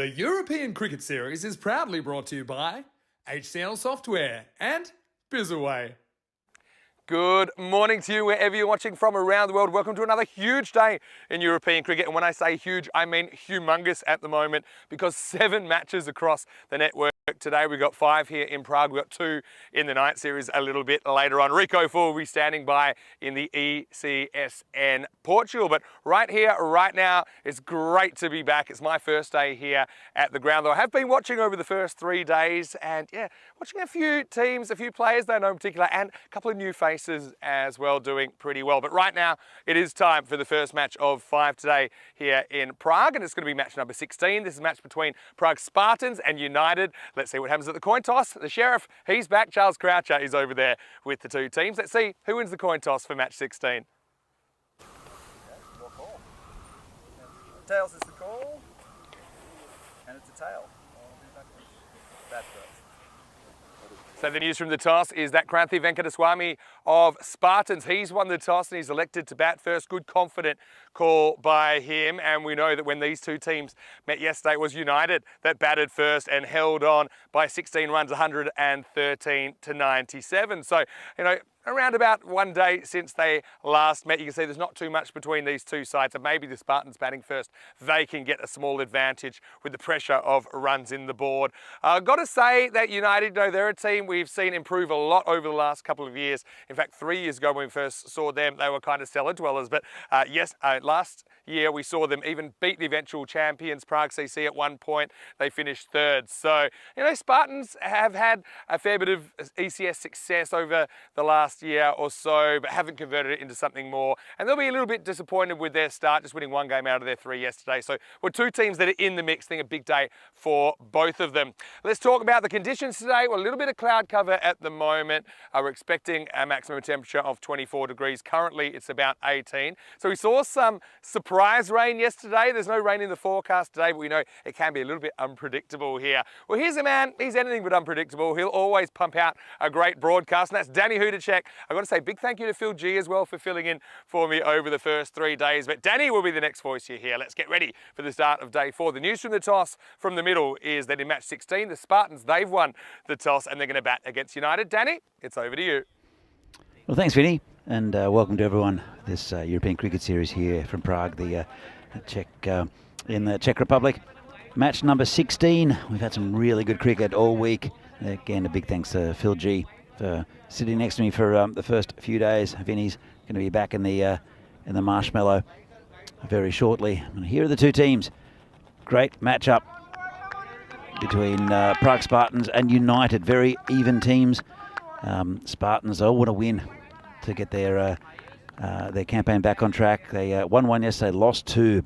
The European Cricket Series is proudly brought to you by HCL Software and Bizaway. Good morning to you wherever you're watching from around the world. Welcome to another huge day in European cricket. And when I say huge, I mean humongous at the moment, because 7 matches across the network. Today we've got 5 here in Prague. We've got 2 in the night series a little bit later on. Rico Full will be standing by in the ECN Portugal. But right here, right now, it's great to be back. It's my first day here at the ground, though I have been watching over the first 3 days, and yeah, watching a few teams, a few players that I know in particular, and a couple of new faces as well doing pretty well. But right now, it is time for the first match of 5 today here in Prague, and it's going to be match number 16. This is a match between Prague Spartans and United. Let's see what happens at the coin toss. The Sheriff, he's back. Charles Croucher is over there with the 2 teams. Let's see who wins the coin toss for match 16. What call? Tails is the call, and it's a tail. Bat first. So the news from the toss is that Kranthi Venkateswamy of Spartans, he's won the toss and he's elected to bat first. Good, confident call by him. And we know that when these 2 teams met yesterday, it was United that batted first and held on by 16 runs, 113 to 97. So, you know, around about 1 day since they last met, you can see there's not too much between these 2 sides. So maybe the Spartans batting first, they can get a small advantage with the pressure of runs in the board. Got to say that United, you know, they're a team we've seen improve a lot over the last couple of years. In fact, 3 years ago when we first saw them, they were kind of cellar dwellers. But last year we saw them even beat the eventual champions, Prague CC, at one point. They finished 3rd. So, you know, Spartans have had a fair bit of ECS success over the last year or so, but haven't converted it into something more. And they'll be a little bit disappointed with their start, just winning 1 game out of their 3 yesterday. So we're 2 teams that are in the mix. I think a big day for both of them. Let's talk about the conditions today. Well, a little bit of cloud cover at the moment. We're expecting a maximum temperature of 24 degrees. Currently, it's about 18. So we saw some surprise rain yesterday. There's no rain in the forecast today, but we know it can be a little bit unpredictable here. Well, here's a man, he's anything but unpredictable. He'll always pump out a great broadcast, and that's Danny Hudacek. I've got to say big thank you to Phil G as well for filling in for me over the first 3 days. But Danny will be the next voice you hear. Let's get ready for the start of day 4. The news from the toss from the middle is that in match 16, the Spartans, they've won the toss and they're going to bat against United. Danny, it's over to you. Well, thanks, Vinny, and welcome to everyone. This European Cricket Series here from Prague, the in the Czech Republic. Match number 16. We've had some really good cricket all week. Again, a big thanks to Phil G for sitting next to me for the first few days. Vinny's going to be back in the marshmallow very shortly. And here are the 2 teams. Great matchup between Prague Spartans and United. Very even teams. Spartans all want to win to get their campaign back on track. They won 1 yesterday, lost 2,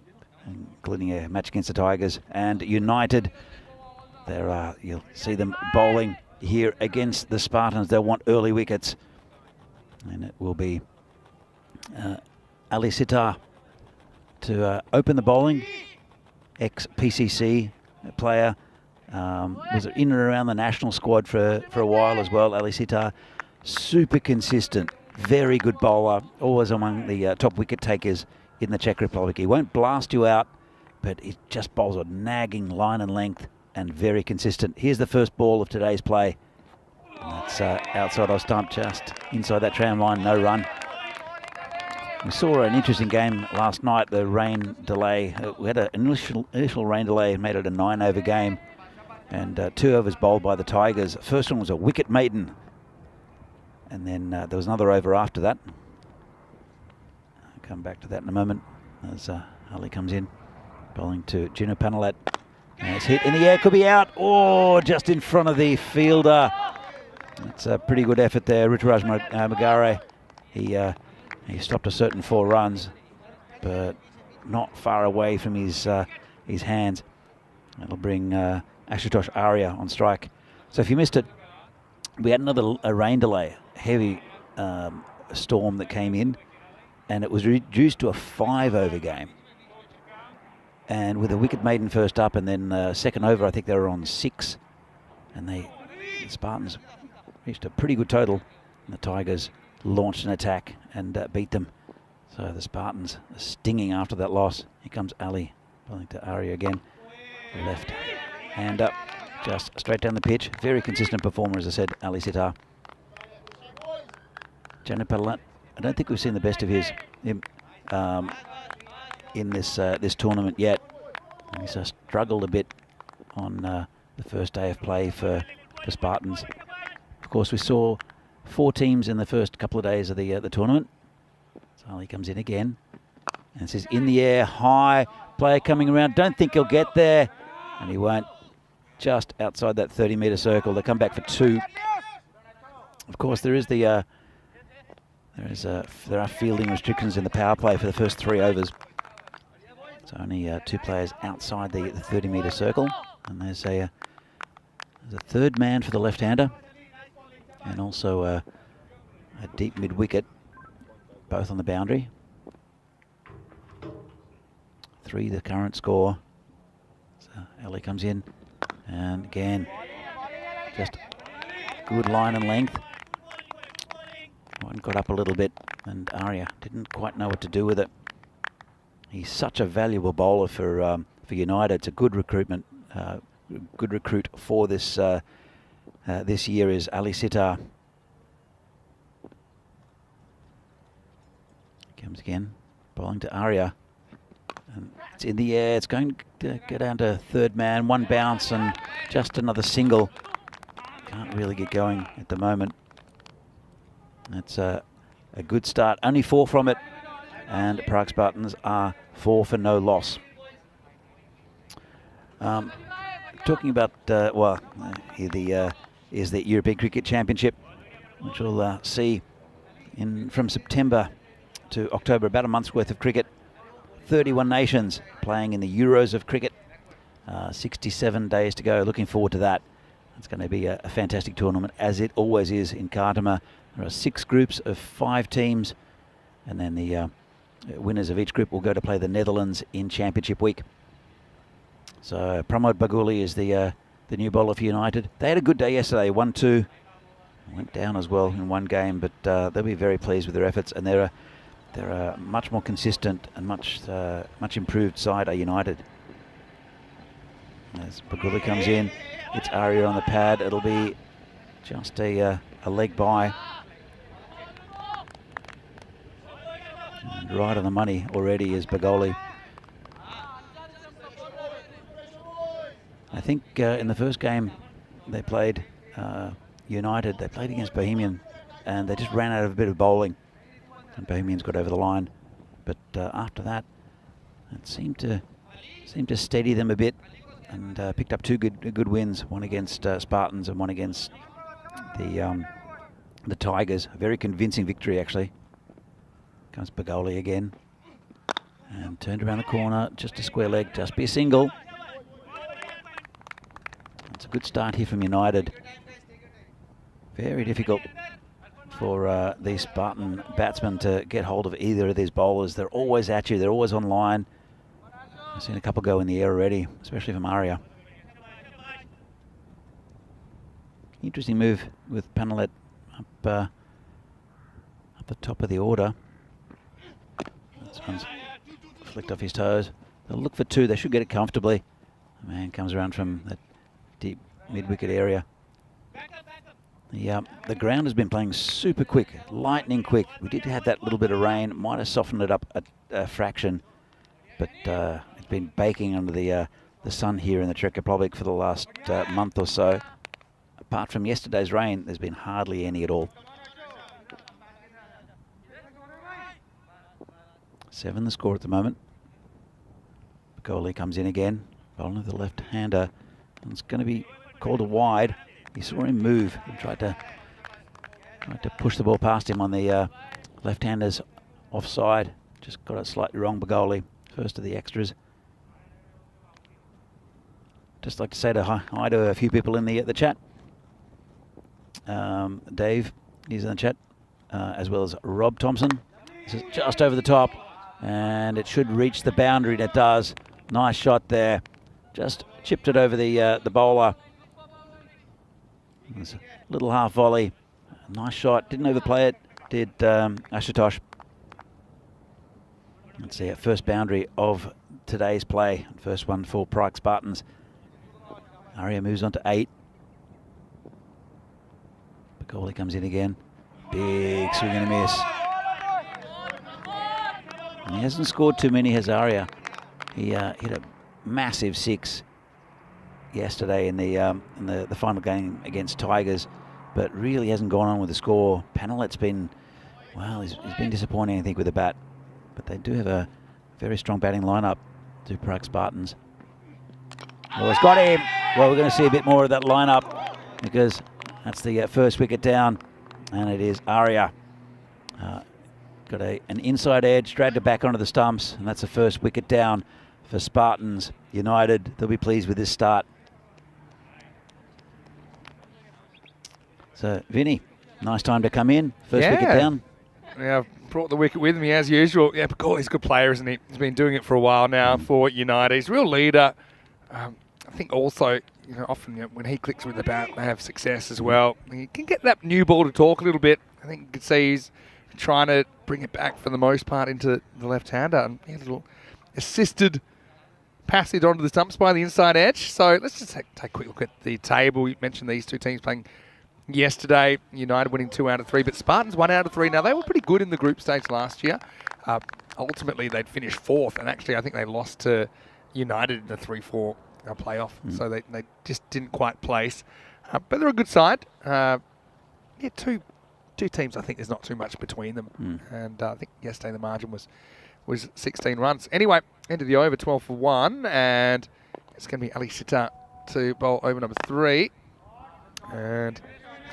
including a match against the Tigers. And United, you'll see them bowling here against the Spartans. They'll want early wickets, and it will be Ali Sitar to open the bowling. Ex-PCC player, was in and around the national squad for a while as well. Ali Sitar, super consistent, very good bowler, always among the top wicket takers in the Czech Republic. He won't blast you out, but he just bowls a nagging line and length and very consistent. Here's the first ball of today's play. And that's outside off stump, just inside that tram line, no run. We saw an interesting game last night, the rain delay. We had an initial rain delay and made it a 9-over game. And 2 overs bowled by the Tigers. First one was a wicket maiden. And then there was another over after that. I'll come back to that in a moment as Ali comes in, bowling to Gino Panalat. And it's hit in the air, could be out. Oh, just in front of the fielder. That's a pretty good effort there. Rituraj Magare, he stopped a certain 4 runs, but not far away from his hands. That'll bring Ashutosh Arya on strike. So if you missed it, we had another rain delay, heavy storm that came in, and it was reduced to a 5-over game. And with a wicket maiden first up, and then second over, I think they were on 6, and the Spartans reached a pretty good total, and the Tigers launched an attack and beat them. So the Spartans are stinging after that loss. Here comes Ali, bowling to Arya again, left. hand up, just straight down the pitch. Very consistent performer, as I said, Ali Sitar. Janipalat, I don't think we've seen the best of him in this tournament yet. He's struggled a bit on the first day of play for Spartans. Of course, we saw 4 teams in the first couple of days of the tournament. So Ali comes in again and says, in the air, high, player coming around. Don't think he'll get there, and he won't. Just outside that 30-metre circle. They come back for 2. Of course, there are fielding restrictions in the power play for the first 3 overs. So only 2 players outside the 30-metre circle, and there's a third man for the left-hander, and also a deep mid-wicket, both on the boundary. 3 the current score. So Ali comes in, and again, just good line and length. One got up a little bit, and Arya didn't quite know what to do with it. He's such a valuable bowler for United. It's a good recruitment, good recruit for this this year is Ali Sitar. Comes again, bowling to Arya, and it's in the air. It's going to go down to third man. 1 bounce and just another single. Can't really get going at the moment. That's a good start. Only 4 from it, and Prague Spartans are 4 for no loss. Talking about, here is the European Cricket Championship, which we'll see from September to October, about a month's worth of cricket. 31 nations playing in the Euros of cricket. 67 days to go. Looking forward to that. It's going to be a fantastic tournament, as it always is in Khartoum. There are 6 groups of 5 teams, and then the winners of each group will go to play the Netherlands in Championship Week. So Pramod Baguli is the new bowler for United. They had a good day yesterday, 1-2. Went down as well in 1 game, but they'll be very pleased with their efforts, and they're a much more consistent and much improved side are United. As Baguli comes in, it's Arya on the pad. It'll be just a leg by. And right on the money already is Bagoli. I think in the first game they played United, they played against Bohemian, and they just ran out of a bit of bowling, and Bohemians got over the line. But after that, it seemed to steady them a bit, and picked up 2 good wins, one against Spartans and one against the Tigers. A very convincing victory, actually. Comes Bagoli again, and turned around the corner, just a square leg, just be a single. It's a good start here from United. Very difficult for these Spartan batsmen to get hold of either of these bowlers. They're always at you, they're always on line. I've seen a couple go in the air already, especially from Arya. Interesting move with Panelet up the top of the order. This one's flicked off his toes. They'll look for 2. They should get it comfortably. The man comes around from that deep mid-wicket area. The ground has been playing super quick, lightning quick. We did have that little bit of rain. Might have softened it up a fraction, but it's been baking under the sun here in the Czech Republic for the last month or so. Apart from yesterday's rain, there's been hardly any at all. 7 the score at the moment. Bagoli comes in again, bowling with the left-hander. And it's going to be called a wide. You saw him move and tried to push the ball past him on the left-hander's offside. Just got it slightly wrong, Bagoli. First of the extras. Just like to say hi to a few people in the chat. Dave, he's in the chat, as well as Rob Thompson. This is just over the top, and it should reach the boundary, and it does. Nice shot there. Just chipped it over the bowler. There's a little half volley. Nice shot. Didn't overplay it. Did Ashutosh. Let's see, first boundary of today's play. First one for Prague Spartans. Arya moves on to 8. Bacoli comes in again. Big swing and a miss. And he hasn't scored too many, has Arya. He hit a massive 6 yesterday in the final game against Tigers, but really hasn't gone on with the score. Panelet's been, well, he's been disappointing, I think, with the bat. But they do have a very strong batting lineup, to Prague Spartans. Well, it's got him. Well, we're going to see a bit more of that lineup because that's the first wicket down, and it is Arya. Got an inside edge, dragged it back onto the stumps, and that's the first wicket down for Spartans United. They'll be pleased with this start. So, Vinny, nice time to come in. First wicket down. Yeah, I've brought the wicket with me as usual. Yeah, but he's a good player, isn't he? He's been doing it for a while now for United. He's a real leader. I think also, often when he clicks with the bat, they have success as well. He can get that new ball to talk a little bit. I think you can see he's trying to bring it back for the most part into the left-hander. And a little assisted passage onto the stumps by the inside edge. So let's just take a quick look at the table. You mentioned these two teams playing yesterday. United winning 2 out of 3, but Spartans 1 out of 3. Now, they were pretty good in the group stage last year. Ultimately, they'd finished 4th, and actually I think they lost to United in the 3-4 playoff. So they just didn't quite place. But they're a good side. Two teams, I think there's not too much between them. And I think yesterday the margin was 16 runs. Anyway, end of the over, 12 for 1. And it's going to be Ali Sitar to bowl over number 3. And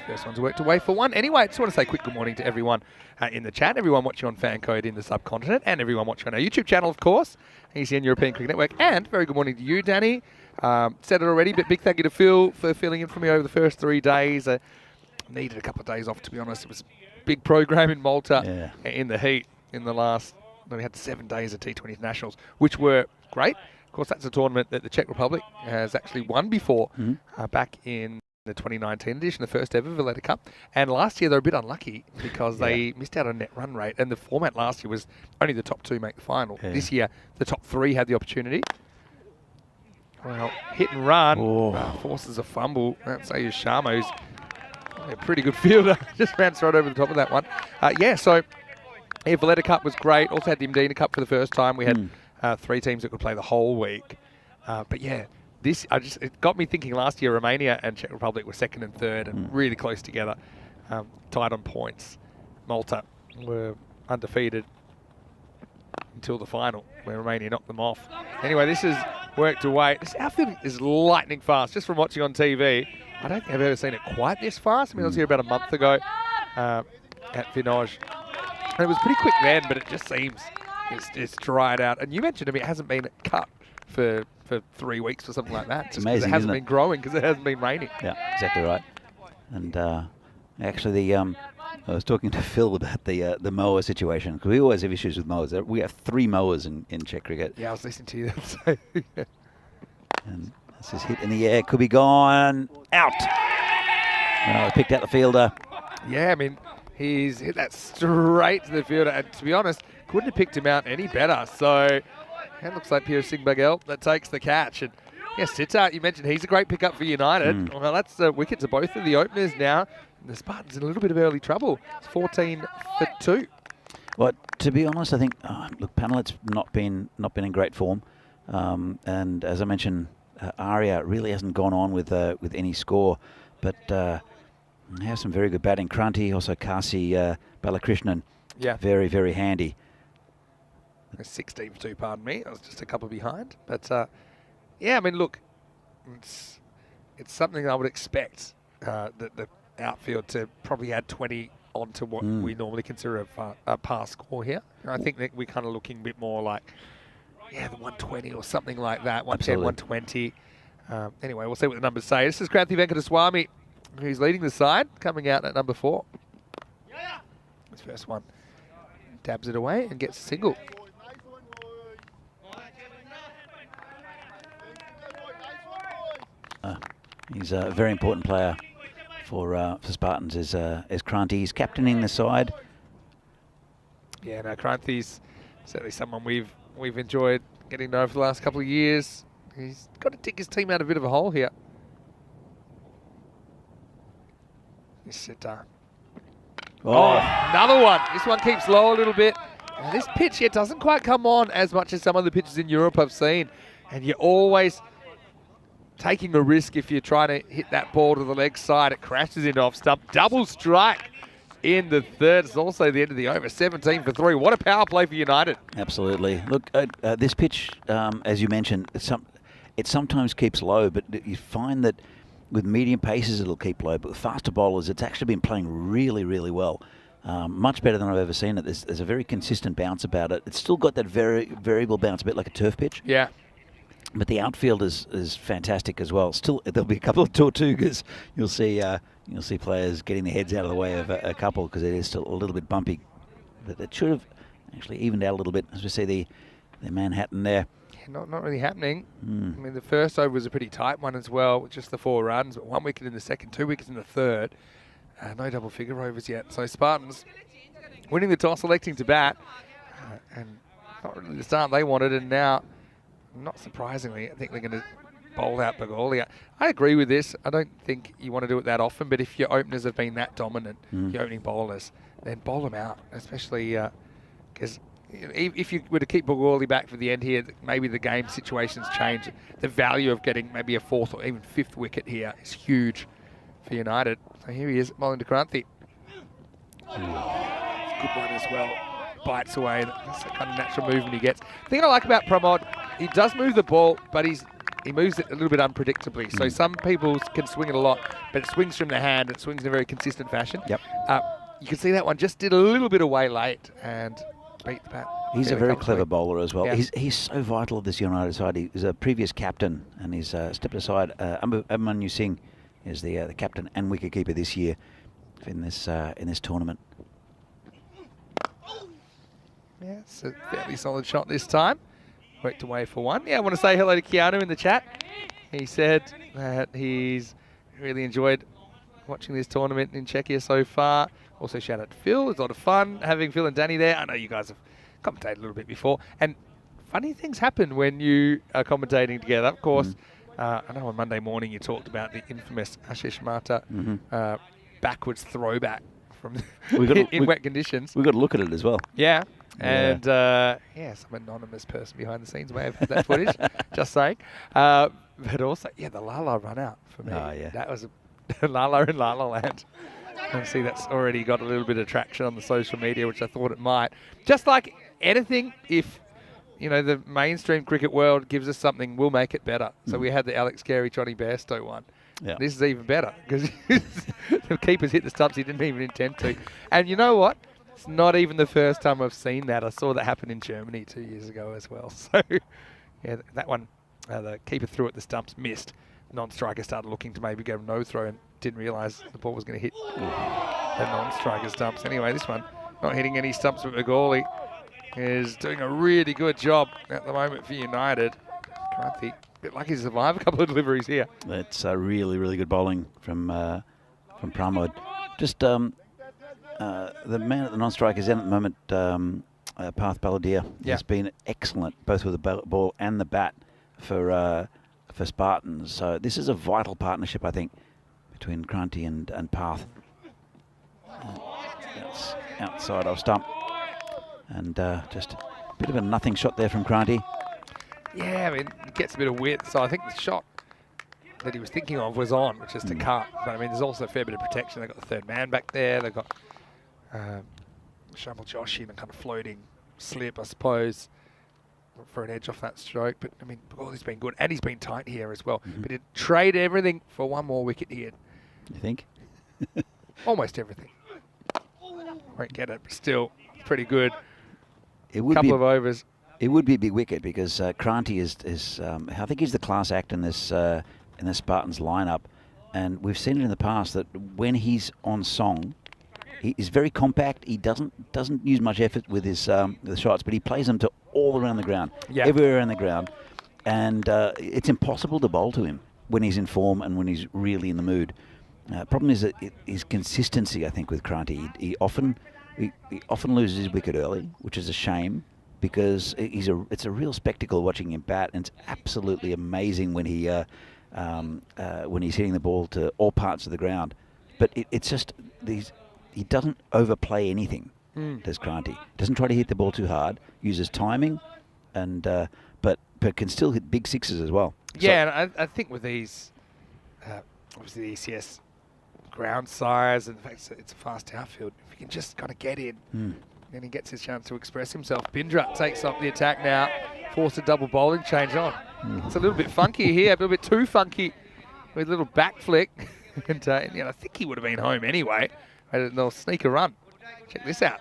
first one's worked away for 1. Anyway, I just want to say a quick good morning to everyone in the chat, everyone watching on Fan Code in the subcontinent, and everyone watching on our YouTube channel, of course, ECN European Cricket Network. And very good morning to you, Danny. Said it already, but big thank you to Phil for filling in for me over the first 3 days. Needed a couple of days off, to be honest. It was a big program in Malta in the heat in the last. We had 7 days of T20 internationals, which were great. Of course, that's a tournament that the Czech Republic has actually won before, back in the 2019 edition, the first ever Valletta Cup. And last year they were a bit unlucky because they missed out on net run rate. And the format last year was only the top 2 make the final. This year, the top 3 had the opportunity. Well, hit and run forces a fumble. That's Ayush Sharma, who's a pretty good fielder. Just bounced right over the top of that one. So Valletta Cup was great. Also had the Medina Cup for the first time. We had 3 teams that could play the whole week. But yeah, it got me thinking last year Romania and Czech Republic were 2nd and 3rd and really close together, tied on points. Malta were undefeated until the final, where Romania knocked them off. Anyway, this has worked away. This outfield is lightning fast, just from watching on TV. I don't think I've ever seen it quite this fast. I mean, I was here about a month ago at Vinoj. And it was pretty quick then, but it just seems it's dried out. And you mentioned to me it hasn't been cut for 3 weeks or something like that. It's amazing, it hasn't been growing because it hasn't been raining. Yeah, exactly right. And actually, I was talking to Phil about the mower situation, because we always have issues with mowers. We have 3 mowers in Czech cricket. Yeah, I was listening to you. So, And this is hit in the air, could be gone out. Well, picked out the fielder. Yeah, I mean, he's hit that straight to the fielder, and to be honest, couldn't have picked him out any better. So it looks like Pierre Singh Bagel that takes the catch. And yeah, Sitar, you mentioned he's a great pickup for United. Well, that's the wickets of both of the openers now. And the Spartans in a little bit of early trouble. It's 14 for 2. Well, to be honest, I think look, Panelet's not been in great form, and as I mentioned, Arya really hasn't gone on with any score, but they have some very good batting. Kranti, also Kasi Balakrishnan, very, very handy. 16 for 2, pardon me. I was just a couple behind. But, yeah, I mean, look, it's something I would expect that the outfield to probably add 20 onto what we normally consider a pass score here. And I think that we're kind of looking a bit more like, the 120 or something like that, 110, 120. Anyway, we'll see what the numbers say. This is Kranthi Venkateswamy, who's leading the side, coming out at number 4. This first one dabs it away and gets a single. He's a very important player for Spartans as Kranti. He's captaining the side. Yeah, no, Kranthi's certainly someone we've enjoyed getting to know for the last couple of years. He's got to dig his team out a bit of a hole here. Another one. This one keeps low a little bit. Now, this pitch here doesn't quite come on as much as some of the pitches in Europe I've seen. And you're always taking a risk if you're trying to hit that ball to the leg side. It crashes into off stump. Double strike in the third. It's also the end of the over. 17 for 3. What a power play for United. Absolutely. Look, this pitch, as you mentioned, it sometimes keeps low, but you find that with medium paces it'll keep low, but with faster bowlers it's actually been playing really, really well. Much better than I've ever seen it. There's a very consistent bounce about it. It's still got that very variable bounce, a bit like a turf pitch. Yeah. But the outfield is fantastic as well. Still, there'll be a couple of Tortugas. You'll see players getting their heads out of the way of a couple because it is still a little bit bumpy. But it should have actually evened out a little bit. As we see the Manhattan there. Yeah, not really happening. I mean, the first over was a pretty tight one as well, with just the 4 runs, but 1 wicket in the second, 2 wickets in the third. No double figure overs yet. So Spartans winning the toss, electing to bat, and not really the start they wanted, and now, not surprisingly, I think they're going to bowl out Bagolia. I agree with this. I don't think you want to do it that often, but if your openers have been that dominant, your opening bowlers, then bowl them out, especially because if you were to keep Bagolia back for the end here, maybe the game situations change. The value of getting maybe a 4th or even 5th wicket here is huge for United. So here he is, bowling to Kranthi. It's a good one as well. Bites away. That's the kind of natural movement he gets. The thing I like about Pramod, he does move the ball, but he moves it a little bit unpredictably. So some people can swing it a lot, but it swings from the hand. It swings in a very consistent fashion. Yep. You can see that one just did a little bit away late and beat the bat. He's a very clever bowler as well. Yeah. He's so vital to this United side. He was a previous captain, and he's stepped aside. Abhimanyu Singh is the captain and wicketkeeper this year in this tournament. Yeah, it's a fairly solid shot this time. Worked away for 1. Yeah, I want to say hello to Keanu in the chat. He said that he's really enjoyed watching this tournament in Czechia so far. Also, shout out to Phil. It's a lot of fun having Phil and Danny there. I know you guys have commentated a little bit before. And funny things happen when you are commentating together. Of course, I know on Monday morning you talked about the infamous Ashish Mata backwards throwback from in wet conditions. We've got to look at it as well. Yeah. And, some anonymous person behind the scenes may have had that footage, just saying. But also, the Lala run out for me. Oh, yeah. That was a Lala in Lala Land. And see, that's already got a little bit of traction on the social media, which I thought it might. Just like anything, if, the mainstream cricket world gives us something, we'll make it better. So we had the Alex Carey, Johnny Bairstow one. Yeah. This is even better because the keeper's hit the stumps he didn't even intend to. And you know what? It's not even the first time I've seen that. I saw that happen in Germany 2 years ago as well. So, that one, the keeper threw at the stumps, missed. Non-striker started looking to maybe go no-throw and didn't realise the ball was going to hit the non-striker stumps. Anyway, this one, not hitting any stumps with Macaulay, is doing a really good job at the moment for United. Kranthi, a bit lucky to survive a couple of deliveries here. That's really, really good bowling from Pramod. Just the man at the non-strikers end at the moment, Parth Baladir, has been excellent, both with the ball and the bat for Spartans. So this is a vital partnership, I think, between Kranthi and Parth. That's outside off stump. And just a bit of a nothing shot there from Kranthi. Yeah, I mean, it gets a bit of width. So I think the shot that he was thinking of was on, which is to cut. But I mean, there's also a fair bit of protection. They've got the third man back there. They've got Shamal Joshi in a kind of floating slip, I suppose, for an edge off that stroke. But I mean, he's been good. And he's been tight here as well. But he'd trade everything for 1 more wicket here. You think? Almost everything. Won't get it, but still pretty good. It would couple of overs. It would be a big wicket because Kranthi is I think he's the class act in this Spartans lineup, and we've seen it in the past that when he's on song, he is very compact. He doesn't use much effort with his the shots, but he plays them to all around the ground, everywhere around the ground, and it's impossible to bowl to him when he's in form and when he's really in the mood. Problem is that his consistency, I think, with Kranthi. He often loses his wicket early, which is a shame because it's a real spectacle watching him bat, and it's absolutely amazing when he's hitting the ball to all parts of the ground. but it's just these. He doesn't overplay anything. Does Kranti? Doesn't try to hit the ball too hard. Uses timing, and but can still hit big sixes as well. Yeah, and I think with these, obviously the ECS ground size and the fact that it's a fast outfield, if he can just kind of get in, then he gets his chance to express himself. Bindra takes up the attack now, force a double bowling change on. It's a little bit funky here, a little bit too funky with a little back flick. And I think he would have been home anyway. And they'll sneak a run. Check this out.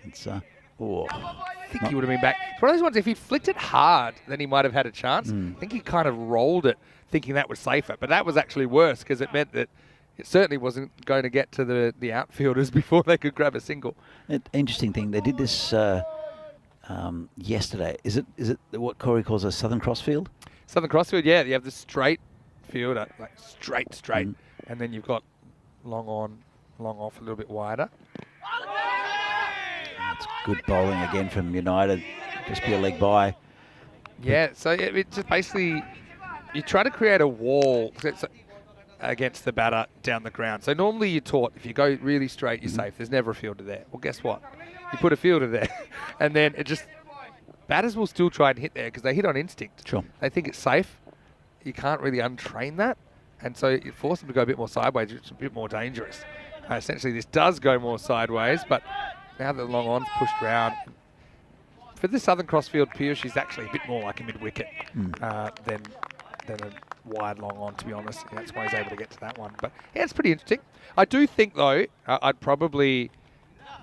It's I think he would have been back. It's one of those ones, if he flicked it hard, then he might have had a chance. I think he kind of rolled it, thinking that was safer. But that was actually worse, because it meant that it certainly wasn't going to get to the outfielders before they could grab a single. Interesting thing, they did this yesterday. Is it what Corey calls a Southern Cross field? Southern Cross field, yeah. You have the straight fielder, like straight. And then you've got long on, long off, a little bit wider. That's good bowling again from United. Just be a leg by. Yeah, so it just basically, you try to create a wall against the batter down the ground. So normally you're taught, if you go really straight, you're safe. There's never a fielder there. Well, guess what? You put a fielder there, and then batters will still try and hit there because they hit on instinct. Sure. They think it's safe. You can't really untrain that. And so you force them to go a bit more sideways, which is a bit more dangerous. Essentially, this does go more sideways, but now that the long on's pushed round, for the Southern Cross field, Piyush is actually a bit more like a mid-wicket than a wide long on, to be honest. And that's why he's able to get to that one. But yeah, it's pretty interesting. I do think, though, I'd probably,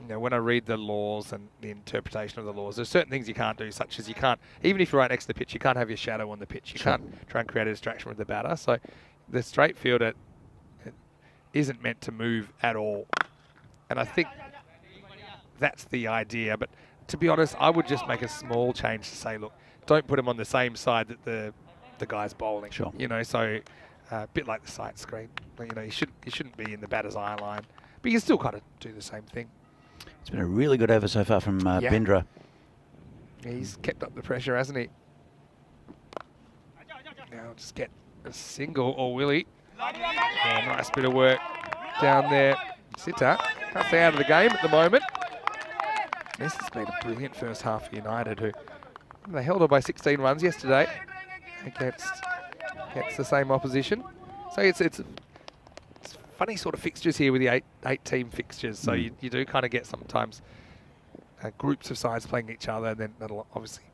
when I read the laws and the interpretation of the laws, there's certain things you can't do, such as you can't, even if you're right next to the pitch, you can't have your shadow on the pitch. You can't try and create a distraction with the batter. So the straight fielder isn't meant to move at all. And I think that's the idea. But to be honest, I would just make a small change to say, look, don't put him on the same side that the guy's bowling. Sure. So a bit like the sight screen. You shouldn't be in the batter's eye line. But you can still kind of do the same thing. It's been a really good over so far from Bindra. He's kept up the pressure, hasn't he? Now just get a single, or will he? Yeah, nice bit of work down there. Sitter can't stay out of the game at the moment. This has been a brilliant first half for United, who they held on by 16 runs yesterday against the same opposition. So it's funny sort of fixtures here with the eight team fixtures. So you do kind of get sometimes groups of sides playing each other, and then that'll obviously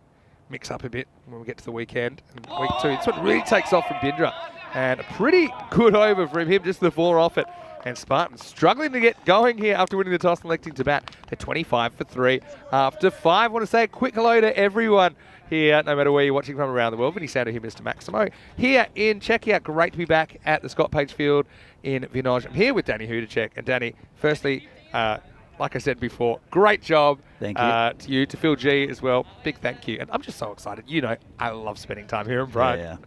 mix up a bit when we get to the weekend. And week 2, it's what really takes off from Bindra. And a pretty good over from him, just the 4 off it. And Spartans struggling to get going here after winning the toss and electing to bat. They're 25 for 3 after 5. I want to say a quick hello to everyone here, no matter where you're watching from around the world. Vinny Sander here, Mr. Maximo. Here in Czechia, great to be back at the Scott Page Field in Vinoj. I'm here with Danny Hudacek. And Danny, firstly, like I said before, great job. Thank you. To you, to Phil G as well. Big thank you. And I'm just so excited. I love spending time here in Prague.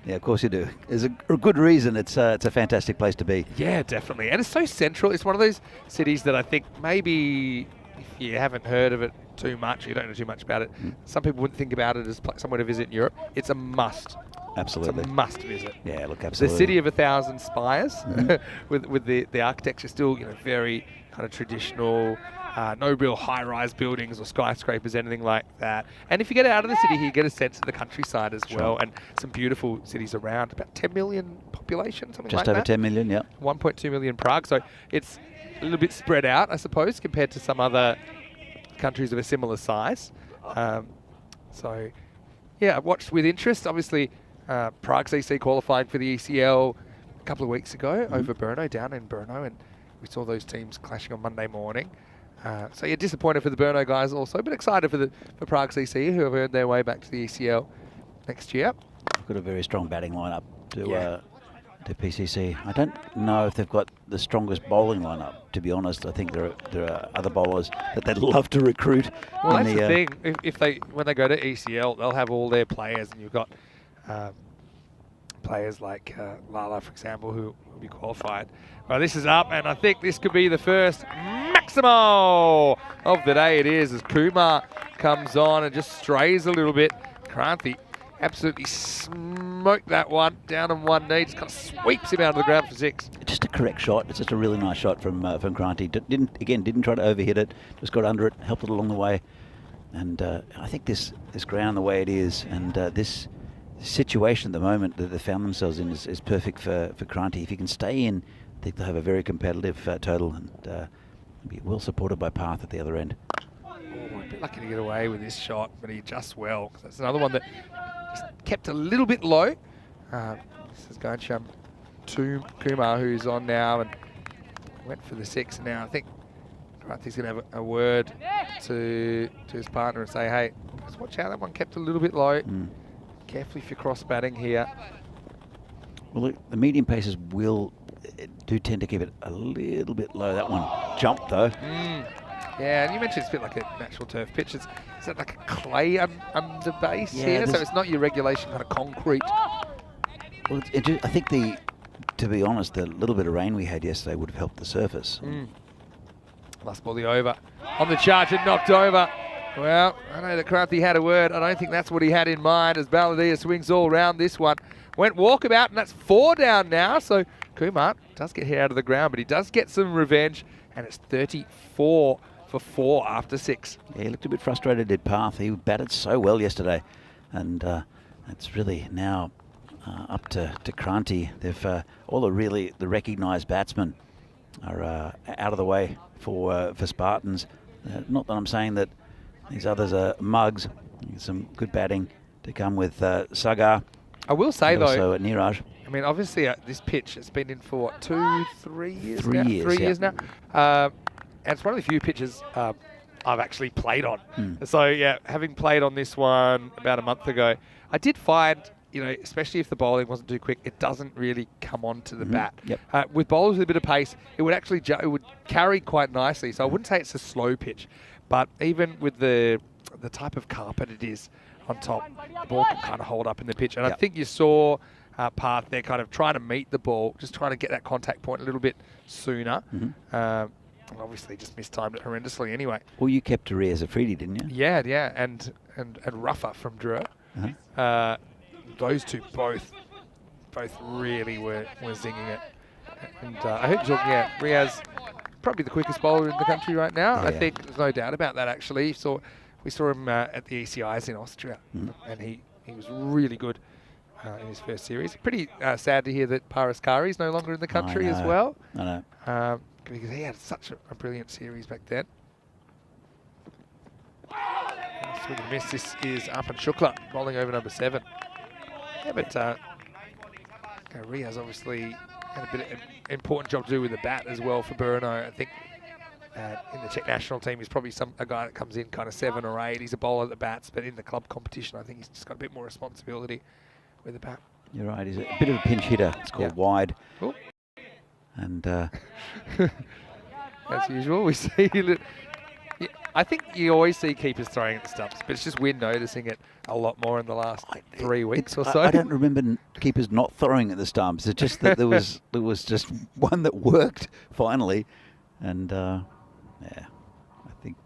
Yeah, of course you do. There's a good reason. It's a fantastic place to be. Yeah, definitely. And it's so central. It's one of those cities that I think maybe if you haven't heard of it too much, you don't know too much about it, some people wouldn't think about it as somewhere to visit in Europe. It's a must. Absolutely. It's a must visit. Yeah, look, absolutely. The city of 1,000 spires, with the architecture still very kind of traditional. No real high-rise buildings or skyscrapers, anything like that. And if you get out of the city here, you get a sense of the countryside as well, and some beautiful cities around. About 10 million population, something like that. Just over 10 million, yeah. 1.2 million Prague. So it's a little bit spread out, I suppose, compared to some other countries of a similar size. So, yeah, I've watched with interest. Obviously, Prague's EC qualifying for the ECL a couple of weeks ago over Brno, down in Brno, and we saw those teams clashing on Monday morning. So you're disappointed for the Brno guys also, but excited for Prague CC, who have earned their way back to the ECL next year. We've got a very strong batting lineup to PCC. I don't know if they've got the strongest bowling lineup, to be honest. I think there are other bowlers that they'd love to recruit. Well, that's the thing. When they go to ECL, they'll have all their players, and you've got players like Lala, for example, who will be qualified. Well, this is up, and I think this could be the first Maximo of the day. It is, as Kumar comes on and just strays a little bit. Kranthi absolutely smoked that one down on one knee. Just kind of sweeps him out of the ground for 6. Just a correct shot. It's just a really nice shot from Kranti. Didn't try to overhit it. Just got under it, helped it along the way. And I think this ground, the way it is, and this situation at the moment that they found themselves in is perfect for Kranti. If he can stay in, I think they'll have a very competitive total and be well supported by Path at the other end. Oh, a bit lucky to get away with this shot, but he adjusts well. That's another one that just kept a little bit low. This is going to Kumar, who's on now, and went for the 6. Now I think Kranti's going to have a word to his partner and say, hey, just watch out, that one kept a little bit low. Carefully if you're cross batting here. Well, look, the medium paces do tend to keep it a little bit low. That one jumped though. Yeah, and you mentioned it's a bit like a natural turf pitch. Is that like a clay under base here? So it's not your regulation kind of concrete. Well, I think to be honest, the little bit of rain we had yesterday would have helped the surface. Last ball the over. On the charge and knocked over. Well, I know that Kranti had a word. I don't think that's what he had in mind as Balladia swings all round this one. Went walkabout, and that's 4 down now. So Kumar does get hit out of the ground, but he does get some revenge, and it's 34 for 4 after 6. Yeah, he looked a bit frustrated, did Path. He batted so well yesterday, and it's really now up to Kranti. They've all the recognised batsmen are out of the way for Spartans. Not that I'm saying that these others are mugs. Some good batting to come with Sagar. I will say though, also Niraj. I mean, obviously this pitch has been in for what, 3 years 3 now? years, 3 yeah. years now. And it's one of the few pitches I've actually played on. So yeah, having played on this one about a month ago, I did find, especially if the bowling wasn't too quick, it doesn't really come onto the bat. With bowlers with a bit of pace, it would actually it would carry quite nicely. So I wouldn't say it's a slow pitch, but even with the type of carpet it is on top, the ball can kind of hold up in the pitch. And I think you saw Path there kind of trying to meet the ball, just trying to get that contact point a little bit sooner. And obviously just mistimed it horrendously anyway. Well, you kept Tari as a Freddie, didn't you? Yeah, and Ruffer from Drew. Those two both really were zinging it. And I heard you talking about Riaz, probably the quickest bowler in the country right now. I think there's no doubt about that actually. We saw him at the ECIs in Austria, and he was really good in his first series. Pretty sad to hear that Paraskari is no longer in the country as well. I know. Because he had such a brilliant series back then. Swing and miss. This is Arpan Shukla bowling over number 7. Yeah, but Riaz obviously had a bit of an important job to do with the bat as well for Brno. I think in the Czech national team, he's probably a guy that comes in kind of 7 or 8. He's a bowler that bats, but in the club competition, I think he's just got a bit more responsibility with the bat. You're right. He's a bit of a pinch hitter. It's called wide. Ooh. And as usual, we see. I think you always see keepers throwing at the stumps, but it's just we're noticing it a lot more in the last 3 weeks or so. I don't remember keepers not throwing at the stumps. It's just that there was just one that worked finally, and I think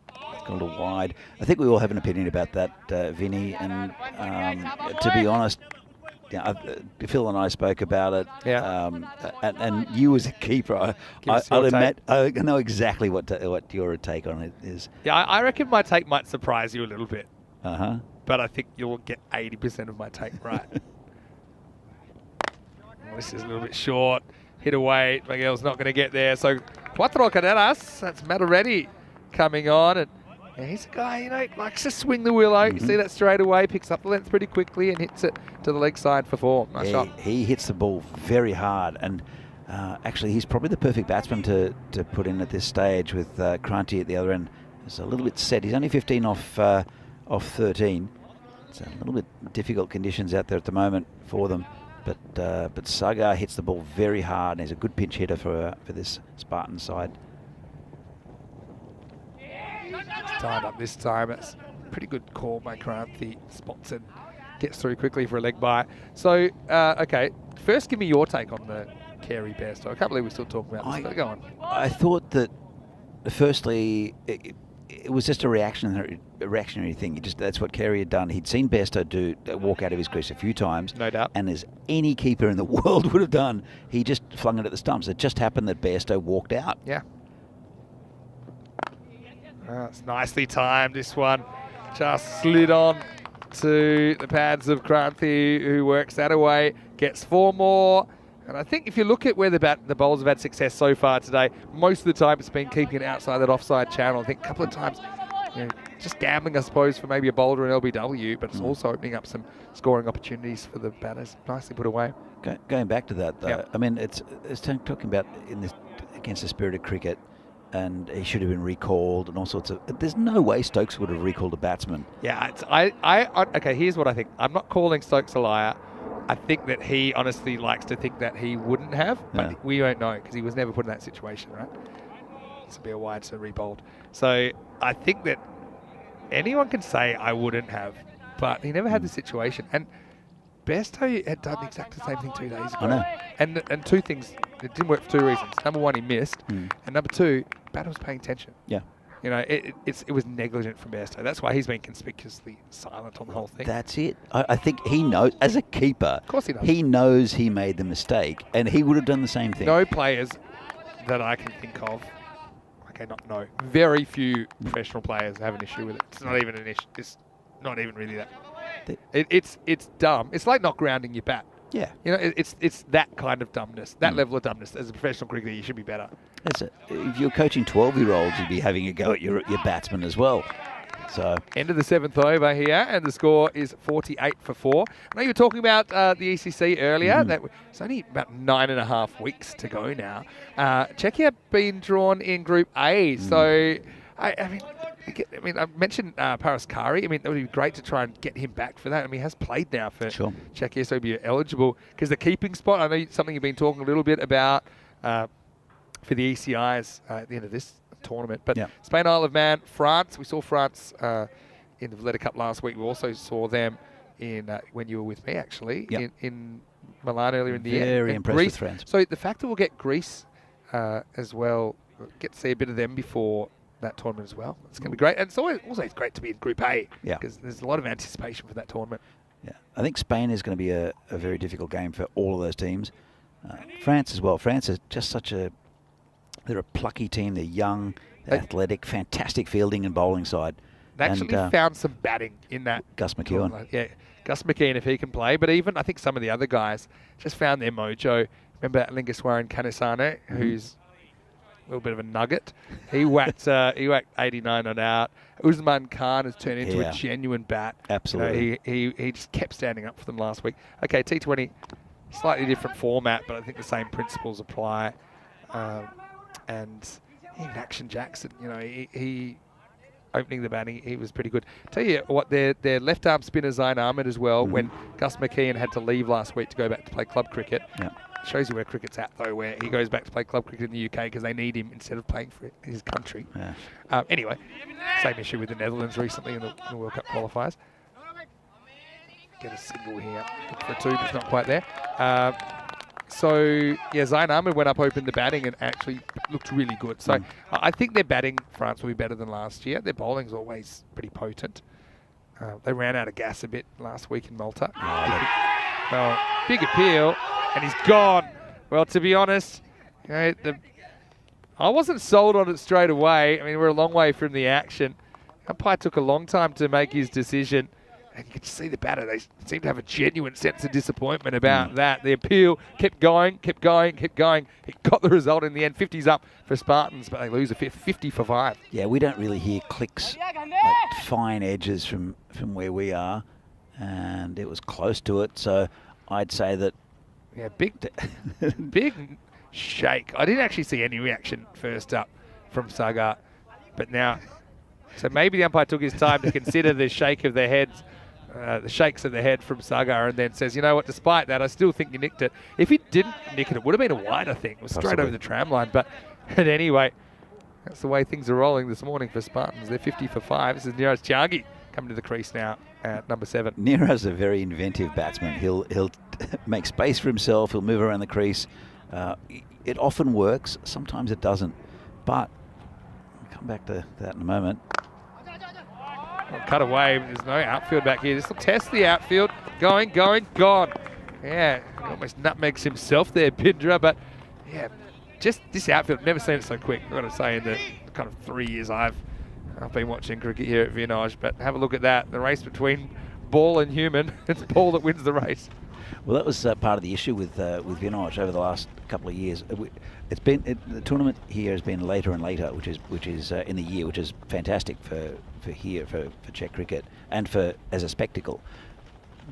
it's gone a little wide. I think we all have an opinion about that, Vinny, and to be honest, Phil and I spoke about it. And you as a keeper, I know exactly what your take on it is. Yeah, I reckon my take might surprise you a little bit. But I think you'll get 80% of my take right. This is a little bit short. Hit away. Miguel's not going to get there. So, Cuatro Carreras. That's Mataretti coming on. And he's a guy, likes to swing the wheel out. You see that straight away. Picks up the length pretty quickly and hits it to the leg side for 4. Nice shot. He hits the ball very hard. And actually, he's probably the perfect batsman to put in at this stage with Kranti at the other end. It's a little bit set. He's only 15 off 13. It's a little bit difficult conditions out there at the moment for them. But Sagar hits the ball very hard, and he's a good pinch hitter for this Spartan side. Tied up this time. It's a pretty good call by Kranti. Spots and gets through quickly for a leg bye. So, okay, first give me your take on the Carey Bairstow. I can't believe we're still talking about this, but go on. I thought that, firstly, it was just a reactionary thing. That's what Carey had done. He'd seen Bairstow walk out of his crease a few times. No doubt. And as any keeper in the world would have done, he just flung it at the stumps. It just happened that Bairstow walked out. Yeah. It's nicely timed, this one. Just slid on to the pads of Kranthi, who works that away, gets 4 more. And I think if you look at where the bowlers have had success so far today, most of the time it's been keeping it outside that offside channel. I think a couple of times, just gambling, I suppose, for maybe a bowler and LBW, but it's also opening up some scoring opportunities for the batters. Nicely put away. Going back to that, though, Yep. I mean, it's talking about against the spirit of cricket, and he should have been recalled and all sorts of. There's no way Stokes would have recalled a batsman. Yeah, okay, here's what I think. I'm not calling Stokes a liar. I think that he honestly likes to think that he wouldn't have, but we won't know because he was never put in that situation, right? This would be a wide to re-bowled. So I think that anyone can say I wouldn't have, but he never had the situation. And Bairstow had done exactly the same thing 2 days ago. I know. And 2 things, it didn't work for 2 reasons. Number 1, he missed, and number 2, batter was paying attention. Yeah. It was negligent from Bairstow. That's why he's been conspicuously silent on the whole thing. That's it. I think he knows, as a keeper, Of course he does. He knows he made the mistake, and he would have done the same thing. No players that I can think of. Okay, very few professional players have an issue with it. It's not even an issue. It's not even really that. It's dumb. It's like not grounding your bat. Yeah. It's that kind of dumbness, that level of dumbness. As a professional cricketer, you should be better. That's it. If you're coaching 12-year-olds, you'd be having a go at your batsman as well. So End of the 7th over here, and the score is 48 for 4. I know you were talking about the ECC earlier. That it's only about 9.5 weeks to go now. Czechia been drawn in Group A, so I mentioned Paraskari. I mean, it would be great to try and get him back for that. I mean, he has played now for Czechia, so he'll be eligible. Because the keeping spot, I know something you've been talking a little bit about for the ECIs at the end of this tournament. But Spain, Isle of Man, France. We saw France in the Valletta Cup last week. We also saw them in when you were with me, actually, in Milan earlier in the year. Very impressed Greece. with France. So the fact that we'll get Greece as well, get to see a bit of them before that tournament as well. It's going to be great. And it's also great to be in Group A because there's a lot of anticipation for that tournament. Yeah, I think Spain is going to be a very difficult game for all of those teams. France as well. France is just they're a plucky team. They're young, they're athletic, fantastic fielding and bowling side. They actually found some batting in that. Gus McEwen. Yeah, Gus McKeon if he can play. But even I think some of the other guys just found their mojo. Remember Lingeswaran Kanisane, who's a little bit of a nugget. He whacked 89 not out. Usman Khan has turned into a genuine bat. Absolutely. He just kept standing up for them last week. Okay, T20, slightly different format, but I think the same principles apply. And even Action Jackson, he opening the batting, he was pretty good. Tell you what, their left arm spinner Zain Ahmed as well. When Gus McKeon had to leave last week to go back to play club cricket. Shows you where cricket's at, though, where he goes back to play club cricket in the UK because they need him instead of playing for his country. Anyway, same issue with the Netherlands recently in the World Cup qualifiers. Get a single here. Look for a 2, but it's not quite there. Zain Ahmed went up, opened the batting, and actually looked really good. So I think their batting, France, will be better than last year. Their bowling's always pretty potent. They ran out of gas a bit last week in Malta. Well, big appeal. And he's gone. Well, to be honest, I wasn't sold on it straight away. I mean, we're a long way from the action. Umpire took a long time to make his decision. And you can just see the batter. They seem to have a genuine sense of disappointment about that. The appeal kept going. It got the result in the end. 50's up for Spartans, but they lose a 50 for 5. Yeah, we don't really hear clicks, like fine edges from where we are. And it was close to it. So I'd say that. Yeah, big shake. I didn't actually see any reaction first up from Sagar, but now, so maybe the umpire took his time to consider the shake of their heads, the shakes of the head from Sagar, and then says, you know what, despite that, I still think you nicked it. If he didn't nick it, it would have been a wide, I think. It was straight over the tram line, but anyway, that's the way things are rolling this morning for Spartans. They're 50 for 5. This is Niraj Tyagi coming to the crease now at number 7. Niraj's a very inventive batsman. He'll make space for himself. He'll move around the crease. It often works. Sometimes it doesn't. But I'll come back to that in a moment. Well, cut away. There's no outfield back here. This will test the outfield. Going, gone. Yeah, he almost nutmegs himself there, Pindra. But yeah, just this outfield, never seen it so quick. I've got to say, in the kind of 3 years I've been watching cricket here at Vinaj. But have a look at that. The race between ball and human. It's ball that wins the race. Well, that was part of the issue with Vinaj over the last couple of years. The tournament here has been later and later, which is in the year, which is fantastic for Czech cricket and as a spectacle.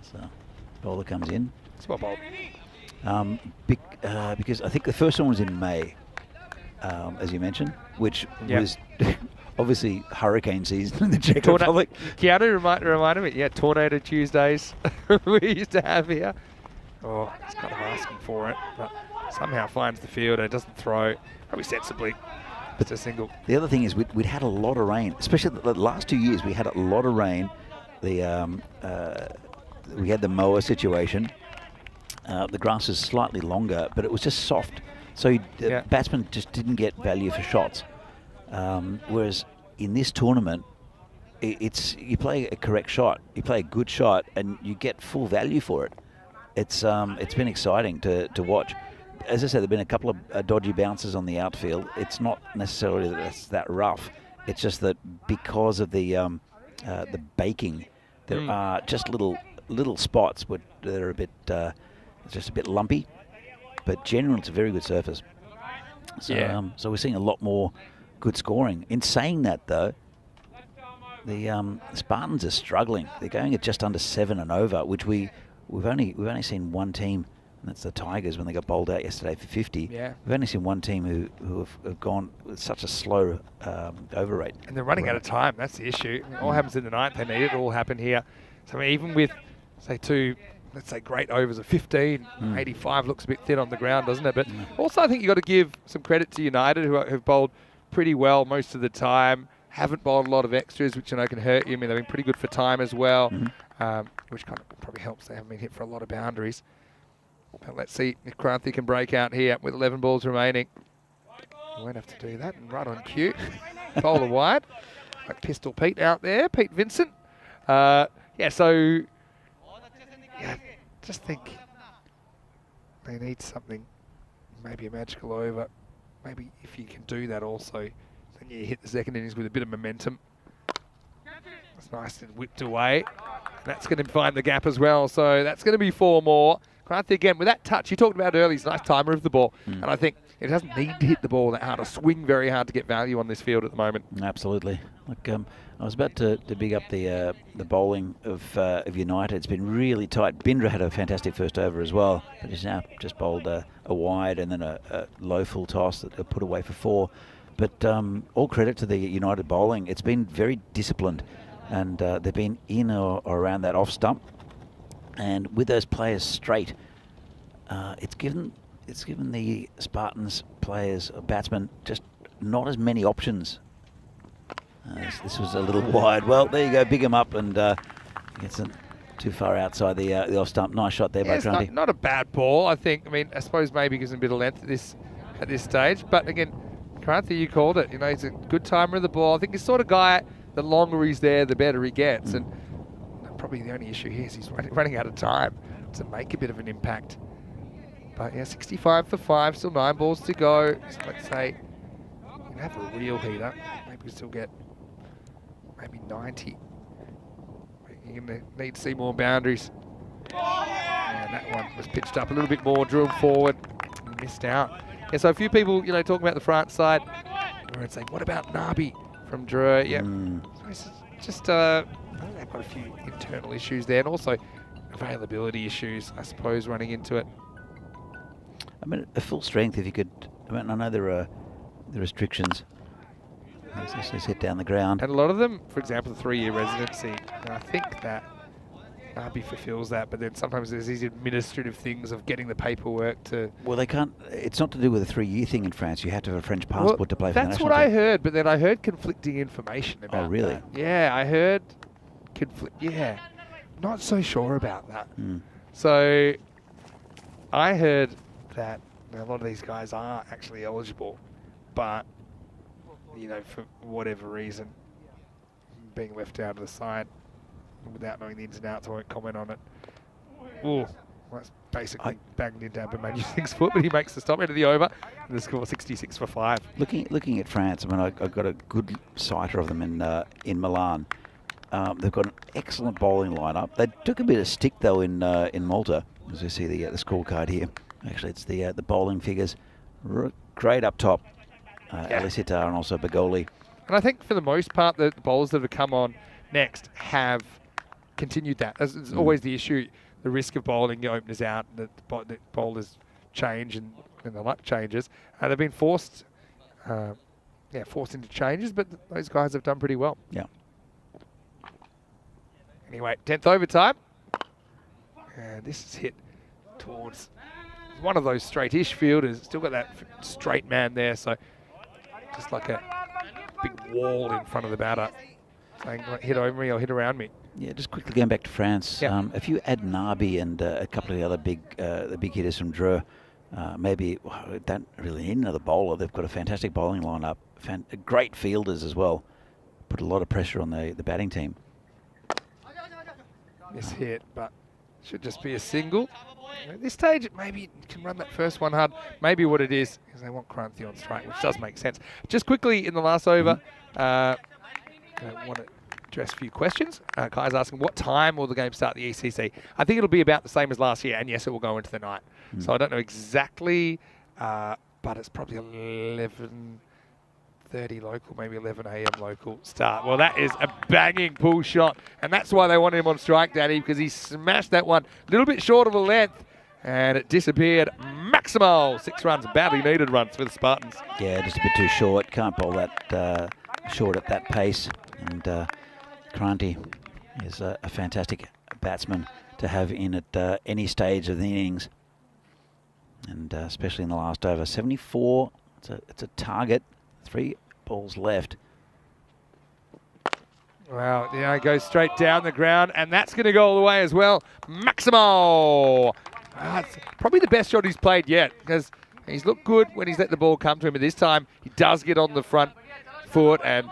So, bowler comes in. Spot ball. Because I think the first one was in May, as you mentioned, which was obviously hurricane season in the Czech Republic. Keanu reminded me, Tornado Tuesdays we used to have here. Oh, he's kind of asking for it, but somehow finds the field and doesn't throw, probably sensibly. It's a single. The other thing is we'd had a lot of rain, especially the last 2 years. We had a lot of rain. We had the mower situation. The grass is slightly longer, but it was just soft. So batsmen just didn't get value for shots. Whereas in this tournament, you play a correct shot, you play a good shot, and you get full value for it. It's been exciting to watch. As I said, there've been a couple of dodgy bounces on the outfield. It's not necessarily that it's that rough. It's just that because of the baking, there are just little spots that are a bit just a bit lumpy. But generally, it's a very good surface. So so we're seeing a lot more good scoring. In saying that, though, the Spartans are struggling. They're going at just under 7 and over, which we've only seen one team, and that's the Tigers when they got bowled out yesterday for 50. Yeah. We've only seen one team who have gone with such a slow over rate. And they're running out of time. That's the issue. It all happens in the ninth. They need it all happen here. So even with, say, let's say great overs of 15, 85 looks a bit thin on the ground, doesn't it? But also I think you've got to give some credit to United, who have bowled pretty well most of the time. Haven't bowled a lot of extras, which I know can hurt you. I mean, they've been pretty good for time as well, which kind of probably helps. They haven't been hit for a lot of boundaries. But let's see if Kranthi can break out here with 11 balls remaining. We won't have to do that. And right on cue. Bowler wide. Like Pistol Pete out there. Pete Vincent. Just think they need something. Maybe a magical over. Maybe if you can do that also, then you hit the second innings with a bit of momentum. It's nice and whipped away. That's going to find the gap as well. So that's going to be 4 more. Kranthi again with that touch you talked about earlier. He's a nice timer of the ball. And I think it doesn't need to hit the ball that hard or swing very hard to get value on this field at the moment. Absolutely. Look, I was about to big up the bowling of United. It's been really tight. Bindra had a fantastic first over as well, but he's now just bowled a wide and then a low full toss that put away for 4. But all credit to the United bowling. It's been very disciplined, and they've been in or around that off stump. And with those players straight, it's given the Spartans players, batsmen, just not as many options. This was a little wide. Well, there you go. Big him up and gets it too far outside the off stump. Nice shot there by Kranthi. Not a bad ball, I think. I mean, I suppose maybe gives him a bit of length at this stage. But again, Kranthi, you called it. You know, he's a good timer of the ball. I think he's the sort of guy, the longer he's there, the better he gets. And probably the only issue here is he's running out of time to make a bit of an impact. But yeah, 65 for 5, still 9 balls to go. So let's say you can have a real heater. Maybe we still get maybe 90. You're going to need to see more boundaries. And that one was pitched up a little bit more, drew him forward, and missed out. Yeah, so a few people, you know, talking about the France side, were saying, what about Nabi from Drew? Yeah, so it's just I think they've got a few internal issues there, and also availability issues, I suppose, running into it. I mean, at full strength, if you could. I mean, I know there are the restrictions. Let's just hit down the ground. And a lot of them, for example, the 3-year residency, and I think that Nabi fulfills that, but then sometimes there's these administrative things of getting the paperwork to... Well, they can't... It's not to do with a 3-year thing in France. You have to have a French passport to play for the national team. That's what I heard, but then I heard conflicting information about that. Oh, really? Yeah, I heard not so sure about that. So I heard that a lot of these guys are actually eligible, but, you know, for whatever reason, being left out of the side without knowing the ins and outs. I won't comment on it. Ooh, that's basically banged into Abemanu 6 foot, but he makes the stop into the over. And the score 66 for 5. Looking at France, I mean, I've got a good sighter of them in Milan. They've got an excellent bowling lineup. They took a bit of stick though in Malta, as you see the scorecard here. Actually, it's the bowling figures. Great up top, Ali Sitar and also Bagoli. And I think for the most part, the bowlers that have come on next have continued that. It's always the issue, the risk of bowling your openers out, the bowlers change and the luck changes. They've been forced into changes, but those guys have done pretty well. Yeah. Anyway, 10th overtime. And this is hit towards one of those straight-ish fielders. Still got that straight man there, so just like a big wall in front of the batter, saying, hit over me or hit around me. Yeah, just quickly going back to France. Yeah. If you add Nabi and a couple of the other the big hitters from Dreux, maybe don't really need another bowler. They've got a fantastic bowling lineup, great fielders as well. Put a lot of pressure on the batting team. This hit, but should just be a single. At this stage, maybe you can run that first one hard. Maybe what it is they want Kranthi on strike, which does make sense. Just quickly in the last over, I want to address a few questions. Kai's asking, what time will the game start the ECC? I think it'll be about the same as last year, and yes, it will go into the night. So I don't know exactly, but it's probably 11:30 local, maybe 11 a.m. local start. Well, that is a banging pull shot, and that's why they wanted him on strike, Danny, because he smashed that one a little bit short of a length, and it disappeared. Maximal 6 runs, badly needed runs for the Spartans. Yeah, just a bit too short. Can't bowl that short at that pace. And Kranthi is a fantastic batsman to have in at any stage of the innings, and especially in the last over. 74. It's a target. 3 balls left. Wow, yeah, it goes straight down the ground, and that's going to go all the way as well. Maximo! It's probably the best shot he's played yet, because he's looked good when he's let the ball come to him, but this time he does get on the front foot and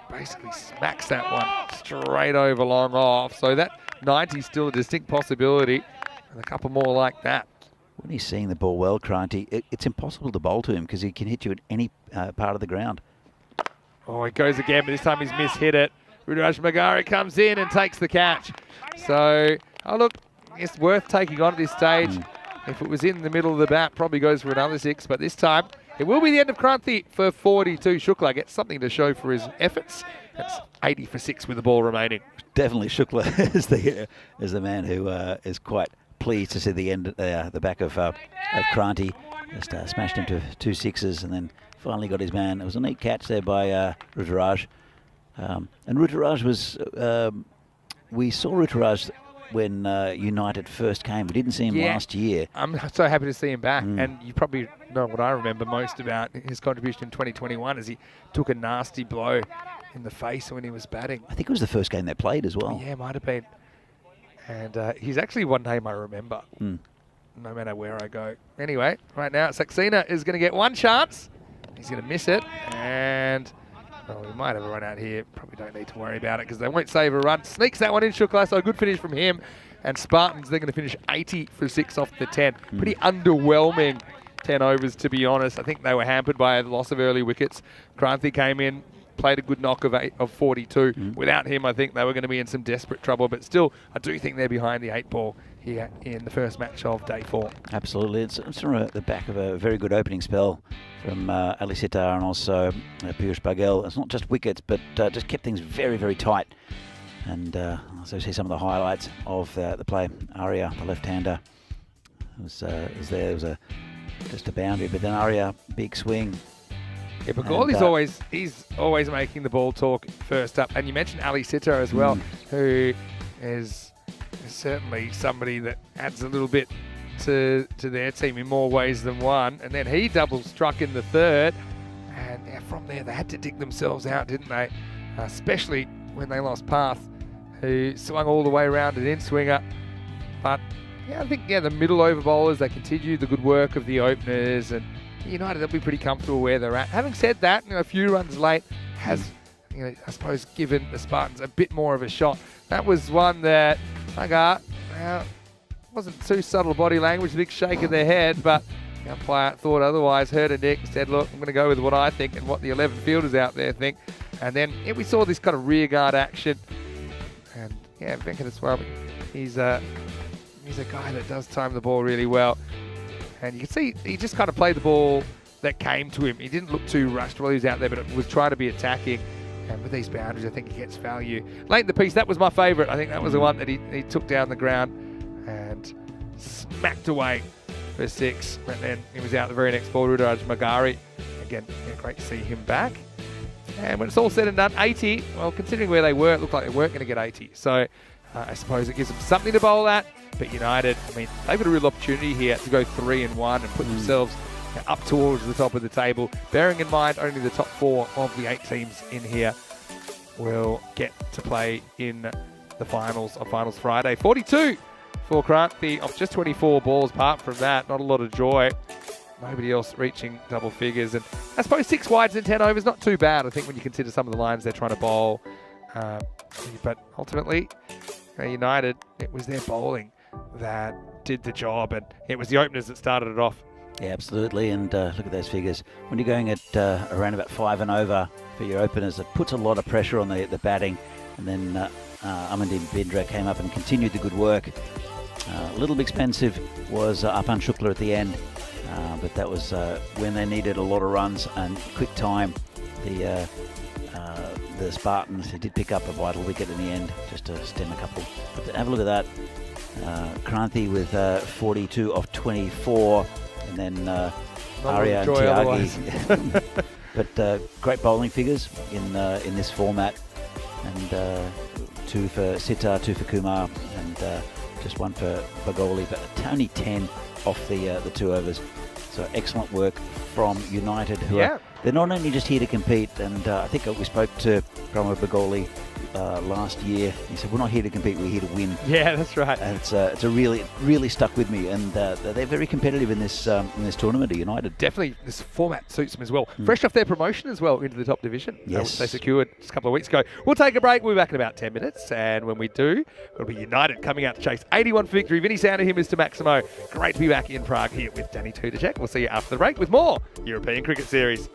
basically smacks that one straight over long off. So that 90 is still a distinct possibility, and a couple more like that. When he's seeing the ball well, Kranthi, it's impossible to bowl to him because he can hit you at any part of the ground. Oh, it goes again, but this time he's mishit it. Rudraj Magari comes in and takes the catch. So, oh look, it's worth taking on at this stage. If it was in the middle of the bat, probably goes for another 6, but this time it will be the end of Kranthi for 42. Shukla gets something to show for his efforts. That's 80 for 6 with the ball remaining. Definitely Shukla is the man who is quite pleased to see the end, the back of Kranthi. Just smashed him to 2 sixes and then finally got his man. It was a neat catch there by Ruturaj. And Ruturaj was, we saw Ruturaj when United first came. We didn't see him last year. I'm so happy to see him back. And you probably know what I remember most about his contribution in 2021 as he took a nasty blow in the face when he was batting. I think it was the first game they played as well. Yeah, might have been. And he's actually one name I remember, no matter where I go. Anyway, right now, Saxena is going to get one chance. He's going to miss it. And, well, we might have a run out here. Probably don't need to worry about it because they won't save a run. Sneaks that one in, Shukla, so a good finish from him. And Spartans, they're going to finish 80 for 6 off the 10. Pretty underwhelming 10 overs, to be honest. I think they were hampered by the loss of early wickets. Kranthi came in, played a good knock of 42. Without him, I think they were going to be in some desperate trouble. But still, I do think they're behind the 8 ball here in the first match of day 4. Absolutely. It's from the back of a very good opening spell from Ali Sitar and also Piyush Baghel. It's not just wickets, but just kept things very, very tight. And so see some of the highlights of the play. Arya, the left-hander, was there. It was just a boundary, but then Arya, big swing. Yeah, but Gawley's he's always making the ball talk first up. And you mentioned Ali Sitar as well, who is certainly somebody that adds a little bit to their team in more ways than one. And then he double struck in the 3rd. And from there, they had to dig themselves out, didn't they? Especially when they lost Path, who swung all the way around an in-swinger. But, yeah, I think, the middle over bowlers, they continued the good work of the openers. And United, they'll be pretty comfortable where they're at. Having said that, a few runs late has I suppose, given the Spartans a bit more of a shot. That was one that wasn't too subtle body language, a big shake of their head, but the umpire thought otherwise, heard a nick, said, look, I'm going to go with what I think and what the 11 fielders out there think. And then we saw this kind of rear guard action. And yeah, Venkateswamy, he's a guy that does time the ball really well. And you can see he just kind of played the ball that came to him. He didn't look too rushed while he was out there, but it was trying to be attacking. And with these boundaries, I think he gets value. Late in the piece, that was my favourite. I think that was the one that he took down the ground and smacked away for 6. And then he was out the very next ball, Rudaj Magari. Again, great to see him back. And when it's all said and done, 80, well, considering where they were, it looked like they weren't going to get 80. So I suppose it gives them something to bowl at. But United, I mean, they've got a real opportunity here to go 3-1 and put themselves up towards the top of the table. Bearing in mind, only the top 4 of the 8 teams in here will get to play in the finals on Finals Friday. 42 for Kranthi off just 24 balls. Apart from that, not a lot of joy. Nobody else reaching double figures. And I suppose 6 wides in 10 overs, not too bad, I think, when you consider some of the lines they're trying to bowl. But ultimately, United, it was their bowling that did the job, and it was the openers that started it off. Yeah, absolutely. And look at those figures. When you're going at around about 5 and over for your openers, it puts a lot of pressure on the batting. And then Amandeep Bindra came up and continued the good work. A little bit expensive was Apan Shukla at the end, but that was when they needed a lot of runs and quick time. The Spartans did pick up a vital wicket in the end, just to stem a couple. But have a look at that. Kranthi with 42 off 24, and then Arya and Tyagi. But great bowling figures in this format, and 2 for Sitar, 2 for Kumar, and just 1 for Bagoli, but only 10 off the 2 overs. So excellent work from United, who are, they're not only just here to compete, and I think we spoke to Brahma Bagoli last year. He said, we're not here to compete, we're here to win. Yeah, that's right. And it's a really stuck with me, and they're very competitive in this tournament at United. Definitely, this format suits them as well. Fresh off their promotion as well into the top division. Yes. They secured just a couple of weeks ago. We'll take a break. We'll be back in about 10 minutes, and when we do, it'll be United coming out to chase 81 for victory. Vinny Sound and him, Mr. Maximo. Great to be back in Prague here with Danny Tudacek. We'll see you after the break with more European Cricket Series.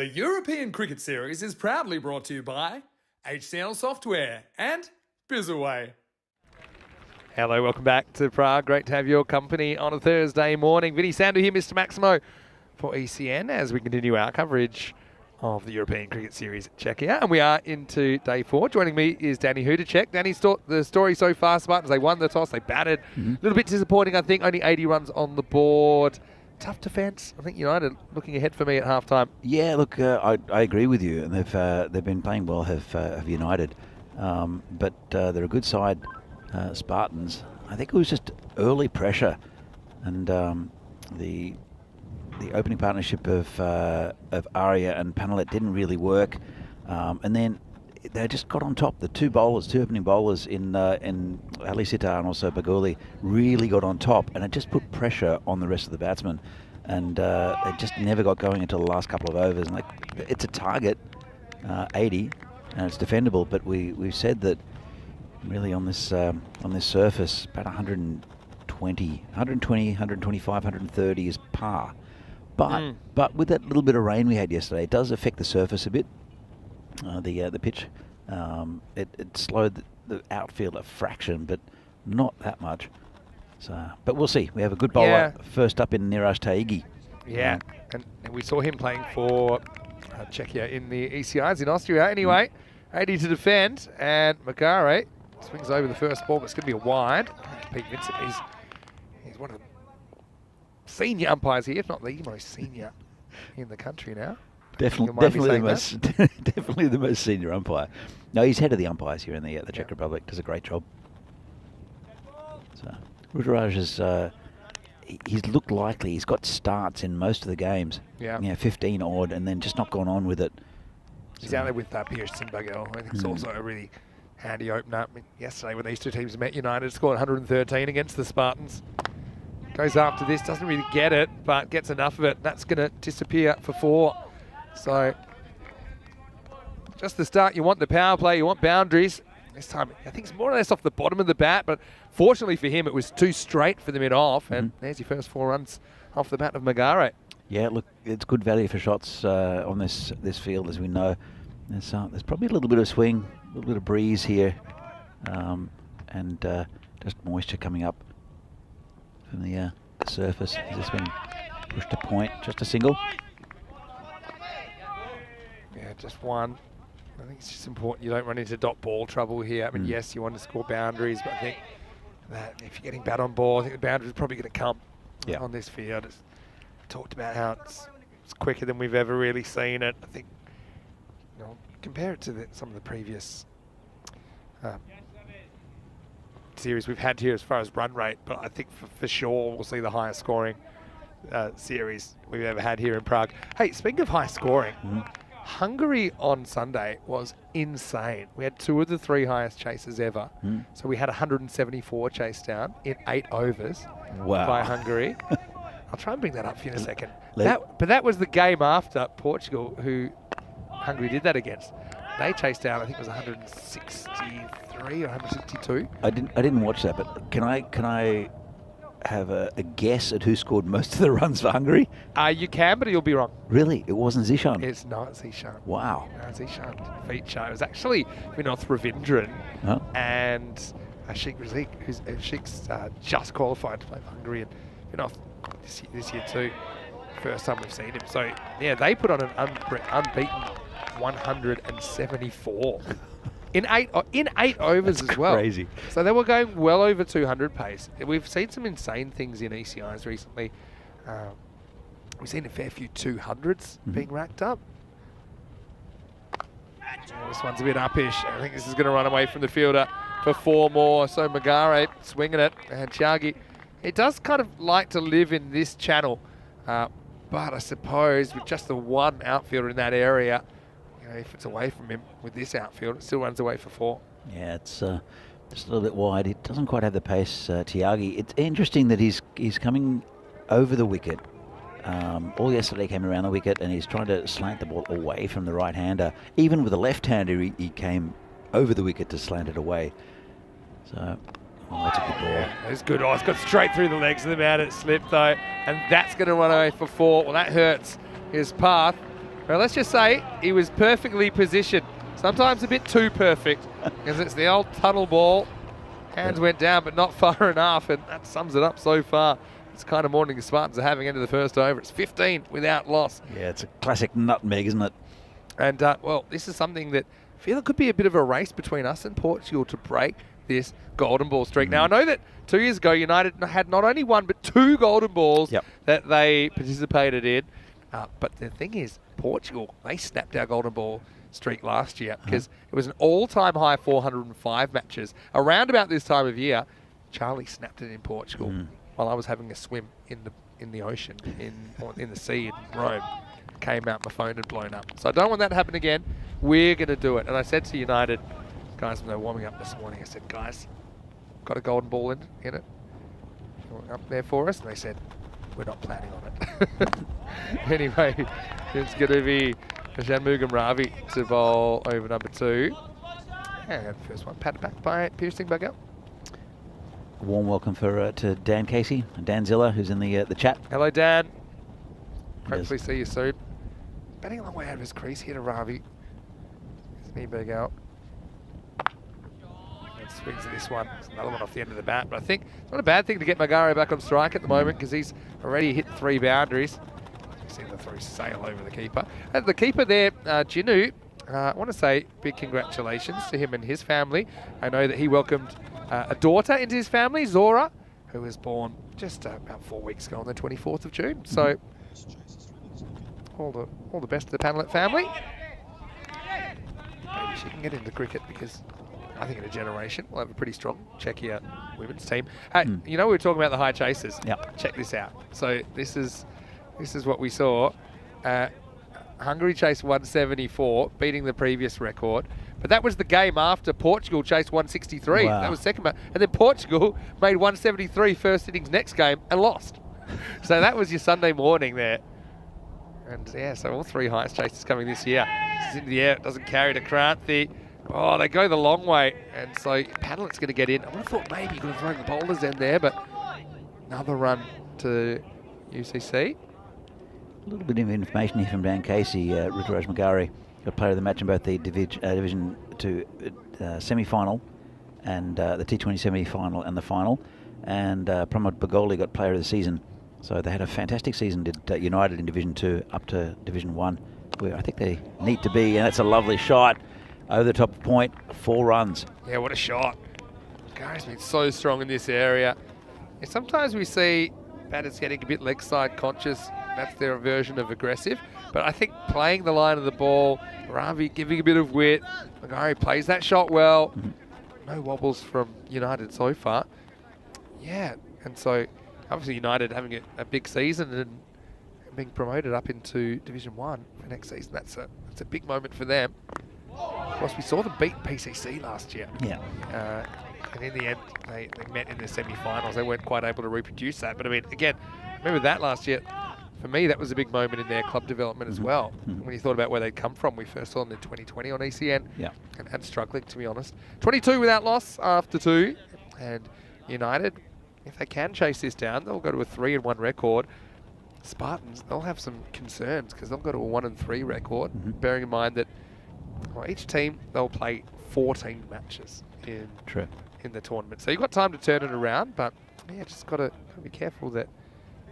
The European Cricket Series is proudly brought to you by HCL Software and Bizaway. Hello, welcome back to Prague. Great to have your company on a Thursday morning. Vinny Sandu here, Mr. Maximo for ECN as we continue our coverage of the European Cricket Series at Czechia. And we are into day 4. Joining me is Danny Hudacek. Danny's the story so far, Spartans, they won the toss, they batted. A little bit disappointing, I think. Only 80 runs on the board. Tough defence. I think United looking ahead for me at half-time. Yeah, look, I agree with you. And they've been playing well, have United. But they're a good side, Spartans. I think it was just early pressure. And the opening partnership of Arya and Panelet didn't really work, and then they just got on top. The two opening bowlers in Ali Sitar and also Baguli really got on top, and it just put pressure on the rest of the batsmen, and they just never got going until the last couple of overs. And it's a target, 80, and it's defendable. But we've said that really on this surface, about 120, 125, 130 is par. But with that little bit of rain we had yesterday, it does affect the surface a bit. The pitch, it slowed the outfield a fraction, but not that much. So, but we'll see. We have a good bowler first up in Niraj Taigi. Yeah, and we saw him playing for Czechia in the ECNs in Austria. Anyway, 80 to defend, and Magare swings over the first ball, but it's going to be a wide. Pete Vincent, he's one of the senior umpires here, if not the most senior in the country now. Definitely the most senior umpire. No, he's head of the umpires here in the Czech Republic. Does a great job. So Rudraj is he's looked likely. He's got starts in most of the games. Yeah, 15 odd, and then just not gone on with it. He's out there with Pearson Bagel. I think it's also a really handy opener. I mean, yesterday when these two teams met, United scored 113 against the Spartans. Goes after this, doesn't really get it, but gets enough of it. That's going to disappear for 4. So, just the start. You want the power play, you want boundaries. This time, I think it's more or less off the bottom of the bat, but fortunately for him, it was too straight for the mid-off, and there's your first 4 runs off the bat of Magare. Yeah, look, it's good value for shots on this field, as we know. There's probably a little bit of swing, a little bit of breeze here, and just moisture coming up from the surface. Has this been pushed to point? Just a single? Yeah, just one. I think it's just important you don't run into dot ball trouble here. I mean, yes, you want to score boundaries, but I think that if you're getting bat on ball, I think the boundary is probably going to come on this field. It's talked about how it's quicker than we've ever really seen it. I think, compare it to some of the previous series we've had here as far as run rate, but I think for sure we'll see the highest scoring series we've ever had here in Prague. Hey, speaking of high scoring, Hungary on Sunday was insane. We had 2 of the 3 highest chases ever. So we had 174 chased down in 8 overs by Hungary. I'll try and bring that up for you in a second. But that was the game after Portugal, who Hungary did that against. They chased down, I think it was 163 or 162. I didn't watch that, but can I have a guess at who scored most of the runs for Hungary? You can, but you'll be wrong. Really? It wasn't Zishan? It's not Zishan. Wow. No, Zishan feature. It was actually Vinod Ravindran and Sheikh Razik, Sheikh's just qualified to play for Hungary, and Vinod this year too. First time we've seen him. So, yeah, they put on an unbeaten 174 in 8 overs as well. Crazy. So they were going well over 200 pace. We've seen some insane things in ECIs recently. We've seen a fair few 200s being racked up. This one's a bit uppish. I think this is going to run away from the fielder for 4 more. So Magare swinging it, and Thiagi, it does kind of like to live in this channel, but I suppose with just the one outfielder in that area, if it's away from him with this outfield, it still runs away for 4. Yeah, it's just a little bit wide. It doesn't quite have the pace, Thiagi. It's interesting that he's coming over the wicket. All yesterday came around the wicket, and he's trying to slant the ball away from the right-hander. Even with the left-hander, he came over the wicket to slant it away. So, that's a good ball. Yeah, it's good. It's got straight through the legs of the man. It slipped, though, and that's going to run away for 4. Well, that hurts his path. Well, let's just say he was perfectly positioned. Sometimes a bit too perfect, because it's the old tunnel ball. Hands went down, but not far enough, and that sums it up so far. It's the kind of morning the Spartans are having into the first over. It's 15 without loss. Yeah, it's a classic nutmeg, isn't it? And, well, this is something that I feel it could be a bit of a race between us and Portugal to break this golden ball streak. Now, I know that 2 years ago, United had not only one, but 2 golden balls that they participated in. But the thing is, Portugal, they snapped our golden ball streak last year because it was an all-time high 405 matches. Around about this time of year, Charlie snapped it in Portugal while I was having a swim in the ocean, in the sea in Rome. Came out, my phone had blown up. So I don't want that to happen again. We're going to do it. And I said to United, guys, when they were warming up this morning, I said, guys, got a golden ball in it up there for us? And they said, we're not planning on it. Anyway, it's going to be Shanmugam Ravi to bowl over number 2. And first one patted back by Piercing Bugger. Warm welcome to Dan Casey, Dan Zilla, who's in the chat. Hello, Dan. Yes. Hopefully see you soon. Batting a long way out of his crease here to Ravi. His knee big out. And swings at this one. It's another one off the end of the bat. But I think it's not a bad thing to get Magaro back on strike at the moment because he's already hit 3 boundaries. You see the 3 sail over the keeper. And the keeper there, Jinu, I want to say big congratulations to him and his family. I know that he welcomed a daughter into his family, Zora, who was born just about 4 weeks ago on the 24th of June. So all the best to the Panellet family. Maybe she can get into cricket because I think in a generation we'll have a pretty strong Czechia women's team. Hey, you know we were talking about the high chasers. Yep. Check this out. So this is what we saw. Hungary chased 174, beating the previous record. But that was the game after Portugal chased 163. Wow. That was second. And then Portugal made 173 first innings next game and lost. So that was your Sunday morning there. And yeah, so all 3 highest chasers coming this year. This is in the air, it doesn't carry to Kranthi. Oh, they go the long way. And so Panelet's going to get in. I would have thought maybe he could have thrown the bowlers in there, but another run to UCC. A little bit of information here from Dan Casey. Ruturaj Magari got player of the match in both the Division 2 semi-final and the T20 semi-final and the final. And Pramod Bagoli got player of the season. So they had a fantastic season, did United in Division 2 up to Division 1, where I think they need to be. And that's a lovely shot over the top point, 4 runs. Yeah, what a shot. Gary's been so strong in this area. And sometimes we see batters getting a bit leg side conscious. That's their version of aggressive. But I think playing the line of the ball, Ravi giving a bit of width. Magari plays that shot well. No wobbles from United so far. Yeah, and so obviously United having a big season and being promoted up into Division 1 for next season. That's a big moment for them. Of course, we saw them beat PCC last year. Yeah. And in the end, they met in the semi-finals. They weren't quite able to reproduce that. But I mean, again, remember that last year? For me, that was a big moment in their club development as well. When you thought about where they'd come from, we first saw them in 2020 on ECN. Yeah. And struggling, to be honest. 22 without loss after 2. And United, if they can chase this down, they'll go to a 3-1 record. Spartans, they'll have some concerns because they'll go to a 1-3 record, bearing in mind that each team, they'll play 14 matches in the tournament. So you've got time to turn it around, but yeah, just got to be careful that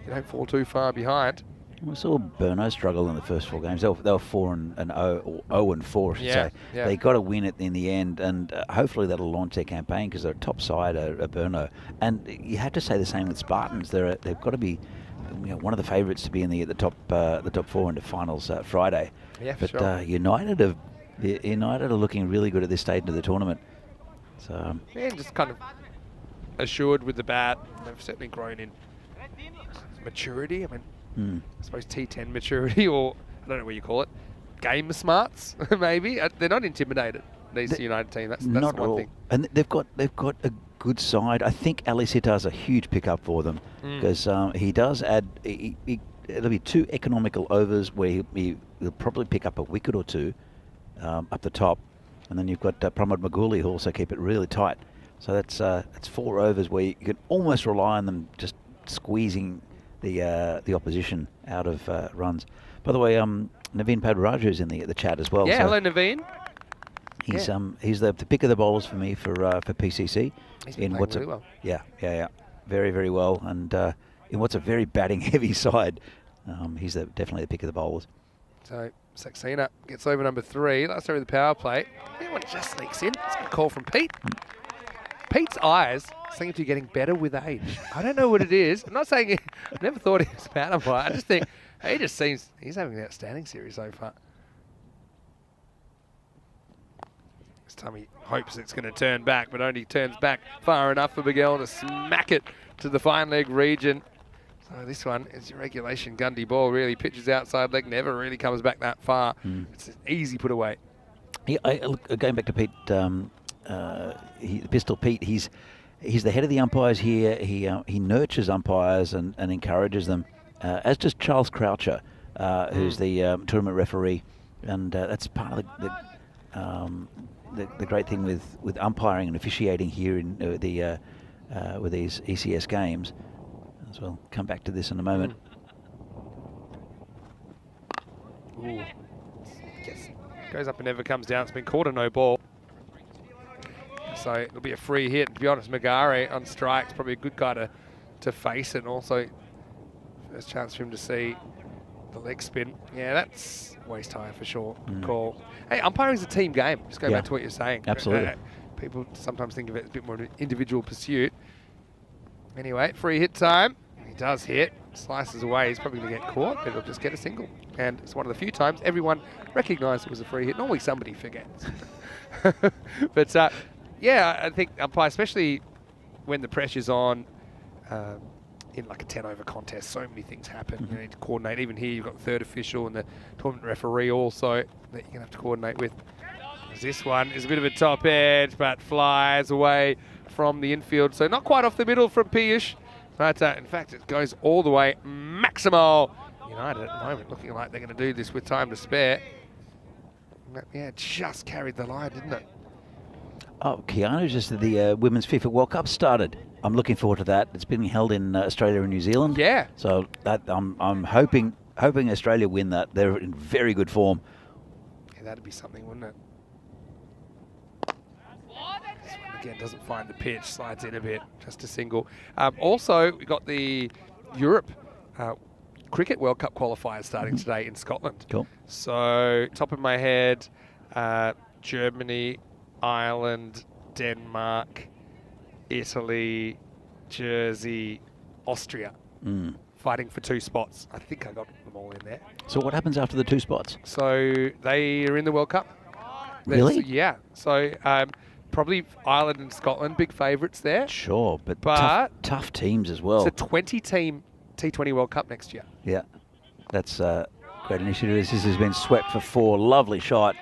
you don't fall too far behind. We saw Burno struggle in the first 4 games. They were 4-0, or 0-4, I should say. Yeah. They got to win it in the end, and hopefully that'll launch their campaign because they're a top side, Burno. And you have to say the same with Spartans. They've got to be one of the favourites to be in the top 4 into finals Friday. Yeah, but for sure. United are looking really good at this stage of the tournament. So yeah, just kind of assured with the bat. They've certainly grown in maturity. I mean, I suppose T10 maturity, or I don't know what you call it, game smarts maybe. They're not intimidated, these United team. That's not the one all. thing. And they've got a good side. I think Ali Sitar's a huge pickup for them because he does add. It'll be 2 economical overs where he'll probably pick up a wicket or 2 up the top, and then you've got Pramod Maguli who also keep it really tight. So that's 4 overs where you can almost rely on them just squeezing the opposition out of runs. By the way, Naveen Padraju's in the chat as well. Yeah, so hello Naveen. he's the pick of the bowlers for me for PCC. He's been playing really well. Yeah, very, very well. And in what's a very batting heavy side, he's definitely the pick of the bowlers. So Saxena gets over number 3. Last over the power play. Anyone just sneaks in. It's a call from Pete. Pete's eyes seem to be getting better with age. I don't know what it is. I'm not saying I never thought he was a bad umpire. I just think he just seems he's having an outstanding series so far. This time he hopes it's going to turn back, but only turns back far enough for Miguel to smack it to the fine leg region. So this one is your regulation Gundy ball. Really pitches outside leg, never really comes back that far. It's an easy put away. Yeah, going back to Pete, Pistol Pete, he's the head of the umpires here. He nurtures umpires and encourages them, as does Charles Croucher, who's the tournament referee, and that's part of the great thing with umpiring and officiating here in with these ECS games. As well, come back to this in a moment. Ooh. Yes. Goes up and never comes down. It's been called a no ball. So it'll be a free hit. To be honest, Magare on strike's probably a good guy to face it. And also, first chance for him to see the leg spin. Yeah, that's waist high for sure. Good call. Hey, umpiring's a team game. Just go back to what you're saying. Absolutely. People sometimes think of it as a bit more of an individual pursuit. Anyway, free hit time. He does hit, slices away. He's probably going to get caught, but he'll just get a single. And it's one of the few times everyone recognised it was a free hit. Normally somebody forgets. But yeah, I think umpire, especially when the pressure's on in like a 10-over contest, so many things happen. You need to coordinate. Even here, you've got the third official and the tournament referee also that you're going to have to coordinate with. This one is a bit of a top edge, but flies away from the infield. So not quite off the middle from Piyush. But in fact, it goes all the way. Maximal United at the moment looking like they're going to do this with time to spare. Yeah, just carried the line, didn't it? Oh, Keanu, just the Women's FIFA World Cup started. I'm looking forward to that. It's being held in Australia and New Zealand. Yeah. So that I'm hoping Australia win that. They're in very good form. Yeah, that'd be something, wouldn't it? Again, doesn't find the pitch, slides in a bit, just a single. Also, we got the Europe Cricket World Cup qualifiers starting today in Scotland. Cool. So, top of my head, Germany, Ireland, Denmark, Italy, Jersey, Austria, fighting for 2 spots. I think I got them all in there. So what happens after the 2 spots? So they are in the World Cup. Really? Yeah. So probably Ireland and Scotland, big favourites there. Sure, but tough teams as well. It's a 20-team T20 World Cup next year. Yeah, that's great initiative. This has been swept for 4. Lovely shot.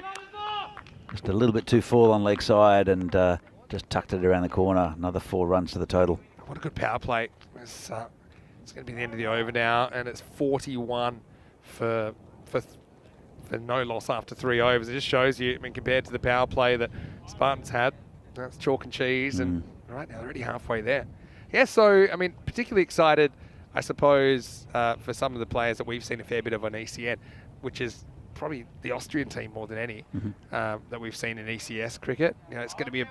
Just a little bit too full on leg side and just tucked it around the corner. Another 4 runs to the total. What a good power play. It's going to be the end of the over now, and it's 41 for no loss after 3 overs. It just shows you, I mean, compared to the power play that Spartans had, that's chalk and cheese, and right now they're already halfway there. Yeah, so, I mean, particularly excited, I suppose, for some of the players that we've seen a fair bit of on ECN, which is probably the Austrian team more than any that we've seen in ECS cricket. You know, it's going to be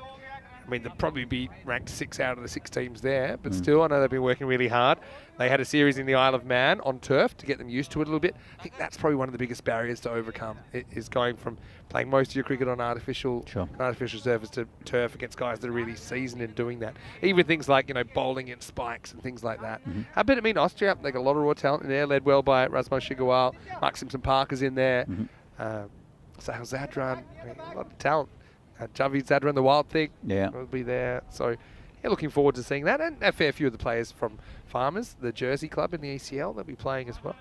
I mean, they'll probably be ranked 6 out of the 6 teams there, but still, I know they've been working really hard. They had a series in the Isle of Man on turf to get them used to it a little bit. I think that's probably one of the biggest barriers to overcome, is going from playing most of your cricket on artificial surface to turf against guys that are really seasoned in doing that. Even things like, you know, bowling in spikes and things like that. But I mean, Austria, they got a lot of raw talent in there, led well by Rasmus Shigawal. Mark Simpson-Parker's in there. Sahil Zadran, I mean, a lot of talent. Javi Zadran, the Wild Thing, will be there. So, yeah, looking forward to seeing that. And a fair few of the players from Farmers, the Jersey club in the ECL, they'll be playing as well.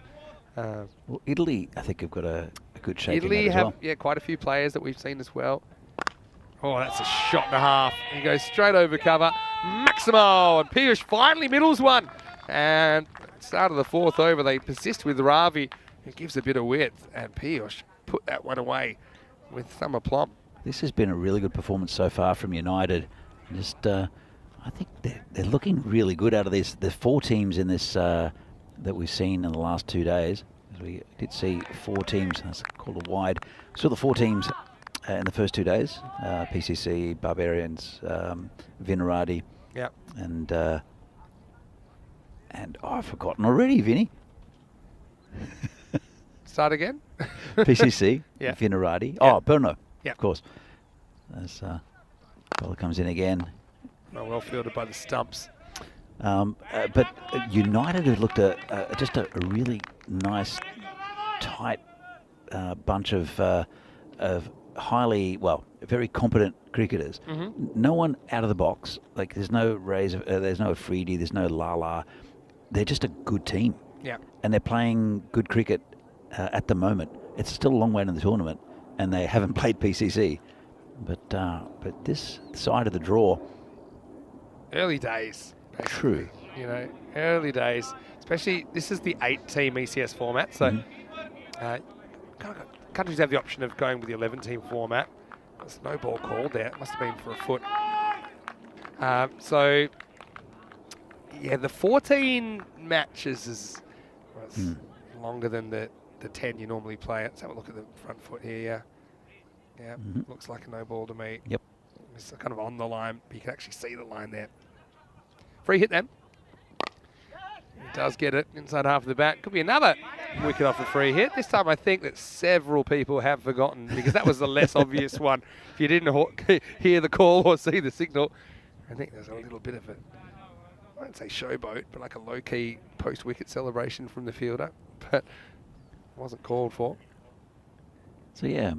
Well, Italy, I think, have got a good shape Italy in that as well. have, quite a few players that we've seen as well. Oh, that's a shot and a half. He goes straight over cover. Maximo, and Piyush finally middles one. And start of the 4th over, they persist with Ravi, who gives a bit of width. And Piyush put that one away with some aplomb. This has been a really good performance so far from United. Just, I think they're looking really good out of this. There's 4 teams in this that we've seen in the last 2 days. We did see 4 teams, that's called a wide. Saw the 4 teams in the first 2 days. PCC, Barbarians, Vinarati, Yep. and I've forgotten already, Vinny. Start again. PCC, Yeah. Vinarati. Yeah. Oh, Burno, Yeah. of course. As bowler comes in again. Oh, well fielded by the stumps. But United have looked just a really nice, tight bunch of highly, very competent cricketers. No one out of the box. Like there's no there's no Afridi, there's no Lala. They're just a good team. Yeah. And they're playing good cricket at the moment. It's still a long way in the tournament, and they haven't played PCC. But this side of the draw, Early days. Basically. True. You know, early days. Especially, this is the 8-team ECS format, so countries have the option of going with the 11-team format. There's no ball called there. It must have been for a foot. So, yeah, the 14 matches is longer than the 10 you normally play. Let's have a look at the front foot here. Yeah, looks like a no ball to me. Yep. It's kind of on the line, but you can actually see the line there. Free hit then. He does get it inside half of the bat. Could be another wicket off the free hit. This time I think that several people have forgotten because that was the less obvious one. If you didn't hear the call or see the signal, I think there's a little bit of a, I won't say showboat, but like a low-key post-wicket celebration from the fielder, but wasn't called for. So yeah,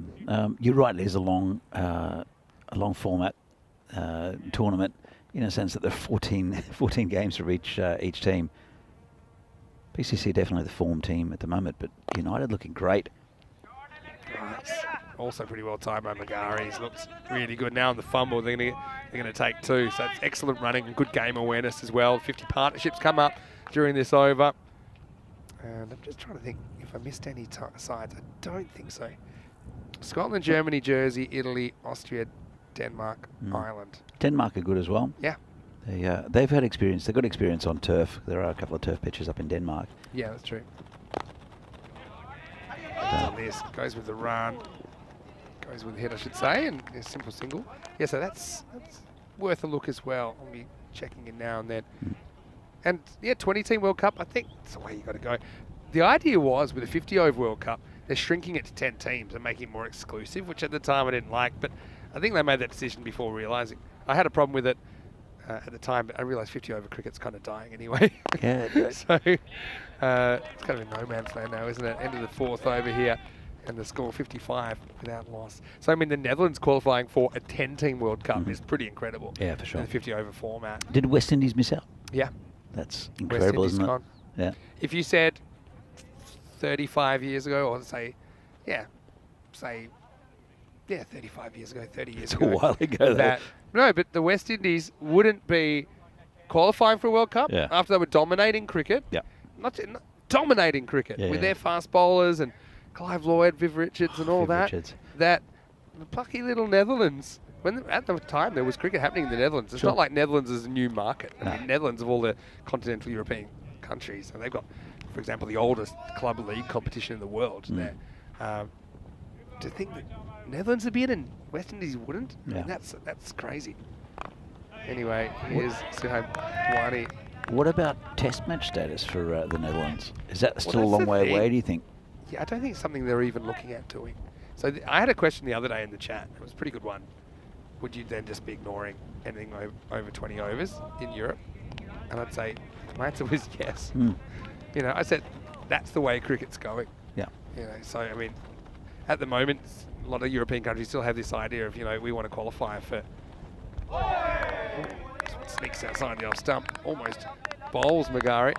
you're right. There's a long format tournament in a sense that there are 14 games for each team. PCC definitely the form team at the moment, but United looking great. Also pretty well timed by Magari. He's looked really good now on the fumble. They're going to take 2, so it's excellent running and good game awareness as well. 50 partnerships come up during this over, and I'm just trying to think if I missed any sides. I don't think so. Scotland, Germany, Jersey, Italy, Austria, Denmark, Ireland. Denmark are good as well. Yeah. They've had experience. They've got experience on turf. There are a couple of turf pitches up in Denmark. Yeah, that's true. This goes with the run, goes with the hit, I should say, and a simple single. Yeah, so that's worth a look as well. I'll be checking in now and then. And yeah, 20-team World Cup, I think that's the way you got to go. The idea was with a 50-over World Cup, they're shrinking it to 10 teams and making it more exclusive, which at the time I didn't like, but I think they made that decision before realising. I had a problem with it at the time, but I realised 50-over cricket's kind of dying anyway. Yeah. So it's kind of in no man's land now, isn't it? End of the 4th over here, and the score 55 without loss. So I mean, the Netherlands qualifying for a 10-team World Cup is pretty incredible. Yeah, for sure. In the 50-over format. Did West Indies miss out? Yeah. That's incredible, West Indies isn't it? gone. Yeah. If you said 35 years ago, or say 35 years ago, 30 years ago. A while ago, though. No, but the West Indies wouldn't be qualifying for a World Cup after they were dominating cricket. Yeah. Not dominating cricket with their fast bowlers and Clive Lloyd, Viv Richards and all that. That the plucky little Netherlands, at the time there was cricket happening in the Netherlands. It's not like Netherlands is a new market. I mean, Netherlands of all the continental European countries, and they've got, for example, the oldest club league competition in the world there. To think that Netherlands would be in and West Indies wouldn't, I mean, that's crazy. Anyway, here's Suhaib Wani. What about test match status for the Netherlands? Is that still a that's long the way thing. away, do you think? Yeah, I don't think it's something they're even looking at doing. So I had a question the other day in the chat. It was a pretty good one. Would you then just be ignoring anything over 20 overs in Europe? And I'd say, my answer was yes. I said, that's the way cricket's going. Yeah. So, I mean, at the moment, a lot of European countries still have this idea of, we want to qualify for... Sneaks outside the off stump, almost bowls Magari.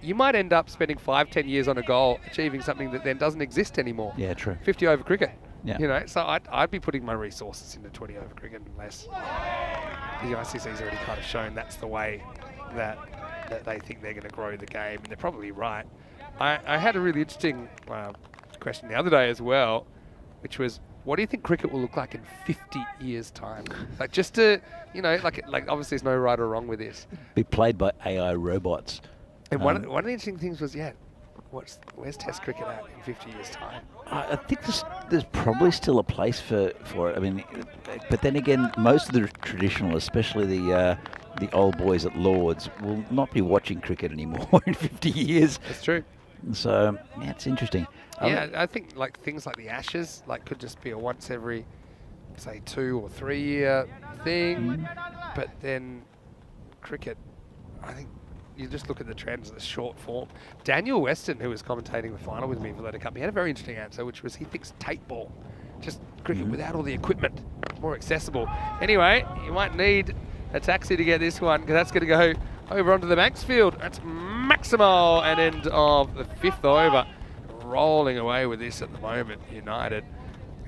You might end up spending 5-10 years on a goal, achieving something that then doesn't exist anymore. Yeah, true. 50 over cricket. Yeah. So I'd be putting my resources into 20 over cricket unless the ICC's already kind of shown that's the way that they think they're going to grow the game, and they're probably right. I had a really interesting question the other day as well, which was, what do you think cricket will look like in 50 years' time? Like, just to, like obviously there's no right or wrong with this. Be played by AI robots. And one of the interesting things was, where's Test cricket at in 50 years' time? I think there's probably still a place for it. I mean, but then again, most of the traditional, especially the old boys at Lords, will not be watching cricket anymore in 50 years. That's true. So yeah, it's interesting. Yeah, I think like things like the Ashes could just be a once every, say, 2 or 3 year thing. But then cricket, I think you just look at the trends of the short form. Daniel Weston, who was commentating the final with me for Letter Cup, he had a very interesting answer, which was he thinks tape ball, just cricket without all the equipment, more accessible. Anyway, you might need a taxi to get this one, because that's going to go over onto the Manx field. That's Maximal, and end of the 5th over. Rolling away with this at the moment, United.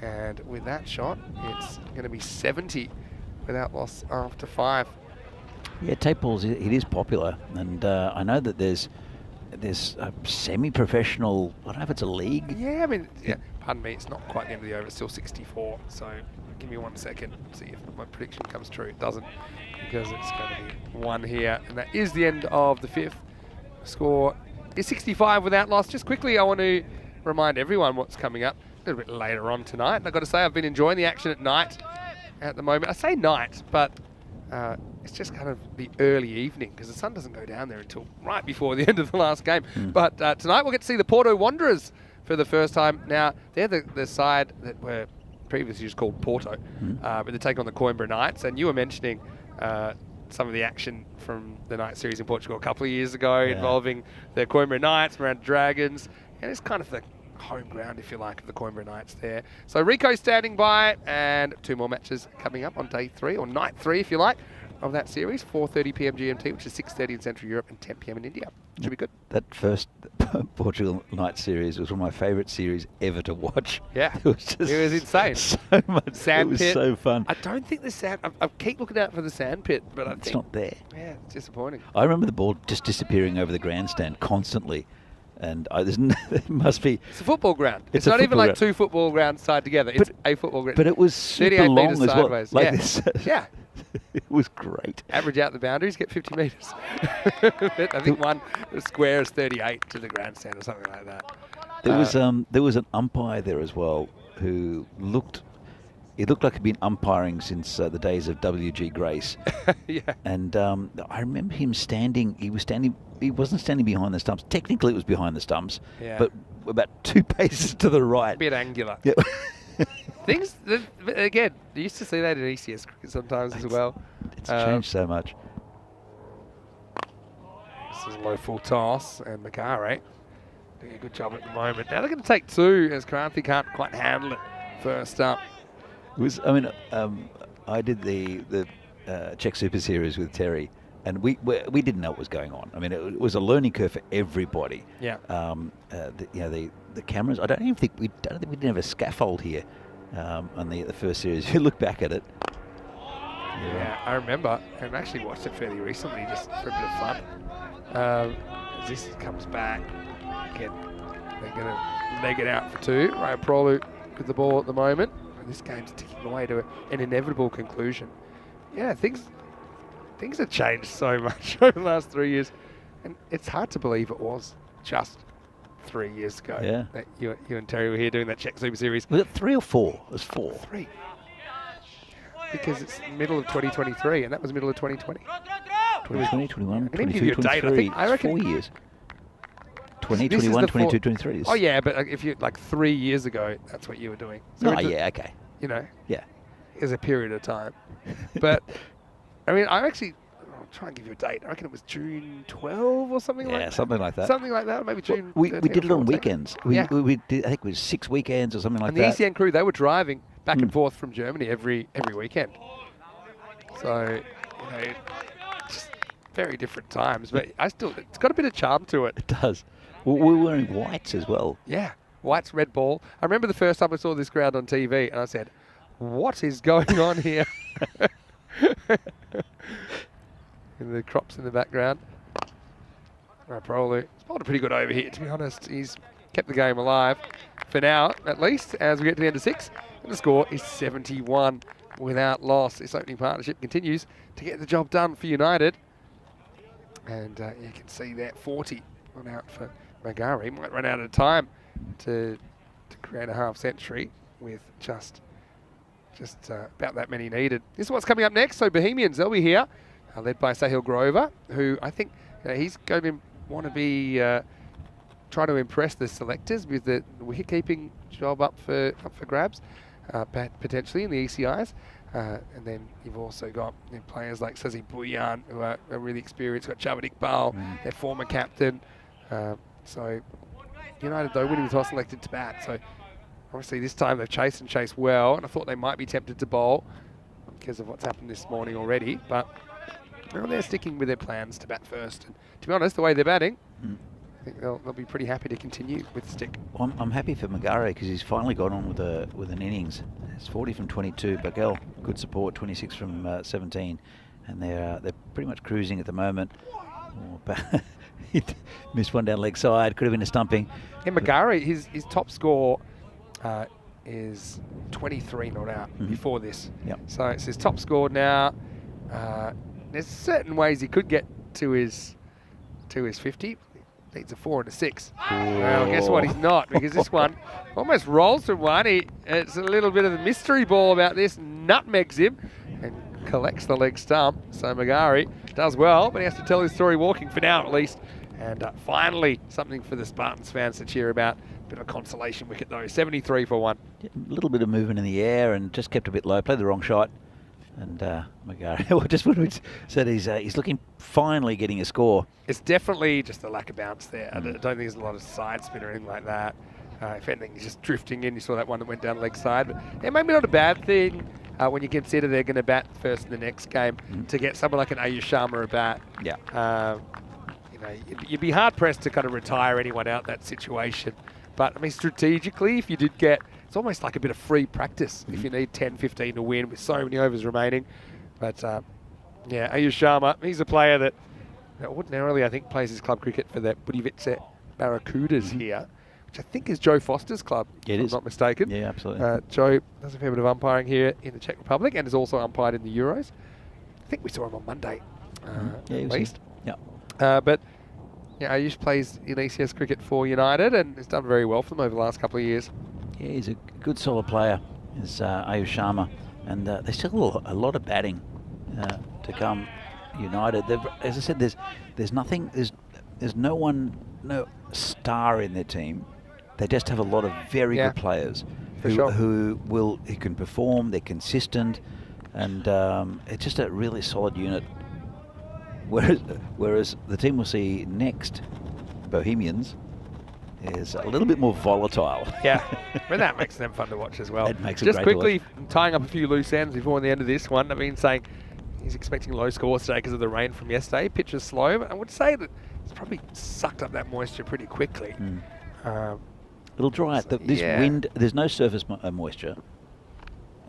And with that shot, it's going to be 70 without loss after 5. Yeah, tape balls, it is popular, and I know that there's a semi-professional, I don't know if it's a league. Yeah, I mean, yeah, pardon me, it's not quite the end of the over, it's still 64, so give me 1 second, see if my prediction comes true. It doesn't, because it's going to be 1 here, and that is the end of the 5th. Score is 65 without loss. Just quickly, I want to remind everyone what's coming up a little bit later on tonight, and I've got to say I've been enjoying the action at night at the moment. I say night, but it's just kind of the early evening, because the sun doesn't go down there until right before the end of the last game. But tonight we'll get to see the Porto Wanderers for the first time. Now, they're the side that were previously just called Porto, but they take on the Coimbra Knights. And you were mentioning some of the action from the night series in Portugal a couple of years ago involving the Coimbra Knights, Miranda Dragons, and it's kind of the home ground, if you like, of the Coimbra Knights there. So Rico standing by, and 2 more matches coming up on day 3, or night 3 if you like, of that series. 4:30 p.m. GMT, which is 6:30 in Central Europe, and 10 p.m. in India. Should be good. That first Portugal night series was one of my favourite series ever to watch. Yeah, it was insane. So much. Sand it was pit. so fun. I don't think the sand. I keep looking out for the sand pit, but I think it's not there. Yeah, it's disappointing. I remember the ball just disappearing over the grandstand constantly. And it must be... It's a football ground. It's not even like ground. 2 football grounds tied together. It's a football ground. But it was super long as well. Sideways. Like this. Yeah. It was great. Average out the boundaries, get 50 metres. I think one square is 38 to the grandstand or something like that. There was an umpire there as well who looked like he'd been umpiring since the days of W.G. Grace. Yeah. And I remember him standing. He wasn't standing behind the stumps. Technically, it was behind the stumps, but about 2 paces to the right. A bit angular. Yeah. Things, again, you used to see that in ECS cricket sometimes as well. It's changed so much. This is a low full toss, and Makare doing a good job at the moment. Now they're going to take 2, as Kranthi can't quite handle it first up. It was, I mean, I did the Czech Super Series with Terry, and we didn't know what was going on. I mean, it was a learning curve for everybody. Yeah. The cameras. I don't think we didn't have a scaffold here on the first series. If you look back at it. Yeah, I remember, and actually watched it fairly recently, just for a bit of fun. As this comes back, again, they're going to leg it out for 2. Raya Prolu with the ball at the moment. This game's ticking away to an inevitable conclusion. Yeah, things have changed so much over the last 3 years, and it's hard to believe it was just 3 years ago that you and Terry were here doing that Czech Super Series. Was it 3 or 4? It was 4. 3. Because it's middle of 2023, and that was middle of 2020. 2020, 21, I can even give you a date. I reckon 4 years. 2021, 22, 23. Oh yeah, but if you like 3 years ago, that's what you were doing. So okay. You know, yeah, is a period of time. But I mean, I'll try and give you a date. I reckon it was June 12 or something like that. Yeah, something like that. Something like that, maybe June. We did it on weekends. We did, I think it was 6 weekends or something like that. And the ECN crew, they were driving back and forth from Germany every weekend. So, just very different times. But it's got a bit of charm to it. It does. We were wearing whites as well. Yeah, whites, red ball. I remember the first time I saw this ground on TV, and I said, "What is going on here?" And the crops in the background. Prolu, he's bowled a pretty good over here, to be honest. He's kept the game alive for now, at least, as we get to the end of 6. And the score is 71 without loss. This opening partnership continues to get the job done for United. And you can see that 40 on out for Magari might run out of time to create a half century with just about that many needed. This is what's coming up next. So Bohemians, they'll be here, led by Sahil Grover, who I think he's going to want to be trying to impress the selectors with the wicket-keeping job up for grabs, potentially in the ECIs. And then you've also got players like Sazi Bhuyan, who are really experienced. Got Javed Iqbal, their former captain. So United, though, winning the toss, selected to bat. So obviously this time they've chased and chased well, and I thought they might be tempted to bowl because of what's happened this morning already. But they're sticking with their plans to bat first. And to be honest, the way they're batting, I think they'll be pretty happy to continue with the stick. I'm happy for Magari because he's finally got on with an innings. It's 40 from 22. Bagel, good support, 26 from 17, and they're pretty much cruising at the moment. He missed one down leg side. Could have been a stumping. Yeah, Magari, his top score is 23 not out before this. Yep. So it's his top score now. There's certain ways he could get to his 50. Needs a 4 and a 6. Well, guess what? He's not, because this one almost rolls from one. It's a little bit of the mystery ball about this. Nutmegs him and collects the leg stump. So Magari does well, but he has to tell his story walking for now, at least. And finally, something for the Spartans fans to cheer about. Bit of a consolation wicket, though. 73 for 1. A little bit of movement in the air and just kept a bit low. Played the wrong shot. And Magari, just when we said he's looking finally getting a score. It's definitely just a lack of bounce there. I don't think there's a lot of side spin or anything like that. If anything, he's just drifting in. You saw that one that went down leg side. But it may be not a bad thing when you consider they're going to bat first in the next game to get someone like an Ayush Sharma a bat. Yeah. You'd be hard-pressed to kind of retire anyone out that situation. But, I mean, strategically, if you did get... It's almost like a bit of free practice if you need 10, 15 to win with so many overs remaining. But, yeah, Ayush Sharma, he's a player that ordinarily I think plays his club cricket for the Budivitsa Barracudas here, which I think is Joe Foster's club, if I'm not mistaken. Yeah, absolutely. Joe does a fair bit of umpiring here in the Czech Republic and is also umpired in the Euros. I think we saw him on Monday, at least. Yeah. But yeah, Ayush plays in ECS cricket for United and has done very well for them over the last couple of years. Yeah, he's a good solid player, is Ayush Sharma, and there's still a lot of batting to come. United, as I said, there's nothing, there's no star in their team. They just have a lot of very good players who can perform. They're consistent, and it's just a really solid unit. Whereas the team we'll see next, Bohemians, is a little bit more volatile. Yeah, but that makes them fun to watch as well. It makes it just great quickly to watch. Tying up a few loose ends before the end of this one. I've been saying he's expecting low scores today because of the rain from yesterday. Pitch is slow, but I would say that it's probably sucked up that moisture pretty quickly. It'll dry out. This wind, there's no surface moisture.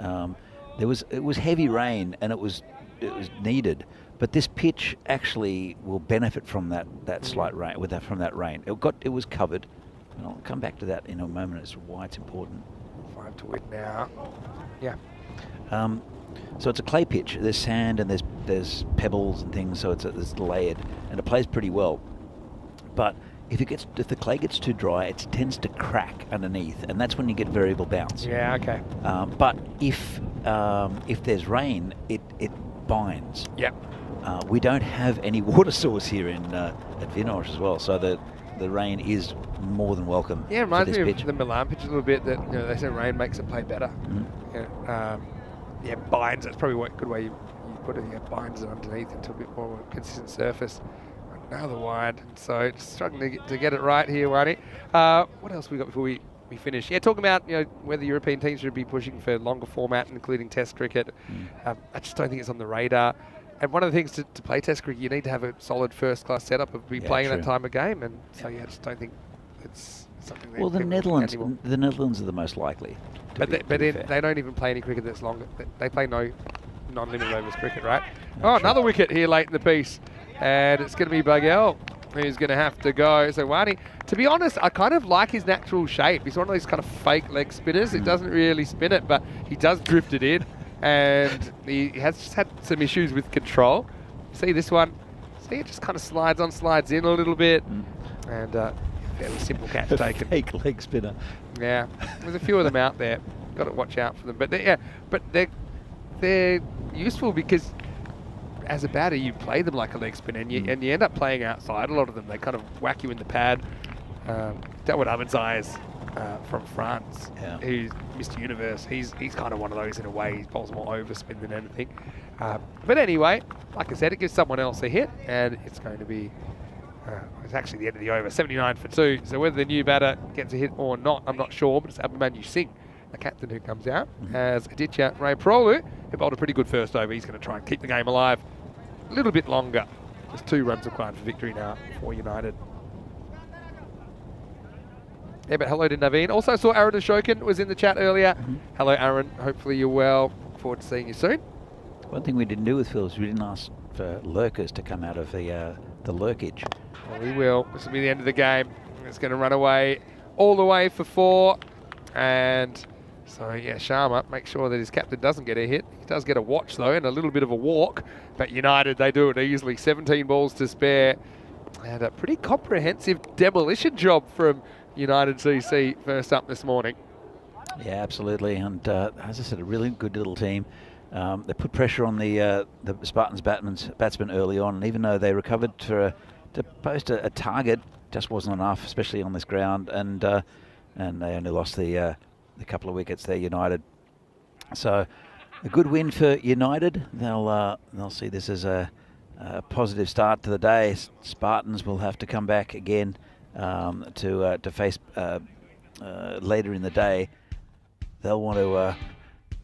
It was heavy rain and it was needed. But this pitch actually will benefit from that slight rain. From that rain, it was covered. And I'll come back to that in a moment as to why it's important. 5 to win now. Yeah. So it's a clay pitch. There's sand and there's pebbles and things. So it's layered and it plays pretty well. But if the clay gets too dry, it tends to crack underneath, and that's when you get variable bounce. Yeah. Okay. But if there's rain, it binds. Yep. We don't have any water source here at Vinosh as well, so the rain is more than welcome. Yeah, it reminds me pitch. of the Milan pitch a little bit. That they say rain makes it play better. Binds. That's probably a good way you put it. Yeah, binds it underneath into a bit more of a consistent surface. Another wide. So just struggling to get it right here, Wani. What else we got before we finish? Yeah, talking about whether European teams should be pushing for longer format, including Test cricket. I just don't think it's on the radar. And one of the things to play Test cricket, you need to have a solid first-class setup of playing that time of game. And so, I just don't think it's something that... Well, the Netherlands are the most likely. But they don't even play any cricket that's longer. They play no non-limited overs cricket, right? Another wicket here late in the piece. And it's going to be Bagel who's going to have to go. So Wani, to be honest, I kind of like his natural shape. He's one of these kind of fake leg spinners. It doesn't really spin it, but he does drift it in. And he has just had some issues with control. See this one? See, it just kind of slides on, slides in a little bit. And fairly simple catch A taken. fake leg spinner. Yeah, there's a few of them out there. Got to watch out for them. But they're useful because as a batter, you play them like a leg spinner, and you end up playing outside. A lot of them, they kind of whack you in the pad. Dawood Amanzai's from France, who's Mr. Universe. He's kind of one of those in a way. He bowls more overspin than anything. But anyway, like I said, it gives someone else a hit, and it's going to be. It's actually the end of the over, 79 for 2. So whether the new batter gets a hit or not, I'm not sure. But it's Abhimanyu Singh, the captain, who comes out as Aditya Ray Prolu, who bowled a pretty good first over. He's going to try and keep the game alive a little bit longer. Just 2 runs required for victory now for United. Yeah, but hello to Naveen. Also saw Aaron Ashokan was in the chat earlier. Hello, Aaron. Hopefully you're well. Look forward to seeing you soon. One thing we didn't do with Phil is we didn't ask for lurkers to come out of the lurkage. Well, we will. This will be the end of the game. It's going to run away all the way for 4. And so, yeah, Sharma, make sure that his captain doesn't get a hit. He does get a watch, though, and a little bit of a walk. But United, they do it easily. 17 balls to spare. And a pretty comprehensive demolition job from United CC first up this morning. Yeah, absolutely. And as I said, a really good little team. They put pressure on the Spartans batsmen early on, and even though they recovered to post a target, just wasn't enough, especially on this ground. And they only lost the couple of wickets there, United. So a good win for United. They'll see this as a positive start to the day. Spartans will have to come back again to face later in the day. They'll want to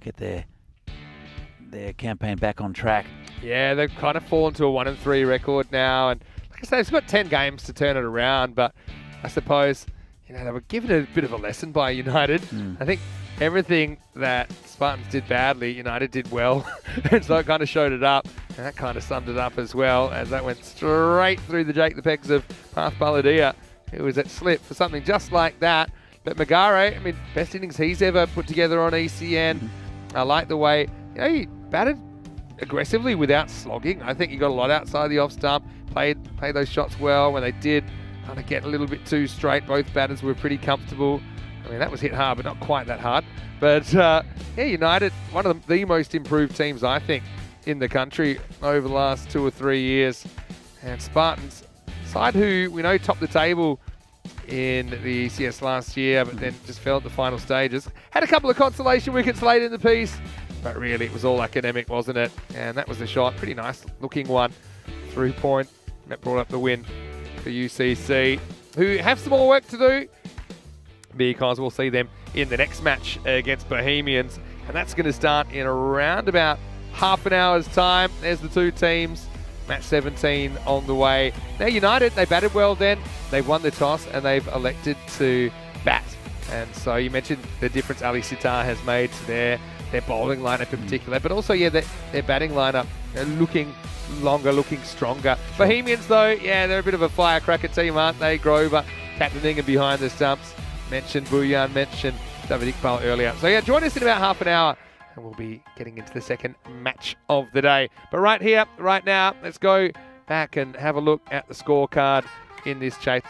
get their campaign back on track. Yeah, they've kind of fallen to a 1-3 record now, and like I say, it's got 10 games to turn it around. But I suppose they were given a bit of a lesson by United. I think everything that Spartans did badly, United did well, and so it kind of showed it up, and that kind of summed it up as well, as that went straight through the Jake the Pegs of Parth Baladia, who was at slip for something just like that. But Magare, I mean, best innings he's ever put together on ECN. I like the way he batted aggressively without slogging. I think he got a lot outside the off stump, played those shots well. When they did kind of get a little bit too straight, both batters were pretty comfortable. I mean, that was hit hard, but not quite that hard. But United, one of the most improved teams, I think, in the country over the last 2 or 3 years. And Spartans, side who we know topped the table in the ECS last year, but then just fell at the final stages. Had a couple of consolation wickets late in the piece, but really it was all academic, wasn't it? And that was the shot. Pretty nice looking one. Through point. That brought up the win for UCC, who have some more work to do, because we'll see them in the next match against Bohemians. And that's going to start in around about half an hour's time. There's the 2 teams. Match 17 on the way. Now United, they batted well then. They've won the toss and they've elected to bat. And so you mentioned the difference Ali Sitar has made to their bowling lineup in particular, but also, their batting lineup looking longer, looking stronger. Bohemians, though, they're a bit of a firecracker team, aren't they? Grover captaining and behind the stumps. Mentioned Bhuyan, mentioned David Iqbal earlier. So join us in about half an hour, and we'll be getting into the second match of the day. But right here, right now, let's go back and have a look at the scorecard in this chase.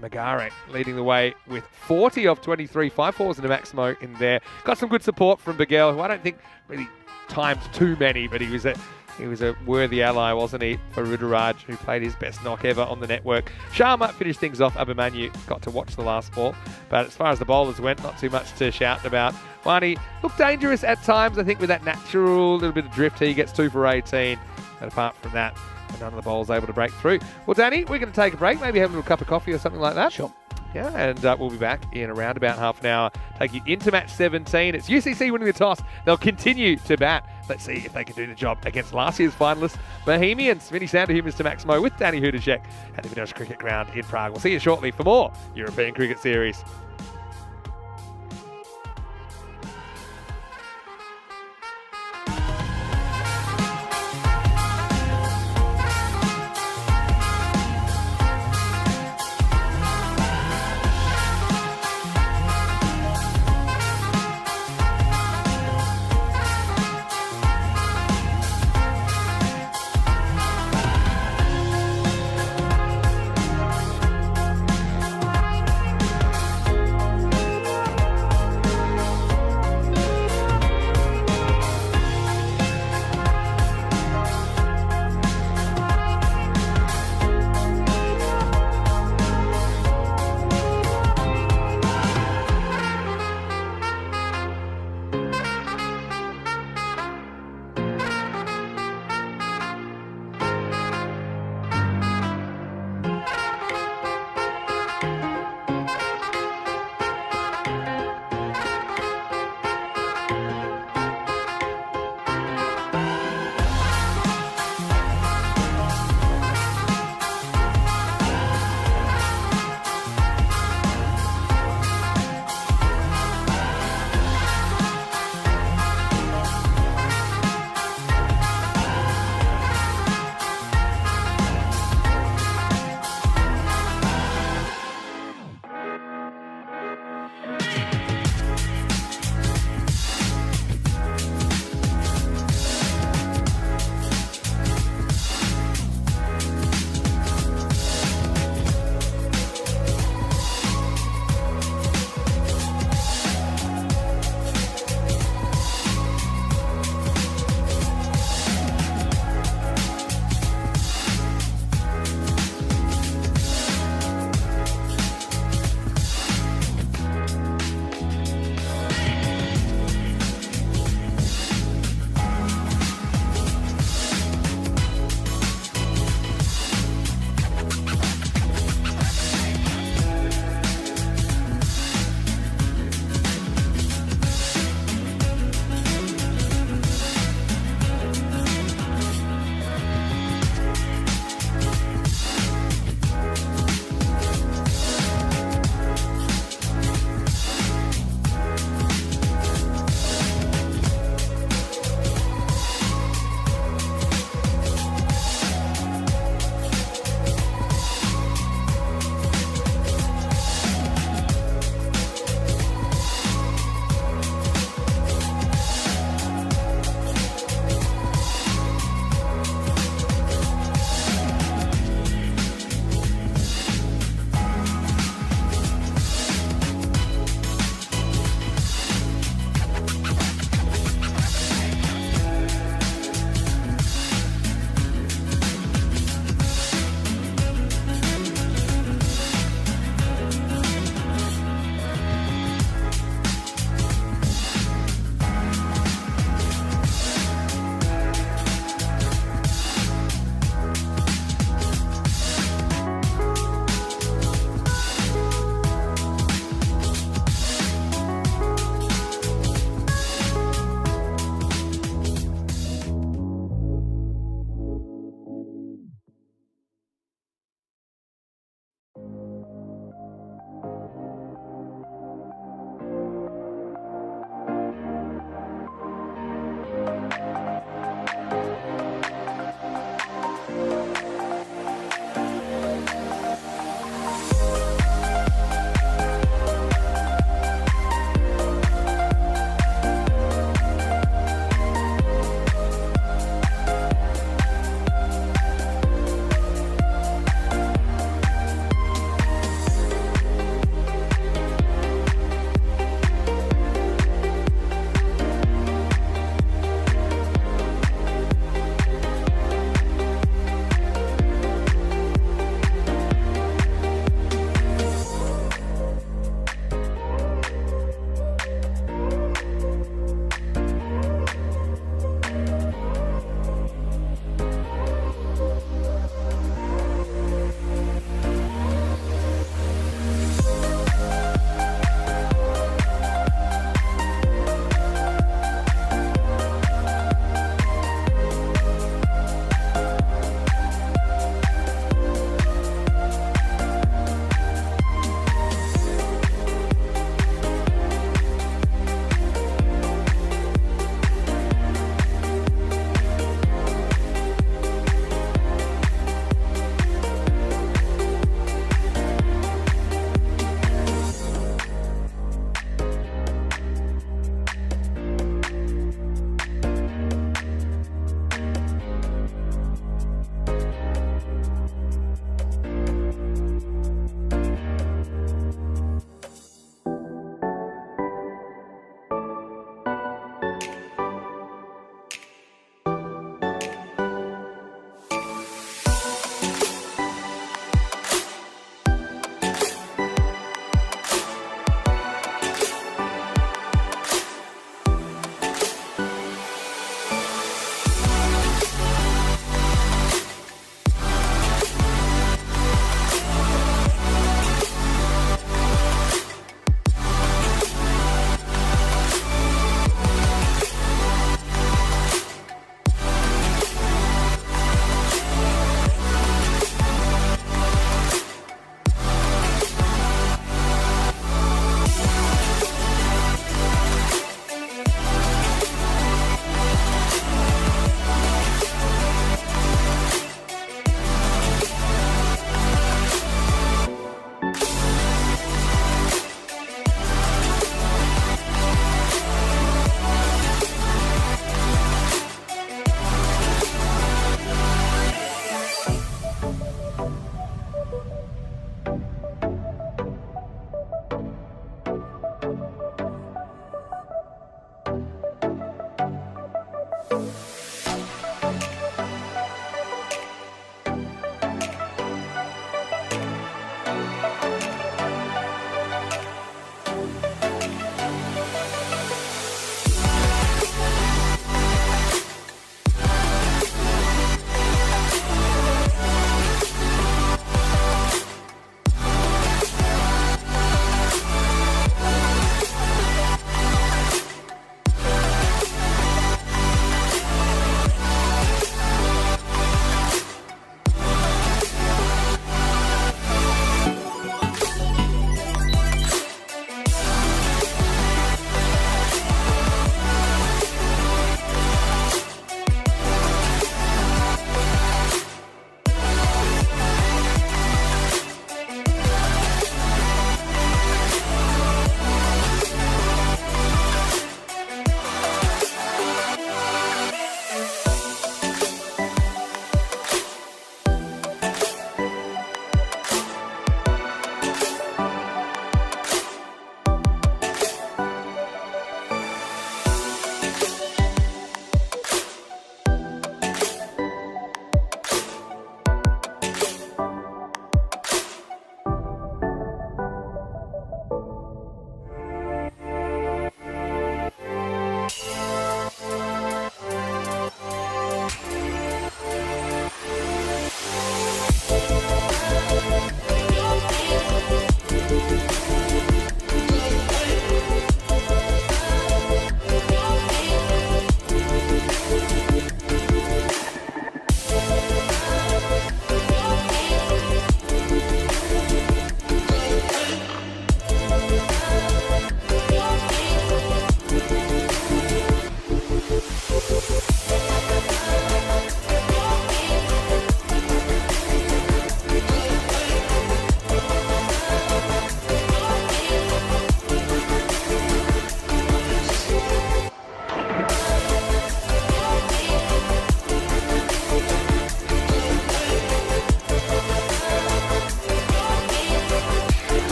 Magare leading the way with 40 of 23, 5 fours and a Maximo in there. Got some good support from Bagel, who I don't think really timed too many, but he was a worthy ally, wasn't he, for Rudraj, who played his best knock ever on the network. Sharma finished things off. Abhimanyu got to watch the last ball, but as far as the bowlers went, not too much to shout about. Wani looked dangerous at times, I think, with that natural little bit of drift. He gets 2 for 18, and apart from that, none of the bowlers able to break through. Well, Danny, we're going to take a break, maybe have a little cup of coffee or something like that. Sure. Yeah, and we'll be back in around about half an hour, take you into match 17. It's UCC winning the toss. They'll continue to bat. Let's see if they can do the job against last year's finalists, Bohemians. Vinny Sander here, Mr. Maximo, with Danny Hudacek at the Vintage Cricket Ground in Prague. We'll see you shortly for more European Cricket Series.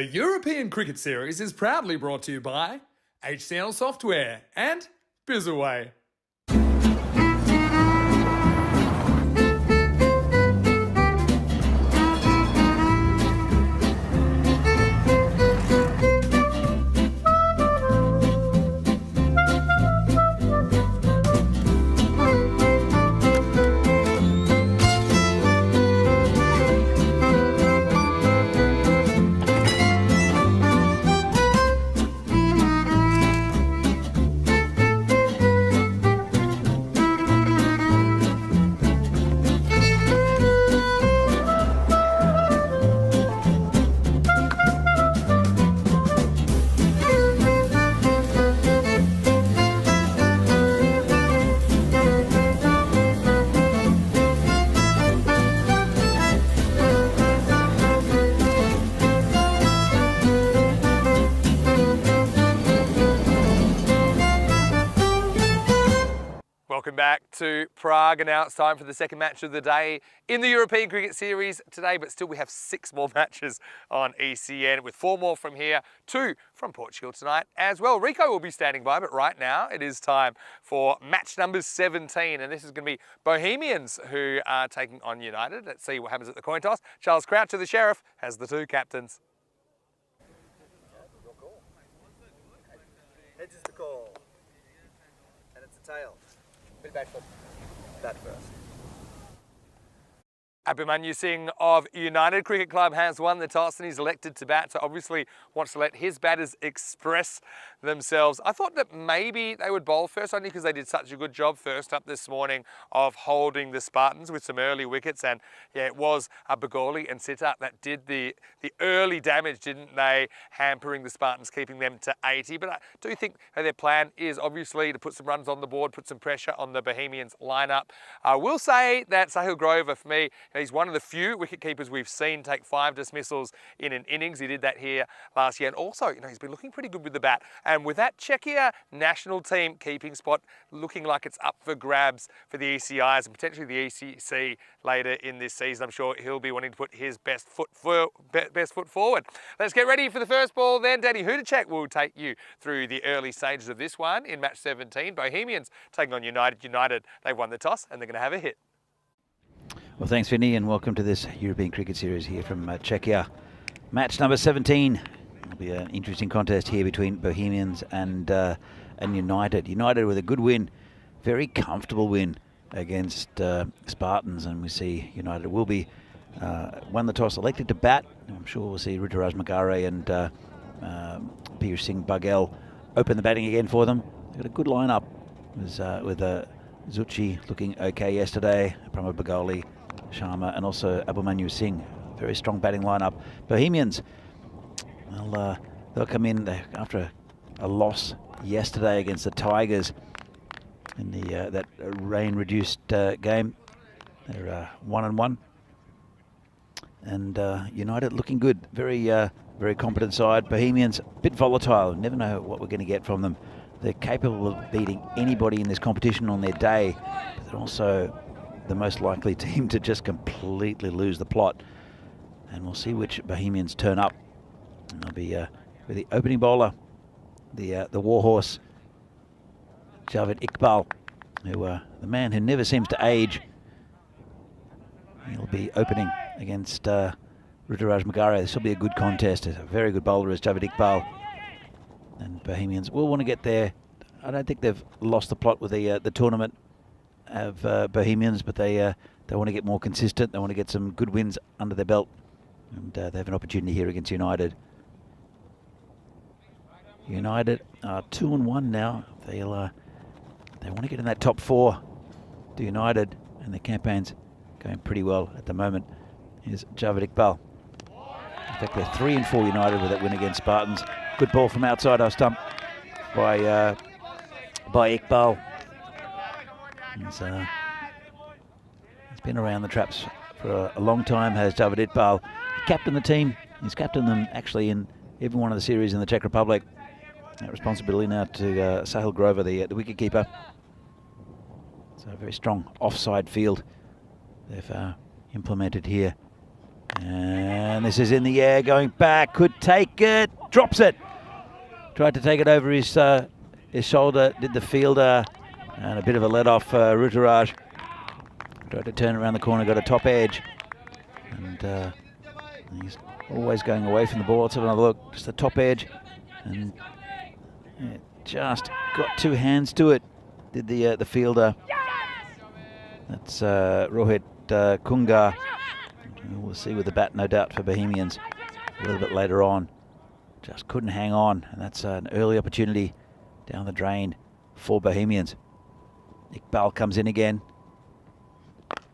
The European Cricket Series is proudly brought to you by HCN Software and Bizaway. Welcome back to Prague, and now it's time for the second match of the day in the European Cricket Series today, but still we have 6 more matches on ECN with 4 more from here, 2 from Portugal tonight as well. Rico will be standing by, but right now it is time for match number 17, and this is going to be Bohemians who are taking on United. Let's see what happens at the coin toss. Charles Crouch to the Sheriff has the 2 captains. Heads is the call. And it's a tail. Bit back foot. Bat first. Abhimanyu Singh of United Cricket Club has won the toss and he's elected to bat, so obviously wants to let his batters express themselves. I thought that maybe they would bowl first, only because they did such a good job first up this morning of holding the Spartans with some early wickets, and yeah, it was Bagoli and Sitar that did the early damage, didn't they, hampering the Spartans, keeping them to 80. But I do think that their plan is obviously to put some runs on the board, put some pressure on the Bohemians lineup. I will say that Sahil Grover, for me, he's one of the few wicket-keepers we've seen take 5 dismissals in an innings. He did that here last year. And also, he's been looking pretty good with the bat. And with that Czechia national team keeping spot looking like it's up for grabs for the ECIs and potentially the ECC later in this season, I'm sure he'll be wanting to put his best foot forward. Let's get ready for the first ball then. Danny Hudacek will take you through the early stages of this one in match 17. Bohemians taking on United. United, they've won the toss and they're going to have a hit. Well, thanks, Vinny, and welcome to this European Cricket Series here from Czechia. Match number 17. It'll be an interesting contest here between Bohemians and United. United with a good win, very comfortable win against Spartans, and we see United will be won the toss, elected to bat. I'm sure we'll see Ruturaj Magare and Piyush Singh Baghel open the batting again for them. They've got a good lineup with Zucchi looking okay yesterday, Pramod Bagoli, Sharma, and also Abhimanyu Singh. Very strong batting lineup. Bohemians, well, they'll come in after a loss yesterday against the Tigers in that rain-reduced game. They're 1-1, and United looking good. Very competent side. Bohemians a bit volatile. Never know what we're going to get from them. They're capable of beating anybody in this competition on their day, but they're also the most likely team to just completely lose the plot. And we'll see which Bohemians turn up. And they'll be with the opening bowler, the warhorse, Javed Iqbal, who the man who never seems to age. He'll be opening against Ruturaj Magare. This will be a good contest. A very good bowler is Javed Iqbal. And Bohemians will want to get there. I don't think they've lost the plot with the tournament of Bohemians, but they want to get more consistent. They want to get some good wins under their belt, and they have an opportunity here against United. United are 2-1 now. They want to get in that top 4 to United, and their campaign's going pretty well at the moment. Here's Javed Iqbal. In fact, they're 3-4 United with that win against Spartans. Good ball from outside our stump by Iqbal. He's been around the traps for a long time, has Javed Iqbal. He captained the team. He's captained them actually in every one of the series in the Czech Republic. That responsibility now to Sahil Grover, the wicketkeeper. So a very strong offside field they've implemented here And this is in the air, going back, could take it, drops it. Tried to take it over his shoulder, did the fielder, and a bit of a let-off Rutaraj. Tried to turn around the corner, got a top edge. And he's always going away from the ball. Let's have another look, just the top edge. And yeah, just got two hands to it, did the fielder. That's Rohit Kungar. We'll see with the bat, no doubt, for Bohemians a little bit later on. Just couldn't hang on, and that's an early opportunity down the drain for Bohemians. Iqbal comes in again.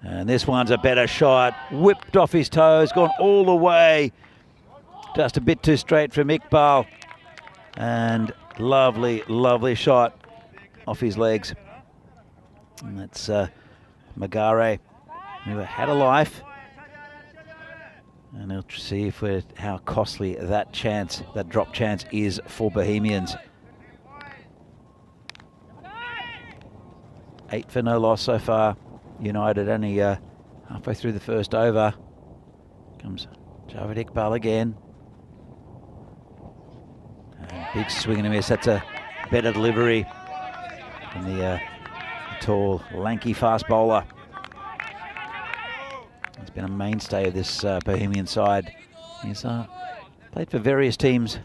And this one's a better shot. Whipped off his toes, gone all the way. Just a bit too straight from Iqbal. And lovely, lovely shot off his legs. And that's Magare, who had a life. And we'll see if how costly that drop chance is for Bohemians. 8 for no loss so far. United only halfway through the first over. Comes Javed Iqbal again. And big swing and a miss. That's a better delivery from the tall, lanky fast bowler. He's been a mainstay of this Bohemian side. He's played for various teams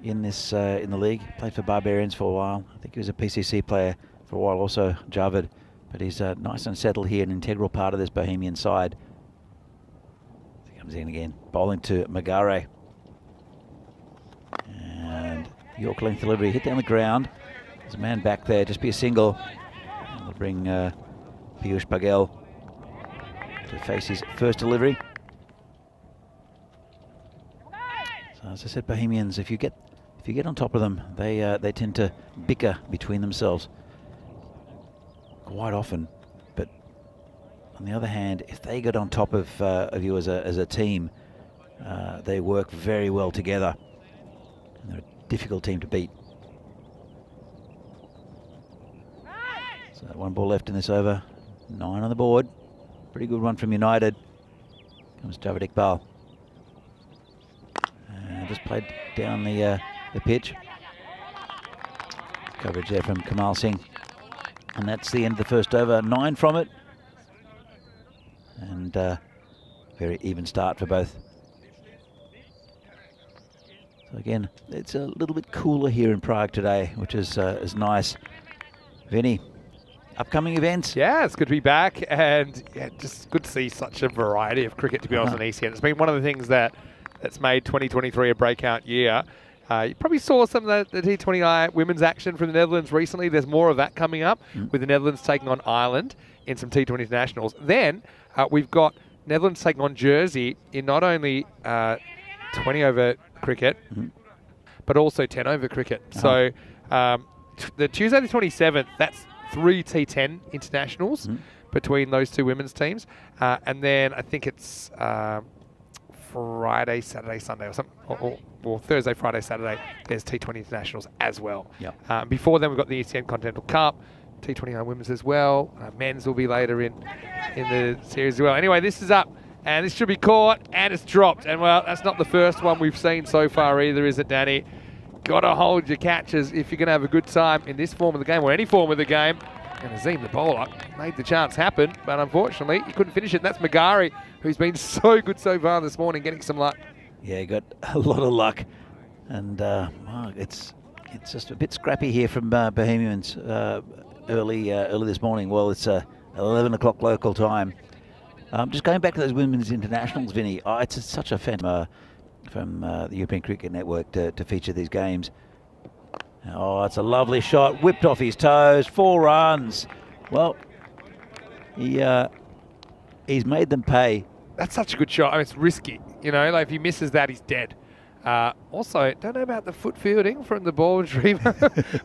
in the league. Played for Barbarians for a while. I think he was a PCC player for a while also, Javed. But he's nice and settled here, an integral part of this Bohemian side. He comes in again, bowling to Magare. And York length delivery, hit down the ground. There's a man back there, just be a single. They'll bring Piyush Paghel to face his first delivery. So as I said, Bohemians, if you get on top of them, they tend to bicker between themselves quite often. But on the other hand, if they get on top of you as a team, they work very well together, and they're a difficult team to beat. So one ball left in this over, 9 on the board. Pretty good one from United. Comes Javed Iqbal. Just played down the pitch. Coverage there from Kamal Singh. And that's the end of the first over. 9 from it. And very even start for both. So again, it's a little bit cooler here in Prague today, which is nice. Vinny, upcoming events? Yeah, it's good to be back, and yeah, just good to see such a variety of cricket, to be honest, on ECN. It's been one of the things that's made 2023 a breakout year. You probably saw some of the T20I women's action from the Netherlands recently. There's more of that coming up with the Netherlands taking on Ireland in some T20 internationals. Then we've got Netherlands taking on Jersey in not only 20-over cricket, but also 10-over cricket. So the Tuesday the 27th, that's 3 T10 internationals between those two women's teams. And then I think it's Friday, Saturday, Sunday or something, or Thursday, Friday, Saturday, there's T20 internationals as well. Before then, we've got the ECN Continental Cup, T20I women's as well. Men's will be later in the series as well. Anyway, this is up, and this should be caught, and it's dropped. And, well, that's not the first one we've seen so far either, is it, Danny? Got to hold your catches if you're going to have a good time in this form of the game, or any form of the game. And Azim, the bowler, made the chance happen, but unfortunately, he couldn't finish it. And that's Magare, who's been so good so far this morning, getting some luck. Yeah, he got a lot of luck. And well, it's just a bit scrappy here from Bohemians early this morning. Well, it's 11 o'clock local time. Just going back to those women's internationals, Vinny, it's such a phantom from the European Cricket Network to feature these games. Oh, it's a lovely shot, whipped off his toes, 4 runs. Well, he's made them pay. That's such a good shot. I mean, it's risky. You know, like if he misses that, he's dead. Also, don't know about the foot fielding from the ball retriever,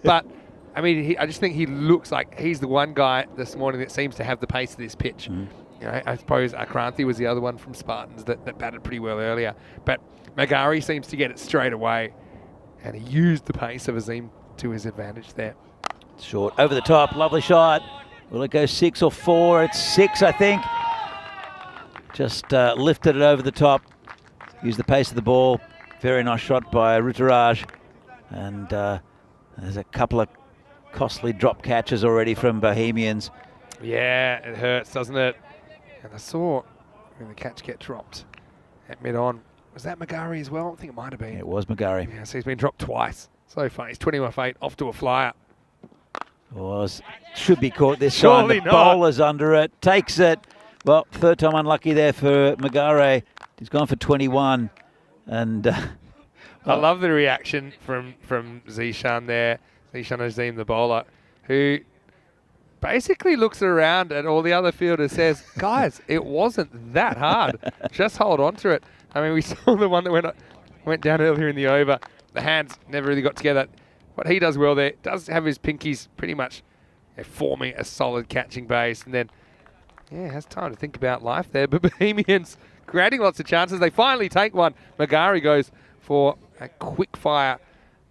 but I mean, I just think he looks like he's the one guy this morning that seems to have the pace of this pitch. You know, I suppose Akranthi was the other one from Spartans that batted pretty well earlier, but Magare seems to get it straight away. And he used the pace of Azim to his advantage there. Short, over the top, lovely shot. Will it go 6 or 4? It's 6, I think. just lifted it over the top, used the pace of the ball. Very nice shot by Ruturaj. And there's a couple of costly drop catches already from Bohemians. Yeah, it hurts, doesn't it? And I saw when the catch get dropped at mid-on. Was that McGarry as well? I think it might have been. It was McGarry. Yeah, so he's been dropped twice so far. He's 21 for 8, off to a flyer. Should be caught this time. Surely The not. bowler's under it, takes it. Well, third time unlucky there for McGarry. He's gone for 21. And I love the reaction from Zishan there. Zishan Azim, the bowler, who basically looks around at all the other fielders, says, guys, it wasn't that hard. Just hold on to it. I mean, we saw the one that went down earlier in the over. The hands never really got together. What he does well there, does have his pinkies pretty much forming a solid catching base. And then, yeah, has time to think about life there. But Bohemians creating lots of chances. They finally take one. McGarry goes for a quick fire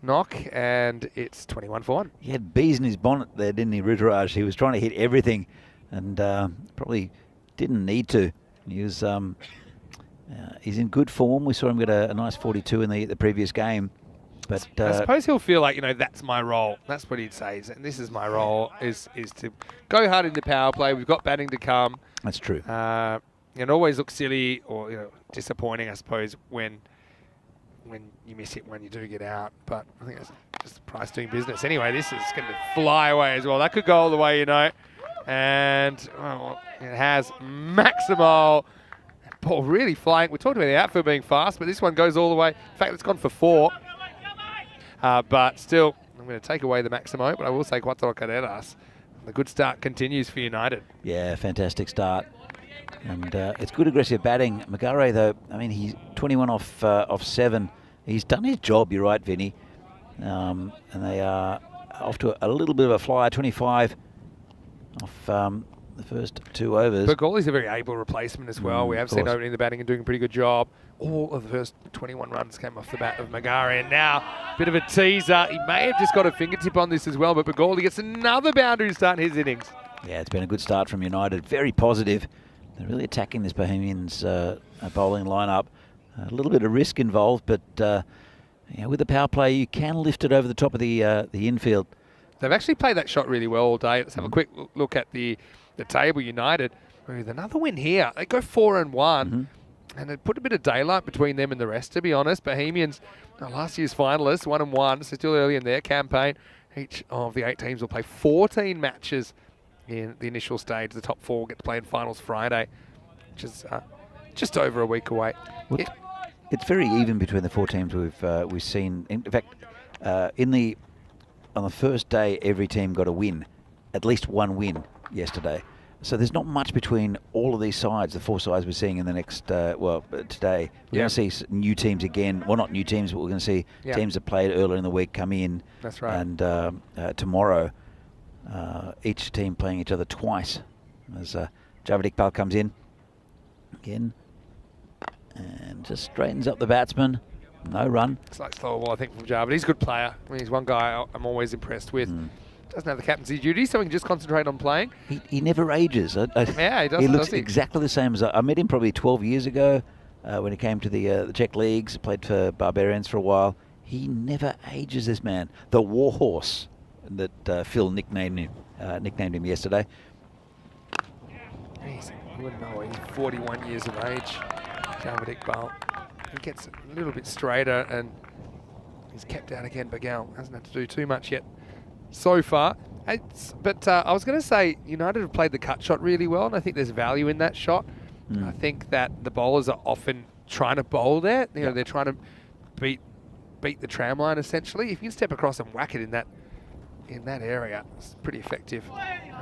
knock, and it's 21 for 1. he had bees in his bonnet there, didn't he, Ruturaj? He was trying to hit everything and probably didn't need to. He was, he's in good form. We saw him get a nice 42 in the previous game. But I suppose he'll feel like, that's my role. That's what he'd say. And this is my role, is to go hard in the power play. We've got batting to come. That's true. It always looks silly or disappointing, I suppose, when you miss it when you do get out. But I think that's just the price doing business. Anyway, this is going to fly away as well. That could go all the way, And it has Maximo. Ball really flying. We talked about the outfield being fast, but this one goes all the way. In fact, it's gone for 4. But still, I'm going to take away the Maximo, but I will say Cuatro Carreras. The good start continues for United. Yeah, fantastic start. And it's good aggressive batting. McGarry, though, I mean, he's 21 off 7. He's done his job, you're right, Vinny. And they are off to a little bit of a flyer, 25 off the first 2 overs. But Gawley's a very able replacement as well. We have seen opening the batting and doing a pretty good job. All of the first 21 runs came off the bat of McGarry, and now a bit of a teaser. He may have just got a fingertip on this as well, but Bagawli gets another boundary to start his innings. Yeah, it's been a good start from United. Very positive. They're really attacking this Bohemians bowling lineup. A little bit of risk involved, but with the power play, you can lift it over the top of the infield. They've actually played that shot really well all day. Let's have a quick look at the table. United with another win here. They go 4-1. And it put a bit of daylight between them and the rest, to be honest. Bohemians, last year's finalists, 1-1, so still early in their campaign. Each of the 8 teams will play 14 matches in the initial stage. The top 4 will get to play in finals Friday, which is just over a week away. Well, it's very even between the 4 teams we've seen. In fact, on the first day, every team got a win, at least one win yesterday. So there's not much between all of these sides, the 4 sides we're seeing in the next, today. We're going to see new teams again. Well, not new teams, but we're going to see teams that played earlier in the week come in. That's right. And tomorrow, each team playing each other twice. As Javed Iqbal comes in again and just straightens up the batsman. No run. It's like slow ball, I think, from Javed. He's a good player. I mean, he's one guy I'm always impressed with. Doesn't have the captaincy duties, so he can just concentrate on playing. He never ages. Yeah, he does. He looks exactly the same as I met him probably 12 years ago when he came to the Czech leagues. Played for Barbarians for a while. He never ages, this man. The Warhorse that Phil nicknamed him yesterday. He's 41 years of age. Javed Iqbal. He gets a little bit straighter and he's kept out again. Bagal hasn't had to do too much yet so far. But I was going to say United have played the cut shot really well, and I think there's value in that shot. I think that the bowlers are often trying to bowl there. They're trying to beat the tram line essentially. If you can step across and whack it in that area, it's pretty effective.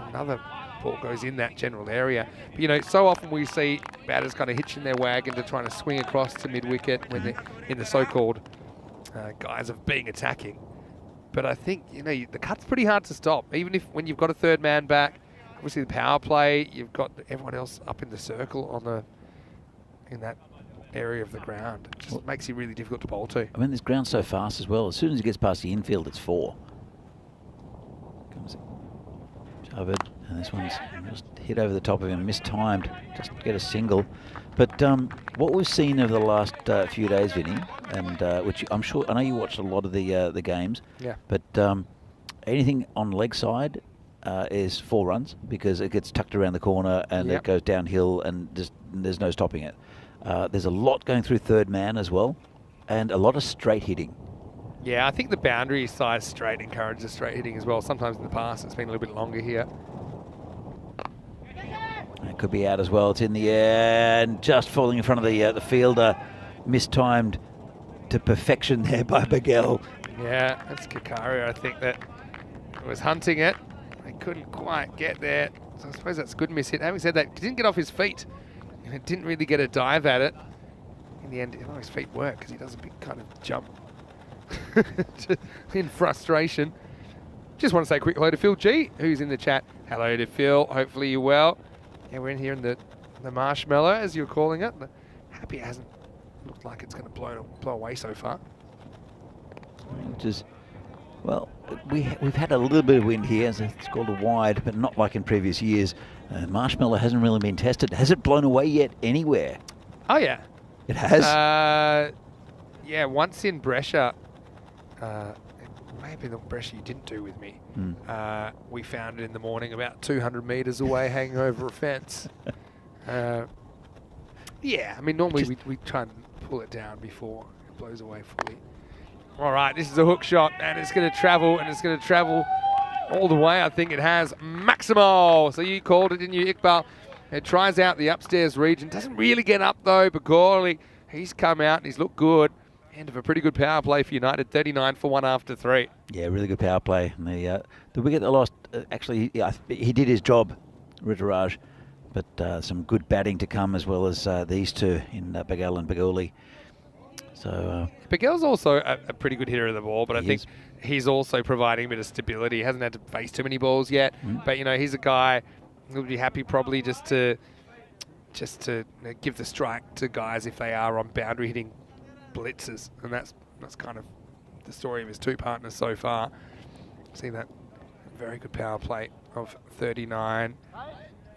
Another ball goes in that general area. But, so often we see batters kind of hitching their wagon to trying to swing across to mid-wicket when they're in the so-called guise of being attacking. But I think, the cut's pretty hard to stop. Even when you've got a third man back, obviously the power play, you've got everyone else up in the circle in that area of the ground. It just makes it really difficult to bowl to. I mean, this ground's so fast as well. As soon as he gets past the infield, it's 4. Comes Javed, And this one's just hit over the top of him, mistimed, just get a single. But what we've seen over the last few days, Vinny, and which I'm sure, I know you watched a lot of the games, Yeah. but anything on leg side is 4 runs because it gets tucked around the corner and Yep. it goes downhill and just there's no stopping it. There's a lot going through third man as well, and a lot of straight hitting. Yeah, I think the boundary side straight encourages straight hitting as well. Sometimes in the past it's been a little bit longer here. It could be out as well. It's in the air and just falling in front of the fielder. Mistimed to perfection there by Bagel. Yeah, that's Kakaria, I think, that was hunting it. They couldn't quite get there. So I suppose that's a good miss hit. Having said that, he didn't get off his feet. And it didn't really get a dive at it. In the end, his feet work because he does a big kind of jump in frustration. Just want to say a quick hello to Phil G, who's in the chat. Hello to Phil. Hopefully you're well. Yeah, we're in here in the marshmallow, as you're calling it. Happy it hasn't looked like it's going to blow away so far. Which is, well, we've had a little bit of wind here, so it's called a wide, but not like in previous years. Marshmallow hasn't really been tested. Has it blown away yet anywhere? Oh, yeah. It has? Yeah, once in Brescia, it may have been the Brescia you didn't do with me. We found it in the morning about 200 metres away hanging over a fence. Yeah, I mean, normally we try and pull it down before it blows away fully. All right, this is a hook shot, and it's going to travel, and it's going to travel all the way. I think it has Maximo. So you called it, didn't you, Iqbal? It tries out the upstairs region. Doesn't really get up, though. Bagorli, he's come out, and he's looked good. End of a pretty good power play for United, 39 for 1 after 3. Yeah, really good power play. And the wicket that lost, actually, he did his job, Rituraj. But some good batting to come, as well as these two in Bagel and Bagoli. So Bagel's also a pretty good hitter of the ball, but I think he's also providing a bit of stability. He hasn't had to face too many balls yet, but he's a guy who would be happy probably just to give the strike to guys if they are on boundary hitting blitzes, and that's kind of the story of his two partners so far. See that very good power play of 39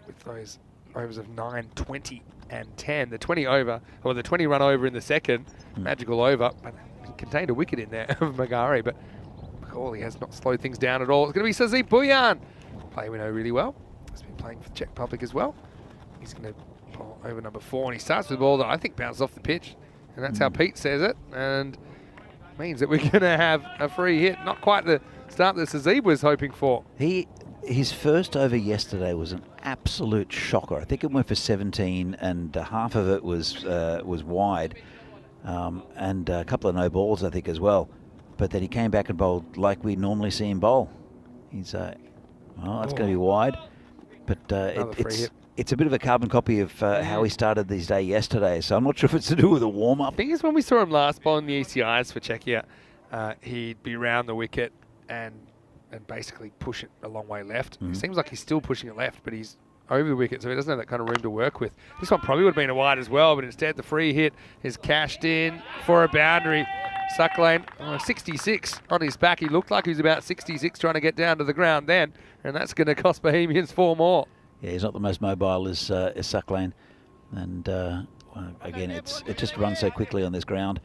with those overs of 9, 20 and 10. The 20 run over in the second, magical over, but it contained a wicket in there of Magari, but Macaulay has not slowed things down at all. It's going to be Sazib Bhuyan, player we know really well. He's been playing for the Czech Republic as well. He's going to bowl over number 4, and he starts with a ball that I think bounces off the pitch, and that's how Pete says it, and means that we're going to have a free hit. Not quite the start that Sazib was hoping for. His first over yesterday was an absolute shocker. I think it went for 17, and half of it was wide, and a couple of no balls, I think, as well. But then he came back and bowled like we normally see him bowl. He's that's going to be wide, but it's a bit of a carbon copy of how he started his day yesterday. So I'm not sure if it's to do with a warm up. I think it's when we saw him last bowl in the ECIs for Czechia, he'd be round the wicket and basically push it a long way left. It seems like he's still pushing it left, but he's over the wicket, so he doesn't have that kind of room to work with. This one probably would have been a wide as well, but instead the free hit is cashed in for a boundary. Sucklane, 66 on his back. He looked like he was about 66 trying to get down to the ground then, and that's going to cost Bohemians 4 more. Yeah, he's not the most mobile as Sucklane, and again, it just runs so quickly on this ground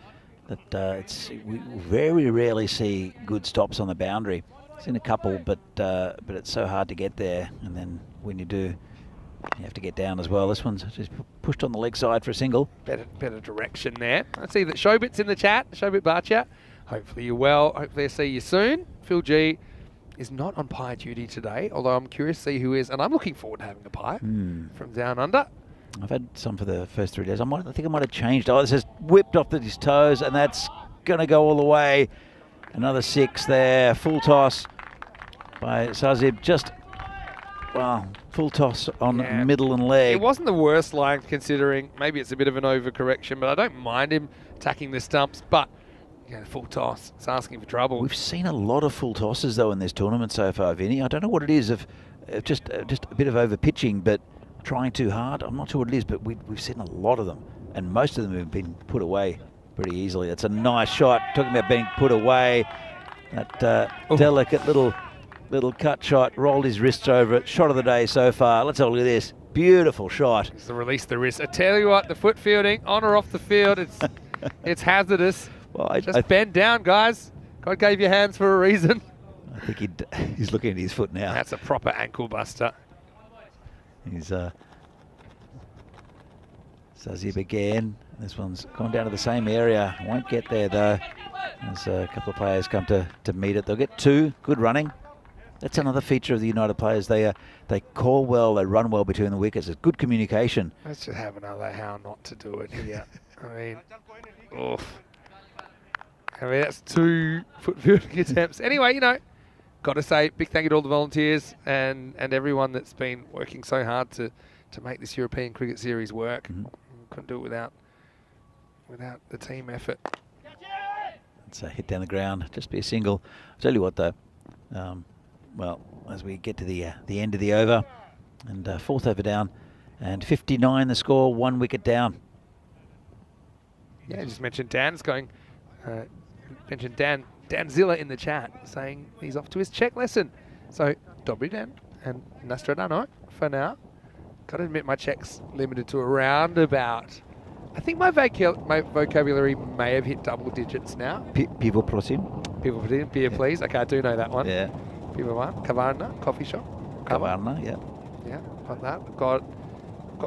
that we very rarely see good stops on the boundary. Seen a couple, but it's so hard to get there, and then when you do, you have to get down as well. This one's just pushed on the leg side for a single. Better direction there. I see that Shobit's in the chat, Shobit Barcha. Hopefully you're well. Hopefully I see you soon. Phil G is not on pie duty today, although I'm curious to see who is, and I'm looking forward to having a pie from down under. I've had some for the first 3 days. I think I might have changed. Oh, this has whipped off his toes, and that's going to go all the way. Another 6 there. Full toss by Sazib. Just, well, full toss on middle and leg. It wasn't the worst line, considering maybe it's a bit of an overcorrection, but I don't mind him attacking the stumps, but full toss. It's asking for trouble. We've seen a lot of full tosses, though, in this tournament so far, Vinny. I don't know what it is, of just a bit of over-pitching, but trying too hard. I'm not sure what it is, but we've seen a lot of them, and most of them have been put away pretty easily. It's a nice shot. Talking about being put away, that delicate little Little cut shot, rolled his wrists over it. Shot of the day so far. Let's have a look at this. Beautiful shot. It's the release the wrist. I tell you what, the foot fielding, on or off the field, it's hazardous. Well, Just bend down, guys. God gave you hands for a reason. I think he's looking at his foot now. That's a proper ankle buster. He's Sazib again. This one's gone down to the same area. Won't get there though. As a couple of players come to meet it. They'll get two. Good running. That's another feature of the United players. They call well, they run well between the wickets. It's good communication. Let's just have another how not to do it here. Oof. That's 2 foot fielding attempts. Anyway, got to say big thank you to all the volunteers and everyone that's been working so hard to make this European Cricket Series work. Couldn't do it without the team effort. It's a hit down the ground. Just be a single. I'll tell you what though. Well, as we get to the end of the over, and 4th over down, and 59 the score, 1 wicket down. Yeah, I just mentioned Dan's going. Mentioned Danzilla in the chat saying he's off to his Czech lesson. So Dobry Dan and Nastradano for now. Got to admit my Czech's limited to around about. I think my vocabulary may have hit double digits now. People prosim. People prosim. Beer, please. Okay, I do know that one. Yeah. People want Kavarna, coffee shop. Kavarna, yeah. Yeah, got that. I've got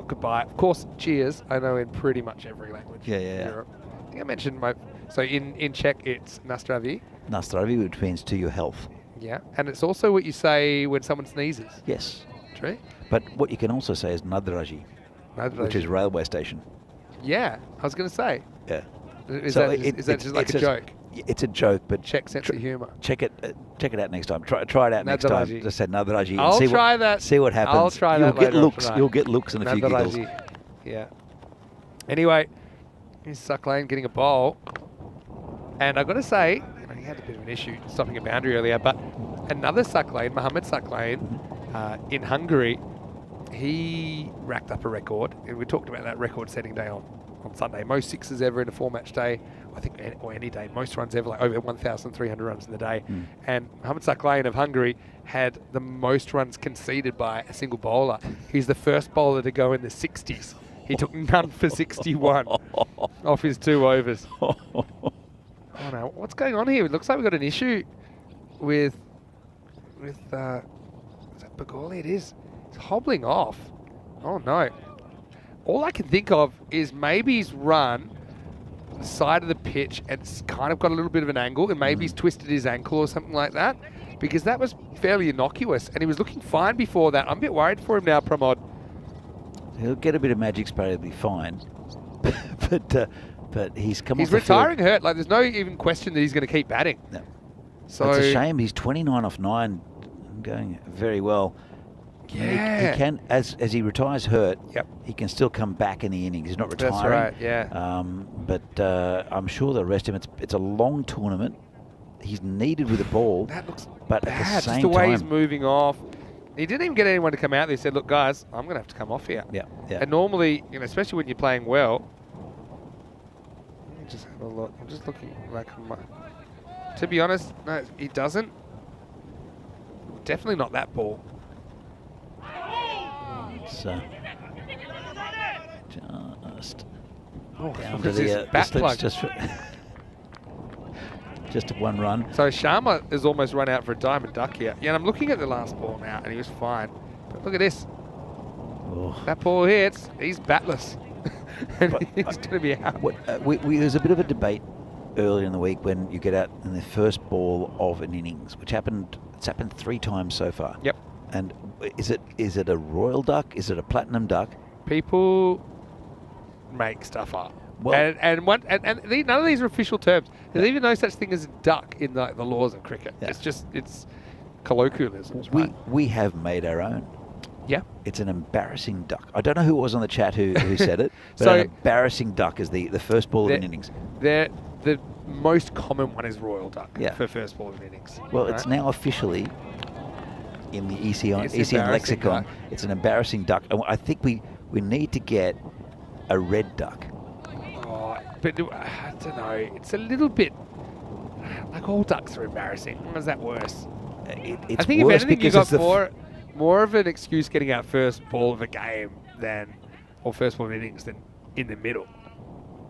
goodbye. Of course, cheers. I know in pretty much every language. Yeah. in Europe. I think I mentioned so in Czech it's Nastravi. Nastravi, which means to your health. Yeah, and it's also what you say when someone sneezes. Yes. True. But what you can also say is Nadraji, which is railway station. Yeah, I was going to say. Yeah. Is that just like a joke? It's a joke, but Czech sense of humour. Check it out next time. Try it out next time. Just say Nadraji. I'll try that. See what happens. I'll try that later. You'll get looks and a few giggles. Yeah. Anyway, here's Suck Lane getting a bowl. And I've got to say, he had a bit of an issue stopping a boundary earlier, but another Suck Lane, Mohammed Suck Lane, in Hungary, he racked up a record. And we talked about that record-setting day on Sunday. Most sixes ever in a 4-match day, I think, or any day. Most runs ever, like over 1,300 runs in the day. And Mohammed Suck Lane of Hungary had the most runs conceded by a single bowler. He's the first bowler to go in the 60s. He took none for 61 off his 2 overs. Oh no, what's going on here? It looks like we've got an issue with is that Bagoli? It is. It's hobbling off. Oh no. All I can think of is maybe he's run the side of the pitch and it's kind of got a little bit of an angle and maybe he's twisted his ankle or something like that, because that was fairly innocuous and he was looking fine before that. I'm a bit worried for him now, Pramod. He'll get a bit of magic spray, he'll be fine. But he's come He's off the retiring field. hurt. Like, there's no even question that he's going to keep batting. No. So it's a shame. He's 29 off 9, going very well. Yeah. He can, as he retires hurt, Yep. he can still come back in the innings. He's not retiring. That's right, yeah. But I'm sure they'll rest him. It's a long tournament. He's needed with the ball. That looks but bad. at the same Just the way time, he's moving off. He didn't even get anyone to come out there. He said, look, guys, I'm going to have to come off here. Yeah. And normally, especially when you're playing well, let me just have a look. I'm just looking like, to be honest, no, he doesn't. Definitely not that ball. It's just down to because his the bat slips plug. just one run. So Sharma has almost run out for a diamond duck here. Yeah, and I'm looking at the last ball now, and he was fine. But look at this. Oh. That ball hits, he's batless. And he's going to be out. There's a bit of a debate earlier in the week when you get out in the first ball of an innings, which it's happened 3 times so far. Yep. And is it a royal duck? Is it a platinum duck? People make stuff up. Well, and none of these are official terms. There's even no such thing as a duck in the laws of cricket. Yeah. It's colloquialisms. Right? We have made our own. Yeah. It's an embarrassing duck. I don't know who was on the chat who said it, but So an embarrassing duck is the first ball of an innings. The most common one is royal duck for first ball of an innings. Well, right? it's now officially in the ECN embarrassing lexicon. duck. It's an embarrassing duck. And I think we need to get a red duck. Oh, but I don't know. It's a little bit like all ducks are embarrassing. Or is that worse? it's I think if worse anything, you because got more of an excuse getting out first ball of a game or first ball of innings than in the middle.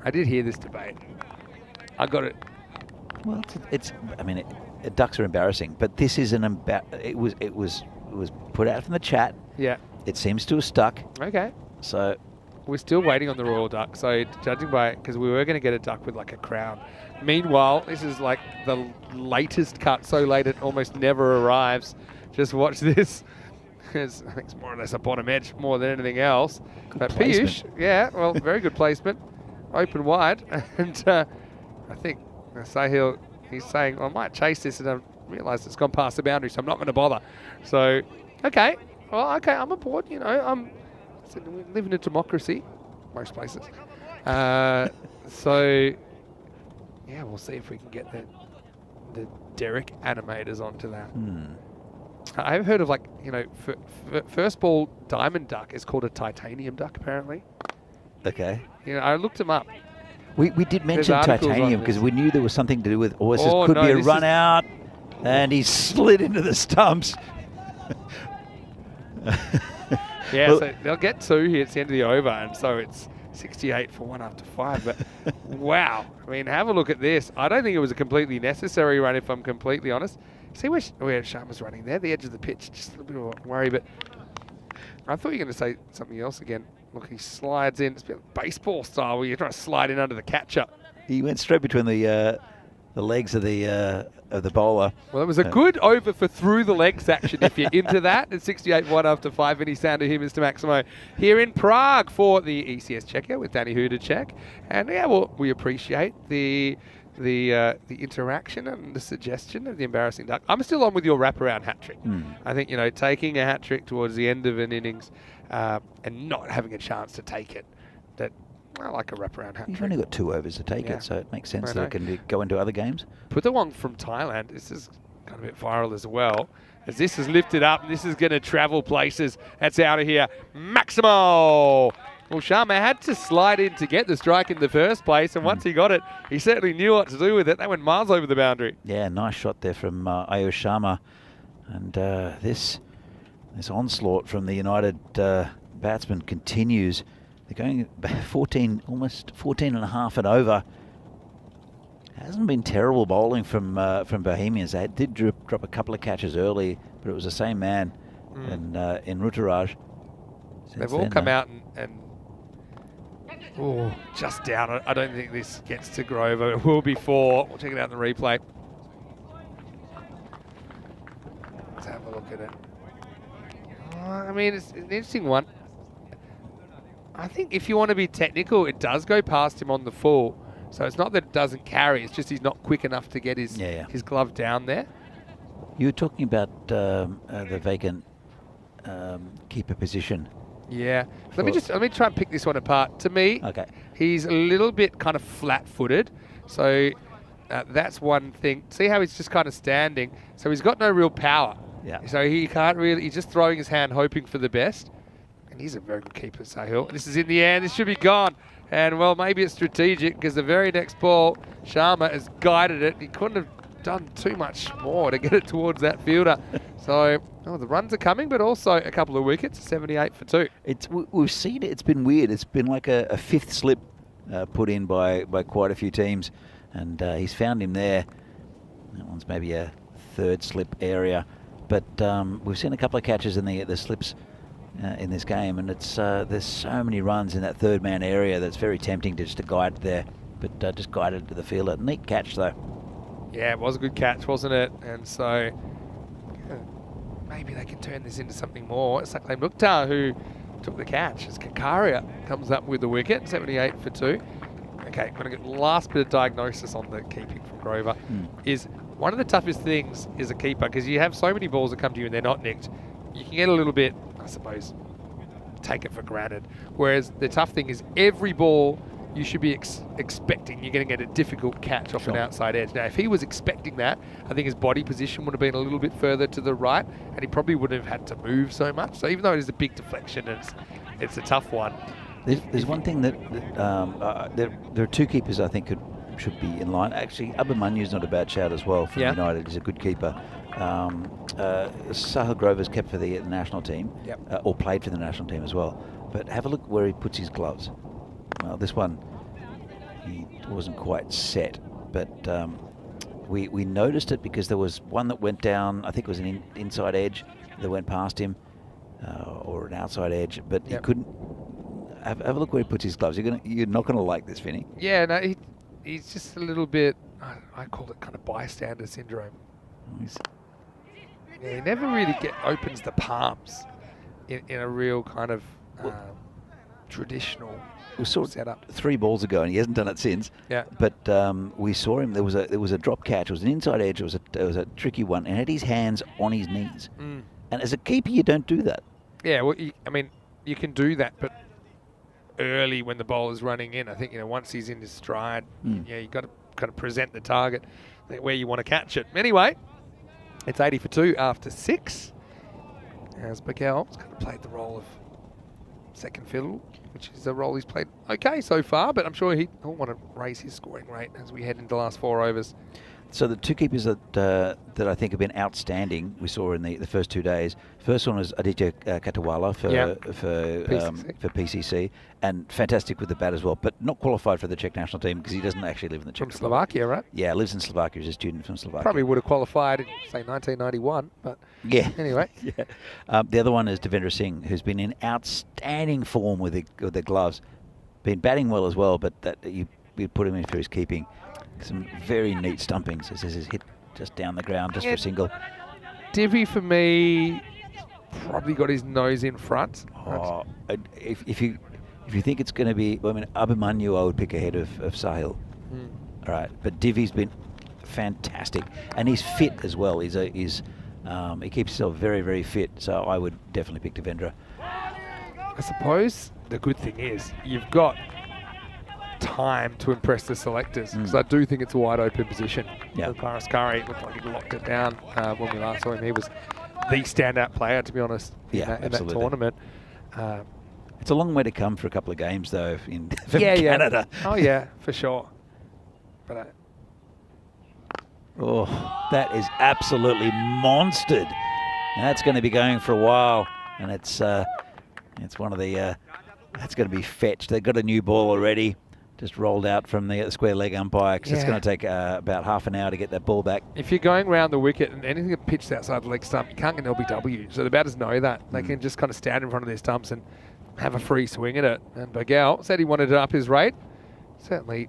I did hear this debate. I got it. Well, I mean, ducks are embarrassing, but this is it was put out from the chat. Yeah. It seems to have stuck. Okay. So we're still waiting on the royal duck. So judging by, because we were going to get a duck with like a crown. Meanwhile, this is like the latest cut, so late it almost never arrives. Just watch this. I think it's more or less a bottom edge more than anything else. But Piyush, yeah, well, very good placement. Open wide. And I think Sahil, he's saying, well, I might chase this, and I realised it's gone past the boundary, so I'm not going to bother. So, okay. Well, okay, I'm aboard, you know. We live in a democracy, most places. So, yeah, we'll see if we can get the Derek animators onto that. I've heard of, like, you know, first ball diamond duck is called a titanium duck, apparently. okay. You know, I looked them up. We did mention articles on titanium this. because we knew there was something to do with horses. Oh, Could no, be a this run is- out, and he slid into the stumps. Yeah, Well- so they'll get 2 here at the end of the over, and so it's 68 for 1 after 5. But wow, I mean, have a look at this. I don't think it was a completely necessary run, if I'm completely honest. See where Sharma's running there, the edge of the pitch, just a little bit of a worry. But I thought you were going to say something else again. Look, he slides in. It's a bit like baseball style, where you're trying to slide in under the catcher. He went straight between the legs of the bowler. Well, it was a good over for through the legs action if you're into that. It's 68-1 after 5. Any sound to him, Mr. Maximo, here in Prague for the ECS checker with Danny Hu to check. And yeah, well, we appreciate the interaction and the suggestion of the embarrassing duck. I'm still on with your wraparound hat trick. I think, you know, taking a hat trick towards the end of an innings and not having a chance to take it, that I like a wraparound hat You've trick. only got 2 overs to take it, so it makes sense that it can go into other games. Put the one from Thailand. This is kind of a bit viral as well. As this is lifted up, and this is going to travel places. That's out of here. Maximo! Well, Sharma had to slide in to get the strike in the first place, and once he got it, he certainly knew what to do with it. They went miles over the boundary. Yeah, nice shot there from Ayush Sharma. And this onslaught from the United batsman continues. They're going 14, almost 14 and a half and over. Hasn't been terrible bowling from Bohemians. They did drop a couple of catches early, but it was the same man in Ruturaj. They've all come out and just down. I don't think this gets to Grover. It will be 4. We'll check it out in the replay. Let's have a look at it. I mean, it's an interesting one. I think if you want to be technical, it does go past him on the full. So it's not that it doesn't carry, it's just he's not quick enough to get his glove down there. You were talking about the vacant keeper position. Yeah. Let me try and pick this one apart. To me, he's a little bit kind of flat-footed. So that's one thing. See how he's just kind of standing? So he's got no real power. Yeah. So he can't really, he's just throwing his hand hoping for the best. And he's a very good keeper, Sahil. This is in the air. This should be gone. And, well, maybe it's strategic because the very next ball, Sharma has guided it. He couldn't have done too much more to get it towards that fielder. So, the runs are coming, but also a couple of wickets, 78 for 2. We've seen it. It's been weird. It's been like a 5th slip put in by quite a few teams. And he's found him there. That one's maybe a 3rd slip area. But we've seen a couple of catches in the slips in this game, and it's there's so many runs in that 3rd man area that's very tempting to just guide there, but just guided to the fielder. Neat catch though. Yeah, it was a good catch, wasn't it? And so maybe they can turn this into something more. It's like Mukhtar who took the catch as Kakaria comes up with the wicket, 78 for 2. Okay, I'm going to get last bit of diagnosis on the keeping from Grover. Is one of the toughest things is a keeper, because you have so many balls that come to you and they're not nicked. You can get a little bit, I suppose, take it for granted. Whereas the tough thing is every ball you should be expecting you're going to get a difficult catch off an outside edge. Now, if he was expecting that, I think his body position would have been a little bit further to the right, and he probably wouldn't have had to move so much. So even though it is a big deflection, it's a tough one. There's one thing that there are 2 keepers I think could should be in line. Actually, Abhimanyu's not a bad shout as well from United. He's a good keeper. Sahil Grover's kept for the national team, or played for the national team as well. But have a look where he puts his gloves. Well, this one, he wasn't quite set, but we noticed it because there was one that went down. I think it was an inside edge that went past him, or an outside edge, but he couldn't. Have a look where he puts his gloves. You're not gonna like this, Vinny. Yeah, no, he's just a little bit. I call it kind of bystander syndrome. Yeah, he never really opens the palms in a real kind of traditional setup. 3 balls ago, and he hasn't done it since. Yeah. But we saw him. There was a drop catch. It was an inside edge. It was a tricky one, and had his hands on his knees. Mm. And as a keeper, you don't do that. Yeah, well, I mean, you can do that, but early when the bowler's running in, I think once he's in his stride, you've got to kind of present the target where you want to catch it. Anyway, it's 80 for 2 after 6. As Miguel's kind of played the role of second fiddle, which is a role he's played okay so far, but I'm sure he'll want to raise his scoring rate as we head into the last 4 overs. So the 2 keepers that I think have been outstanding, we saw in the first 2 days. First one was Aditya Katawala for PCC, and fantastic with the bat as well, but not qualified for the Czech national team because he doesn't actually live in the Czech From Slovakia, right? Yeah, lives in Slovakia. He's a student from Slovakia. Probably would have qualified in, say, 1991, but anyway. The other one is Devendra Singh, who's been in outstanding form with the gloves. Been batting well as well, but that you put him in for his keeping. Some very neat stumpings. This is his hit just down the ground, just for a single. Divi, for me, probably got his nose in front. If you think it's going to be, I mean, Abhimanyu I would pick ahead of Sahil. All right, but Divi's been fantastic, and he's fit as well. He keeps himself very, very fit. So I would definitely pick Devendra. I suppose the good thing is you've got time to impress the selectors, because I do think it's a wide open position. Paris Curry looked like he locked it down when we last saw him. He was the standout player, to be honest, in that tournament. It's a long way to come for a couple of games, though, in Canada. Oh, yeah, for sure. But that is absolutely monstered. That's going to be going for a while, and it's one of the. That's going to be fetched. They've got a new ball already. Just rolled out from the square leg umpire, because it's going to take about half an hour to get that ball back. If you're going around the wicket and anything that pitched outside the leg stump, you can't get an LBW. So the batters know that. They can just kind of stand in front of their stumps and have a free swing at it. And Bagel said he wanted to up his rate. Certainly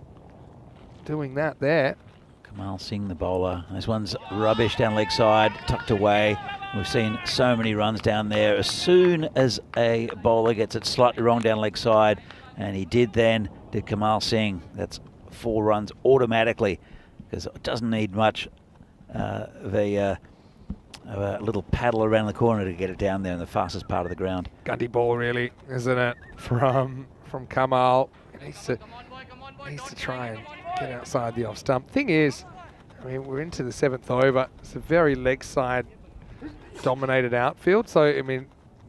doing that there. Kamal Singh, the bowler. This one's rubbish down leg side, tucked away. We've seen so many runs down there. As soon as a bowler gets it slightly wrong down leg side, and he did Kamal Singh, that's 4 runs automatically, because it doesn't need much of a little paddle around the corner to get it down there in the fastest part of the ground. Gundy ball, really, isn't it? From Kamal. He needs to try and get outside the off stump. Thing is, I mean, we're into the 7th over. It's a very leg side dominated outfield. So, I mean,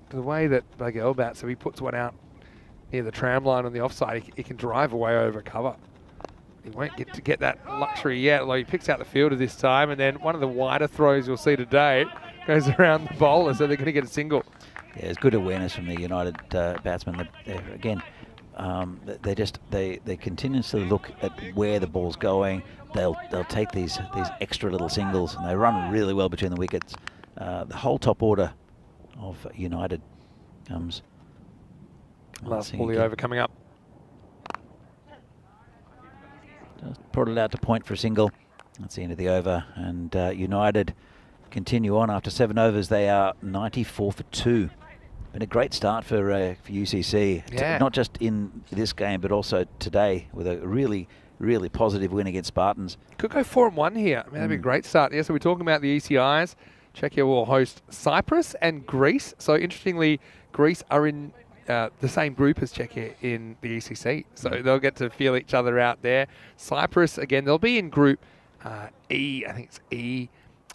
the way that Bagel bats, so he puts one out near the tram line on the offside, he can drive away over cover. He won't get to get that luxury yet, although he picks out the fielder this time, and then one of the wider throws you'll see today goes around the bowler, so they're going to get a single. Yeah, it's good awareness from the United batsmen. Again, they continuously look at where the ball's going. They'll take these extra little singles, and they run really well between the wickets. The whole top order of United comes. Last ball over coming up. Just brought it out to point for a single. That's the end of the over, and United continue on after 7 overs. They are 94 for 2. Been a great start for UCC, not just in this game but also today, with a really, really positive win against Spartans. Could go 4-1 here. I mean, that'd be a great start. Yeah, so we're talking about the ECIs. Czechia will host Cyprus and Greece. So interestingly, Greece are in the same group as Czechia in the ECC. So they'll get to feel each other out there. Cyprus, again, they'll be in group E, I think it's E,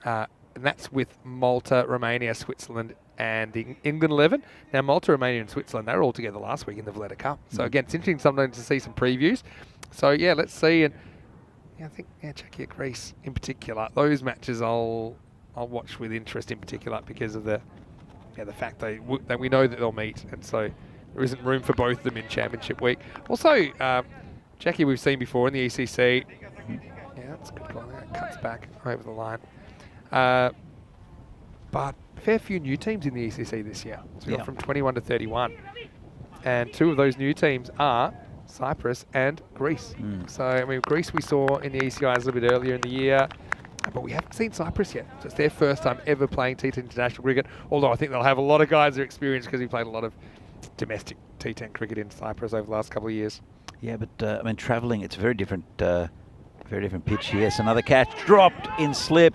and that's with Malta, Romania, Switzerland, and the England 11. Now, Malta, Romania, and Switzerland, they were all together last week in the Valletta Cup. So again, it's interesting sometimes to see some previews. So yeah, let's see. And I think Czechia at Greece in particular, those matches I'll watch with interest in particular because of the fact that we know that they'll meet, and so there isn't room for both of them in Championship week. Also, Czechia we've seen before in the ECC. Yeah, that's a good call. That cuts back over the line. But a fair few new teams in the ECC this year. So we've got from 21 to 31. And 2 of those new teams are Cyprus and Greece. So, I mean, Greece we saw in the ECIs a little bit earlier in the year, but we haven't seen Cyprus yet. So it's their first time ever playing T10 international cricket, although I think they'll have a lot of guys that are experienced because we played a lot of domestic T10 cricket in Cyprus over the last couple of years. Yeah, but, I mean, travelling, it's a very different pitch. Yes, another catch dropped in slip.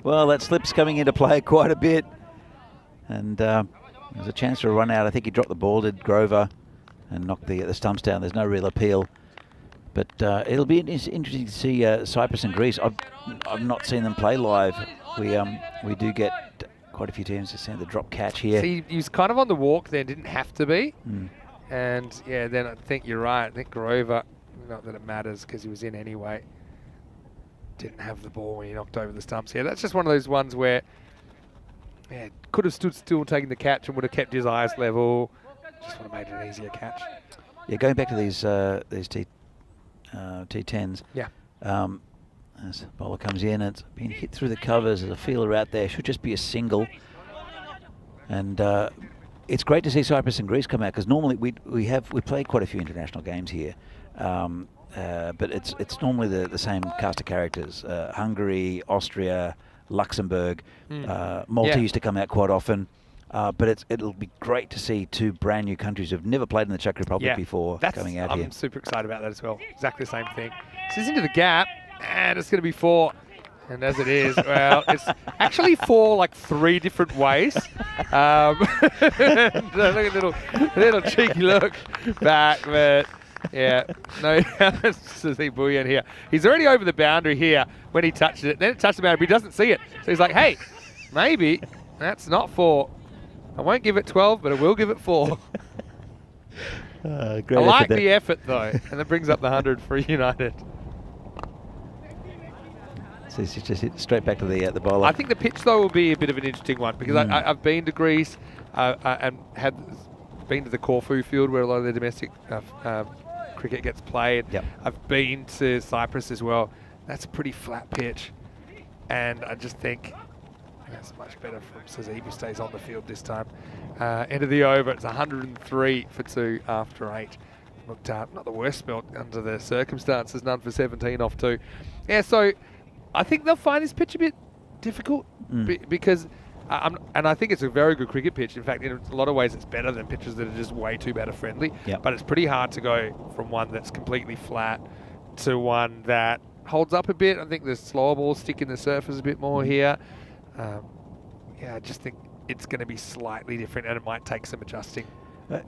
Well, that slip's coming into play quite a bit. And there's a chance for a run out. I think he dropped the ball, did Grover, and knocked the stumps down. There's no real appeal. But it'll be interesting to see Cyprus and Greece. I've not seen them play live. We do get quite a few teams that seem to drop catch here. See, he was kind of on the walk then, didn't have to be. And yeah, then I think you're right. I think Grover, not that it matters because he was in anyway, didn't have the ball when he knocked over the stumps. Yeah, that's just one of those ones where could have stood still taking the catch and would have kept his eyes level. Just would have made it an easier catch. Yeah, going back to these T10s. Yeah. As the bowler comes in, it's been hit through the covers. There's a feeler out there. Should just be a single. And it's great to see Cyprus and Greece come out because normally we play quite a few international games here. But it's normally the same cast of characters. Hungary, Austria, Luxembourg. Malta used to come out quite often. But it'll be great to see 2 brand new countries who've never played in the Czech Republic before coming out here. I'm super excited about that as well. Exactly the same thing. This is into the gap, and it's going to be 4. And as it is, well, it's actually 4 like 3 different ways. Look at little cheeky look back, but yeah, no, it's to see Bouillon here. He's already over the boundary here when he touches it. Then it touched the boundary, but he doesn't see it. So he's like, hey, maybe that's not 4. I won't give it 12, but I will give it 4. I like the effort, though, and it brings up the 100 for United. So he's just hit straight back to the bowler. I think the pitch, though, will be a bit of an interesting one because I've been to Greece and been to the Corfu field where a lot of the domestic cricket gets played. I've been to Cyprus as well. That's a pretty flat pitch, and I just think that's much better from Sazib, who stays on the field this time. End of the over, it's 103 for 2 after 8. Looked not the worst spell under the circumstances, none for 17 off 2. Yeah, so I think they'll find this pitch a bit difficult because, and I think it's a very good cricket pitch. In fact, in a lot of ways, it's better than pitches that are just way too batter friendly. But it's pretty hard to go from one that's completely flat to one that holds up a bit. I think the slower balls stick in the surface a bit more here. Yeah, I just think it's going to be slightly different, and it might take some adjusting.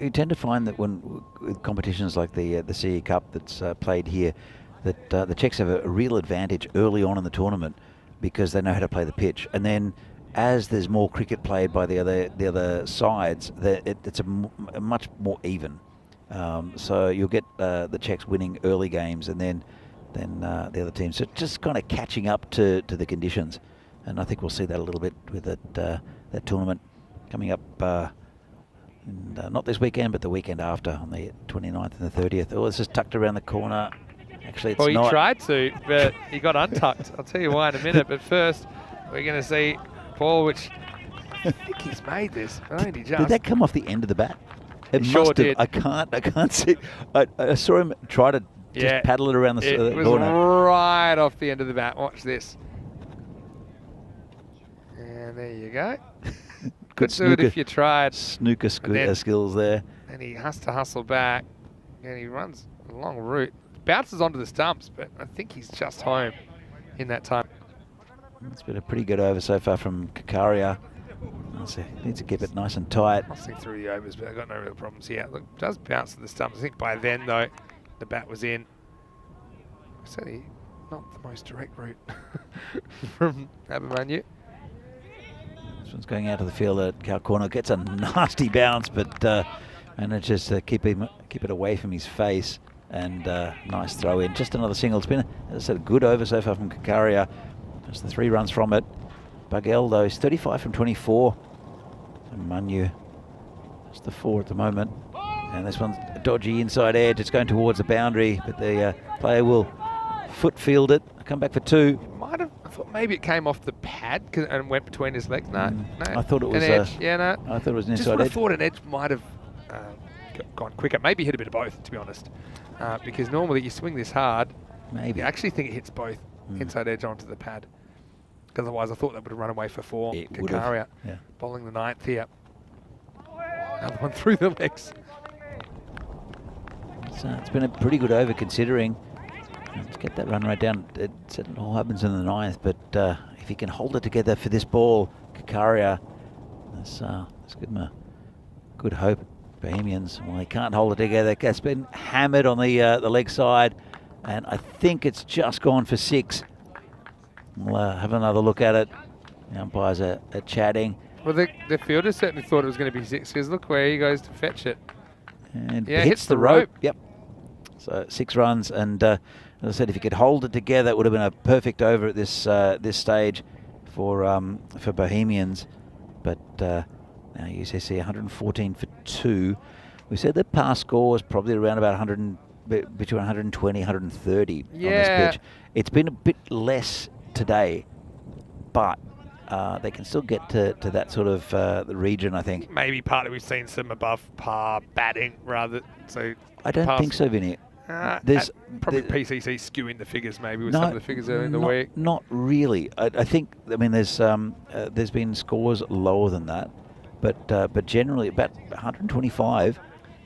You tend to find that with competitions like the CE Cup that's played here, that the Czechs have a real advantage early on in the tournament because they know how to play the pitch, and then as there's more cricket played by the other sides, it's a much more even. So you'll get the Czechs winning early games, and then the other teams. So just kind of catching up to the conditions. And I think we'll see that a little bit with that tournament coming up, not this weekend, but the weekend after on the 29th and the 30th. Oh, it's just tucked around the corner. Actually, it's not. Well, he tried to, but he got untucked. I'll tell you why in a minute. But first, we're going to see Paul, which I think he's made this. Did that come off the end of the bat? It sure must did. I can't see. I saw him try to just paddle it around the corner. It was right off the end of the bat. Watch this. And there you go. Could do it if you tried. Snooker skills there. And he has to hustle back. And he runs a long route. Bounces onto the stumps, but I think he's just home in that time. It's been a pretty good over so far from Kakaria. Needs to keep it nice and tight. Tossing through the overs, but I've got no real problems here. Look, does bounce to the stumps. I think by then, though, the bat was in. Certainly not the most direct route from Abimanyu. This one's going out of the field at Cow Corner. Gets a nasty bounce, but manages to keep it away from his face. And nice throw in. Just another single. It's been as I said, a good over so far from Kakaria. Just the 3 runs from it. Bugel, though, is 35 from 24. And Manu, just the 4 at the moment. And this one's a dodgy inside edge. It's going towards the boundary, but the player will foot field it. Come back for 2. Might have. I thought maybe it came off the pad and went between his legs. No, no. I thought it was an edge. Yeah, no. I thought it was an Just inside would have edge. thought an edge might have gone quicker. Maybe hit a bit of both, to be honest. Because normally you swing this hard. Maybe. You actually think it hits both inside edge onto the pad. Otherwise, I thought that would have run away for 4. It would have. Kakaria Yeah. bowling the 9th here. Another one through the legs. It's been a pretty good over considering. Let's get that run rate down. It all happens in the 9th, but if he can hold it together for this ball, Kakaria, let's give him a good hope. Bohemians, well, he can't hold it together. It's been hammered on the leg side, and I think it's just gone for 6. We'll have another look at it. The umpires are chatting. Well, the fielder certainly thought it was going to be 6 because look where he goes to fetch it. And Yeah, hits the rope. Yep. So 6 runs, and as I said, if he could hold it together, it would have been a perfect over at this stage for Bohemians. But now UCC 114 for 2. We said the past score was probably around about between 120, 130 on this pitch. It's been a bit less today, but they can still get to that sort of the region, I think. Maybe partly we've seen some above par batting rather. So I don't think so, Vinny. There's probably PCC skewing the figures maybe with some of the figures early in the week. Not really. I think. I mean, there's been scores lower than that, but generally about 125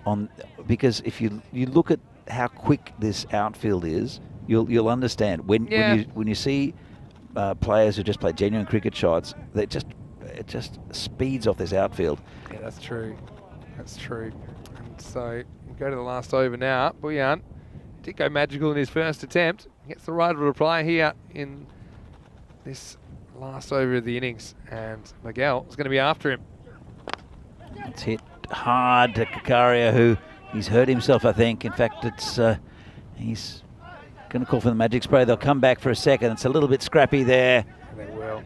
on, because if you look at how quick this outfield is, you'll understand when you see players who just play genuine cricket shots, it just speeds off this outfield. Yeah, that's true. That's true. And so we go to the last over now. Buyan did go magical in his first attempt. Gets the right of reply here in this last over of the innings, and Miguel is going to be after him. It's hit hard to Kakaria, who he's hurt himself, I think. In fact, he's going to call for the magic spray. They'll come back for a second. It's a little bit scrappy there. They will.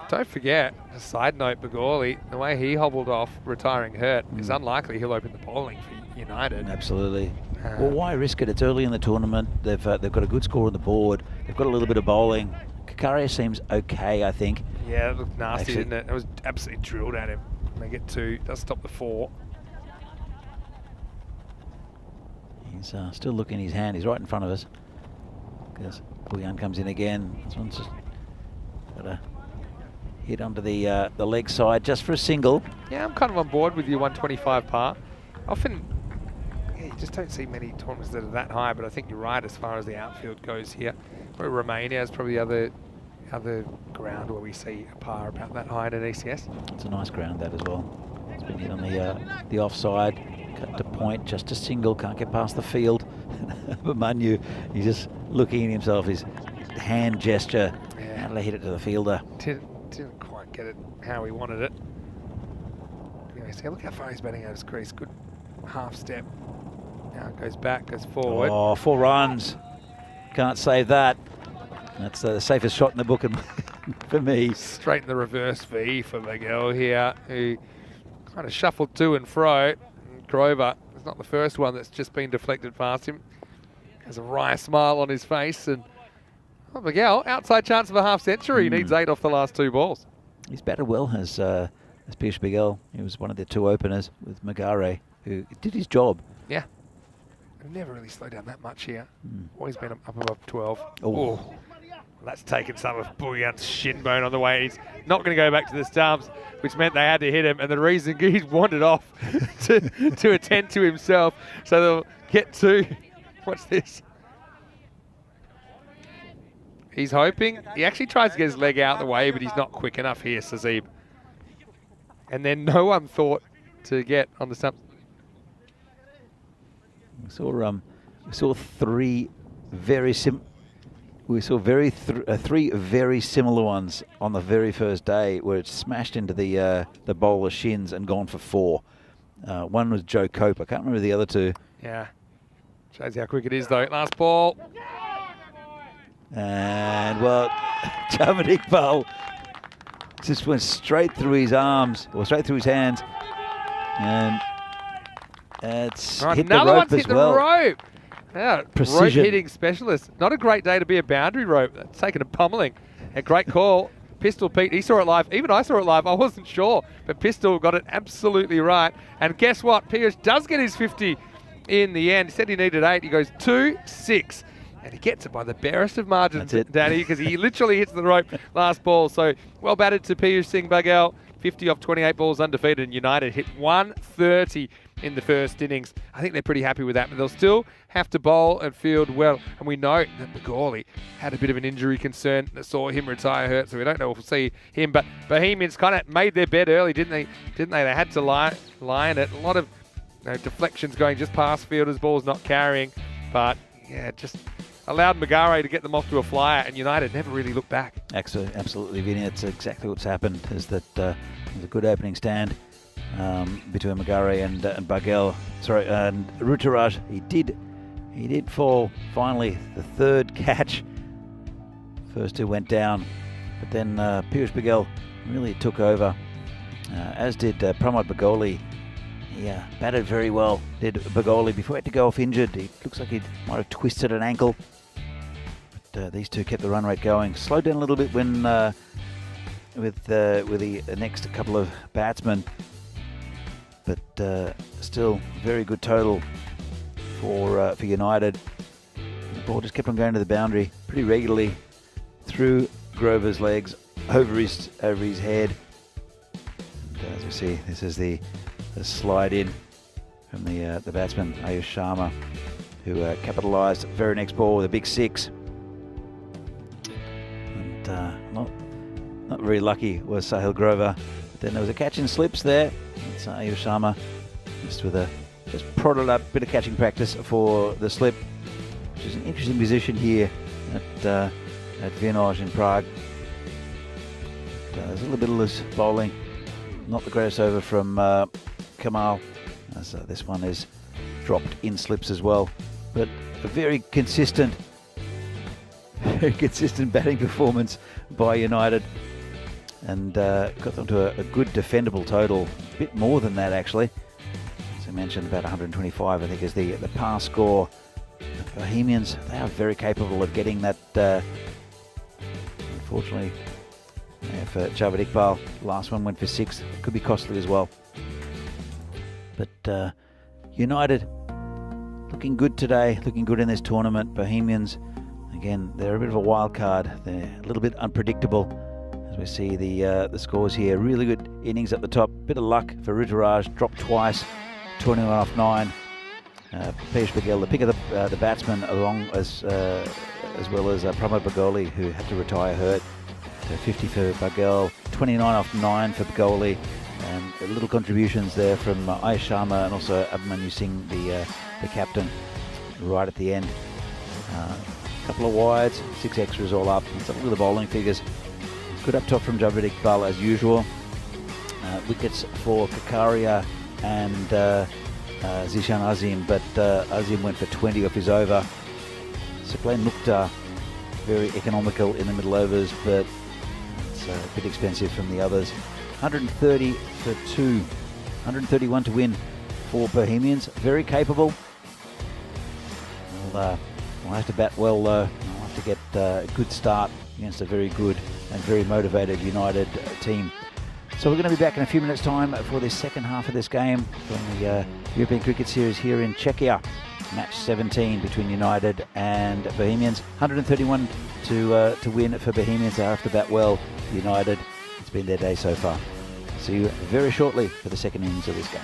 Don't forget, a side note, Bagorli, the way he hobbled off retiring hurt, it's unlikely he'll open the bowling for United. Absolutely. Well, why risk it? It's early in the tournament. They've got a good score on the board. They've got a little bit of bowling. Kakaria seems okay, I think. Yeah, it looked nasty, didn't it? It was absolutely drilled at him. They get 2. Does stop the 4. He's still looking at his hand. He's right in front of us. Because Buyan comes in again. This one's just got a hit onto the leg side just for a single. Yeah, I'm kind of on board with your 125 par. Often, you just don't see many tournaments that are that high, but I think you're right as far as the outfield goes here. Where Romania is probably the other ground where we see a par about that high in an ECS. It's a nice ground, that as well. It's been hit on the offside. Cut to point, just a single, can't get past the field. But Manu, he's just looking at himself, his hand gesture. Yeah. How did they hit it to the fielder? Didn't quite get it how he wanted it. Anyway, see, look how far he's batting out his crease. Good half step. Now it goes back, goes forward. Oh, 4 runs. Can't save that. That's the safest shot in the book for me. Straight in the reverse V for Miguel here, who kind of shuffled to and fro. Grover is not the first one that's just been deflected past him. Has a wry smile on his face, and Miguel, outside chance of a half century. Needs 8 off the last 2 balls. He's batted well as Piyush Miguel. He was one of the 2 openers with Magare, who did his job. Yeah. Never really slowed down that much here. Always been up above 12. Oh. Ooh. That's taken some of Buyan's shin bone on the way. He's not going to go back to the stumps, which meant they had to hit him. And the reason he's wandered off to attend to himself. So they'll get 2. Watch this. He's hoping. He actually tries to get his leg out of the way, but he's not quick enough here, Sazib. And then no one thought to get on the stumps. We saw 3 very We saw three very similar ones on the very first day, where it smashed into the bowler's shins and gone for 4. One was Joe Cope. I can't remember the other 2. Yeah. Shows you how quick it is, though. Last ball. And, well, Javed Iqbal just went straight through his arms, or straight through his hands. And it's hit the Another rope one's as hit the well. rope. Yeah, Precision. rope hitting specialist. Not a great day to be a boundary rope. That's taken a pummeling. A great call. Pistol Pete, he saw it live. Even I saw it live. I wasn't sure, but Pistol got it absolutely right. And guess what? Piyush does get his 50 in the end. He said he needed 8. He goes 2-6. And he gets it by the barest of margins, Danny, because he literally hits the rope last ball. So well batted to Piyush Singh Baghel. 50 off 28 balls undefeated, and United hit 130 in the first innings. I think they're pretty happy with that, but they'll still have to bowl and field well. And we know that Macaulay had a bit of an injury concern that saw him retire hurt, so we don't know if we'll see him. But Bohemians kind of made their bed early, didn't they? They had to lie in it. A lot of deflections going just past fielders, balls not carrying. But yeah, just allowed Magare to get them off to a flyer, and United never really looked back. Absolutely, Vinny. It's exactly what's happened. Is that it was a good opening stand between Magare and Baghel. Sorry, and Ruturaj. He did fall finally. The third catch. First two went down, but then Piyush Baghel really took over, as did Pramod Bagoli. He batted very well, did Bagoli, before he had to go off injured. He looks like he might have twisted an ankle. But these two kept the run rate going. Slowed down a little bit when with the next couple of batsmen. But still, very good total for United. The ball just kept on going to the boundary pretty regularly, through Grover's legs, over his head. And as we see, this is the slide in from the batsman Ayush Sharma, who capitalised very next ball with a big 6. And not very lucky was Sahil Grover. But then there was a catch and slips there. It's Ayush Sharma just prodded up, bit of catching practice for the slip, which is an interesting position here at Vienoj in Prague. There's a little bit of loose bowling. Not the greatest over from Kamal, as this one is dropped in slips as well, but a very consistent batting performance by United, and got them to a good defendable total, a bit more than that actually. As I mentioned, about 125 I think is the pass score. The Bohemians, they are very capable of getting that. Unfortunately, for Javed Iqbal, last one went for 6, could be costly as well. But United looking good today, looking good in this tournament. Bohemians, again, they're a bit of a wild card. They're a little bit unpredictable, as we see the scores here. Really good innings at the top. Bit of luck for Ruturaj, dropped twice, 21 off 9. Piyush Baghel, the pick of the batsman, along as well as Pramod Bagoli, who had to retire hurt. So 50 for Baghel, 29 off 9 for Bagoli. And little contributions there from Ayush Sharma and also Abhimanyu Singh, the captain, right at the end. A couple of wides, 6 extras all up. Let's have a look at the bowling figures. Good up top from Javed Iqbal as usual. Wickets for Kakaria and Zishan Azim, but Azim went for 20 off his over. Suplen Mukhtar, very economical in the middle overs, but it's a bit expensive from the others. 130 for 2, 131 to win for Bohemians. Very capable. We'll have to bat well though. We'll have to get a good start against a very good and very motivated United team. So we're going to be back in a few minutes' time for the second half of this game from the European Cricket Series here in Czechia. Match 17 between United and Bohemians. 131 to win for Bohemians. They have to bat well. United, it's been their day so far. See you very shortly for the second innings of this game.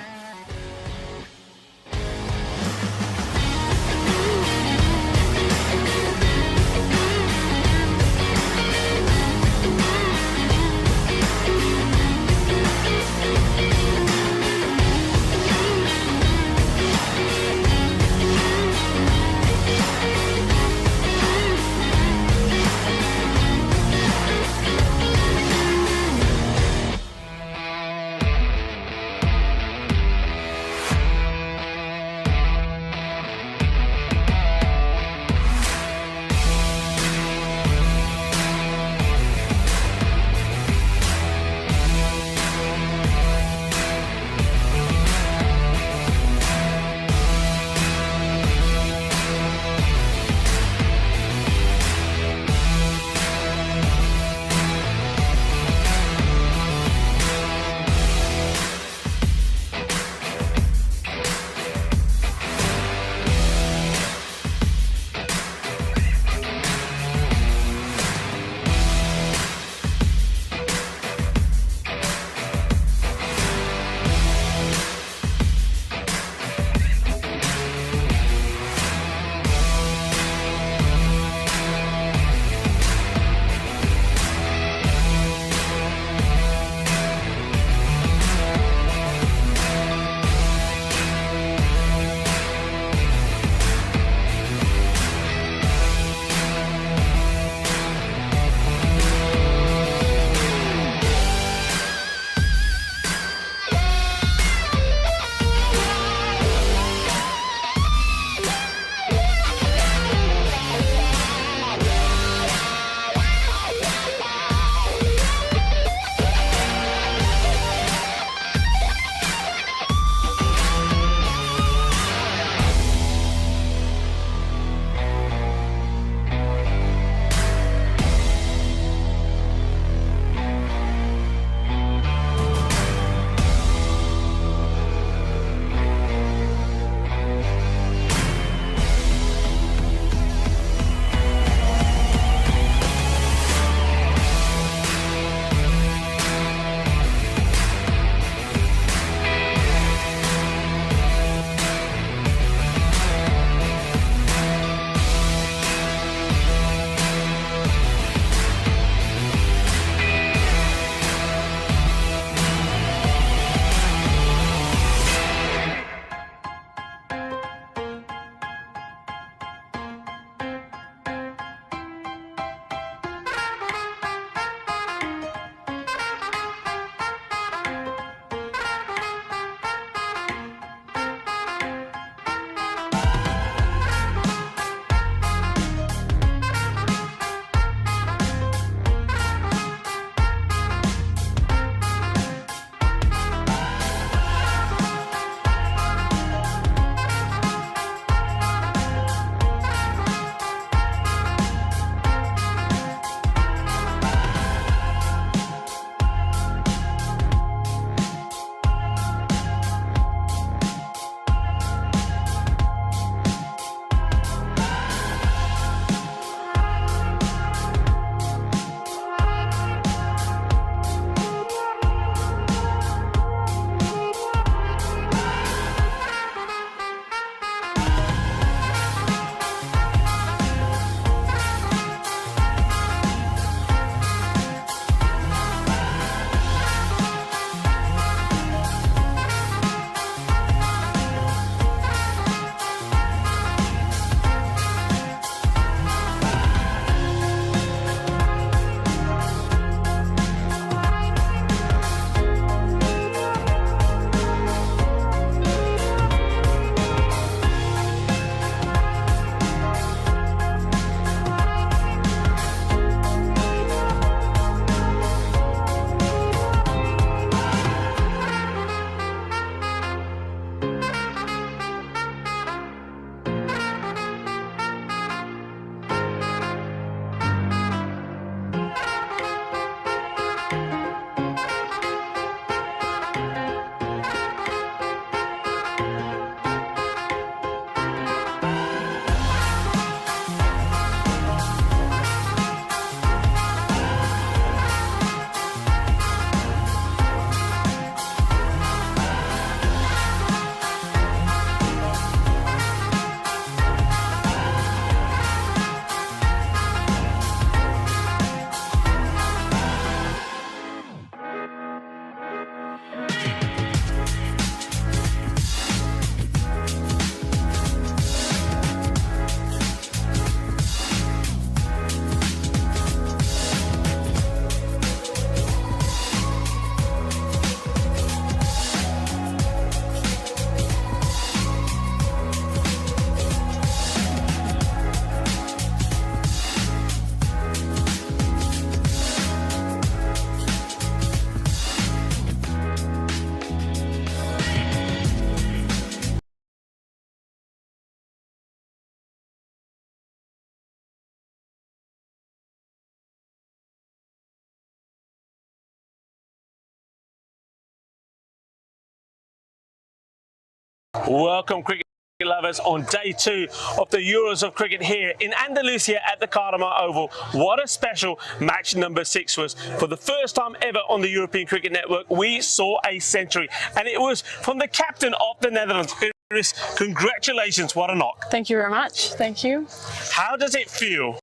Welcome, cricket lovers, on day 2 of the Euros of Cricket here in Andalusia at the Cardiff Oval. What a special match number 6 was. For the first time ever on the European Cricket Network, we saw a century, and it was from the captain of the Netherlands. Iris, congratulations, what a knock. Thank you very much. Thank you. How does it feel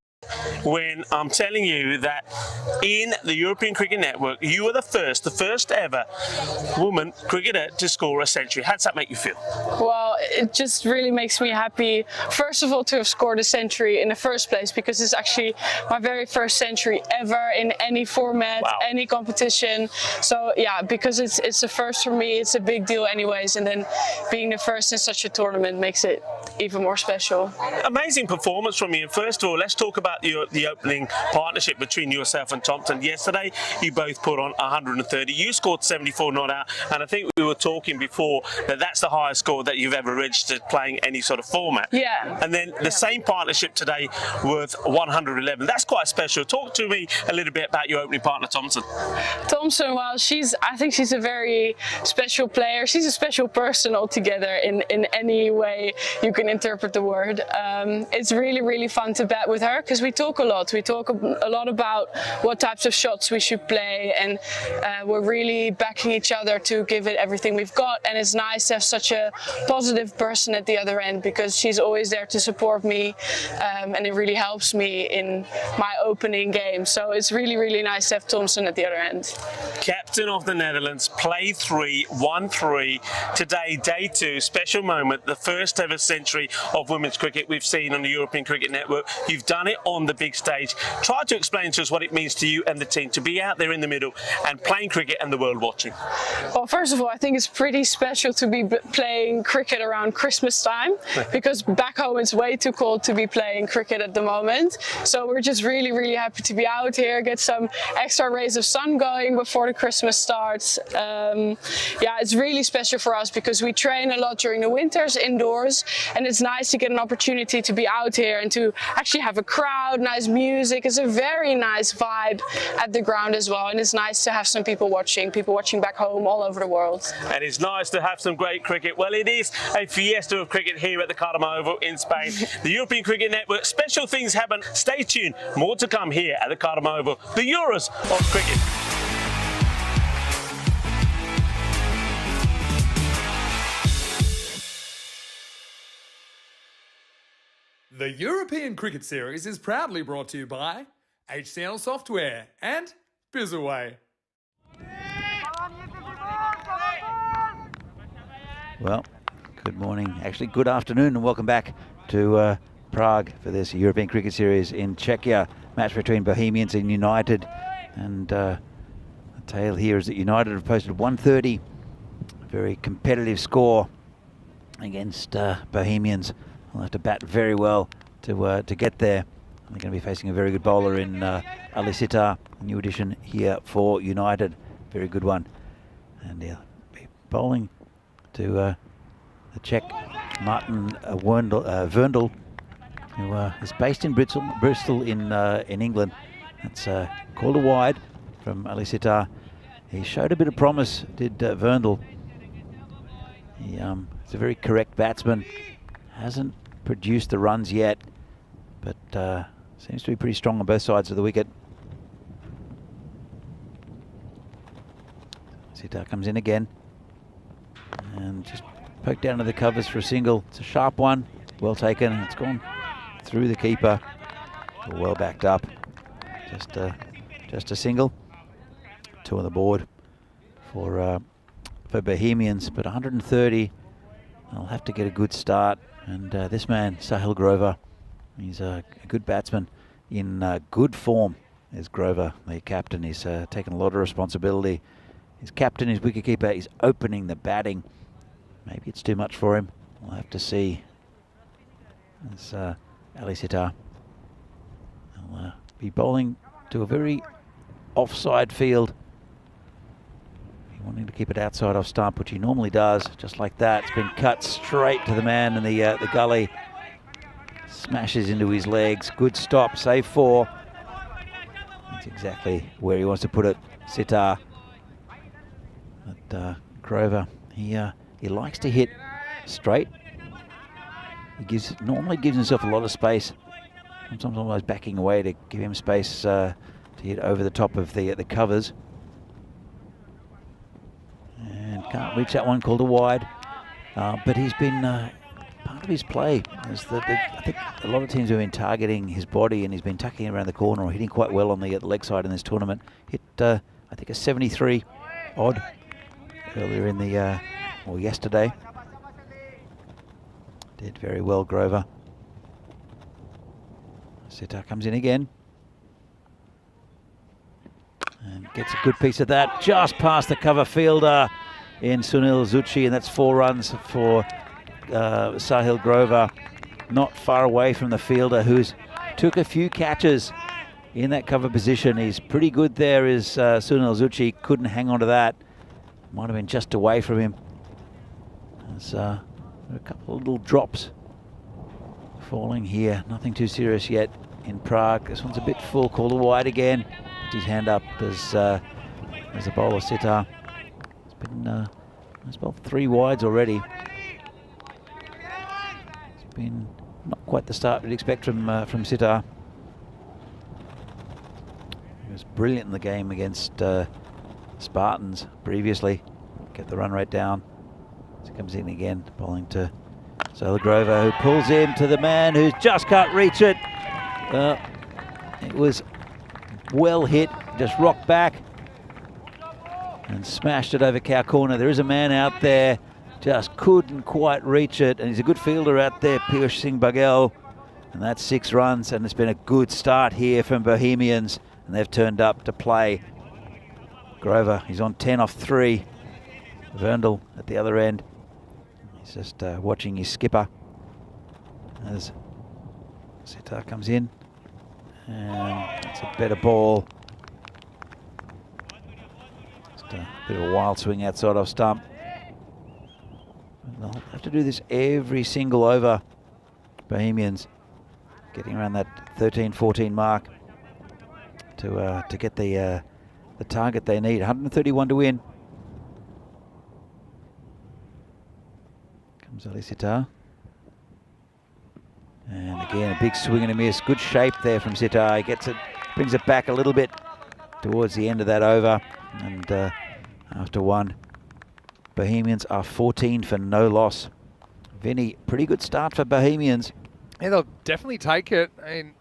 when I'm telling you that in the European Cricket Network, you are the first ever woman cricketer to score a century? How does that make you feel? Well, it just really makes me happy, first of all, to have scored a century in the first place, because it's actually my very first century ever in any format, any competition. So yeah, because it's the first for me, it's a big deal anyways, and then being the first in such a tournament makes it even more special. Amazing performance from you. First of all, let's talk about the opening partnership between yourself and Thompson. Yesterday, you both put on 130. You scored 74 not out, and I think we were talking before that that's the highest score that you've ever registered playing any sort of format. Yeah. And then the same partnership today with 111. That's quite special. Talk to me a little bit about your opening partner, Thompson. Thompson, well, I think she's a very special player. She's a special person altogether in any way you can interpret the word. It's really, really fun to bat with her because we talk a lot. We talk a lot about what types of shots we should play, and we're really backing each other to give it everything we've got. And it's nice to have such a positive person at the other end, because she's always there to support me, and it really helps me in my opening game. So it's really, really nice to have Thompson at the other end. Captain of the Netherlands, play 3, 1-3. Today, day 2, special moment, the first ever century of women's cricket we've seen on the European Cricket Network. You've done it on the big stage. Try to explain to us what it means to you and the team to be out there in the middle and playing cricket and the world watching. Well, first of all, I think it's pretty special to be playing cricket around Christmas time, because back home it's way too cold to be playing cricket at the moment. So we're just really, really happy to be out here, get some extra rays of sun going before the Christmas starts. Yeah, it's really special for us because we train a lot during the winters indoors, and it's nice to get an opportunity to be out here and to actually have a crowd, nice music. It's a very nice vibe at the ground as well, and it's nice to have some people watching back home all over the world. And it's nice to have some great cricket. Well, it is a fiesta of cricket here at the Cardiff Oval in Spain. The European Cricket Network, special things happen. Stay tuned, more to come here at the Cardiff Oval, the Euros of Cricket. The European Cricket Series is proudly brought to you by HCN Software and Bizzaway. Well, good morning, actually good afternoon, and welcome back to Prague for this European Cricket Series in Czechia. Match between Bohemians and United, and the tale here is that United have posted 130, a very competitive score against Bohemians. They'll have to bat very well to get there. They're going to be facing a very good bowler in Ali Sitar, a new addition here for United. Very good one. And he'll be bowling to the Czech Martin Verndl, who is based in Bristol in England. That's called a wide from Ali Sitar. He showed a bit of promise, did Verndl. He's a very correct batsman. Hasn't produced the runs yet, but seems to be pretty strong on both sides of the wicket. Sitar comes in again and just poked down to the covers for a single. It's a sharp one, well taken. It's gone through the keeper, well backed up. Just a single. 2 on the board for Bohemians, but 130. I'll have to get a good start. And this man, Sahil Grover, he's a good batsman in good form. Is Grover, the captain. He's taken a lot of responsibility. His captain, his wicketkeeper, is opening the batting. Maybe it's too much for him. We'll have to see. It's Ali Sitar. He'll be bowling to a very offside field. Wanting to keep it outside off stump, which he normally does, just like that. It's been cut straight to the man in the gully. Smashes into his legs. Good stop, save 4. That's exactly where he wants to put it, Sitar. But Grover, he likes to hit straight. He normally gives himself a lot of space. Sometimes almost backing away to give him space to hit over the top of the covers. And can't reach that one, called a wide. But he's been part of his play. I think a lot of teams have been targeting his body, and he's been tucking around the corner or hitting quite well on the leg side in this tournament. Hit, I think, a 73 odd earlier in the, or yesterday. Did very well, Grover. Sitar comes in again. And gets a good piece of that, just past the cover fielder in Sunil Zucchi, and that's 4 runs for Sahil Grover. Not far away from the fielder, who's took a few catches in that cover position. He's pretty good there, is Sunil Zucchi. Couldn't hang on to that. Might have been just away from him. There's a couple of little drops falling here. Nothing too serious yet in Prague. This one's a bit full, called a wide again. Puts his hand up as the bowler Sitar. It's been it's about 3 wides already. It's been not quite the start we'd expect from Sitar. He was brilliant in the game against Spartans previously. Get the run rate down. So he comes in again, bowling to Sahil Grover, who pulls him to the man who's just can't reach it. It was well hit, just rocked back and smashed it over cow corner. There is a man out there, just couldn't quite reach it, and he's a good fielder out there, Piyush Singh Baghel, and that's 6 runs, and it's been a good start here from Bohemians, and they've turned up to play. Grover, he's on 10 off 3. Verndl at the other end. He's just watching his skipper as Sitar comes in, and it's a better ball. Just a bit of a wild swing outside off stump. They'll have to do this every single over, Bohemians, getting around that 13-14 mark to get the target they need. 131 to win. Comes Ali Sitar. And again, a big swing and a miss. Good shape there from Sitar. He gets it, brings it back a little bit towards the end of that over. And after one, Bohemians are 14 for no loss. Vinny, pretty good start for Bohemians. Yeah, they'll definitely take it. I mean,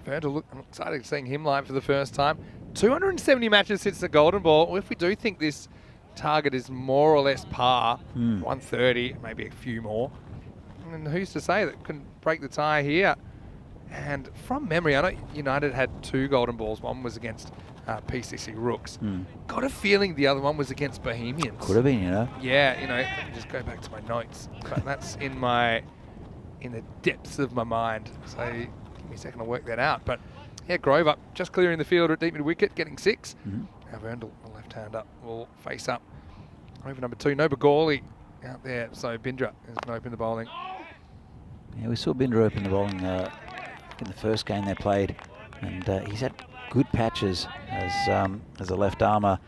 Verndl, I'm excited seeing him live for the first time. 270 matches since the Golden Ball. Well, if we do think this target is more or less par, 130, maybe a few more, and who's to say that can break the tie here? And from memory, I know United had 2 Golden Balls. One was against PCC Rooks. Got a feeling the other one was against Bohemians. Could have been, you know. Yeah, let me just go back to my notes. But that's in the depths of my mind. So give me a second to work that out. But yeah, Grover just clearing the fielder at deep mid wicket, getting 6. Now Verndl, the left hand up, will face up. Over number 2, no Bagoli out there. So Bindra is going to open the bowling. Yeah, we saw Binder open the bowling in the first game they played, and he's had good patches as a left armour.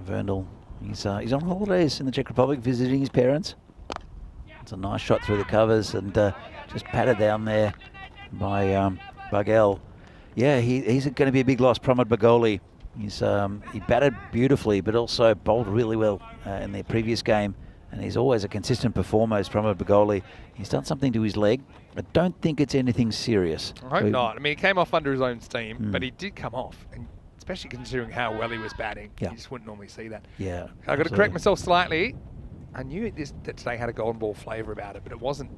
Verndl, he's on holidays in the Czech Republic, visiting his parents. It's a nice shot through the covers, and just patted down there by Baghel. Yeah, he's going to be a big loss. Pramod Bagoli. He batted beautifully, but also bowled really well in the previous game. And he's always a consistent performer, as Pramod Bagoli. He's done something to his leg. I don't think it's anything serious. I hope not. I mean, he came off under his own steam, but he did come off, and especially considering how well he was batting. You just wouldn't normally see that. Yeah, I've got to correct myself slightly. I knew that today had a Golden Ball flavour about it, but it wasn't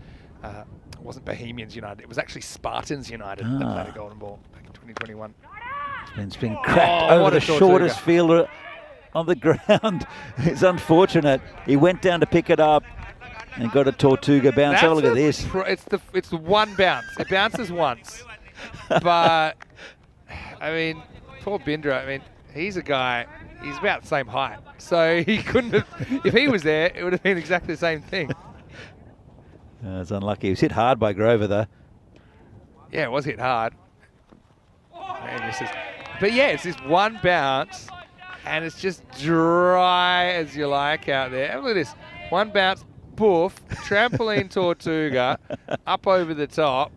Bohemians United. It was actually Spartans United that played a Golden Ball back in 2021. It's been cracked over the shortest fielder on the ground. It's unfortunate. He went down to pick it up and got a Tortuga bounce. Have a look at this. It's the one bounce. It bounces once. But, I mean, poor Bindra, I mean, he's a guy, he's about the same height. So he couldn't have, if he was there, it would have been exactly the same thing. It's unlucky. He was hit hard by Grover, though. Yeah, it was hit hard. Man, but yeah, it's this one bounce. and it's just dry as you like out there. Have a look at this. One bounce, boof, trampoline Tortuga, up over the top.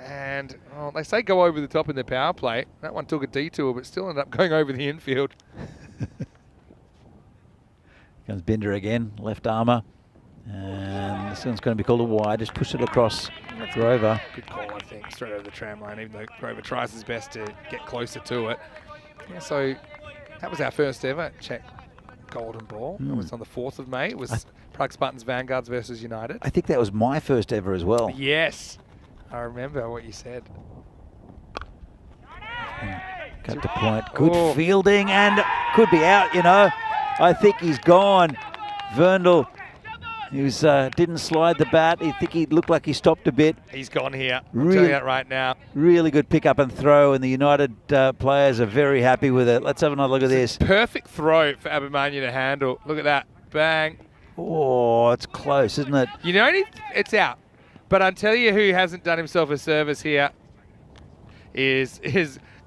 And they say go over the top in the power play. That one took a detour, but still ended up going over the infield. Comes Binder again, left armour. And this one's going to be called a wide. Just push it across Grover. Good call, I think. Straight over the tram line, even though Grover tries his best to get closer to it. Yeah, so that was our first ever Czech golden ball. It was on the 4th of May. It was Prague Spartans Vanguards versus United. I think that was my first ever as well. Yes. I remember what you said. Cut to point. Good fielding and could be out, you know. I think he's gone. Verndl, he was, didn't slide the bat. I think he looked like he stopped a bit. He's gone here. I'll tell you that right now. Really good pick up and throw, and the United players are very happy with it. Let's have another look at this. Perfect throw for Abhimanyu to handle. Look at that. Bang. Oh, it's close, isn't it? You know, it's out. But I'll tell you who hasn't done himself a service here is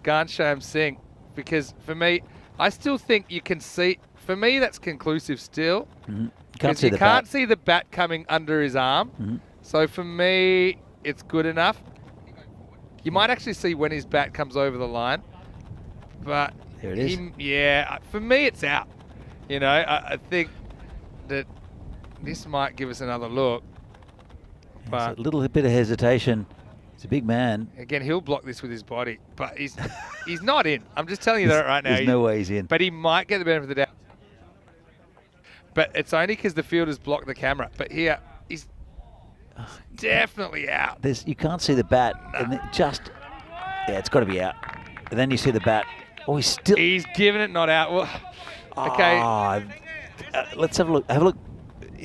Ghanshyam Singh. Because for me, I still think you can see, for me that's conclusive still. Because you can't see the bat coming under his arm. So for me, it's good enough. You might actually see when his bat comes over the line. But there it is. Yeah, for me it's out. You know, I think that this might give us another look. But a little bit of hesitation. He's a big man. Again, he'll block this with his body, but he's not in. I'm just telling you that right now. There's no way he's in. But he might get the benefit of the doubt. But it's only because the fielders block the camera. But here, he's definitely out. You can't see the bat. And it's got to be out. And then you see the bat. Oh, he's giving it not out. Well, okay. Let's have a look. Have a look.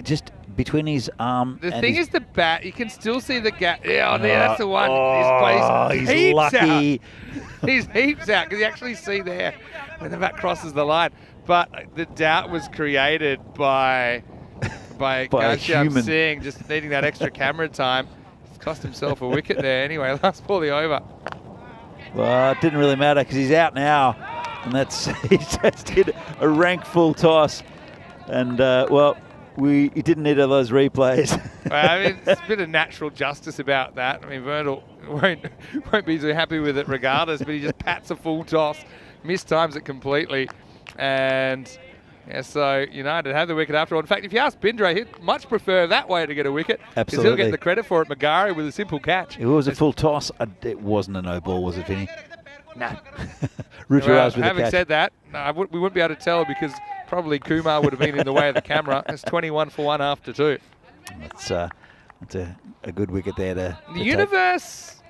Just between his arm. The thing is, the bat. You can still see the gap. Yeah, there. That's the one. He's heaps lucky. Out. He's heaps out because you actually see there when the bat crosses the line. But the doubt was created by Ghanshyam Singh just needing that extra camera time. He's cost himself a wicket there. Anyway, last ball the over. Well, it didn't really matter because he's out now, and he just did a rank full toss, and he didn't need all those replays. Well, I mean, there's a bit of natural justice about that. I mean, Verndl won't be too happy with it regardless, but he just pats a full toss, mistimes it completely, and yeah, so United had the wicket after all. In fact, if you ask Binder, he'd much prefer that way to get a wicket. Absolutely. Because he'll get the credit for it. Magari with a simple catch. It was a full toss. It wasn't a no ball, was it, Vinny? No. Having said that, no, we wouldn't be able to tell because probably Kumar would have been in the way of the camera. It's 21 for 1 after 2. That's a good wicket there to the universe,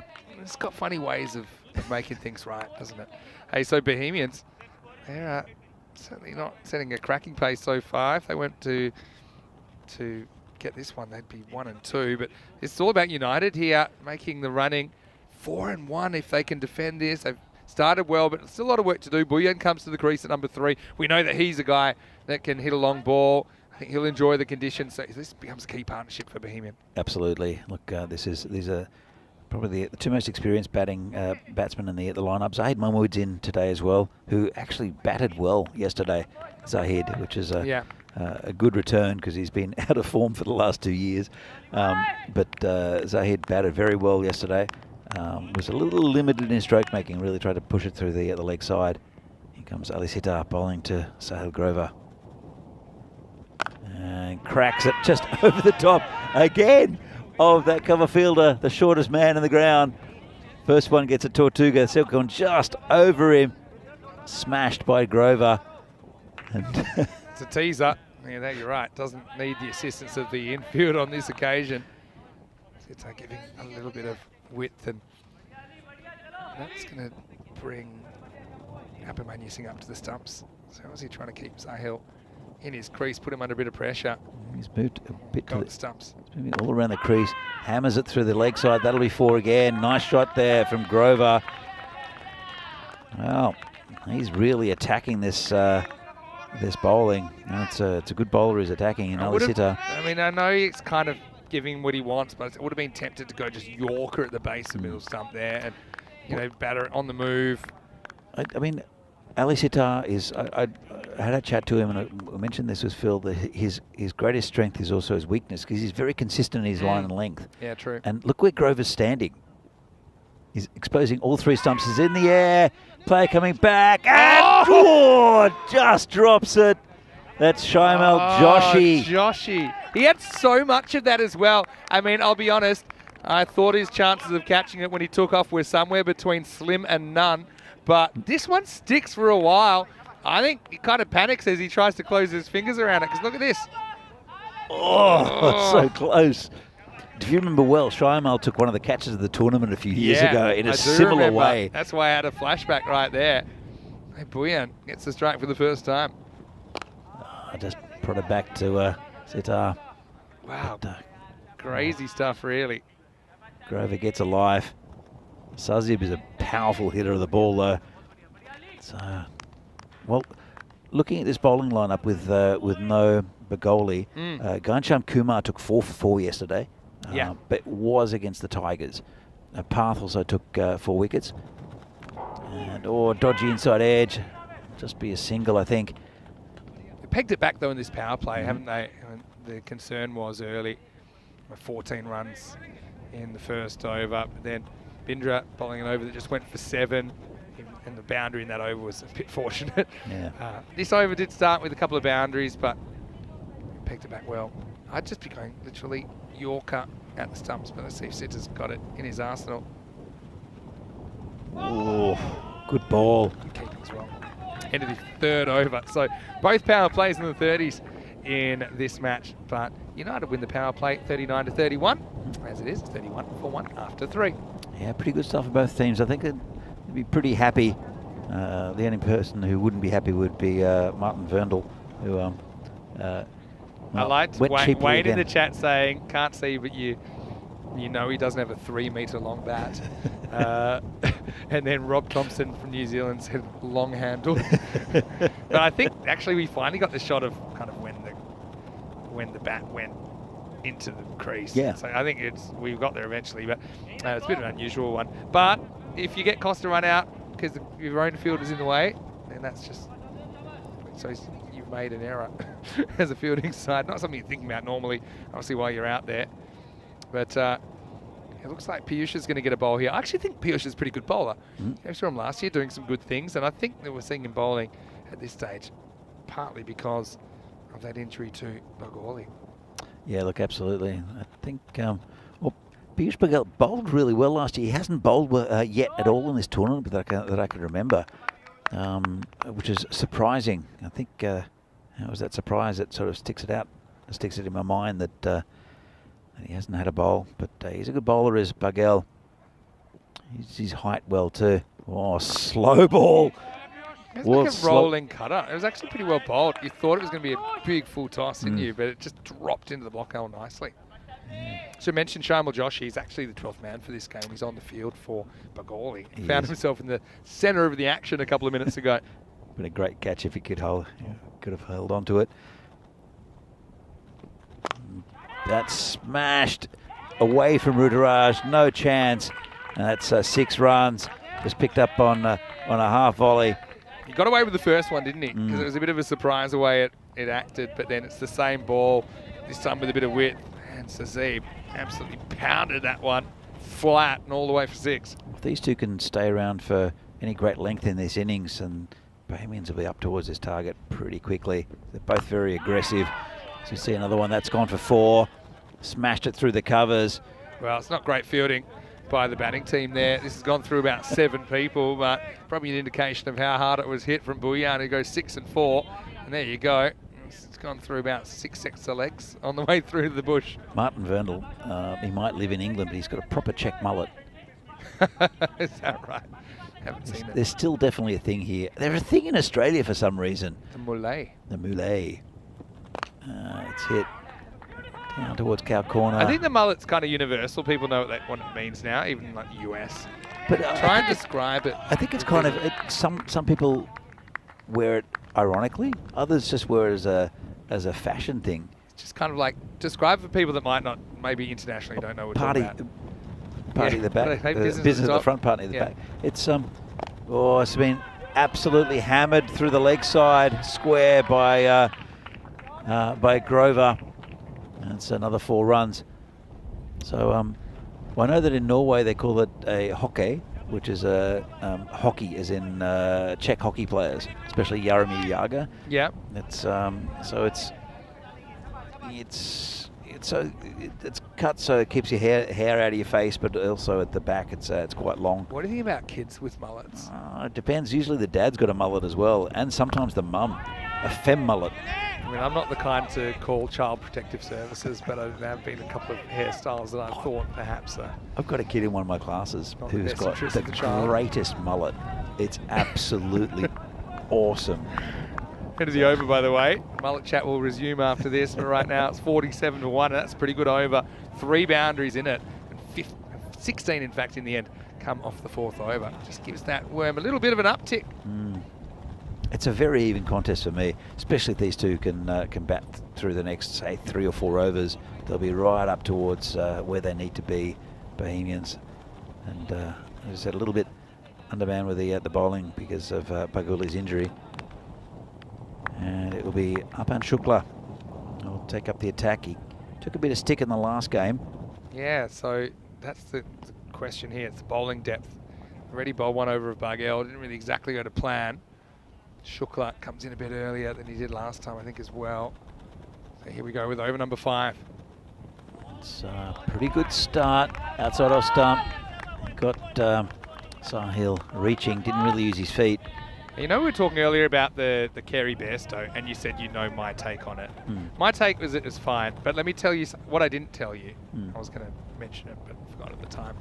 it's got funny ways of making things right, doesn't it? Hey, so Bohemians, they're certainly not setting a cracking pace so far. If they went to get this one, they'd be 1 and 2. But it's all about United here making the running 4 and 1 if they can defend this. They've started well, but still a lot of work to do. Bullion comes to the crease at number 3. We know that he's a guy that can hit a long ball. I think he'll enjoy the conditions. So this becomes a key partnership for Bohemian. Absolutely. Look, these are probably the two most experienced batsmen in the lineup. Zahid Mahmood's in today as well, who actually batted well yesterday, Zahid, which is a good return because he's been out of form for the last 2 years. But Zahid batted very well yesterday. Was a little limited in his stroke making, really tried to push it through the leg side. Here comes Ali Sitar bowling to Sahil Grover. And cracks it just over the top again of that cover fielder, the shortest man in the ground. First one gets a Tortuga, second one just over him. Smashed by Grover. And it's a teaser. Yeah, you're right. Doesn't need the assistance of the infield on this occasion. It's giving a little bit of width, and that's going to bring Abhimanyu Singh up to the stumps. So how's he trying to keep Sahil in his crease, put him under a bit of pressure? He's moved a bit to the stumps. He's moving all around the crease, hammers it through the leg side. That'll be 4 again. Nice shot there from Grover. Well, he's really attacking this bowling. It's a good bowler who's attacking in Ali Sitar. I mean, I know he's kind of giving what he wants, but it would have been tempted to go just Yorker at the base of middle stump there and, batter it on the move. I mean, Ali Sitar is, I had a chat to him, and I mentioned this with Phil, that his greatest strength is also his weakness, because he's very consistent in his line and length. Yeah, true. And look where Grover's standing. He's exposing all 3 stumps. He's in the air. Player coming back. And just drops it. That's Shimel Joshi. Joshi. He had so much of that as well. I mean, I'll be honest, I thought his chances of catching it when he took off were somewhere between slim and none. But this one sticks for a while. I think he kind of panics as he tries to close his fingers around it, because look at this. Oh, so close. If you remember well, Shimel took one of the catches of the tournament a few years ago in a similar way. That's why I had a flashback right there. Hey, Buyan gets the strike for the first time. I just brought it back to Sitar. Wow, crazy stuff, really. Grover gets alive. Sazib is a powerful hitter of the ball, though. So, well, looking at this bowling lineup with no Bagoli, Ghanshyam Kumar took 4 for 4 yesterday. But was against the Tigers. Path also took 4 wickets. And dodgy inside edge. Just be a single, I think. They pegged it back though in this power play, haven't they? The concern was early, 14 runs in the first over. But then Bindra bowling an over that just went for 7. And the boundary in that over was a bit fortunate. Yeah. This over did start with a couple of boundaries, but pegged it back well. I'd just be going literally Yorker at the stumps, but let's see if Sitter's got it in his arsenal. Oh, good ball. Good keeping as well. End of the 3rd over. So both power plays in the 30s in this match, but United win the power play 39-31. As it is, 31-1 after 3. Yeah, pretty good stuff for both teams. I think they'd be pretty happy. The only person who wouldn't be happy would be Martin Verndl, who I liked Wayne in the chat saying, can't see, but you know he doesn't have a 3-metre long bat. And then Rob Thompson from New Zealand said long handle. But I think actually we finally got the shot of kind of when the bat went into the crease. Yeah. So I think we got there eventually, but it's a bit of an unusual one. But if you get Costa run out because your own field is in the way, then that's just so you've made an error as a fielding side. Not something you're thinking about normally, obviously, while you're out there. But it looks like Piyush is going to get a bowl here. I actually think Piyush is a pretty good bowler. I saw him last year doing some good things, and I think that we're seeing him bowling at this stage partly because of that injury to Bagoli. Yeah, look, absolutely. I think Piyush Patel bowled really well last year. He hasn't bowled yet at all in this tournament that I can remember, which is surprising. I think it was that surprise that sort of sticks it in my mind that he hasn't had a bowl. But he's a good bowler, is Bagel. He's his height well too. Oh, slow ball. It was like a rolling cutter. It was actually pretty well bowled. You thought it was going to be a big full toss, didn't you? But it just dropped into the block hole nicely. Should mention Shimel Joshi. He's actually the 12th man for this game. He's on the field for Bagoli. He found himself in the centre of the action a couple of minutes ago. Been a great catch if he could could have held on to it. That's smashed away from Ruturaj. No chance. And that's 6 runs. Just picked up on a half volley. He got away with the first one, didn't he? Because it was a bit of a surprise the way it acted, but then it's the same ball, this time with a bit of width. And Sazib absolutely pounded that one flat and all the way for 6. If these two can stay around for any great length in this innings, and Bahamians will be up towards this target pretty quickly. They're both very aggressive. So you see another one that's gone for 4. Smashed it through the covers. Well, it's not great fielding by the batting team there. This has gone through about 7 people, but probably an indication of how hard it was hit from Buyan, who goes 6 and 4. And there you go. It's gone through about 6 extra legs on the way through to the bush. Martin Verndl, he might live in England, but he's got a proper check mullet. Is that right? Haven't seen it. There's still definitely a thing here. There's a thing in Australia for some reason. The mullet. The mullet. It's hit down towards cow corner. I think the mullet's kind of universal. People know what it means now, even like the US. But try and describe it. I think it's kind of some people wear it ironically. Others just wear it as a fashion thing. It's just kind of like describe for people that might not, maybe internationally don't know what party about. Party at the back, business at the front, party at the back. It's it's been absolutely hammered through the leg side, square by Grover. And it's another 4 runs. So well, I know that in Norway they call it a hockey, which is a hockey, as in Czech hockey players, especially Jaromir Jagr. Yeah. It's so it's cut so it keeps your hair out of your face, but also at the back it's quite long. What do you think about kids with mullets? It depends. Usually the dad's got a mullet as well, and sometimes the mum, a femme mullet. I mean, I'm not the kind to call Child Protective Services, but there have been a couple of hairstyles that I thought perhaps. I've got a kid in one of my classes Not the who's best got interest the of the child. greatest mullet. It's absolutely awesome. Head of the over, by the way. Mullet chat will resume after this, but right now it's 47-1, and that's a pretty good over. 3 boundaries in it, and 16, in fact, in the end, come off the 4th over. Just gives that worm a little bit of an uptick. It's a very even contest for me, especially if these two can bat through the next, say, 3 or 4 overs. They'll be right up towards where they need to be, Bohemians. And as I said, a little bit undermanned with the bowling because of Baguli's injury. And it will be Apan Shukla who'll take up the attack. He took a bit of stick in the last game. Yeah, so that's the question here. It's the bowling depth. Already bowled 1 over of Bagel. Didn't really exactly go to plan. Shukla comes in a bit earlier than he did last time, I think, as well. So here we go with over number 5. It's a pretty good start outside off stump. Got Sahil reaching, didn't really use his feet. You know, we were talking earlier about the Kerry Bairstow, and you said you know my take on it. My take was it was fine, but let me tell you what I didn't tell you. I was going to mention it, but forgot at the time.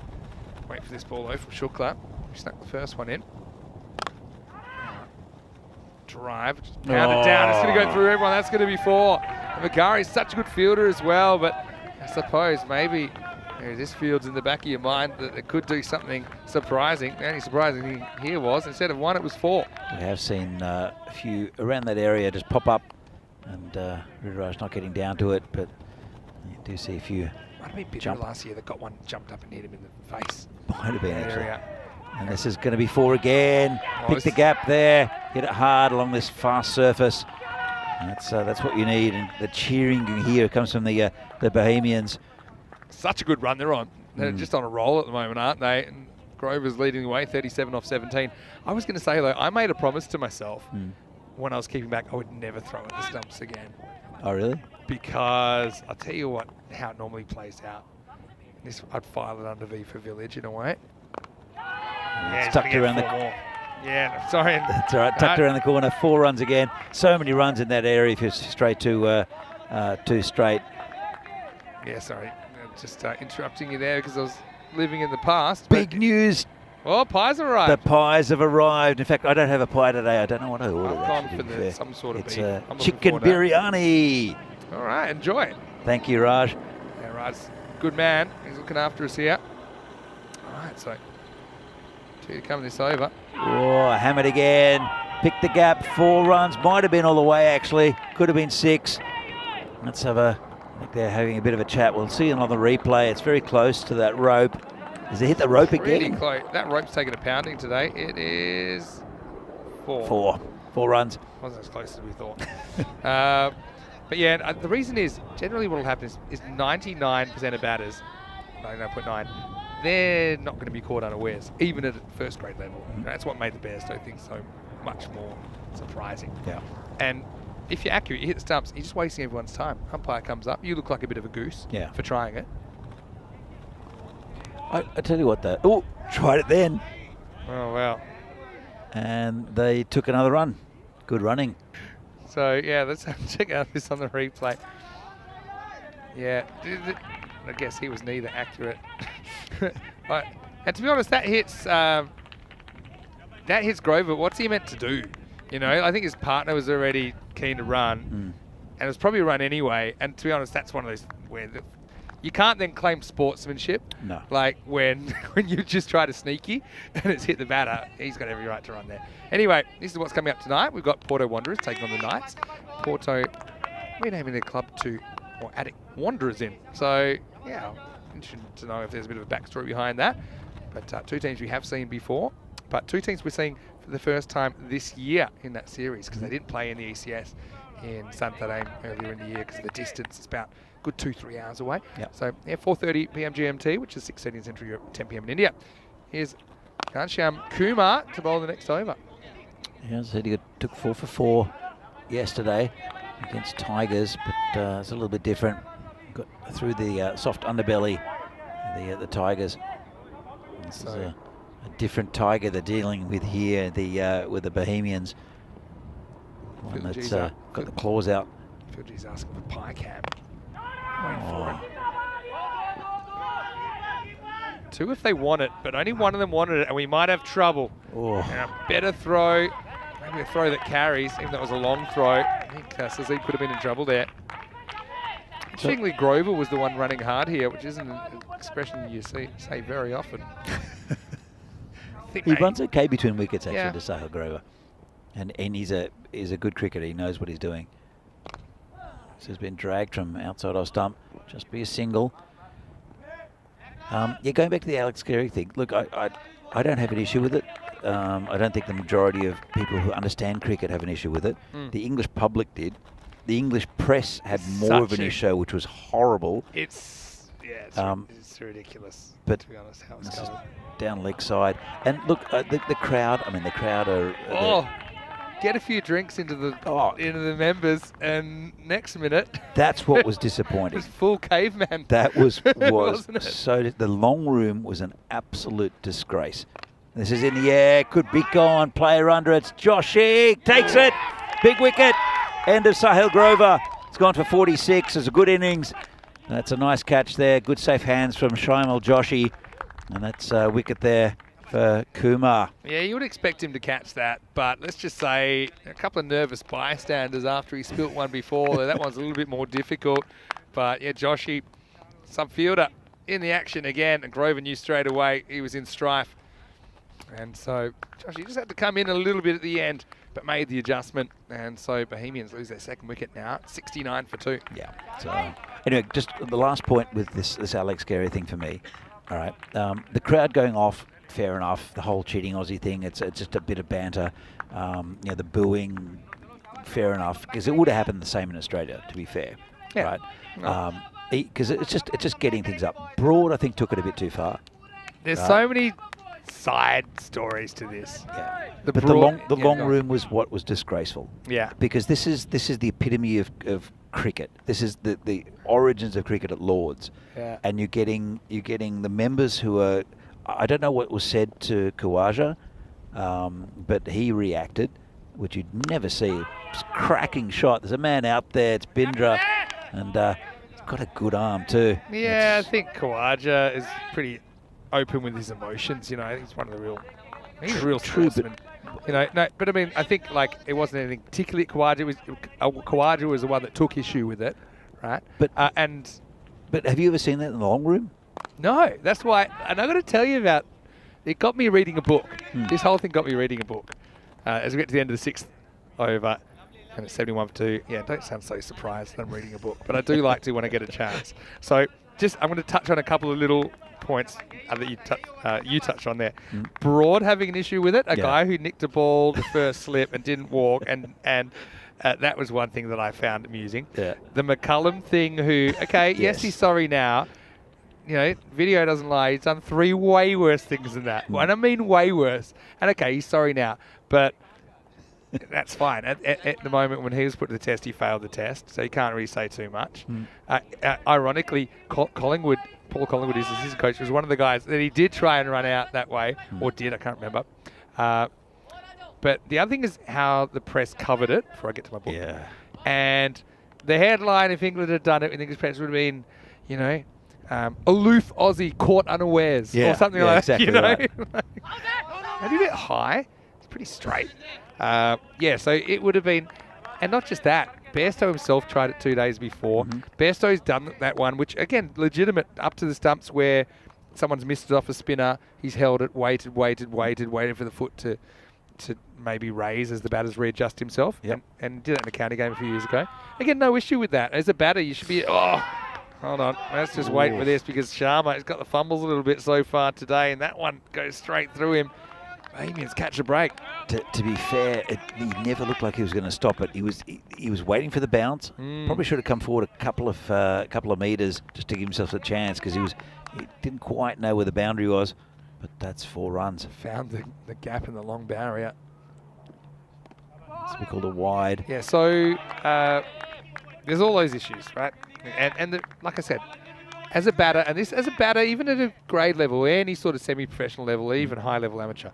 Wait for this ball though from Shukla. He snuck the first one in. Drive, just pound it down. It's going to go through everyone. That's going to be 4. Magari's such a good fielder as well, but I suppose maybe this field's in the back of your mind that it could do something surprising. The only surprising thing here was instead of 1, it was 4. We have seen a few around that area just pop up, and Rudra's not getting down to it, but you do see a few. Might have been Bitter last year that got one jumped up and hit him in the face. Might have been, actually. Area. And this is going to be 4 again. Pick the gap there, hit it hard along this fast surface. And that's what you need, and the cheering you hear comes from the Bohemians. Such a good run they're on. They're just on a roll at the moment, aren't they? And Grover's leading the way, 37 off 17. I was going to say, though, I made a promise to myself when I was keeping back, I would never throw at the stumps again. Oh, really? Because I'll tell you what, how it normally plays out. I'd file it under V for Village in a way. It's tucked around the... Yeah, sorry. That's all right, tucked around the corner, 4 runs again. So many runs in that area if you're straight to 2 straight. Yeah, sorry. Just interrupting you there because I was living in the past. Big news. Oh, pies arrived. The pies have arrived. In fact, I don't have a pie today. I don't know what I ordered. I've gone for some sort of it's beef. chicken biryani. All right, enjoy it. Thank you, Raj. Yeah, Raj, good man. He's looking after us here. All right, so 2 to come this over. Oh, hammered again. Pick the gap, 4 runs. Might have been all the way, actually. Could have been 6. Let's have a... I think they're having a bit of a chat. We'll see another replay. It's very close to that rope. Does it hit the rope again? Really close. That rope's taken a pounding today. It is 4. 4 runs. Wasn't as close as we thought. But yeah, the reason is generally what will happen is 99% of batters, 99.9, they're not going to be caught unawares, even at first grade level. That's what made the Bairstow thing so much more surprising. Yeah. And if you're accurate, you hit the stumps, you're just wasting everyone's time. Umpire comes up, you look like a bit of a goose for trying it. I tell you what, though. Oh, tried it then. Oh, wow. And they took another run. Good running. So, yeah, let's check out this on the replay. Yeah, I guess he was neither accurate. And to be honest, that hits Grover. What's he meant to do? You know, I think his partner was already keen to run, and it was probably a run anyway. And to be honest, that's one of those where you can't then claim sportsmanship. No. Like when you just try to sneaky and it's hit the batter, he's got every right to run there. Anyway, this is what's coming up tonight. We've got Porto Wanderers taking on the Knights. Porto renaming their club to, or adding Wanderers in. So, yeah, interested to know if there's a bit of a backstory behind that. But 2 teams we have seen before, but 2 teams we're seeing for the first time this year in that series because they didn't play in the ECS in Santarém earlier in the year because of the distance. It's about a good 2-3 hours away. Yep. So, yeah, 4:30 p.m. GMT, which is 6:30 in Central Europe, 10 p.m. in India. Here's Ghanshyam Kumar to bowl the next over. Yeah, as I said, he took 4 for 4 yesterday against Tigers, but it's a little bit different. Got through the soft underbelly, the Tigers. This is a different Tiger they're dealing with here, with the Bohemians. One that's got the claws out. Philji's asking for pie cam. Waiting for it. 2 if they want it, but only one of them wanted it, and we might have trouble. Oh. And a better throw, maybe a throw that carries, even though it was a long throw. I think Sazee could have been in trouble there. Interestingly, Grover was the one running hard here, which isn't an expression you say very often. He runs okay between wickets, actually, Yeah. to Sahil Grover. And he's a good cricketer. He knows what he's doing. This has been dragged from outside off stump. Just be a single. Yeah, going back to the Alex Carey thing. Look, I don't have an issue with it. I don't think the majority of people who understand cricket have an issue with it. The English public did. The English press had more of an issue, which was horrible. It's ridiculous, but to be honest, how this it's is going. down leg side. And look, the crowd, I mean, the crowd are... Get a few drinks into the members, and next minute... That's what was disappointing. It was full caveman. That was Wasn't it? so... The long room was an absolute disgrace. This is in the air, could be gone. Player under it. Joshi takes it. Big wicket. End of Sahil Grover. It's gone for 46. It's a good innings. That's a nice catch there. Good safe hands from Shaimal Joshi. And that's a wicket there for Kumar. Yeah, you would expect him to catch that, but let's just say a couple of nervous bystanders after he spilt one before. That one's a little bit more difficult. But yeah, Joshi, some fielder in the action again, and Grover knew straight away he was in strife. And so Joshi just had to come in a little bit at the end, but made the adjustment. And so Bohemians lose their second wicket now, 69 for 2. Yeah. So anyway, just the last point with this Alex Carey thing for me. All right, the crowd going off, fair enough. The whole cheating Aussie thing, it's just a bit of banter. The booing, fair enough, because it would have happened the same in Australia, to be fair. Yeah. Right? Because it's just getting things up. Broad, I think, took it a bit too far. There's so many side stories to this. Yeah. The long room was what was disgraceful. Yeah. Because this is the epitome of cricket. This is the origins of cricket at Lords. Yeah. And you're getting the members who are, I don't know what was said to Khawaja, but he reacted, which you'd never see. It's a cracking shot. There's a man out there. It's Bindra, and he's got a good arm too. Yeah, I think Khawaja is pretty open with his emotions. You know, I think he's one of the real, he's a real sportsman. No, but I mean, I think like it wasn't anything particularly. Khawaja was the one that took issue with it, right? But have you ever seen that in the long room? No, that's why. And I got to tell you about. It got me reading a book. This whole thing got me reading a book. As we get to the end of the 6th over, and it's 71 for 2. Yeah, don't sound so surprised that I'm reading a book, but I do like to when I get a chance. So I'm going to touch on a couple of little points that you touched on there. Broad having an issue with it. A guy who nicked a ball the first slip and didn't walk, and that was one thing that I found amusing. Yeah. The McCullum thing, who yes, he's sorry now. You know, video doesn't lie. He's done 3 way worse things than that. And I mean way worse. And okay, he's sorry now, but that's fine. At the moment when he was put to the test, he failed the test, so he can't really say too much. Ironically, Paul Collingwood, his assistant coach, was one of the guys that he did try and run out that way, or did, I can't remember. But the other thing is how the press covered it, before I get to my book. Yeah. And the headline, if England had done it in the English press, would have been, you know, aloof Aussie caught unawares, or something like exactly that. You know, maybe a bit high. It's pretty straight. So it would have been, and not just that. Bairstow himself tried it 2 days before. Bairstow's done that one, which again legitimate up to the stumps where someone's missed it off a spinner. He's held it, waited for the foot to maybe raise as the batter's readjust himself. And did that in a county game a few years ago. Again, no issue with that. As a batter, you should be. Hold on, let's just wait for this because Sharma has got the fumbles a little bit so far today, and that one goes straight through him. Bohemians catch a break. To be fair, he never looked like he was going to stop it. He was waiting for the bounce. Probably should have come forward a couple of meters just to give himself a chance, because he didn't quite know where the boundary was. But that's 4 runs. Found the gap in the long barrier. It's called a wide. Yeah, so there's all those issues, right? And like I said, as a batter, even at a grade level, any sort of semi-professional level, even high-level amateur,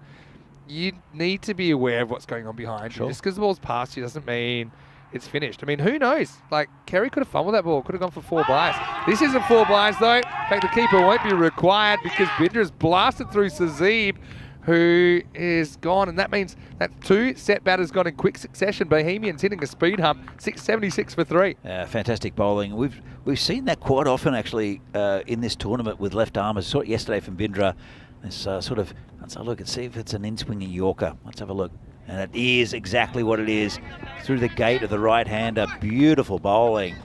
you need to be aware of what's going on behind you. Just because the ball's past you doesn't mean it's finished. I mean, who knows? Like, Kerry could have fumbled that ball, could have gone for 4 byes. This isn't 4 byes, though. In fact, the keeper won't be required because Binder has blasted through Sazib, who is gone, and that means that 2 set batters gone in quick succession. Bohemians hitting a speed hump, 676 for 3. Fantastic bowling. We've seen that quite often, actually, in this tournament with left armers. Saw it yesterday from Bindra. This let's have a look and see if it's an in-swinging Yorker. Let's have a look. And it is exactly what it is. Through the gate of the right-hander. Beautiful bowling.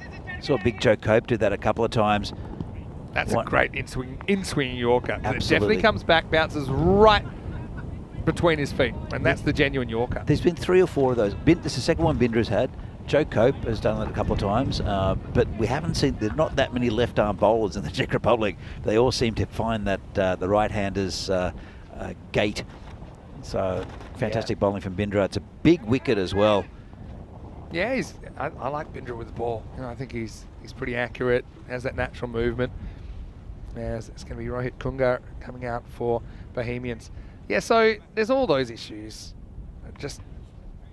Saw Big Joe Cope do that a couple of times. That's a great in-swinging Yorker. Absolutely. It definitely comes back, bounces right between his feet, and that's the genuine Yorker. There's been 3 or 4 of those. This is the second one Bindra's had. Joe Cope has done that a couple of times, but we haven't seen, there's not that many left-arm bowlers in the Czech Republic. They all seem to find that the right-hander's gate. So fantastic bowling from Bindra. It's a big wicket as well. Yeah, I like Bindra with the ball. You know, I think he's pretty accurate, has that natural movement. Yeah, it's going to be Rohit Kungar coming out for Bohemians. Yeah, so there's all those issues.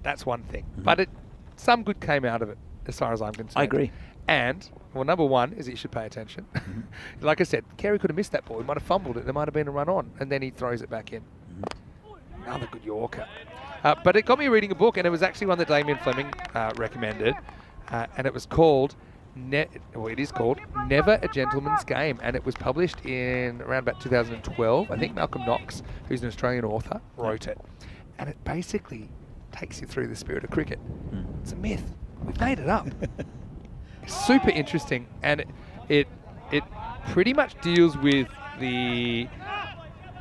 That's one thing. But some good came out of it, as far as I'm concerned. I agree. And, well, number one is that you should pay attention. Like I said, Kerry could have missed that ball. He might have fumbled it. There might have been a run on, and then he throws it back in. Another good Yorker. But it got me reading a book, and it was actually one that Damien Fleming recommended, and it was called, it is called Never a Gentleman's Game, and it was published in around about 2012. I think Malcolm Knox, who's an Australian author, wrote it, and it basically takes you through the spirit of cricket. It's a myth. We've made it up. It's super interesting, and it pretty much deals with the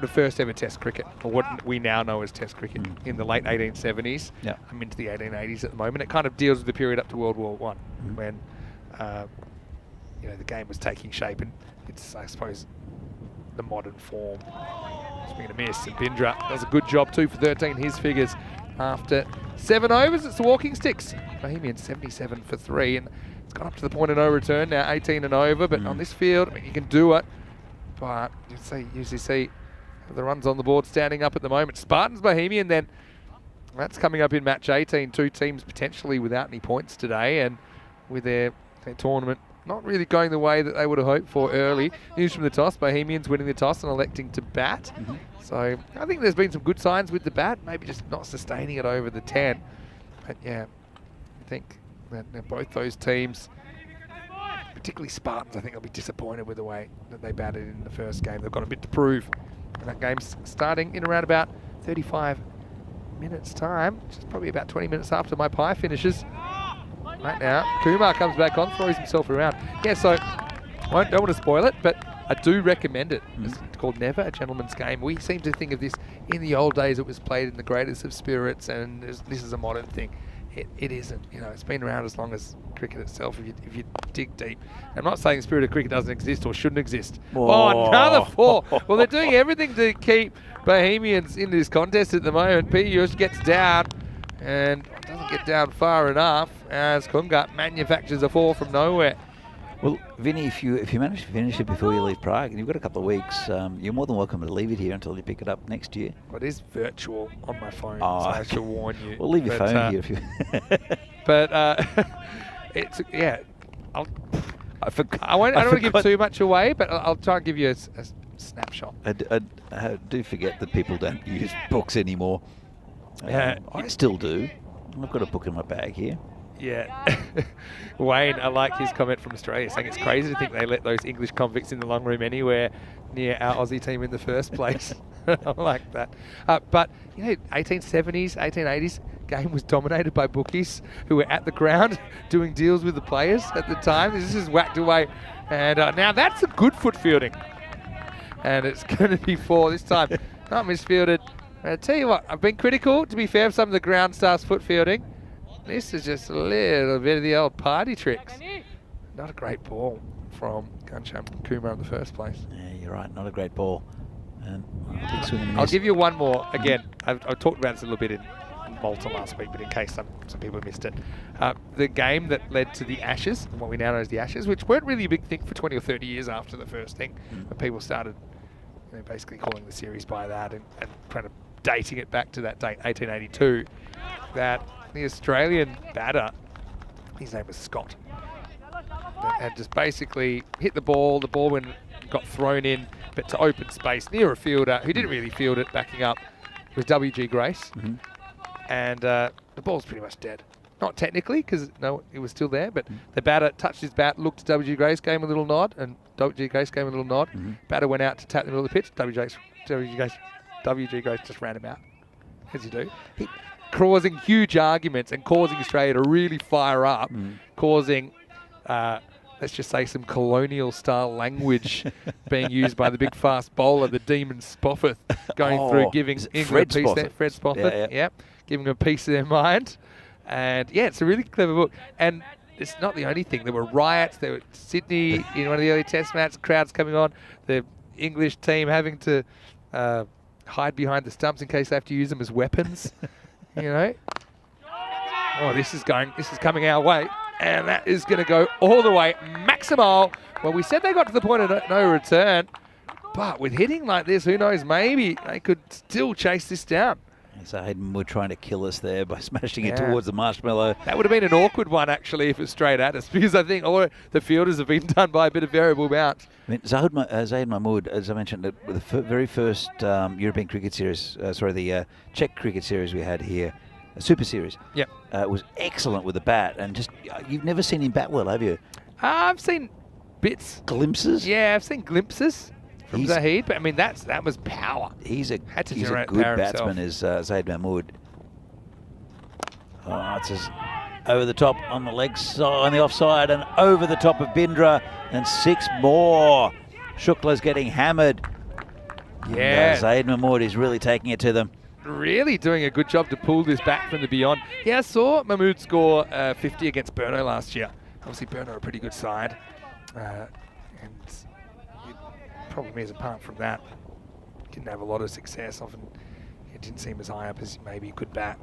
first ever Test cricket, or what we now know as Test cricket, in the late 1870s. Yeah. I'm into the 1880s at the moment. It kind of deals with the period up to World War I, when the game was taking shape, and it's, I suppose, the modern form. It's been a miss, and Bindra does a good job too for 13 his figures after 7 overs. It's the walking sticks. Bohemians 77 for 3, and it's gone up to the point of no return now, 18 and over. But on this field, I mean, you can do it, but you see UCC, the runs on the board standing up at the moment. Spartans Bohemian, then that's coming up in match 18. 2 teams potentially without any points today, and with their tournament not really going the way that they would have hoped for early. News from the toss, Bohemians winning the toss and electing to bat. So I think there's been some good signs with the bat, maybe just not sustaining it over the 10. But yeah, I think that both those teams, particularly Spartans, I think they'll be disappointed with the way that they batted in the first game. They've got a bit to prove. And that game's starting in around about 35 minutes time, which is probably about 20 minutes after my pie finishes. Right now, Kumar comes back on, throws himself around. Yeah, so I don't want to spoil it, but I do recommend it. It's called Never a Gentleman's Game. We seem to think of this, in the old days it was played in the greatest of spirits, and this is a modern thing. It isn't. You know, it's been around as long as cricket itself, if you dig deep. I'm not saying the spirit of cricket doesn't exist or shouldn't exist. Oh, another 4. Well, they're doing everything to keep Bohemians in this contest at the moment. Piyush gets down and doesn't get down far enough as Kungat manufactures a 4 from nowhere. Well, Vinny, if you manage to finish it before you leave Prague, and you've got a couple of weeks, you're more than welcome to leave it here until you pick it up next year. Well, it is virtual on my phone, so I should warn you. Well, leave your phone here if you... But it's, yeah, I don't want to give too much away, but I'll try and give you a snapshot. I do forget that people don't use books anymore. Yeah, I still do. I've got a book in my bag here. Yeah. Wayne, I like his comment from Australia, saying it's crazy to think they let those English convicts in the long room anywhere near our Aussie team in the first place. I like that. But, 1870s, 1880s, game was dominated by bookies who were at the ground doing deals with the players at the time. This is whacked away. And now that's a good foot fielding. And it's going to be 4 this time. Not misfielded. I tell you what, I've been critical, to be fair, of some of the ground stars foot fielding. This is just a little bit of the old party tricks. Not a great ball from Ghanshyam Kumar in the first place. Yeah, you're right. Not a great ball. And big swing and a I'll miss. give you one more. Again, I've talked about this a little bit in Malta last week, but in case some people missed it. The game that led to the Ashes, and what we now know as the Ashes, which weren't really a big thing for 20 or 30 years after the first thing, but people started basically calling the series by that and kind of dating it back to that date, 1882, that the Australian batter, his name was Scott, and just basically hit the ball when it got thrown in, but to open space near a fielder who didn't really field it, backing up, was W.G. Grace. And the ball's pretty much dead. Not technically, because no, it was still there, but the batter touched his bat, looked at W.G. Grace, gave him a little nod, and W.G. Grace gave him a little nod. Batter went out to tap the middle of the pitch. W.G. Grace just ran him out, as you do. Causing huge arguments and causing Australia to really fire up, causing, let's just say, some colonial-style language being used by the big fast bowler, the Demon Spofford, going through, giving England a piece there. Fred Spofford, giving them a piece of their mind. And, yeah, it's a really clever book. And it's not the only thing. There were riots. There were Sydney in one of the early test matches, crowds coming on, the English team having to hide behind the stumps in case they have to use them as weapons. You know? Oh, this is coming our way. And that is going to go all the way. Maximal. Well, we said they got to the point of no return. But with hitting like this, who knows, maybe they could still chase this down. So Hayden were trying to kill us there by smashing it towards the marshmallow. That would have been an awkward one, actually, if it was straight at us, because I think all the fielders have been done by a bit of variable bounce. I mean, Zaid Mahmood, as I mentioned, the very first European cricket series, the Czech cricket series we had here, a Super Series, was excellent with the bat, and just you've never seen him bat well, have you? I've seen bits. Glimpses? Yeah, I've seen glimpses from Zahid, but I mean that was power. He's a good power batsman, is Zaid Mahmood. Oh, it's just over the top on the leg side, on the offside, and over the top of Bindra, and 6 more. Shukla's getting hammered. Yeah, Zaid Mahmood is really taking it to them. Really doing a good job to pull this back from the beyond. Yeah, I saw Mahmood score 50 against Burno last year. Obviously, Burno are a pretty good side. And the problem is, apart from that, didn't have a lot of success. Often it didn't seem as high up as maybe he could bat.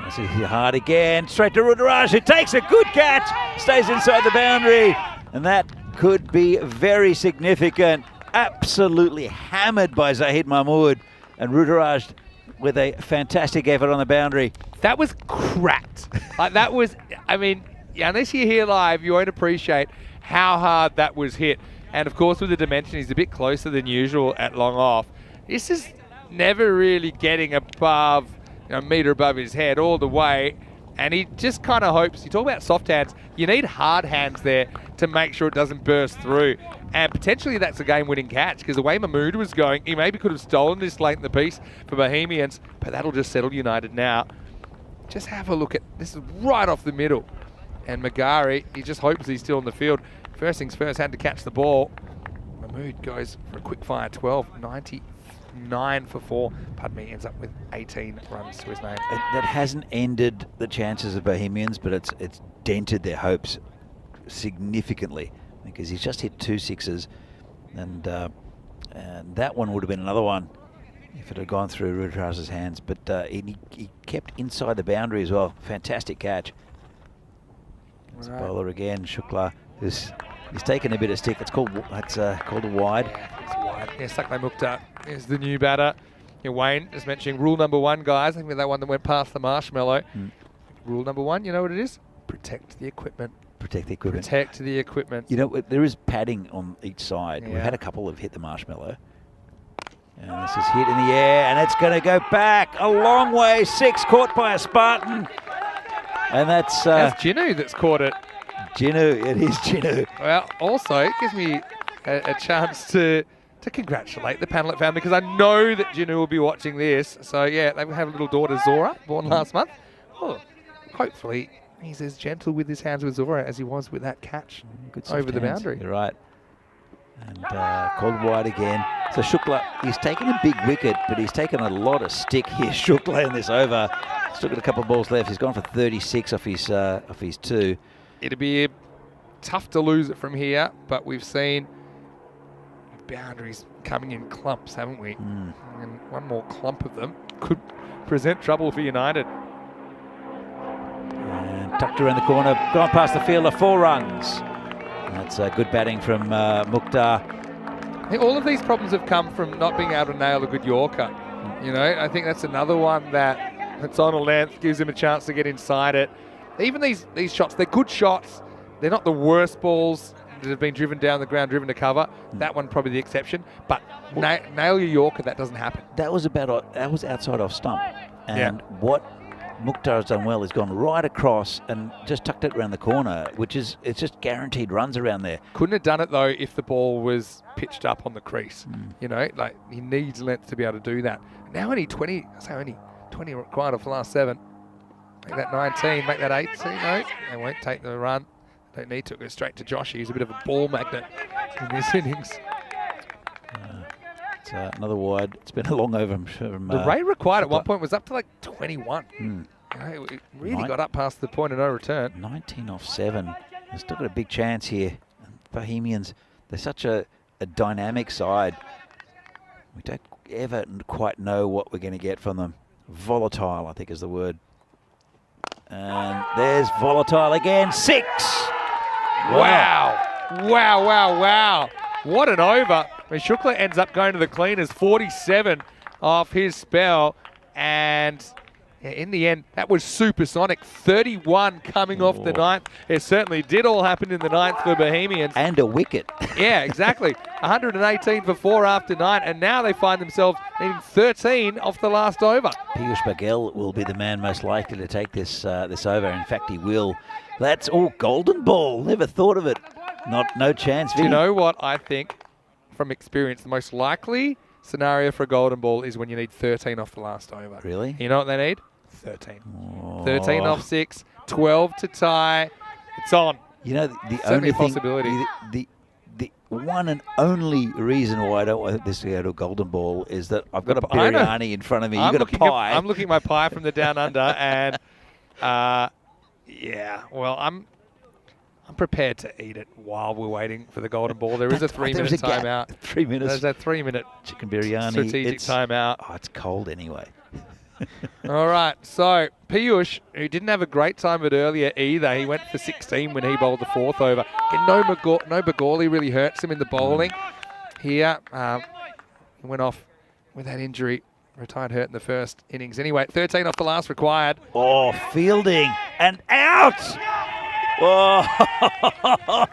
This is hard again. Straight to Rudraj, who takes a good catch, stays inside the boundary. And that could be very significant. Absolutely hammered by Zahid Mahmood. And Rudraj with a fantastic effort on the boundary. That was cracked. Like that was, I mean, unless you're here live, you won't appreciate how hard that was hit. And of course, with the dimension, he's a bit closer than usual at long off. This is never really getting above, a metre above his head all the way. And he just kind of hopes, you talk about soft hands, you need hard hands there to make sure it doesn't burst through. And potentially that's a game-winning catch, because the way Mahmood was going, he maybe could have stolen this late in the piece for Bohemians, but that'll just settle United now. Just have a look at, this is right off the middle. And Magari, he just hopes he's still in the field. First things first, had to catch the ball. Mahmood goes for a quick fire 12, 99 for 4. Pardon me, ends up with 18 runs to his name. That hasn't ended the chances of Bohemians, but it's dented their hopes significantly, because he's just hit 2 sixes, and that one would have been another one if it had gone through Rudraj's hands. But he kept inside the boundary as well. Fantastic catch. It's a bowler again, Shukla. He's taken a bit of stick. It's called a wide. Yeah, it's wide. Yeah, Sakle Mukhtar is the new batter. Yeah, Wayne just mentioning rule number 1, guys. I think that one that went past the marshmallow. Rule number 1, you know what it is? Protect the equipment. Protect the equipment. Protect the equipment. You know, there is padding on each side. Yeah. We've had a couple have hit the marshmallow. And this is hit in the air, and it's going to go back a long way. 6 caught by a Spartan. And that's Jinu that's caught it. Jinu, it is Jinu. Well, also, it gives me a chance to congratulate the Panellet family, because I know that Jinu will be watching this. So, yeah, they have a little daughter, Zora, born last month. Oh, hopefully he's as gentle with his hands with Zora as he was with that catch over the boundary. You're right. And called wide again. So Shukla, he's taken a big wicket, but he's taken a lot of stick here, Shukla, in this over. Still got a couple of balls left. He's gone for 36 off his 2. It'd be tough to lose it from here, but we've seen boundaries coming in clumps, haven't we? And one more clump of them could present trouble for United. And tucked around the corner, gone past the fielder, 4 runs. And that's good batting from Mukhtar. I think all of these problems have come from not being able to nail a good Yorker. You know, I think that's another one that's on a length, gives him a chance to get inside it. Even these shots, they're good shots. They're not the worst balls that have been driven down the ground, driven to cover. That one probably the exception. But nail your Yorker, that doesn't happen. That was outside off stump. And what Mukhtar has done well is gone right across and just tucked it around the corner, it's just guaranteed runs around there. Couldn't have done it though if the ball was pitched up on the crease. You know, like he needs length to be able to do that. Now only 20 required off the last 7. Make that 19, make that 18. No, they won't take the run. Don't need to go straight to Joshy. He's a bit of a ball magnet in this innings. It's another wide. It's been a long over from the rate required at one point was up to like 21. You know, it really got up past the point of no return. 19 off 7. They've still got a big chance here. Bohemians, they're such a dynamic side. We don't ever quite know what we're going to get from them. Volatile, I think, is the word. And there's volatile again. 6. Wow. Wow, wow, wow. What an over. I mean, Shukla ends up going to the cleaners, 47 off his spell. And in the end, that was supersonic. 31 coming off the 9th. It certainly did all happen in the 9th for Bohemians. And a wicket. Yeah, exactly. 118 for 4 after 9. And now they find themselves needing 13 off the last over. Piyush Baghel will be the man most likely to take this over. In fact, he will. That's all golden ball. Never thought of it. No chance. Do you know what I think from experience? The most likely scenario for a golden ball is when you need 13 off the last over. Really? You know what they need? 13. 13 off 6, 12 to tie. It's on. You know, the Certainly only a possibility. The one and only reason why I don't want this to go to a golden ball is that I've got a biryani in front of me. You've got a pie. I'm looking at my pie from the down under, and yeah, well, I'm prepared to eat it while we're waiting for the golden ball. There is a 3-minute timeout. 3 minutes. There's a 3-minute chicken biryani. Strategic timeout. Oh, it's cold anyway. All right, so Piyush, who didn't have a great time of it earlier either, he went for 16 when he bowled the 4th over. Again, no Bagorli really hurts him in the bowling. Here, he went off with that injury, retired hurt in the first innings. Anyway, 13 off the last required. Oh, fielding and out! Whoa.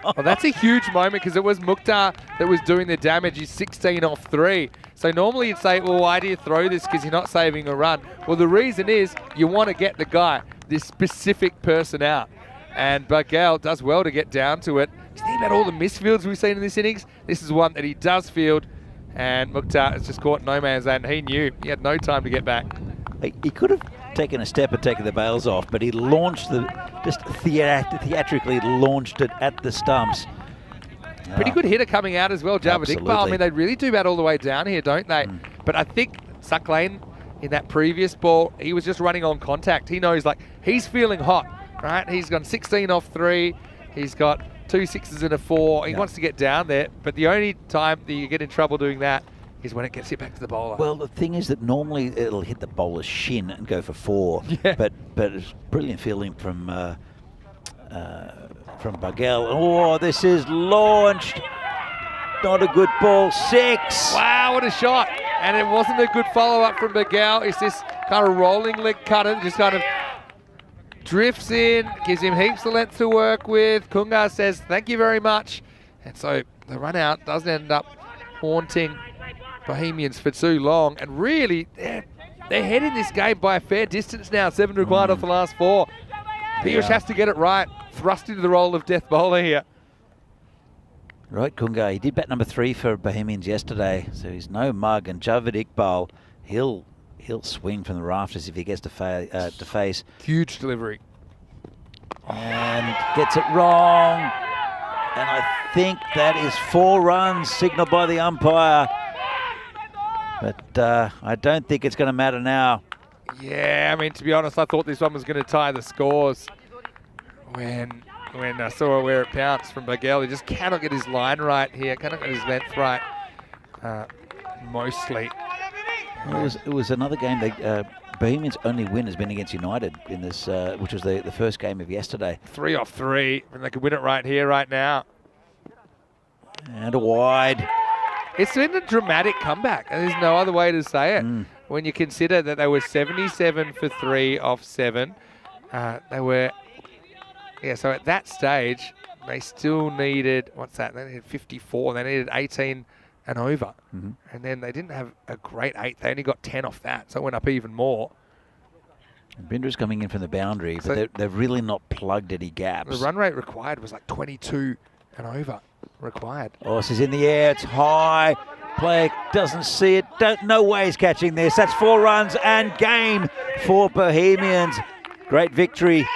Well, that's a huge moment because it was Mukhtar that was doing the damage. He's 16 off 3. So normally you'd say, well, why do you throw this? Because you're not saving a run. Well, the reason is you want to get the guy, this specific person out. And Baghel does well to get down to it. Just think about all the misfields we've seen in this innings. This is one that he does field. And Mukhtar has just caught no man's land. He knew he had no time to get back. He could have taken a step and taken the bails off, but he launched just theatrically launched it at the stumps. Pretty good hitter coming out as well, Javed Iqbal. I mean, they really do bat all the way down here, don't they? But I think Suck Lane in that previous ball, he was just running on contact. He knows, like, he's feeling hot, right? He's gone 16 off 3. He's got 2 6s and a 4. He wants to get down there, but the only time that you get in trouble doing that is when it gets hit back to the bowler. Well, the thing is that normally it'll hit the bowler's shin and go for 4. Yeah. But it's brilliant fielding from Baghel. Oh, this is launched. Not a good ball. 6. Wow, what a shot. And it wasn't a good follow-up from Baghel. It's this kind of rolling leg cutter, just kind of drifts in, gives him heaps of length to work with. Kungar says, thank you very much. And so the run out doesn't end up haunting Bohemians for too long. And really, they're heading this game by a fair distance now. 7 required off the last 4. Piyush has to get it right. Thrust into the role of death bowler here. Right, Kunga. He did bat number 3 for Bohemians yesterday, so he's no mug. And Javed Iqbal, he'll swing from the rafters if he gets to face. Huge delivery. And gets it wrong. And I think that is 4 runs signalled by the umpire. But I don't think it's going to matter now. Yeah, I mean, to be honest, I thought this one was going to tie the scores when I saw where it bounced from Bagel. He just cannot get his line right here, cannot get his length right, mostly. It was another game. Bohemians' only win has been against United in this, which was the first game of yesterday. 3 off 3, and they could win it right here, right now. And a wide. It's been a dramatic comeback, and there's no other way to say it. When you consider that they were 77 for 3 off 7. They were, so at that stage, they still needed, what's that? They needed 54. They needed 18 and over. And then they didn't have a great 8. They only got 10 off that, so it went up even more. Bindra's coming in from the boundary, but they've really not plugged any gaps. The run rate required was like 22 and over required. Oh, this is in the air. It's high. Player doesn't see it. No way he's catching this. That's 4 runs and game for Bohemians. Great victory.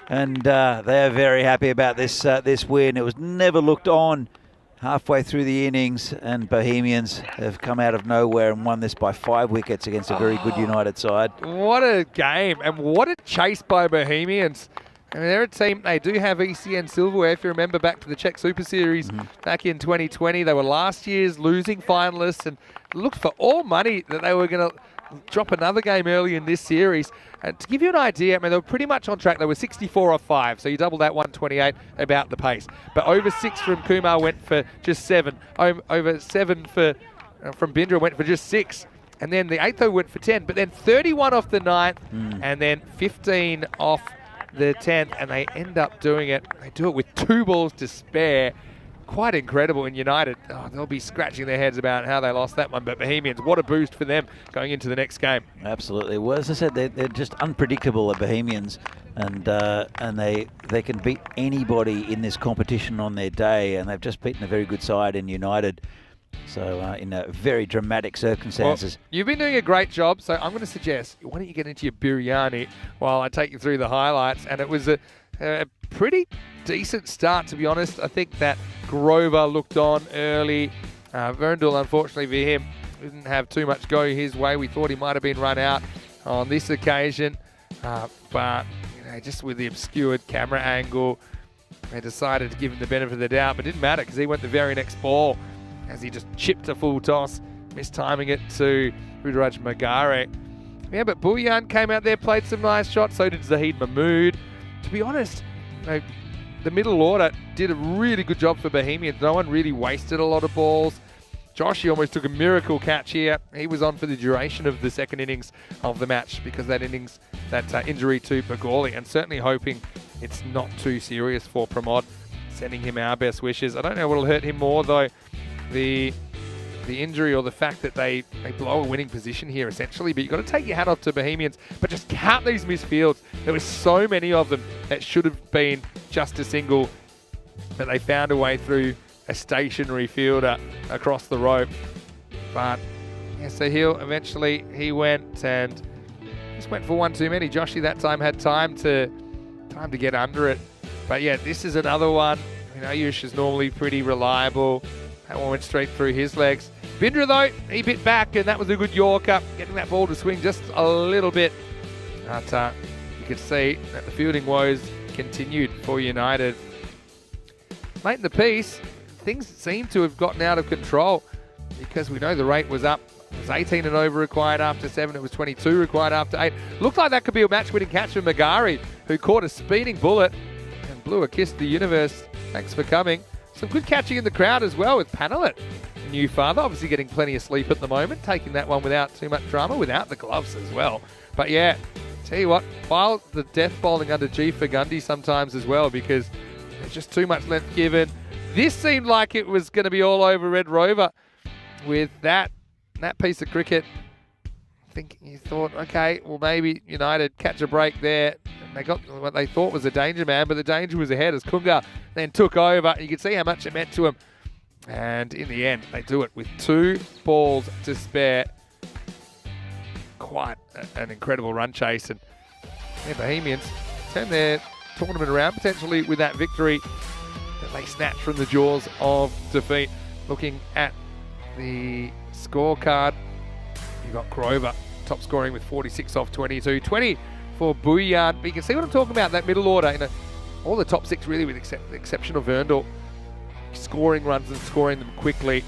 And they're very happy about this win. It was never looked on halfway through the innings, and Bohemians have come out of nowhere and won this by 5 wickets against a very good United side. What a game, and what a chase by Bohemians. I mean, they're a team, they do have ECN silverware. If you remember back to the Czech Super Series back in 2020, they were last year's losing finalists and looked for all money that they were going to drop another game early in this series. And to give you an idea, I mean, they were pretty much on track. They were 64 off 5, so you double that, 128, about the pace. But over 6 from Kumar went for just 7. Over 7 from Bindra went for just 6. And then the 8th went for 10. But then 31 off the 9th, and then 15 off the 10th, and they end up doing it. They do it with 2 balls to spare. Quite incredible in United. Oh, they'll be scratching their heads about how they lost that one. But Bohemians, what a boost for them going into the next game. Absolutely. Well, as I said, they're just unpredictable, the Bohemians, and they can beat anybody in this competition on their day, and they've just beaten a very good side in United. So in very dramatic circumstances. Well, you've been doing a great job, so I'm going to suggest, why don't you get into your biryani while I take you through the highlights. And it was a pretty decent start, to be honest. I think that Grover looked on early. Verndl, unfortunately for him, didn't have too much go his way. We thought he might have been run out on this occasion. But just with the obscured camera angle, they decided to give him the benefit of the doubt. But it didn't matter because he went the very next ball as he just chipped a full toss, mistiming it to Rudraj Magare. Yeah, but Bhuyan came out there, played some nice shots. So did Zahid Mahmood. To be honest, the middle order did a really good job for Bohemians. No one really wasted a lot of balls. Joshy almost took a miracle catch here. He was on for the duration of the second innings of the match because that injury to Bagoli, and certainly hoping it's not too serious for Pramod. Sending him our best wishes. I don't know what will hurt him more though, the injury or the fact that they blow a winning position here essentially. But you've got to take your hat off to Bohemians, but just count these missed fields. There were so many of them that should have been just a single, but they found a way through a stationary fielder across the rope. But yeah, so he went and just went for one too many. Joshy that time had time to get under it. But yeah, this is another one. I mean, Ayush is normally pretty reliable. That one went straight through his legs. Bindra, though, he bit back, and that was a good Yorker, getting that ball to swing just a little bit. But you could see that the fielding woes continued for United. Late in the piece, things seem to have gotten out of control because we know the rate was up. It was 18 and over required after 7. It was 22 required after 8. Looked like that could be a match-winning catch for Magari, who caught a speeding bullet and blew a kiss to the universe. Thanks for coming. Some good catching in the crowd as well with Panelet. New father, obviously getting plenty of sleep at the moment, taking that one without too much drama, without the gloves as well. But yeah, tell you what, file the death bowling under G for Gundy sometimes as well because there's just too much length given. This seemed like it was going to be all over Red Rover with that piece of cricket. I think you thought, okay, well maybe United catch a break there. And they got what they thought was a danger man, but the danger was ahead as Kunga then took over. You could see how much it meant to him. And in the end, they do it with 2 balls to spare. Quite an incredible run chase. And yeah, Bohemians turn their tournament around potentially with that victory. they snatched from the jaws of defeat. Looking at the scorecard, you've got Grover top scoring with 46 off 22. 20 for Bouillard. But you can see what I'm talking about, that middle order. You know, all the top 6 really, with the exception of Verndl, scoring runs and scoring them quickly.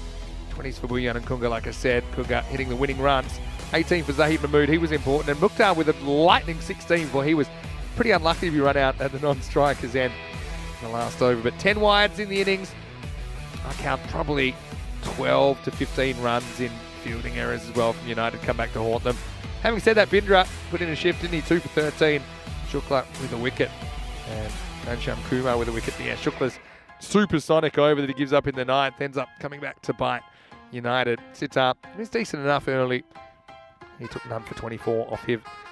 20s for Bouillard and Kunga, like I said. Kunga hitting the winning runs. 18 for Zahid Mahmood, he was important. And Mukhtar with a lightning 16, for he was pretty unlucky to be run out at the non-strikers end in the last over. But 10 wides in the innings. I count probably 12 to 15 runs in fielding errors as well from United, come back to haunt them. Having said that, Bindra put in a shift, didn't he? 2 for 13. Shukla with a wicket. And Ghansham Kumar with a wicket. Yeah, Shukla's supersonic over that he gives up in the 9th ends up coming back to bite United. Sitar, he was decent enough early. He took none for 24 off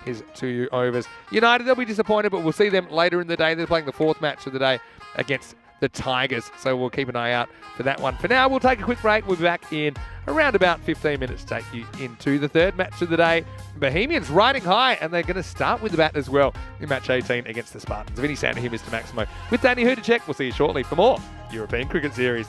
his 2 overs. United, they'll be disappointed, but we'll see them later in the day. They're playing the 4th match of the day against the Tigers, so we'll keep an eye out for that one. For now, we'll take a quick break. We'll be back in around about 15 minutes to take you into the 3rd match of the day. Bohemians riding high, and they're going to start with the bat as well in match 18 against the Spartans. Vinny Sander here, Mr. Maximo, with Danny Hudacek. We'll see you shortly for more European Cricket Series.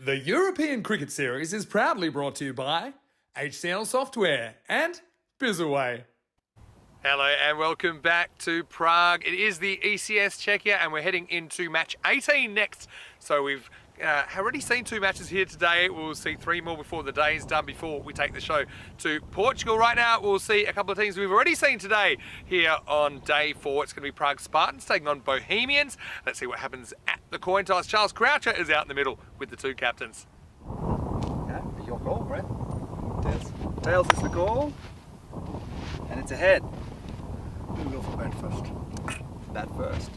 The European Cricket Series is proudly brought to you by HCL Software and Bizaway. Hello and welcome back to Prague. It is the ECS Czechia and we're heading into match 18 next. So we've already seen 2 matches here today. We'll see 3 more before the day is done, before we take the show to Portugal. Right now we'll see a couple of teams we've already seen today here on day 4. It's going to be Prague Spartans taking on Bohemians. Let's see what happens at the coin toss. Charles Croucher is out in the middle with the 2 captains. Okay, your call, Brett. Tails. Tails is the call. And it's ahead. We'll go for bat first. Bat first.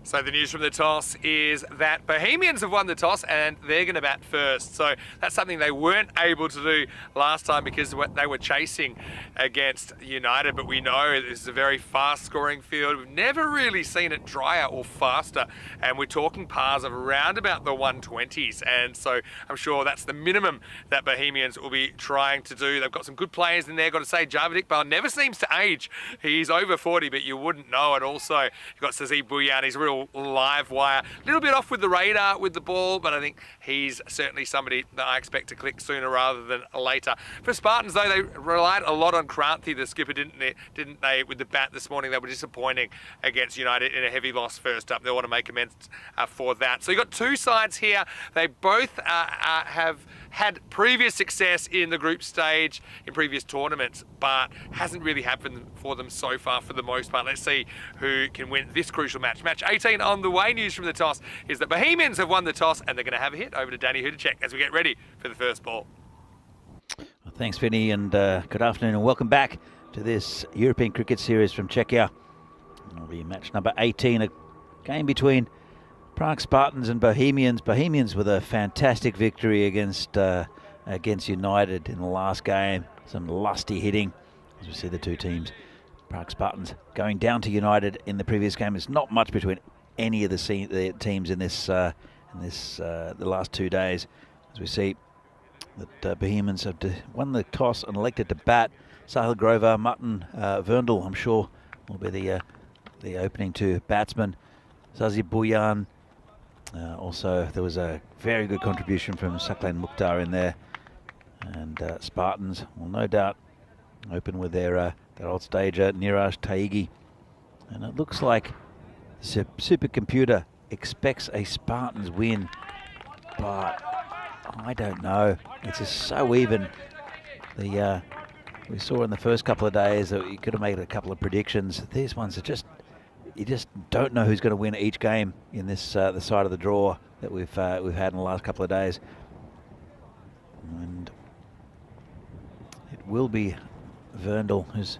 So the news from the toss is that Bohemians have won the toss and they're going to bat first. So that's something they weren't able to do last time because they were chasing against United. But we know this is a very fast scoring field. We've never really seen it drier or faster. And we're talking pars of around about the 120s. And so I'm sure that's the minimum that Bohemians will be trying to do. They've got some good players in there. Got to say, Javed Iqbal never seems to age. He's over 40, but you wouldn't know it. Also, you've got Sazib Bouyan. He's a real live wire. A little bit off with the radar with the ball, but I think he's certainly somebody that I expect to click sooner rather than later. For Spartans, though, they relied a lot on Kranthi, the skipper, didn't they, with the bat this morning. They were disappointing against United in a heavy loss first up. They want to make amends for that. So you've got 2 sides here. They both have had previous success in the group stage in previous tournaments, but hasn't really happened for them so far for the most part. Let's see who can win this crucial match. Match 18 on the way. News from the toss is that Bohemians have won the toss and they're going to have a hit. Over to Danny Hudacek as we get ready for the first ball. Well, thanks, Vinny, and good afternoon and welcome back to this European Cricket Series from Czechia. It'll be match number 18, a game between Prague Spartans and Bohemians. Bohemians with a fantastic victory against United in the last game. Some lusty hitting as we see the two teams. Prague Spartans going down to United in the previous game. There's not much between any of the teams in this the last 2 days. As we see that Bohemians have won the toss and elected to bat. Sahil Grover, Mutton, Verndl, I'm sure, will be the opening two batsmen. Zazi Buyan. Also, there was a very good contribution from Saklan Mukhtar in there. And Spartans will no doubt open with their old stager, Niraj Taigi. And it looks like the supercomputer expects a Spartans win, but I don't know. It's just so even. We saw in the first couple of days that you could have made a couple of predictions. These ones are just, you just don't know who's going to win each game in this the side of the draw that we've had in the last couple of days. And it will be Verndl, who's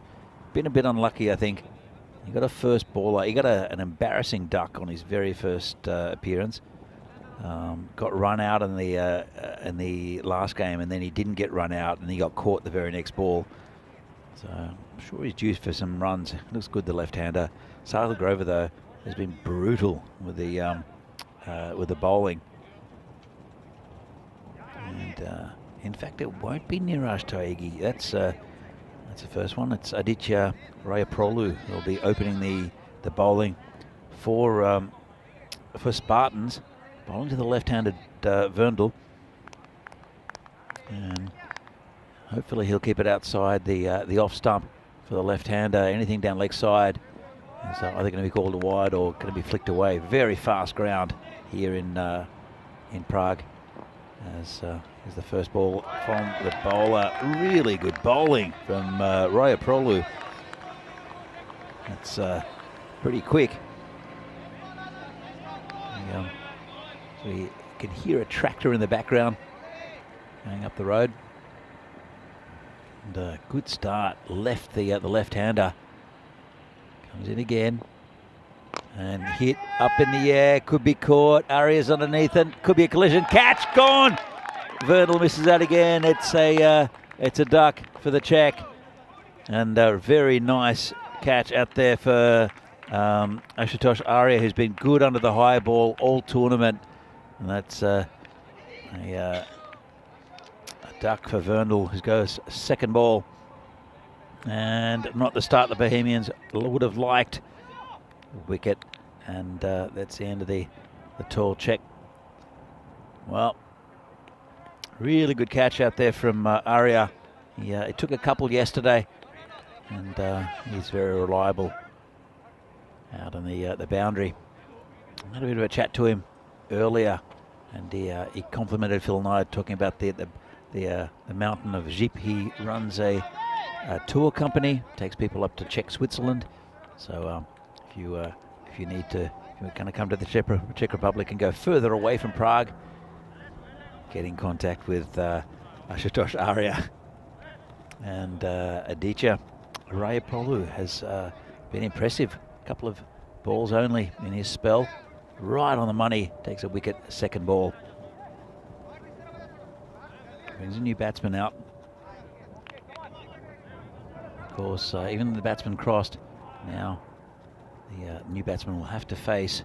been a bit unlucky, I think. He got a first baller. He got an embarrassing duck on his very first appearance. Got run out in the last game, and then he didn't get run out, and he got caught the very next ball. So I'm sure he's due for some runs. Looks good, the left-hander. Sahil Grover, though, has been brutal with the bowling. And in fact, it won't be Niraj Taigi. That's the first one. It's Aditya Rayaprolu who'll be opening the bowling for Spartans. Bowling to the left-handed Verndl, and hopefully he'll keep it outside the off stump for the left-hander. Anything down leg side is either going to be called a wide or going to be flicked away. Very fast ground here in Prague. As the first ball from the bowler. Really good bowling from Rayaprolu. That's pretty quick. So you can hear a tractor in the background going up the road. And a good start. Left the left-hander. Comes in again. And hit up in the air. Could be caught. Arias underneath it. Could be a collision. Catch gone. Verndl misses out again. It's a duck for the check. And a very nice catch out there for Ashutosh Arya, who's been good under the high ball all tournament. And that's a duck for Verndl, who goes second ball. And not the start the Bohemians would have liked. Wicket, and that's the end of the tall check. Well, really good catch out there from Arya. He took a couple yesterday, and he's very reliable out on the boundary. I had a bit of a chat to him earlier, and he complimented Phil Knight, talking about the mountain of Jeep. He runs a tour company, takes people up to Czech Switzerland. So if you need to, if you're going to come to the Czech Republic and go further away from Prague, get in contact with Ashutosh Arya. And Aditya Rayaprolu has been impressive. A couple of balls only in his spell. Right on the money. Takes a wicket, second ball. Brings a new batsman out. Of course, even the batsman crossed. Now the new batsman will have to face.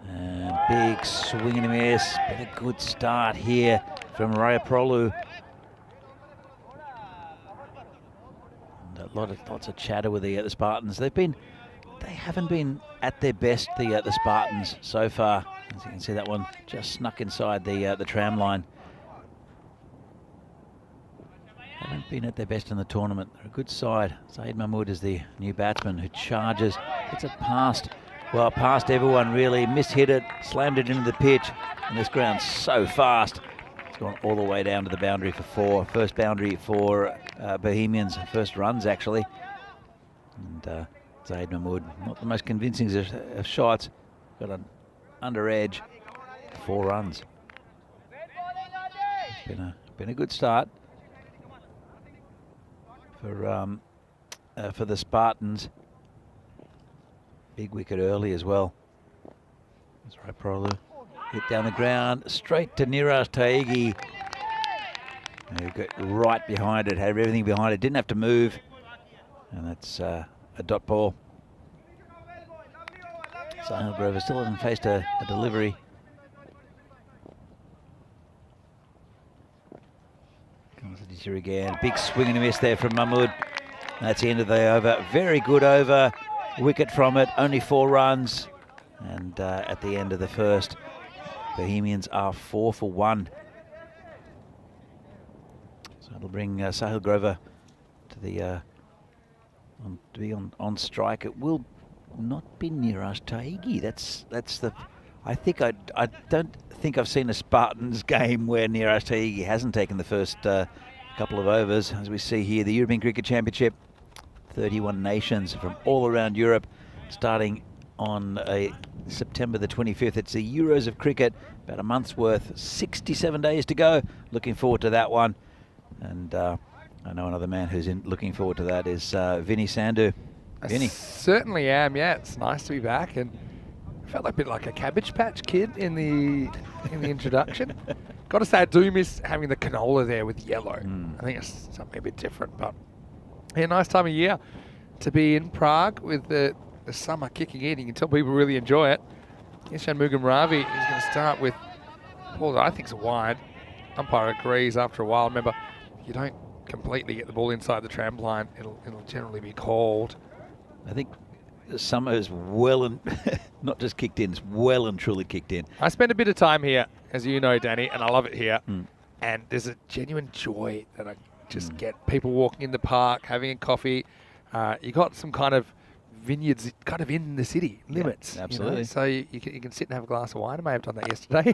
And big swing and a miss. Been a good start here from Rayaprolu. And lots of chatter with the Spartans. They haven't been at their best, the Spartans, so far. As you can see, that one just snuck inside the tram line. Haven't been at their best in the tournament. They're a good side. Saeed Mahmood is the new batsman who charges. Gets it past everyone, really. Mishit it, slammed it into the pitch. And this ground's so fast. It's gone all the way down to the boundary for four. First boundary for Bohemians. First runs, actually. And Saeed Mahmood, not the most convincing of shots. Got an under edge, 4 runs. It's been a good start for the Spartans. Big wicket early as well. That's right, Prolu. Hit down the ground, straight to Niraj Taigi. He got right behind it, had everything behind it, didn't have to move. And that's a dot ball. Sahil Grover still hasn't faced a delivery. Comes the ditcher again. Big swing and a miss there from Mahmood. That's the end of the over. Very good over. Wicket from it. Only 4 runs. And at the end of the first, Bohemians are 4 for 1. So it'll bring Sahil Grover to the to be on strike. It will not be Niraj Taigi. That's the. I don't think I've seen a Spartans game where Niraj Taigi hasn't taken the first couple of overs. As we see here, the European Cricket Championship, 31 nations from all around Europe, starting on September the 25th. It's the Euros of cricket, about a month's worth, 67 days to go. Looking forward to that one. And I know another man who's looking forward to that is Vinny Sandhu. Vinny. I certainly am, yeah. It's nice to be back, and I felt a bit like a Cabbage Patch Kid in the introduction. Got to say, I do miss having the canola there with yellow. I think it's something a bit different, but yeah, nice time of year to be in Prague with the summer kicking in. You can tell people really enjoy it. Ishan Mugamravi is going to start with ball that I think is a wide. Umpire agrees after a while. Remember, you don't completely get the ball inside the tramline, it'll generally be called. I think summer is well and not just kicked in, it's well and truly kicked in. I spend a bit of time here, as you know, Danny, and I love it here. And there's a genuine joy that I just get. People walking in the park, having a coffee. You got some kind of vineyards kind of in the city limits. Yeah, absolutely. You know? So you can sit and have a glass of wine. I may have done that yesterday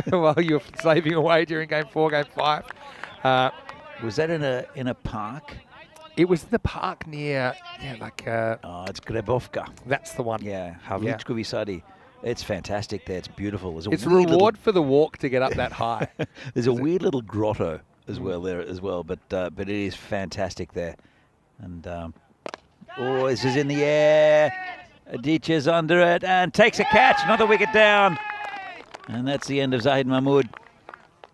while you were slaving away during Game 4, Game 5. Was that in a park? It was in the park near, it's Grebovka. That's the one. Yeah, Havlichko Visadi. It's fantastic there. It's beautiful. It's a reward for the walk to get up that high. There's a weird little grotto as well there as well, but it is fantastic there. And this is in the air. Aditya's under it and takes a catch. Another wicket down. And that's the end of Zahid Mahmood.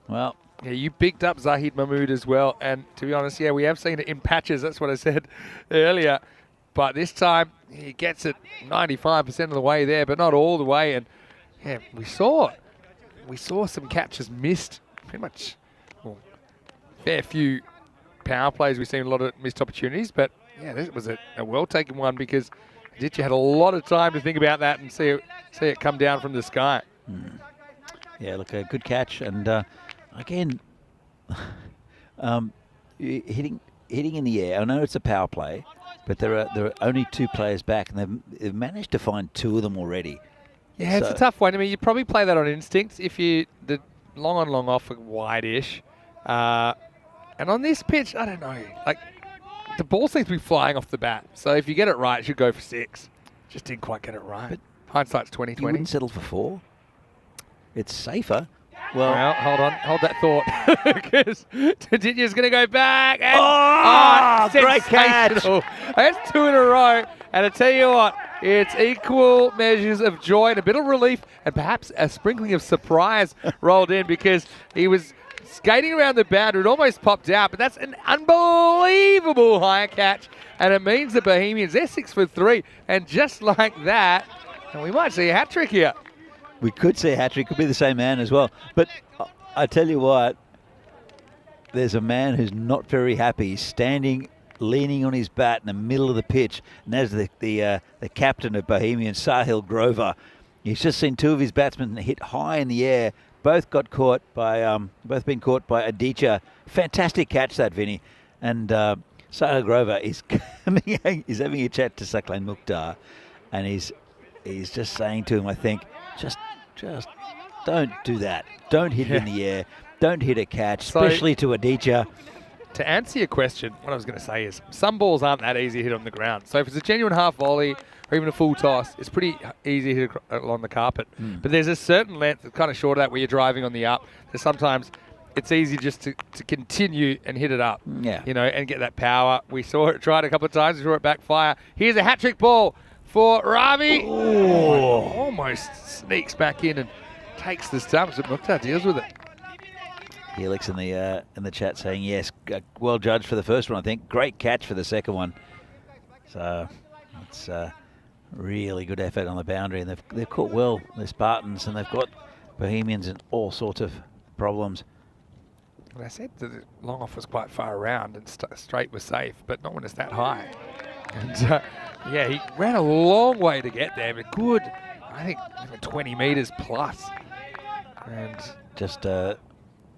Well, yeah, you picked up Zahid Mahmood as well. And to be honest, yeah, we have seen it in patches. That's what I said earlier. But this time, he gets it 95% of the way there, but not all the way. And yeah, we saw some catches missed. Pretty much, fair few power plays. We've seen a lot of missed opportunities. But yeah, this was a well-taken one because Aditya had a lot of time to think about that and see it come down from the sky. Yeah, look, a good catch. And again, hitting in the air. I know it's a power play, but there are only 2 players back, and they've managed to find 2 of them already. Yeah, it's a tough one. I mean, you probably play that on instinct if the long on, long off, wide-ish. And on this pitch, I don't know. Like, the ball seems to be flying off the bat. So if you get it right, it should go for 6. Just didn't quite get it right. But hindsight's 20/20. You wouldn't settle for 4. It's safer. Well, hold on. Hold that thought. Because Aditya's going to go back. And, great catch. That's 2 in a row. And I tell you what, it's equal measures of joy and a bit of relief and perhaps a sprinkling of surprise rolled in because he was skating around the boundary. It almost popped out, but that's an unbelievable high catch. And it means the Bohemians, they're 6 for 3. And just like that, and we might see a hat trick here. We could see a hat-trick. Could be the same man as well. But I tell you what, there's a man who's not very happy. He's standing, leaning on his bat in the middle of the pitch. And there's the captain of Bohemian, Sahil Grover. He's just seen 2 of his batsmen hit high in the air. Both been caught by Aditya. Fantastic catch that, Vinny. And Sahil Grover is he's having a chat to Saklain Mukhtar, and he's just saying to him, I think, just don't do that. Don't hit it in the air. Don't hit a catch, especially to Aditya. To answer your question, what I was going to say is some balls aren't that easy to hit on the ground. So if it's a genuine half volley or even a full toss, it's pretty easy to hit along the carpet. But there's a certain length, kind of short of that, where you're driving on the up. There's sometimes it's easy just to continue and hit it up, and get that power. We saw it tried a couple of times. We saw it backfire. Here's a hat-trick ball for Ravi. Oh, almost sneaks back in and takes the stumps, but Mukhtar deals with it. Helix in the chat saying yes, well judged for the first one, I think. Great catch for the second one. So it's really good effort on the boundary, and they've caught well, the Spartans, and they've got Bohemians in all sorts of problems. Well, I said that the long off was quite far around and straight was safe, but not when it's that high. And yeah, he ran a long way to get there, but good, I think 20 metres plus. And just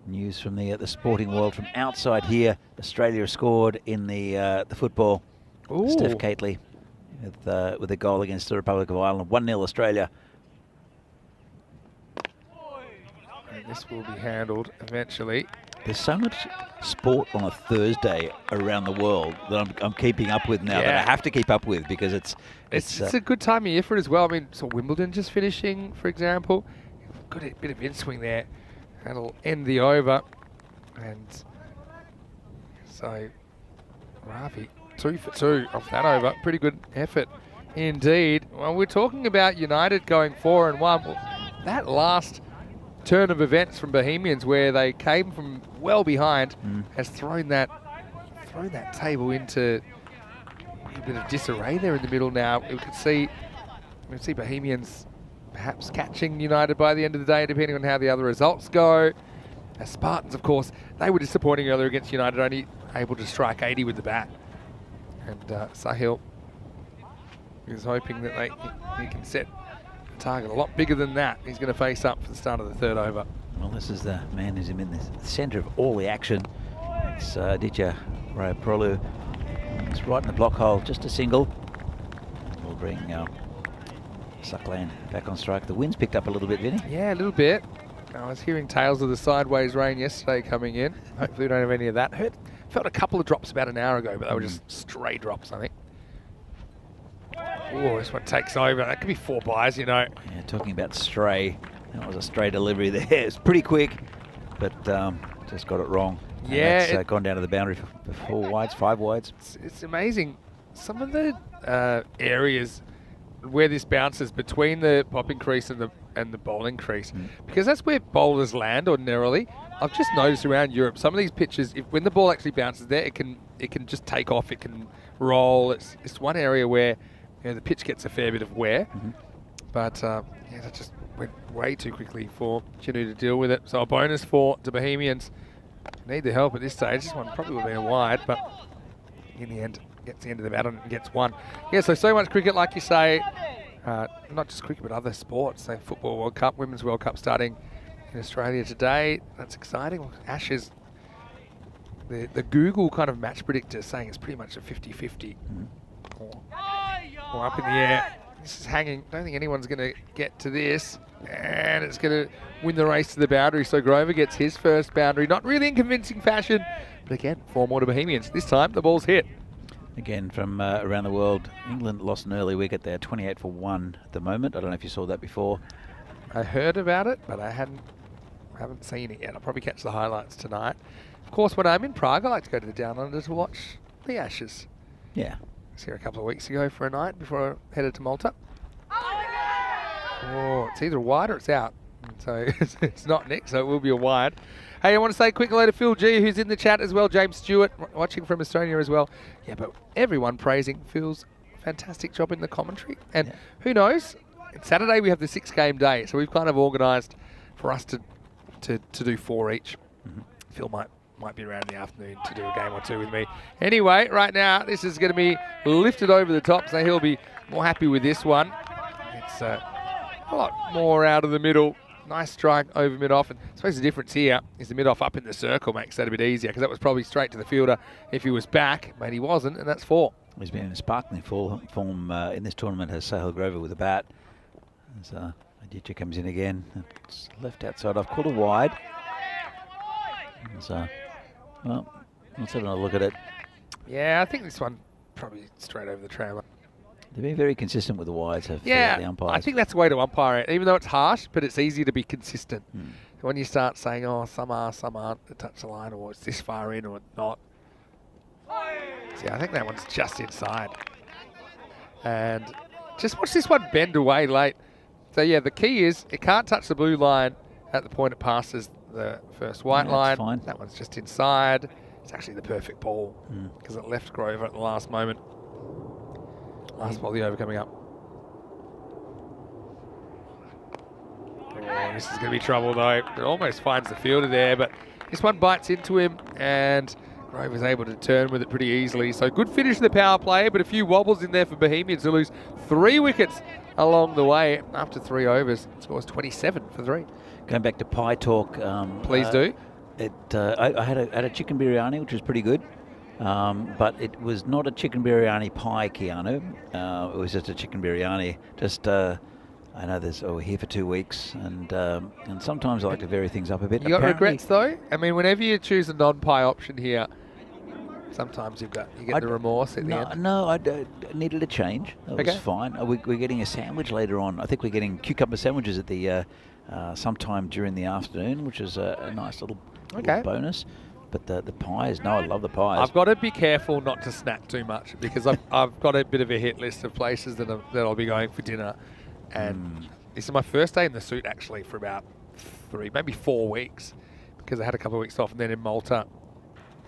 news from the sporting world from outside here. Australia scored in the football. Ooh. Steph Cately with a goal against the Republic of Ireland. 1-0 Australia. And this will be handled eventually. There's so much sport on a Thursday around the world that I'm keeping up with now, that I have to keep up with, because it's a good time of year for it as well. I mean, so Wimbledon just finishing, for example. Good bit of in-swing there. That'll end the over. And so Ravi, 2 for 2 off that over. Pretty good effort indeed. Well, we're talking about United going 4-1. Well, that last turn of events from Bohemians, where they came from well behind, has thrown that table into a bit of disarray there in the middle now. We can see Bohemians perhaps catching United by the end of the day, depending on how the other results go. As Spartans, of course, they were disappointing earlier against United, only able to strike 80 with the bat. And Sahil is hoping that he can set a target a lot bigger than that. He's going to face up for the start of the third over. Well, this is the man who's in the centre of all the action. It's Aditya Rayaprolu. It's right in the block hole, just a single. We'll bring Suckland back on strike. The wind's picked up a little bit, Vinny. Yeah, a little bit. I was hearing tales of the sideways rain yesterday coming in. Hopefully we don't have any of that. Felt a couple of drops about an hour ago, but they were just stray drops, I think. Oh, this one takes over. That could be 4 byes, you know. Yeah, talking about stray. That was a stray delivery there. It's pretty quick, but just got it wrong. And yeah. it's gone down to the boundary for 4 wides, 5 wides. It's amazing. Some of the areas where this bounces between the popping crease and the bowling crease, because that's where bowlers land ordinarily. I've just noticed around Europe, some of these pitches, when the ball actually bounces there, it can just take off, it can roll. It's one area where the pitch gets a fair bit of wear, but yeah, that just went way too quickly for Chinu to deal with it. So a bonus for the Bohemians. Need the help at this stage. This one probably would have been a wide, but in the end, gets the end of the bat and gets one. Yeah, so much cricket, like you say. Not just cricket, but other sports. Say Football World Cup, Women's World Cup starting in Australia today. That's exciting. Ashes, the Google kind of match predictor saying it's pretty much a 50-50. Or up in the air. This is hanging. Don't think anyone's going to get to this. And it's going to win the race to the boundary. So Grover gets his first boundary. Not really in convincing fashion. But again, 4 more to Bohemians. This time, the ball's hit. Again, from around the world, England lost an early wicket there, 28 for 1 at the moment. I don't know if you saw that before. I heard about it, but I haven't seen it yet. I'll probably catch the highlights tonight. Of course, when I'm in Prague, I like to go to the Down Under to watch the Ashes. Yeah. I was here a couple of weeks ago for a night before I headed to Malta. Oh, it's either wide or it's out. So it's not Nick, so it will be a wide. Hey, I want to say a quick hello to Phil G, who's in the chat as well. James Stewart, watching from Estonia as well. Yeah, but everyone praising Phil's fantastic job in the commentary. And who knows? Saturday we have the 6-game day, so we've kind of organised for us to do 4 each. Phil might be around in the afternoon to do a game or 2 with me. Anyway, right now this is going to be lifted over the top, so he'll be more happy with this one. It's a lot more out of the middle. Nice strike over mid-off, and I suppose the difference here is the mid-off up in the circle makes that a bit easier, because that was probably straight to the fielder if he was back, but he wasn't, and that's 4. He's been in sparkling form in this tournament, has Sahil Grover with a bat. As Aditya comes in again, it's left outside. I've called a wide. So, well, let's have another look at it. Yeah, I think this one probably straight over the trailer. They've been very consistent with the wides. The umpires. I think that's the way to umpire it, even though it's harsh, but it's easy to be consistent. When you start saying, oh, some are, some aren't to touch the line, or it's this far in or not. See, I think that one's just inside. And just watch this one bend away late. So yeah, the key is it can't touch the blue line at the point it passes the first white line. Fine. That one's just inside. It's actually the perfect ball because it left Grover at the last moment. Last ball, the over coming up. Oh, this is going to be trouble though. It almost finds the fielder there, but this one bites into him and Grover's able to turn with it pretty easily. So good finish in the power play, but a few wobbles in there for Bohemians to lose 3 wickets along the way after 3 overs. Scores 27 for 3. Going back to pie talk. Please do. I had a chicken biryani, which was pretty good. But it was not a chicken biryani pie, Keanu. It was just a chicken biryani. I know we're here for 2 weeks, and sometimes I like to vary things up a bit. You got regrets though? I mean, whenever you choose a non-pie option here, sometimes you get the remorse at the end. No, I needed a change. That was fine. We're getting a sandwich later on. I think we're getting cucumber sandwiches at the sometime during the afternoon, which is a nice little bonus. But the pies, no, I love the pies. I've got to be careful not to snack too much because I've got a bit of a hit list of places that I'll be going for dinner. And this is my first day in the suit actually for about 3, maybe 4 weeks because I had a couple of weeks off, and then in Malta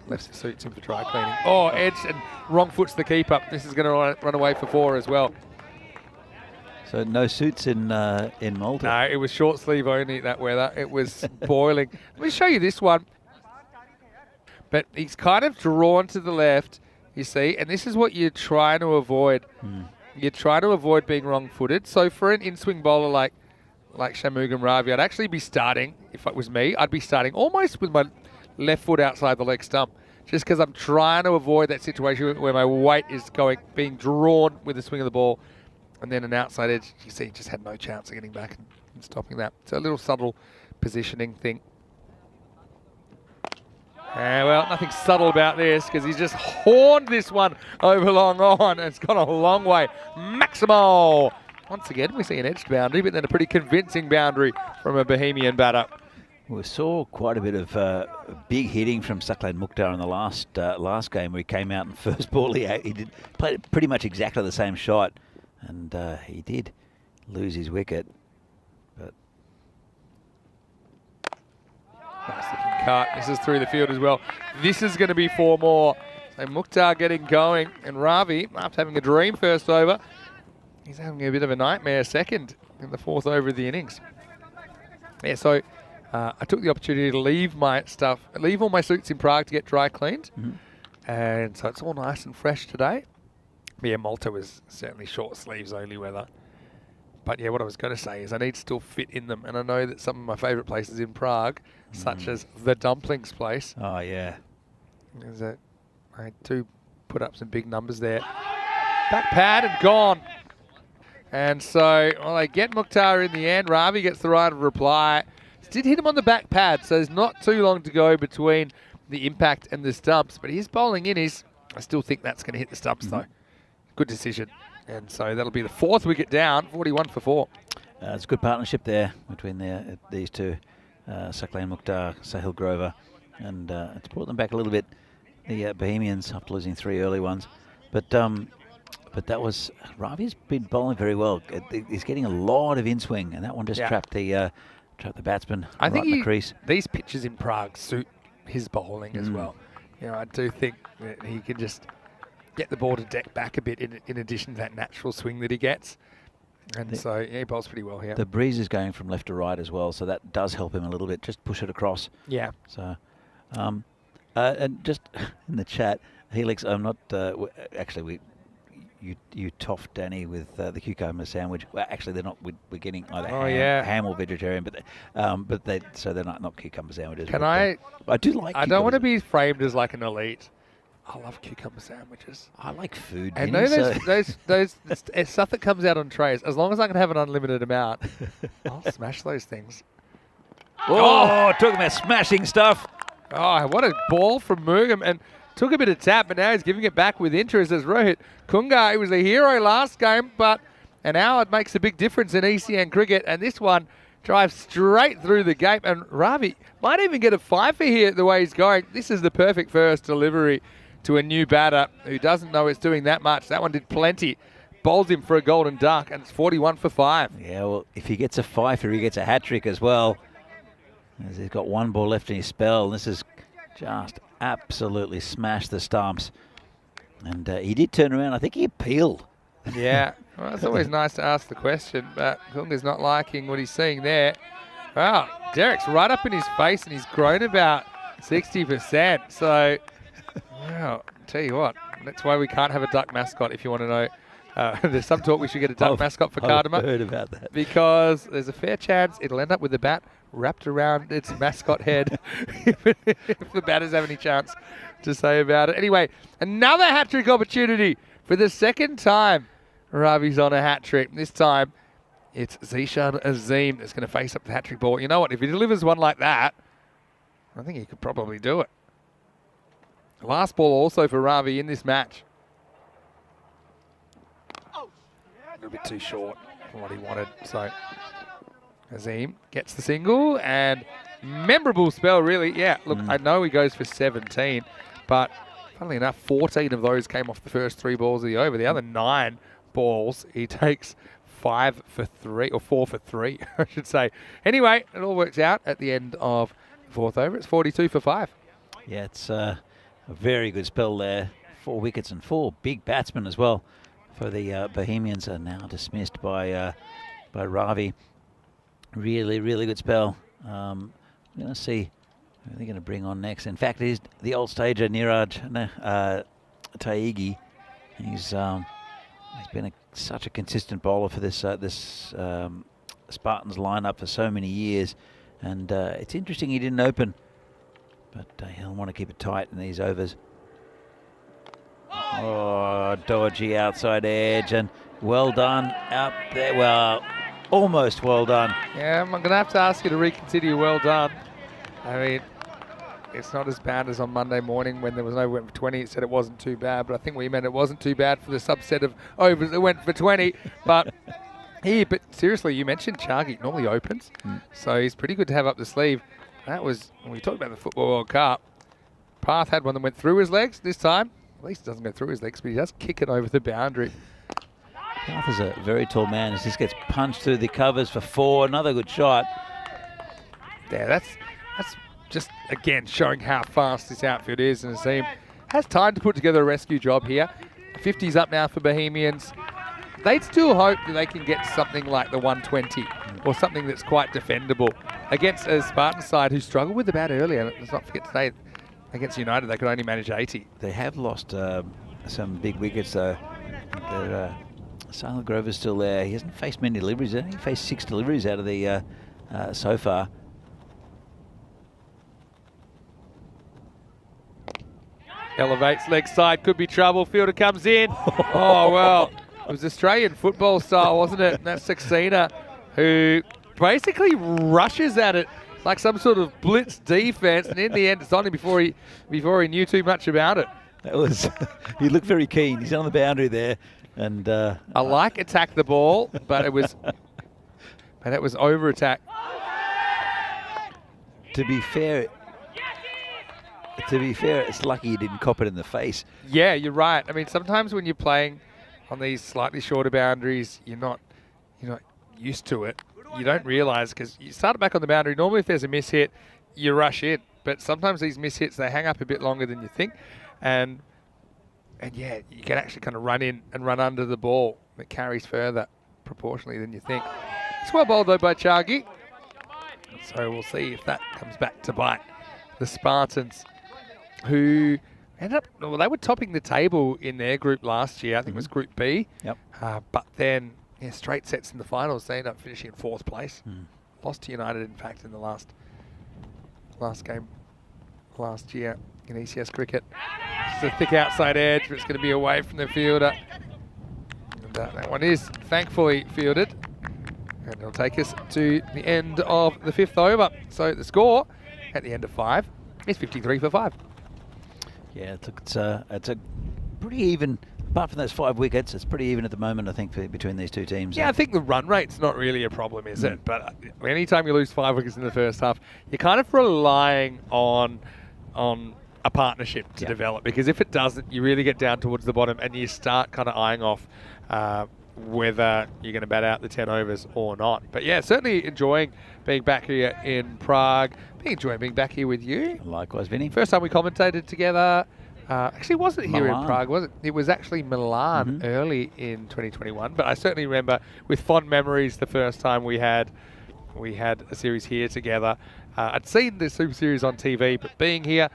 left the suits in for dry cleaning. Oh, edge and wrong foot's the keeper. This is going to run away for 4 as well. So no suits in Malta? No, it was short sleeve only that weather. It was boiling. Let me show you this one. But he's kind of drawn to the left, you see, and this is what you're trying to avoid. You try to avoid being wrong-footed. So for an in-swing bowler like Shanmugam Ravi, I'd actually be starting, if it was me, I'd be starting almost with my left foot outside the leg stump, just because I'm trying to avoid that situation where my weight is being drawn with the swing of the ball, and then an outside edge, you see, just had no chance of getting back and stopping that. It's a little subtle positioning thing. Well, nothing subtle about this because he's just horned this one over long on. And it's gone a long way. Maximal. Once again, we see an edged boundary, but then a pretty convincing boundary from a Bohemian batter. We saw quite a bit of big hitting from Saqlain Mukhtar in the last game where he came out and first ball he played pretty much exactly the same shot, and he did lose his wicket. But nice looking cut. This is through the field as well. This is going to be 4 more. So Mukhtar getting going, and Ravi, after having a dream first over, he's having a bit of a nightmare second in the 4th over of the innings. Yeah, so I took the opportunity to leave all my suits in Prague to get dry cleaned. And so it's all nice and fresh today. But yeah, Malta was certainly short sleeves only weather. But yeah, what I was going to say is I need to still fit in them. And I know that some of my favourite places in Prague, such as the Dumplings place. Oh, yeah. I do put up some big numbers there. Back pad and gone. And so, well, they get Mukhtar in the end. Ravi gets the right of reply. Did hit him on the back pad, so there's not too long to go between the impact and the stumps. But he's bowling in. I still think that's going to hit the stumps, though. Good decision. And so that'll be the 4th wicket down, 41 for 4. It's a good partnership there between these two, Saqlain Mukhtar, Sahil Grover, and it's brought them back a little bit, the Bohemians, after losing 3 early ones. But that was, Ravi's been bowling very well. He's getting a lot of in-swing, and that one just trapped the batsman right in the crease. These pitches in Prague suit his bowling as well. You know, I do think that he can just get the ball to deck back a bit in addition to that natural swing that he gets. And so yeah, he bowls pretty well here. The breeze is going from left to right as well, so that does help him a little bit. Just push it across. Yeah. So, and just in the chat, Helix, I'm not, actually, you toffed Danny with the cucumber sandwich. Well, actually, they're not. We're getting either ham or vegetarian, but they're not cucumber sandwiches. I do like. I don't want to be framed as like an elite. I love cucumber sandwiches. I like food. And those stuff that comes out on trays. As long as I can have an unlimited amount, I'll smash those things. Oh, talking about smashing stuff. Oh, what a ball from Mugam, and took a bit of tap, but now he's giving it back with interest as Rohit Kunga. He was a hero last game, but now it makes a big difference in ECN cricket, and this one drives straight through the gate, and Ravi might even get a 5 for here the way he's going. This is the perfect first delivery to a new batter who doesn't know it's doing that much. That one did plenty, bowls him for a golden duck, and it's 41 for 5. Yeah, well, if he gets a fifer, he gets a hat-trick as well. As he's got one ball left in his spell. This is just absolutely smashed the stumps. And he did turn around. I think he appealed. Yeah, well, it's always nice to ask the question, but Kunga's not liking what he's seeing there. Wow, Derek's right up in his face, and he's grown about 60%. So, wow, tell you what, that's why we can't have a duck mascot, if you want to know. There's some talk we should get a duck mascot for Cardamom. I've heard about that. Because there's a fair chance it'll end up with the bat wrapped around its mascot head if the batters have any chance to say about it. Anyway, another hat-trick opportunity for the second time. Ravi's on a hat-trick. This time, it's Zishan Azim that's going to face up the hat-trick ball. You know what? If he delivers one like that, I think he could probably do it. Last ball also for Ravi in this match. A little bit too short for what he wanted. So Azim gets the single, and memorable spell, really. Yeah, look, I know he goes for 17, but funnily enough, 14 of those came off the first 3 balls of the over. The other 9 balls, he takes 5 for 3, or 4 for 3, I should say. Anyway, it all works out at the end of the 4th over. It's 42 for 5. Yeah, it's a very good spell there. 4 wickets and 4 big batsmen as well for the Bohemians. Are now dismissed by Ravi. Really, really good spell. I'm going to see who they're going to bring on next. In fact, it is the old stager Niraj Taigi. He's been such a consistent bowler for this Spartans lineup for so many years, and it's interesting he didn't open, but he'll want to keep it tight in these overs. Oh, dodgy outside edge, and well done out there. Well, almost well done. Yeah, I'm going to have to ask you to reconsider your well done. I mean, it's not as bad as on Monday morning when there was no went for 20. It said it wasn't too bad, but I think we meant it wasn't too bad for the subset of overs that went for 20. But seriously, you mentioned Chargi normally opens, so he's pretty good to have up the sleeve. That was, when we talked about the Football World Cup, Parth had one that went through his legs this time. At least it doesn't go through his legs, but he does kick it over the boundary. Parth is a very tall man. He just gets punched through the covers for 4. Another good shot. Yeah, that's just, again, showing how fast this outfield is, and Azim has time to put together a rescue job here. 50's up now for Bohemians. They'd still hope that they can get something like the 120 or something that's quite defendable against a Spartan side who struggled with the bat earlier. Let's not forget today, against United, they could only manage 80. They have lost some big wickets, though. Silent Grover's still there. He hasn't faced many deliveries. He only faced 6 deliveries out of the so far. Elevates leg side, could be trouble. Fielder comes in. Oh, well, it was Australian football style, wasn't it? And that's Saxena, who basically rushes at it like some sort of blitz defense, and in the end, it's on him before he knew too much about it. That was, he looked very keen. He's on the boundary there, and I like attack the ball, but it was over attack. To be fair, it's lucky he didn't cop it in the face. Yeah, you're right. I mean, sometimes when you're playing on these slightly shorter boundaries, you're not used to it. You don't realise, because you start it back on the boundary. Normally, if there's a miss hit, you rush in. But sometimes these miss hits, they hang up a bit longer than you think. And yeah, you can actually kind of run in and run under the ball. It carries further proportionally than you think. It's well bowled, though, by Chargi. So we'll see if that comes back to bite the Spartans, who ended up, well, they were topping the table in their group last year. I think it was Group B. Yep. But then, yeah, straight sets in the finals. They ended up finishing in 4th place. Lost to United, in fact, in the last game last year in ECS cricket. It's a thick outside edge, but it's going to be away from the fielder. And that one is thankfully fielded. And it'll take us to the end of the 5th over. So the score at the end of 5 is 53 for 5. Yeah, it's a pretty even. Apart from those 5 wickets, it's pretty even at the moment, I think, between these two teams. Yeah, I think the run rate's not really a problem, is it? But anytime you lose 5 wickets in the first half, you're kind of relying on a partnership to develop, because if it doesn't, you really get down towards the bottom and you start kind of eyeing off whether you're going to bat out the 10 overs or not. But yeah, certainly enjoying being back here in Prague, enjoying being back here with you. Likewise, Vinny. First time we commentated together. Actually, wasn't here Milan. in Prague, was it? It was actually Milan early in 2021. But I certainly remember with fond memories the first time we had a series here together. I'd seen the Super Series on TV, but being here,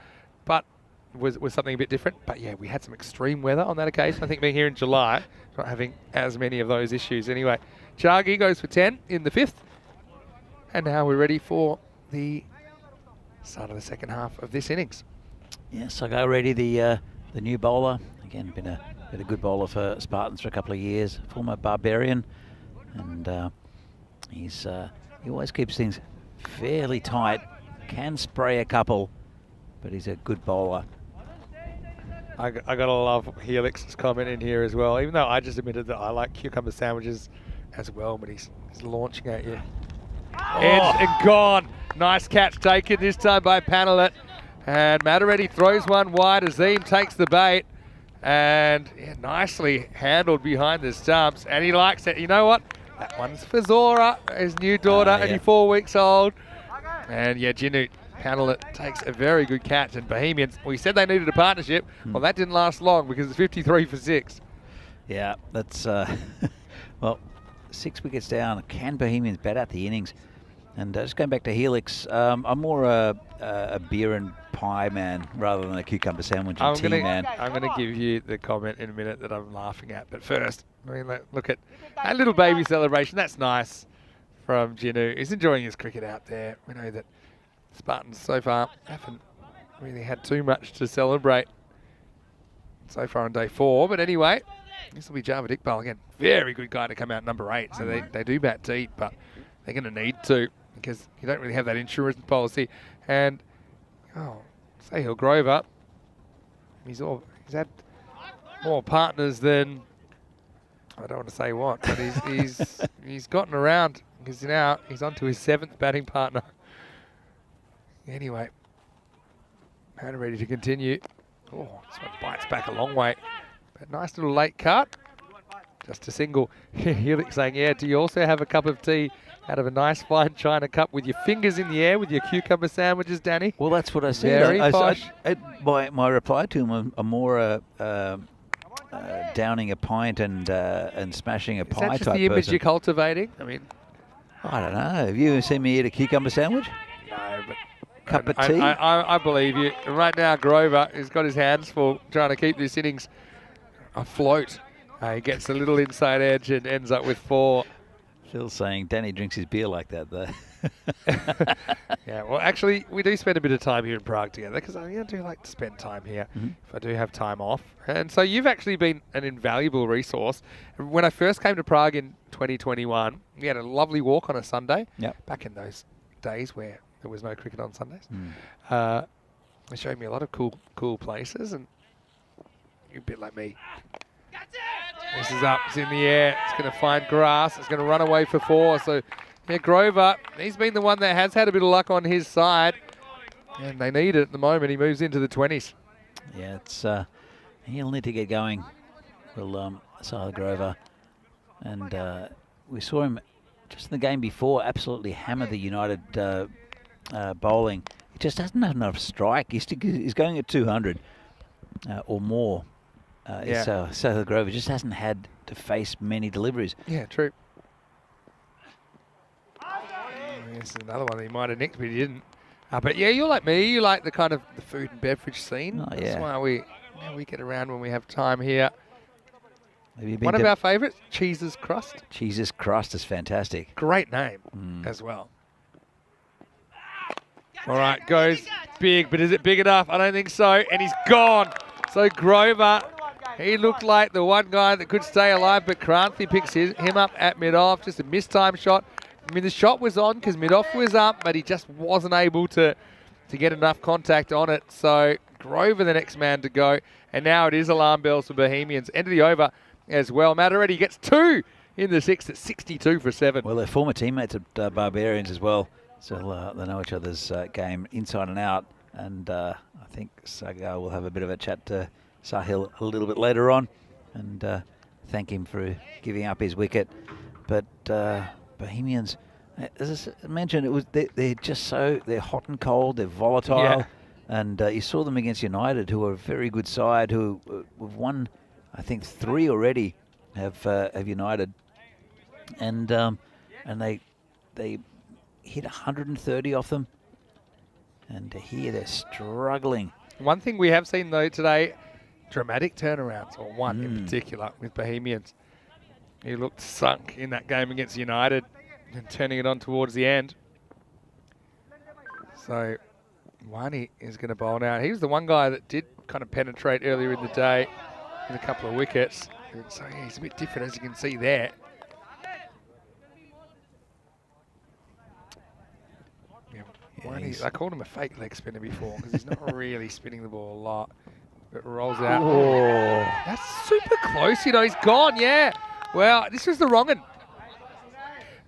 was something a bit different. But yeah, we had some extreme weather on that occasion. I think being here in July, not having as many of those issues. Anyway, Chagi goes for 10 in the 5th. And now we're ready for the start of the second half of this innings. Yes, I go ready. The new bowler, again, been a good bowler for Spartans for a couple of years. Former Barbarian, and he always keeps things fairly tight. Can spray a couple, but he's a good bowler. I gotta love Helix's comment in here as well. Even though I just admitted that I like cucumber sandwiches as well, but he's launching at you. Edged and gone. Nice catch taken this time by Panelet. And Mataretti throws one wide. Azim takes the bait. And yeah, nicely handled behind the stumps. And he likes it. You know what? That one's for Zora, his new daughter, only 4 weeks old. And yeah, Jinu Panelet takes a very good catch. And Bohemians, we said they needed a partnership. Well, that didn't last long because it's 53 for 6. Yeah, that's, well, 6 wickets down. Can Bohemians bat out the innings? And just going back to Helix, I'm more a beer and pie man rather than a cucumber sandwich and tea man. I'm going to give you the comment in a minute that I'm laughing at. But first, I mean, look at that little baby celebration. That's nice from Jinu. He's enjoying his cricket out there. We know that Spartans so far haven't really had too much to celebrate so far on day 4. But anyway, this will be Java Iqbal again. Very good guy to come out number 8. So they do bat deep, but they're going to need to, because you don't really have that insurance policy. And Sahil Grover, he's had more partners than, I don't want to say what, but he's gotten around, because now he's on to his 7th batting partner. Anyway, Hannah ready to continue. Oh, this one bites back a long way. But nice little late cut. Just a single. Helix saying, yeah, do you also have a cup of tea out of a nice fine china cup with your fingers in the air with your cucumber sandwiches, Danny? Well, that's what I said. Very posh. My reply to him, I'm more downing a pint and smashing a pie type person. Is that just the image you're cultivating? I mean, I don't know. Have you seen me eat a cucumber sandwich? No, but cup of tea? I believe you. And right now, Grover has got his hands full trying to keep this innings afloat. He gets a little inside edge and ends up with 4. Phil's saying Danny drinks his beer like that, though. Yeah, well, actually, we do spend a bit of time here in Prague together, because I do like to spend time here if I do have time off. And so you've actually been an invaluable resource. When I first came to Prague in 2021, we had a lovely walk on a Sunday. Yep. Back in those days where there was no cricket on Sundays. They showed me a lot of cool places, and you're a bit like me. This is up, it's in the air, it's going to find grass, it's going to run away for 4. So, yeah, Grover, he's been the one that has had a bit of luck on his side, and they need it at the moment. He moves into the 20s. Yeah, it's he'll need to get going. Will Sahil Grover, and we saw him just in the game before absolutely hammer the United bowling. He just doesn't have enough strike. He's going at 200 or more. So Sahil Grover just hasn't had to face many deliveries. Yeah, true. This is another one that he might have nicked, but he didn't. But yeah, you're like me. You like the kind of the food and beverage scene. Oh, yeah. That's why we get around when we have time here. Have you been One of our favourites, Cheese's Crust. Cheese's Crust is fantastic. Great name as well. All right, goes big, but is it big enough? I don't think so. And he's gone. So Grover, he looked like the one guy that could stay alive, but Kranthi picks him up at mid-off. Just a mistimed shot. I mean, the shot was on because mid-off was up, but he just wasn't able to get enough contact on it. So Grover, the next man to go. And now it is alarm bells for Bohemians. End of the over as well. Mataretti gets 2 in the 6th at 62 for 7. Well, they're former teammates at Barbarians as well. So they'll know each other's game inside and out. And I I think Sagar will have a bit of a chat to Sahil a little bit later on and thank him for giving up his wicket. But Bohemians, as I mentioned, they're just they're hot and cold, they're volatile. Yeah. And you saw them against United, who are a very good side, who have won, I think, 3 already have United. And they hit 130 off them. And here they're struggling. One thing we have seen, though, today, dramatic turnarounds, or one in particular with Bohemians. He looked sunk in that game against United and turning it on towards the end. So Wani is going to bowl now. He was the one guy that did kind of penetrate earlier in the day with a couple of wickets. So yeah, he's a bit different, as you can see there. Wani, I called him a fake leg spinner before because he's not really spinning the ball a lot. But rolls out. Oh, that's super close. You know, he's gone. Yeah. Well, this was the wrong one.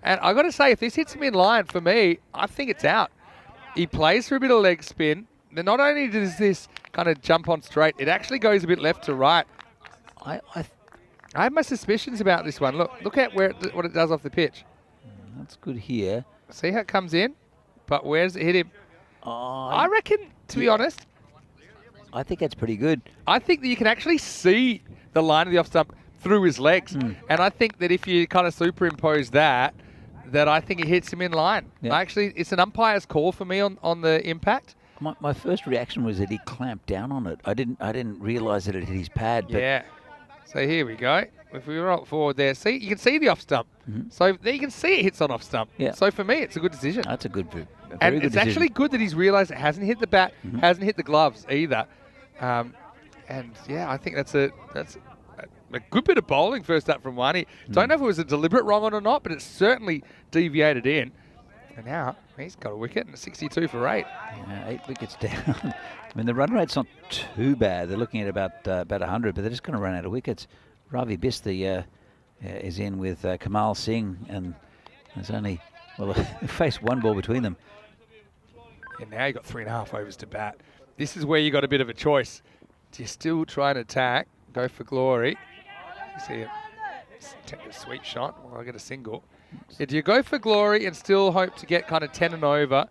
And I got to say, if this hits him in line, for me, I think it's out. He plays for a bit of leg spin. Then not only does this kind of jump on straight, it actually goes a bit left to right. I have my suspicions about this one. Look at what it does off the pitch. That's good here. See how it comes in? But where does it hit him? I reckon, to be honest, I think that's pretty good. I think that you can actually see the line of the off stump through his legs. And I think that if you kind of superimpose that I think it hits him in line. Yeah. Actually, it's an umpire's call for me on the impact. My first reaction was that he clamped down on it. I didn't realise that it hit his pad. But yeah. So here we go. If we roll forward there, see, you can see the off stump. So there you can see it hits on off stump. Yeah. So for me, it's a good decision. That's a good view. And it's actually good that he's realised it hasn't hit the bat, hasn't hit the gloves either. And yeah, I think that's a good bit of bowling first up from Wani. Don't know if it was a deliberate wrong on or not, but it's certainly deviated in. And now he's got a wicket and 62 for 8. Yeah, 8 wickets down. I mean, the run rate's not too bad. They're looking at about 100, but they're just going to run out of wickets. Ravi Bisty is in with Kamal Singh, and there's only, well, they face one ball between them. And now you've got 3.5 overs to bat. This is where you got a bit of a choice. Do you still try and attack, go for glory? You see it, take a sweep shot, well, I get a single. Yeah, do you go for glory and still hope to get kind of 10 and over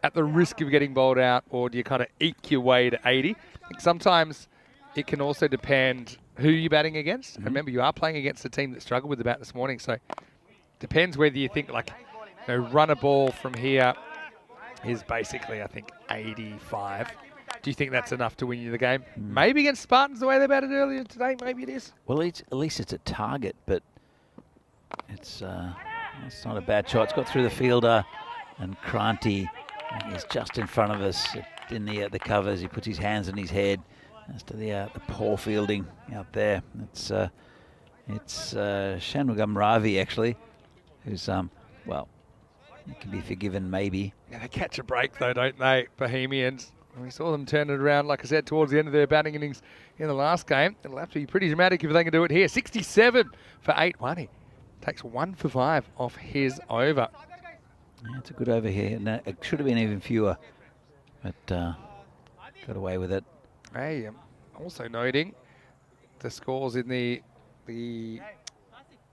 at the risk of getting bowled out, or do you kind of eke your way to 80? I think sometimes it can also depend who you're batting against. Remember, you are playing against a team that struggled with the bat this morning, so depends whether you think, like, you know, run a ball from here is basically, I think, 85. Do you think that's enough to win you the game? Maybe against Spartans, the way they batted earlier today, maybe it is. Well, at least it's a target, but it's not a bad shot. It's got through the fielder, and Kranti is just in front of us in the covers. He puts his hands on his head. As to the poor fielding out there, it's Shanmugam Ravi actually, who's well, he can be forgiven maybe. Yeah, they catch a break though, don't they, Bohemians? We saw them turn it around, like I said, towards the end of their batting innings in the last game. It'll have to be pretty dramatic if they can do it here. 67 for 8. Wani takes 1 for 5 off his over. Yeah, it's a good over here. No, it should have been even fewer, but got away with it. Hey, also noting the scores in the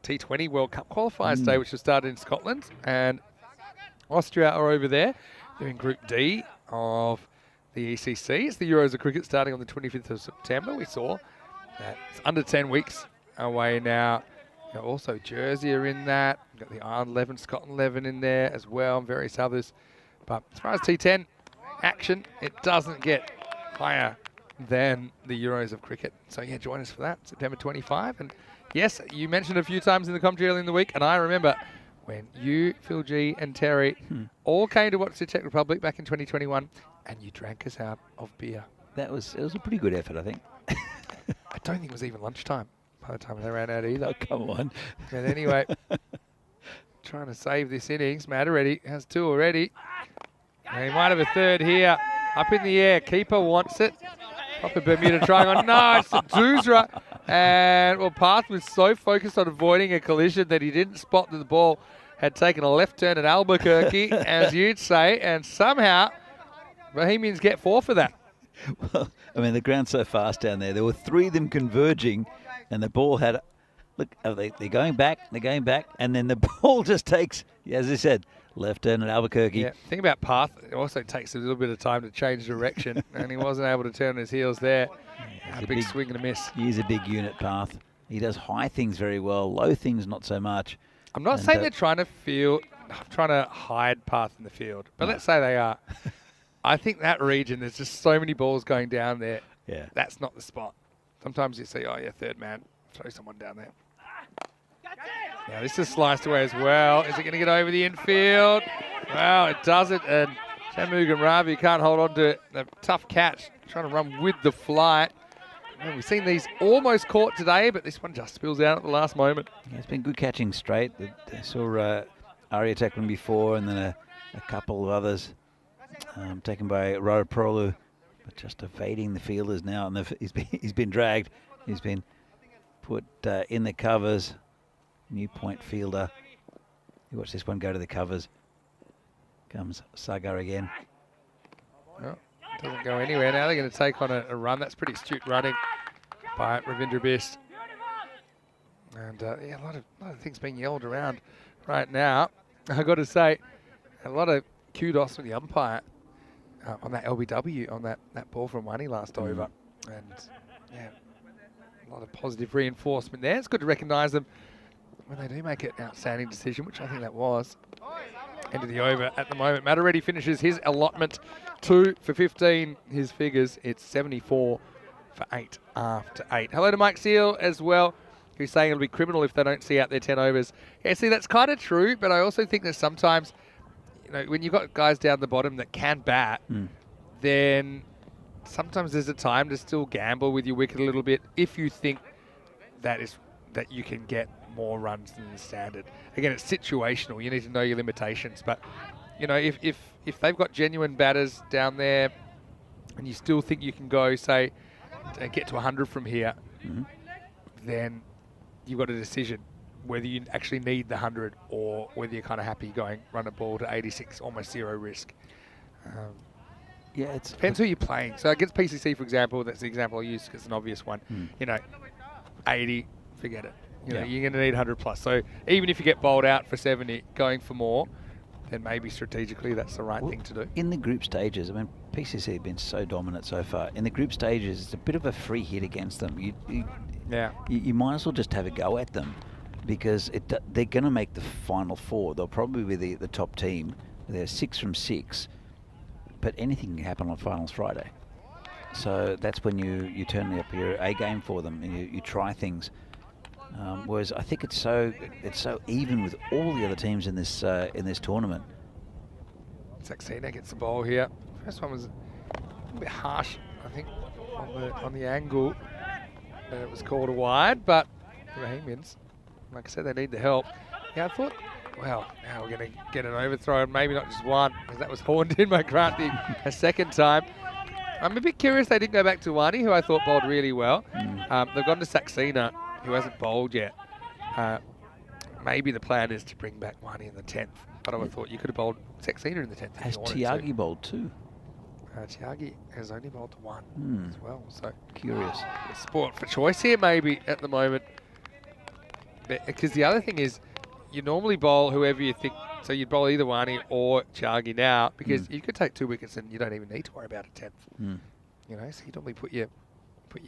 T20 World Cup qualifiers today, which was started in Scotland, and Austria are over there. They're in Group D of the ECC. It's the Euros of Cricket starting on the 25th of September. We saw that it's under 10 weeks away now. You know, also Jersey are in that. We've got the Ireland 11, Scotland 11 in there as well, and various others. But as far as T10 action, it doesn't get higher than the Euros of Cricket. So yeah, join us for that, September 25. And yes, you mentioned a few times in the commentary earlier in the week, and I remember when you, Phil G and Terry all came to watch the Czech Republic back in 2021, and you drank us out of beer. It was a pretty good effort, I think. I don't think it was even lunchtime by the time they ran out either. Oh, come on. But anyway, trying to save this innings. Matt already has 2 already. And he might have a third here. Up in the air. Keeper wants it. Proper Bermuda triangle. No, it's the Doosra. And, well, Parth was so focused on avoiding a collision that he didn't spot that the ball had taken a left turn at Albuquerque, as you'd say, and somehow Bohemians get 4 for that. Well, I mean, the ground's so fast down there. There were 3 of them converging, and the ball had. Look, they're going back, and then the ball just takes, as I said, left turn at Albuquerque. Yeah, thing about Path, it also takes a little bit of time to change direction, and he wasn't able to turn his heels there. A big swing and a miss. He's a big unit, Path. He does high things very well, low things not so much. I'm not saying they're trying to hide Path in the field, but let's say they are. I think that region, there's just so many balls going down there. Yeah. That's not the spot. Sometimes you see, oh yeah, third man, throw someone down there. Now this is sliced away as well. Is it going to get over the infield? Well, it doesn't, and Shanmugam Ravi can't hold on to it. A tough catch, trying to run with the flight. And we've seen these almost caught today, but this one just spills out at the last moment. Yeah, it's been good catching straight. I saw Arya take one before, and then a couple of others taken by Raraprolu, but just evading the fielders now. And he's been dragged. He's been put in the covers. New point fielder. You watch this one go to the covers. Comes Sagar again. Well, doesn't go anywhere now. They're going to take on a run. That's pretty astute running by Ravindra Bist. And yeah, a lot of things being yelled around right now. I've got to say, a lot of kudos from the umpire on that LBW, on that ball from Wani last over. And yeah, a lot of positive reinforcement there. It's good to recognise them when they do make an outstanding decision, which I think that was. End of the over at the moment. Matareddy finishes his allotment 2 for 15. His figures, it's 74 for 8 after 8. Hello to Mike Seal as well, who's saying it'll be criminal if they don't see out their 10 overs. Yeah, see, that's kind of true, but I also think that sometimes, you know, when you've got guys down the bottom that can bat, then sometimes there's a time to still gamble with your wicket a little bit if you think that you can get more runs than the standard. Again, it's situational. You need to know your limitations. But, you know, if they've got genuine batters down there and you still think you can go, say, get to 100 from here, then you've got a decision whether you actually need the 100 or whether you're kind of happy going run a ball to 86, almost zero risk. Yeah, it depends who you're playing. So against PCC, for example, that's the example I use because it's an obvious one. You know, 80, forget it. You know, you're going to need 100 plus. So even if you get bowled out for 70, going for more, then maybe strategically that's the right thing to do. In the group stages, I mean, PCC have been so dominant so far. In the group stages, it's a bit of a free hit against them. You might as well just have a go at them because they're going to make the final 4. They'll probably be the top team. They're 6 from 6, but anything can happen on Finals Friday. So that's when you turn up your A game for them and you try things. Whereas I think it's so even with all the other teams in this tournament. Saxena gets the ball here. First one was a bit harsh, I think, on the angle. And it was called a wide, but Raheem wins. Like I said, they need the help. Yeah, I thought, well, now we're going to get an overthrow, and maybe not just one, because that was horned in by Kranti a second time. I'm a bit curious they didn't go back to Wani, who I thought bowled really well. They've gone to Saxena, who hasn't bowled yet. Maybe the plan is to bring back Wani in the 10th, but I would have thought you could have bowled Saxena in the 10th. Has Tiagi bowled too? Tiagi has only bowled to 1 as well, so curious. Sport for choice here maybe at the moment. Because the other thing is, you normally bowl whoever you think, so you'd bowl either Wani or Tiagi now, because you could take 2 wickets and you don't even need to worry about a 10th. You know, so you normally put your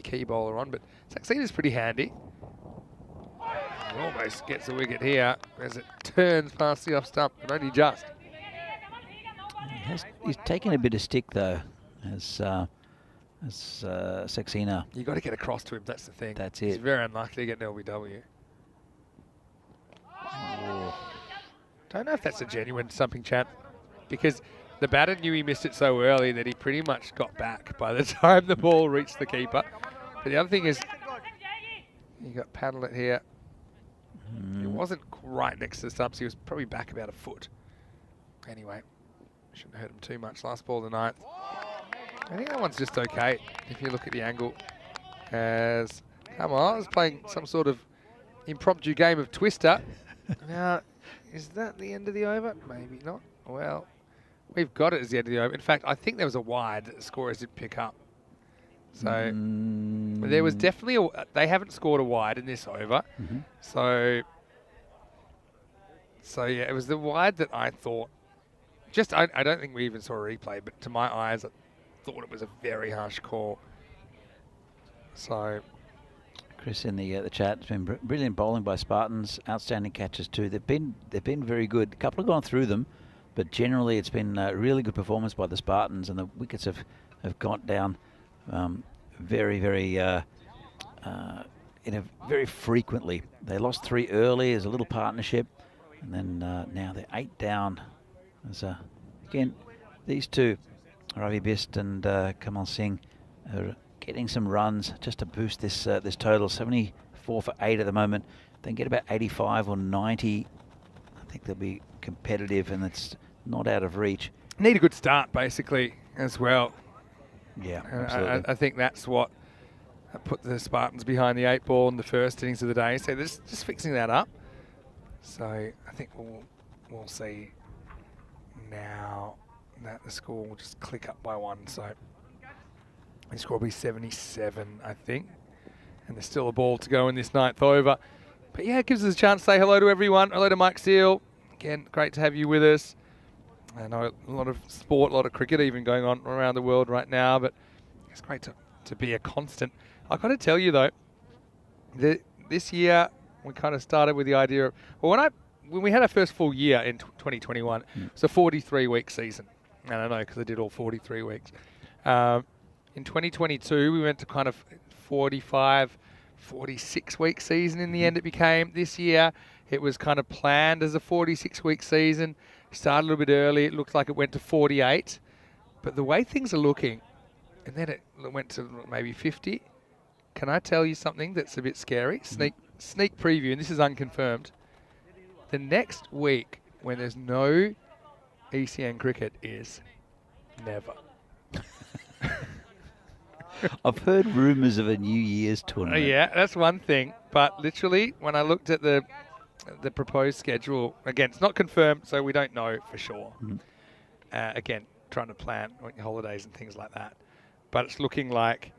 key bowler on, but Saxena's pretty handy. He almost gets a wicket here as it turns past the off stump, but only just. He's taken a bit of stick though, as Saxena. You got to get across to him. That's the thing. That's it. He's very unlikely to get an LBW. Don't know if that's a genuine stumping chant, because the batter knew he missed it so early that he pretty much got back by the time the ball reached the keeper. But the other thing is, you got Padlet here. He wasn't right next to the stumps. He was probably back about a foot. Anyway, shouldn't hurt him too much. Last ball of the 9th. I think that one's just okay if you look at the angle. As Kamal is playing some sort of impromptu game of Twister. Now, is that the end of the over? Maybe not. Well, we've got it as the end of the over. In fact, I think there was a wide that the scorers didn't pick up. So there was definitely they haven't scored a wide in this over. So yeah, it was the wide that I thought. I don't think we even saw a replay, but to my eyes, I thought it was a very harsh call. So Chris in the chat, it's been brilliant bowling by Spartans, outstanding catches too. They've been very good. A couple have gone through them, but generally it's been a really good performance by the Spartans, and the wickets have gone down very frequently. They lost 3 early as a little partnership, and then now they're 8 down. As again, these two, Ravi Bist and Kamal Singh, are getting some runs just to boost this total. 74 for 8 at the moment. If they can get about 85 or 90, I think they'll be competitive, and it's not out of reach. Need a good start, basically, as well. Yeah, absolutely. I think that's what put the Spartans behind the 8 ball in the first innings of the day. So they're just fixing that up. So I think we'll see now that the score will just click up by 1. So the score will be 77, I think. And there's still a ball to go in this 9th over. But yeah, it gives us a chance to say hello to everyone. Hello to Mike Seal. Again, great to have you with us. I know a lot of sport, a lot of cricket even going on around the world right now, but it's great to be a constant. I've got to tell you, though, this year we kind of started with the idea of, well, when we had our first full year in 2021, it's a 43-week season. And I know because I did all 43 weeks. In 2022, we went to kind of 45, 46-week season in the end it became. This year, it was kind of planned as a 46-week season. Started a little bit early. It looked like it went to 48. But the way things are looking, and then it went to maybe 50. Can I tell you something that's a bit scary? Sneak preview, and this is unconfirmed. The next week, when there's no ECN cricket, is never. I've heard rumours of a New Year's tournament. Yeah, that's one thing. But literally, when I looked at the proposed schedule, again, it's not confirmed, so we don't know for sure. Again, trying to plan holidays and things like that. But it's looking like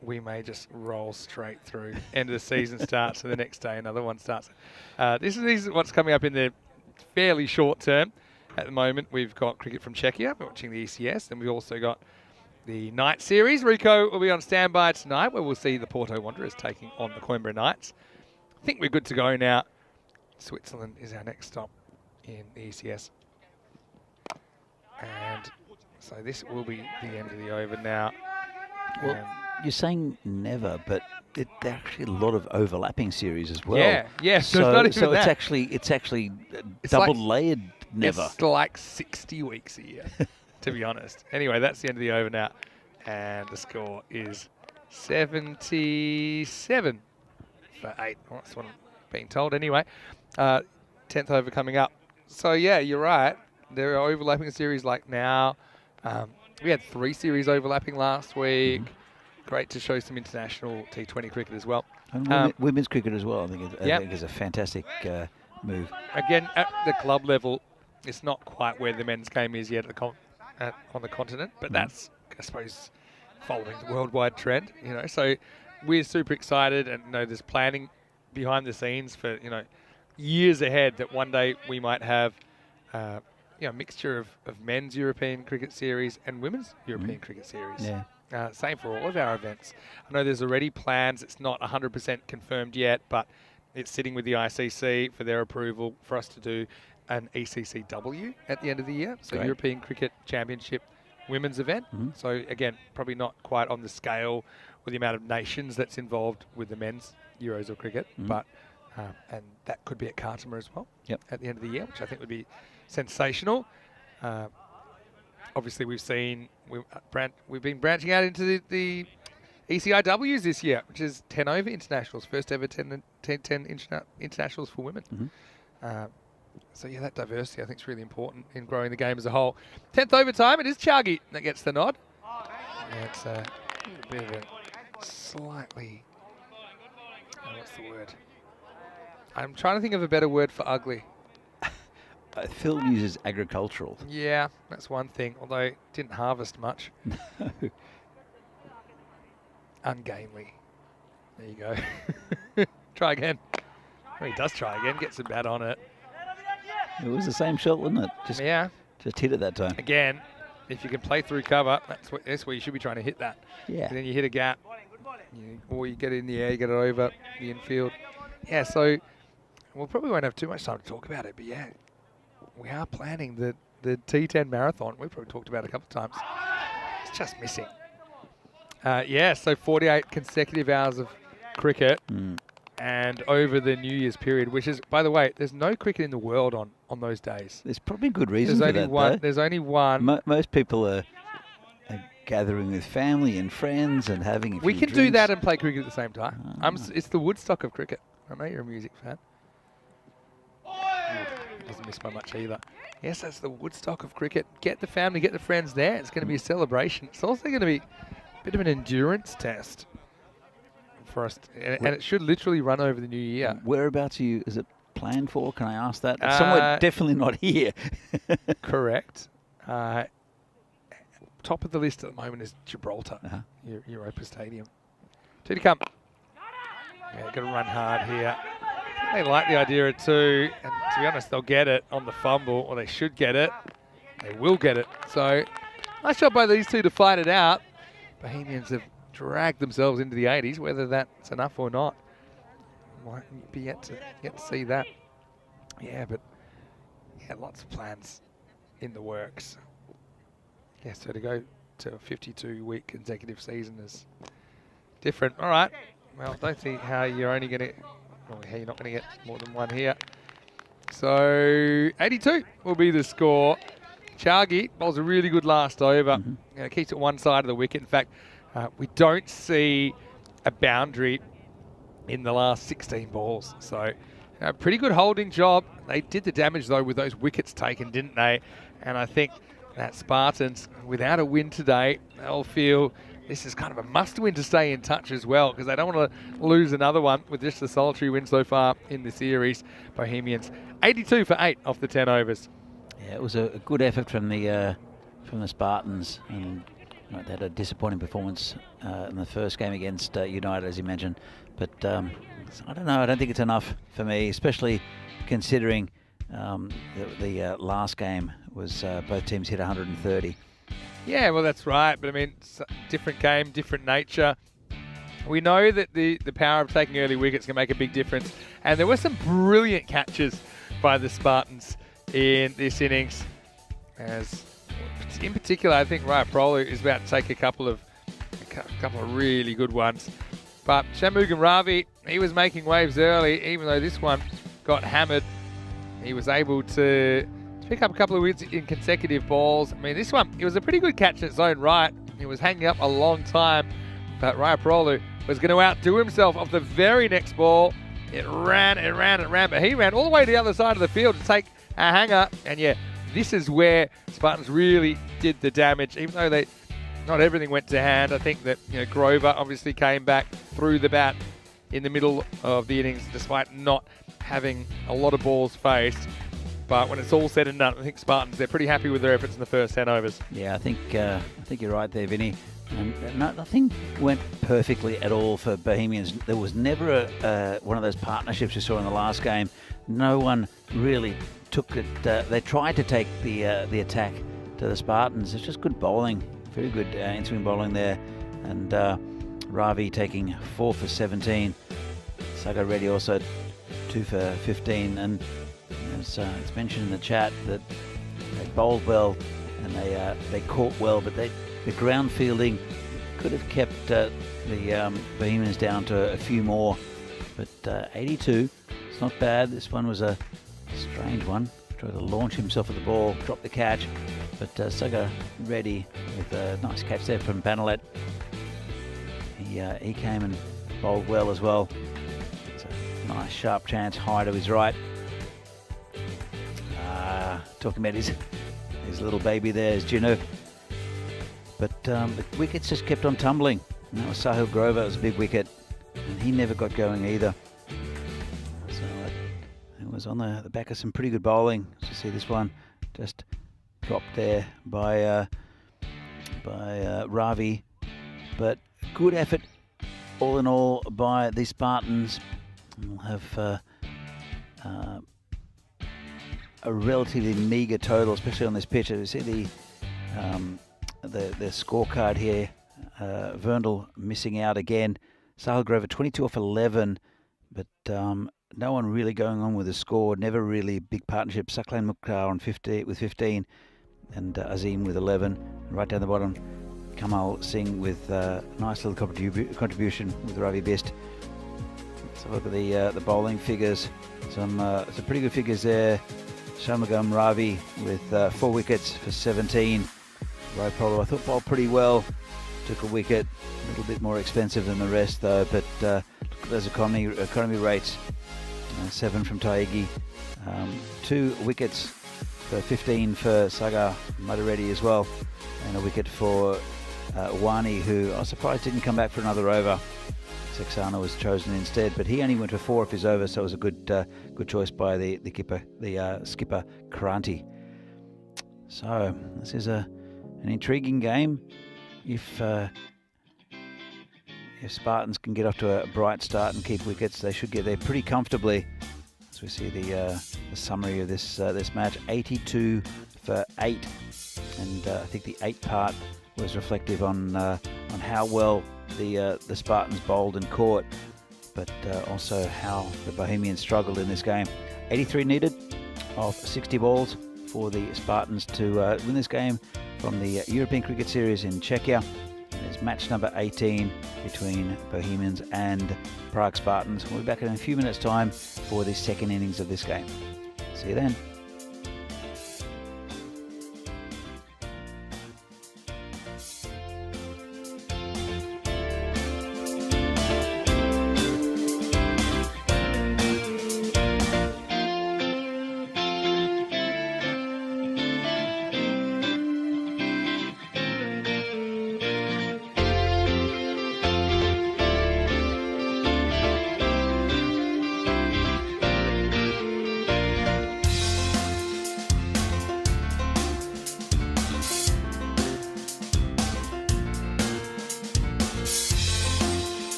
we may just roll straight through. End of the season starts, and the next day another one starts. This is what's coming up in the fairly short term. At the moment, we've got cricket from Czechia. We're watching the ECS, and we've also got the night series. Rico will be on standby tonight, where we'll see the Porto Wanderers taking on the Coimbra Knights. I think we're good to go now. Switzerland is our next stop in the ECS. And so this will be the end of the over now. Well, you're saying never, but there are actually a lot of overlapping series as well. Yeah. So it's actually double layered never. It's like 60 weeks a year, to be honest. Anyway, that's the end of the over now. And the score is 77 for 8. Well, that's what I'm being told anyway. 10th over coming up. So, yeah, you're right. There are overlapping series like now. We had 3 series overlapping last week. Great to show some international T20 cricket as well. And women's cricket as well, I think is a fantastic move. Again, at the club level, it's not quite where the men's game is yet on the continent, but that's, I suppose, following the worldwide trend. So we're super excited, and there's planning behind the scenes for years ahead that one day we might have a mixture of men's European cricket series and women's European cricket series. Yeah. Same for all of our events. I know there's already plans. It's not 100% confirmed yet, but it's sitting with the ICC for their approval for us to do an ECCW at the end of the year. So Great. European Cricket Championship women's event. So again, probably not quite on the scale or the amount of nations that's involved with the men's Euros or cricket, but and that could be at Khartoum as well at the end of the year, which I think would be sensational. Obviously, we've been branching out into the ECIWs this year, which is 10 over internationals, first ever 10 internationals for women. So yeah, that diversity I think is really important in growing the game as a whole. 10th overtime, it is Chagi that gets the nod. It's a bit of a slightly, what's the word? I'm trying to think of a better word for ugly. Phil uses agricultural. Yeah, that's one thing, although it didn't harvest much. ungainly. There you go. Try again. Oh, he does try again. Gets the bat on it. It was the same shot, wasn't it? Just hit it that time. Again, if you can play through cover, that's where you should be trying to hit that. Yeah. And then you hit a gap, or you get it in the air, you get it over the infield. Yeah, so we probably won't have too much time to talk about it, but yeah, we are planning the T10 marathon. We've probably talked about it a couple of times. It's just missing. Yeah, so 48 consecutive hours of cricket. And over the New Year's period, which is, by the way, there's no cricket in the world on those days. There's probably good reason for that, though. There's only one. Most people are gathering with family and friends and having a few We can drinks. do that and play cricket at the same time. It's the Woodstock of cricket. I know you're a music fan. It doesn't miss by much either. Yes, that's the Woodstock of cricket. Get the family, get the friends there. It's going to be a celebration. It's also going to be a bit of an endurance test for us, and it should literally run over the new year. Whereabouts is it planned for? Can I ask that? Somewhere definitely not here. Correct. Top of the list at the moment is Gibraltar, Europa Stadium. Two to come. Yeah, got to run hard here. They like the idea of two, and to be honest, they'll get it on the fumble, or they should get it. They will get it. So, nice job by these two to fight it out. Bohemians have dragged themselves into the 80s, whether that's enough or not. Might be yet to see that. Yeah, but yeah, lots of plans in the works. Yeah, so to go to a 52-week consecutive season is different. All right. Well, don't see how you're only going to, or how you're not going to get more than one here. So 82 will be the score. Chargi bowls a really good last over. Keeps it one side of the wicket. In fact, we don't see a boundary in the last 16 balls. So a pretty good holding job. They did the damage, though, with those wickets taken, didn't they? And I think that Spartans, without a win today, they'll feel this is kind of a must-win to stay in touch as well, because they don't want to lose another one with just a solitary win so far in the series. Bohemians, 82 for 8 off the 10 overs. Yeah, it was a good effort from the Spartans, and they had a disappointing performance in the first game against United, as you mentioned. But I don't know. I don't think it's enough for me, especially considering the last game was both teams hit 130. Yeah, well, that's right. But I mean, it's a different game, different nature. We know that the power of taking early wickets can make a big difference. And there were some brilliant catches by the Spartans in this innings. As in particular, I think Raya is about to take a couple of really good ones. But Shanmugam Ravi, he was making waves early, even though this one got hammered. He was able to pick up a couple of wins in consecutive balls. I mean, this one, it was a pretty good catch in its own right. He was hanging up a long time, but Raya Parolu was going to outdo himself off the very next ball. It ran, but he ran all the way to the other side of the field to take a hanger. And yeah, this is where Spartans really did the damage, even though not everything went to hand. I think that Grover obviously came back through the bat in the middle of the innings, despite not having a lot of balls faced. But when it's all said and done, I think Spartans, they're pretty happy with their efforts in the first 10 overs. Yeah, I think you're right there, Vinny. And nothing went perfectly at all for Bohemians. There was never one of those partnerships you saw in the last game. No one really took it. They tried to take the attack to the Spartans. It's just good bowling. Very good in-swing bowling there. And Ravi taking 4 for 17. Sagar Reddy also 2 for 15. And as it's mentioned in the chat that they bowled well and they caught well, but the ground fielding could have kept the Bohemians down to a few more. But 82, it's not bad. This one was a strange one. Tried to launch himself at the ball, drop the catch. But Sagar Reddy with a nice catch there from Panalet. He came and bowled well as well. It's a nice sharp chance high to his right. Talking about his little baby there is Juno. But the wickets just kept on tumbling. And that was Sahil Grover. It was a big wicket. And he never got going either. So it was on the back of some pretty good bowling. As you see this one just dropped there by Ravi. But good effort all in all by the Spartans. We'll have a relatively meagre total, especially on this pitch. As you see the scorecard here, Verndl missing out again. Sahilgrover 22 off 11, but no one really going on with the score. Never really big partnership. Saklan Mukhtar on 50 with 15, and Azim with 11. And right down the bottom, Kamal Singh with a nice little contribution with Ravi Best. Let's have a look at the bowling figures. Some pretty good figures there. Shamagam Ravi with 4 wickets for 17. Rai Polo, I thought, bowled pretty well. Took a wicket, a little bit more expensive than the rest though, but look at those economy rates. 7 from Taigi, 2 wickets for 15 for Sagar Madhureddy as well, and a wicket for Wani, who I was surprised didn't come back for another over. Saxana was chosen instead, but he only went for 4 of his overs, so it was a good choice by the skipper Kranti. So this is an intriguing game. If Spartans can get off to a bright start and keep wickets, they should get there pretty comfortably. As we see the summary of this match, 82 for 8, and I think the 8 part was reflective on how well the Spartans bowled and caught, but also how the Bohemians struggled in this game. 83 needed of 60 balls for the Spartans to win this game from the European Cricket Series in Czechia. It's match number 18 between Bohemians and Prague Spartans. We'll be back in a few minutes' time for the second innings of this game. See you then.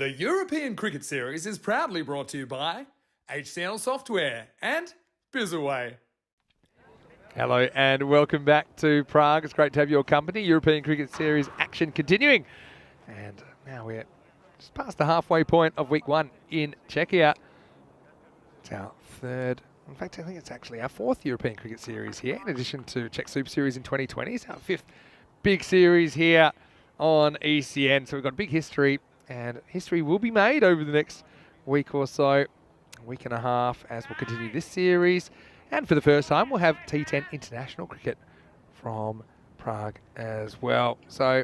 The European Cricket Series is proudly brought to you by HCN Software and Bizaway. Hello and welcome back to Prague. It's great to have your company. European Cricket Series action continuing. And now we're just past the halfway point of week 1 in Czechia. It's our third, in fact I think it's actually our 4th European Cricket Series here, in addition to Czech Super Series in 2020. It's our 5th big series here on ECN. So we've got a big history, and history will be made over the next week or so, a week and a half, as we'll continue this series. And for the first time, we'll have T10 international cricket from Prague as well. So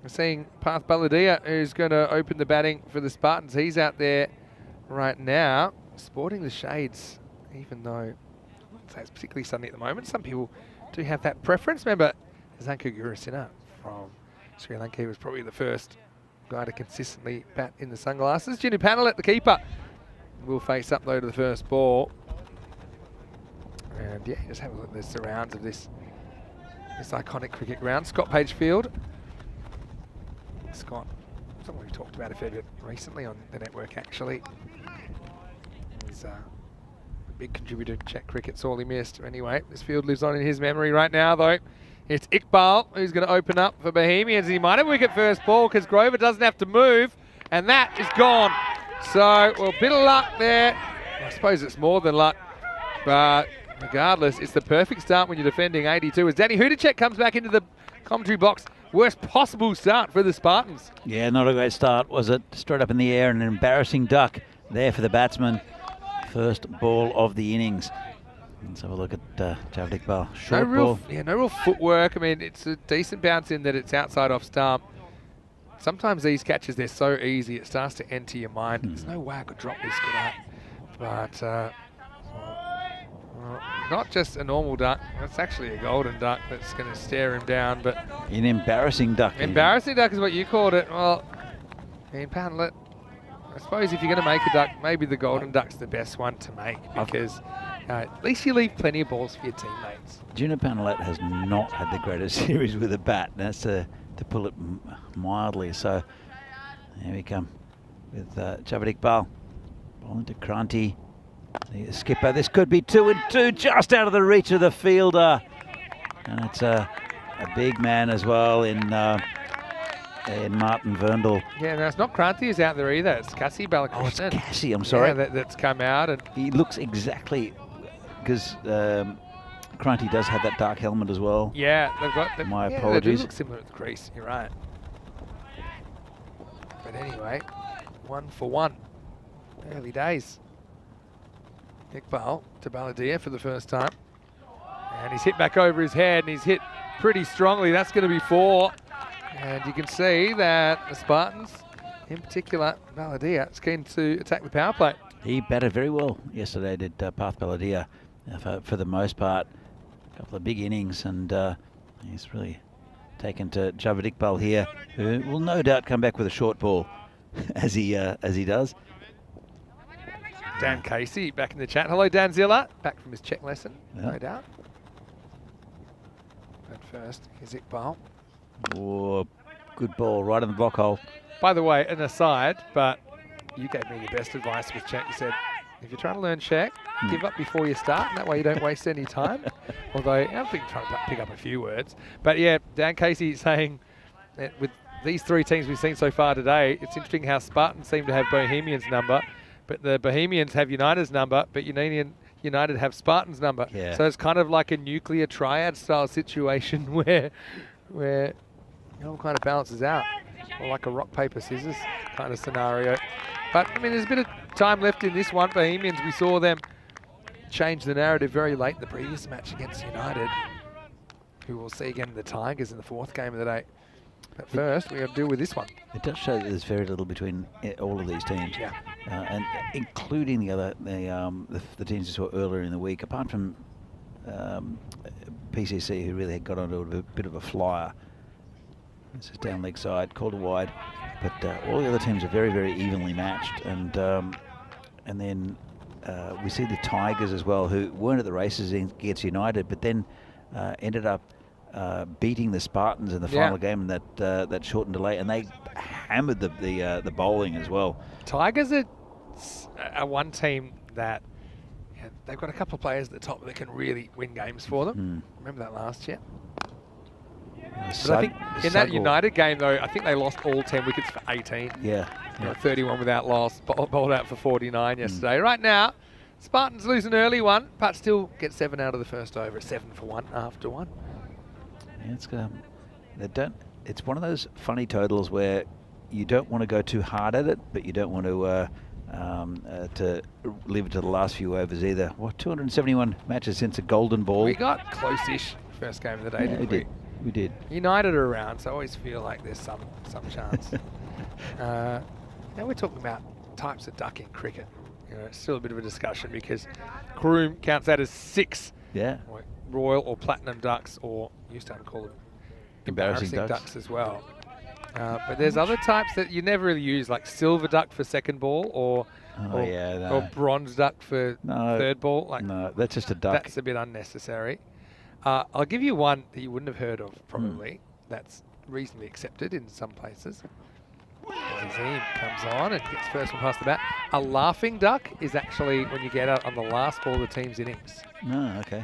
we're seeing Parth Baladia, who's going to open the batting for the Spartans. He's out there right now, sporting the shades, even though I wouldn't say it's particularly sunny at the moment. Some people do have that preference. Remember, Zanku Gurusina from Sri Lanka was probably the first guy to consistently bat in the sunglasses. Jinu Panalet, the keeper, will face up though to the first ball. And yeah, just have a look at the surrounds of this iconic cricket ground. Scott Pagefield. Scott, something we've talked about a fair bit recently on the network actually. He's a big contributor to Czech cricket, sorely missed. Anyway, this field lives on in his memory right now though. It's Iqbal who's going to open up for Bohemians. He might have a wicket first ball because Grover doesn't have to move, and that is gone. So, well, a bit of luck there. I suppose it's more than luck, but regardless, it's the perfect start when you're defending 82. As Danny Hudacek comes back into the commentary box, worst possible start for the Spartans. Yeah, not a great start, was it? Straight up in the air, and an embarrassing duck there for the batsman. First ball of the innings. Let's have a look at Javed Iqbal. Short ball. Yeah, no real footwork. I mean, it's a decent bounce in that it's outside off stump. Sometimes these catches, they're so easy, it starts to enter your mind. There's no way I could drop this good at. But not just a normal duck, it's actually a golden duck that's going to stare him down. But an embarrassing duck. Embarrassing duck is what you called it. Well, in Panlet, I suppose if you're going to make a duck, maybe the golden duck's the best one to make, because at least you leave plenty of balls for your teammates. Junior Panalet has not had the greatest series with a bat. That's to pull it mildly. So here we come with Javed Iqbal. Ball into Kranti. The skipper. This could be 2 and 2, just out of the reach of the fielder. And it's a big man as well in Martin Verndl. Yeah, no, it's not Kranti who's out there either. It's Cassie Balakrishnan. Oh, it's Cassie, I'm sorry. Yeah, that's come out. And he looks exactly, because Kranti does have that dark helmet as well. Yeah, they've got the, My yeah, apologies. They do look similar at the crease, you're right. But anyway, 1 for 1. Early days. Iqbal to Baladia for the first time. And he's hit back over his head, and he's hit pretty strongly. That's going to be 4. And you can see that the Spartans, in particular Baladia, is keen to attack the power play. He batted very well yesterday, did Parth Baladia, for the most part. A couple of big innings, and he's really taken to Javed Iqbal here, who will no doubt come back with a short ball, as he does. Dan Casey back in the chat. Hello, Dan Zilla, back from his Czech lesson, no doubt. But first, here's Iqbal. Oh, good ball, right in the block hole. By the way, an aside, but you gave me the best advice with Czech. You said, if you're trying to learn Czech, give up before you start, and that way you don't waste any time. Although, I've been trying to pick up a few words. But yeah, Dan Casey saying that with these 3 teams we've seen so far today, it's interesting how Spartans seem to have Bohemians' number, but the Bohemians have United's number, but United have Spartans' number. Yeah. So it's kind of like a nuclear triad style situation where it all kind of balances out, or like a rock, paper, scissors kind of scenario. But I mean, there's a bit of time left in this one. Bohemians, we saw them change the narrative very late in the previous match against United, who we'll see again in the Tigers in the 4th game of the day. But first, we have to deal with this one. It does show that there's very little between all of these teams, Yeah. And including the teams we saw earlier in the week. Apart from PCC, who really had got onto a bit of a flyer. This is down leg side, called a wide, but all the other teams are very, very evenly matched. And then we see the Tigers as well, who weren't at the races against United, but then ended up beating the Spartans in the final game in that shortened delay, and they hammered the bowling as well. Tigers are one team that they've got a couple of players at the top that can really win games for them. Remember that last year? But I think in that United game, though, I think they lost all 10 wickets for 18. Yeah. 31 without loss, bowled out for 49 yesterday. Right now, Spartans lose an early one, but still get 7 out of the first over. It's 7 for 1 after 1. Yeah, it's one of those funny totals where you don't want to go too hard at it, but you don't want to leave it to the last few overs either. What, 271 matches since a golden ball. We got close-ish first game of the day, didn't we? We did. United are around, so I always feel like there's some chance. Now we're talking about types of duck in cricket. It's still a bit of a discussion because Croom counts that as 6. Yeah. Royal or platinum ducks, or used to call them embarrassing ducks as well. But there's other types that you never really use, like silver duck for second ball, or bronze duck for third ball. No, that's just a duck. That's a bit unnecessary. I'll give you one that you wouldn't have heard of, probably. That's reasonably accepted in some places. Azim comes on and gets first one past the bat. A laughing duck is actually when you get out on the last ball of the team's innings. No, okay.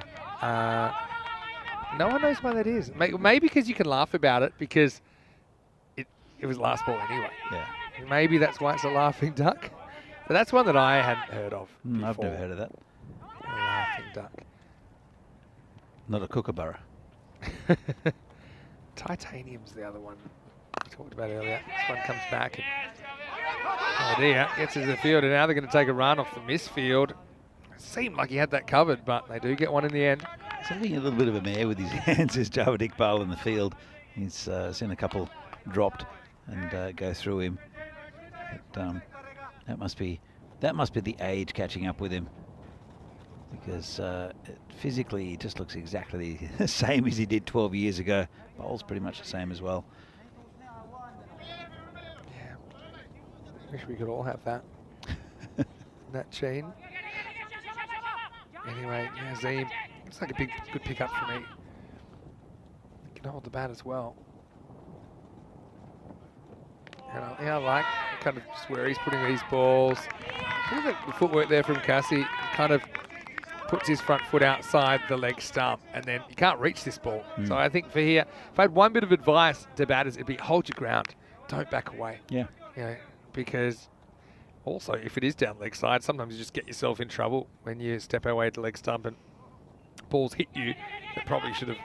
No one knows why that is. Maybe because you can laugh about it because it was last ball anyway. Yeah. Maybe that's why it's a laughing duck. But that's one that I hadn't heard of before. I've never heard of that. A laughing duck. Not a kookaburra. Titanium's the other one we talked about earlier. This one comes back and oh dear, gets to the field, and now they're going to take a run off the misfield. It seemed like he had that covered, but they do get one in the end. He's having a little bit of a mare with his hands, is Javed Iqbal in the field. He's seen a couple dropped and go through him. But, that must be the age catching up with him, because physically he just looks exactly the same as he did 12 years ago. Bowls pretty much the same as well. Yeah, wish we could all have that. That chain. Anyway, yeah, Azim, looks like a good pickup for me. He can hold the bat as well. And I like kind of just where he's putting these balls. Look at the footwork there from Cassie. He kind of puts his front foot outside the leg stump, and then you can't reach this ball. So I think for here, if I had one bit of advice to batters, it'd be hold your ground. Don't back away. Yeah. Because also, if it is down leg side, sometimes you just get yourself in trouble when you step away to leg stump and balls hit you that probably should have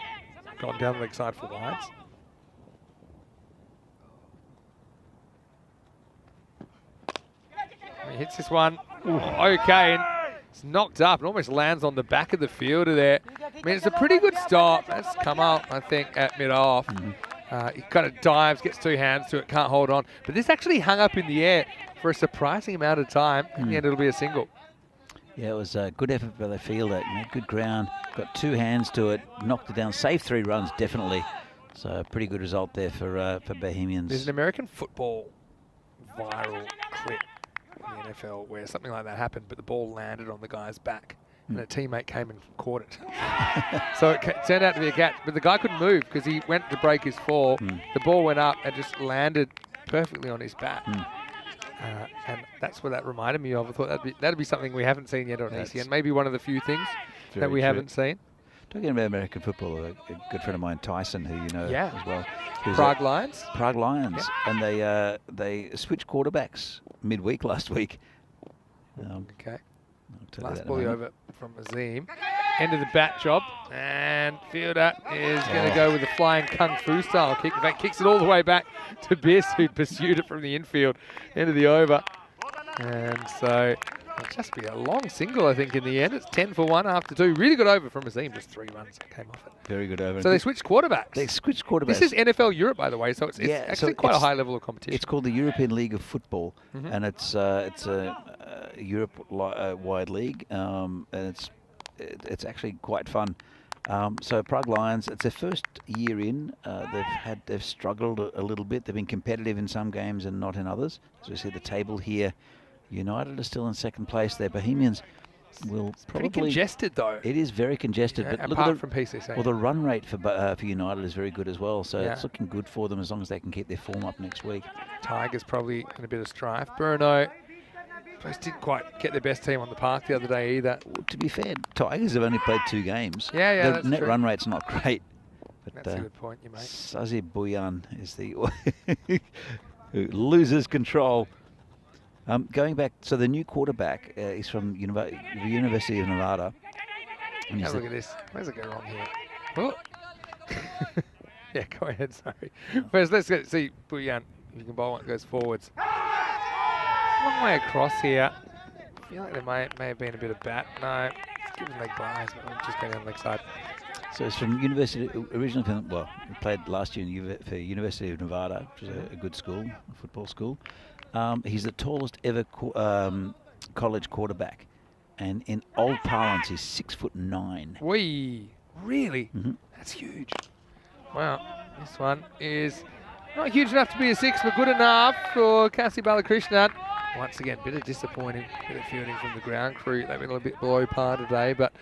gone down leg side for wides. He hits this one. Ooh, okay, and it's knocked up and almost lands on the back of the fielder there. I mean, it's a pretty good stop. That's come up, I think, at mid-off. He kind of dives, gets 2 hands to it, can't hold on. But this actually hung up in the air for a surprising amount of time. In the end, it'll be a single. Yeah, it was a good effort by the fielder. Made good ground, got 2 hands to it, knocked it down, saved 3 runs, definitely. So a pretty good result there for Bohemians. There's an American football viral clip in the NFL where something like that happened, but the ball landed on the guy's back and a teammate came and caught it. So it turned out to be a catch, but the guy couldn't move because he went to break his fall. The ball went up and just landed perfectly on his back. And that's what that reminded me of. I thought that'd be something we haven't seen yet on ECN. Maybe one of the few things that we haven't seen. Talking about American football, a good friend of mine, Tyson, who you know as well. Prague Lions? Prague Lions. And they switched quarterbacks midweek last week. Okay. Last ball over from Azim. End of the bat job. And fielder is going to go with a flying kung fu style kick. In fact, kicks it all the way back to Biss, who pursued it from the infield. End of the over. And so it'll just be a long single, I think, in the end. It's 10 for 1 after 2. Really good over from Azim. Just 3 runs came off it. Very good over. So they switched quarterbacks. They switched quarterbacks. This is NFL Europe, by the way, so it's actually quite a high level of competition. It's called the European League of Football, and it's a Europe-wide league, and it's actually quite fun. So Prague Lions, it's their first year in. They've struggled a little bit. They've been competitive in some games and not in others. As we see the table here, United are still in second place. They're Bohemians will Pretty probably... congested, though. It is very congested. Yeah, but look apart at from PCC. Well, the run rate for United is very good as well, so Yeah. it's looking good for them as long as they can keep their form up next week. Tigers probably in a bit of strife. Bruno just didn't quite get their best team on the park the other day either. Well, to be fair, Tigers have only played 2 games. Yeah, The that's net true. run rate's not great. But, That's a good point you make. Sazi Bouyan is the who loses control. Going back, so the new quarterback is from the University of Nevada. And Have a look at this. Where's it go wrong here? Oh. Yeah, go ahead, sorry. First, let's see Bouyan. You can bowl one that goes forwards. Long way across here. I feel like there may have been a bit of bat. No, it's giving leg buys, but I'm just going down the leg side. So it's from originally from, well, he played last year for University of Nevada, which is a good school, a football school. He's the tallest ever college quarterback. And in old parlance, he's 6'9". Wee, really? Mm-hmm. That's huge. Wow, this one is not huge enough to be a 6, but good enough for Kasi Balakrishnan. Once again, bit of disappointing, bit of fielding from the ground crew. They've been a little bit below par today, but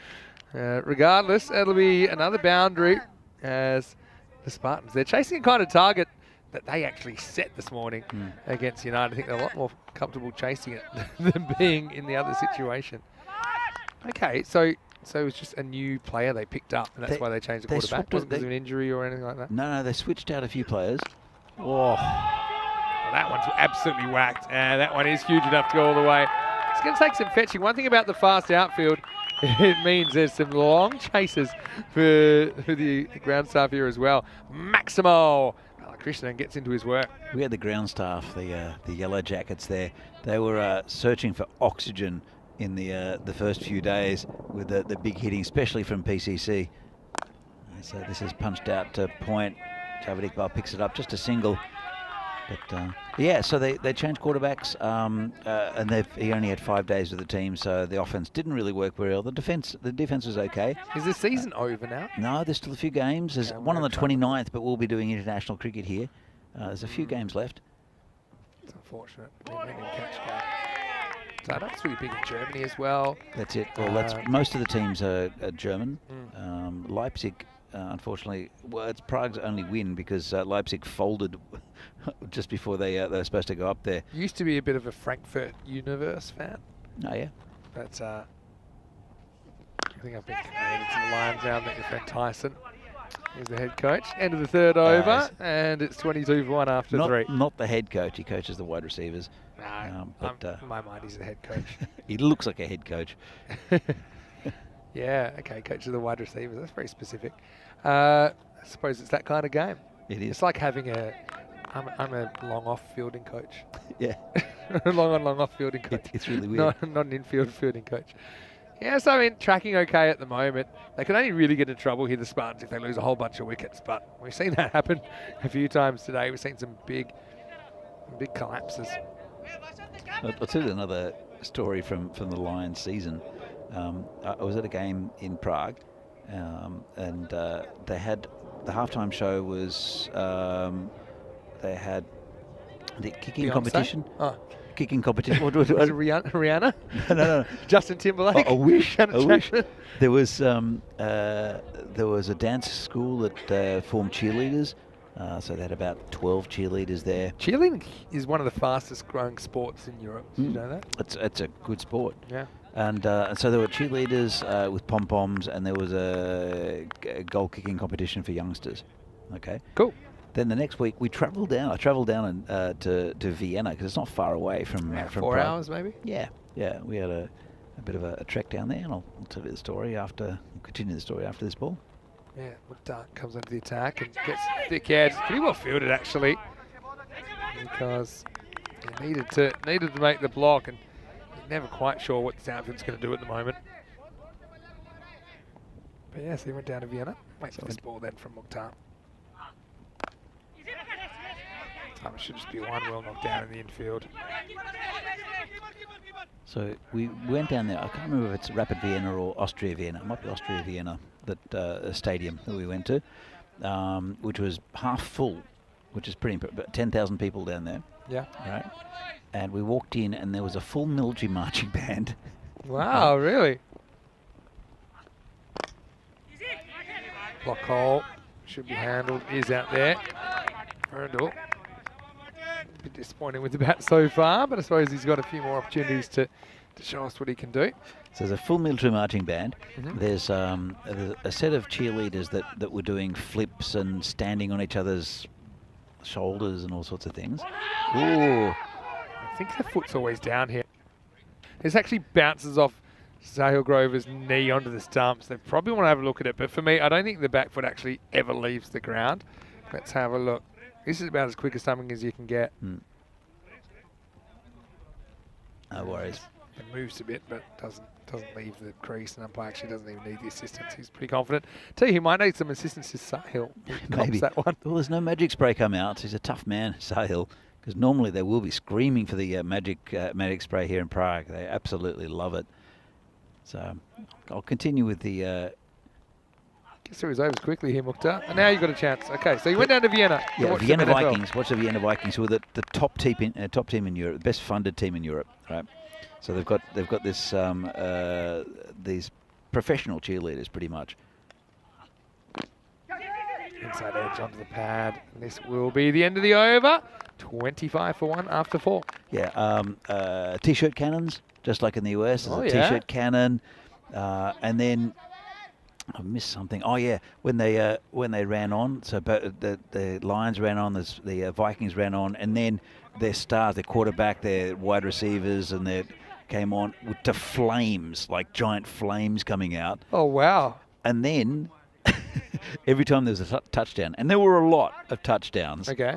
regardless, it'll be another boundary as the Spartans. They're chasing a kind of target that they actually set this morning against United. I think they're a lot more comfortable chasing it than being in the other situation. Okay, so it's just a new player they picked up, and that's why they changed the quarterback. It wasn't because of an injury or anything like that? No, they switched out a few players. Oh, well, that one's absolutely whacked. That one is huge enough to go all the way. It's going to take some fetching. One thing about the fast outfield, it means there's some long chases for the ground staff here as well. Maximo Krishnan gets into his work. We had the ground staff, the Yellow Jackets there. They were searching for oxygen in the first few days with the big hitting, especially from PCC. So this is punched out to point. Javed Iqbal picks it up, just a single. But yeah, so they changed quarterbacks, and he only had 5 days with the team, so the offense didn't really work very well. The defense was okay. Is the season over now? No, there's still a few games. There's one on the 29th, but we'll be doing international cricket here. There's a few games left. It's unfortunate. They didn't catch that. So that's really big in Germany as well. That's it. Well, most of the teams are German. Leipzig, unfortunately, well, it's Prague's only win because Leipzig folded just before they were supposed to go up there. Used to be a bit of a Frankfurt Universe fan. Oh, yeah. But I think I've been converted to the Lions now. Met your friend Tyson. He's the head coach. End of the third over, and it's 22 for 1 after 3. Not the head coach. He coaches the wide receivers. No, in my mind, he's the head coach. He looks like a head coach. Yeah, okay, coach of the wide receivers. That's very specific. I suppose it's that kind of game. It is. It's like having I'm a long-off fielding coach. Yeah. long on, long-off fielding coach. It's really weird. Not an infield fielding coach. Yeah, so I mean, tracking okay at the moment. They can only really get in trouble here, the Spartans, if they lose a whole bunch of wickets. But we've seen that happen a few times today. We've seen some big collapses. I'll tell you another story from the Lions season. I was at a game in Prague, and they had the halftime show was they had the kicking Beyonce? Competition. Oh. Kicking competition. What Was it Rihanna? No. Justin Timberlake? I wish. I wish. Jackson? There was a dance school that formed cheerleaders. So they had about 12 cheerleaders there. Cheerleading is one of the fastest growing sports in Europe. Did you know that? It's a good sport. Yeah. And so there were cheerleaders with pom-poms, and there was a goal kicking competition for youngsters. Okay. Cool. Then the next week we travelled down. I travelled down to Vienna because it's not far away from 4 Prague. hours maybe. Yeah. We had a bit of a trek down there, and I'll tell you the story continue the story after this ball. Yeah, Dark comes into the attack and gets thick edge. Pretty well fielded actually, because he needed to make the block, and he's never quite sure what the outfield's going to do at the moment. But yes, he went down to Vienna. Wait for this ball then from Mukhtar. It should just be one well knocked down in the infield. So we went down there. I can't remember if it's Rapid Vienna or Austria Vienna. It might be Austria Vienna, that stadium that we went to, which was half full, which is pretty impressive. 10,000 people down there. Yeah. Right. And we walked in, and there was a full military marching band Wow, really? Block hole. Should be handled. Is out there. Rundle. A bit disappointing with the bat so far, but I suppose he's got a few more opportunities to show us what he can do. So there's a full military marching band. There's a set of cheerleaders that were doing flips and standing on each other's shoulders and all sorts of things. Ooh. I think the foot's always down here. This actually bounces off Sahil Grover's knee onto the stumps. They probably want to have a look at it, but for me, I don't think the back foot actually ever leaves the ground. Let's have a look. This is about as quick a stumping as you can get. No worries. It moves a bit, but doesn't leave the crease, and umpire actually doesn't even need the assistance. He's pretty confident. Tell you, he might need some assistance to Sahil. Maybe that one. Well, there's no magic spray come out. He's a tough man, Sahil, because normally they will be screaming for the magic spray here in Prague. They absolutely love it. So I'll continue with the. Gets through his overs quickly here, Mukhtar. And now you've got a chance. Okay, so you went down to Vienna. Yeah, Vienna Vikings. Watch the Vienna Vikings, who are the top team in Europe, the best funded team in Europe, right? So they've got this these professional cheerleaders pretty much. Inside edge onto the pad. And this will be the end of the over. 25 for 1 after 4. Yeah, T-shirt cannons, just like in the US. There's a T-shirt cannon, and then I missed something. Oh yeah, when they ran on, so the Lions ran on, the Vikings ran on, and then their stars, their quarterback, their wide receivers, and their came on to flames, like giant flames coming out. Oh wow! And then every time there was a touchdown, and there were a lot of touchdowns. Okay.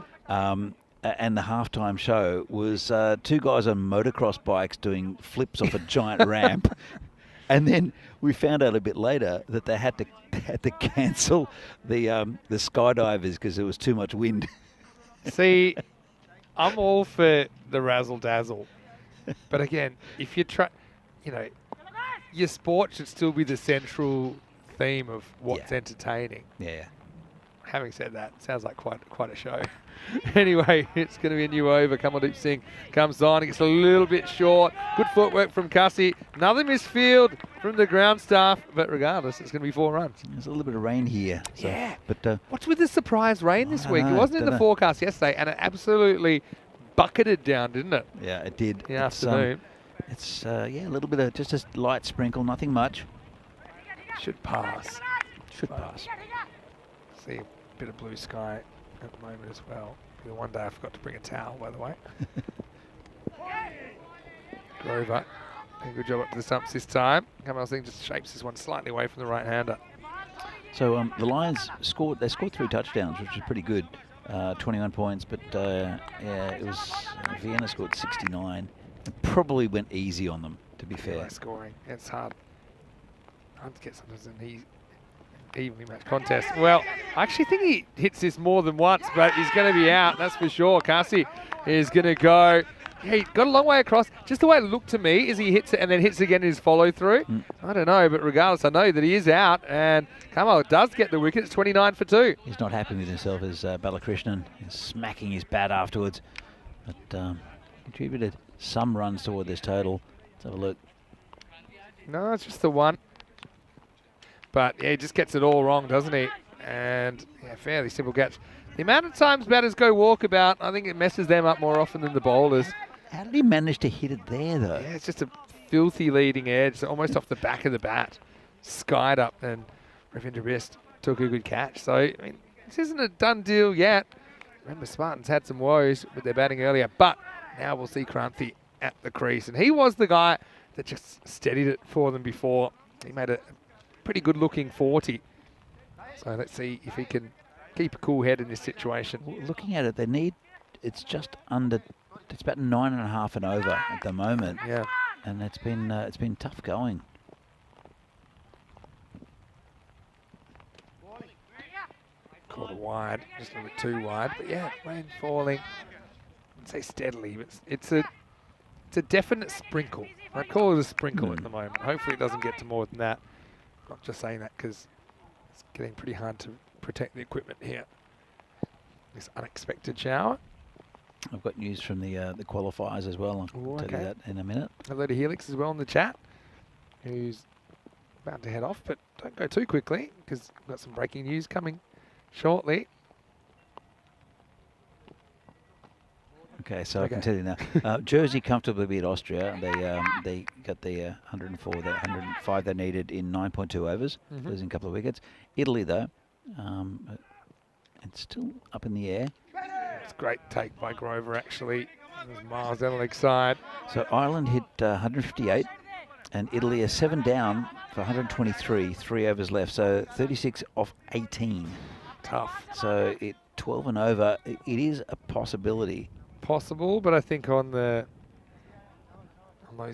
And the halftime show was 2 guys on motocross bikes doing flips off a giant ramp. And then we found out a bit later that they had to cancel the skydivers because there was too much wind. See, I'm all for the razzle dazzle, but again, if you try, your sport should still be the central theme of what's entertaining. Yeah. Having said that, sounds like quite a show. Anyway, it's going to be a new over. Kamaldeep Singh comes on. He gets a little bit short. Good footwork from Kasi. Another misfield from the ground staff. But regardless, it's going to be 4 runs. There's a little bit of rain here. So, yeah. But what's with the surprise rain this week? know, It wasn't in the forecast yesterday, and it absolutely bucketed down, didn't it? Yeah, it did. In the afternoon. It's a little bit of just a light sprinkle, nothing much. Should pass. Should pass. See a bit of blue sky at the moment as well. The one day I forgot to bring a towel, by the way. Grover, a good job up to the stumps this time. Kamal Singh just shapes this one slightly away from the right-hander. So the Lions scored 3 touchdowns, which is pretty good. 21 points, but it was Vienna scored 69. It probably went easy on them, to be fair. Scoring, it's hard to get sometimes in evenly matched contest. Well, I actually think he hits this more than once, but he's going to be out, that's for sure. Kasi is going to go. Yeah, he got a long way across. Just the way it looked to me is he hits it and then hits again in his follow-through. I don't know, but regardless, I know that he is out, and Kamal does get the wicket. It's 29 for 2. He's not happy with himself as Balakrishnan is smacking his bat afterwards, but contributed some runs toward this total. Let's have a look. No, it's just the one. But yeah, he just gets it all wrong, doesn't he? And yeah, fairly simple catch. The amount of times batters go walkabout, I think it messes them up more often than the bowlers. How did he manage to hit it there, though? Yeah, it's just a filthy leading edge, almost off the back of the bat. Skied up, and Ravindra Best took a good catch. So, I mean, this isn't a done deal yet. Remember, Spartans had some woes with their batting earlier, but now we'll see Kranthi at the crease. And he was the guy that just steadied it for them before. He made a pretty good looking 40. So let's see if he can keep a cool head in this situation. Well, looking at it, it's just under, it's about 9.5 and over at the moment. Yeah. And it's been tough going. Caught it wide, just a little bit too wide. But yeah, rain falling. I'd say steadily, but it's a definite sprinkle. I'd call it a sprinkle at the moment. Hopefully it doesn't get to more than that. Not just saying that because it's getting pretty hard to protect the equipment here. This unexpected shower. I've got news from the qualifiers as well. I'll tell you that in a minute. Hello to Helix as well in the chat. who's about to head off, but don't go too quickly because we've got some breaking news coming shortly. Okay, so I can tell you now. Jersey comfortably beat Austria. They got the 104, the 105 they needed in 9.2 overs, losing a couple of wickets. Italy, though, it's still up in the air. It's a great take by Grover, actually. There's Miles down the leg side. So Ireland hit 158, and Italy are 7 down for 123, 3 overs left. So 36 off 18. Tough. So 12 and over. It is a possibility. Possible, but I think on those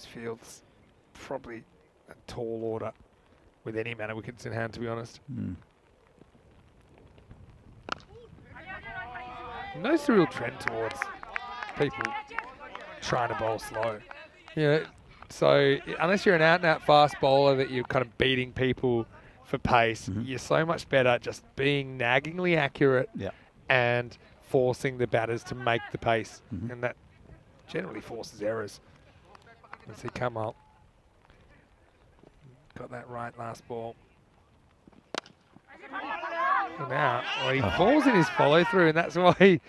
fields, probably a tall order with any amount of wickets in hand, to be honest. Notice a real trend towards people trying to bowl slow. You know, so unless you're an out-and-out fast bowler that you're kind of beating people for pace, you're so much better just being naggingly accurate and forcing the batters to make the pace, and that generally forces errors. Let's see, Kamal got that right last ball. And now, well, he falls in his follow-through, and that's why he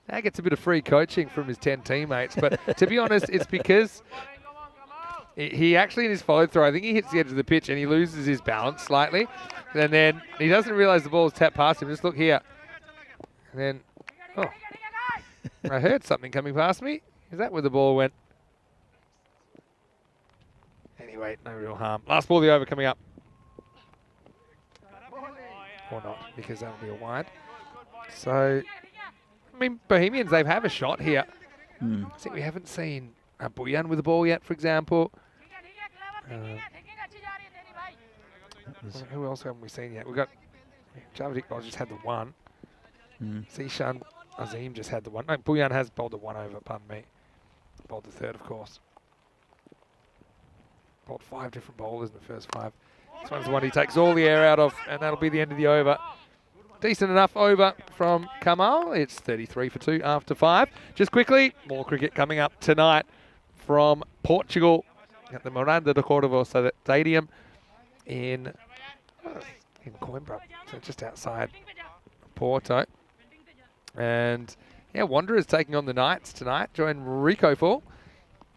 now gets a bit of free coaching from his 10 teammates. But to be honest, it's because he actually, in his follow-through, I think he hits the edge of the pitch and he loses his balance slightly, and then he doesn't realise the ball's tapped past him. Just look here, and then oh, I heard something coming past me. Is that where the ball went? Anyway, no real harm. Last ball of the over coming up. Or not, because that'll be a wide. So, I mean, Bohemians, they have a shot here. I think we haven't seen Buyan with the ball yet, for example. Who else haven't we seen yet? We've got Javdik just had the one. Zishan Azim just had the one. No, Buyan has bowled the 1 over, pardon me. Bowled the 3rd, of course. Bowled 5 different bowlers in the first 5. This one's the one he takes all the air out of, and that'll be the end of the over. Decent enough over from Kamal. It's 33 for 2 after 5. Just quickly, more cricket coming up tonight from Portugal at the Miranda de Córdoba Stadium in Coimbra, so just outside Porto. And yeah, Wanderers taking on the Knights tonight. Join Rico Fall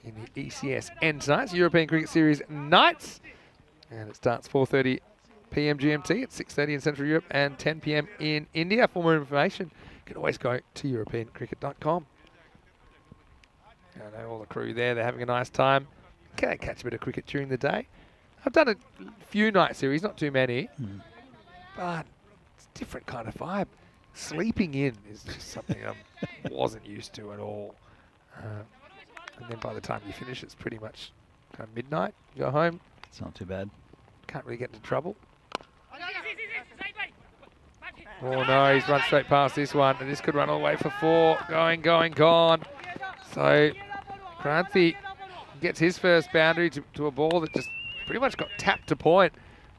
in the ECN tonight. It's European Cricket Series Knights. And it starts 4:30 p.m. GMT at 6:30 in Central Europe and 10 p.m. in India. For more information, you can always go to europeancricket.com. I know all the crew there. They're having a nice time. Can they catch a bit of cricket during the day? I've done a few night series, not too many, but it's a different kind of vibe. Sleeping in is just something I wasn't used to at all. And then by the time you finish, it's pretty much kind of midnight. You go home. It's not too bad. Can't really get into trouble. Oh no, he's run straight past this one, and this could run all the way for 4. Gone. So Kranthi gets his first boundary to a ball that just pretty much got tapped to point.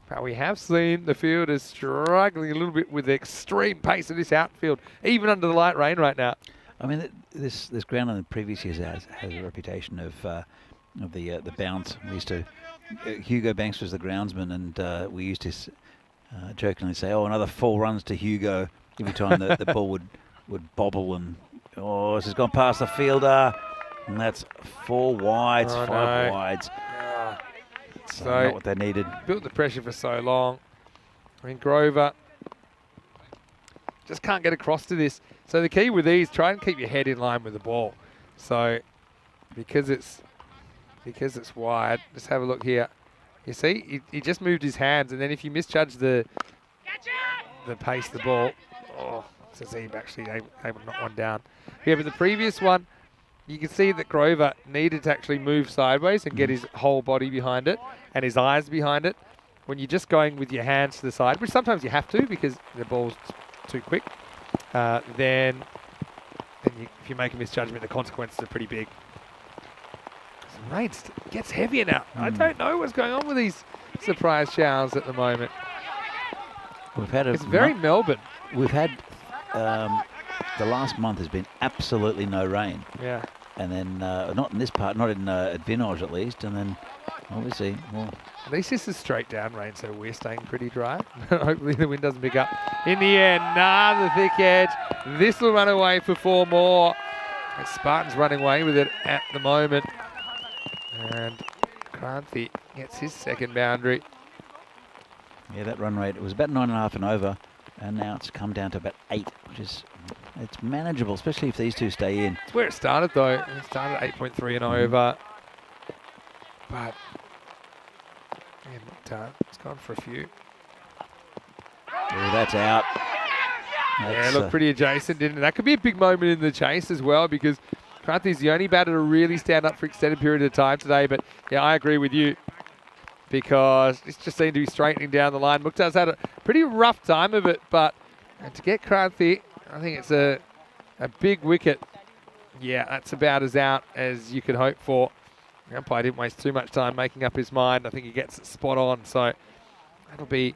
But we have seen the field is struggling a little bit with the extreme pace of this outfield, even under the light rain right now. I mean, this ground in the previous years has a reputation of the bounce. We used to Hugo Banks was the groundsman, and we used to jokingly say, "Oh, another 4 runs to Hugo." Every time the ball would bobble, and oh, this has gone past the fielder, and that's 4 wides, 5 wides. Yeah. So not what they needed. Built the pressure for so long. I mean, Grover just can't get across to this. So the key with these, try and keep your head in line with the ball. So because it's wide, just have a look here. You see, he just moved his hands, and then if you misjudge the pace of the ball, oh, Zazib actually able to knock one down. Yeah, but the previous one, you can see that Grover needed to actually move sideways and get his whole body behind it and his eyes behind it. When you're just going with your hands to the side, which sometimes you have to because the ball's too quick, then if you make a misjudgment, the consequences are pretty big. The rain gets heavier now. I don't know what's going on with these surprise showers at the moment. It's very Melbourne. We've had the last month has been absolutely no rain. Yeah. And then not in this part, not in at Vinage at least. And then obviously, well, At least this is straight down rain, so we're staying pretty dry. Hopefully the wind doesn't pick up. In the end, the thick edge. This will run away for 4 more. And Spartans running away with it at the moment. And Kranthi gets his second boundary. Yeah, that run rate, it was about 9.5 and over, and now it's come down to about 8, which is, it's manageable, especially if these two stay in. It's where it started though. It started at 8.3 and over. But yeah, it's gone for a few. Oh, that's out. Yeah, looked pretty adjacent, didn't it? That could be a big moment in the chase as well, because Kranthi's the only batter to really stand up for extended period of time today. But yeah, I agree with you, because it's just seemed to be straightening down the line. Mukhtar's had a pretty rough time of it, but to get Kranthi, I think it's a big wicket. Yeah, that's about as out as you could hope for. The umpire didn't waste too much time making up his mind. I think he gets it spot on, so that'll be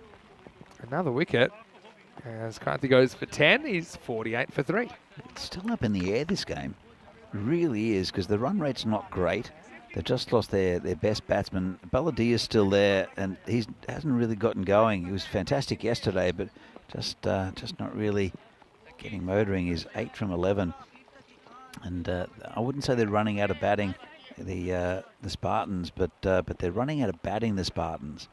another wicket. As Kranthi goes for 10, he's 48 for 3. It's still up in the air, this game. It really is, because the run rate's not great. They've just lost their best batsman. Baladia's still there, and he hasn't really gotten going. He was fantastic yesterday, but just not really getting motoring. He's 8 from 11. And I wouldn't say they're running out of batting, the Spartans, but they're running out of batting, the Spartans.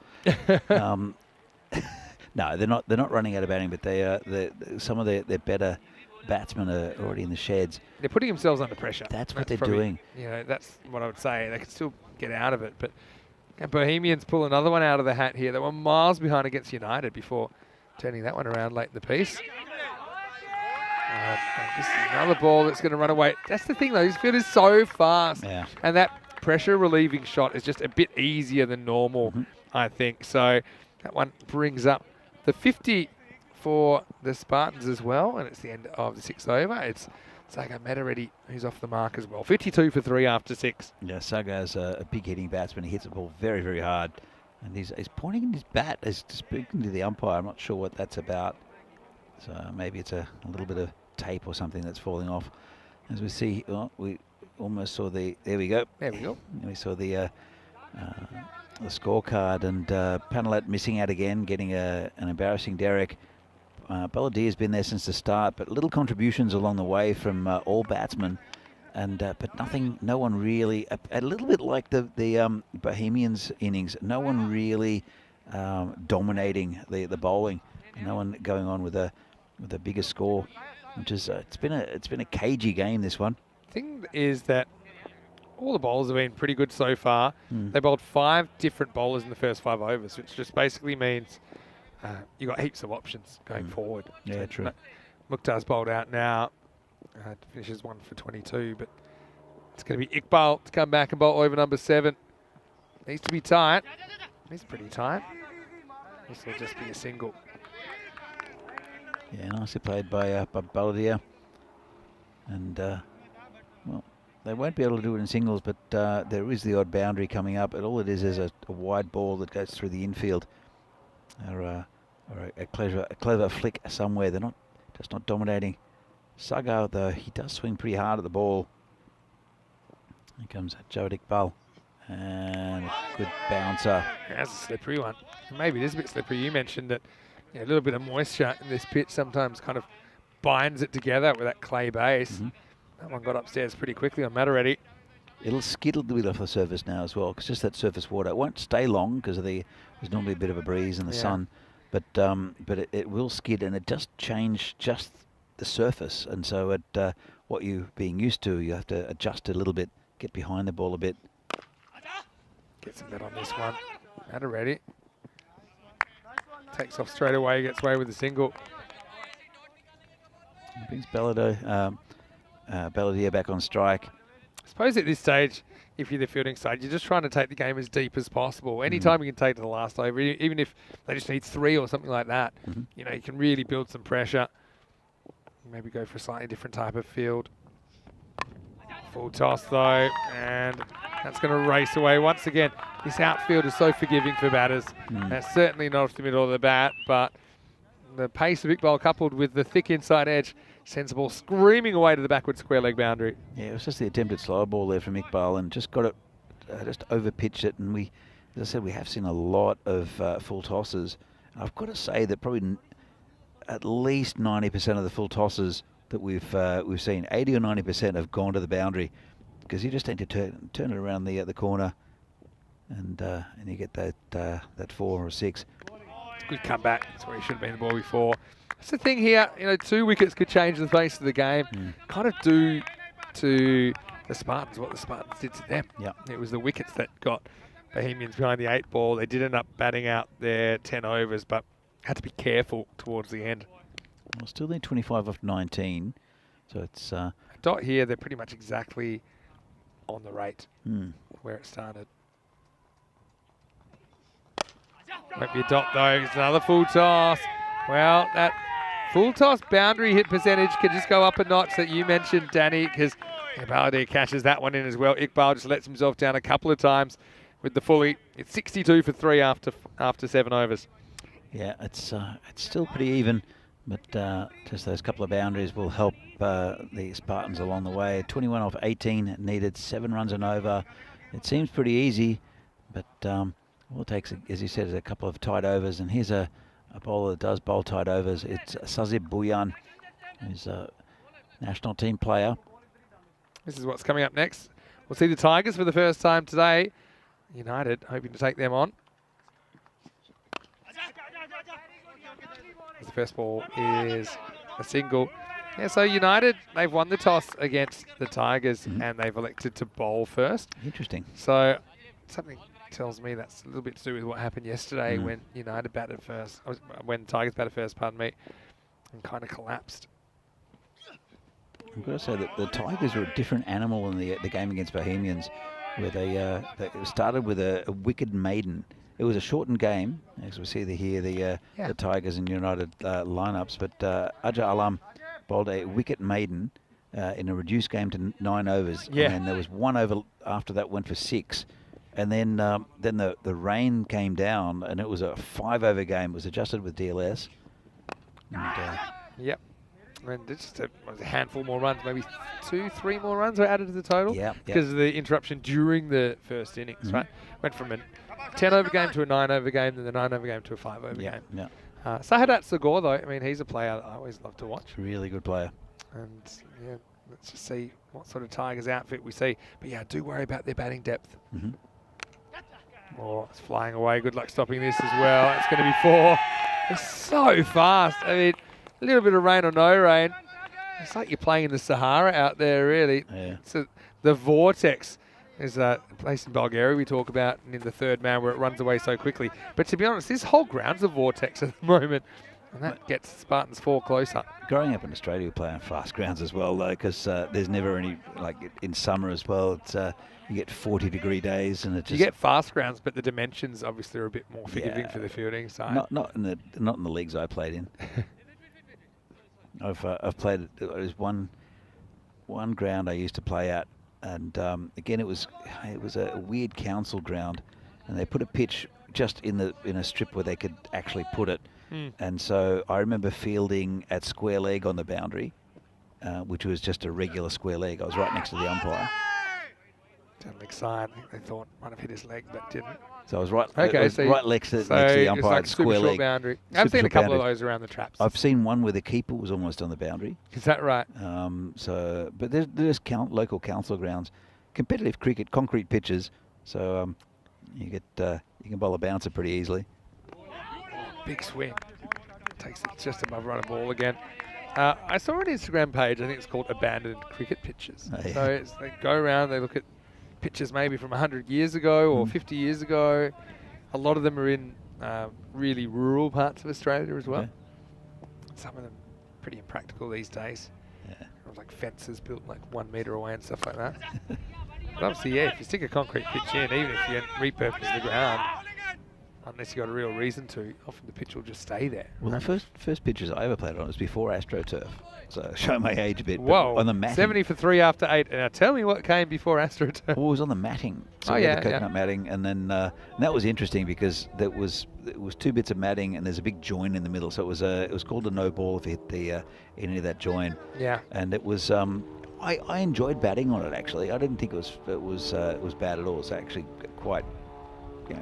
No, they're not running out of batting, but some of their better batsmen are already in the sheds. They're putting themselves under pressure. That's what they're probably doing. You know, that's what I would say. They can still get out of it, but Bohemians pull another one out of the hat here. They were miles behind against United before turning that one around late in the piece. This is another ball that's going to run away. That's the thing, though. This field is so fast. Yeah. And that pressure relieving shot is just a bit easier than normal, I think. So that one brings up the 50 for the Spartans as well. And it's the end of the 6th over. It's Saga Metaretti who's off the mark as well. 52 for 3 after 6. Yeah, Saga's a big hitting batsman. He hits the ball very, very hard. And he's pointing in his bat as speaking to the umpire. I'm not sure what that's about. So maybe it's a little bit of tape or something that's falling off. As we see, we almost saw there we go. There we go. We saw the scorecard, and Panalat missing out again, getting an embarrassing derrick. Baladia's been there since the start, but little contributions along the way from all batsmen, and but no one really, a little bit like the Bohemians innings, no one really dominating the bowling, no one going on with a bigger score, which is it's been a cagey game, this one. The thing is that all the bowlers have been pretty good so far. They bowled 5 different bowlers in the first 5 overs, which just basically means you've got heaps of options going forward. Yeah, so, true. Mukhtar's bowled out now. Finishes 1 for 22, but it's going to be Iqbal to come back and bowl over number 7. Needs to be tight. He's pretty tight. This will just be a single. Yeah, nicely played by Baladia. And, well, they won't be able to do it in singles, but there is the odd boundary coming up. And all it is a wide ball that goes through the infield. Or a clever flick somewhere. They're just not dominating. Sagar, though, he does swing pretty hard at the ball. Here comes Jawad Iqbal. And a good bouncer. That's a slippery one. Maybe it is a bit slippery. You mentioned that a little bit of moisture in this pitch sometimes kind of binds it together with that clay base. That one got upstairs pretty quickly on Mataretti. It'll skid a little bit off the surface now as well, because just that surface water. It won't stay long because there's normally a bit of a breeze in the sun, but it will skid, and it just change just the surface. And so at what you're being used to, you have to adjust it a little bit, get behind the ball a bit. Gets a bit on this one. Mataretti takes off straight away, gets away with a single. Brings Baladia back on strike. I suppose at this stage, if you're the fielding side, you're just trying to take the game as deep as possible. Anytime you can take to the last over, even if they just need 3 or something like that, you can really build some pressure. Maybe go for a slightly different type of field. Full toss though, and that's going to race away once again. This outfield is so forgiving for batters. That's certainly not off the middle of the bat, but the pace of Iqbal coupled with the thick inside edge sends the ball screaming away to the backward square leg boundary. Yeah, it was just the attempted slow ball there from Iqbal, and just got it, just over pitched it, and we as I said, we have seen a lot of full tosses. I've got to say that probably at least 90% of the full tosses that we've seen, 80 or 90% have gone to the boundary, because you just need to turn it around the corner, and you get that 4 or 6. It's a good comeback. That's where he should have been the ball before. That's the thing here. 2 wickets could change the face of the game. Kind of do to the Spartans what the Spartans did to them. Yeah. It was the wickets that got Bohemians behind the 8 ball. They did end up batting out their 10 overs, but had to be careful towards the end. Well, still need 25 off 19, so it's A dot here. They're pretty much exactly on the rate where it started. Won't be a dot though. It's another full toss. Well, that full toss boundary hit percentage could just go up a notch that you mentioned, Danny, because Baladir cashes that one in as well. Iqbal just lets himself down a couple of times with the fully. It's 62 for 3 after 7 overs. Yeah, it's still pretty even, but just those couple of boundaries will help the Spartans along the way. 21 off 18 needed, 7 runs and over. It seems pretty easy, but all it takes, as you said, is a couple of tight overs. And here's a bowler that does bowl tight overs. It's Sazib Bhuyan, who's a national team player. This is what's coming up next. We'll see the Tigers for the first time today. United hoping to take them on. The first ball is a single. Yeah, so United, they've won the toss against the Tigers and they've elected to bowl first. Interesting. So something tells me that's a little bit to do with what happened yesterday when United batted first, when Tigers batted first, pardon me, and kind of collapsed. I've got to say that the Tigers were a different animal in the game against Bohemians, where they started with a wicket maiden. It was a shortened game, as we see here, the Tigers and United lineups, but Ajay Alam bowled a wicket maiden in a reduced game to 9 overs. Yeah. And there was 1 over after that went for 6. And then the rain came down, and it was a 5-over game. It was adjusted with DLS. And, yep. And it's just a handful more runs, maybe 2-3 more runs were added to the total. Yeah. Because of the interruption during the first innings, right? Went from a 10-over game to a 9-over game, then the 9-over game to a 5-over game. Yeah. Sahadat Sagor, though, I mean, he's a player that I always love to watch. Really good player. And, yeah, let's just see what sort of Tigers outfit we see. But, yeah, I do worry about their batting depth. Oh, it's flying away. Good luck stopping this as well. It's going to be 4. It's so fast. I mean, a little bit of rain or no rain. It's like you're playing in the Sahara out there, really. Yeah. So the vortex is a place in Bulgaria we talk about, and in the third man where it runs away so quickly. But to be honest, this whole ground's a vortex at the moment, and that gets Spartans 4 closer. Growing up in Australia, we play on fast grounds as well, though, because there's never any, like in summer as well, it's you get 40-degree days, and it just... You get fast grounds, but the dimensions obviously are a bit more forgiving for the fielding side. Not in the leagues I played in. I've played. There's one ground I used to play at, and again it was a weird council ground, and they put a pitch just in a strip where they could actually put it. And so I remember fielding at square leg on the boundary, which was just a regular square leg. I was right next to the umpire. Don't sign. I think they thought might have hit his leg, but didn't. So I was right. Okay, so right next to the umpire, like square leg. Boundary. I've seen a couple of those around the traps. I've seen one where the keeper was almost on the boundary. Is that right? But there's local council grounds, competitive cricket, concrete pitches. So you can bowl a bouncer pretty easily. Big swing. Takes it just above run a ball again. I saw an Instagram page. I think it's called Abandoned Cricket Pitches. Oh, yeah. So they go around. They look at pitches maybe from 100 years ago or 50 years ago. A lot of them are in really rural parts of Australia as well. Okay. Some of them pretty impractical these days. Yeah. Like fences built like 1 metre away and stuff like that. But obviously, yeah, if you stick a concrete pitch in, even if you repurpose the ground, unless you've got a real reason to, often the pitch will just stay there. Well, the first pitches I ever played on was before AstroTurf. So show my age a bit. Whoa, on the matting. 70 for 3 after 8. Now tell me what came before AstroTurf. Well, it was on the matting. So we had the coconut matting, and then and that was interesting because it was 2 bits of matting, and there's a big join in the middle. So it was called a no ball if you hit any of that join. Yeah. And it was I enjoyed batting on it actually. I didn't think it was bad at all. It's actually quite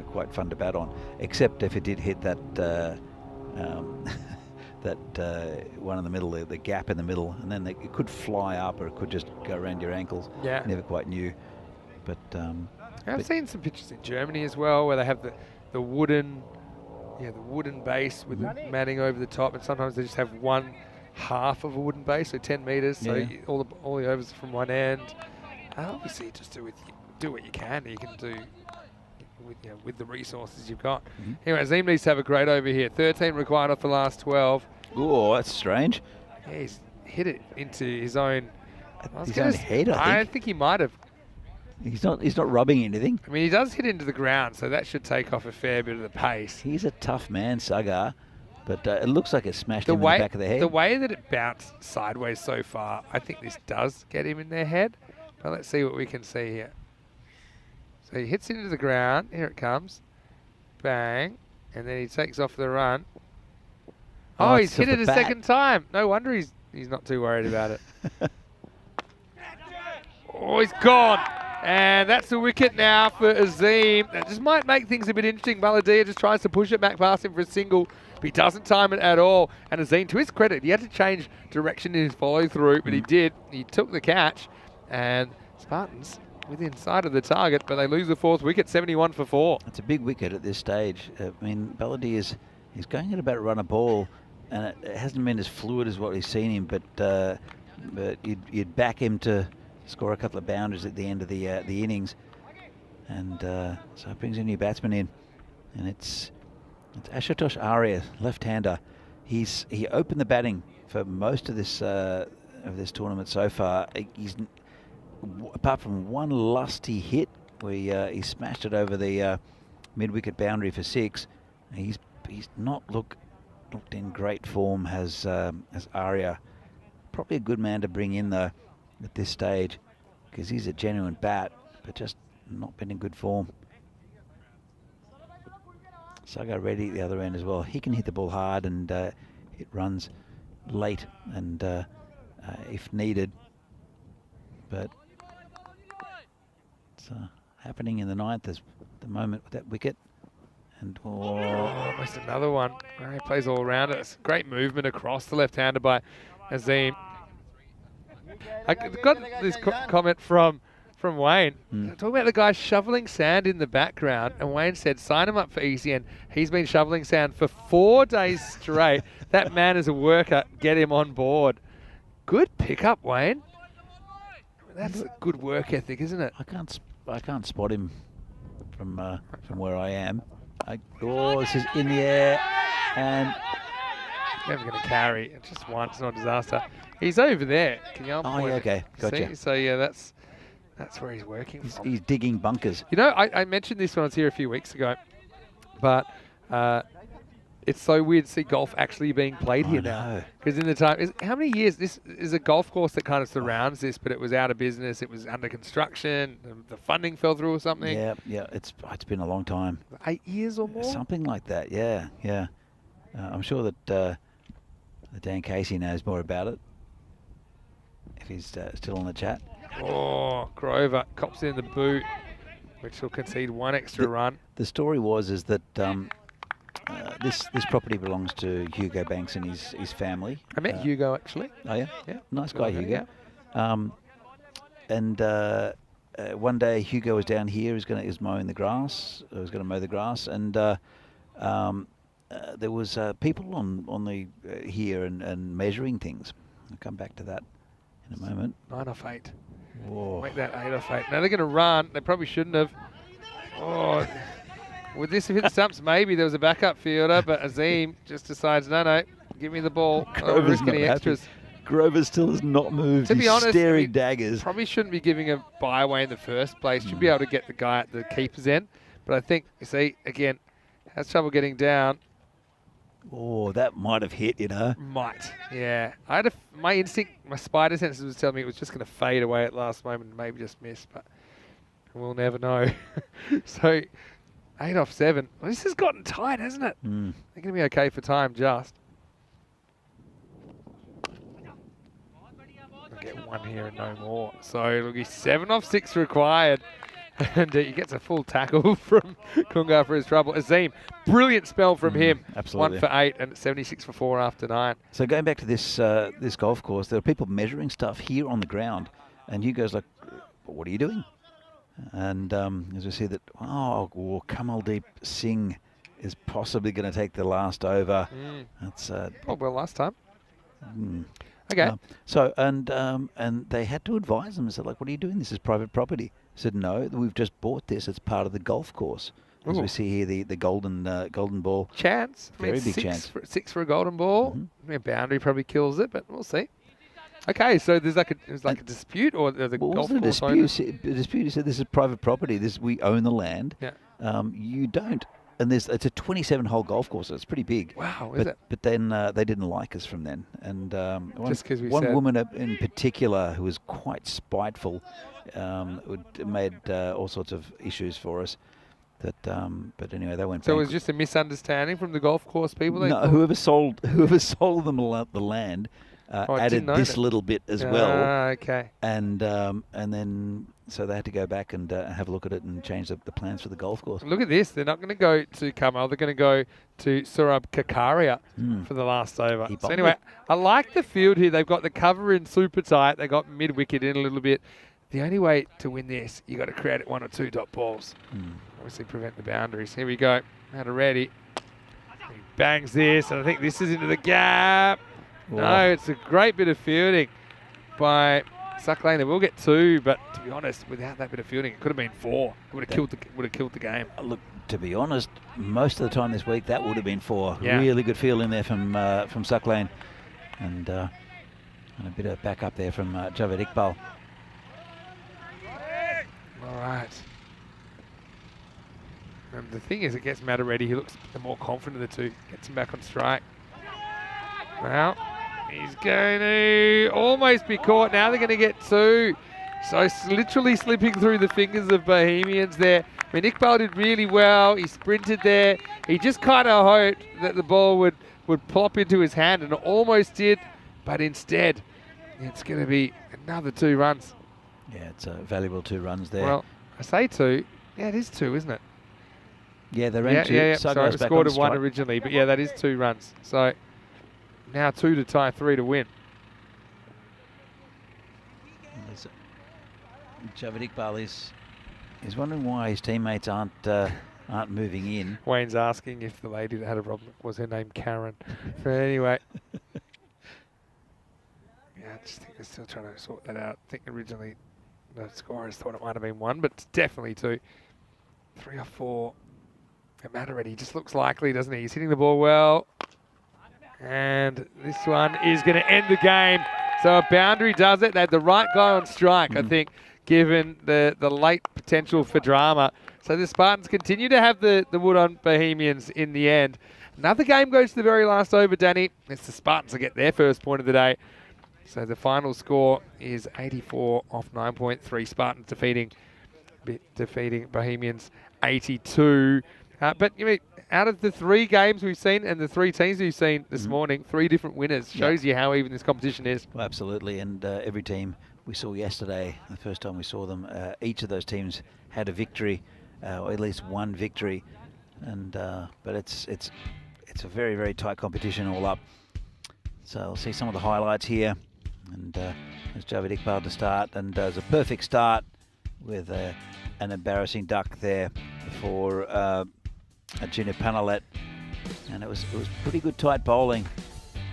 quite fun to bat on, except if it did hit that one in the middle, the gap in the middle, and then it could fly up or it could just go around your ankles. Yeah. Never quite knew. But I've seen some pictures in Germany as well where they have the wooden base with the matting over the top, and sometimes they just have one half of a wooden base, so 10 meters. So all the overs are from one end. Obviously, just do what you can. You can do with the resources you've got. Anyway, Azim needs to have a great over here. 13 required off the last 12. Oh, that's strange. Yeah, he's hit it into his own. His own head, I think he might have. He's not rubbing anything. I mean, he does hit into the ground, so that should take off a fair bit of the pace. He's a tough man, Sagar, but it looks like it smashed him in the back of the head. The way that it bounced sideways so far, I think this does get him in their head. But let's see what we can see here. So he hits into the ground. Here it comes. Bang. And then he takes off the run. Oh, he's hit it a second time. No wonder he's not too worried about it. Oh, he's gone. And that's the wicket now for Azim. That just might make things a bit interesting. Baladia just tries to push it back past him for a single, but he doesn't time it at all. And Azim, to his credit, he had to change direction in his follow-through, but he did. He took the catch, and Spartans within sight of the target, but they lose the 4th wicket, 71 for 4. It's a big wicket at this stage. I mean, Baladia is going at about a run a ball, and it hasn't been as fluid as what we've seen him, but you'd back him to score a couple of boundaries at the end of the innings, and so it brings a new batsman in, and it's Ashutosh Arya, left-hander. He opened the batting for most of this tournament so far. He's apart from one lusty hit where he smashed it over the mid-wicket boundary for 6. He's not looked in great form as Arya. Probably a good man to bring in though at this stage, because he's a genuine bat, but just not been in good form. Sagar ready at the other end as well. He can hit the ball hard and hit runs late and if needed, but it's happening in the 9th at the moment with that wicket. And almost another one. He plays all around it. It's great movement across the left-hander by Azim. I got this comment from Wayne. Talking about the guy shoveling sand in the background, and Wayne said, sign him up for ECN. He's been shoveling sand for 4 days straight. That man is a worker. Get him on board. Good pickup, Wayne. That's a good work ethic, isn't it? I can't spot him from where I am. This is in the air, and never going to carry. It's just once, not a disaster. He's over there. Can you point? Yeah, okay, gotcha. See? So yeah, that's where he's working from. He's digging bunkers. You know, I mentioned this when I was here a few weeks ago, but it's so weird to see golf actually being played here now. Because in the time, how many years? This is a golf course that kind of surrounds this, but it was out of business. It was under construction. The funding fell through or something. Yeah. It's been a long time. 8 years or more. Something like that. Yeah. I'm sure that Dan Casey knows more about it, if he's still on the chat. Oh, Grover cops in the boot, which will concede 1 extra run. The story is that this property belongs to Hugo Banks and his family. I met Hugo actually. Oh yeah, yeah, nice guy Hugo. And one day Hugo was down here. He was mowing the grass. He was going to mow the grass, and there was people on the here and measuring things. I'll come back to that in a moment. 9 off 8. Whoa. Make that 8 off 8. Now they're going to run. They probably shouldn't have. Oh, would this have hit the stumps? Maybe there was a backup fielder, but Azim just decides, no, give me the ball. Grover's risk any extras. Grover still has not moved. To be honest, staring daggers. Probably shouldn't be giving a buy away in the first place. Should be able to get the guy at the keeper's end. But I think, you see, again, has trouble getting down. Oh, that might have hit, Might, yeah. I had my instinct, my spider senses was telling me it was just going to fade away at last moment and maybe just miss, but we'll never know. So, 8 off 7. Well, this has gotten tight, hasn't it? They're going to be okay for time, just. I'll get 1 here and no more. So, look, he's 7 off 6 required. And he gets a full tackle from Kunga for his trouble. Azim, brilliant spell from him. Absolutely. 1 for 8 and 76 for 4 after 9. So going back to this this golf course, there are people measuring stuff here on the ground, and Hugo's like, "What are you doing?" And as we see that, Kamaldeep Singh is possibly going to take the last over. That's well, last time. Okay. And they had to advise them. Said, like, "What are you doing? This is private property." Said, "No, we've just bought this. It's part of the golf course." As we see here, the golden ball. Chance. Very big chance. Six for a golden ball. Boundary probably kills it, but we'll see. Okay, so there's like a dispute, or the golf course owners? The dispute. He said, "This is private property. We own the land. Yeah. You don't." And it's a 27-hole golf course. So it's pretty big. Wow, is it? But then they didn't like us from then. And just because one woman in particular who was quite spiteful made all sorts of issues for us. But anyway, they went. So it was just a misunderstanding from the golf course people. No, whoever sold them the land added this little bit as well. Okay. And then so they had to go back and have a look at it and change the plans for the golf course. Look at this. They're not going to go to Kamal. They're going to go to Surab Kakaria for the last over. So anyway, I like the field here. They've got the cover in super tight. They got mid-wicket in a little bit. The only way to win this, you got to create 1 or 2 dot balls. Obviously prevent the boundaries. Here we go. Ready. He bangs this, and I think this is into the gap. Wow. No, it's a great bit of fielding by Sucklane. They will get 2, but to be honest, without that bit of fielding, it could have been 4. It would have killed the game. Look, to be honest, most of the time this week that would have been 4. Yeah. Really good field in there from Sucklane, and a bit of backup there from Javed Iqbal. All right. And the thing is, it gets Matt ready. He looks the more confident of the two. Gets him back on strike. Well, he's going to almost be caught. Now they're going to get 2. So it's literally slipping through the fingers of Bohemians there. I mean, Iqbal did really well. He sprinted there. He just kind of hoped that the ball would plop into his hand, and it almost did. But instead, it's going to be another 2 runs. Yeah, it's a valuable 2 runs there. Well, I say 2. Yeah, it is 2, isn't it? Yeah, they ran 2. Yeah. Sorry, it was scored at 1 originally, but yeah, that is 2 runs. So now 2 to tie, 3 to win. Javed Iqbal is wondering why his teammates aren't moving in. Wayne's asking if the lady that had a problem was her name Karen. But anyway. Yeah, I just think they're still trying to sort that out. I think originally the scorers thought it might have been 1, but it's definitely 2. 3 or 4. Mataredi, he just looks likely, doesn't he? He's hitting the ball well. And this one is going to end the game. So a boundary does it. They had the right guy on strike, I think, given the late potential for drama. So the Spartans continue to have the wood on Bohemians in the end. Another game goes to the very last over, Danny. It's the Spartans to get their first point of the day. So the final score is 84 off 9.3. Spartans defeating Bohemians 82. But you know, out of the 3 games we've seen and the 3 teams we've seen this morning, 3 different winners. Shows you how even this competition is. Well, absolutely, and every team we saw yesterday, the first time we saw them, each of those teams had a victory, or at least 1 victory. And but it's a very, very tight competition all up. So I'll see some of the highlights here. And there's Javed Iqbal to start, and does a perfect start with an embarrassing duck there for Junior Panalet, and it was pretty good tight bowling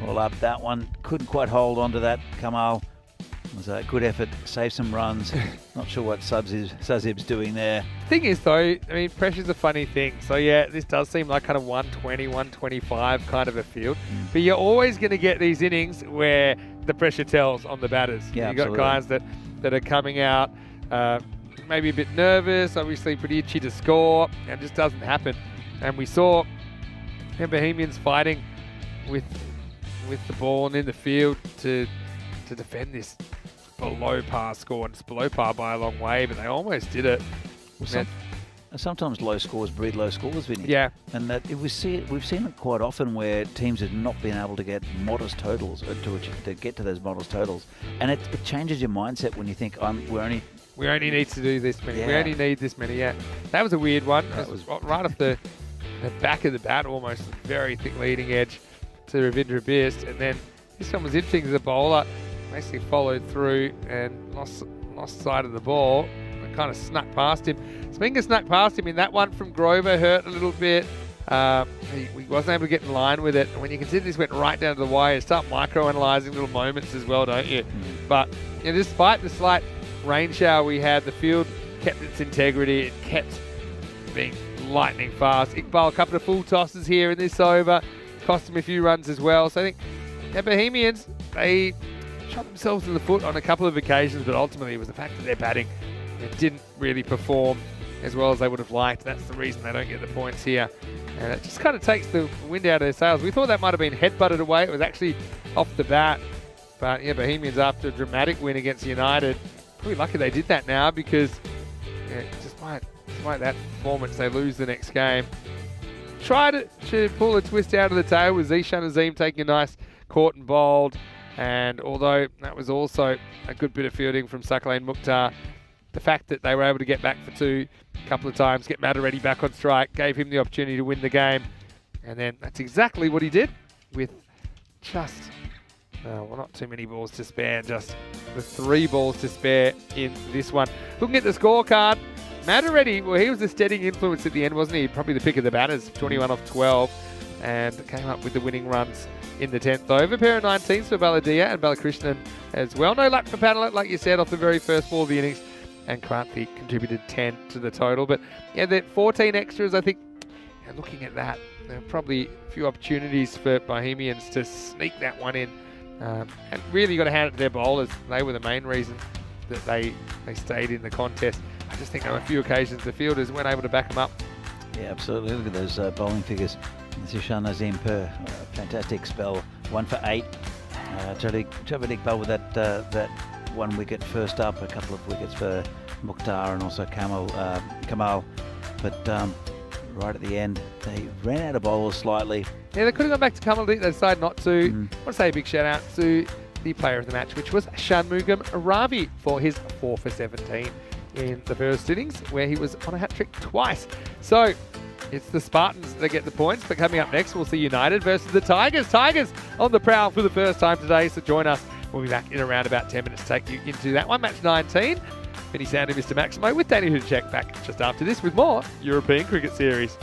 all up. That one couldn't quite hold on to that. Kamal was a good effort, saved some runs. Not sure what Sazib's doing there. Thing is though, I mean, pressure's a funny thing. So yeah, this does seem like kind of 120, 125 kind of a field. But you're always going to get these innings where the pressure tells on the batters. Yeah, you've got guys that are coming out maybe a bit nervous, obviously pretty itchy to score, and it just doesn't happen. And we saw the Bohemians fighting with the ball and in the field to defend this below par score, and it's below par by a long way, but they almost did it. Well, sometimes low scores breed low scores, Vinny. Yeah. And that we've seen it quite often where teams have not been able to get modest totals, to get to those modest totals. And it changes your mindset when you think, we're we only need to do this many. We Yeah. only need this many. Yeah, that was a weird one. That It was was- right off the back of the bat, almost very thick leading edge to Ravindra Bist, and then this one was interesting as a bowler. Basically followed through and lost sight of the ball. It kind of snuck past him. Springer snuck past him in that one from Grover, hurt a little bit. He wasn't able to get in line with it. And when you consider this went right down to the wire, you start micro-analysing little moments as well, don't you? But despite the slight rain shower we had, the field kept its integrity. It kept being lightning fast. Iqbal, a couple of full tosses here in this over. Cost him a few runs as well. So I think the Bohemians, they shot themselves in the foot on a couple of occasions, but ultimately it was the fact that their batting didn't really perform as well as they would have liked. That's the reason they don't get the points here. And it just kind of takes the wind out of their sails. We thought that might have been headbutted away. It was actually off the bat. But yeah, Bohemians, after a dramatic win against United, probably lucky they did that now, because despite that performance, they lose the next game. Tried to pull a twist out of the tail with Zishan Azim taking a nice caught and bowled. And although that was also a good bit of fielding from Sakalain Mukhtar, the fact that they were able to get back for two a couple of times, get Matareddy back on strike, gave him the opportunity to win the game. And then that's exactly what he did, with just, not too many balls to spare, just the 3 balls to spare in this one. Looking at the scorecard, Matareddy, well, he was a steadying influence at the end, wasn't he? Probably the pick of the batters, 21 off 12, and came up with the winning runs in the 10th over. Pair of 19s for Baladia and Balakrishnan as well. No luck for Padalet, like you said, off the very first ball of the innings. And Kranthi contributed 10 to the total. But yeah, the 14 extras, I think, looking at that, there are probably a few opportunities for Bohemians to sneak that one in. And really got to hand it to their bowlers. They were the main reason that they stayed in the contest. I just think on a few occasions the fielders weren't able to back them up. Yeah, absolutely. Look at those bowling figures. Zishan Azim per fantastic spell, 1 for 8. Trevor Iqbal with that 1 wicket first up, a couple of wickets for Mukhtar and also Kamal. But right at the end, they ran out of bowlers slightly. Yeah, they could have gone back to Kamal, they decided not to. I want to say a big shout out to the player of the match, which was Shanmugam Ravi for his 4 for 17 in the first innings, where he was on a hat-trick twice. So it's the Spartans that get the points, but coming up next, we'll see United versus the Tigers. Tigers on the prowl for the first time today, so join us. We'll be back in around about 10 minutes to take you into that one. Match 19. Vinny Sandy, Mr. Maximo, with Danny Hudacek back just after this with more European Cricket Series.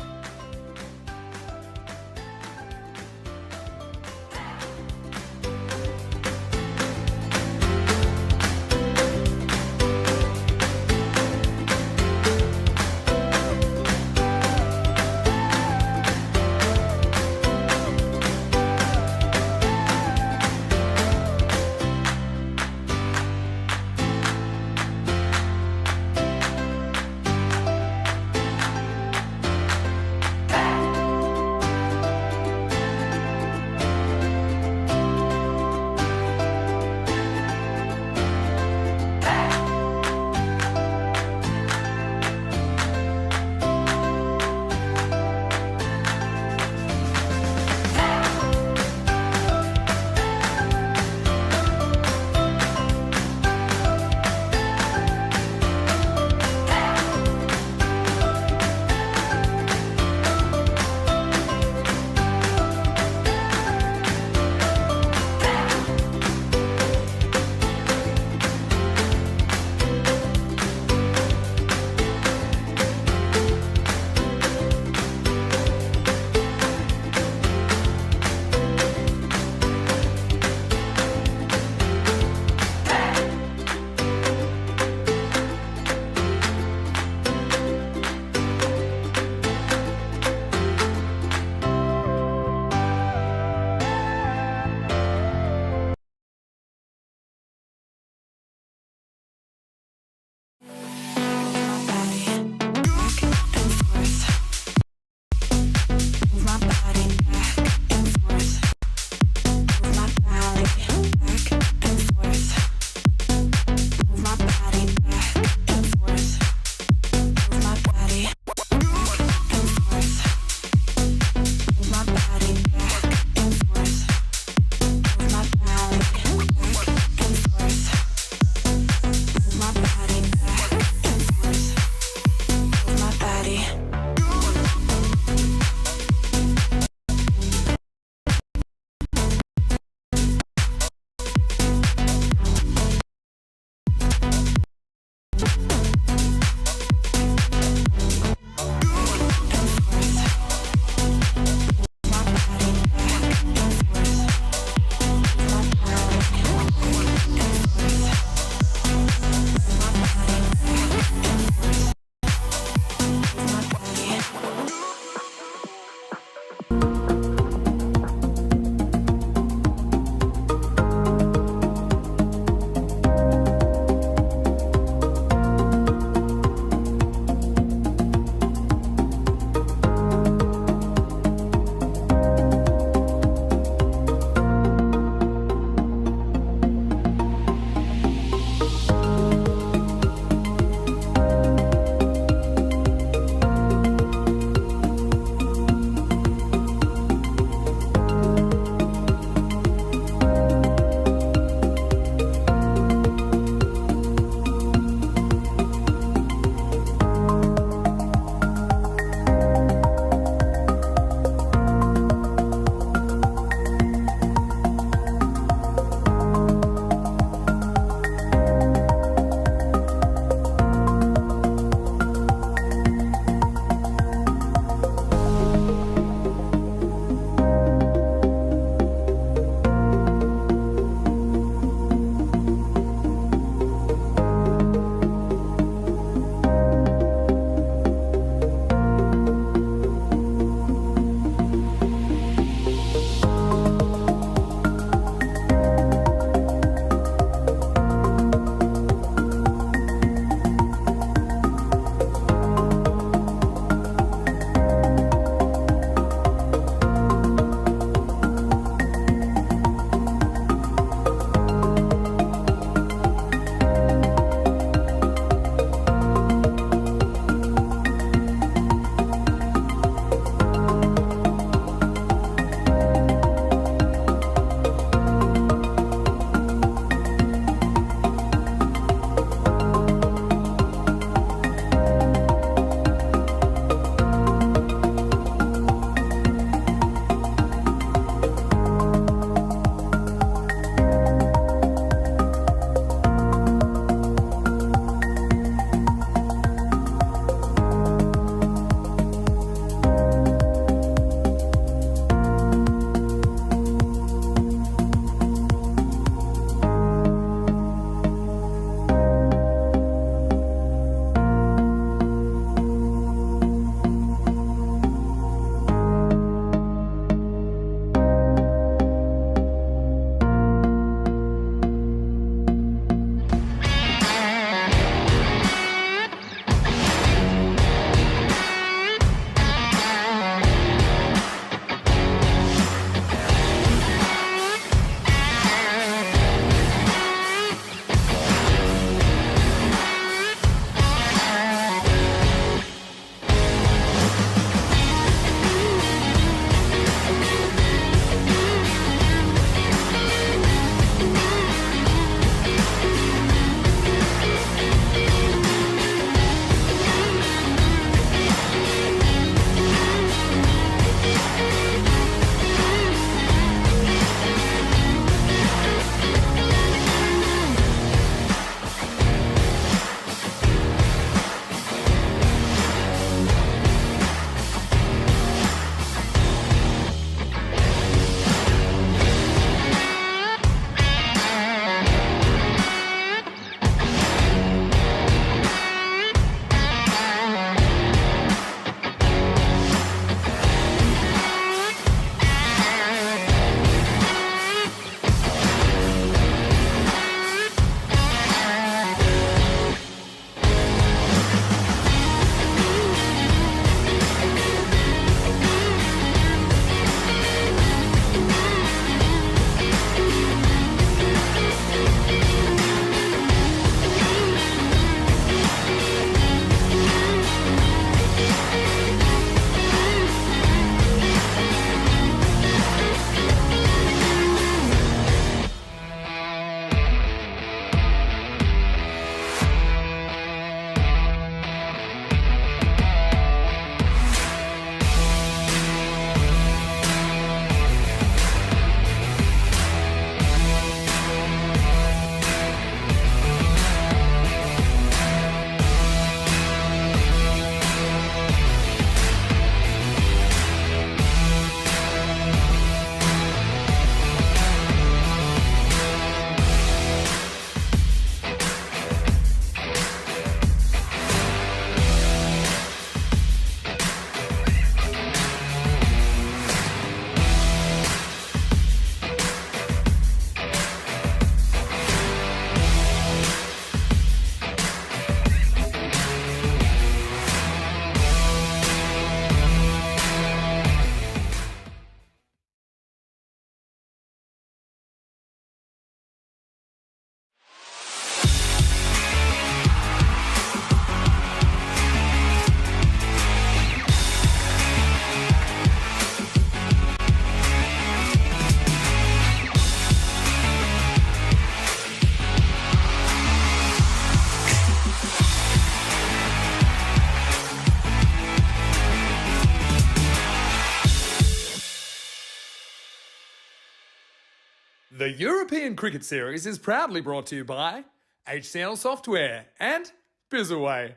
The European Cricket Series is proudly brought to you by HCN Software and Bizaway.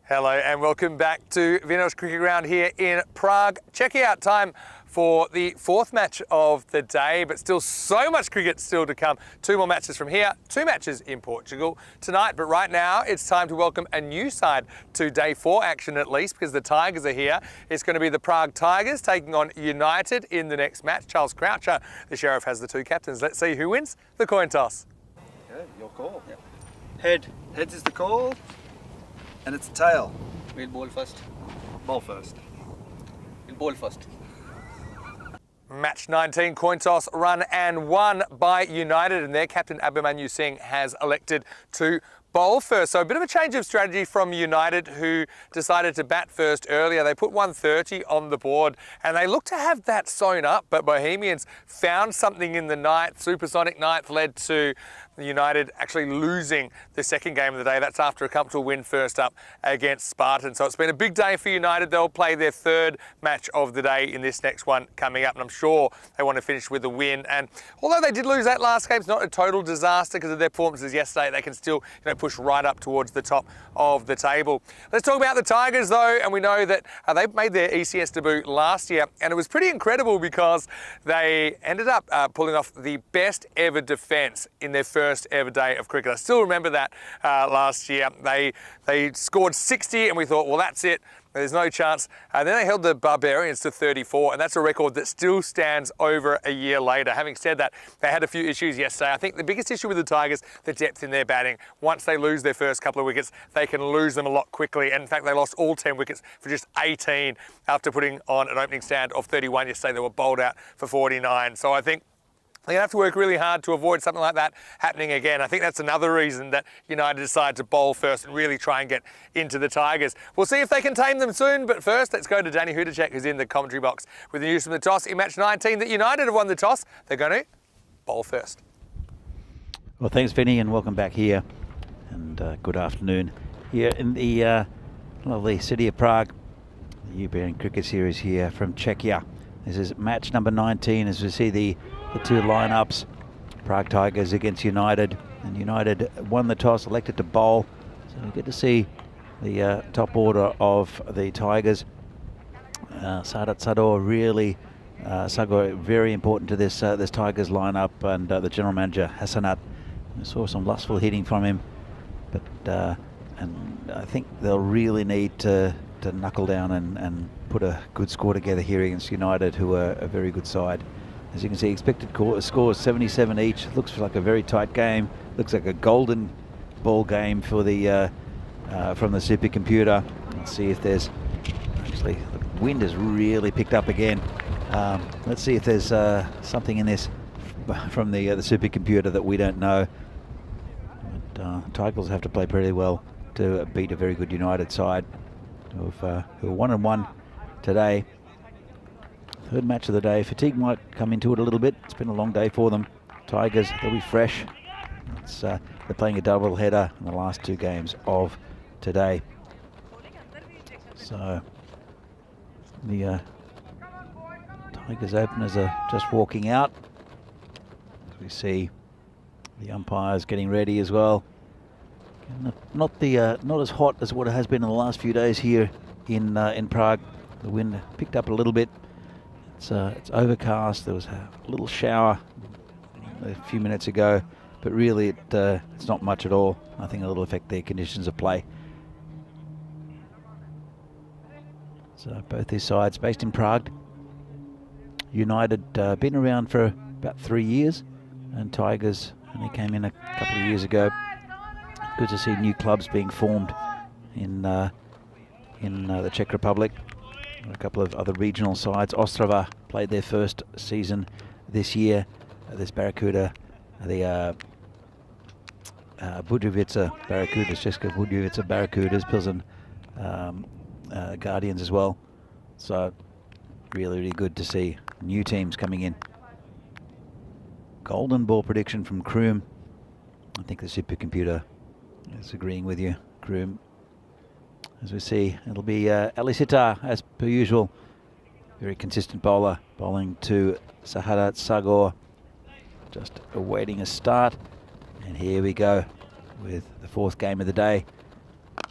Hello and welcome back to Vino's Cricket Ground here in Prague. Checking out time for the fourth match of the day, but still so much cricket still to come. 2 more matches from here, 2 matches in Portugal tonight, but right now it's time to welcome a new side to day 4 action at least, because the Tigers are here. It's going to be the Prague Tigers taking on United in the next match. Charles Croucher, the Sheriff, has the 2 captains. Let's see who wins the coin toss. Okay, your call. Yep. Head. Heads is the call. And it's a tail. We'll bowl first. Ball first. We'll bowl first. Match 19, coin toss, run and won by United, and their captain Abhimanyu Singh has elected to bowl first. So a bit of a change of strategy from United, who decided to bat first earlier. They put 130 on the board and they looked to have that sewn up, but Bohemians found something in the ninth. Supersonic ninth led to United actually losing the second game of the day. That's after a comfortable win first up against Spartans. So it's been a big day for United. They'll play their 3rd match of the day in this next one coming up, and I'm sure they want to finish with a win. And although they did lose that last game, it's not a total disaster because of their performances yesterday. They can still, push right up towards the top of the table. Let's talk about the Tigers though, and we know that they made their ECS debut last year, and it was pretty incredible because they ended up pulling off the best ever defence in their first ever day of cricket. I still remember that last year. They scored 60 and we thought, well, that's it. There's no chance. And then they held the Barbarians to 34, and that's a record that still stands over a year later. Having said that, they had a few issues yesterday. I think the biggest issue with the Tigers, the depth in their batting. Once they lose their first couple of wickets, they can lose them a lot quickly. And in fact, they lost all 10 wickets for just 18 after putting on an opening stand of 31 yesterday. They were bowled out for 49. So I think they're going to have to work really hard to avoid something like that happening again. I think that's another reason that United decided to bowl first and really try and get into the Tigers. We'll see if they can tame them soon, but first let's go to Danny Hudacek, who's in the commentary box with the news from the toss in match 19 that United have won the toss. They're going to bowl first. Well, thanks, Vinny, and welcome back here. And good afternoon here in the lovely city of Prague. The European Cricket Series here from Czechia. This is match number 19 as we see the 2 lineups. Prague Tigers against United, and United won the toss, elected to bowl. So we get to see the top order of the Tigers. Sadat Sador really, Sagor very important to this this Tigers lineup, and the general manager Hassanat. We saw some lustful hitting from him, but and I think they'll really need to knuckle down and put a good score together here against United, who are a very good side. As you can see, expected scores 77 each. Looks like a very tight game. Looks like a golden ball game for the from the supercomputer. Let's see if there's actually the wind has really picked up again. Let's see if there's something in this from the supercomputer that we don't know. But Tigers have to play pretty well to beat a very good United side who are 1-1 today. 3rd match of the day. Fatigue might come into it a little bit. It's been a long day for them. Tigers, they'll be fresh. They're playing a double header in the last 2 games of today. So the Tigers openers are just walking out. As we see the umpires getting ready as well. Not as hot as what it has been in the last few days here in Prague. The wind picked up a little bit. It's overcast. There was a little shower a few minutes ago, but really it's not much at all. I think it'll affect their conditions of play. So both these sides based in Prague. United been around for about 3 years, and Tigers only came in a couple of years ago. Good to see new clubs being formed in the Czech Republic. A couple of other regional sides. Ostrava played their first season this year. This Barracuda, the Budějovice Barracudas, České Budějovice Barracudas, Pilsen Guardians as well. So really good to see new teams coming in. Golden ball prediction from Kroom. I think the supercomputer is agreeing with you, Kroom. As we see, it'll be Ali Sitar, as per usual. Very consistent bowler, bowling to Sahadat Sagor. just awaiting a start. And here we go with the 4th game of the day.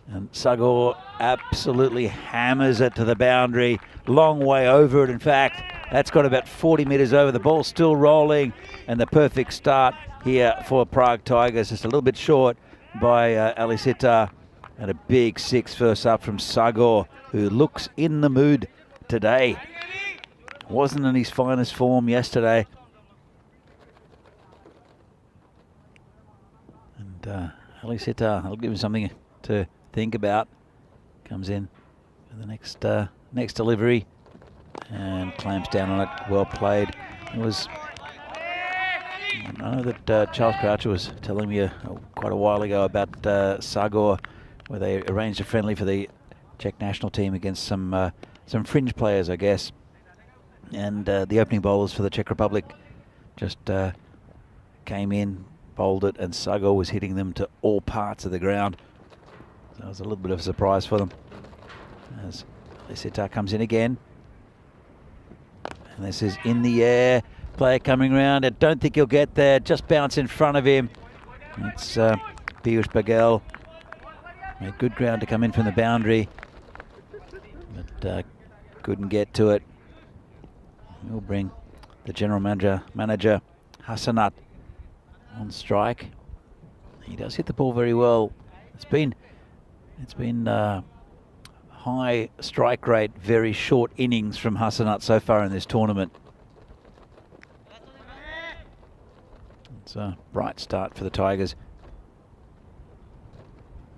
And Sagor absolutely hammers it to the boundary. Long way over it, in fact. That's got about 40 metres over. The ball still rolling. And the perfect start here for Prague Tigers. Just a little bit short by Ali Sitar. And a big 6 first up from Sagor, who looks in the mood today. Wasn't in his finest form yesterday. And Ali Sitar, I'll give him something to think about. Comes in for the next delivery and clamps down on it. Well played. It was, I know that Charles Croucher was telling me quite a while ago about Sagor, where they arranged a friendly for the Czech national team against some fringe players, I guess. And the opening bowlers for the Czech Republic just came in, bowled it, and Sagor was hitting them to all parts of the ground. So it was a little bit of a surprise for them. As Sitar comes in again. And this is in the air. Player coming round. I don't think he'll get there. Just bounce in front of him. It's Piyush Bagel. Made good ground to come in from the boundary. But couldn't get to it. We'll bring the general manager Hassanat on strike. He does hit the ball very well. It's been high strike rate, very short innings from Hassanat so far in this tournament. It's a bright start for the Tigers.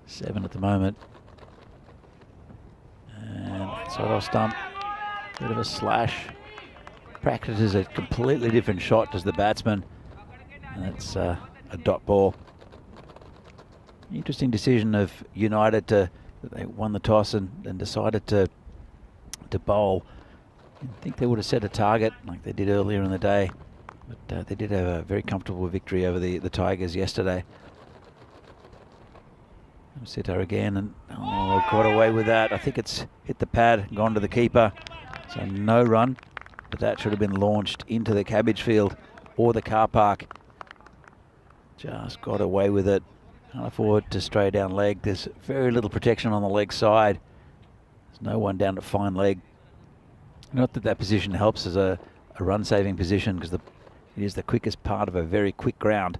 7 at the moment. And sort of stump, bit of a slash. Practices a completely different shot, does the batsman. And it's a dot ball. Interesting decision of United that they won the toss and decided to bowl. I think they would have set a target like they did earlier in the day, but they did have a very comfortable victory over the Tigers yesterday. Sitar again, and got away with that. I think it's hit the pad, gone to the keeper, so no run. But that should have been launched into the cabbage field or the car park. Just got away with it. Can't afford to stray down leg. There's very little protection on the leg side. There's no one down to fine leg. Not that that position helps as a run-saving position, because it is the quickest part of a very quick ground.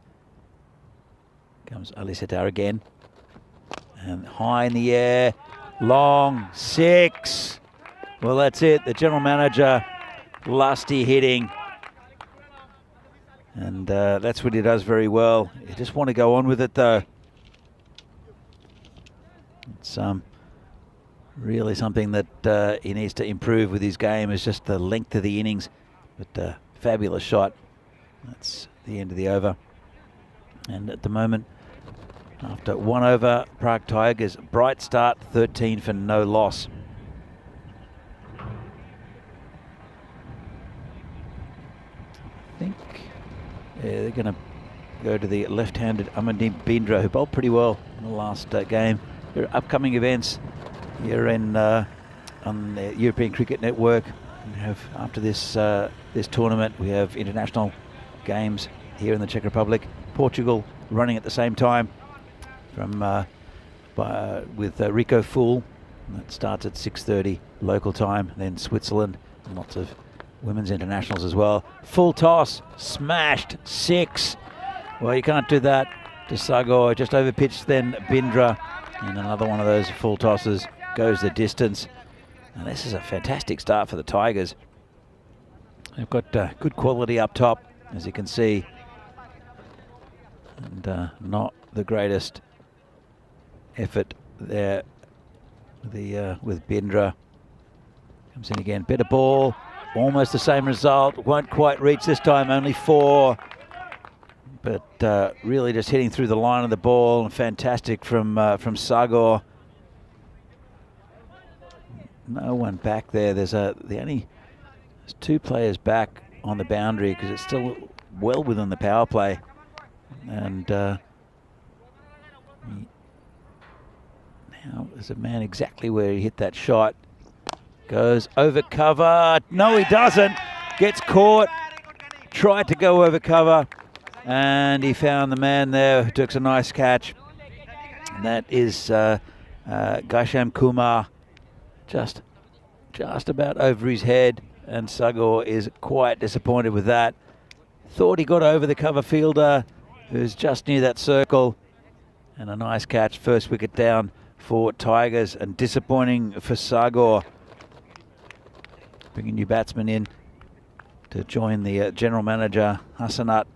Comes Ali Sitar again. And high in the air. Long 6. Well, that's it. The general manager, lusty hitting. And that's what he does very well. You just want to go on with it, though. It's really something that he needs to improve with his game, is just the length of the innings. But fabulous shot. That's the end of the over. And at the moment, after 1 over, Prague Tigers, bright start, 13 for no loss. I think they're going to go to the left-handed Amandeep Bindra, who bowled pretty well in the last game. There are upcoming events here on the European Cricket Network. We have, after this tournament, we have international games here in the Czech Republic. Portugal running at the same time with Rico Fool. That starts at 6:30 local time. Then Switzerland, and lots of women's internationals as well. Full toss, smashed, 6. Well, you can't do that to Sagor. Just over pitched then Bindra. And another one of those full tosses goes the distance. And this is a fantastic start for the Tigers. They've got good quality up top, as you can see. And not the greatest effort there with Bindra. Comes in again, better ball, almost the same result. Won't quite reach this time, only 4. But really just hitting through the line of the ball, and fantastic from Sagor. No one back there. There's 2 players back on the boundary, because it's still well within the power play. And now there's a man exactly where he hit that shot. Goes over cover. No, he doesn't. Gets caught. Tried to go over cover. and he found the man there who took a nice catch. And that is Gasham Kumar, just about over his head, and Sagor is quite disappointed with that. Thought he got over the cover fielder, who's just near that circle, and a nice catch, first wicket down for Tigers, and disappointing for Sagor. Bringing new batsman in to join the general manager, Hassanat.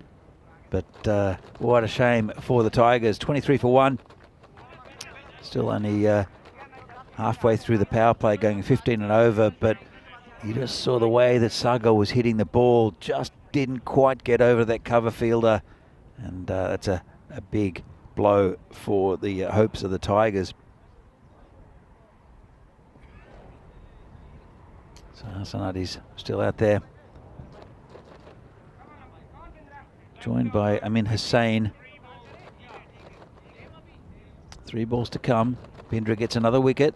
But what a shame for the Tigers. 23 for 1. Still only halfway through the power play, going 15 and over. But you just saw the way that Sagor was hitting the ball. Just didn't quite get over that cover fielder. And that's a big blow for the hopes of the Tigers. So Hassanat is still out there, joined by Amin Hussain. 3 balls to come. Bindra gets another wicket.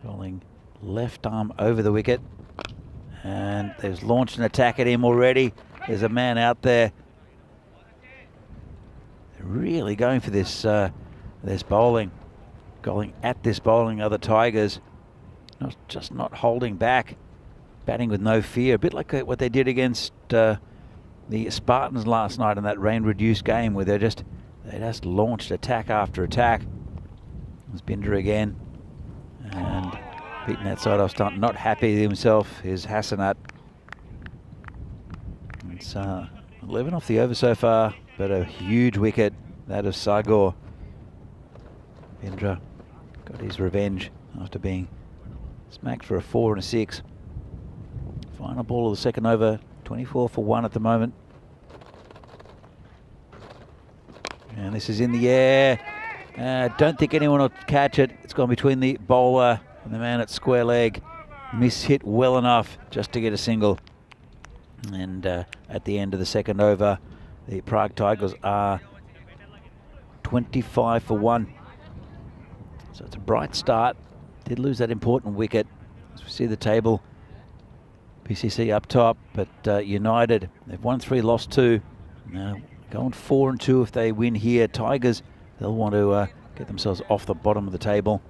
Rolling left arm over the wicket, and they've launched an attack at him already. There's a man out there. They're really going for this bowling, going at this bowling of the Tigers. Just not holding back, batting with no fear. A bit like what they did against the Spartans last night in that rain-reduced game, where they just launched attack after attack. There's Binder again, and beating that side off stump. Not happy with himself is Hassanat. It's 11 off the over so far, but a huge wicket, that of Sagor. Bindra got his revenge after being smacked for a 4 and a 6. Final ball of the second over, 24 for 1 at the moment. And this is in the air. Don't think anyone will catch it. It's gone between the bowler and the man at square leg. Miss-hit well enough just to get a single. And at the end of the second over, the Prague Tigers are 25 for 1. So it's a bright start. Did lose that important wicket. As we see the table, PCC up top, but United, they've won 3, lost 2. Now going 4 and 2 if they win here. Tigers, they'll want to get themselves off the bottom of the table.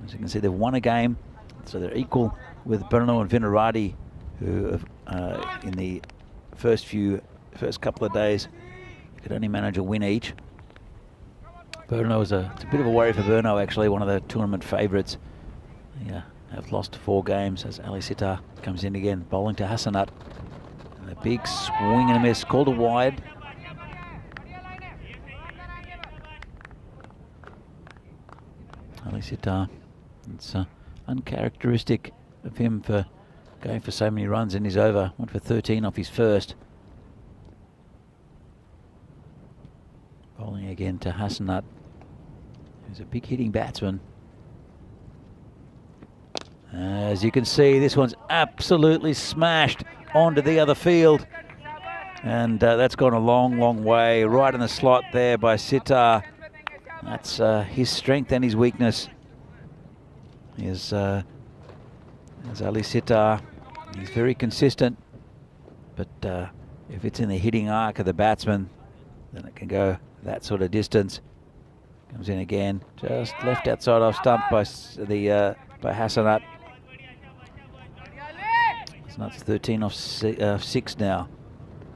As you can see, they've won a game, so they're equal with Brno and Vinarati, who have, in the first couple of days, could only manage a win each. Brno it's a bit of a worry for Brno, actually, one of the tournament favourites. Yeah, have lost 4 games as Ali Sitar comes in again, bowling to Hassanat. And a big swing and a miss, called a wide. Ali Sitar, it's uncharacteristic of him for going for so many runs in his over. Went for 13 off his first. Bowling again to Hassanat, who's a big hitting batsman. As you can see, this one's absolutely smashed onto the other field. And that's gone a long, long way. Right in the slot there by Sitar. That's his strength and his weakness. Is Ali Sitar. He's very consistent. But if it's in the hitting arc of the batsman, then it can go that sort of distance. Comes in again. Just left outside off stump by Hassanat. That's 13 off 6 now.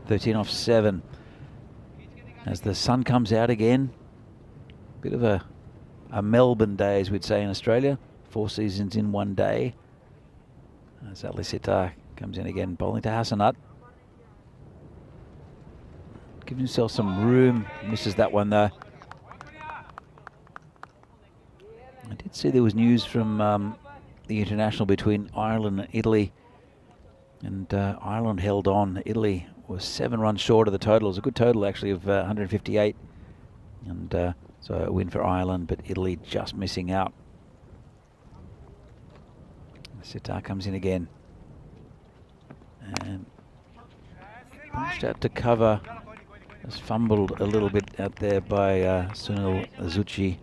13 off 7. As the sun comes out again. Bit of a Melbourne day, as we'd say in Australia. 4 seasons in 1 day. As Ali Sitar comes in again, bowling to Hassanat. Gives himself some room. Misses that one though. I did see there was news from the international between Ireland and Italy. And Ireland held on. Italy was 7 runs short of the total. It was a good total, actually, of 158. And so a win for Ireland, but Italy just missing out. Sitar comes in again. And punched out to cover. Just fumbled a little bit out there by Sunil Azuchi.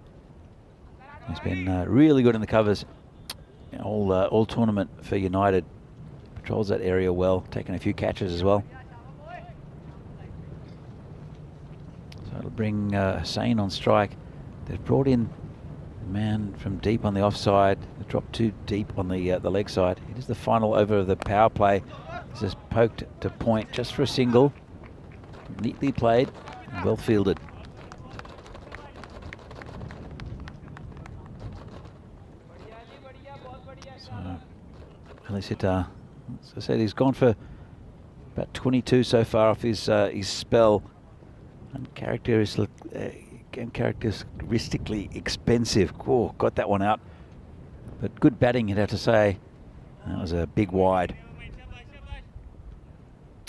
He's been really good in the covers all tournament for United. Controls that area well, taking a few catches as well. to bring Hussain on strike. They've brought in a man from deep on the offside. They dropped too deep on the leg side. It is the final over of the power play. This is poked to point just for a single. Neatly played, and well fielded. So, Alisita, as I said, he's gone for about 22 so far off his spell. And characteristically expensive. Oh, got that one out. But good batting, you'd have to say. That was a big wide.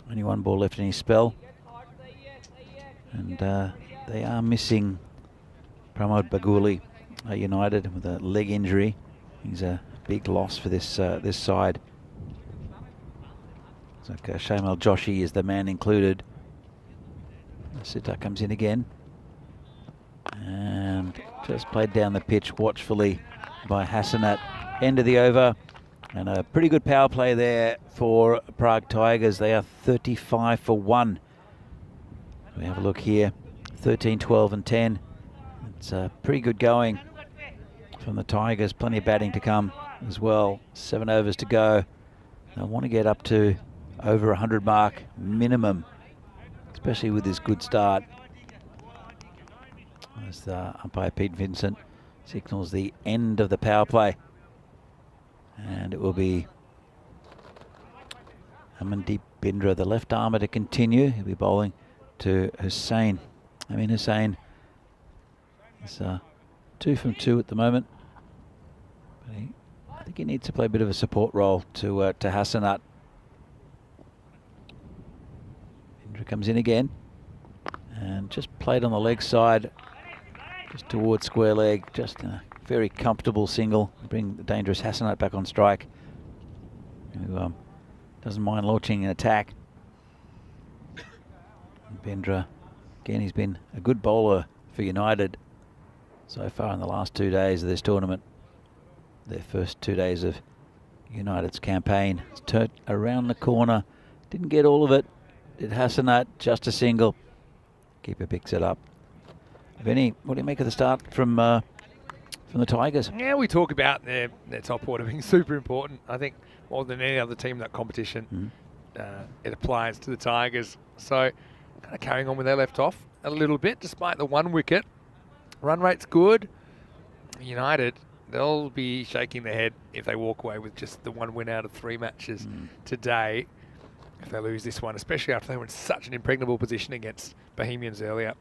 Only one ball left in his spell. And they are missing Pramod Baguli, United, with a leg injury. He's a big loss for this side. It's like Shamal Joshi is the man included. Sitar comes in again. And just played down the pitch watchfully by Hassanat. End of the over. And a pretty good power play there for Prague Tigers. They are 35 for 1. We have a look here. 13, 12 and 10. It's pretty good going from the Tigers. Plenty of batting to come as well. 7 overs to go. They'll want to get up to over 100 mark minimum, especially with this good start. As the umpire Pete Vincent signals the end of the power play. And it will be Amandeep Bindra, the left armour, to continue. He'll be bowling to Hussain. Hussain is 2 from 2 at the moment. But I think he needs to play a bit of a support role to Hassanat. Bindra comes in again and just played on the leg side, just towards square leg, just a very comfortable single. Bring the dangerous Hassanat back on strike, who doesn't mind launching an attack. Bindra, again, he's been a good bowler for United so far in the last 2 days of this tournament. Their first 2 days of United's campaign. It's turned around the corner, didn't get all of it. Did Hassanat, just a single. Keeper picks it up. Vinny, what do you make of the start from the Tigers? Yeah, we talk about their top order being super important. I think more than any other team in that competition, it applies to the Tigers. So kind of carrying on where they left off a little bit, despite the 1 wicket. Run rate's good. United, they'll be shaking their head if they walk away with just the 1 win out of 3 matches today. If they lose this one, especially after they were in such an impregnable position against Bohemians earlier.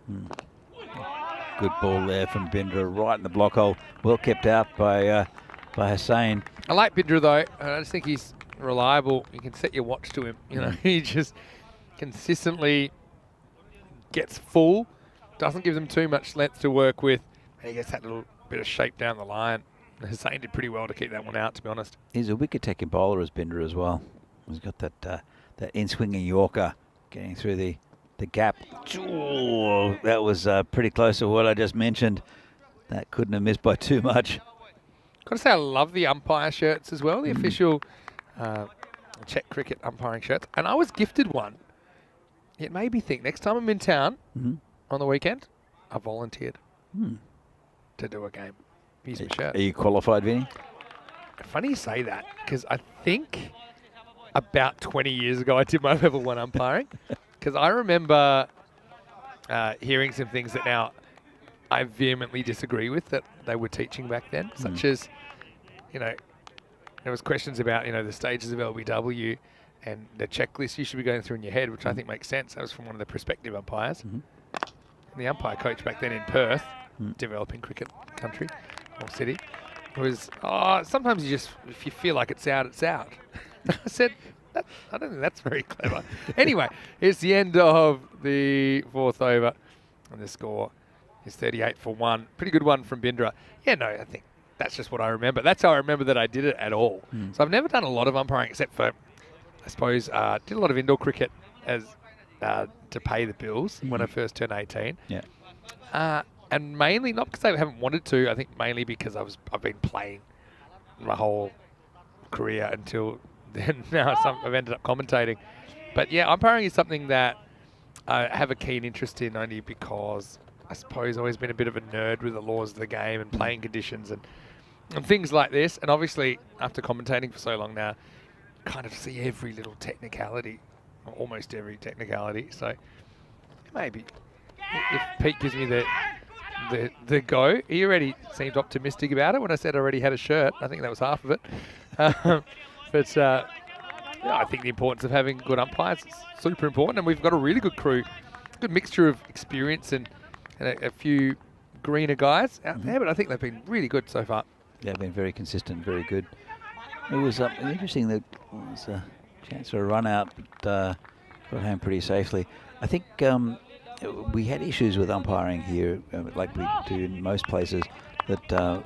Good ball there from Bindra, right in the block hole. Well kept out by Hussain. I like Bindra though. I just think he's reliable. You can set your watch to him. You know, he just consistently gets full, doesn't give them too much length to work with, and he gets that little bit of shape down the line. Hussain did pretty well to keep that one out, to be honest. He's a wicket-taking bowler as Bindra as well. He's got that in-swinging Yorker getting through the gap. Ooh, that was pretty close to what I just mentioned. That couldn't have missed by too much. Got to say, I love the umpire shirts as well, the official Czech cricket umpiring shirts. And I was gifted one. It made me think, next time I'm in town on the weekend, I volunteered to do a game. Use my shirt. Are you qualified, Vinny? Funny you say that, because I think about 20 years ago I did my level 1 umpiring. Because I remember hearing some things that now I vehemently disagree with that they were teaching back then, such as, there was questions about, the stages of LBW and the checklist you should be going through in your head, which I think makes sense. That was from one of the prospective umpires. And the umpire coach back then in Perth, developing cricket country or city, was, sometimes if you feel like it's out, it's out. I said, I don't think that's very clever. Anyway, it's the end of the 4th over, and the score is 38 for 1. Pretty good one from Bindra. Yeah, no, I think that's just what I remember. That's how I remember that I did it at all. So I've never done a lot of umpiring except for, I suppose, did a lot of indoor cricket as to pay the bills when I first turned 18. Yeah. And mainly, not because I haven't wanted to, I think mainly because I've been playing my whole career until then. Now I've ended up commentating. But yeah, umpiring is something that I have a keen interest in only because I suppose, always been a bit of a nerd with the laws of the game and playing conditions and things like this. And obviously, after commentating for so long now, kind of see every little technicality, or almost every technicality. So maybe if Pete gives me the go, he already seemed optimistic about it when I said I already had a shirt. I think that was half of it. But yeah, I think the importance of having good umpires is super important, and we've got a really good crew, good mixture of experience and a few greener guys out there, but I think they've been really good so far. They've been very consistent, very good. It was interesting that there was a chance for a run out, but got home pretty safely. I think we had issues with umpiring here, like we do in most places, that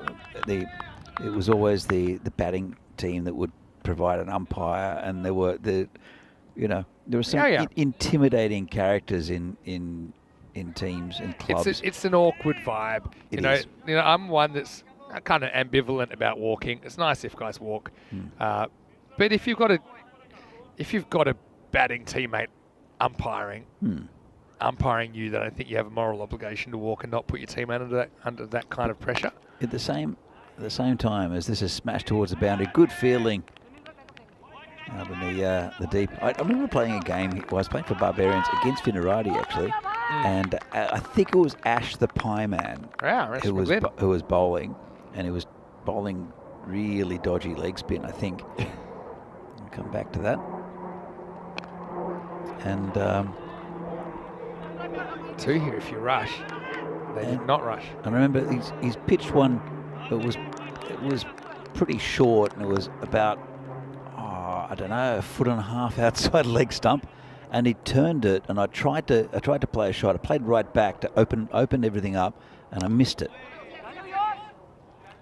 it was always the batting team that would provide an umpire, and there were some intimidating characters in teams and clubs. It's an awkward vibe. You know, I'm one that's kind of ambivalent about walking. It's nice if guys walk, but if you've got a batting teammate umpiring you, then I think you have a moral obligation to walk and not put your teammate under that kind of pressure. At the same time as this is smashed towards the boundary, good fielding out in the deep. I remember playing a game. I was playing for Barbarians against Finnerati actually, and I think it was Ash the Pie Man who was bowling, and he was bowling really dodgy leg spin, I think. I'll come back to that. And two here if you rush. They did not rush. I remember he's pitched one that was pretty short, and it was about I don't know, a foot and a half outside leg stump, and he turned it, and I tried to play a shot. I played right back to open everything up, and I missed it.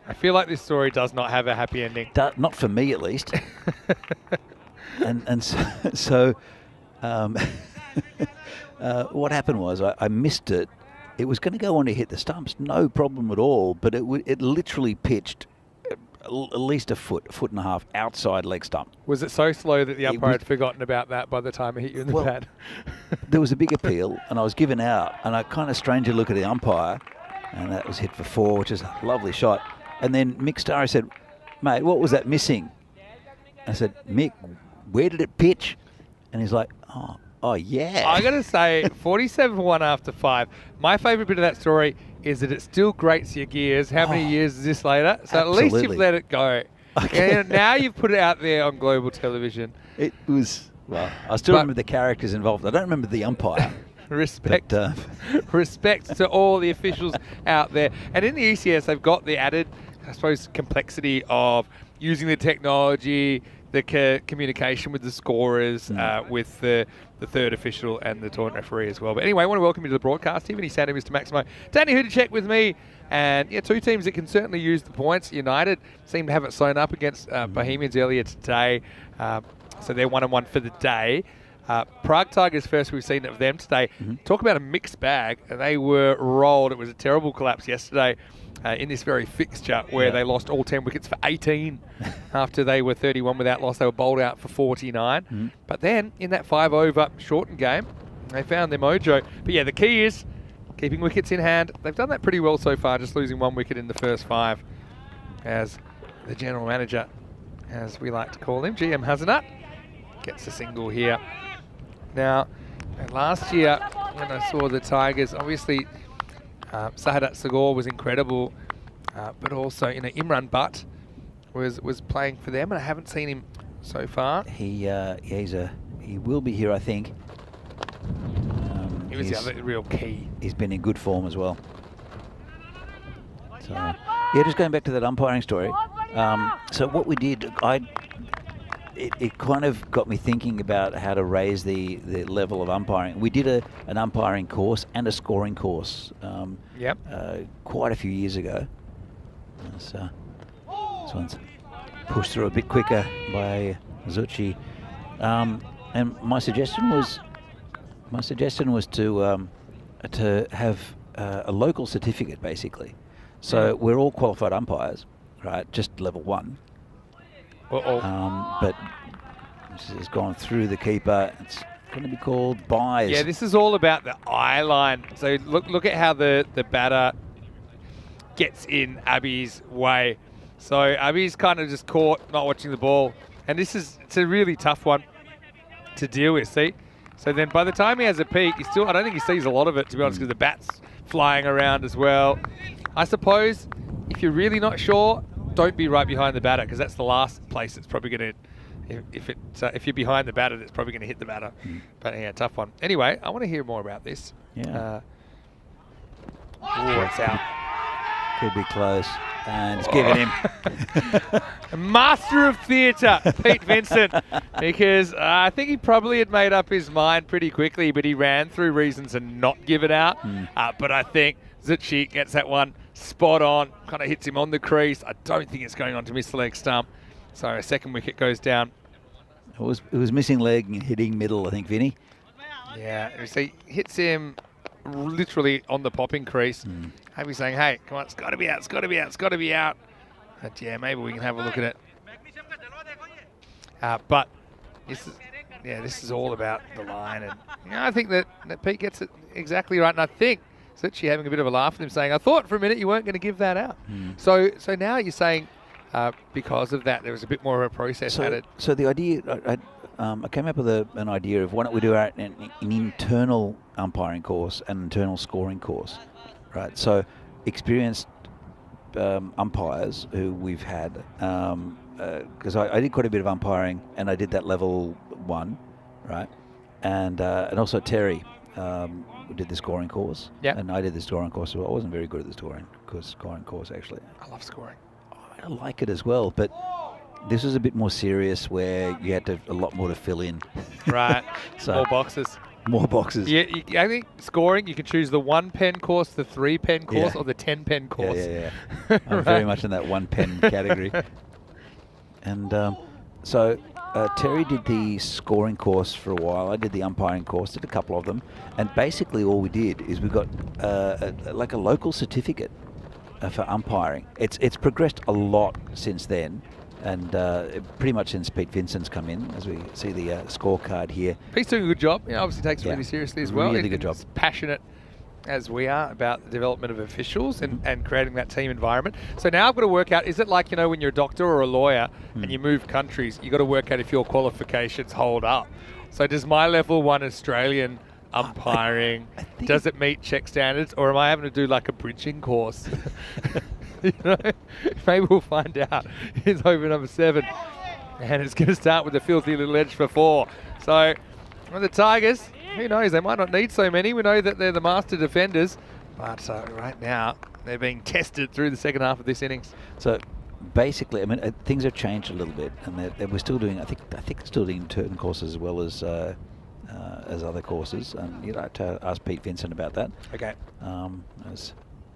I feel like this story does not have a happy ending. Not for me, at least. and so what happened was I missed it. It was going to go on to hit the stumps, no problem at all, but it literally pitched at least a foot and a half outside leg stump. Was it so slow that the umpire had forgotten about that by the time it hit you in the pad? There was a big appeal, and I was given out, and I kind of strangely look at the umpire, and that was hit for 4, which is a lovely shot. And then Mick Starry said, "Mate, what was that missing?" I said, "Mick, where did it pitch?" And he's like, oh yeah. I got to say, 47-1 after 5. My favourite bit of that story is that it still grates your gears. How many years is this later? So absolutely. At least you've let it go. Okay. And now you've put it out there on global television. It was, well, I still remember the characters involved. I don't remember the umpire. Respect. Respect to all the officials out there. And in the ECS, they've got the added, I suppose, complexity of using the technology, the communication with the scorers, with the third official and the tournament referee as well. But anyway, I want to welcome you to the broadcast. Tiffany Sandy, Mr. Maximo. Danny Who to check with me. And yeah, two teams that can certainly use the points. United seem to have it sewn up against Bohemians earlier today. So they're 1-1 for the day. Prague Tigers first we've seen of them today. Talk about a mixed bag. They were rolled. It was a terrible collapse yesterday in this very fixture where they lost all 10 wickets for 18 after they were 31 without loss. They were bowled out for 49. But then in that 5-over shortened game, they found their mojo. But yeah, the key is keeping wickets in hand. They've done that pretty well so far, just losing 1 wicket in the first 5 as the general manager, as we like to call him, GM Hazenut, gets a single here. Now, last year when I saw the Tigers, obviously Sahadat Sagor was incredible, but also Imran Butt was playing for them, and I haven't seen him so far. He will be here, I think. He was the other real key. He's been in good form as well. So yeah, just going back to that umpiring story. So what we did, it kind of got me thinking about how to raise the level of umpiring. We did an umpiring course and a scoring course quite a few years ago. This one's pushed through a bit quicker by Zucchi. And my suggestion was to have a local certificate, basically. So we're all qualified umpires, right? Just level 1. But this has gone through the keeper. It's going to be called buys. Yeah, this is all about the eye line. So look at how the batter gets in Abby's way. So Abby's kind of just caught, not watching the ball. And it's a really tough one to deal with, see? So then by the time he has a peek, I don't think he sees a lot of it, to be honest, because the bat's flying around as well. I suppose if you're really not sure, don't be right behind the batter, because that's the last place it's probably going to, if you're behind the batter, it's probably going to hit the batter. But yeah, tough one. Anyway, I want to hear more about this. Yeah. It's out. Could be close. And it's given him. A master of theatre, Pete Vincent, because I think he probably had made up his mind pretty quickly, but he ran through reasons to not give it out. But I think Zuchi gets that one spot on, kind of hits him on the crease. I don't think it's going on to miss the leg stump. So a second wicket goes down. It was missing leg and hitting middle, I think, Vinny. Yeah, see, hits him literally on the popping crease. Maybe saying, hey, come on, it's got to be out, it's got to be out, it's got to be out. But yeah, maybe we can have a look at it. But this is all about the line. And I think that Pete gets it exactly right. And I think Zuchi having a bit of a laugh with him, saying, I thought for a minute you weren't going to give that out. So now you're saying because of that, there was a bit more of a process added. So the idea, I came up with an idea of why don't we do an internal umpiring course and an internal scoring course, right? So experienced umpires who we've had, because I did quite a bit of umpiring and I did that level 1, right? And also Terry did the scoring course. Yeah. And I did the scoring course as well. I wasn't very good at the scoring course actually. I love scoring. I like it as well, but this was a bit more serious where you had a lot more to fill in. Right. So more boxes. More boxes. Yeah, I think scoring, you can choose the 1 pen course, the 3 pen course, or the 10 pen course. Yeah. I'm very much in that 1 pen category. And so Terry did the scoring course for a while. I did the umpiring course, did a couple of them. And basically all we did is we got like a local certificate for umpiring. It's progressed a lot since then. And pretty much since Pete Vincent's come in, as we see the scorecard here. Pete's doing a good job. Obviously takes it really seriously as well. Really good job. He's passionate, as we are, about the development of officials and creating that team environment. So now I've got to work out, is it like, when you're a doctor or a lawyer and you move countries, you've got to work out if your qualifications hold up. So does my level 1 Australian umpiring, does it meet Czech standards, or am I having to do like a bridging course? Maybe we'll find out. It's over number 7, and it's going to start with a filthy little edge for 4. So the Tigers, who knows, they might not need so many. We know that they're the master defenders, but right now they're being tested through the second half of this innings. So basically, things have changed a little bit, and we're still doing, I think still doing turn courses as well as other courses, and you'd like to ask Pete Vincent about that. Okay. As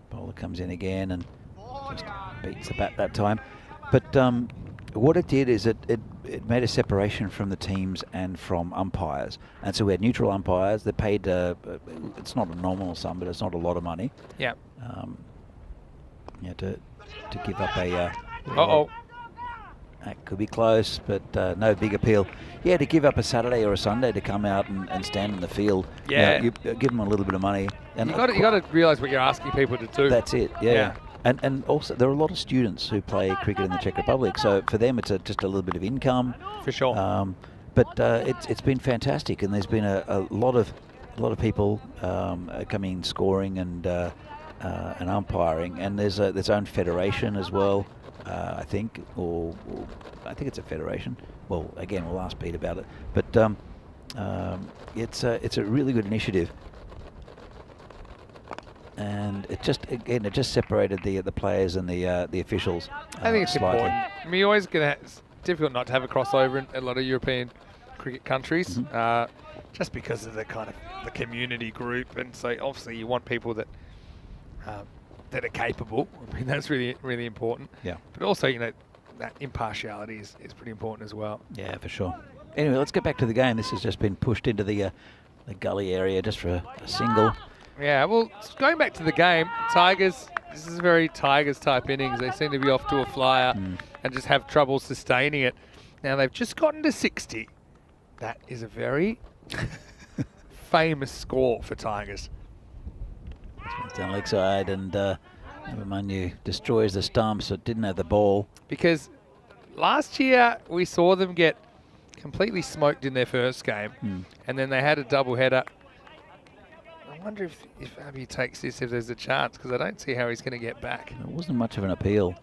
bowler comes in again and just beats the bat that time. But what it did is it made a separation from the teams and from umpires. And so we had neutral umpires. They paid, it's not a nominal sum, but it's not a lot of money. Yeah. To give up a... That could be close, but no big appeal. Yeah, to give up a Saturday or a Sunday to come out and stand in the field. Yeah. You give them a little bit of money. And you got to realise what you're asking people to do. That's it, yeah. And also, there are a lot of students who play cricket in the Czech Republic, so for them it's just a little bit of income. For sure. But it's been fantastic, and there's been a lot of people coming in scoring and umpiring, and there's its own federation as well. I think, or I think it's a federation. Well, again, we'll ask Pete about it. But it's a really good initiative. And it just separated the players and the officials. I think it's slightly important. You're always it's difficult not to have a crossover in a lot of European cricket countries, just because of the kind of the community group, and so obviously you want people that are capable. I mean, that's really, really important. Yeah. But also, that impartiality is pretty important as well. Yeah, for sure. Anyway, let's get back to the game. This has just been pushed into the gully area just for a single. Yeah, well, going back to the game, Tigers, this is a very Tigers type innings. They seem to be off to a flyer and just have trouble sustaining it. Now, they've just gotten to 60. That is a very famous score for Tigers. Down leg side, and Manyu destroys the stumps, so didn't have the ball. Because last year we saw them get completely smoked in their first game, and then they had a double header. I wonder if Abby takes this, if there's a chance, because I don't see how he's going to get back. It wasn't much of an appeal.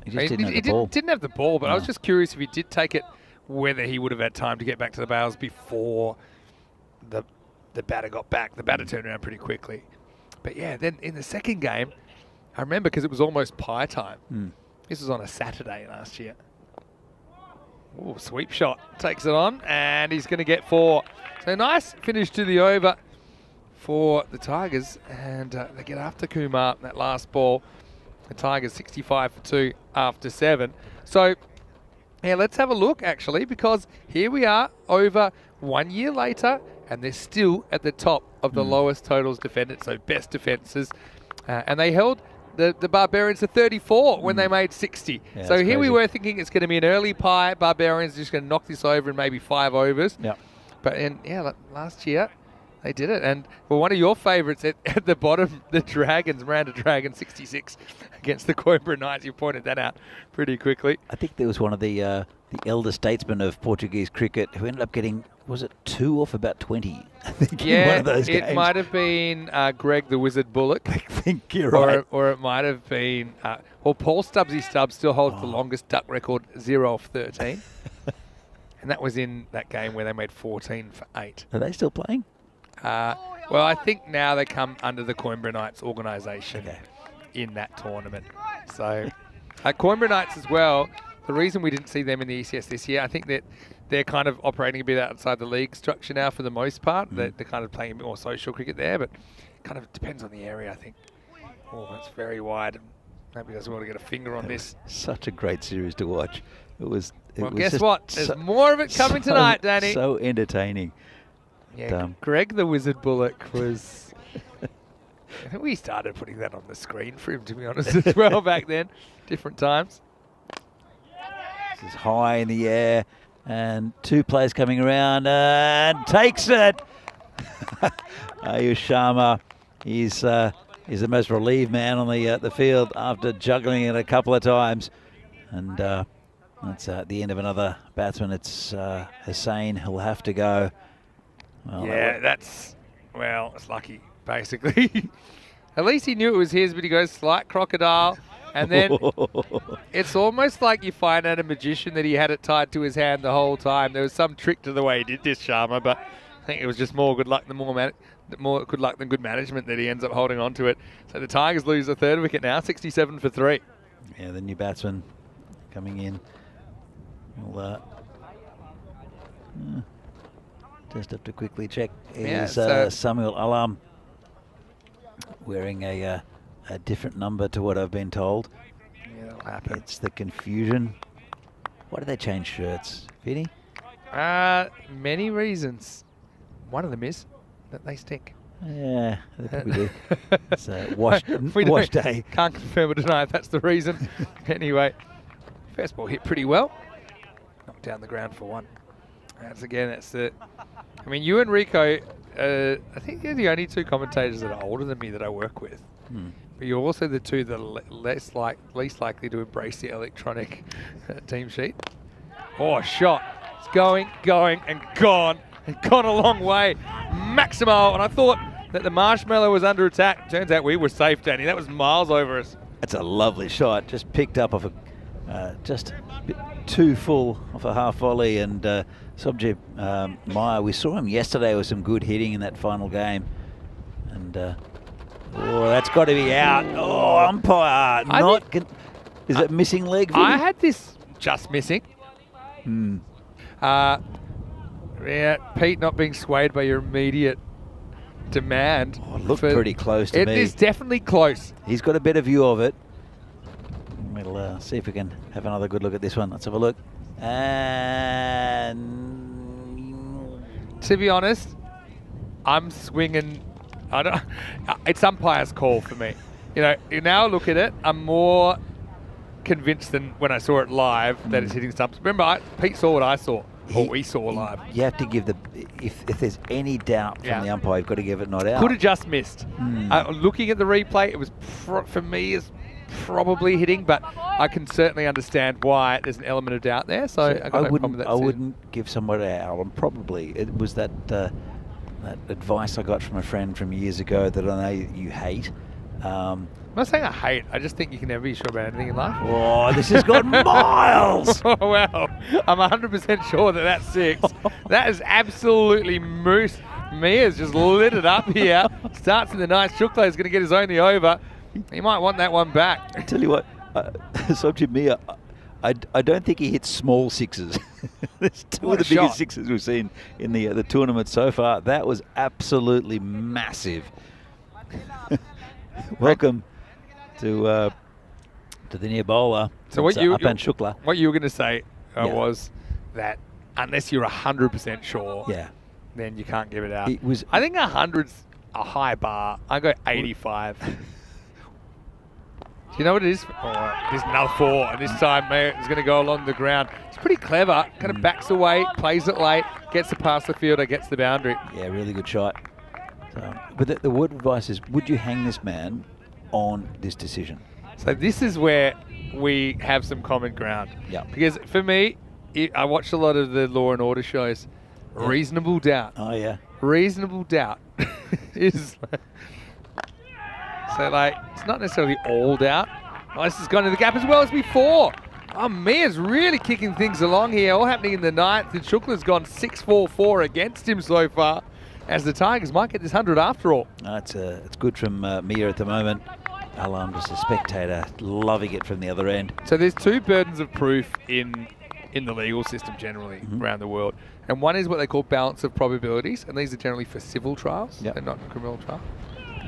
He just didn't have the ball. Didn't have the ball, but I was No. just curious if he did take it, whether he would have had time to get back to the bails before the batter got back. The batter turned around pretty quickly. But yeah, then in the second game, I remember because it was almost pie time. This was on a Saturday last year. Ooh, sweep shot. Takes it on, and he's going to get 4. So nice finish to the over for the Tigers, and they get after Kumar that last ball. The Tigers 65 for 2 after 7. So, yeah, let's have a look, actually, because here we are over 1 year later, and they're still at the top of the lowest totals defended, so best defences. And they held the Barbarians to 34 when they made 60. Yeah, so that's here we crazy. were thinking it's going to be an early pie. Barbarians just going to knock this over in maybe 5 overs. Yeah. But last year, they did it. And well, one of your favourites at the bottom, the Dragons, Miranda Dragons, 66 against the Coimbra Knights. You pointed that out pretty quickly. I think there was one of the elder statesmen of Portuguese cricket who ended up getting, was it 2 off about 20? I think in one of those games. It might have been Greg the Wizard Bullock. I think you're right. Or it might have been, Paul Stubbsy Stubbs still holds the longest duck record, 0 off 13. And that was in that game where they made 14 for 8. Are they still playing? Well, I think now they come under the Coimbra Knights organisation in that tournament. So, Coimbra Knights as well, the reason we didn't see them in the ECS this year, I think that they're kind of operating a bit outside the league structure now for the most part. They're kind of playing a bit more social cricket there, but it kind of depends on the area, I think. Oh, that's very wide. Maybe doesn't want to get a finger on this. Such a great series to watch. It was. Well, guess what? There's more of it coming tonight, Danny. So entertaining. Yeah, Greg the Wizard Bullock was... I think we started putting that on the screen for him, to be honest, as well back then. Different times. This is high in the air, and 2 players coming around, and takes it. Ayush Sharma is the most relieved man on the field after juggling it a couple of times. And that's at the end of another batsman. It's Hussain who'll have to go. Well, it's lucky, basically. At least he knew it was his, but he goes slight crocodile. And then it's almost like you find out a magician that he had it tied to his hand the whole time. There was some trick to the way he did this, Sharma, but I think it was just more good luck than more good luck than good management that he ends up holding on to it. So the Tigers lose the 3rd wicket now, 67 for 3. Yeah, the new batsman coming in. We'll just have to quickly check. Is Samuel Alam wearing a different number to what I've been told? Yeah, that'll happen. It's the confusion. Why did they change shirts, Vinny? Many reasons. One of them is that they stink. Yeah, they probably do. It's a wash day. Can't confirm or deny if that's the reason. Anyway, first ball hit pretty well. Knocked down the ground for 1. That's the... I mean, you and Rico, I think you're the only 2 commentators that are older than me that I work with. But you're also the 2 that are least likely to embrace the electronic team sheet. Oh, shot. It's going, and gone. And gone a long way. Maximo. And I thought that the marshmallow was under attack. Turns out we were safe, Danny. That was miles over us. That's a lovely shot. Just picked up off just a bit too full off a half volley. And Sobjit Meyer, we saw him yesterday with some good hitting in that final game. And that's got to be out. Oh, umpire. Is it missing leg? Vinny? I had this just missing. Yeah, Pete not being swayed by your immediate demand. Oh, it looked pretty close to me. It is definitely close. He's got a better view of it. We'll see if we can have another good look at this one. Let's have a look. And to be honest, I'm swinging. It's umpire's call for me. You now look at it, I'm more convinced than when I saw it live that it's hitting stumps. Remember, Pete saw what I saw. what we saw live. You have to give if there's any doubt from the umpire, you've got to give it not out. Could have just missed. Looking at the replay, it was for me is probably hitting, but I can certainly understand why there's an element of doubt there. So I got no problem with that. I wouldn't give somebody out. And probably it was that advice I got from a friend from years ago that I know you hate. I'm not saying I hate. I just think you can never be sure about anything in life. Oh, this has gone miles. Oh, well, I'm 100% sure that's 6. That is absolutely moose. Mia's just lit it up here. Starts in the ninth. Shukla is going to get his only over. He might want that one back. I tell you what, Sobji Mia, I don't think he hits small sixes. There's two of the biggest sixes we've seen in the tournament so far. That was absolutely massive. Welcome to the near bowler. So what you Apan Shukla. What you were going to say was that unless you're 100% sure, then you can't give it out. I think 100's a high bar. I go 85. Do you know what it is? Oh, there's another 4, and this time Mayer is going to go along the ground. It's pretty clever. Kind of backs away, plays it late, gets it past the fielder, gets the boundary. Yeah, really good shot. So, but the word of advice is, would you hang this man on this decision? So this is where we have some common ground. Yeah. Because for me, I watched a lot of the Law and Order shows. Yeah. Reasonable doubt. Oh, yeah. Reasonable doubt is... So, like, it's not necessarily all doubt. Oh, this has gone to the gap as well as before. Oh, Mia's really kicking things along here. All happening in the ninth. And Shukla's gone 6-4-4 against him so far, as the Tigers might get this 100 after all. It's good from Mia at the moment. Alam, just a spectator, loving it from the other end. So there's 2 burdens of proof in the legal system generally around the world. And one is what they call balance of probabilities. And these are generally for civil trials. They're not criminal trials.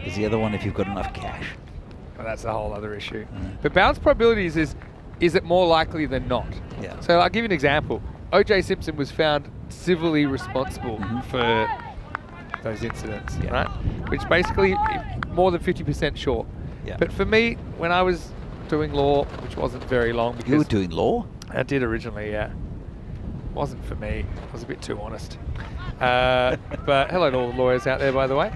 Is the other one if you've got enough cash? Well, that's a whole other issue. But balance probabilities is it more likely than not? Yeah. So I'll give you an example. O.J. Simpson was found civilly responsible for those incidents, right? Which basically more than 50% sure. Yeah. But for me, when I was doing law, which wasn't very long, because you were doing law? I did originally, yeah. Wasn't for me. I was a bit too honest. But hello to all the lawyers out there, by the way.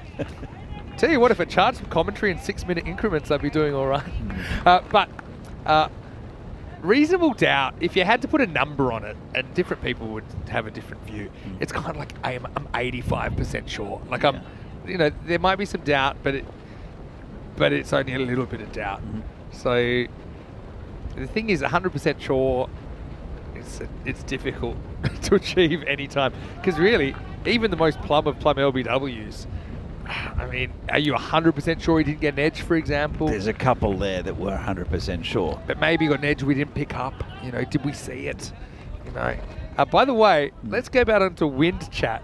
Tell you what, if I charged some commentary in 6-minute increments, I'd be doing all right. But reasonable doubt, if you had to put a number on it, and different people would have a different view, it's kind of like I'm 85% sure. Like there might be some doubt, but it's only a little bit of doubt. So the thing is, 100% sure, it's difficult to achieve any time, because really, even the most plum of plum LBWs. I mean, are you 100% sure he didn't get an edge, for example? There's a couple there that were 100% sure. But maybe got an edge we didn't pick up. You know, did we see it? You know. By the way, let's go back onto wind chat.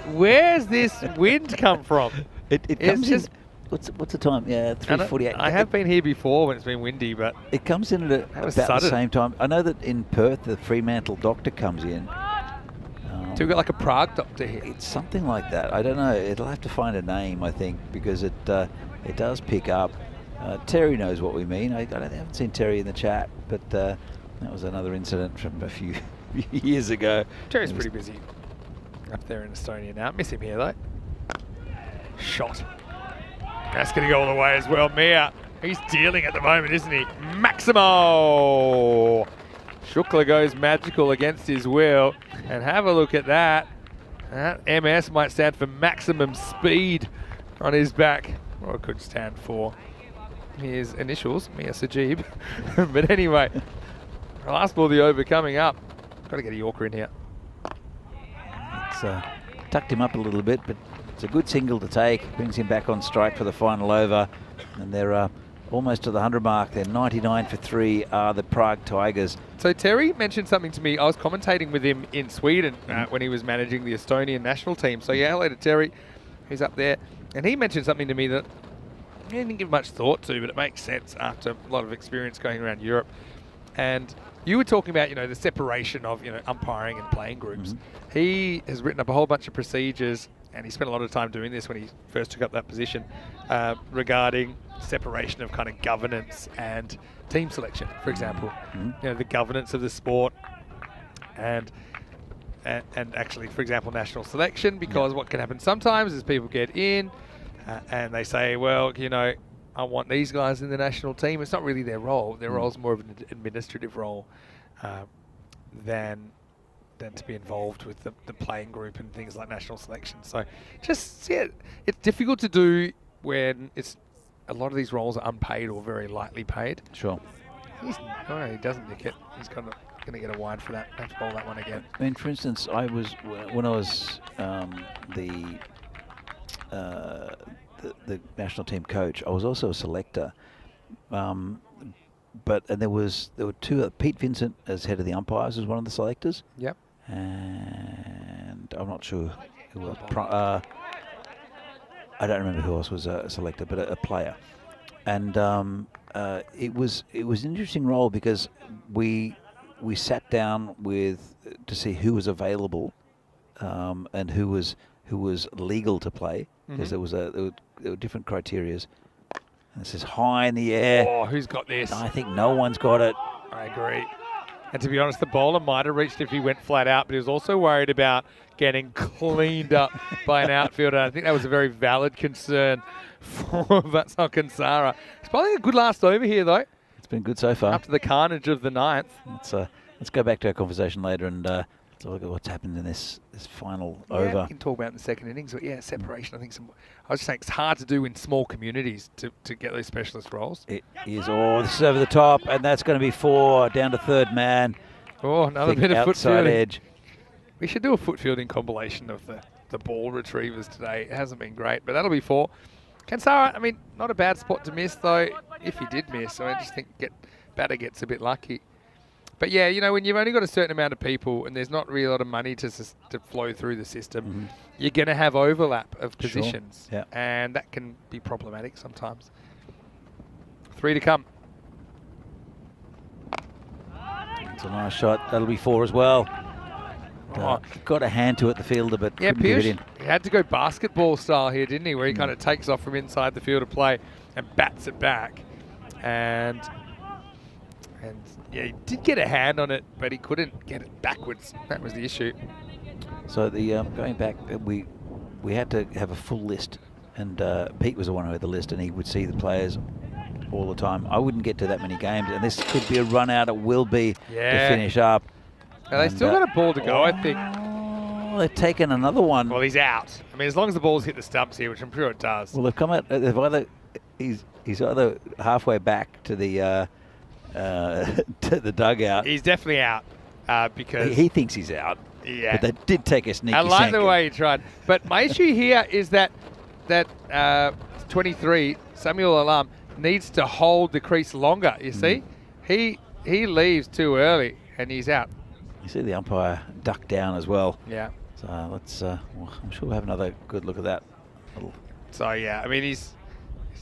Where's this wind come from? It comes just in. What's the time? Yeah, 3:48. I have been here before when it's been windy, but it comes in at about the same time. I know that in Perth, the Fremantle doctor comes in. So we've got like a Prague doctor here. It's something like that. I don't know. It'll have to find a name, I think, because it does pick up. Terry knows what we mean. I haven't seen Terry in the chat, but that was another incident from a few years ago. Terry's pretty busy up there in Estonia now. Miss him here though. Shot. That's going to go all the way as well. Mia, he's dealing at the moment, isn't he? Maximo! Shukla goes magical against his will. And have a look at that. That MS might stand for maximum speed on his back. Or it could stand for his initials, Mia Sajib. But anyway, last ball of the over coming up. Got to get a Yorker in here. It's tucked him up a little bit, but it's a good single to take. Brings him back on strike for the final over. And they're almost to the 100 mark. They're 99 for 3 are the Prague Tigers. So Terry mentioned something to me. I was commentating with him in Sweden when he was managing the Estonian national team. So yeah, hello to Terry, who's up there. And he mentioned something to me that I didn't give much thought to, but it makes sense after a lot of experience going around Europe. And you were talking about, the separation of, umpiring and playing groups. He has written up a whole bunch of procedures, and he spent a lot of time doing this when he first took up that position, regarding separation of kind of governance and team selection, for example. The governance of the sport. And and actually, for example, national selection, because what can happen sometimes is people get in and they say, well, you know, I want these guys in the national team. It's not really their role. Their role is more of an administrative role than to be involved with the playing group and things like national selection. So just, yeah, it's difficult to do when a lot of these roles are unpaid or very lightly paid. Sure. He doesn't nick it. He's going to get a wide for that. Have to bowl that one again. I mean, for instance, when I was the national team coach, I was also a selector. But there were two. Pete Vincent, as head of the umpires, was one of the selectors. Yep. And I'm not sure who else. I don't remember who else was a selector, but a player. And it was an interesting role because we sat down to see who was available and who was legal to play, because there were different criterias. And this is high in the air. Oh, who's got this? I think no one's got it. I agree. And to be honest, the bowler might have reached if he went flat out, but he was also worried about getting cleaned up by an outfielder. I think that was a very valid concern for Vatsal Kansara. It's probably a good last over here, though. It's been good so far. After the carnage of the ninth. Let's go back to our conversation later and let's look at what's happened in this final over. We can talk about in the second innings, but yeah, separation. I was just saying it's hard to do in small communities to get those specialist roles. It is. Oh, this is over the top, and that's going to be 4 down to third man. Oh, another bit of foot outside fielding. edge. We should do a foot fielding compilation of the ball retrievers today. It hasn't been great, but that'll be 4. Kansara, I mean, not a bad spot to miss though. If he did miss, I just think batter gets a bit lucky. But yeah, you know, when you've only got a certain amount of people and there's not really a lot of money to flow through the system, you're going to have overlap of positions. Sure. Yeah. And that can be problematic sometimes. 3 to come. It's a nice shot. That'll be 4 as well. Got a hand to it, the fielder, but couldn't give it in. He had to go basketball style here, didn't he? Where he kind of takes off from inside the field of play and bats it back. And yeah, he did get a hand on it, but he couldn't get it backwards. That was the issue. So the going back, we had to have a full list, and Pete was the one who had the list, and he would see the players all the time. I wouldn't get to that many games, and this could be a run out. It will be to finish up. Now they still got a ball to go, I think. They've taken another one. Well, he's out. I mean, as long as the ball's hit the stumps here, which I'm sure it does. Well, they've come out. He's either halfway back to the to the dugout. He's definitely out because he thinks he's out. Yeah, but they did take a sneaky. I like the sank. way he tried. But my issue here is that 23 Samuel Alam needs to hold the crease longer. You see, he leaves too early and he's out. You see the umpire duck down as well. Yeah. So let's. Well, I'm sure we'll have another good look at that. So yeah, I mean he's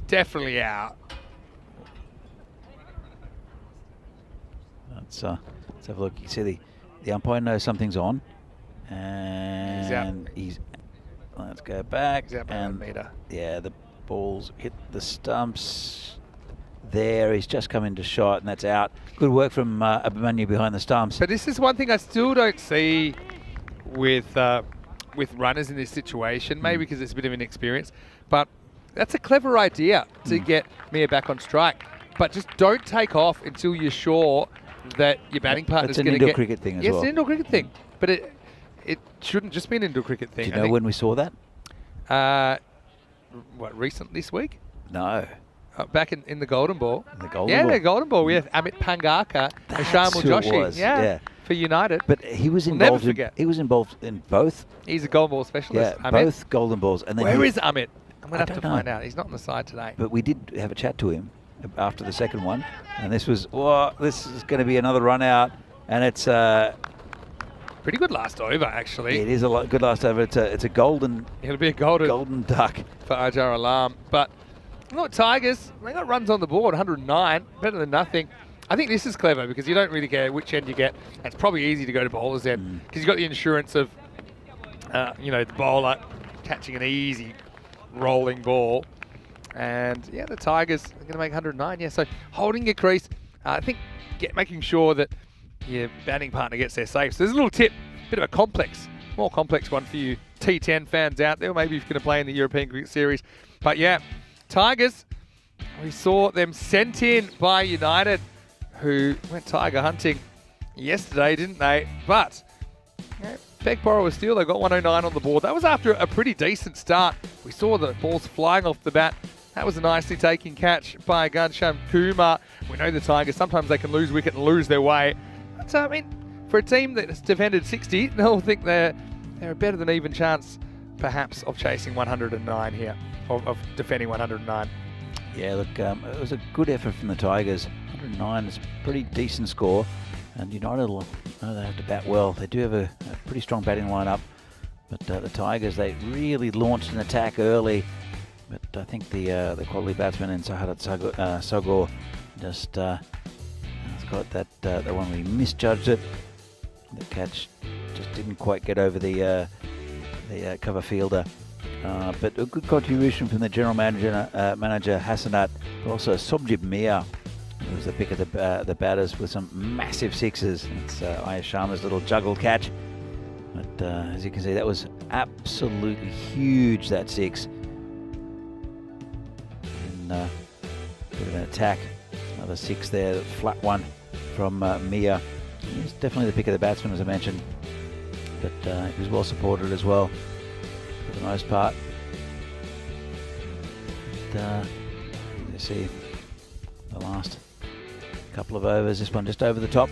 definitely out. Let's have a look. You see the umpire knows something's on, and he's. Let's go back. He's out by and 1 metre. Yeah, the ball's hit the stumps. There, he's just come into shot, and that's out. Good work from Abhimanyu behind the stumps. But this is one thing I still don't see with runners in this situation, maybe because it's a bit of inexperience. But that's a clever idea to get Mia back on strike. But just don't take off until you're sure that your batting partner's going to get... It's an indoor cricket thing as well. Yes, it's an indoor cricket thing. But it shouldn't just be an indoor cricket thing. Do you know when we saw that? Recent this week? No. Back in the Golden Ball. The Golden Ball? The Golden Ball. We had Amit Pangaka and Sharmul Joshi. Yeah. For United. But he was involved. Never forget. He was involved in both. He's a Golden Ball specialist. Yeah, Amit. both Golden Balls. And then Where is Amit? I'm going to have to know. find out. He's not on the side today. But we did have a chat to him after the second one, and this is going to be another run out, and it's pretty good last over actually. It is a good last over. It's a golden. It'll be a golden duck for Ajar Alam. But look, Tigers, they got runs on the board, 109, better than nothing. I think this is clever because you don't really care which end you get. It's probably easy to go to bowler's end because you've got the insurance of the bowler catching an easy rolling ball. And yeah, the Tigers are going to make 109. Yeah, so holding your crease, I think making sure that your batting partner gets there safe. So there's a little tip bit of a complex, more complex one for you T10 fans out there. Maybe if you're going to play in the European Cricket Series. But yeah, Tigers, we saw them sent in by United, who went tiger hunting yesterday, didn't they? But beg, borrow, or steal, they got 109 on the board. That was after a pretty decent start. We saw the balls flying off the bat. That was a nicely taken catch by Ghanshyam Kumar. We know the Tigers, sometimes they can lose wicket and lose their way. But, I mean, for a team that's defended 60, they'll think they're a better than even chance, perhaps, of chasing 109 here, of defending 109. Yeah, look, it was a good effort from the Tigers. 109 is a pretty decent score, and United will know they have to bat well. They do have a pretty strong batting lineup, but the Tigers, they really launched an attack early. But I think the quality batsman in Sahadat Sagor just has got that one we misjudged it. The catch just didn't quite get over the cover fielder. But a good contribution from the general manager Hassanat, but also Sobjib Mia, who was the pick of the batters with some massive sixes. It's Ayush Sharma's little juggle catch. But as you can see, that was absolutely huge, that six. And bit of an attack, another six there, the flat one from Mia. He's definitely the pick of the batsman, as I mentioned, but he was well supported as well for the most part. And, you see the last couple of overs, this one just over the top,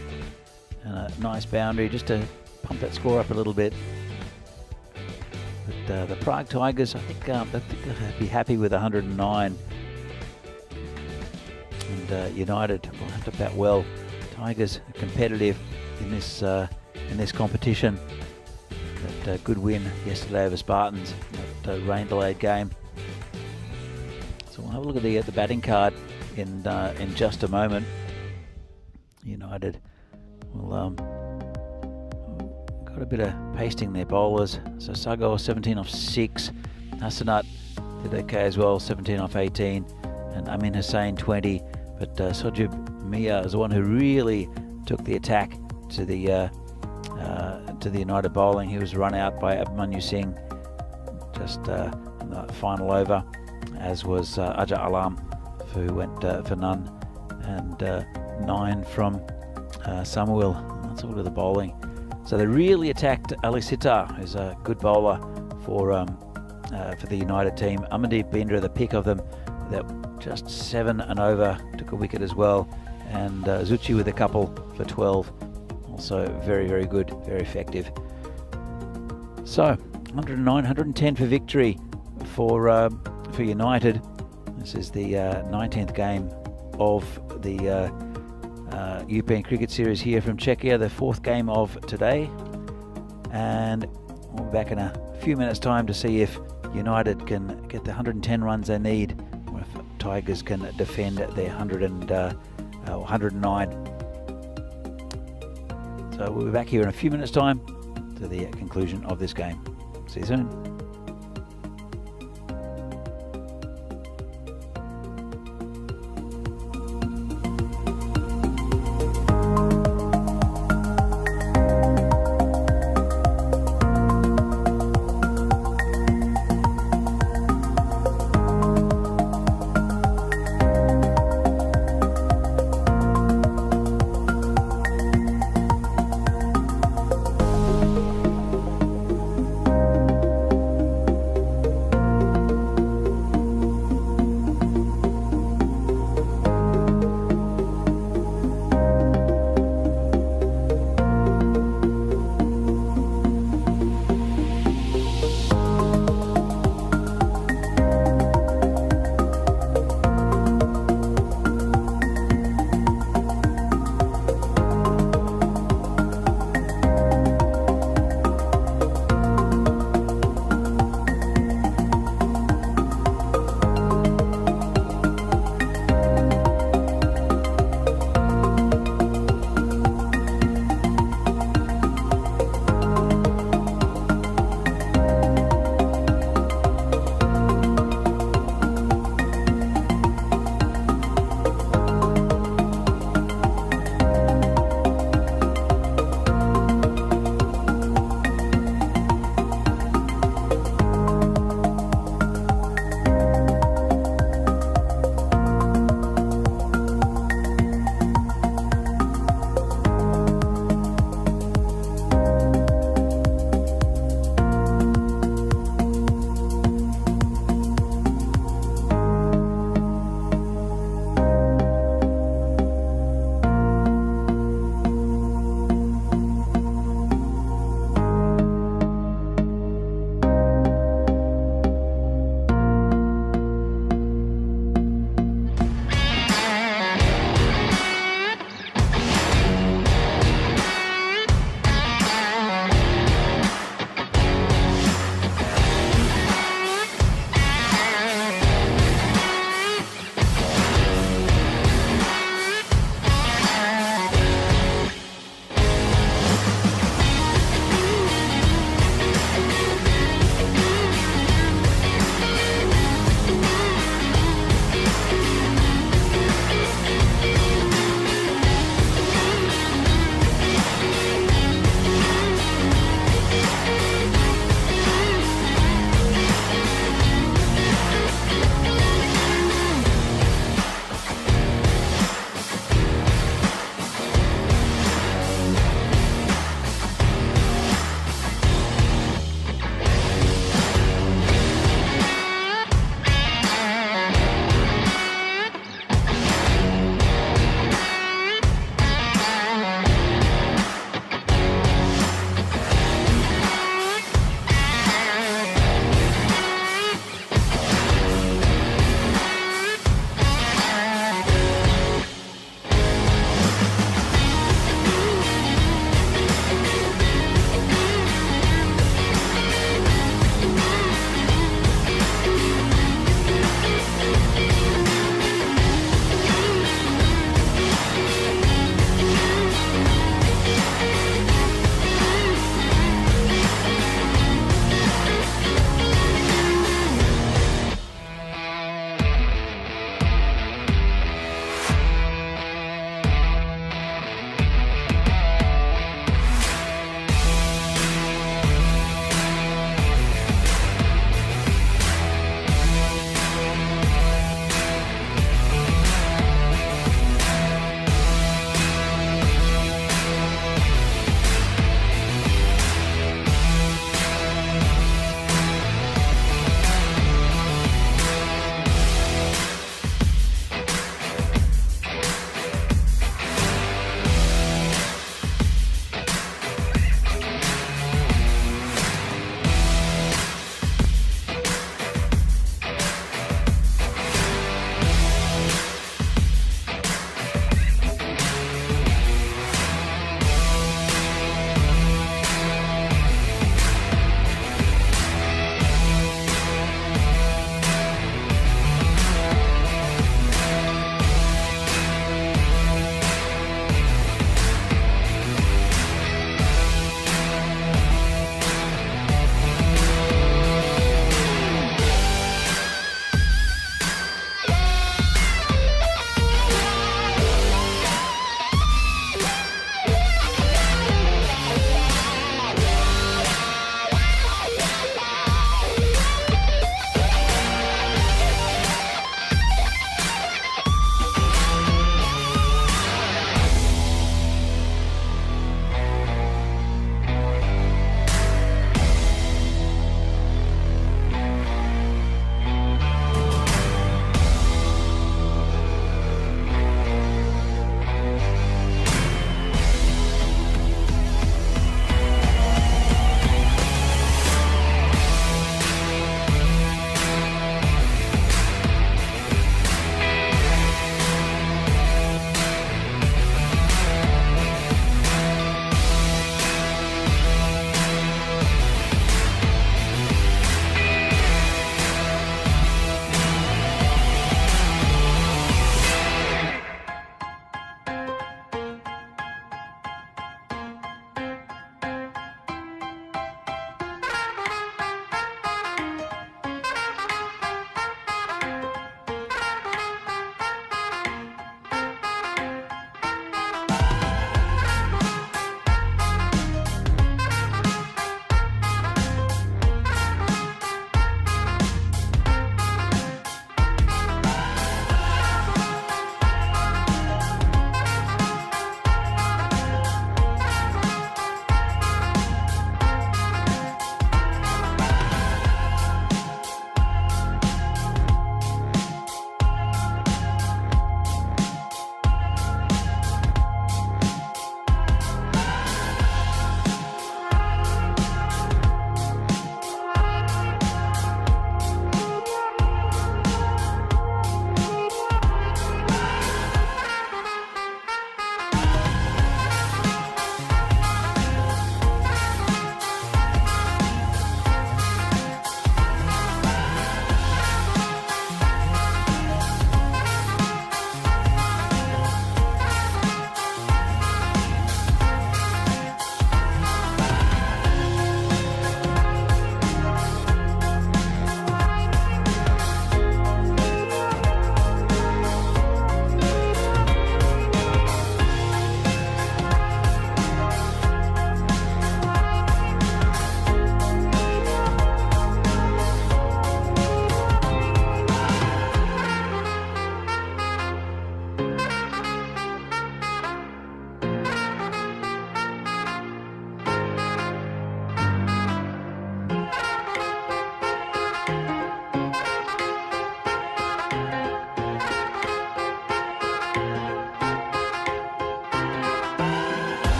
and a nice boundary just to pump that score up a little bit. But the Prague Tigers, I think they'll be happy with 109. And United will have to bat well. Tigers are competitive in this competition. That good win yesterday over Spartans, that rain-delayed game. So we'll have a look at the batting card in just a moment. United will got a bit of pasting their bowlers. So Sagor 17 off 6, Hassanat did okay as well, 17 off 18, and Amin Hussain 20. But Sobjib Mia is the one who really took the attack to the United bowling. He was run out by Abhimanyu Singh just in the final over, as was Ajat Alam, who went for none, and 9 from Samuel. Let's have a look at the bowling. So they really attacked Ali Sitar, who's a good bowler for the United team. Amandeep Bindra, the pick of them, that just 7 and over, took a wicket as well, and Zuchi with a couple for 12, also very, very good, very effective. So 109, 110 for victory for United. This is the 19th game of the European Cricket Series here from Czechia, the 4th game of today, and we'll be back in a few minutes time to see if United can get the 110 runs they need, or if Tigers can defend their 109. So we'll be back here in a few minutes time to the conclusion of this game. See you soon.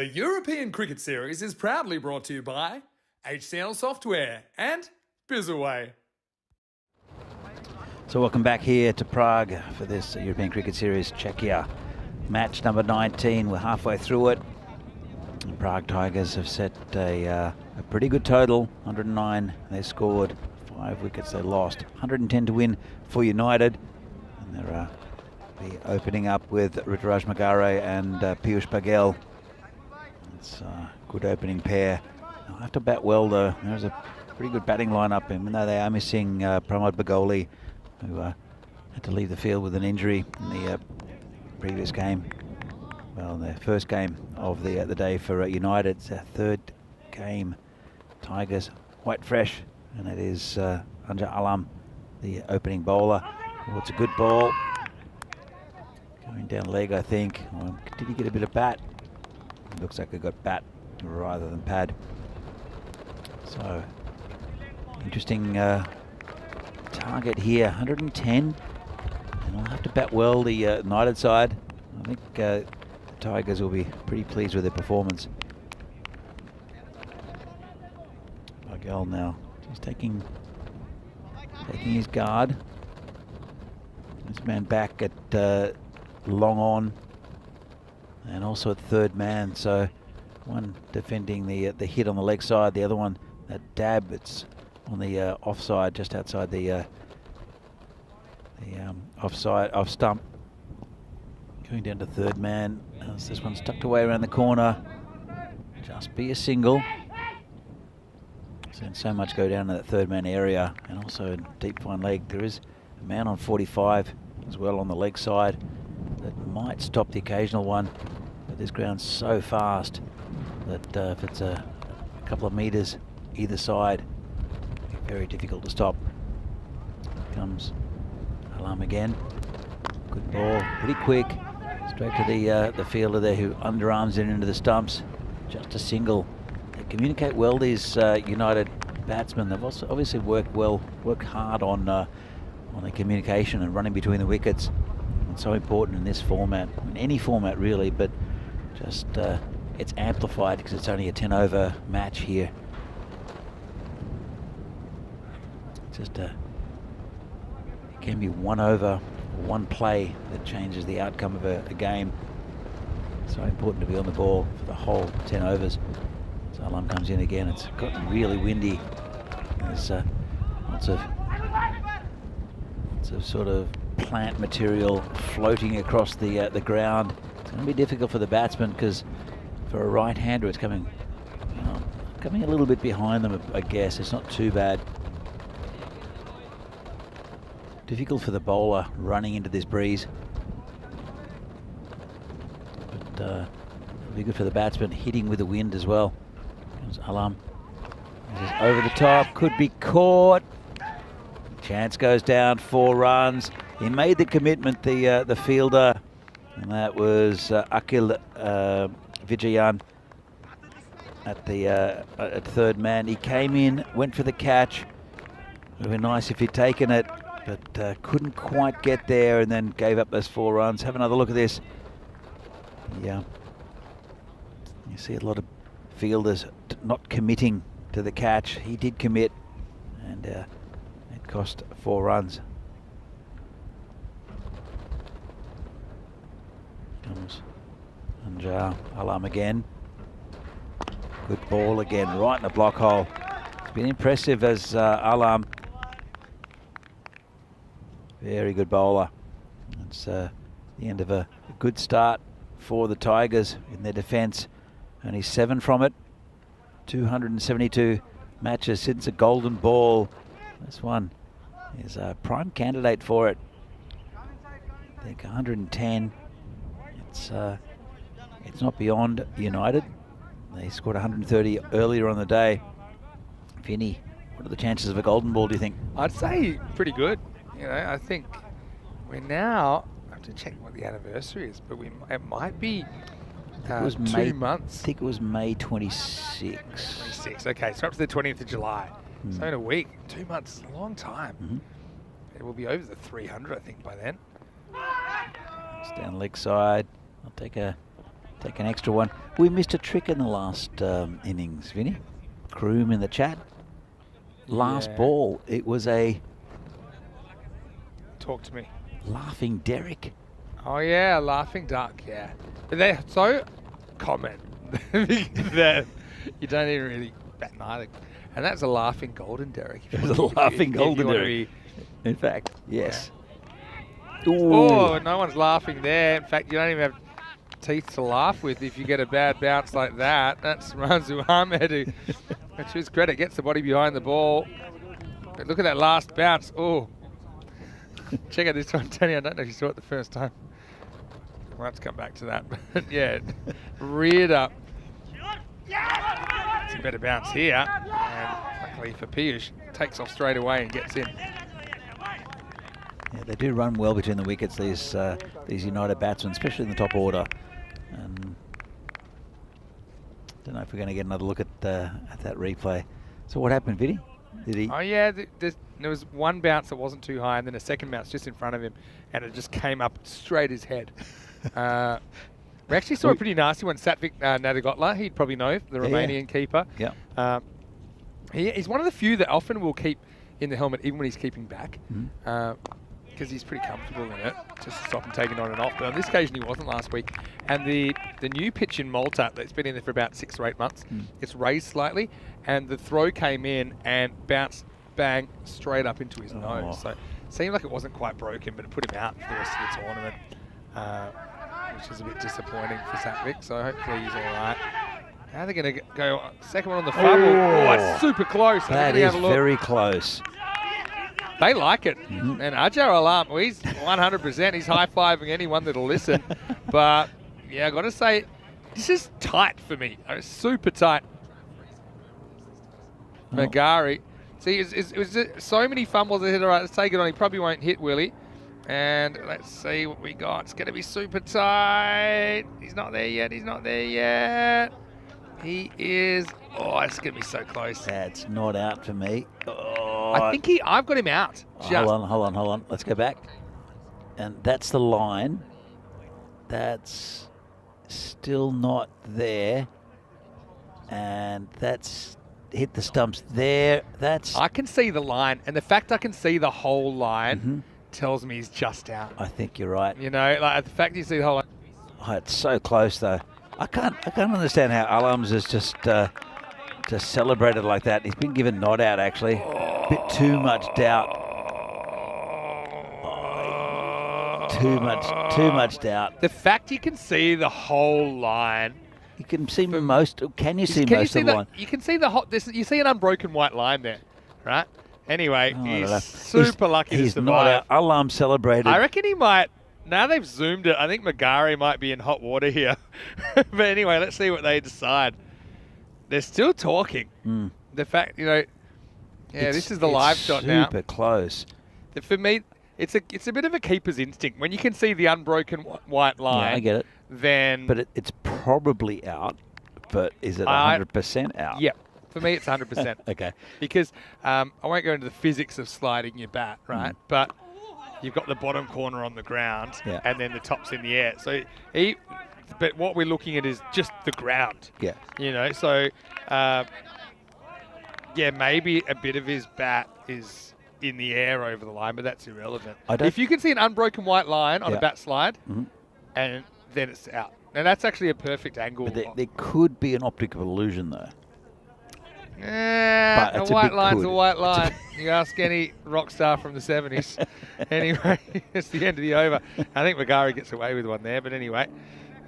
The European Cricket Series is proudly brought to you by HCN Software and Bizaway. So welcome back here to Prague for this European Cricket Series Czechia. Match number 19, we're halfway through it. The Prague Tigers have set a pretty good total, 109 they scored, 5 wickets they lost, 110 to win for United. And they're be opening up with Rituraj Magare and Piyush Paghel. It's a good opening pair. They'll have to bat well though. There's a pretty good batting lineup, even though they are missing Pramod Bagoli, who had to leave the field with an injury in the previous game. Well, their first game of the day for United. It's their third game. Tigers quite fresh, and it is Anja Alam, the opening bowler. Oh, it's a good ball. Going down leg, I think. Did he get a bit of bat? It looks like he got bat rather than pad. So, interesting target here, 110. And I'll have to bat well the United side. I think the Tigers will be pretty pleased with their performance. Paghel now, just taking his guard. This man back at long on, and also at third man. So one defending the hit on the leg side, the other one that dab. It's on the offside, just outside the offside off stump. Going down to third man. As this one's tucked away around the corner. Just be a single. Seen so much go down to that third man area, and also in deep fine leg. There is a man on 45 as well on the leg side that might stop the occasional one, but this ground's so fast that if it's a couple of meters either side, it'll be very difficult to stop. Here comes Alam again. Good ball, pretty quick, straight to the fielder there, who underarms it into the stumps. Just a single. They communicate well, these United batsmen. They've also obviously worked hard on their communication and running between the wickets. It's so important in this format, in any format really, but just it's amplified because it's only a 10 over match here. Just it can be 1 over, one play that changes the outcome of a game. So important to be on the ball for the whole 10 overs. So Alam comes in again. It's gotten really windy. There's lots of sort of plant material floating across the ground. It's going to be difficult for the batsman, because for a right-hander it's coming a little bit behind them, I guess. It's not too bad. Difficult for the bowler running into this breeze, but it'll be good for the batsman hitting with the wind as well. Comes Alam. This is over the top, could be caught. Chance goes down, 4 runs. He made the commitment, the fielder, and that was Akhil Vijayan at third man. He came in, went for the catch. It would have been nice if he'd taken it, but couldn't quite get there, and then gave up those 4 runs. Have another look at this. Yeah, you see a lot of fielders not committing to the catch. He did commit, and it cost 4 runs. Comes Anja Alam again. Good ball again, right in the block hole. It's been impressive as Alam. Very good bowler. It's the end of a good start for the Tigers in their defence. Only 7 from it. 272 matches since a golden ball. This one is a prime candidate for it. I think 110. It's not beyond United. They scored 130 earlier on the day. Vinny, what are the chances of a golden ball, do you think? I'd say pretty good. You know, I think we're now, I have to check what the anniversary is, but it might be 2 months. I think it was May 26. 26, okay, so up to the 20th of July. So in a week, 2 months is a long time. It will be over the 300, I think, by then. It's down leg side. I'll take a Take an extra one. We missed a trick in the last innings, Vinny. Kroom in the chat. Last ball, it was a... Talk to me. Laughing Derek. Oh yeah, laughing duck, yeah. But they're so common that you don't even really bat an eye. And that's a laughing golden Derek. It was a laughing golden Derek. In fact, yes. Yeah. Oh, no one's laughing there. In fact, you don't even have teeth to laugh with if you get a bad bounce like that. That's Ranzu Ahmed, who, to his credit, gets the body behind the ball. But look at that last bounce. Oh. Check out this one, Tony. I don't know if you saw it the first time. We'll have to come back to that. But yeah, reared up. It's a better bounce here. And luckily for Piyush, takes off straight away and gets in. Yeah, they do run well between the wickets, these United batsmen, especially in the top order. And don't know if we're going to get another look at that replay. So what happened, Vinny? Did he? Oh yeah, there was one bounce that wasn't too high, and then a second bounce just in front of him, and it just came up straight his head. We actually saw a pretty nasty one. Satvik Nadagotla, he'd probably know, the Romanian keeper. Yeah. He's one of the few that often will keep in the helmet even when he's keeping back, because he's pretty comfortable in it, just to stop him taking on and off. But on this occasion, he wasn't last week. And the new pitch in Malta that's been in there for about 6 or 8 months, it's raised slightly, and the throw came in and bounced bang straight up into his nose. So it seemed like it wasn't quite broken, but it put him out for the rest of the tournament, which is a bit disappointing for Satvik. So hopefully he's all right. Now they're going to go second one on the fumble. Oh, it's super close. That is very close. They like it. And Ajar Alam, well, he's 100%. He's high-fiving anyone that'll listen. But, yeah, I've got to say, this is tight for me. It's super tight. Magari. See, it was so many fumbles ahead. All right, let's take it on. He probably won't hit, will he? And let's see what we got. It's going to be super tight. He's not there yet. He's not there yet. He is. Oh, it's going to be so close. That's not out for me. Oh, I've got him out. Hold on. Let's go back. And that's the line. That's still not there. And that's hit the stumps there. I can see the line. And the fact I can see the whole line tells me he's just out. I think you're right. You know, like the fact you see the whole line. Oh, it's so close, though. I can't understand how Alams has just celebrated like that. He's been given not out, actually. A bit too much doubt. Too much doubt. The fact you can see the whole line. You can see most. Can you see most of the line? You can see the whole. You see an unbroken white line there, right? Anyway, he's super lucky to survive. He's not out. Alam celebrated. I reckon he might. Now they've zoomed it. I think Magari might be in hot water here. But anyway, let's see what they decide. They're still talking. The fact, this is the live shot now. Super close. For me, it's a bit of a keeper's instinct. When you can see the unbroken white line, yeah, I get it. Then, but it's probably out. But is it 100% out? Yeah. For me, it's 100%. Okay. Because I won't go into the physics of sliding your bat, right? But you've got the bottom corner on the ground, and then the top's in the air. So, but what we're looking at is just the ground. Yeah. So, maybe a bit of his bat is in the air over the line, but that's irrelevant. If you can see an unbroken white line on a bat slide, and then it's out. And that's actually a perfect angle. But there could be an optical illusion, though. A white line's a white line. You ask any rock star from the 70s. Anyway, it's the end of the over. I think Magari gets away with one there, but anyway,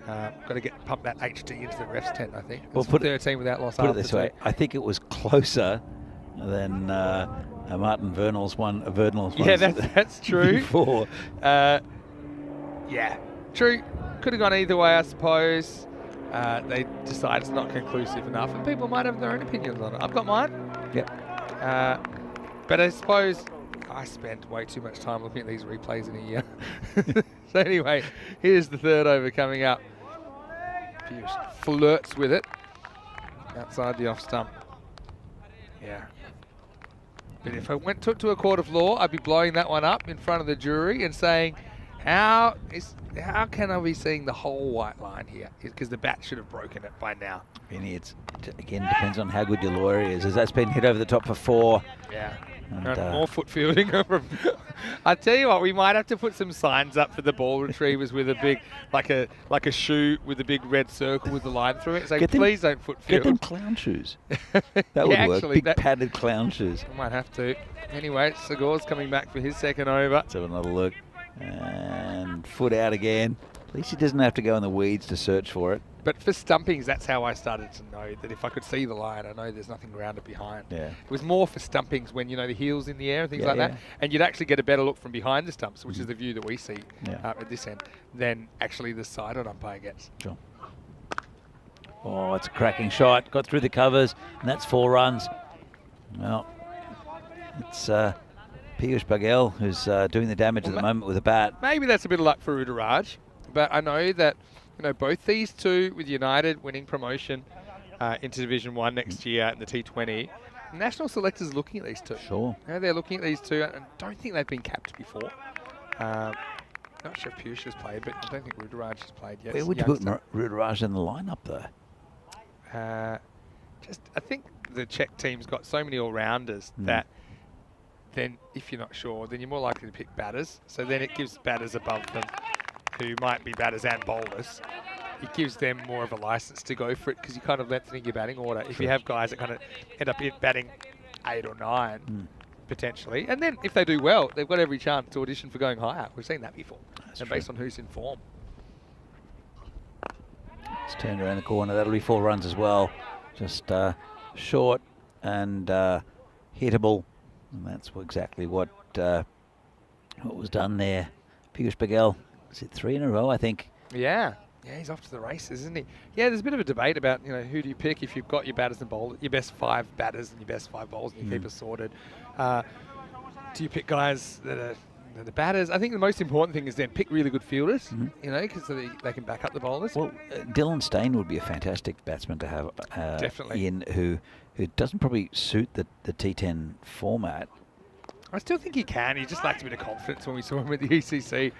got to pump that HD into the ref's tent, I think. Well, put 13 without loss. Put it this way, I think it was closer than Martin Vernal's one. Yeah, that's true. Before. Yeah, true. Could have gone either way, I suppose. They decide it's not conclusive enough, and people might have their own opinions on it. I've got mine. Yep. But I suppose I spend way too much time looking at these replays in a year. So anyway, here's the third over coming up. Piyush flirts with it outside the off stump. Yeah. But if I took to a court of law, I'd be blowing that one up in front of the jury and saying, How can I be seeing the whole white line here? Because the bat should have broken it by now. Vinny, it's again depends on how good your lawyer is. As that's been hit over the top for 4. Yeah. And, More foot fielding. I tell you what, we might have to put some signs up for the ball retrievers with a big, like a shoe with a big red circle with the line through it. So please don't foot field. Get them clown shoes. That would work. Actually, big padded clown shoes. I might have to. Anyway, Segur's coming back for his second over. Let's have another look. And foot out again. At least he doesn't have to go in the weeds to search for it. But for stumpings, that's how I started to know that if I could see the line, I know there's nothing grounded behind. Yeah. It was more for stumpings when, you know, the heel's in the air and things like that. And you'd actually get a better look from behind the stumps, which is the view that we see at this end, than actually the side on umpire gets. Sure. Oh, it's a cracking shot. Got through the covers, and that's 4 runs. Well, it's Piyush Baghel who's doing the damage at the moment with a bat. Maybe that's a bit of luck for Udaraj, but I know that, you know, both these two with United winning promotion into Division 1 next year in the T20, national selectors looking at these two. Sure. You know, they're looking at these two and don't think they've been capped before. Not sure if Piyush has played, but I don't think Udaraj has played yet. Where would you put Udaraj in the lineup, though? I think the Czech team's got so many all-rounders that then if you're not sure, then you're more likely to pick batters. So then it gives batters above them who might be batters and bowlers. It gives them more of a license to go for it because you kind of lengthening your batting order. If you have guys that kind of end up batting 8 or 9, potentially. And then if they do well, they've got every chance to audition for going higher. We've seen that before. And based on who's in form. It's turned around the corner. That'll be 4 runs as well. Just short and hittable. And that's exactly what was done there. Piyush Baghel, is it 3 in a row, I think? Yeah. Yeah, he's off to the races, isn't he? Yeah, there's a bit of a debate about, you know, who do you pick if you've got your batters and bowlers, your best 5 batters and your best 5 bowlers, and you keep it sorted. Do you pick guys that are the batters? I think the most important thing is then pick really good fielders, you know, because they can back up the bowlers. Well, Dylan Stain would be a fantastic batsman to have definitely in, who doesn't probably suit the T10 format. I still think he can. He just lacked a bit of confidence when we saw him at the ECC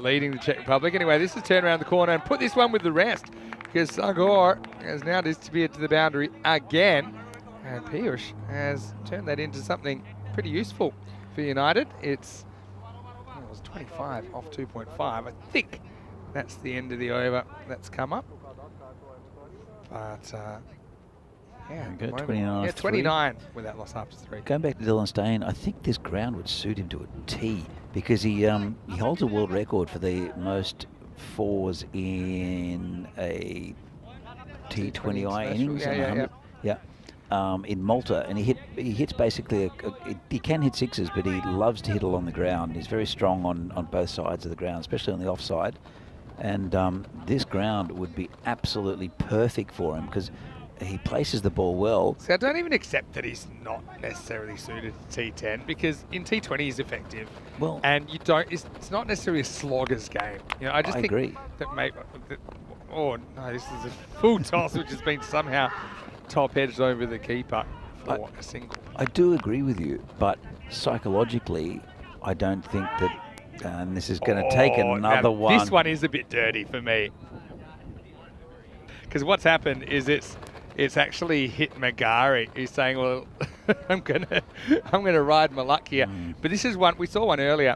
leading the Czech Republic. Anyway, this is turn around the corner and put this one with the rest because Sagor has now disappeared to the boundary again. And Piyush has turned that into something pretty useful for United. It was 25 off 2.5. I think that's the end of the over that's come up. But yeah, good. 29. Yeah, 29 with that loss after 3. Going back to Dylan Stain, I think this ground would suit him to a T because he holds a world record for the most 4s in a T20I innings. In Malta, and he hits basically he can hit 6s, but he loves to hit along the ground. He's very strong on both sides of the ground, especially on the offside. And this ground would be absolutely perfect for him because he places the ball well. See, I don't even accept that he's not necessarily suited to T10 because in T20 he's effective. Well, and you don't. It's not necessarily a slogger's game. You know, I just agree. That maybe. Oh no, this is a full toss which has been somehow top edged over the keeper for a single. I do agree with you, but psychologically, I don't think that. And this is going to take another one. This one is a bit dirty for me because what's happened is it's actually hit Magari. He's saying, "Well, I'm gonna ride my luck here." But this is one we saw one earlier,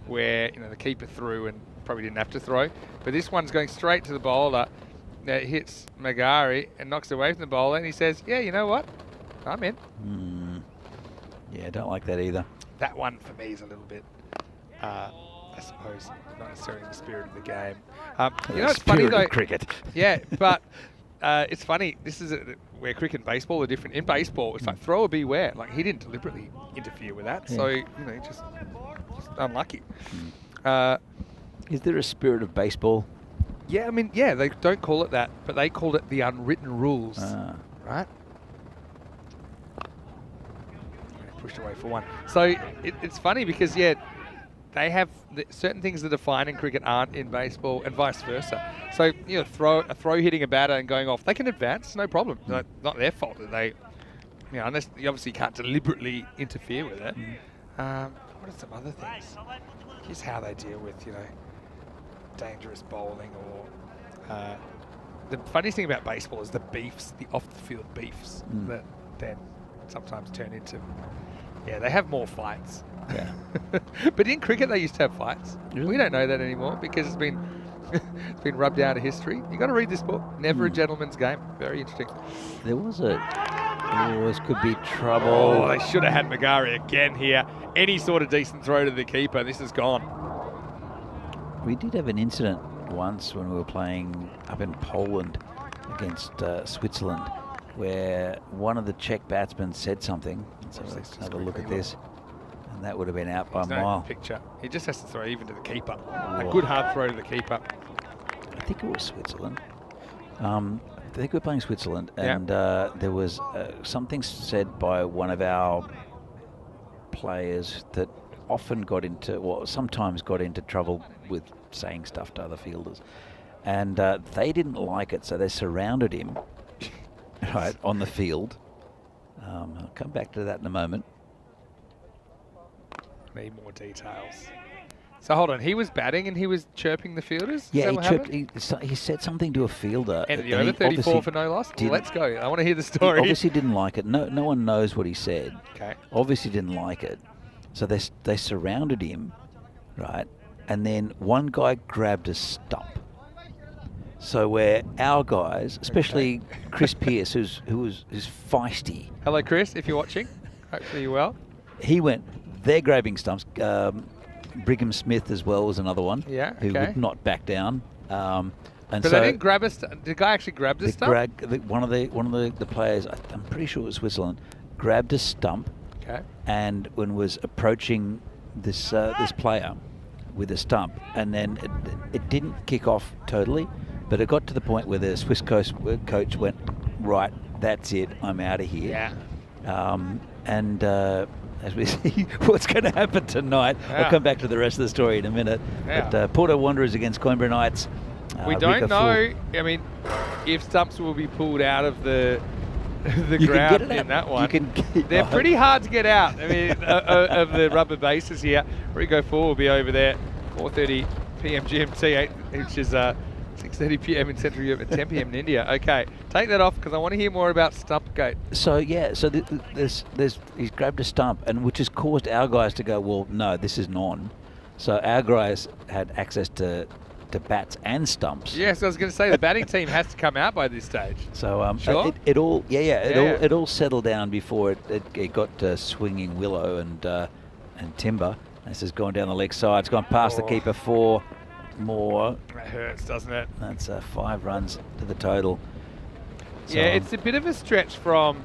where the keeper threw and probably didn't have to throw. But this one's going straight to the bowler. It hits Magari and knocks it away from the bowler, and he says, "Yeah, you know what? I'm in." Yeah, I don't like that either. That one for me is a little bit, I suppose, not necessarily in the spirit of the game. It's funny though. Cricket. Yeah, but. It's funny, this is where cricket and baseball are different. In baseball, it's like throw or beware. Like, he didn't deliberately interfere with that, so, just unlucky. Is there a spirit of baseball? Yeah, I mean, they don't call it that, but they called it the unwritten rules, right? Pushed away for one. So, it's funny because, they have certain things that are fine in cricket aren't in baseball, and vice versa. So, a throw hitting a batter and going off, they can advance, no problem. Not their fault that they, unless you obviously can't deliberately interfere with it. What are some other things? Here's how they deal with, dangerous bowling or the funniest thing about baseball is the beefs, the off-the-field beefs that then sometimes turn into, they have more fights. Yeah. But in cricket, they used to have fights. Really? We don't know that anymore because it's been it's been rubbed out of history. You got to read this book, Never a Gentleman's Game. Very interesting. There was this could be trouble. Oh, they should have had Magari again here. Any sort of decent throw to the keeper. This is gone. We did have an incident once when we were playing up in Poland against Switzerland, where one of the Czech batsmen said something. So let's have a look at this. And that would have been out by a mile. Picture. He just has to throw even to the keeper. A good hard throw to the keeper. I think it was Switzerland. I think we were playing Switzerland, and there was something said by one of our players that often got into, well, sometimes got into trouble with saying stuff to other fielders. And they didn't like it, so they surrounded him right on the field. I'll come back to that in a moment. Need more details. So hold on, he was batting and he was chirping the fielders? Yeah, he said something to a fielder. And the over 34 for no loss? Well, let's go. I want to hear the story. He obviously didn't like it. No one knows what he said. Okay. Obviously didn't like it. So they surrounded him, right? And then one guy grabbed a stump. So where our guys, especially Chris Pearce, who's feisty. Hello, Chris, if you're watching. Hopefully you're well. He went, they're grabbing stumps. Brigham Smith as well was another one. Yeah, who would not back down. And but so they didn't grab a stump. The guy actually grabbed a stump? One of the players, I'm pretty sure it was Switzerland, grabbed a stump. Okay. And when was approaching this player with a stump, and then it didn't kick off totally, but it got to the point where the Swiss coach went, right, that's it, I'm out of here. Yeah. As we see what's going to happen tonight, I'll come back to the rest of the story in a minute. Yeah. But Porto Wanderers against Coimbra Knights. We don't know, I mean, if stumps will be pulled out of the ground in that one. They're pretty hard to get out. I mean, of the rubber bases here. Rico 4 will be over there, 4:30 p.m. GMT, which is 6:30 p.m. in Central Europe and 10 p.m. in India. Okay, take that off because I want to hear more about Stumpgate. So he's grabbed a stump, and which has caused our guys to go, well, no, this is non. So our guys had access to bats and stumps. Yes, I was going to say the batting team has to come out by this stage. So sure? it all settled down before it got to swinging willow and timber. This has gone down the leg side. It's gone past the keeper 4 more. That hurts, doesn't it? That's 5 runs to the total. So, yeah, it's a bit of a stretch from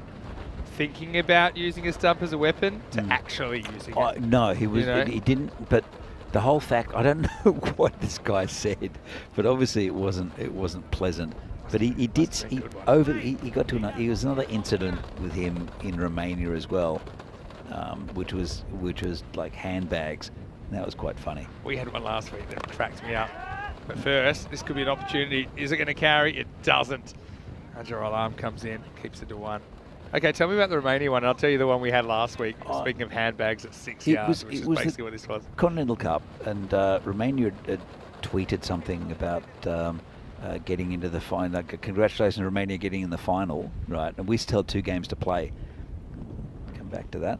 thinking about using a stump as a weapon to actually using it. No, he didn't. But the whole fact, I don't know what this guy said, but obviously it wasn't pleasant. But he got to he was another incident with him in Romania as well, which was like handbags. And that was quite funny. We had one last week that cracked me up. But first, this could be an opportunity. Is it going to carry? It doesn't. Hajar Alarm comes in, keeps it to 1. Okay, tell me about the Romania one. I'll tell you the one we had last week. Speaking of handbags at 6 yards, which is basically what this was. Continental Cup, and Romania had tweeted something about getting into the final. Like, congratulations, Romania, getting in the final, right? And we still had 2 games to play. Come back to that.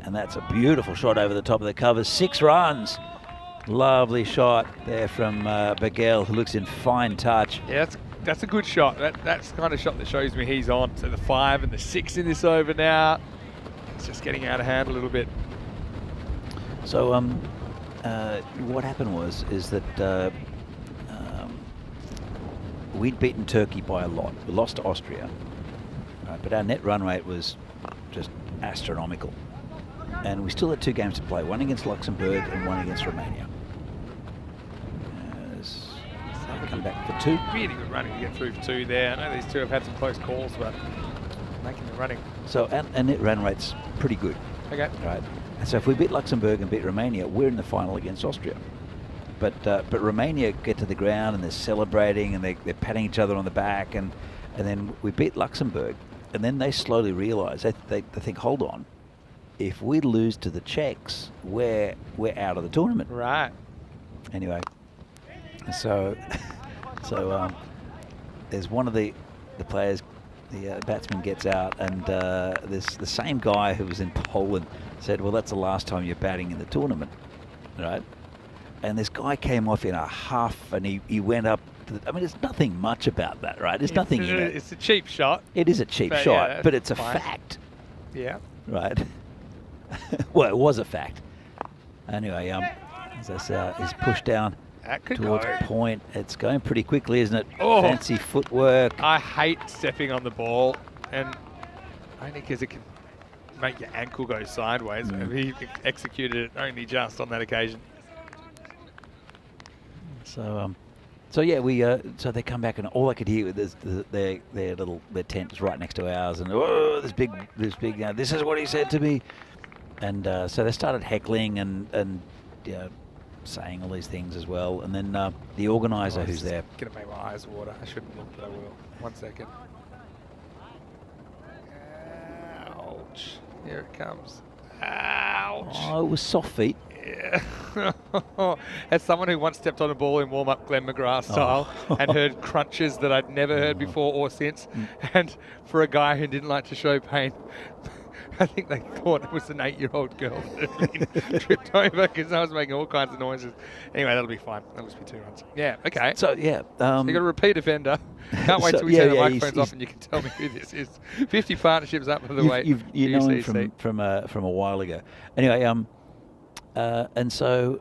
And that's a beautiful shot over the top of the covers. 6 runs. Lovely shot there from Bagel, who looks in fine touch. Yeah, that's a good shot. That's the kind of shot that shows me he's on. So the 5 and the 6 in this over now. It's just getting out of hand a little bit. So what happened is that we'd beaten Turkey by a lot. We lost to Austria, but our net run rate was just astronomical. And we still had 2 games to play, one against Luxembourg and one against Romania. Come back for 2. Really good running to get through for 2 there. I know these 2 have had some close calls, but making the running. So our net run rate's pretty good. Okay. Right. And so if we beat Luxembourg and beat Romania, we're in the final against Austria. But Romania get to the ground and they're celebrating and they're patting each other on the back, and then we beat Luxembourg, and then they slowly realise they think, hold on, if we lose to the Czechs, we're out of the tournament. Right. Anyway, So, there's one of the players, the batsman gets out, and the same guy who was in Poland said, well, that's the last time you're batting in the tournament, right? And this guy came off in a huff, and he went up. I mean, there's nothing much about that, right? There's nothing in it. It's a cheap shot. It is a cheap shot, yeah, but it's a fine. fact. Yeah. Right. Well, it was a fact. Anyway, as I said, he's pushed down That could towards go. point. It's going pretty quickly, isn't it? Oh. Fancy footwork. I hate stepping on the ball, and only because it can make your ankle go sideways. He executed it only just on that occasion. So yeah, so they come back, and all I could hear was their tent was right next to ours, and this big this is what he said to me, and so they started heckling and saying all these things as well, and then the organizer who's there. Gonna make my eyes water. I shouldn't look, but I will. 1 second. Ouch! Here it comes. Ouch! Oh, it was soft feet. Yeah. As someone who once stepped on a ball in warm-up Glenn McGrath style and heard crunches that I'd never heard before or since, and for a guy who didn't like to show pain, I think they thought it was an 8-year-old girl that had been tripped over because I was making all kinds of noises. Anyway, that'll be fine. That'll just be 2 runs. Yeah, okay. So yeah, So you got a repeat offender. Can't wait till we turn the microphones off and you can tell me who this is. 50 partnerships up for the way. You know him from a while ago. Anyway, and so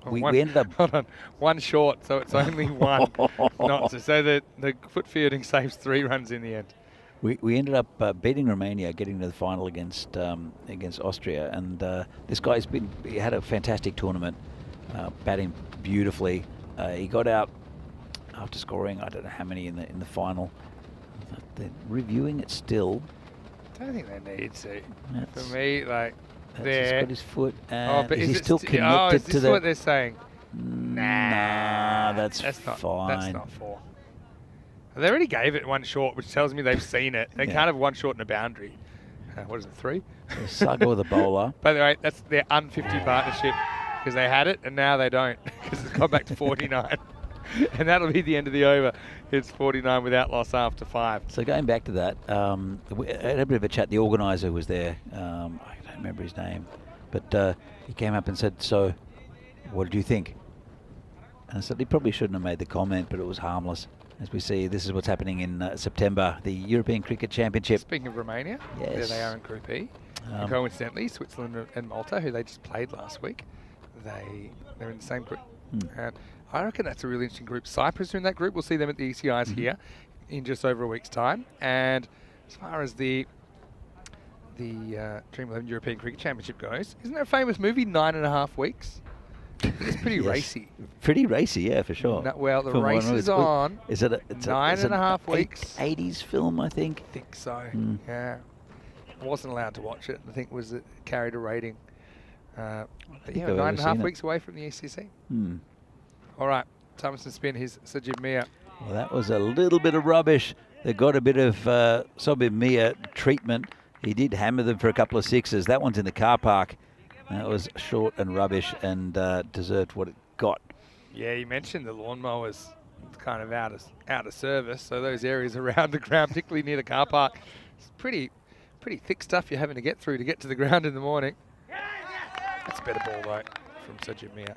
we ended up. Hold on, 1 short, so it's only 1. Not so the foot fielding saves 3 runs in the end. We ended up beating Romania, getting to the final against Austria, and this guy's he had a fantastic tournament, batting beautifully. He got out after scoring I don't know how many in the final. They're reviewing it still. I don't think they need to. That's- For me, like He's they're. got his foot. But is he it still connected is to this the? what they're saying? Nah, that's not, fine. That's not 4. They already gave it 1 short, which tells me they've seen it. They can't have 1 short in a boundary. What is it, 3? Sago the bowler. By the way, that's their un-50 partnership because they had it and now they don't because it's gone back to 49. And that'll be the end of the over. It's 49 without loss after 5. So going back to that, we had a bit of a chat. The organizer was there. I don't remember his name, but he came up and said, "So, what did you think?" And I said he probably shouldn't have made the comment, but it was harmless. As we see, this is what's happening in September, the European Cricket Championship. Speaking of Romania, Yes. there they are in Group E. And coincidentally, Switzerland and Malta, who they just played last week, they're in the same group. And I reckon that's a really interesting group. Cyprus are in that group. We'll see them at the ECIs here in just over a week's time. And as far as the Dream 11 European Cricket Championship goes, isn't there a famous movie, 9.5 Weeks? It's pretty racy. Pretty racy, yeah, for sure. No, well, the From race one of is those- on. Is it? It's 9.5 weeks. 80s film, I think. I think so. Yeah. I wasn't allowed to watch it. I think it carried a rating. But yeah, I've 9.5 seen it. weeks away from the ECC. All right, Thomason spin his Sajid Mia. Well, that was a little bit of rubbish. They got a bit of Sobib Mia treatment. He did hammer them for a couple of sixes. That one's in the car park. That was short and rubbish and deserved what it got. Yeah, you mentioned the lawnmowers kind of out of service. So those areas around the ground, particularly near the car park, it's pretty thick stuff you're having to get through to get to the ground in the morning. That's a better ball though from Sajid Mia.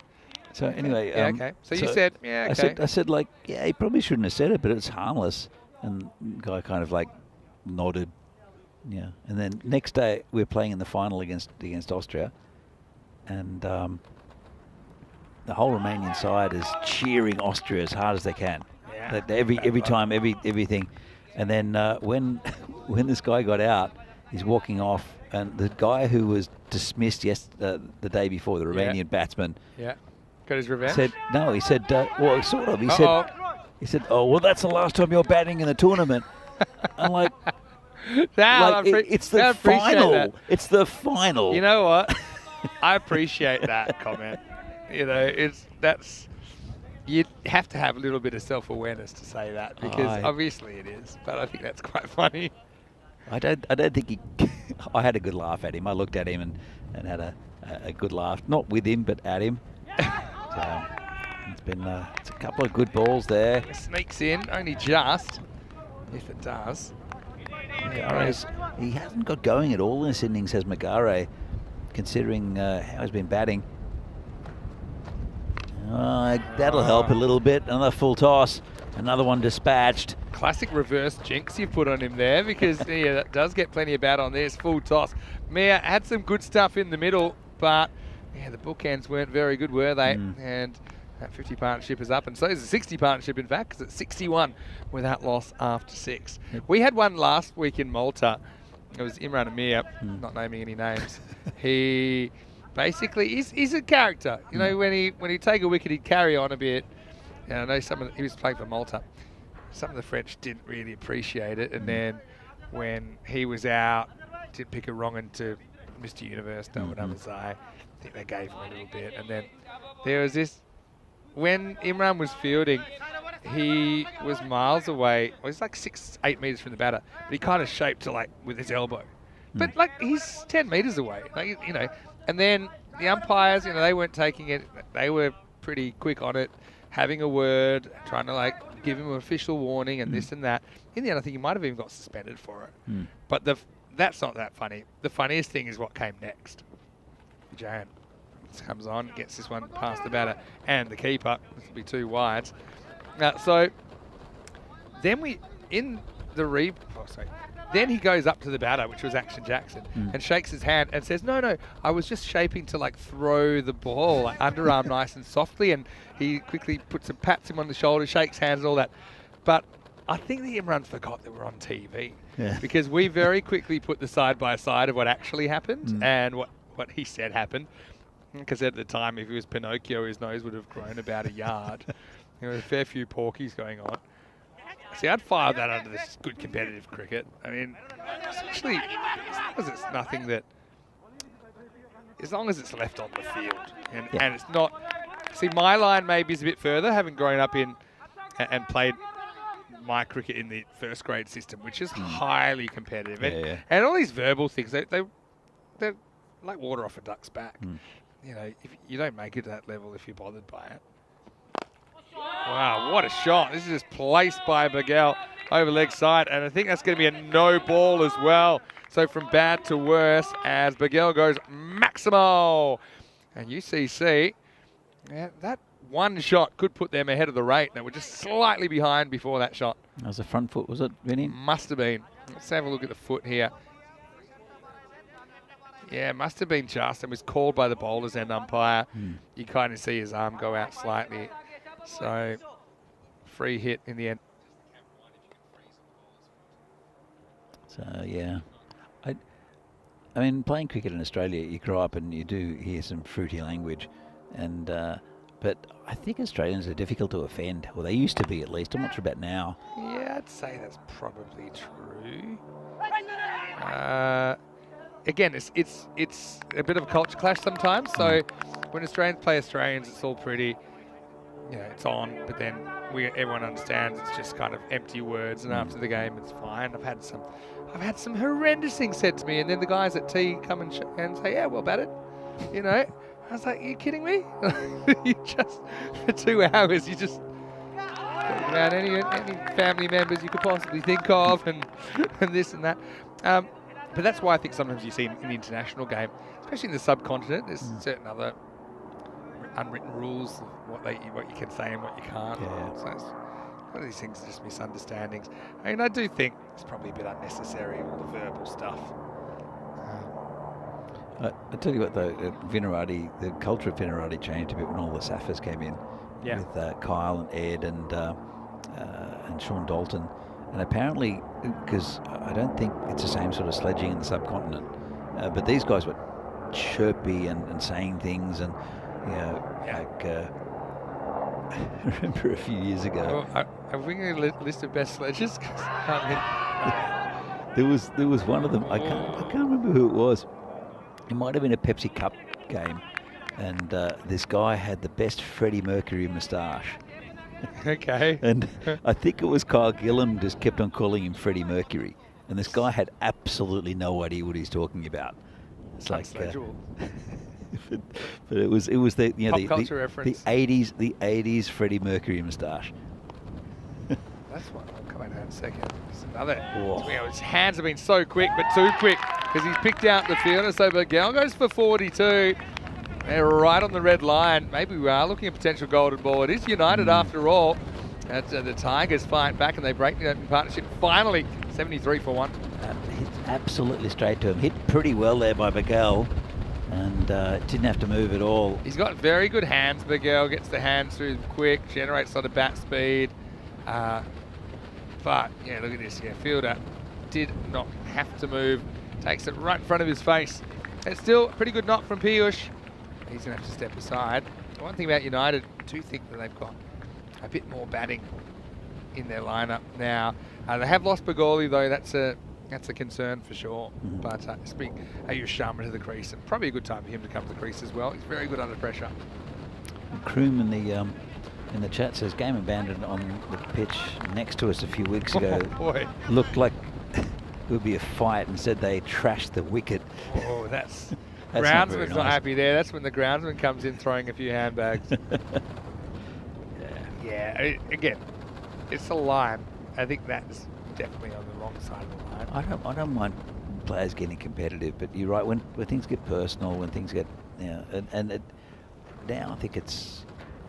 So anyway, yeah, okay. So you said, yeah, okay. I said like, yeah, he probably shouldn't have said it, but it's harmless. And the guy kind of like nodded, yeah. And then next day we're playing in the final against Austria, and the whole Romanian side is cheering Austria as hard as they can. Yeah. Every time, everything. And then when this guy got out, he's walking off, and the guy who was dismissed the day before, the Romanian batsman. Yeah. Got his revenge? He said, well, sort of. He said, oh, well, that's the last time you're batting in the tournament. I'm like, it's the final. That. It's the final. You know what? I appreciate that comment. You know, you have to have a little bit of self-awareness to say that because obviously it is. But I think that's quite funny. I don't think I had a good laugh at him. I looked at him and had a good laugh, not with him, but at him. So, It's been it's a couple of good balls there. It sneaks in, only just, if it does. He hasn't got going at all in this innings, has Magare, considering how he's been batting. That'll help a little bit. Another full toss. Another one dispatched. Classic reverse jinx you put on him there, because yeah, that does get plenty of bat on this. Full toss. Mia had some good stuff in the middle, but yeah, the bookends weren't very good, were they? And that 50 partnership is up, and so is the 60 partnership, in fact, because it's 61 without loss after 6. We had one last week in Malta. It was Imran Amir, not naming any names. He basically, he's a character. You know, when he take a wicket, he'd carry on a bit. And I know he was playing for Malta. Some of the French didn't really appreciate it, and then when he was out, did pick a wrong into Mr. Universe, Dawood Amazai. I think they gave him a little bit, and then there was this. When Imran was fielding, he was miles away. Well, he's like 6-8 meters from the batter, but he kind of shaped to like with his elbow. But like he's 10 meters away, like, you know. And then the umpires, you know, they weren't taking it. They were pretty quick on it, having a word, trying to like give him an official warning and this and that. In the end, I think he might have even got suspended for it. But that's not that funny. The funniest thing is what came next. Jan comes on, gets this one past the batter and the keeper. This will be 2 wides. So then then he goes up to the batter, which was Action Jackson, and shakes his hand and says, no, I was just shaping to like throw the ball, like underarm nice and softly. And he quickly pats him on the shoulder, shakes hands and all that. But I think the Imran forgot that we're on TV, because we very quickly put the side by side of what actually happened and what he said happened. Because at the time, if he was Pinocchio, his nose would have grown about a yard. There was a fair few porkies going on. See, I'd file that under this good competitive cricket. I mean, essentially, as long as it's nothing that, as long as it's left on the field and it's not. See, my line maybe is a bit further, having grown up in and played my cricket in the first grade system, which is highly competitive. And all these verbal things, they're like water off a duck's back. You know, if you don't make it to that level if you're bothered by it. Wow, what a shot. This is just placed by Bagel over leg side, and I think that's going to be a no ball as well. So from bad to worse as Bagel goes maximal. And UCC, that one shot could put them ahead of the rate. They were just slightly behind before that shot. That was a front foot, was it, Vinny? Must have been. Let's have a look at the foot here. Yeah, must have been just, and was called by the bowlers and umpire. You kind of see his arm go out slightly. So, free hit in the end. So, yeah. I mean, playing cricket in Australia, you grow up and you do hear some fruity language. And but I think Australians are difficult to offend. Well, they used to be, at least. I'm not sure about now. Yeah, I'd say that's probably true. Again, it's a bit of a culture clash sometimes. So when Australians play Australians, it's all pretty, you know, it's on. But then everyone understands it's just kind of empty words, and after the game, it's fine. I've had some horrendous things said to me, and then the guys at T come and say, "Yeah, well batted," you know. I was like, "Are you kidding me?" You just for 2 hours, you just talk about any family members you could possibly think of, and this and that. But that's why I think sometimes you see in the international game, especially in the subcontinent, there's certain other unwritten rules of what you can say and what you can't. So it's one of these things are just misunderstandings. I mean, I do think it's probably a bit unnecessary, all the verbal stuff. I tell you what, though, Vinarati, the culture of Vinarati changed a bit when all the Saffers came in, with Kyle and Ed and Sean Dalton. And apparently, because I don't think it's the same sort of sledging in the subcontinent, but these guys were chirpy and saying things, and you know, like I remember a few years ago. Well, have we got a list of best sledges? There was one of them. I can't remember who it was. It might have been a Pepsi Cup game, and this guy had the best Freddie Mercury moustache. Okay. And I think it was Kyle Gillam just kept on calling him Freddie Mercury. And this guy had absolutely no idea what he's talking about. It's like... but it was the Pop culture reference. the 80s Freddie Mercury moustache. That's one. I'll come out in a second. It's another. Whoa. You know, his hands have been so quick, but too quick because he's picked out the fielder. So Miguel goes for 42. They're right on the red line. Maybe we are looking at potential golden ball. It is United after all. The Tigers fight back and they break the open partnership. Finally, 73 for 1. Hit absolutely straight to him. Hit pretty well there by Miguel, and didn't have to move at all. He's got very good hands. Miguel gets the hands through quick, generates a lot of bat speed. But yeah, look at this. Yeah, fielder did not have to move. Takes it right in front of his face. It's still a pretty good knock from Piyush. He's going to have to step aside. One thing about United, I do think that they've got a bit more batting in their lineup now. They have lost Bagoli though. That's a concern for sure. But it's bring Ayush Sharma to the crease, and probably a good time for him to come to the crease as well. He's very good under pressure. Kroom in the chat says game abandoned on the pitch next to us a few weeks ago. Oh boy. Looked like it would be a fight, and said they trashed the wicket. Oh, that's groundsman's not happy there. That's when the groundsman comes in throwing a few handbags. Yeah. Again, it's a line. I think that's definitely on the wrong side of the line. I don't mind players getting competitive, but you're right, when things get personal, when things get, now I think it's,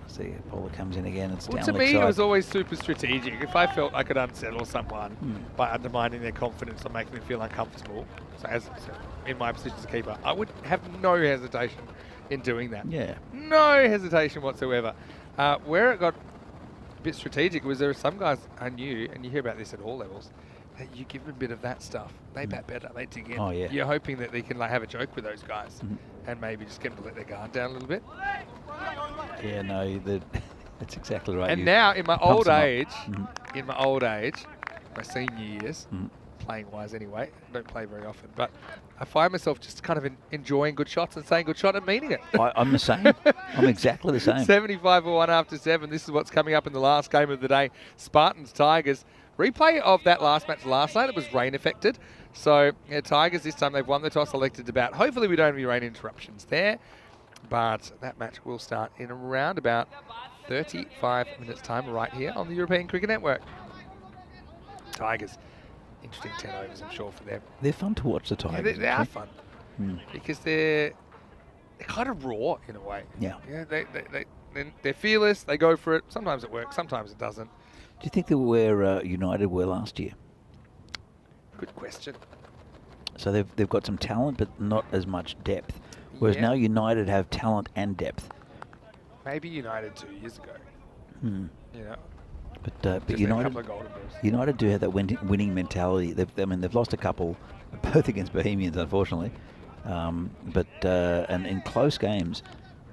see, Paula comes in again, it's down to the me, side. it was always super strategic. If I felt I could unsettle someone by undermining their confidence or making them feel uncomfortable, so in my position as a keeper, I would have no hesitation in doing that. Yeah. No hesitation whatsoever. Where it got a bit strategic was there are some guys I knew, and you hear about this at all levels, that you give them a bit of that stuff, they bat better, they dig in. Oh, yeah. You're hoping that they can like have a joke with those guys and maybe just get them to let their guard down a little bit. Yeah, no, that's exactly right. And You now in my pump old them up. age, my senior years, playing wise anyway, I don't play very often, but I find myself just kind of enjoying good shots and saying good shot and meaning it. I'm the same. I'm exactly the same. 75 for 1 after 7. This is what's coming up in the last game of the day. Spartans, Tigers. Replay of that last match last night. It was rain affected. So yeah, Tigers this time, they've won the toss, elected to bat. Hopefully we don't have any rain interruptions there. But that match will start in around about 35 minutes time right here on the European Cricket Network. Tigers. Interesting 10 overs, I'm sure, for them. They're fun to watch, the Tigers. Yeah, they are fun. Because they're kind of raw in a way. Yeah. Yeah, they're fearless, they go for it. Sometimes it works, sometimes it doesn't. Do you think that where United were last year? Good question. So they've got some talent, but not as much depth. Whereas now United have talent and depth. Maybe United 2 years ago. You know. But Just United, a couple of golden balls. United do have that winning mentality. They've lost a couple, both against Bohemians, unfortunately, and in close games.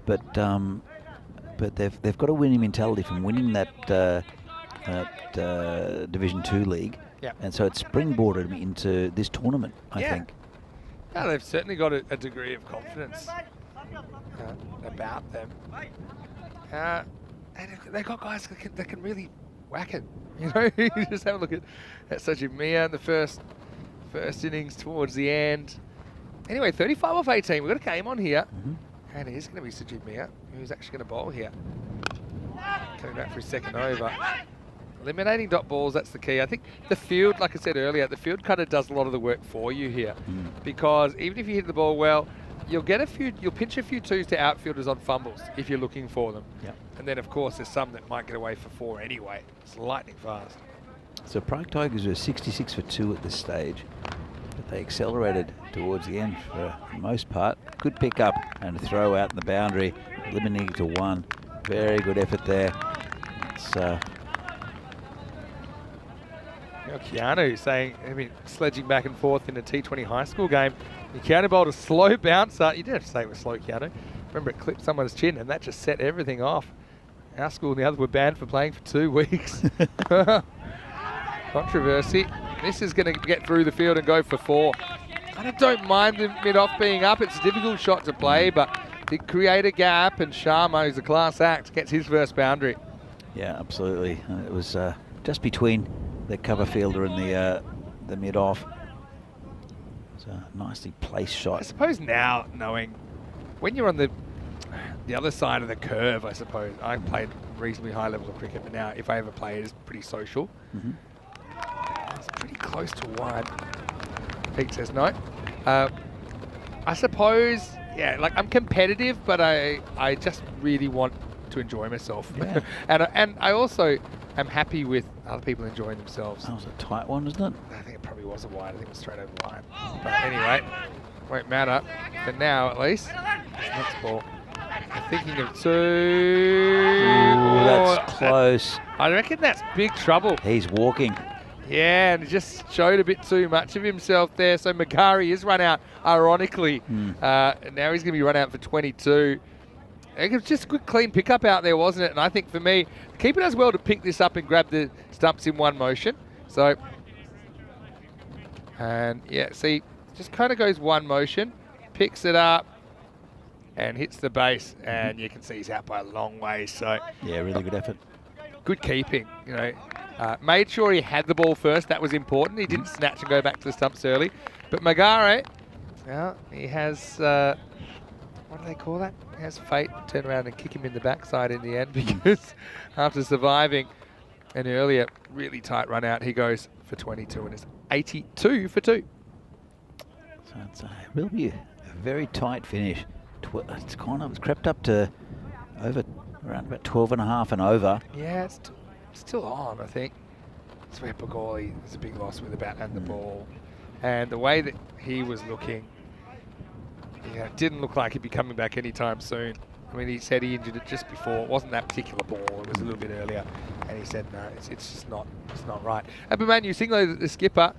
But they've got a winning mentality from winning that Division 2 league, and so it's springboarded them into this tournament. I think. Yeah, they've certainly got a degree of confidence about them. And they've got guys that can really whack it. You know, you just have a look at Sajid Mia in the first innings towards the end. Anyway, 35 off 18. We've got a game on here. And it is going to be Sajid Mia, who's actually going to bowl here. Coming back for his second over. Eliminating dot balls, that's the key. I think the field, like I said earlier, the field kind of does a lot of the work for you here. Because even if you hit the ball well, you'll pinch a few twos to outfielders on fumbles if you're looking for them. And then, of course, there's some that might get away for 4 anyway. It's lightning fast. So Prague Tigers were 66 for 2 at this stage, but they accelerated towards the end for the most part. Good pick up and a throw out in the boundary, eliminating to 1. Very good effort there. It's Keanu saying, sledging back and forth in a T20 high school game. Keanu bowled a slow bouncer. You didn't have to say it was slow, Keanu. Remember, it clipped someone's chin, and that just set everything off. Our school and the other were banned for playing for 2 weeks. Controversy. This is going to get through the field and go for 4. I don't mind the mid-off being up. It's a difficult shot to play, but to create a gap, and Sharma, who's a class act, gets his first boundary. Yeah, absolutely. It was just between the cover fielder and the mid-off. It's a nicely placed shot. I suppose now, knowing when you're on the other side of the curve, I suppose. I played reasonably high levels of cricket, but now if I ever play it, it's pretty social. It's pretty close to one. Pete says no. I suppose, yeah, like I'm competitive, but I just really want to enjoy myself. Yeah. and I also am happy with other people enjoying themselves. That was a tight one, wasn't it? I think it probably was a wide. I think it was straight over the line. But anyway, won't matter. For now, at least. Next ball. I'm thinking of two. Ooh, that's close. I reckon that's big trouble. He's walking. Yeah, and he just showed a bit too much of himself there. So Magari is run out, ironically. Now he's going to be run out for 22. It was just a good, clean pickup out there, wasn't it? And I think for me, the keeper does well to pick this up and grab the stumps in one motion. So, and yeah, see, just kind of goes one motion, picks it up, and hits the base, and you can see he's out by a long way. So, yeah, really good effort. Good keeping, you know. Made sure he had the ball first. That was important. He didn't snatch and go back to the stumps early. But Magare, well, he has, what do they call that? He has fate, turn around and kick him in the backside in the end, because after surviving an earlier really tight run out, he goes for 22 and is 82 for 2. So it's will be a very tight finish. It's crept up to over around about 12.5 and over. Yeah, it's still on, I think. Swear Pagoli is a big loss with the bat and the ball. And the way that he was looking, yeah, it didn't look like he'd be coming back anytime soon. I mean, he said he injured it just before. It wasn't that particular ball. It was a little bit earlier. And he said, no, it's just not, it's not right. And Manu Singlo, the skipper,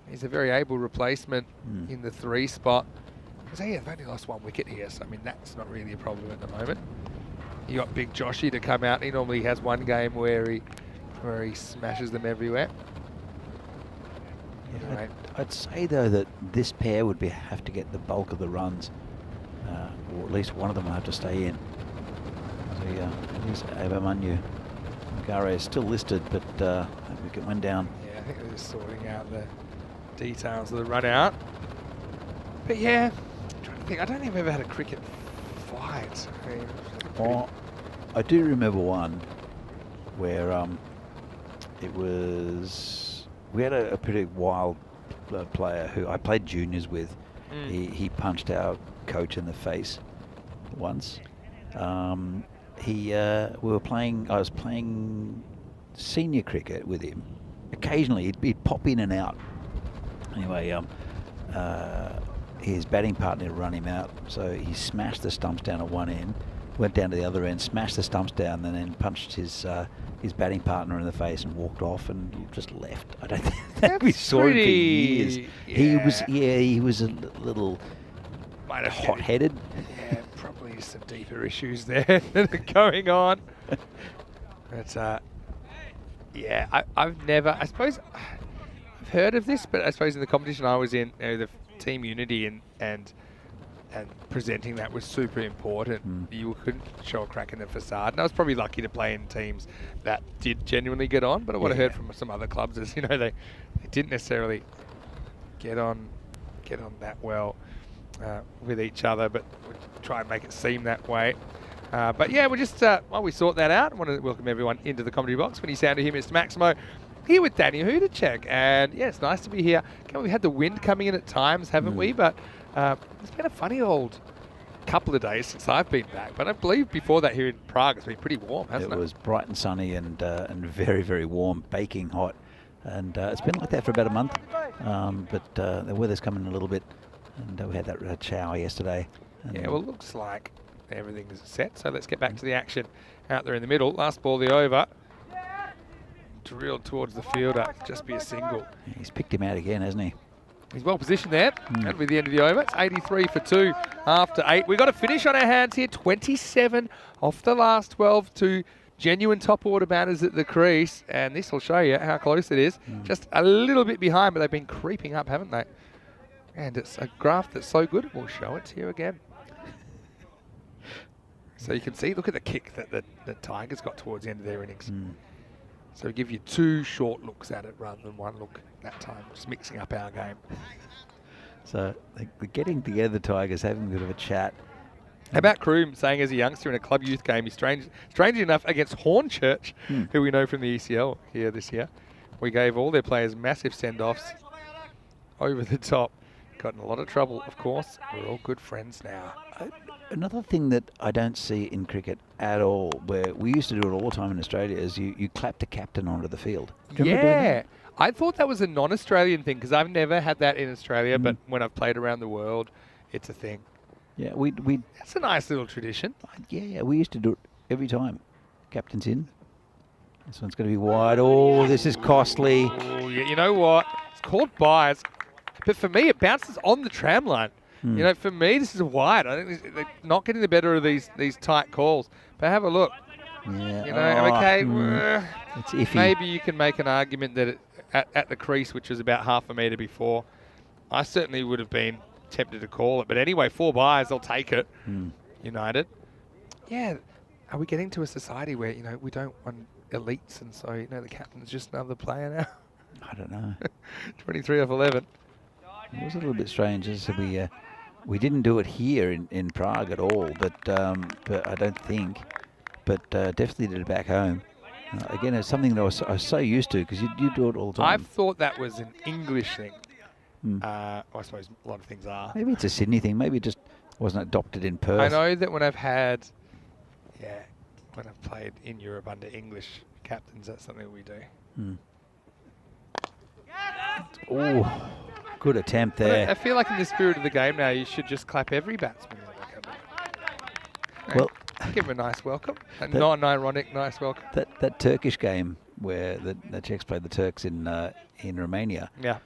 he's a very able replacement in the 3 spot. Because they've only lost 1 wicket here, so I mean, that's not really a problem at the moment. You got Big Joshy to come out. He normally has one game where he smashes them everywhere. Anyway. I'd say though that this pair would have to get the bulk of the runs, or at least one of them will have to stay in. So yeah, here's Abamanu. Magare is still listed, but that wicket went down. Yeah, I think they're just sorting out the details of the run out. But yeah, I'm trying to think. I don't think I've ever had a cricket fight. I mean, Oh, I do remember one where it was, we had a pretty wild player who I played juniors with. He punched our coach in the face once. We were playing, I was playing senior cricket with him. Occasionally he'd pop in and out. Anyway, his batting partner run him out, so he smashed the stumps down at one end, went down to the other end, smashed the stumps down, and then punched his batting partner in the face and walked off and just left. I don't think we saw him for years. Yeah. He was a little hot-headed. Yeah, probably some deeper issues there that are going on. But yeah, I've never, I suppose, I've heard of this, but I suppose in the competition I was in, you know, the team unity and presenting that was super important. You couldn't show a crack in the facade. And I was probably lucky to play in teams that did genuinely get on, but what I heard from some other clubs is, you know, they didn't necessarily get on that well with each other, but we'll try and make it seem that way. But yeah, we'll just, while we sort that out, I want to welcome everyone into the comedy box. When you sound to hear Mr. Maximo, here with Danny Hudacek. And yeah, it's nice to be here. We had the wind coming in at times, haven't we? But it's been a funny old couple of days since I've been back. But I believe before that here in Prague, it's been pretty warm, hasn't it? It was bright and sunny and very, very warm, baking hot. And it's been like that for about a month. But the weather's coming a little bit. And we had that shower yesterday. Yeah, well, it looks like everything is set. So let's get back to the action out there in the middle. Last ball, the over. Drilled towards the fielder, just be a single. He's picked him out again, hasn't he? He's well positioned there. That'll be the end of the over. It's 83 for 2 after 8. We've got a finish on our hands here. 27 off the last 12 to genuine top order batters at the crease. And this will show you how close it is. Just a little bit behind, but they've been creeping up, haven't they? And it's a graph that's so good, we'll show it to you again. So you can see, look at the kick that the Tigers got towards the end of their innings. So we give you 2 short looks at it rather than 1 look that time, just mixing up our game. So they're getting together, the Tigers, having a bit of a chat. How about Kroom saying as a youngster in a club youth game, he's strangely enough against Hornchurch, who we know from the ECL here this year. We gave all their players massive send-offs over the top. Got in a lot of trouble, of course. We're all good friends now. Another thing that I don't see in cricket at all, where we used to do it all the time in Australia, is you clap the captain onto the field. Do you remember doing that? I thought that was a non-Australian thing because I've never had that in Australia, but when I've played around the world, it's a thing. Yeah, It's a nice little tradition. Yeah, we used to do it every time. Captain's in. This one's going to be wide. Oh, this is costly. Oh, yeah, you know what? It's called buys, but for me, it bounces on the tram line. You know, for me, this is wide. I think they're not getting the better of these tight calls. But have a look. Yeah. You know, okay, it's iffy. maybe you can make an argument that at the crease, which was about half a metre before, I certainly would have been tempted to call it. But anyway, 4 buys, I'll take it. United. Yeah. Are we getting to a society where, you know, we don't want elites and so, you know, the captain's just another player now? I don't know. 23 off 11. It was a little bit strange. As I said, we didn't do it here in Prague at all, but I don't think. But definitely did it back home. Again, it's something that I was so used to because you do it all the time. I've thought that was an English thing. I suppose a lot of things are. Maybe it's a Sydney thing. Maybe it just wasn't adopted in Perth. I know that when I've played in Europe under English captains, that's something we do. Oh, good attempt there. I feel like in the spirit of the game now, you should just clap every batsman. Well, give him a nice welcome. A non-ironic nice welcome. That Turkish game where the Czechs played the Turks in Romania. Yeah.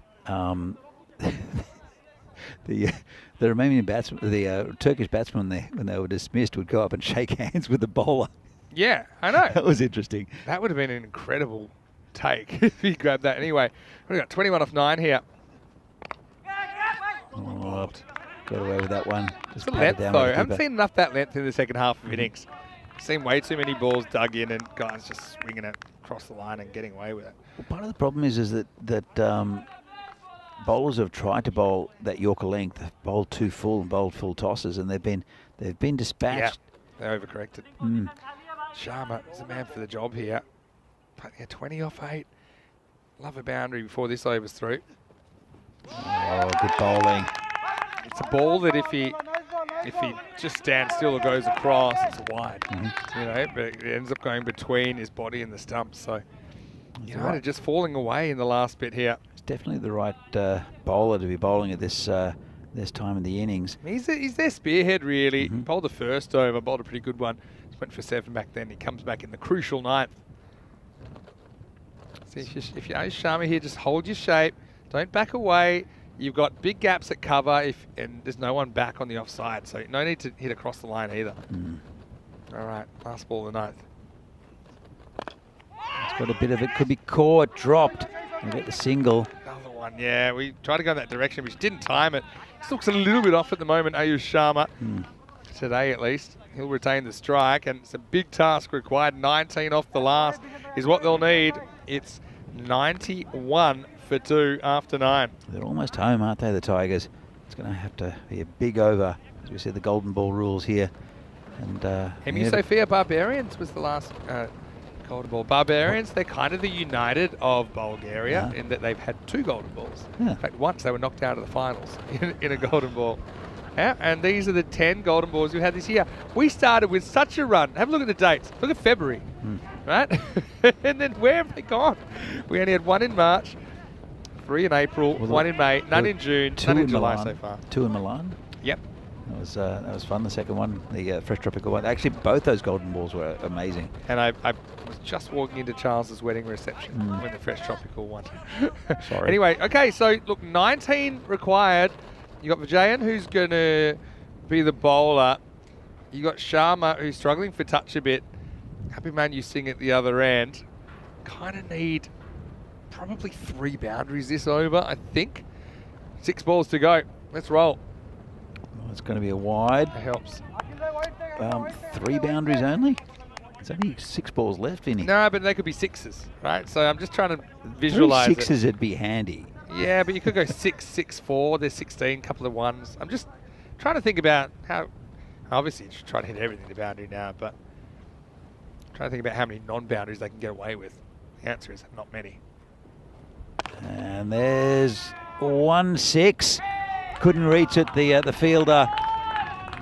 The Romanian batsman, the Turkish batsman, when they were dismissed, would go up and shake hands with the bowler. Yeah, I know. That was interesting. That would have been an incredible take if he grabbed that. Anyway, we've got 21 off 9 here. Oh, got away with that one. Just the length, though. I haven't seen enough that length in the second half of innings. Seen way too many balls dug in and guys just swinging it across the line and getting away with it. Well, part of the problem is that bowlers have tried to bowl that Yorker length, bowled too full and bowled full tosses, and they've been dispatched. Yeah, they overcorrected. Sharma is a man for the job here. But yeah, 20 off 8. Love a boundary before this over's through. Oh, good bowling. It's a ball that if he just stands still or goes across, it's wide. You know, but it ends up going between his body and the stumps. So United just falling away in the last bit here. It's definitely the right bowler to be bowling at this time in the innings. He's their spearhead, really. He bowled the first over, bowled a pretty good one. Just went for 7 back then. He comes back in the crucial 9th. See, if you Sharma here, just hold your shape. Don't back away. You've got big gaps at cover and there's no one back on the offside, so no need to hit across the line either. All right, last ball of the 9th. It's got a bit of it. Could be caught, dropped. We'll get the single. Another one, yeah. We tried to go in that direction, but didn't time it. This looks a little bit off at the moment, Ayush Sharma. Today, at least. He'll retain the strike, and it's a big task required. 19 off the last is what they'll need. It's 91 for 2 after 9. They're almost home, aren't they, the Tigers? It's going to have to be a big over. As we said, the golden ball rules here. And Hemi Sophia Barbarians was the last golden ball. Barbarians, they're kind of the United of Bulgaria in that they've had 2 golden balls. In fact, once they were knocked out of the finals in a golden ball. Yeah, and these are the 10 golden balls we had this year. We started with such a run. Have a look at the dates. Look at February, right? And then where have they gone? We only had 1 in March, 3 in April, 1 in May, none in June, none in July so far. 2 in Milan. Yep. That was fun. The second one, the fresh tropical one. Actually, both those golden balls were amazing. And I was just walking into Charles's wedding reception when the fresh tropical won. Sorry. Anyway, okay, so look, 19 required. You got Vijayan, who's going to be the bowler. You got Sharma, who's struggling for touch a bit. Happy Man, you sing at the other end. Kind of need probably 3 boundaries this over, I think. 6 balls to go. Let's roll. Well, it's going to be a wide. That helps. 3 boundaries only? There's only 6 balls left, Vinny. No, but they could be 6s, right? So I'm just trying to visualise 3 6s would be handy. Yeah, but you could go 6, 6, 4. There's 16, couple of 1s. I'm just trying to think about how Obviously, you should try to hit everything to boundary now, but I'm trying to think about how many non-boundaries they can get away with. The answer is not many. And there's 1-6. Couldn't reach it, the fielder.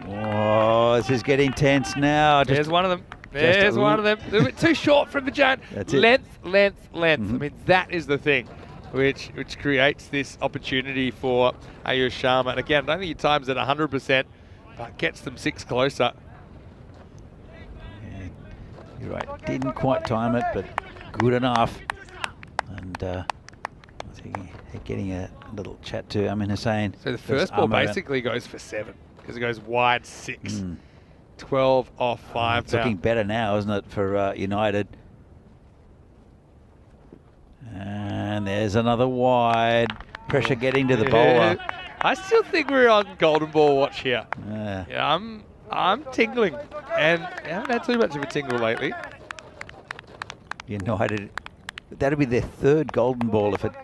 Oh, this is getting tense now. There's one of them. There's one of them. A little bit too short from the giant. That's it. Length. I mean, that is the thing which creates this opportunity for Ayush Sharma. And again, I don't think he times it 100%, but gets them 6 closer. Yeah, you're right. Didn't quite time it, but good enough. And I think getting a little chat to Amin Hussain. So the first ball basically goes for 7 because it goes wide 6. 12 off 5. It's looking better now, isn't it, for United? And there's another wide. Pressure getting to the bowler. I still think we're on golden ball watch here. Yeah, I'm tingling, and I haven't had too much of a tingle lately. United, that'll be their 3rd golden ball if it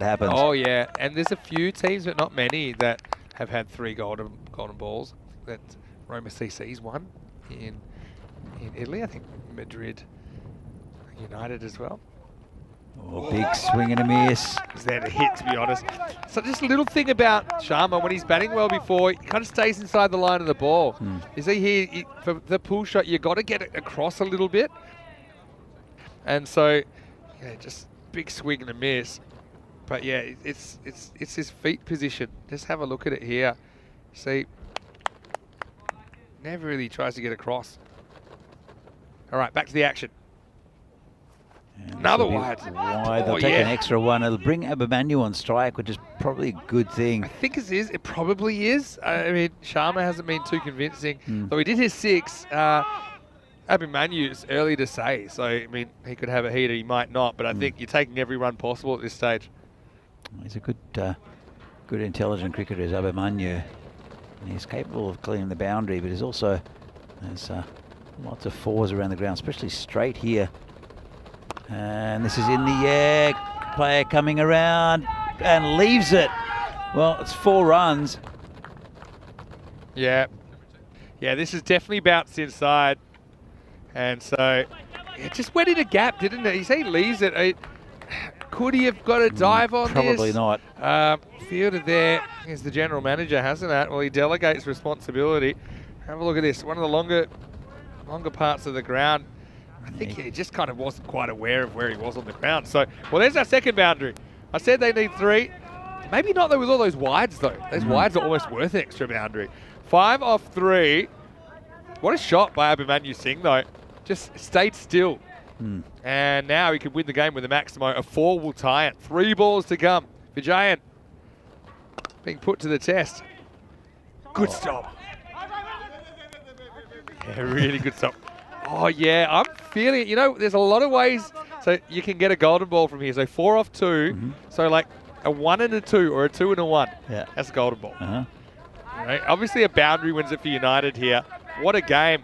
happens. Oh yeah, and there's a few teams, but not many, that have had 3 golden balls. That Roma CC's won in Italy. I think Madrid United as well. Oh, big swing and a miss. He's there to hit, to be honest. So just a little thing about Sharma, when he's batting well before, he kind of stays inside the line of the ball. You see here, for the pull shot, you got to get it across a little bit. And so, yeah, just big swing and a miss. But yeah, it's his feet position. Just have a look at it here. See, never really tries to get across. All right, back to the action. Another wide. They'll take an extra one. It'll bring Abimanyu on strike, which is probably a good thing. I think it is. It probably is. I mean, Sharma hasn't been too convincing. Though he did his 6. Abimanyu is early to say. So, I mean, he could have a heater, he might not. But I think you're taking every run possible at this stage. He's a good intelligent cricketer, is Abimanyu. And he's capable of clearing the boundary, but he's also, there's lots of 4s around the ground, especially straight here. And this is in the air. Player coming around and leaves it. Well, it's 4 runs. Yeah. Yeah, this is definitely bounced inside. And so it just went in a gap, didn't it? You say he leaves it. Could he have got a dive on Probably this? not. Fielded there is the general manager, hasn't it? Well, he delegates responsibility. Have a look at this. One of the longer parts of the ground. I think he just kind of wasn't quite aware of where he was on the ground. So, well, there's our 2nd boundary. I said they need 3. Maybe not though with all those wides though. Those wides are almost worth an extra boundary. 5 off 3. What a shot by Abimanyu Singh though. Just stayed still. And now he could win the game with a Maximo. A 4 will tie it. 3 balls to come. Vijayan being put to the test. Good stop. Yeah, really good stop. Oh, yeah, I'm feeling it. You know, there's a lot of ways. So you can get a golden ball from here. So 4 off 2. So like a 1 and a 2 or a 2 and a 1. Yeah. That's a golden ball. Right? Obviously a boundary wins it for United here. What a game.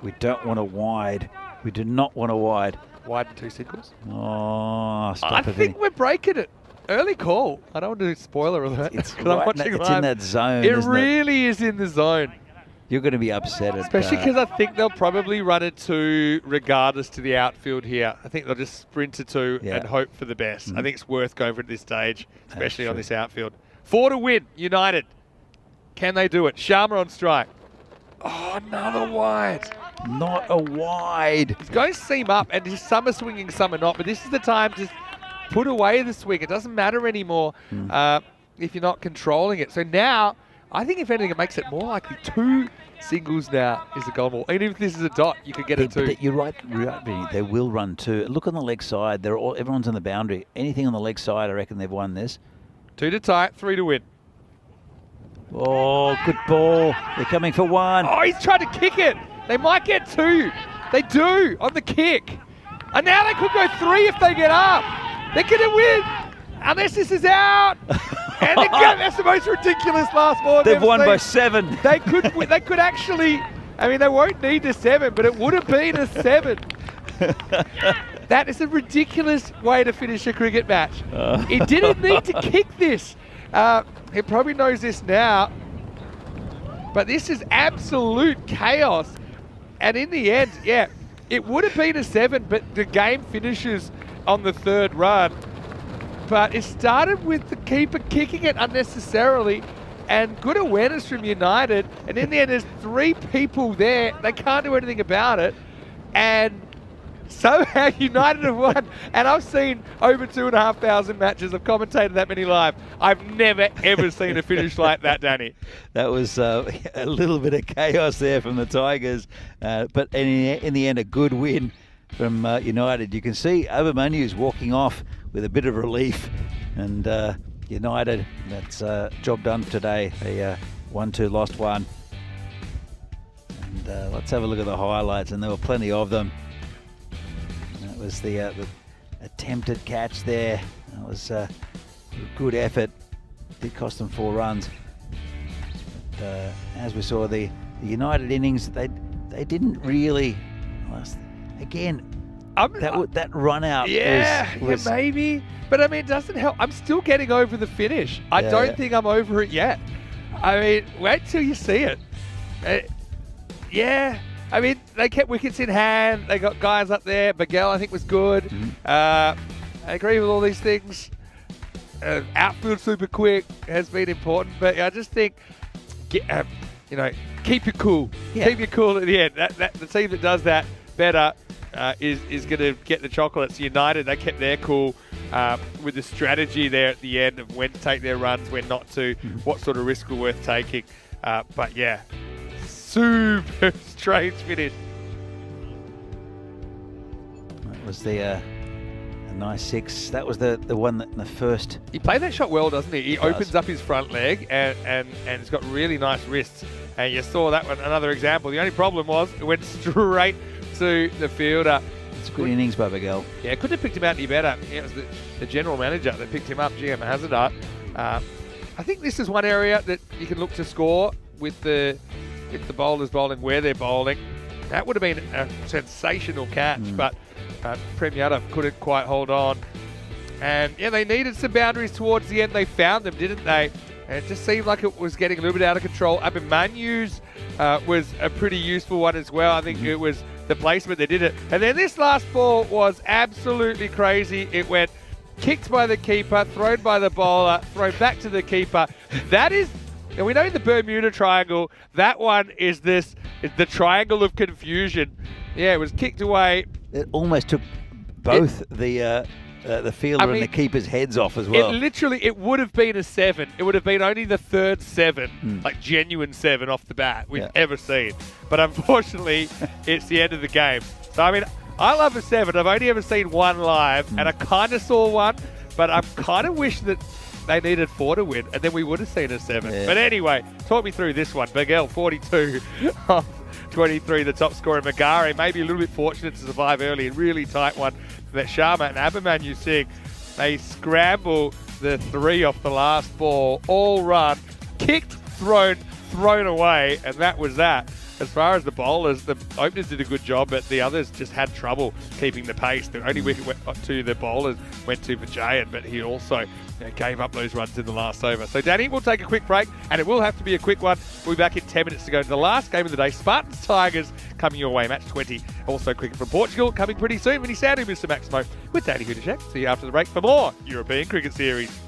We don't want a wide. We do not want a wide. Wide and 2 singles. Oh, stop I it. think we're breaking it. Early call. I don't want to do spoiler alert. It's I'm watching it's live. in that zone, It isn't really is in the zone. You're going to be upset. Especially because I think they'll probably run it 2 regardless to the outfield here. I think they'll just sprint to 2 and hope for the best. I think it's worth going for it at this stage, especially on this outfield. 4 to win, United. Can they do it? Sharma on strike. Oh, another wide. Not a wide. He's going to seam up, and some are swinging, some are not. But this is the time to put away the swing. It doesn't matter anymore if you're not controlling it. So now, I think if anything, it makes it more likely 2 singles now is the golden ball. Even if this is a dot, you could get a 2. You're right, Vinny. They will run 2. Look on the leg side. Everyone's on the boundary. Anything on the leg side, I reckon they've won this. 2 to tie, 3 to win. Oh, good ball. They're coming for 1. Oh, he's trying to kick it. They might get 2. They do on the kick. And now they could go 3 if they get up. They're going to win. Unless this is out. And that's the most ridiculous last ball. They've won by 7. They could actually, I mean, they won't need the 7, but it would have been a 7. That is a ridiculous way to finish a cricket match. He didn't need to kick this. He probably knows this now. But this is absolute chaos. And in the end, yeah, it would have been a 7, but the game finishes on the 3rd run. But it started with the keeper kicking it unnecessarily and good awareness from United. And in the end, there's 3 people there. They can't do anything about it. And somehow United have won. And I've seen over 2,500 matches. I've commentated that many live. I've never, ever seen a finish like that, Danny. That was a little bit of chaos there from the Tigers. But in the end, a good win from United. You can see Abimanyu's walking off with a bit of relief. And United, that's job done today. They 1-2, lost 1. And let's have a look at the highlights. And there were plenty of them. That was the attempted catch there. That was a good effort. Did cost them 4 runs. But, as we saw, the United innings, they didn't really. Again, that run out. Was maybe. But I mean, it doesn't help. I'm still getting over the finish. I don't think I'm over it yet. I mean, wait till you see it. I mean, they kept wickets in hand. They got guys up there. Bagel, I think, was good. I agree with all these things. Outfield super quick has been important. But I just think, keep it cool. Yeah. Keep it cool at the end. The team that does that better is going to get the chocolates. United, they kept their cool with the strategy there at the end of when to take their runs, when not to, what sort of risk were worth taking. But yeah, super strange finish. That was a nice 6. That was the one that in the first. He played that shot well, doesn't he? He opens up his front leg and it's got really nice wrists. And you saw that one, another example. The only problem was it went straight to the fielder. It's a good innings by Bagel. Yeah, couldn't have picked him out any better. Yeah, it was the general manager that picked him up, GM Hazard. I think this is one area that you can look to score with the bowlers bowling where they're bowling. That would have been a sensational catch, but Prem Yadav couldn't quite hold on. And yeah, they needed some boundaries towards the end. They found them, didn't they? And it just seemed like it was getting a little bit out of control. Abimanyu's was a pretty useful one as well. I think it was the placement that did it. And then this last ball was absolutely crazy. It went kicked by the keeper, thrown by the bowler, thrown back to the keeper. That is, and we know in the Bermuda Triangle, that one is the triangle of confusion. Yeah, it was kicked away. It almost took both the fielder and the keeper's heads off as well. It would have been a 7. It would have been only the 3rd 7, like genuine 7 off the bat we've ever seen. But unfortunately, it's the end of the game. So, I mean, I love a 7. I've only ever seen one live, and I kind of saw one, but I kind of wish that they needed 4 to win, and then we would have seen a 7. Yeah. But anyway, talk me through this one. Bagel, 42 off 23, the top scorer. Magare, maybe a little bit fortunate to survive early. A really tight one that Sharma and Abimanyu seeing. They scramble the 3 off the last ball, all run, kicked, thrown away, and that was that. As far as the bowlers, the openers did a good job, but the others just had trouble keeping the pace. The only wicket went to the bowlers went to Vajayan, but he also gave up those runs in the last over. So, Danny, we'll take a quick break, and it will have to be a quick one. We'll be back in 10 minutes to go to the last game of the day. Spartans Tigers coming your way, match 20. Also, cricket from Portugal coming pretty soon. Vinny Sandu, Mr. Maximo, with Danny Hudacek. See you after the break for more European Cricket Series.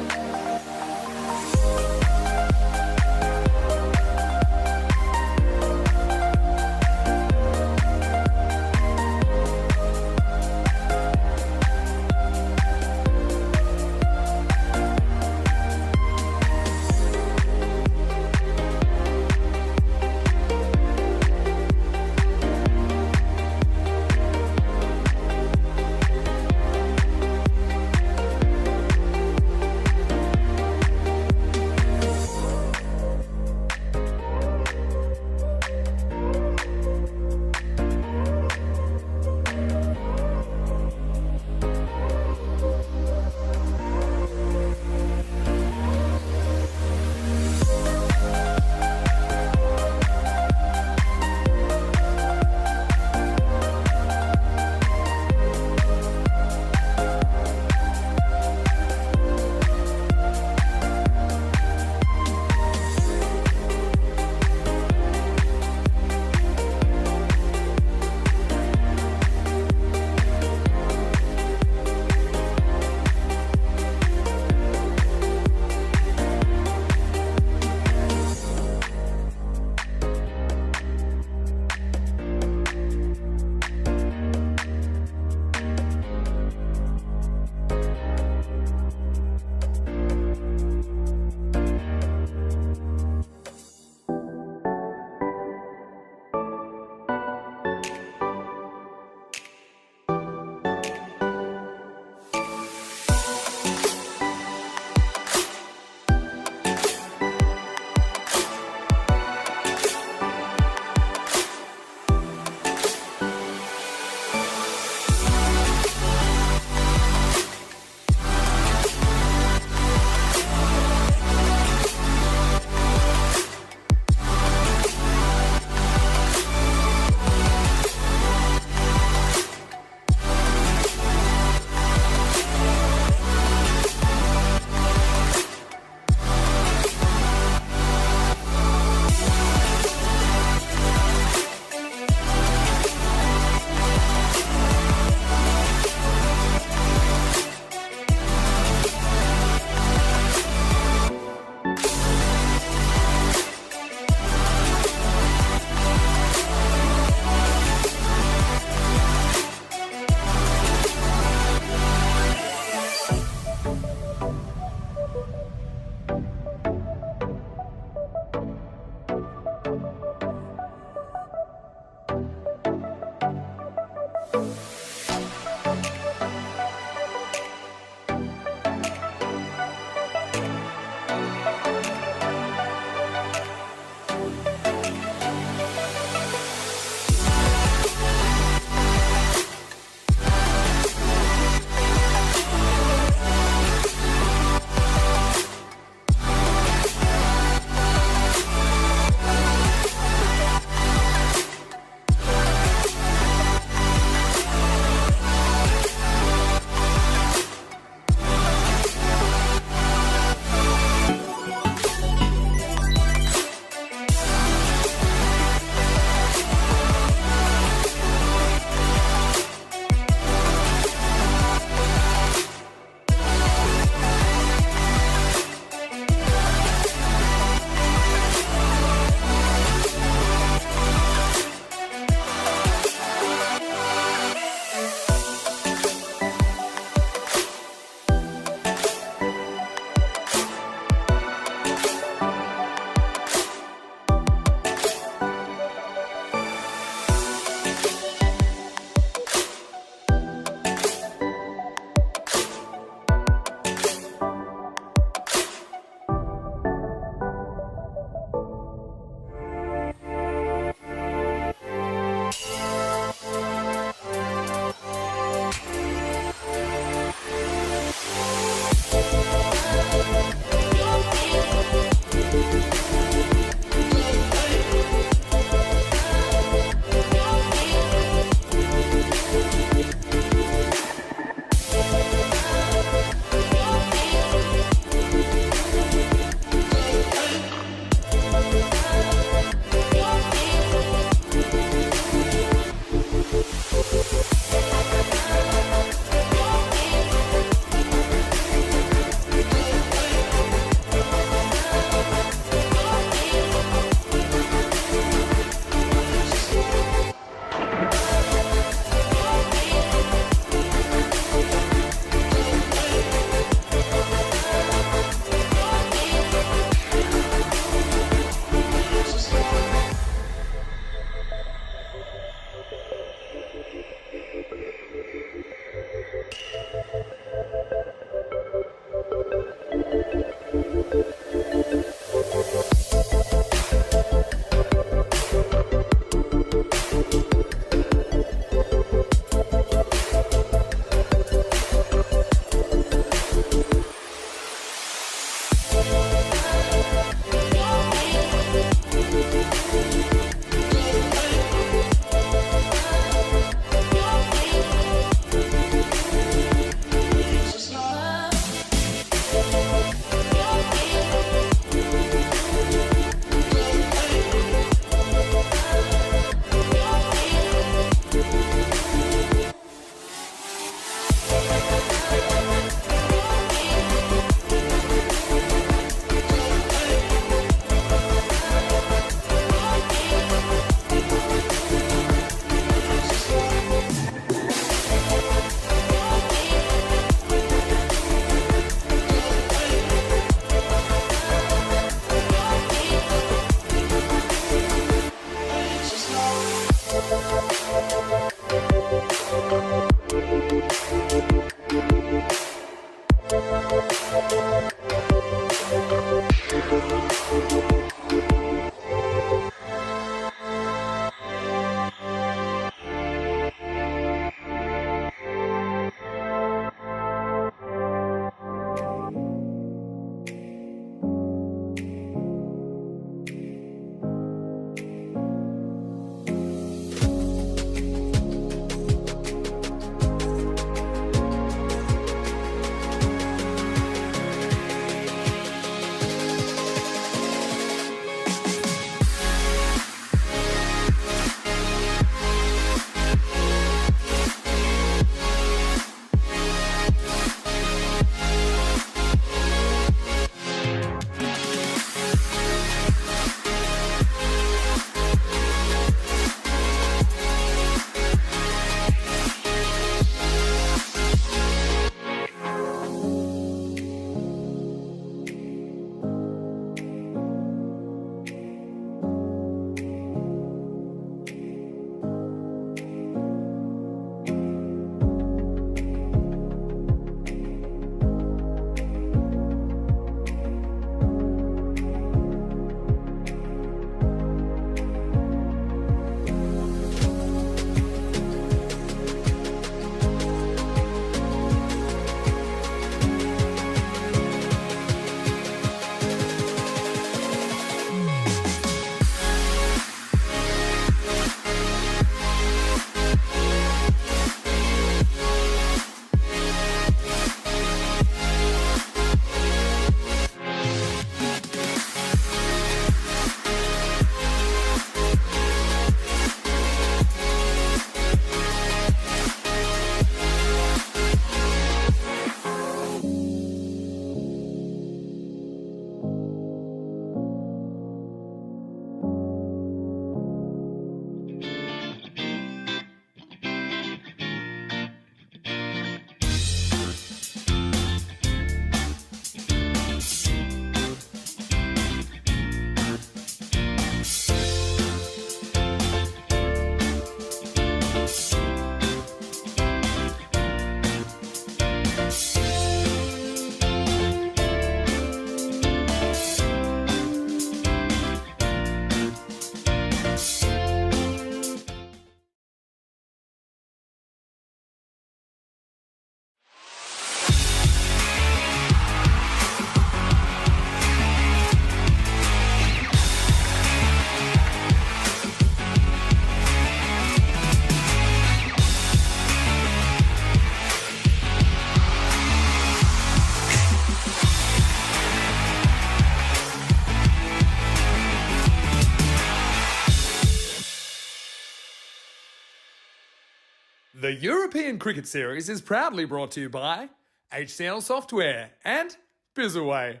The European Cricket Series is proudly brought to you by HCN Software and Bizaway.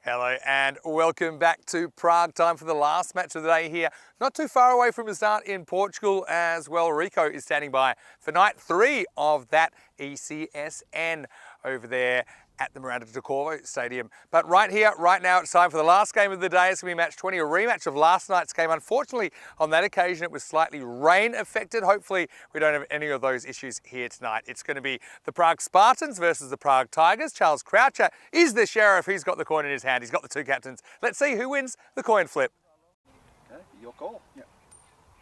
Hello and welcome back to Prague. Time for the last match of the day here. Not too far away from the start in Portugal as well. Rico is standing by for night 3 of that ECN over there at the Miranda de Corvo Stadium. But right here, right now, it's time for the last game of the day. It's going to be match 20, a rematch of last night's game. Unfortunately, on that occasion, it was slightly rain affected. Hopefully, we don't have any of those issues here tonight. It's going to be the Prague Spartans versus the Prague Tigers. Charles Croucher is the sheriff. He's got the coin in his hand. He's got the 2 captains. Let's see who wins the coin flip. Okay, your call. Yeah.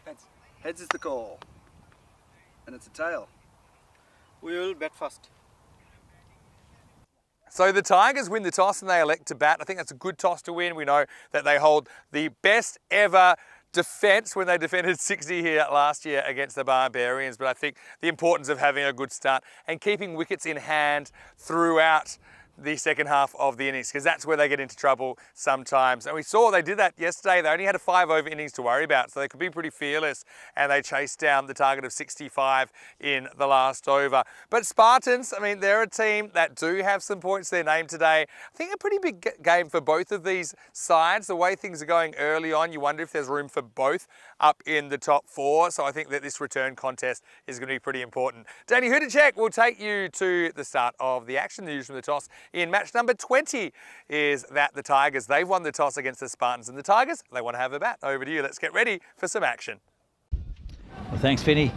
Heads. Heads is the call. And it's a tail. We will bet first. So the Tigers win the toss and they elect to bat. I think that's a good toss to win. We know that they hold the best ever defence when they defended 60 here last year against the Barbarians. But I think the importance of having a good start and keeping wickets in hand throughout the second half of the innings, because that's where they get into trouble sometimes. And we saw they did that yesterday. They only had a 5-over innings to worry about, so they could be pretty fearless, and they chased down the target of 65 in the last over. But Spartans, I mean, they're a team that do have some points to their name today. I think a pretty big game for both of these sides. The way things are going early on, you wonder if there's room for both up in the top 4. So I think that this return contest is going to be pretty important. Danny Hudacek will take you to the start of the action, the news from the toss. In match number 20 is that the Tigers, they've won the toss against the Spartans, and the Tigers, they want to have a bat. Over to you. Let's get ready for some action. Well, thanks, Vinny.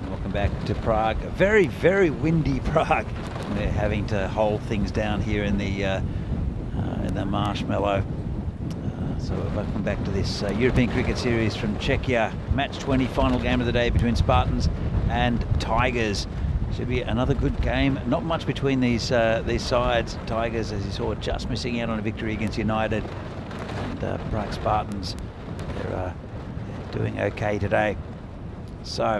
Welcome back to Prague. A very, very windy Prague. We're having to hold things down here in the marshmallow. So welcome back to this European Cricket Series from Czechia. Match 20, final game of the day between Spartans and Tigers. Should be another good game. Not much between these sides. Tigers, as you saw, just missing out on a victory against United. And Prague Spartans, they're doing okay today. So,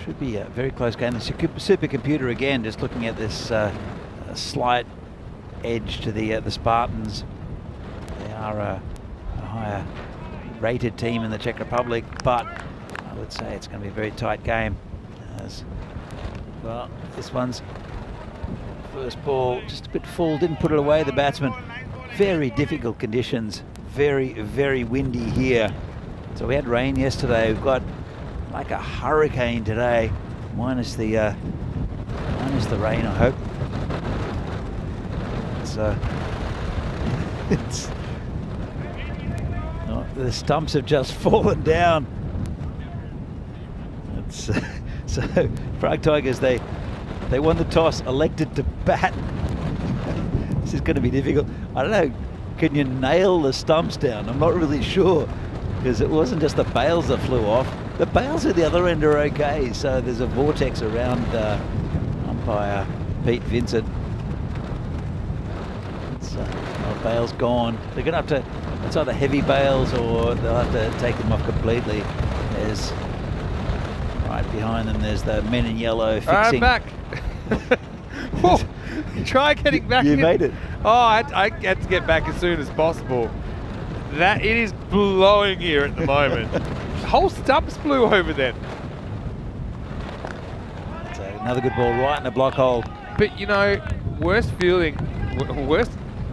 should be a very close game. The supercomputer again, just looking at this slight edge to the Spartans. They are a higher rated team in the Czech Republic, but I would say it's going to be a very tight game. As well, this one's first ball just a bit full, didn't put it away, the batsman. Very difficult conditions, very, very windy here. So we had rain yesterday. We've got like a hurricane today, minus the rain, I hope. The stumps have just fallen down. So Prague Tigers, they won the toss, elected to bat. This is going to be difficult. I don't know, can you nail the stumps down? I'm not really sure, because it wasn't just the bails that flew off. The bails at the other end are okay, so there's a vortex around umpire Pete Vincent. Bails gone. They're going to have to, it's either heavy bails or they'll have to take them off completely. There's, right behind them, there's the men in yellow fixing. I'm back. Oh, try getting back. You made it. Oh, I had to get back as soon as possible. It is blowing here at the moment. The whole stumps blew over then. So another good ball right in the block hole. But you know, worst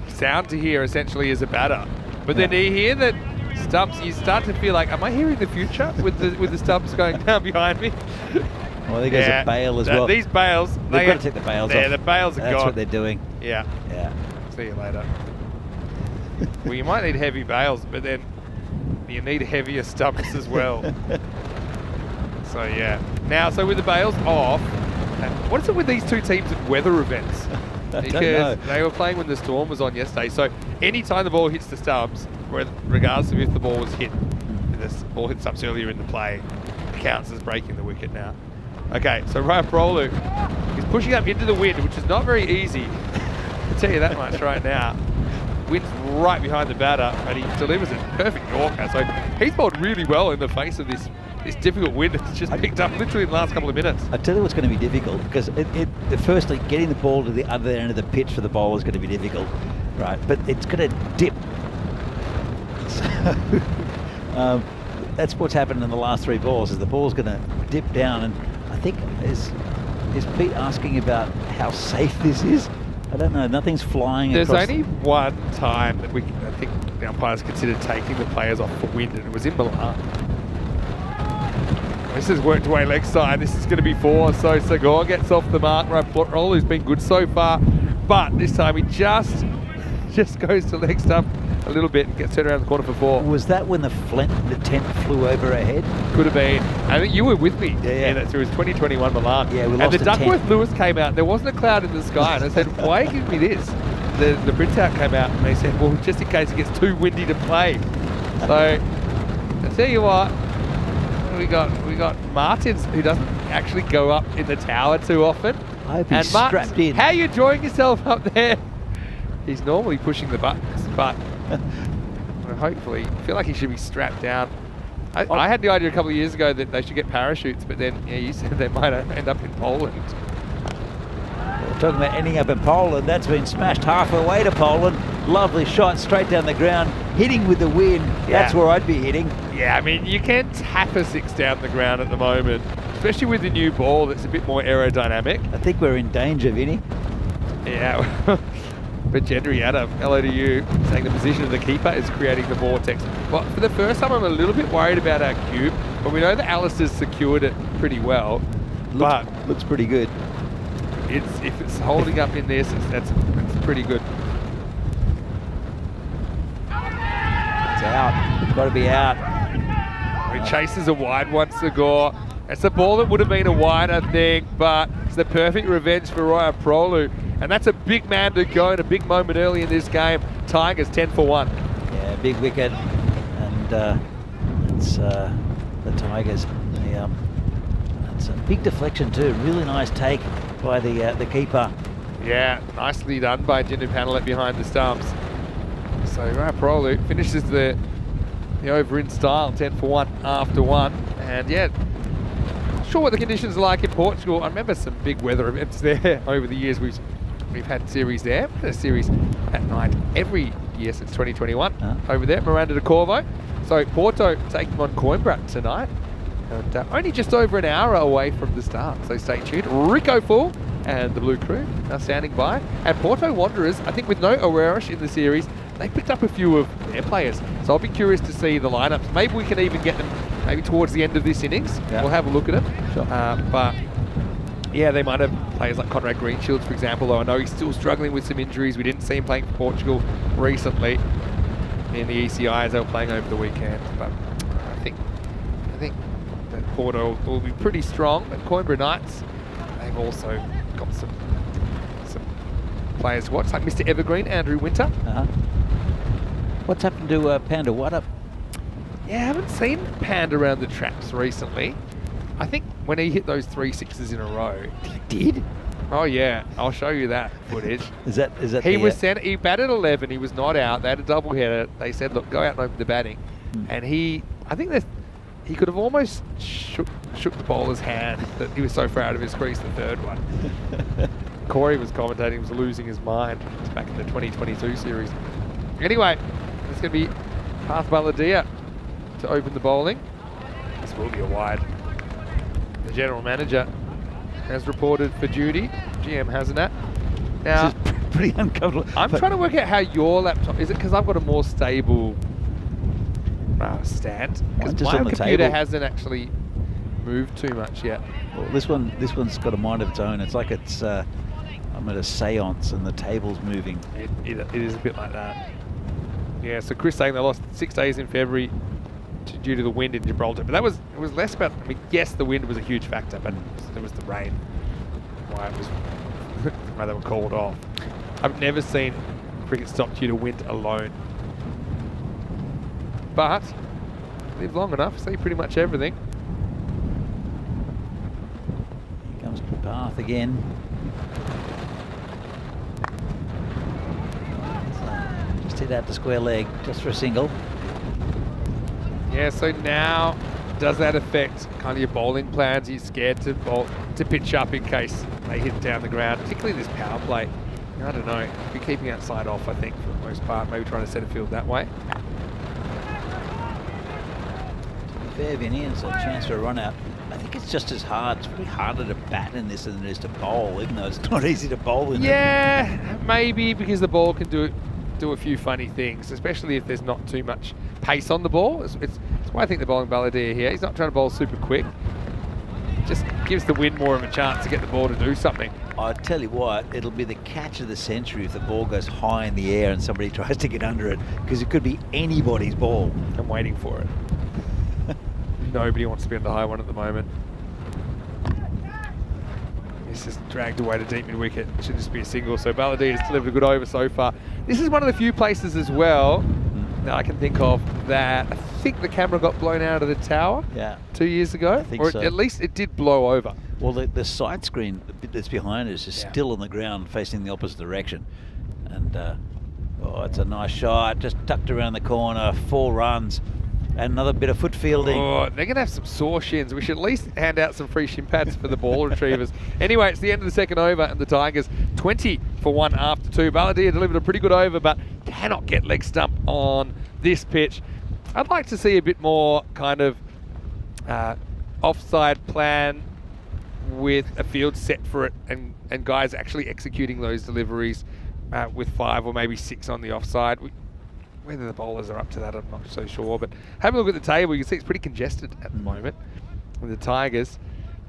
sound to hear essentially is a batter. But then you hear that stumps, you start to feel like, am I hearing the future with the stumps going down behind me? Well, there goes a bail as well. These bails, they've got to take the bails off. Yeah, the bails are gone. That's what they're doing. Yeah. Yeah. See you later. Well, you might need heavy bails, but then you need heavier stumps as well. So yeah. Now, so with the bails off, what is it with these two teams at weather events? Because they were playing when the storm was on yesterday. So anytime the ball hits the stumps, regardless of if the ball was hit, the ball hit stumps earlier in the play, it counts as breaking the wicket now. Okay, so Ryan Prolu is pushing up into the wind, which is not very easy. I'll tell you that much right now. Wind's right behind the batter, and he delivers a perfect Yorker. So he's bowled really well in the face of this difficult wind that's just picked up literally in the last couple of minutes. I tell you what's going to be difficult, because firstly, getting the ball to the other end of the pitch for the bowler is going to be difficult, right? But it's going to dip. So, that's what's happened in the last 3 balls. Is the ball's going to dip down, and I think is Pete asking about how safe this is? I don't know. Nothing's flying. There's across only one time that I think the umpires considered taking the players off for wind, and it was in Milan. This has worked away leg side. This is going to be 4. So Segor gets off the mark. Roll, who's been good so far, but this time he just goes to leg stump a little bit and gets turned around the corner for 4. Was that when the 10 flew over our head? Could have been. I think you were with me. Yeah. It was 2021 Milan. Yeah, we and lost the to Duckworth 10. Lewis came out. There wasn't a cloud in the sky, and I said, "Why give me this?" The printout came out, and they said, "Well, just in case it gets too windy to play." So I tell you what, we got Martins, who doesn't actually go up in the tower too often. I hope he's strapped in. How are you enjoying yourself up there? He's normally pushing the buttons, but hopefully, I feel like he should be strapped down. I had the idea a couple of years ago that they should get parachutes, but then you said they might end up in Poland. We're talking about ending up in Poland. That's been smashed halfway to Poland. Lovely shot straight down the ground, hitting with the wind. Yeah. That's where I'd be hitting. Yeah, I mean, you can tap a 6 down the ground at the moment, especially with the new ball that's a bit more aerodynamic. I think we're in danger, Vinny. Yeah. But Gendry Yadav, hello to you, saying the position of the keeper is creating the vortex. Well, for the first time, I'm a little bit worried about our cube, but we know that Alistair's secured it pretty well. Looks pretty good. If it's holding up in this, that's pretty good. It's out. Got to be out. He chases a wide one, Segor. It's a ball that would have been a wide, I think, but it's the perfect revenge for Roya Prolu. And that's a big man to go in a big moment early in this game. Tigers 10 for 1. Yeah, big wicket. And it's the Tigers. It's a big deflection too. Really nice take by the keeper. Yeah, nicely done by Jindu Panelet behind the stumps. So Roya Prolu finishes the over in style, 10 for 1 after 1. And yeah, not sure what the conditions are like in Portugal. I remember some big weather events there over the years. We've had series there. We've had a series at night every year since 2021 over there, Miranda de Corvo. So Porto taking on Coimbra tonight. And only just over an hour away from the start, so stay tuned. Rico Full and the Blue Crew are standing by. And Porto Wanderers, I think with no Oreros in the series, they picked up a few of their players. So I'll be curious to see the lineups. Maybe we can even get them maybe towards the end of this innings. Yeah. We'll have a look at them. Sure. But yeah, they might have players like Conrad Greenshields, for example, though I know he's still struggling with some injuries. We didn't see him playing for Portugal recently in the ECI as they were playing over the weekend. But I think that Porto will be pretty strong. But Coimbra Knights, they've also got some players to watch, like Mr. Evergreen, Andrew Winter. What's happened to Panda Widdop? Yeah, I haven't seen Panda around the traps recently. I think when he hit those 3 sixes in a row. He did? Oh yeah, I'll show you that footage. Is that he was sent? He batted 11. He was not out. They had a double header. They said, look, go out and open the batting. And I think that he could have almost shook the bowler's hand that he was so far out of his crease the third one. Corey was commentating. He was losing his mind. It's back in the 2022 series. Anyway, it's going to be Path Baladia to open the bowling. This will be a wide. The general manager has reported for duty. GM Hasanat. Now, this is pretty uncomfortable. I'm trying to work out how your laptop is. It because I've got a more stable stand? Because my computer hasn't actually moved too much yet. Well, this one's got a mind of its own. It's like I'm at a seance and the table's moving. It is a bit like that. Yeah. So Chris saying they lost 6 days in February due to the wind in Gibraltar, but it was less about. I mean, yes, the wind was a huge factor, but it was the rain. Why they were called off. I've never seen cricket stop due to wind alone. But live long enough, see pretty much everything. Here comes Path again. Just hit out to square leg, just for a single. Yeah, so now does that affect kind of your bowling plans? Are you scared to pitch up in case they hit down the ground, particularly this power play? I don't know. Be keeping outside off, I think, for the most part. Maybe trying to set a field that way. fair, Vinny. It's a chance for a run out. I think it's just as hard. It's probably harder to bat in this than it is to bowl, even though it's not easy to bowl in it. Yeah, maybe because the ball can do a few funny things, especially if there's not too much pace on the ball. It's why I think they're bowling Balladeer here. He's not trying to bowl super quick. Just gives the wind more of a chance to get the ball to do something. I tell you what, it'll be the catch of the century if the ball goes high in the air and somebody tries to get under it, because it could be anybody's ball. I'm waiting for it. Nobody wants to be on the high one at the moment. This is dragged away to deep mid-wicket. Should just be a single. So Balladeer has delivered a good over so far. This is one of the few places as well that I can think of that I think the camera got blown out of the tower 2 years ago. I think so. At least it did blow over. Well, the side screen, the bit that's behind us, is still on the ground facing the opposite direction. And, oh, it's a nice shot. Just tucked around the corner. 4 runs. And another bit of foot fielding. Oh, they're going to have some sore shins. We should at least hand out some free shin pads for the ball retrievers. Anyway, it's the end of the second over, and the Tigers 20 for 1 after 2. Balladeer delivered a pretty good over, but cannot get leg stump on this pitch. I'd like to see a bit more kind of offside plan with a field set for it, and guys actually executing those deliveries with 5 or maybe 6 on the offside. Whether the bowlers are up to that, I'm not so sure. But have a look at the table. You can see it's pretty congested at the moment. And the Tigers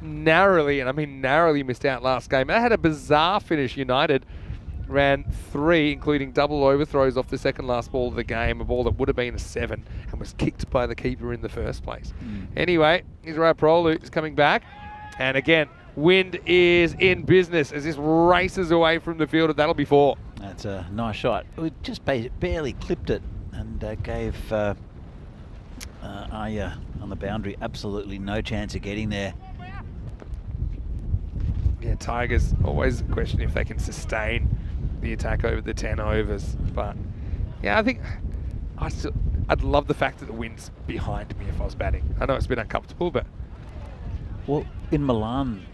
narrowly, and I mean narrowly, missed out last game. They had a bizarre finish. United ran 3, including double overthrows off the second last ball of the game, a ball that would have been a 7 and was kicked by the keeper in the first place. Anyway, Israel Prolu is coming back. And again, wind is in business as this races away from the field. That'll be 4. That's a nice shot. We just barely clipped it and gave Arya on the boundary absolutely no chance of getting there. Yeah, Tigers always a question if they can sustain the attack over the 10 overs. But yeah, I think I'd love the fact that the wind's behind me if I was batting. I know it's a bit uncomfortable, but well, in Milan,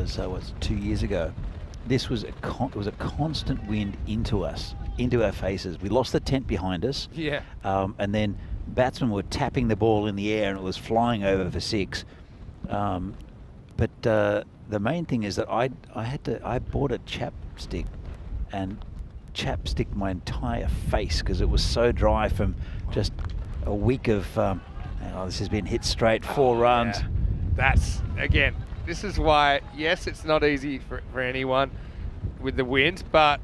so was 2 years ago. This was it was a constant wind into us, into our faces. We lost the tent behind us. Yeah. And then batsmen were tapping the ball in the air and it was flying over for 6. But the main thing is that I bought a chapstick and chapsticked my entire face because it was so dry from just a week of, this has been hit straight, 4 runs. Yeah. That's, again, this is why, yes, it's not easy for anyone with the wind, but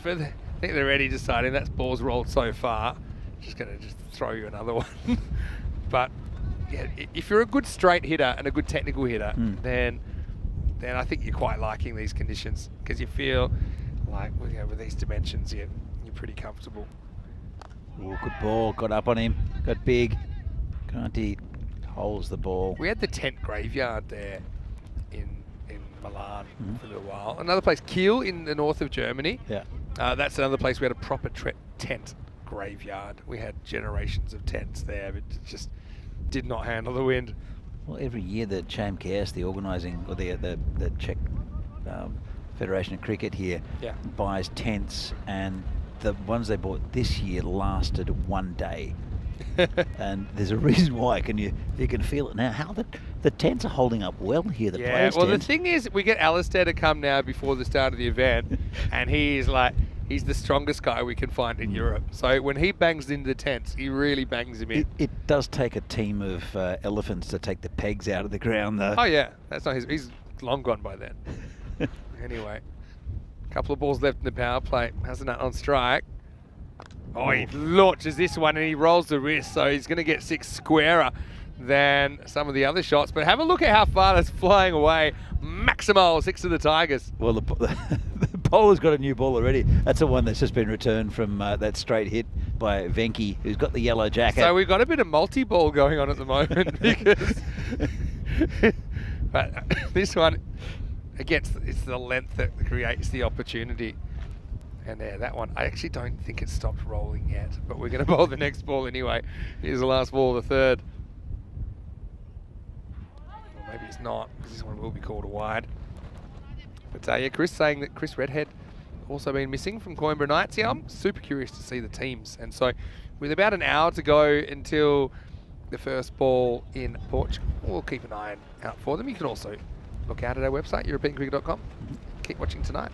I think they're already deciding that ball's rolled so far, just going to just throw you another one. But yeah, if you're a good straight hitter and a good technical hitter, then I think you're quite liking these conditions because you feel like with these dimensions, you're pretty comfortable. Oh, good ball, got up on him, got big. Kanti holds the ball. We had the tent graveyard there in Milan for a little while. Another place, Kiel in the north of Germany. Yeah. That's another place we had a proper tent graveyard. We had generations of tents there, but it just did not handle the wind. Well, every year the CHAMKS, the organising, or the Czech Federation of Cricket here, buys tents, and the ones they bought this year lasted 1 day. And there's a reason why. You can feel it now. How the tents are holding up well here. The players' well, tent. the thing is, we get Alistair to come now before the start of the event, and he's the strongest guy we can find in Europe. So when he bangs into the tents, he really bangs him in. It does take a team of elephants to take the pegs out of the ground, though. Oh yeah, that's not he's long gone by then. Anyway, a couple of balls left in the power play. Hasanat on strike. Oh, he launches this one and he rolls the wrist, so he's going to get 6 squarer than some of the other shots. But have a look at how far that's flying away. Maximal 6 to the Tigers. Well, the bowler's got a new ball already. That's the one that's just been returned from that straight hit by Venki, who's got the yellow jacket. So we've got a bit of multi-ball going on at the moment because but this one, again, it's the length that creates the opportunity. And there, that one, I actually don't think it stopped rolling yet, but we're going to bowl the next ball anyway. Here's the last ball of the third. Or maybe it's not, because this one will be called a wide. But yeah, Chris saying that Chris Redhead also been missing from Coimbra Knights. Yeah, I'm super curious to see the teams. And so with about an hour to go until the first ball in Portugal. We'll keep an eye out for them. You can also look out at our website, europeancricket.com. Keep watching tonight.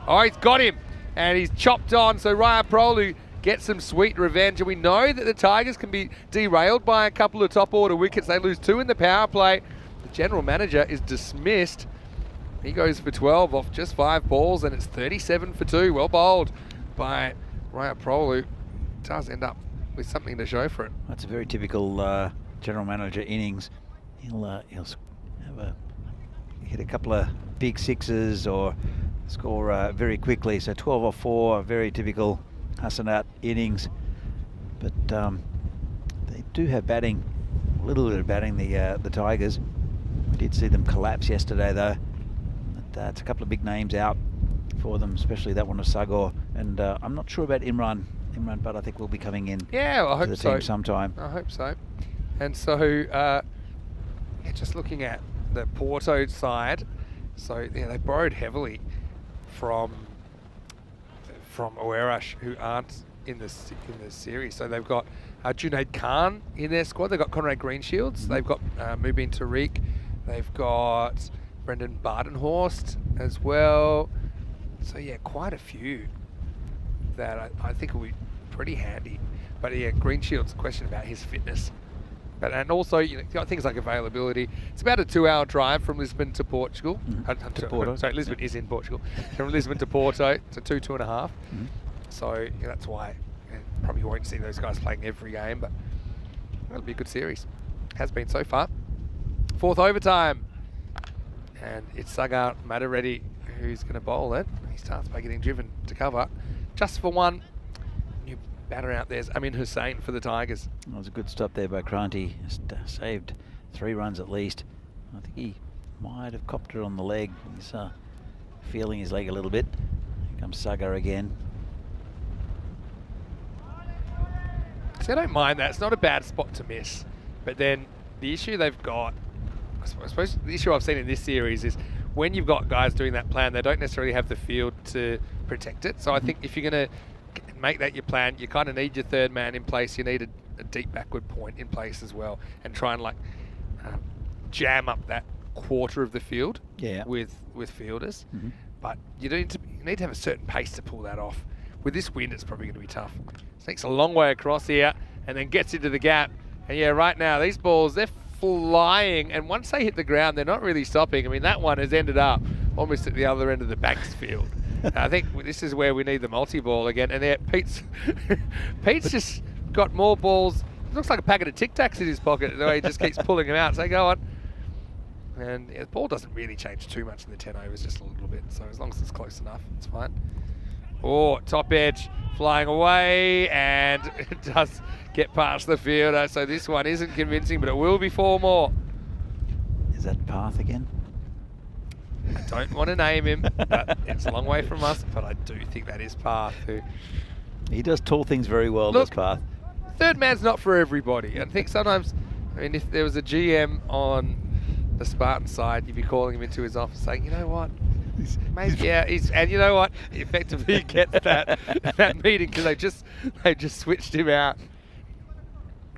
Oh, he's got him, and he's chopped on. So Raya Prolu gets some sweet revenge, and we know that the Tigers can be derailed by a couple of top order wickets. They lose 2 in the power play. The general manager is dismissed. He goes for 12 off just 5 balls, and it's 37 for 2. Well bowled by Raya Prolu. Does end up with something to show for it. That's a very typical general manager innings. He'll have hit a couple of big sixes or score very quickly. So 12 off 4, very typical Hassanat innings. But they do have batting, a little bit of batting, the Tigers. We did see them collapse yesterday though. But it's a couple of big names out for them, especially that one of Sagor. And I'm not sure about Imran, but I think we'll be coming in. Yeah, well, I hope to the so. team sometime. I hope so. And so, yeah, just looking at the Porto side, so yeah, they borrowed heavily from Oerash, who aren't in the series. So they've got Junaid Khan in their squad. They've got Conrad Greenshields. They've got Mubin Tariq. They've got Brendan Bardenhorst as well. So yeah, quite a few that I think will be pretty handy. But yeah, Greenshields, a question about his fitness. But and also, you know, got things like availability. It's about a 2-hour drive from Lisbon to Portugal. To Porto. Sorry, Lisbon is in Portugal. From Lisbon to Porto, it's a 2.5. So yeah, that's why probably won't see those guys playing every game, but it'll be a good series. Has been so far. 4th overtime. And it's Sagar Madareddy who's going to bowl it. He starts by getting driven to cover. Just for one. New batter out there is Amin Hussain for the Tigers. That was a good stop there by Kranti. Saved 3 runs at least. I think he might have copped it on the leg. He's feeling his leg a little bit. Here comes Sagar again. So I don't mind that. It's not a bad spot to miss. But then the issue they've got, I suppose the issue I've seen in this series is when you've got guys doing that plan, they don't necessarily have the field to protect it. So I think if you're going to make that your plan, you kind of need your 3rd man in place. You need a deep backward point in place as well, and try and like jam up that quarter of the field with fielders. But you need to have a certain pace to pull that off. With this wind, it's probably going to be tough. Sneaks a long way across here and then gets into the gap. And yeah, right now these balls, they're flying, and once they hit the ground, they're not really stopping. I mean, that one has ended up almost at the other end of the Banks field. I think this is where we need the multi-ball again. And there, Pete's just got more balls. It looks like a packet of Tic Tacs in his pocket, the way he just keeps pulling them out. So go on. And yeah, the ball doesn't really change too much in the 10 overs, just a little bit. So as long as it's close enough, it's fine. Oh, top edge flying away, and it does get past the fielder. So this one isn't convincing, but it will be 4 more. Is that Path again? I don't want to name him, but it's a long way from us. But I do think that is Path. He does tall things very well, Look, this Path. 3rd man's not for everybody. I think sometimes, I mean, if there was a GM on the Spartan side, you'd be calling him into his office saying, you know what? Maybe, and you know what? He effectively gets that meeting because they just switched him out.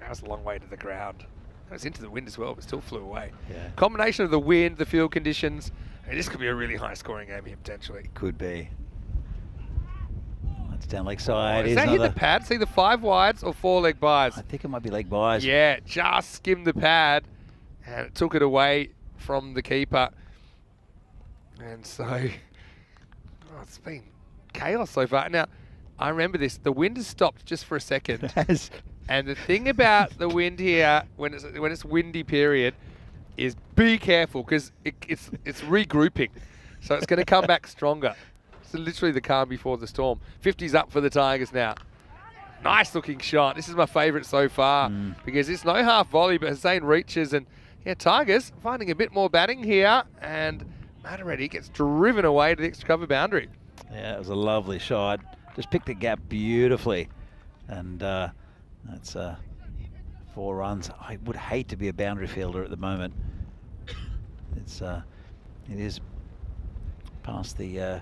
That was a long way to the ground. It was into the wind as well, but still flew away. Yeah. Combination of the wind, the field conditions, and this could be a really high-scoring game here potentially. Could be. That's down leg side. Does that hit the pad? See the 5 wides or 4 leg byes? I think it might be leg byes. Yeah, just skimmed the pad, and it took it away from the keeper. And so, it's been chaos so far. Now, I remember this. The wind has stopped just for a second. And the thing about the wind here, when it's windy period, is be careful because it's regrouping. So it's going to come back stronger. It's literally the calm before the storm. 50's up for the Tigers now. Nice looking shot. This is my favourite so far because it's no half volley, but Hussain reaches, and yeah, Tigers finding a bit more batting here, and Madareddy gets driven away to the extra cover boundary. Yeah, it was a lovely shot. Just picked the gap beautifully, and that's 4 runs. I would hate to be a boundary fielder at the moment. It is past the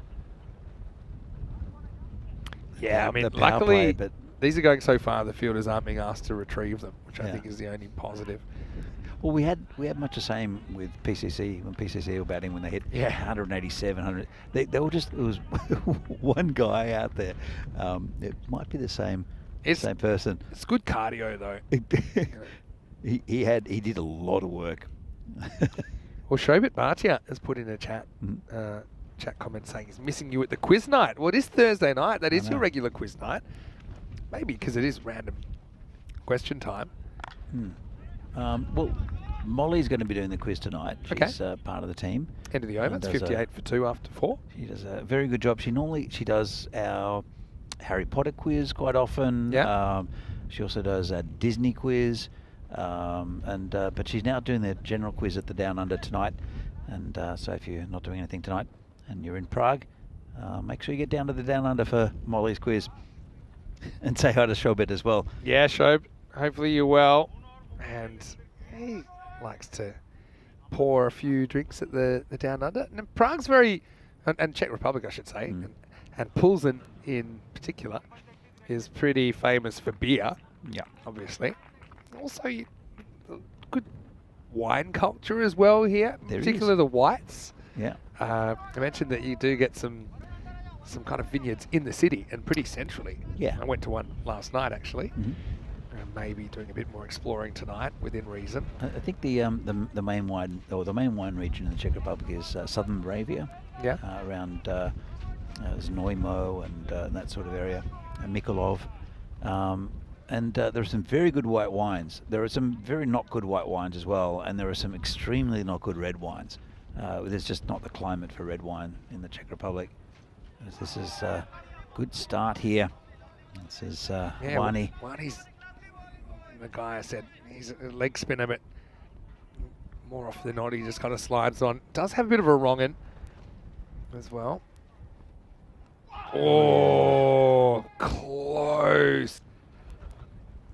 yeah, I mean, the power luckily, play, but these are going so far, the fielders aren't being asked to retrieve them, which I Yeah. think is the only positive. Well, we had much the same with PCC when PCC were batting when they hit 187, 100. They were just, it was one guy out there. It might be the same person. It's good cardio though. He did a lot of work. Well, Shobit Bhatia has put in a chat comment saying he's missing you at the quiz night. Well, it is Thursday night. That is your regular quiz night. Maybe because it is random question time. Well, Molly's going to be doing the quiz tonight. She's part of the team. End of the over. It's 58 for 2 after 4. She does a very good job. She does our Harry Potter quiz quite often. Yeah. She also does a Disney quiz. But she's now doing the general quiz at the Down Under tonight. And so if you're not doing anything tonight and you're in Prague, make sure you get down to the Down Under for Molly's quiz. And say hi to Shobit as well. Yeah, Shob. Hopefully you're well. And he likes to pour a few drinks at the Down Under. And Prague's very, and Czech Republic I should say, and Pilsen in particular, is pretty famous for beer. Yeah. Obviously. Also, good wine culture as well here, particularly the whites. Yeah. I mentioned that you do get some kind of vineyards in the city and pretty centrally. Yeah. I went to one last night actually. Maybe doing a bit more exploring tonight within reason. I think the main wine region in the Czech Republic is southern Moravia. Yeah. Around Znojmo and that sort of area, and Mikulov. And there are some very good white wines. There are some very not good white wines as well, and there are some extremely not good red wines. There's just not the climate for red wine in the Czech Republic. This is a good start here. This is Wani. Wani's the guy I said, he's a leg spinner, but more often than not, he just kind of slides on. Does have a bit of a wrong-in as well. Oh, close.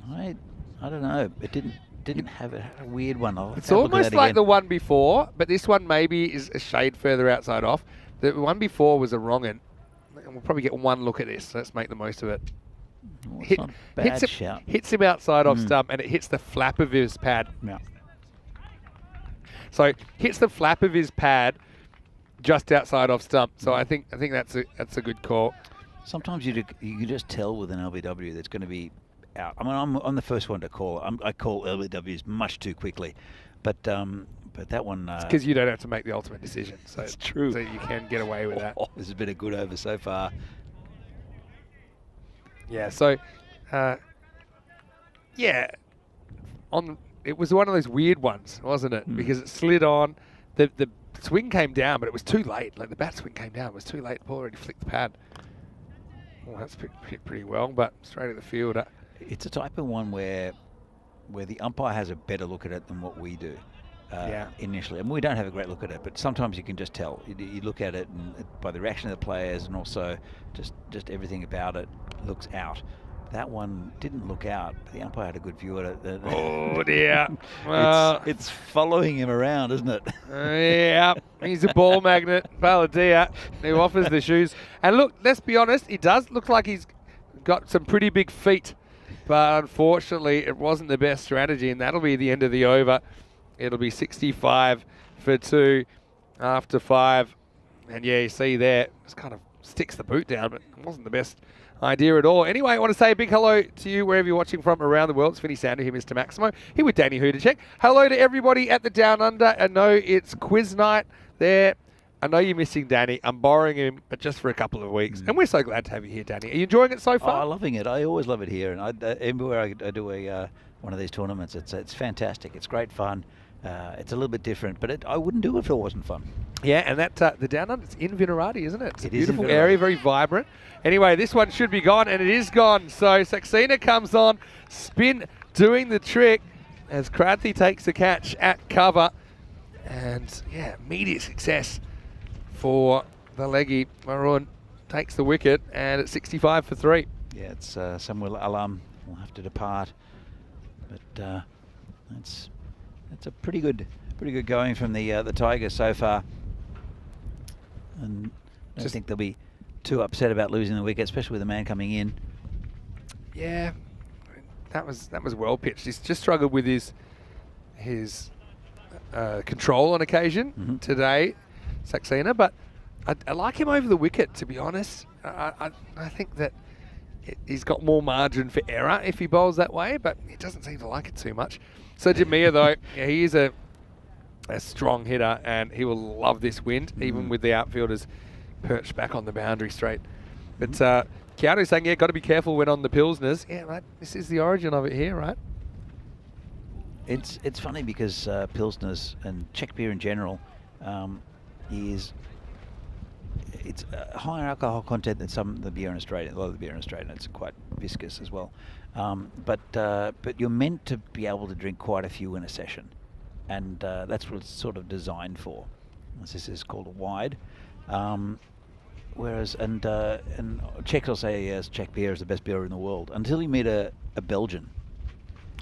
I don't know. It didn't have a weird one. It's almost like the one before, but this one maybe is a shade further outside off. The one before was a wrong-in. We'll probably get one look at this. So let's make the most of it. Hits him outside off stump, and it hits the flap of his pad. Yeah. So hits the flap of his pad just outside off stump. So I think that's a good call. Sometimes you can just tell with an LBW that's going to be out. I mean, I'm the first one to call. I call LBWs much too quickly, but that one. It's because you don't have to make the ultimate decision. So it's true. So you can get away with that. This has been a good over so far. Yeah. So, it was one of those weird ones, wasn't it? Because it slid on. The swing came down, but it was too late. Like the bat swing came down, it was too late. The ball already flicked the pad. Well, that's hit pretty well, but straight at the field. It's a type of one where the umpire has a better look at it than what we do. Initially, and we don't have a great look at it, but sometimes you can just tell. You look at it and by the reaction of the players, and also just everything about it looks out. That one didn't look out, but the umpire had a good view at it. Oh dear! It's following him around, isn't it? Yeah, he's a ball magnet, Baladia, who offers the shoes. And look, let's be honest, he does look like he's got some pretty big feet, but unfortunately, it wasn't the best strategy, and that'll be the end of the over. It'll be 65 for 2 after 5. And yeah, you see there, just kind of sticks the boot down, but it wasn't the best idea at all. Anyway, I want to say a big hello to you wherever you're watching from around the world. It's Vinny Sander here, Mr. Maximo, here with Danny Hudacek. Hello to everybody at the Down Under. I know it's quiz night there. I know you're missing Danny. I'm borrowing him, but just for a couple of weeks. And we're so glad to have you here, Danny. Are you enjoying it so far? I'm loving it. I always love it here. And everywhere I do one of these tournaments, it's fantastic. It's great fun. It's a little bit different, but I wouldn't do it if it wasn't fun. Yeah, and that the Down Under, it's in Vinarati, isn't it? It's a beautiful is area, very vibrant. Anyway, this one should be gone, and it is gone. So Saxena comes on, spin doing the trick as Kranthi takes the catch at cover. And yeah, immediate success for the leggy. Maroon takes the wicket, and it's 65 for 3. Yeah, it's Samuel Alam will have to depart, but it's a pretty good going from the Tigers so far. And I don't think they'll be too upset about losing the wicket, especially with the man coming in. Yeah, that was well pitched. He's just struggled with his control on occasion today, Saxena, but I like him over the wicket, to be honest. I think that he's got more margin for error if he bowls that way, but he doesn't seem to like it too much. So Jamia, though, yeah, he is a strong hitter, and he will love this wind, even with the outfielders perched back on the boundary straight. But Keanu's saying, yeah, got to be careful when on the Pilsners. Yeah, right, this is the origin of it here, right? It's funny because Pilsners and Czech beer in general it's a higher alcohol content than some of the beer in Australia. A lot of the beer in Australia, it's quite viscous as well. But you're meant to be able to drink quite a few in a session, and that's what it's sort of designed for. This is called a wide. Whereas Czechs will say yes, Czech beer is the best beer in the world until you meet a Belgian.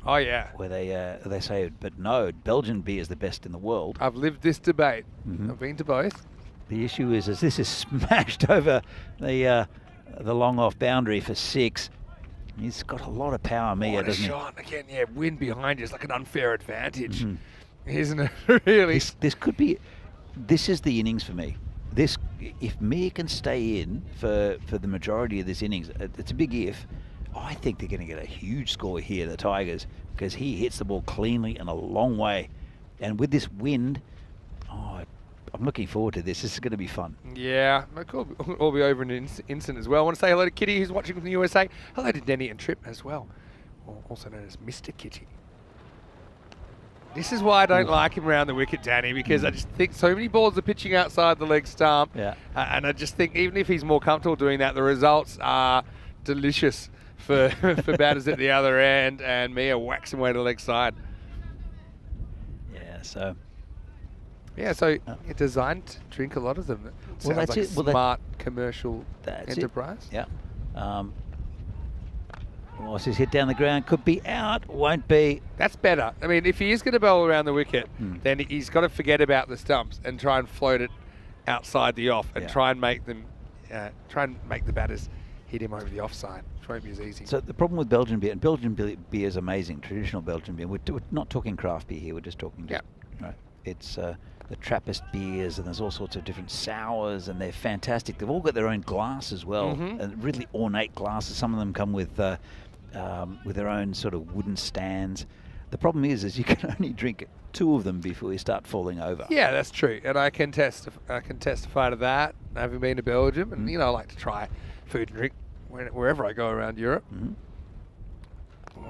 Oh yeah, where they say, but no, Belgian beer is the best in the world. I've lived this debate. I've been to both. The issue is this is smashed over the long off boundary for 6. He's got a lot of power, Mia, doesn't he? Shot again, yeah. Wind behind you is like an unfair advantage, isn't it? Really, this could be. This is the innings for me. This, if Mia can stay in for the majority of this innings, it's a big if. I think they're going to get a huge score here, the Tigers, because he hits the ball cleanly and a long way. And with this wind, I'm looking forward to this. This is going to be fun. Yeah, it could all be over in an instant as well. I want to say hello to Kitty, who's watching from the USA. Hello to Denny and Tripp as well, also known as Mr. Kitty. This is why I don't like him around the wicket, Danny, because I just think so many balls are pitching outside the leg stump. Yeah. And I just think even if he's more comfortable doing that, the results are delicious for batters at the other end, and Mia whacks him away to the leg side. Yeah, so... Yeah, so you're designed to drink a lot of them. Well, that's like it. A smart commercial enterprise. Yeah. What's his hit down the ground? Could be out, won't be. That's better. I mean, if he is going to bowl around the wicket, then he's got to forget about the stumps and try and float it outside the off and try and make them, the batters hit him over the offside. Which won't be as easy. So the problem with Belgian beer, and Belgian beer is amazing, traditional Belgian beer. We're not talking craft beer here. We're just talking. Right. It's the Trappist beers, and there's all sorts of different sours, and they're fantastic. They've all got their own glass as well, and really ornate glasses. Some of them come with their own sort of wooden stands. The problem is you can only drink 2 of them before you start falling over. Yeah, that's true, and I can testify to that. Having been to Belgium, and I like to try food and drink wherever I go around Europe.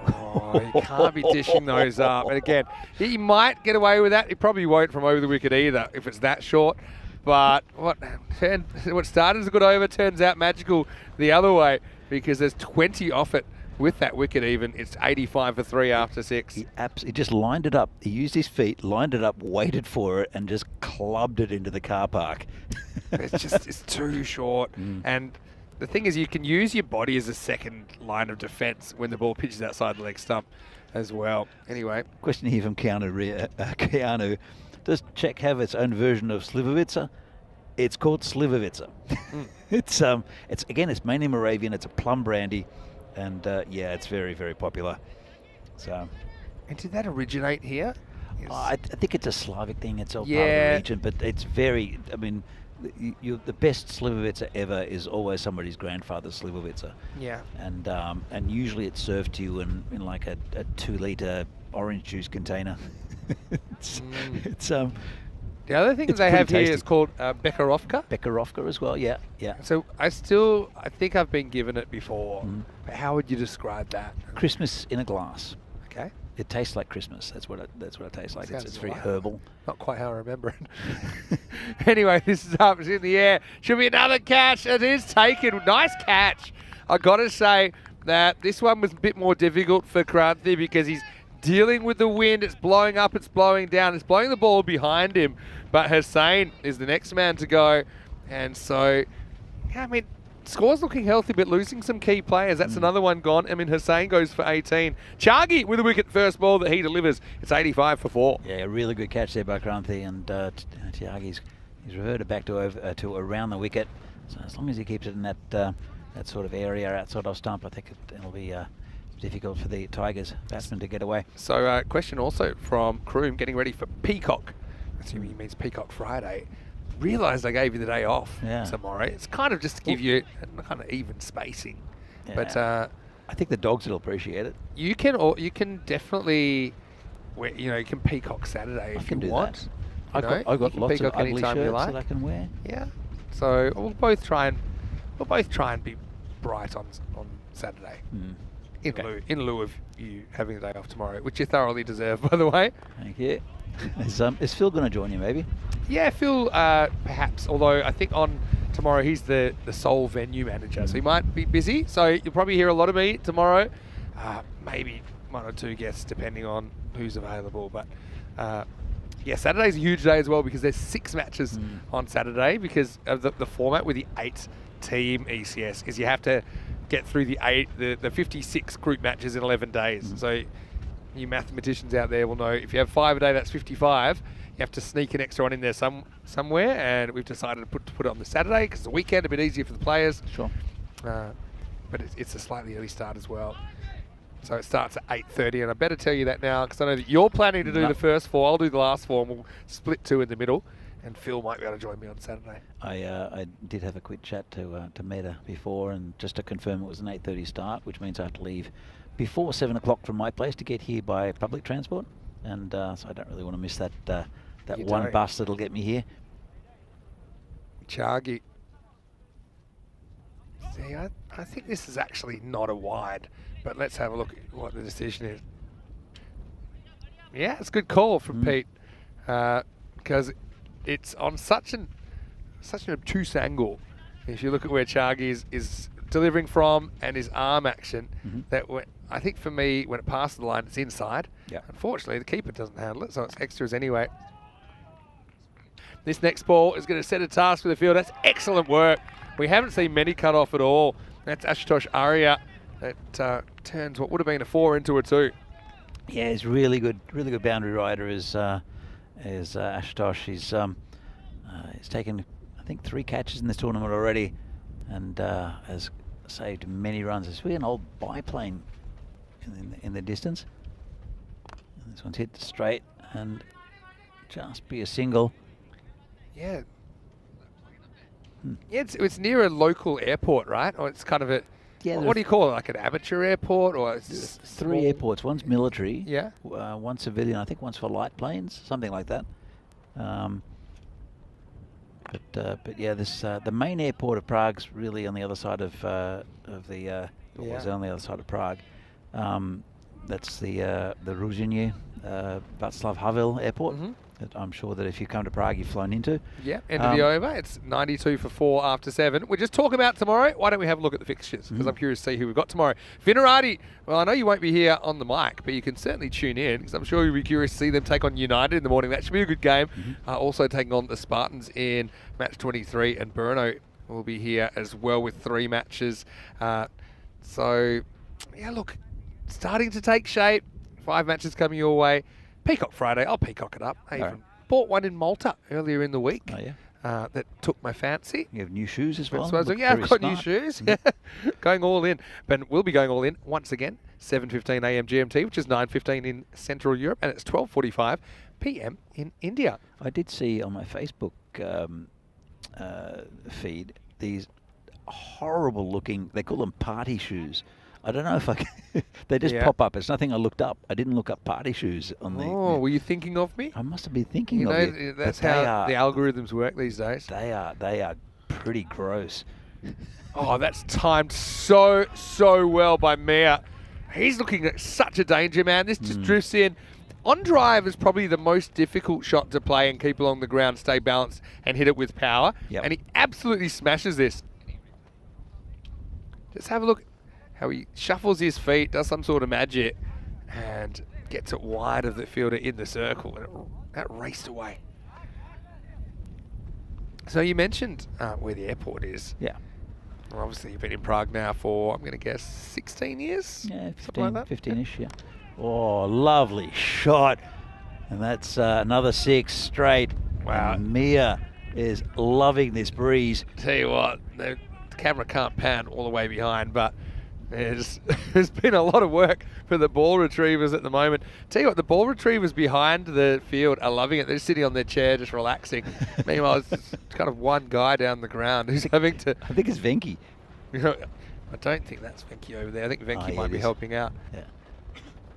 Oh, you can't be dishing those up. And again, he might get away with that. He probably won't from over the wicket either if it's that short. But what started as a good over turns out magical the other way, because there's 20 off it with that wicket even. It's 85 for 3 after 6. He just lined it up. He used his feet, lined it up, waited for it, and just clubbed it into the car park. It's too short. And the thing is, you can use your body as a second line of defence when the ball pitches outside the leg stump as well. Anyway. Question here from Keanu. Does Czech have its own version of Slivovica? It's called Slivovica. It's mainly Moravian. It's a plum brandy. And it's very, very popular. So. And did that originate here? Yes. I think it's a Slavic thing. It's all part of the region. But it's very, I mean... the best Slivovica ever is always somebody's grandfather's Slivovica. Yeah. And usually it's served to you in like a 2-litre orange juice container. The other thing they have here is called Bekarovka. Bekarovka as well, yeah. So I think I've been given it before. But how would you describe that? Christmas in a glass. Okay. It tastes like Christmas. That's what it tastes like. It's very herbal. Not quite how I remember it. Anyway, this is up. It's in the air. Should be another catch. It is taken. Nice catch. I got to say that this one was a bit more difficult for Kranthi because he's dealing with the wind. It's blowing up. It's blowing down. It's blowing the ball behind him. But Hussain is the next man to go. And so, I mean, score's looking healthy, but losing some key players. That's another one gone. I mean, Hussain goes for 18. Chagi with a wicket first ball that he delivers. It's 85 for 4. Yeah, a really good catch there by Kranthi, and Tiagi's reverted back to around the wicket. So as long as he keeps it in that that sort of area outside off stump, I think it'll be difficult for the Tigers batsmen to get away. So question also from Kroom, getting ready for Peacock. Assuming he means Peacock Friday. Realised I gave you the day off tomorrow. It's kind of just to give you a kind of even spacing. Yeah. But I think the dogs will appreciate it. you can definitely, you can Peacock Saturday if you want. I've got You lots can of Peacock ugly anytime shirts you like. that I can wear. Yeah. So we'll both try and be bright on Saturday. In lieu of you having the day off tomorrow, which you thoroughly deserve, by the way. Thank you. Is Phil going to join you, maybe? Yeah, Phil, perhaps. Although I think on tomorrow he's the sole venue manager, so he might be busy. So you'll probably hear a lot of me tomorrow. Maybe one or two guests, depending on who's available. But yeah, Saturday's a huge day as well because there's 6 matches on Saturday because of the format with the 8-team ECS. Is you have to get through the 56 group matches in 11 days. So you mathematicians out there will know if you have 5 a day, that's 55. You have to sneak an extra one in there somewhere, and we've decided to put it on the Saturday because it's a weekend, a bit easier for the players. Sure. But it's a slightly early start as well. So it starts at 8:30, and I better tell you that now because I know that you're planning to do the first 4. I'll do the last 4, and we'll split 2 in the middle. And Phil might be able to join me on Saturday. I did have a quick chat to Meta before, and just to confirm it was an 8:30 start, which means I have to leave before 7 o'clock from my place to get here by public transport, and so I don't really want to miss that one bus that'll get me here. Chargi. See, I think this is actually not a wide, but let's have a look at what the decision is. Yeah, it's a good call from Pete because it's on such an obtuse angle. If you look at where Chargi is delivering from and his arm action, that I think for me, when it passes the line, it's inside. Yeah. Unfortunately, the keeper doesn't handle it, so it's extras anyway. This next ball is going to set a task for the field. That's excellent work. We haven't seen many cut off at all. That's Ashutosh Arya. That turns what would have been a 4 into a 2. Yeah, he's really good boundary rider is Ashutosh. He's taken, I think, 3 catches in this tournament already, and has saved many runs. There's really an old biplane in the distance. And this one's hit straight and just be a single. Yeah. Yeah, it's near a local airport, right? Or it's kind of a, what do you call it, like an amateur airport? Or it's 3 airports. One's military. Yeah. One civilian. I think one's for light planes, something like that. But yeah, this the main airport of Prague's really on the other side of was on the other side of Prague. That's the Ruzhiny Václav Havel Airport. That I'm sure that if you come to Prague, you've flown into. Yeah, end of the over. It's 92 for 4 after 7. We're just talking about tomorrow. Why don't we have a look at the fixtures? Because I'm curious to see who we've got tomorrow. Vinarati, well, I know you won't be here on the mic, but you can certainly tune in because I'm sure you'll be curious to see them take on United in the morning. That should be a good game. Also taking on the Spartans in match 23, and Bruno will be here as well with 3 matches. So, yeah, look, starting to take shape. 5 matches coming your way. Peacock Friday, I'll peacock it up. I even bought one in Malta earlier in the week. Oh, yeah. That took my fancy. You have new shoes as well. So yeah, I've got new shoes. Going all in. But we'll be going all in once again, 7:15 a.m. GMT, which is 9:15 in Central Europe, and it's 12:45 p.m. in India. I did see on my Facebook feed these horrible looking, they call them party shoes. I don't know if I can, they just pop up. It's nothing I looked up. I didn't look up party shoes on the... Oh, were you thinking of me? I must have been thinking of you. That's how the algorithms work these days. They are pretty gross. Oh, that's timed so well by Mia. He's looking at such a danger, man. This just drifts in. On drive is probably the most difficult shot to play and keep along the ground, stay balanced and hit it with power. Yep. And he absolutely smashes this. Just have a look how he shuffles his feet, does some sort of magic, and gets it wide of the fielder in the circle. And that raced away. So you mentioned where the airport is. Yeah. Well, obviously you've been in Prague now for, I'm going to guess, 16 years? Yeah, something like that. 15-ish, yeah. Oh, lovely shot. And that's another 6 straight. Wow. And Mia is loving this breeze. Tell you what, the camera can't pan all the way behind, but there's been a lot of work for the ball retrievers at the moment. Tell you what, the ball retrievers behind the field are loving it. They're sitting on their chair just relaxing. Meanwhile, it's kind of one guy down the ground who's having to... I think it's Venky. I don't think that's Venky over there. I think Venky might be helping out. Yeah.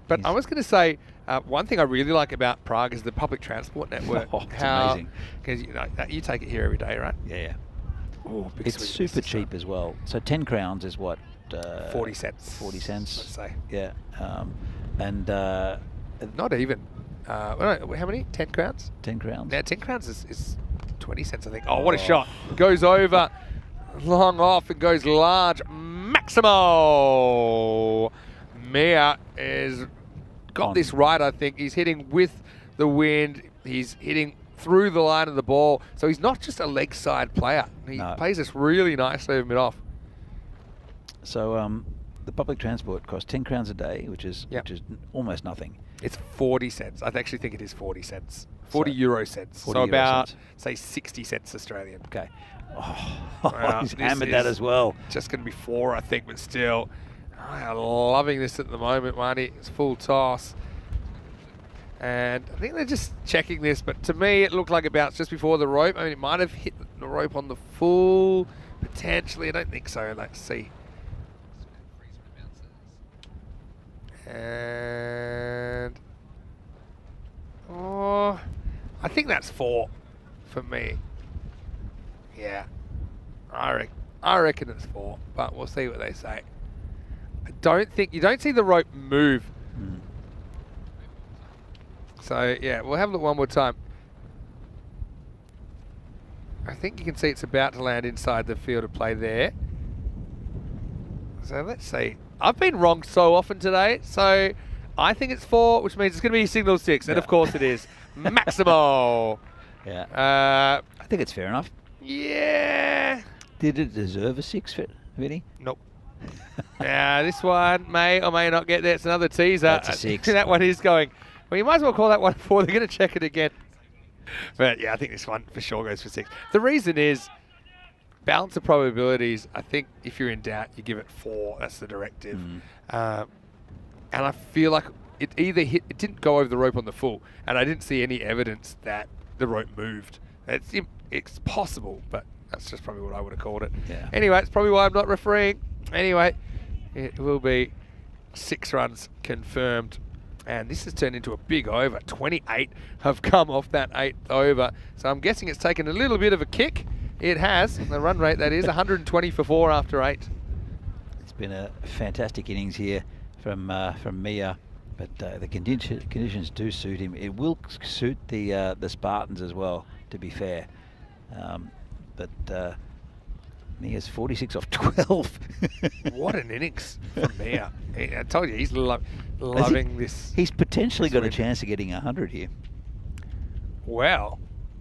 But I was going to say, one thing I really like about Prague is the public transport network. It's amazing. Because you take it here every day, right? Yeah. Oh, big It's sweetness super this cheap time. as well. So 10 crowns is what? 40 cents. 40 cents. Let's say. Yeah. And Not even. How many? 10 crowns? 10 crowns. Now 10 crowns is 20 cents, I think. Oh, what a shot. Goes over, long off, and goes large. Maximo! Mia has got this right, I think. He's hitting with the wind. He's hitting through the line of the ball. So he's not just a leg side player. He plays this really nicely over mid-off. So the public transport costs 10 crowns a day, which is almost nothing. It's 40 cents. I actually think it is 40 cents. 40 euro cents. 40 so euro about, cents. say, 60 cents Australian. Okay. Wow, he's this hammered that is as well. Just going to be 4, I think, but still. I'm loving this at the moment, Marty. It's full toss. And I think they're just checking this, but to me, it looked like it bounced just before the rope. I mean, it might have hit the rope on the full, potentially. I don't think so. Let's see. And I think that's 4 for me. Yeah, I reckon it's 4, but we'll see what they say. I don't think you don't see the rope move. So yeah, we'll have a look one more time. I think you can see it's about to land inside the field of play there. So let's see. I've been wrong so often today, so I think it's 4, which means it's going to be signal 6, and of course it is. Maximo! Yeah. I think it's fair enough. Yeah. Did it deserve a 6, Vinny? Nope. This one may or may not get there. It's another teaser. That's a 6. That one is going. Well, you might as well call that one 4. They're going to check it again. But yeah, I think this one for sure goes for 6. The reason is balance of probabilities. I think if you're in doubt, you give it 4. That's the directive. And I feel like it either hit, it didn't go over the rope on the full, and I didn't see any evidence that the rope moved. It's possible, but that's just probably what I would have called it. Yeah. Anyway, it's probably why I'm not refereeing. Anyway, it will be 6 runs confirmed. And this has turned into a big over. 28 have come off that 8th over. So I'm guessing it's taken a little bit of a kick. It has. The run rate, that is, 120 for 4 after 8. It's been a fantastic innings here from Mia, but the conditions do suit him. It will suit the Spartans as well, to be fair. But Mia's 46 off 12. What an innings from Mia. I told you, he's loving this. He's potentially got a win. chance of getting 100 here. Well,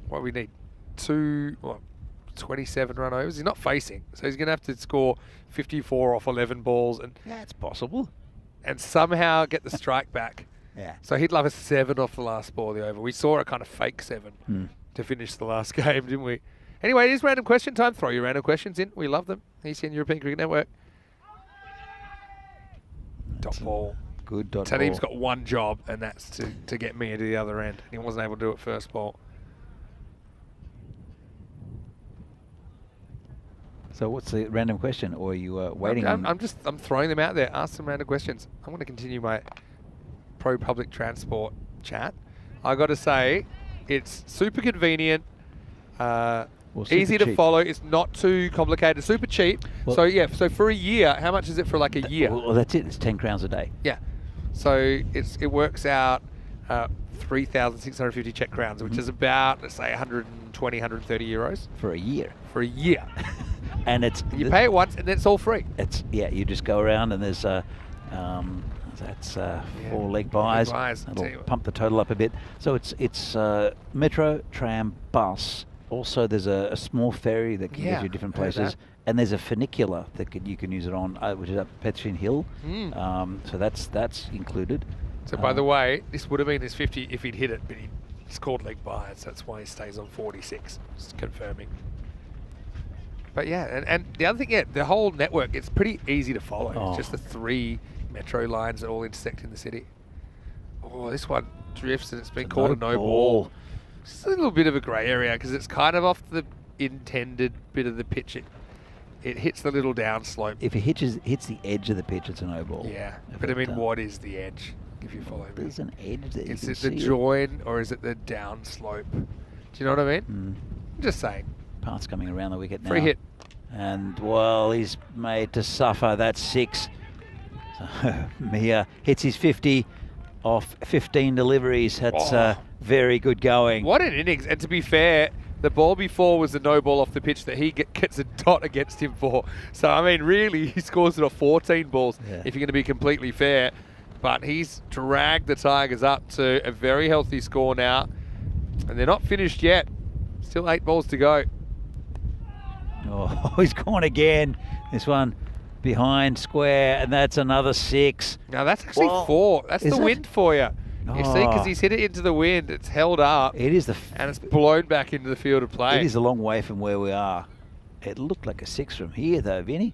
what we need 27 run overs. He's not facing, so he's going to have to score 54 off 11 balls and That's possible. and somehow get the strike back. Yeah. So he'd love a 7 off the last ball of the over. We saw a kind of fake 7 to finish the last game, didn't we? Anyway, it is random question time. Throw your random questions in. We love them. ECN European Cricket Network. Dot ball. Good dot Taneem's ball. got one job, and that's to get Mia to the other end. He wasn't able to do it first ball. So what's the random question, or are you waiting on? I'm throwing them out there. Ask some random questions. I'm going to continue my pro public transport chat. I got to say, it's super convenient. super Easy to cheap. follow. It's not too complicated. Super cheap. Well- So yeah. So for a year, how much is it for like a year? Well, that's it. It's 10 crowns a day. Yeah. So it works out 3,650 Czech crowns, which is about, let's say, 120, 130 euros For a year. for a year. And it's You pay it once, and then it's all free. It's you just go around and there's 4 leg buys. buys, I'll tell you That'll what. pump the total up a bit. So it's metro, tram, bus. Also, there's a small ferry that can Yeah, get you different heard places, that. and there's a funicular that you can use it on, which is up Petrine Hill. So that's included. So by the way, this would have been his 50 if he'd hit it, but he scored leg buys. That's why he stays on 46. Just confirming. But yeah, and the other thing, yeah, the whole network, it's pretty easy to follow. Oh. It's just the 3 metro lines that all intersect in the city. Oh, this one drifts and it's been called a no ball. Just a little bit of a grey area because it's kind of off the intended bit of the pitch. It hits the little downslope. If it hits the edge of the pitch, it's a no ball. Yeah, but I mean, what is the edge? If you follow me, there's an edge that is you it can the see join or is it the downslope? Do you know what I mean? I'm just saying. Pass coming around the wicket now. Free hit. And, well, he's made to suffer. That's 6. So Mia hits his 50 off 15 deliveries. That's very good going. What an innings. And to be fair, the ball before was the no ball off the pitch that he gets a dot against him for. So, I mean, really, he scores it off 14 balls, if you're going to be completely fair. But he's dragged the Tigers up to a very healthy score now. And they're not finished yet. Still 8 balls to go. Oh, he's gone again. This one behind square, and that's another 6. Now, that's actually 4. That's the wind for you. You see, because he's hit it into the wind. It's held up. It is and it's blown back into the field of play. It is a long way from where we are. It looked like a 6 from here, though, Vinny.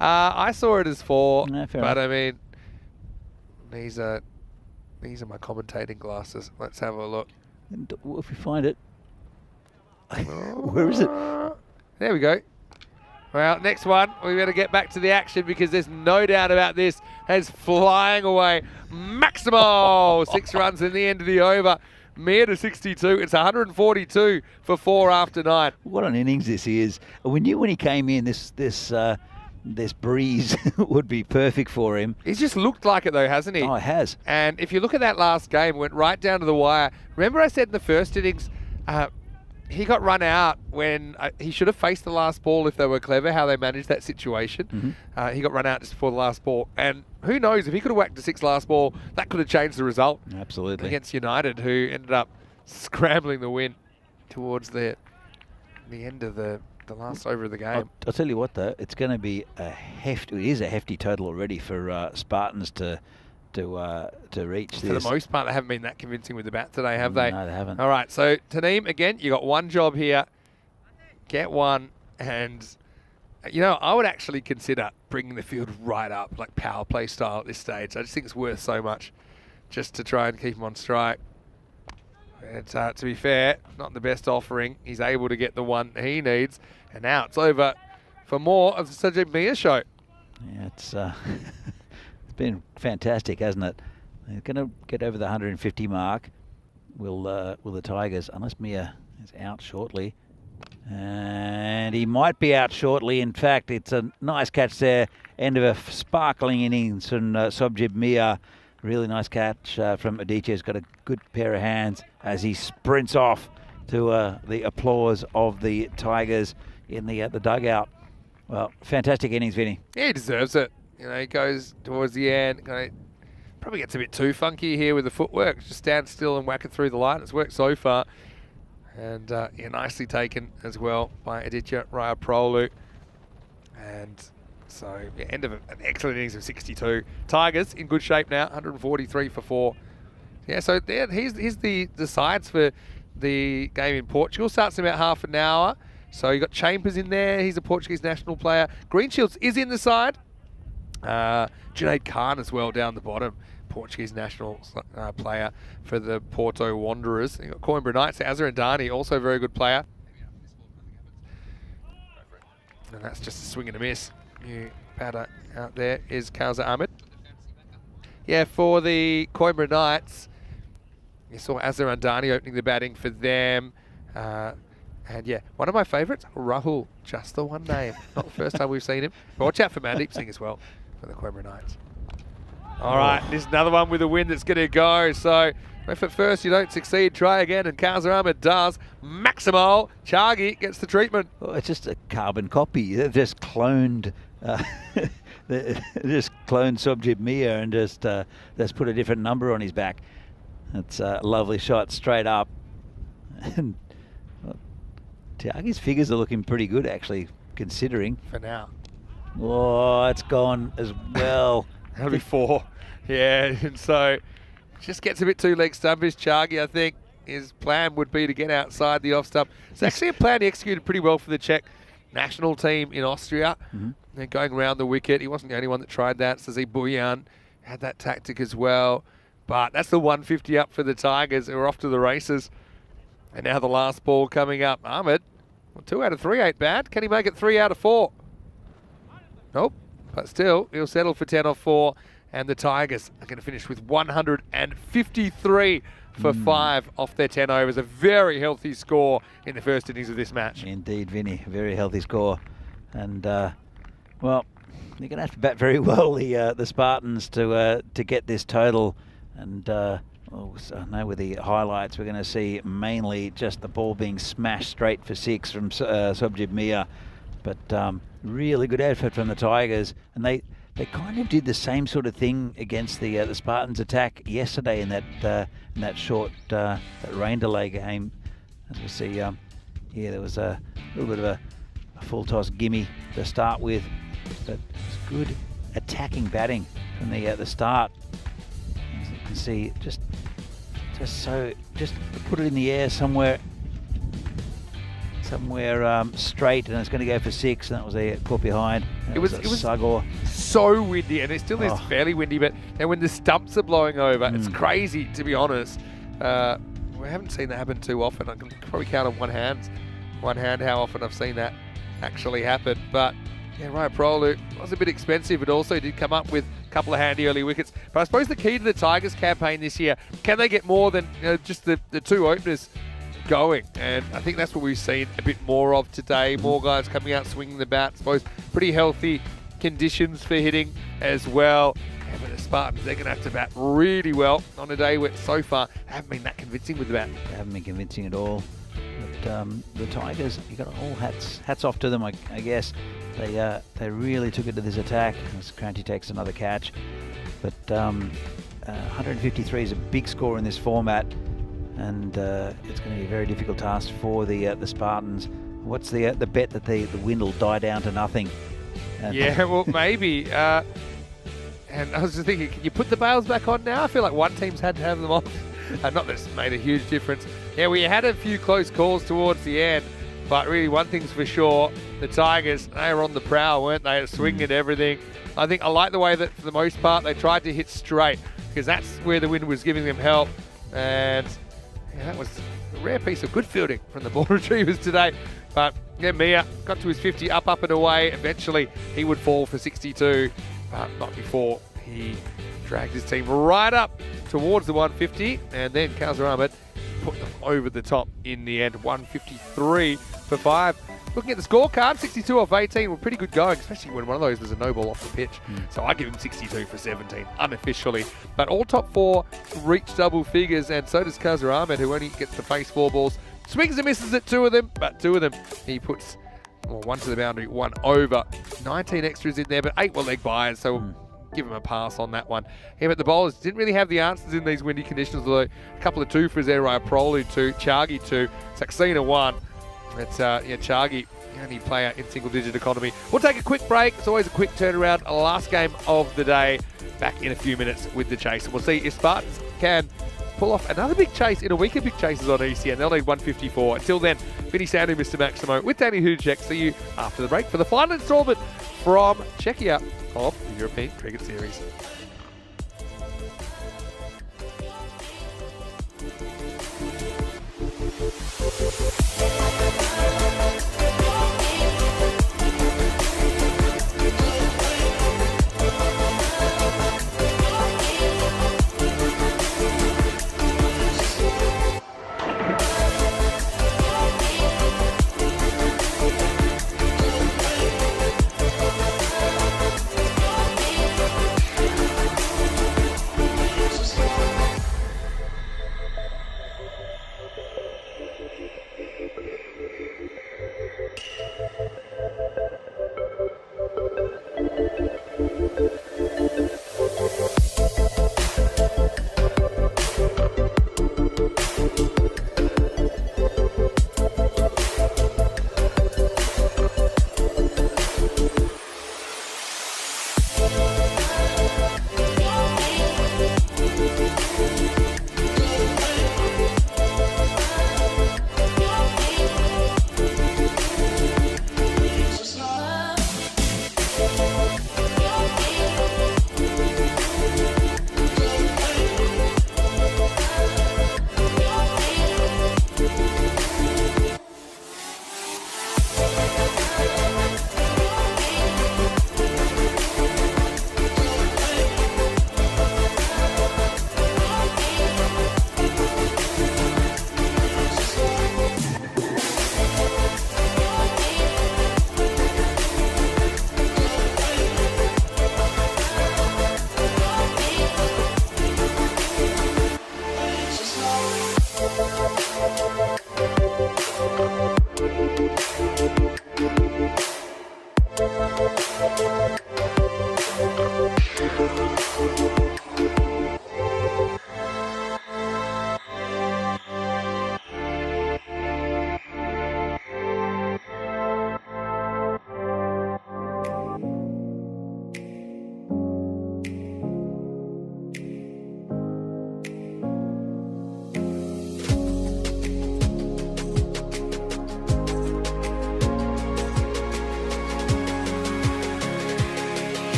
I saw it as 4, No, fair but enough. I mean, these are my commentating glasses. Let's have a look. And if we find it, where is it? There we go. Well, next one, we better get back to the action because there's no doubt about this. It's flying away. Maximo! 6 runs in the end of the over. Mere to 62. It's 142 for 4 after 9. What an innings this is. We knew when he came in, this breeze would be perfect for him. He's just looked like it though, hasn't he? Oh, it has. And if you look at that last game, went right down to the wire. Remember I said in the first innings, he got run out when he should have faced the last ball if they were clever, how they managed that situation. He got run out just before the last ball. And who knows, if he could have whacked a 6 last ball, that could have changed the result. Absolutely. Against United, who ended up scrambling the win towards the end of the last over of the game. I'll tell you what, though, it's going to be it is a hefty total already for Spartans to reach this. For the most part, they haven't been that convincing with the bat today, have they? No, they haven't. All right, so Taneem, again, you got one job here. Get one, and, you know, I would actually consider bringing the field right up, like power play style at this stage. I just think it's worth so much just to try and keep him on strike. And to be fair, not the best offering. He's able to get the one he needs, and now it's over for more of the Sajid Mia show. Yeah, it's been fantastic, hasn't it? They're going to get over the 150 mark. Will the Tigers, unless Mia is out shortly. And he might be out shortly. In fact, it's a nice catch there. End of a sparkling innings from Sobjib Mia. Really nice catch from Aditya. He's got a good pair of hands as he sprints off to the applause of the Tigers in the dugout. Well, fantastic innings, Vinny. Yeah, he deserves it. You know, he goes towards the end. Probably gets a bit too funky here with the footwork. Just stand still and whack it through the line. It's worked so far. And yeah, nicely taken as well by Aditya Rayaprolu. And so, yeah, end of an excellent innings of 62. Tigers in good shape now, 143 for 4. Yeah, so there, here's the sides for the game in Portugal. Starts in about half an hour. So you got Chambers in there. He's a Portuguese national player. Greenshields is in the side. Junaid Khan as well down the bottom. Portuguese national player for the Porto Wanderers. You've got Coimbra Knights, Azar Andani, also a very good player. And that's just a swing and a miss. New batter out there is Kauza Ahmed. Yeah, for the Coimbra Knights, you saw Azar Andani opening the batting for them. And yeah, one of my favourites, Rahul. Just the one name. Not the first time we've seen him. But watch out for Mandeep Singh as well for the Coimbra Knights. All right, this is another one with a win that's going to go. So if at first you don't succeed, try again. And Kauza Ahmed does. Maximo Chagi gets the treatment. Well, it's just a carbon copy. They've just cloned, Sobjib Mia and just put a different number on his back. It's a lovely shot straight up. And Tiagi's figures are looking pretty good, actually, considering. For now. Oh, it's gone as well. That'll be 4. Yeah, and so just gets a bit too leg stumpish. Chagi, I think, his plan would be to get outside the off stump. It's actually a plan he executed pretty well for the check national team in Austria. And going around the wicket. He wasn't the only one that tried that. Sazi Buyan had that tactic as well. But that's the 150 up for the Tigers, who are off to the races. And now the last ball coming up. Ahmed, well, 2 out of 3 ain't bad. Can he make it 3 out of 4? Nope. But still, he'll settle for 10 off 4. And the Tigers are going to finish with 153 for 5 off their 10 overs. A very healthy score in the first innings of this match. Indeed, Vinny. A very healthy score. And, well, they're going to have to bat very well, the Spartans, to get this total. And I know with the highlights, we're going to see mainly just the ball being smashed straight for 6 from Sobjib Mia. But really good effort from the Tigers. And they kind of did the same sort of thing against the Spartans attack yesterday in that short that rain delay game. As we see here, there was a little bit of a full toss gimme to start with, but it's good attacking batting from the start. As you can see, just put it in the air somewhere straight, and it's going to go for 6, and that was a caught behind. It was Sagor. So windy, and it still is fairly windy, but and when the stumps are blowing over, it's crazy, to be honest. We haven't seen that happen too often. I can probably count on one hand how often I've seen that actually happen. But yeah, Raya Prolu was a bit expensive, but also did come up with a couple of handy early wickets. But I suppose the key to the Tigers campaign this year, can they get more than just the 2 openers going? And I think that's what we've seen a bit more of today. More guys coming out swinging the bat. I suppose pretty healthy conditions for hitting as well. And with the Spartans, they're going to have to bat really well on a day where so far they haven't been that convincing with the bat. They haven't been convincing at all. But the Tigers, you got all hats off to them, I guess. They really took it to this attack. As Cranty takes another catch. But 153 is a big score in this format. And it's going to be a very difficult task for the Spartans. What's the bet that the wind will die down to nothing? Yeah, well, maybe. And I was just thinking, can you put the bails back on now? I feel like one team's had to have them off. Not that it's made a huge difference. Yeah, we had a few close calls towards the end, but really one thing's for sure, the Tigers, they were on the prowl, weren't they? Swinging at everything. I think I like the way that, for the most part, they tried to hit straight, because that's where the wind was giving them help. And yeah, that was a rare piece of good fielding from the ball retrievers today. But yeah, Mia got to his 50, up and away. Eventually, he would fall for 62, but not before he dragged his team right up towards the 150. And then Kazir Ahmed put them over the top in the end. 153 for 5. Looking at the scorecard, 62 off 18 were pretty good going, especially when one of those was a no ball off the pitch. So I give him 62 for 17, unofficially. But all top 4 reach double figures, and so does Kazir Ahmed, who only gets to face 4 balls. Swings and misses at 2 of them, but 2 of them he puts, well, 1 to the boundary, 1 over. 19 extras in there, but 8 were leg byes, so give him a pass on that one. Yeah, but the bowlers didn't really have the answers in these windy conditions, although a couple of 2 for there, Raya Prolu 2, Chagi 2, Saxena 1. It's Chagi, the only player in single-digit economy. We'll take a quick break. It's always a quick turnaround. Last game of the day. Back in a few minutes with the chase. And we'll see if Spartans can pull off another big chase in a week of big chases on ECN. They'll need 154. Until then, Vinny Sandu, Mr. Maximo, with Danny Hujek. See you after the break for the final instalment from Czechia of the European Cricket Series.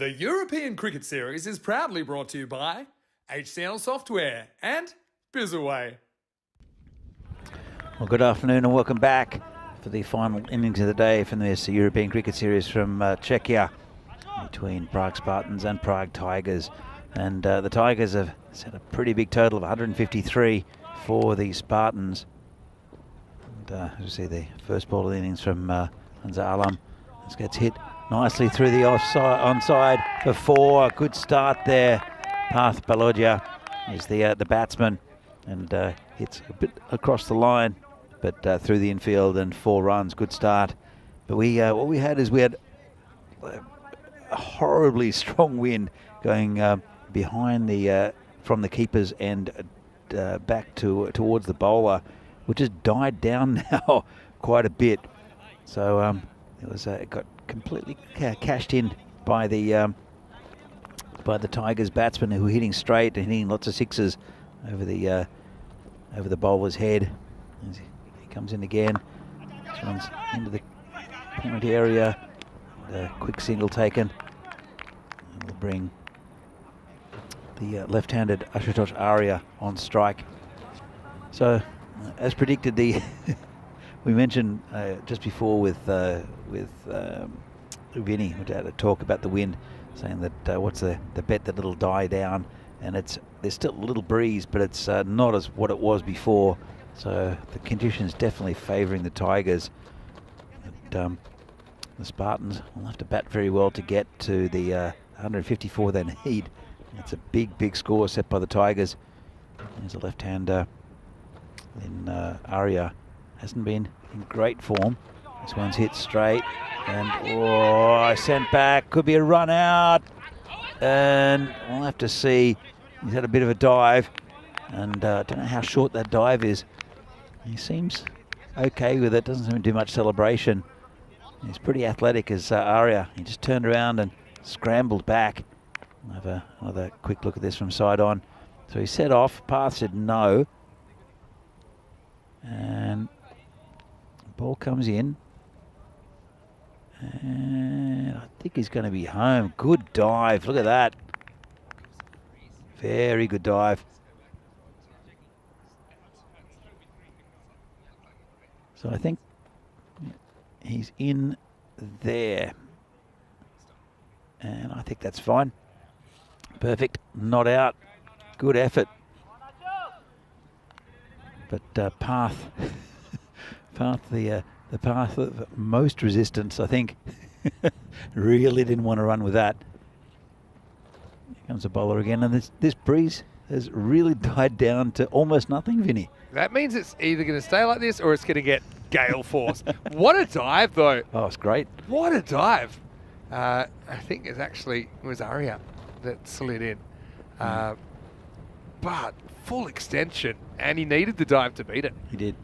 The European Cricket Series is proudly brought to you by HCN Software and Bizaway. Well, good afternoon and welcome back for the final innings of the day from this European Cricket Series from Czechia between Prague Spartans and Prague Tigers. And the Tigers have set a pretty big total of 153 for the Spartans. And as you see, the first ball of the innings from Hamza Alam. This gets hit nicely through the onside for 4. Good start there. Parth Balodia is the batsman and hits a bit across the line, but through the infield and 4 runs. Good start. But what we had a horribly strong wind going behind the from the keeper's end back towards the bowler, which has died down now quite a bit. So it got completely cashed in by the Tigers batsmen, who were hitting straight and hitting lots of sixes over the bowler's head. As he comes in again, this one's into the point area. A quick single taken. And will bring the left-handed Ashutosh Arya on strike. So, as predicted, we mentioned just before with Vinny, we had a talk about the wind, saying that what's the bet that it'll die down, and there's still a little breeze, but it's not as what it was before. So the conditions definitely favouring the Tigers. But, the Spartans will have to bat very well to get to the 154 they need. It's a big score set by the Tigers. There's a left-hander. Then Arya hasn't been in great form. This one's hit straight, and sent back. Could be a run out, and we'll have to see. He's had a bit of a dive, and I don't know how short that dive is. He seems okay with it. Doesn't seem to do much celebration. He's pretty athletic as Arya. He just turned around and scrambled back. We'll have another quick look at this from side on. So he set off. Parth said no. And the ball comes in. And I think he's going to be home. Good dive. Look at that. Very good dive. So I think he's in there. And I think that's fine. Perfect. Not out. Good effort. But Parth, the path of most resistance, I think, really didn't want to run with that. Here comes the bowler again, and this breeze has really died down to almost nothing, Vinny. That means it's either going to stay like this or it's going to get gale force. What a dive, though. Oh, it's great. What a dive. I think it was Arya that slid in. But full extension, and he needed the dive to beat it. He did.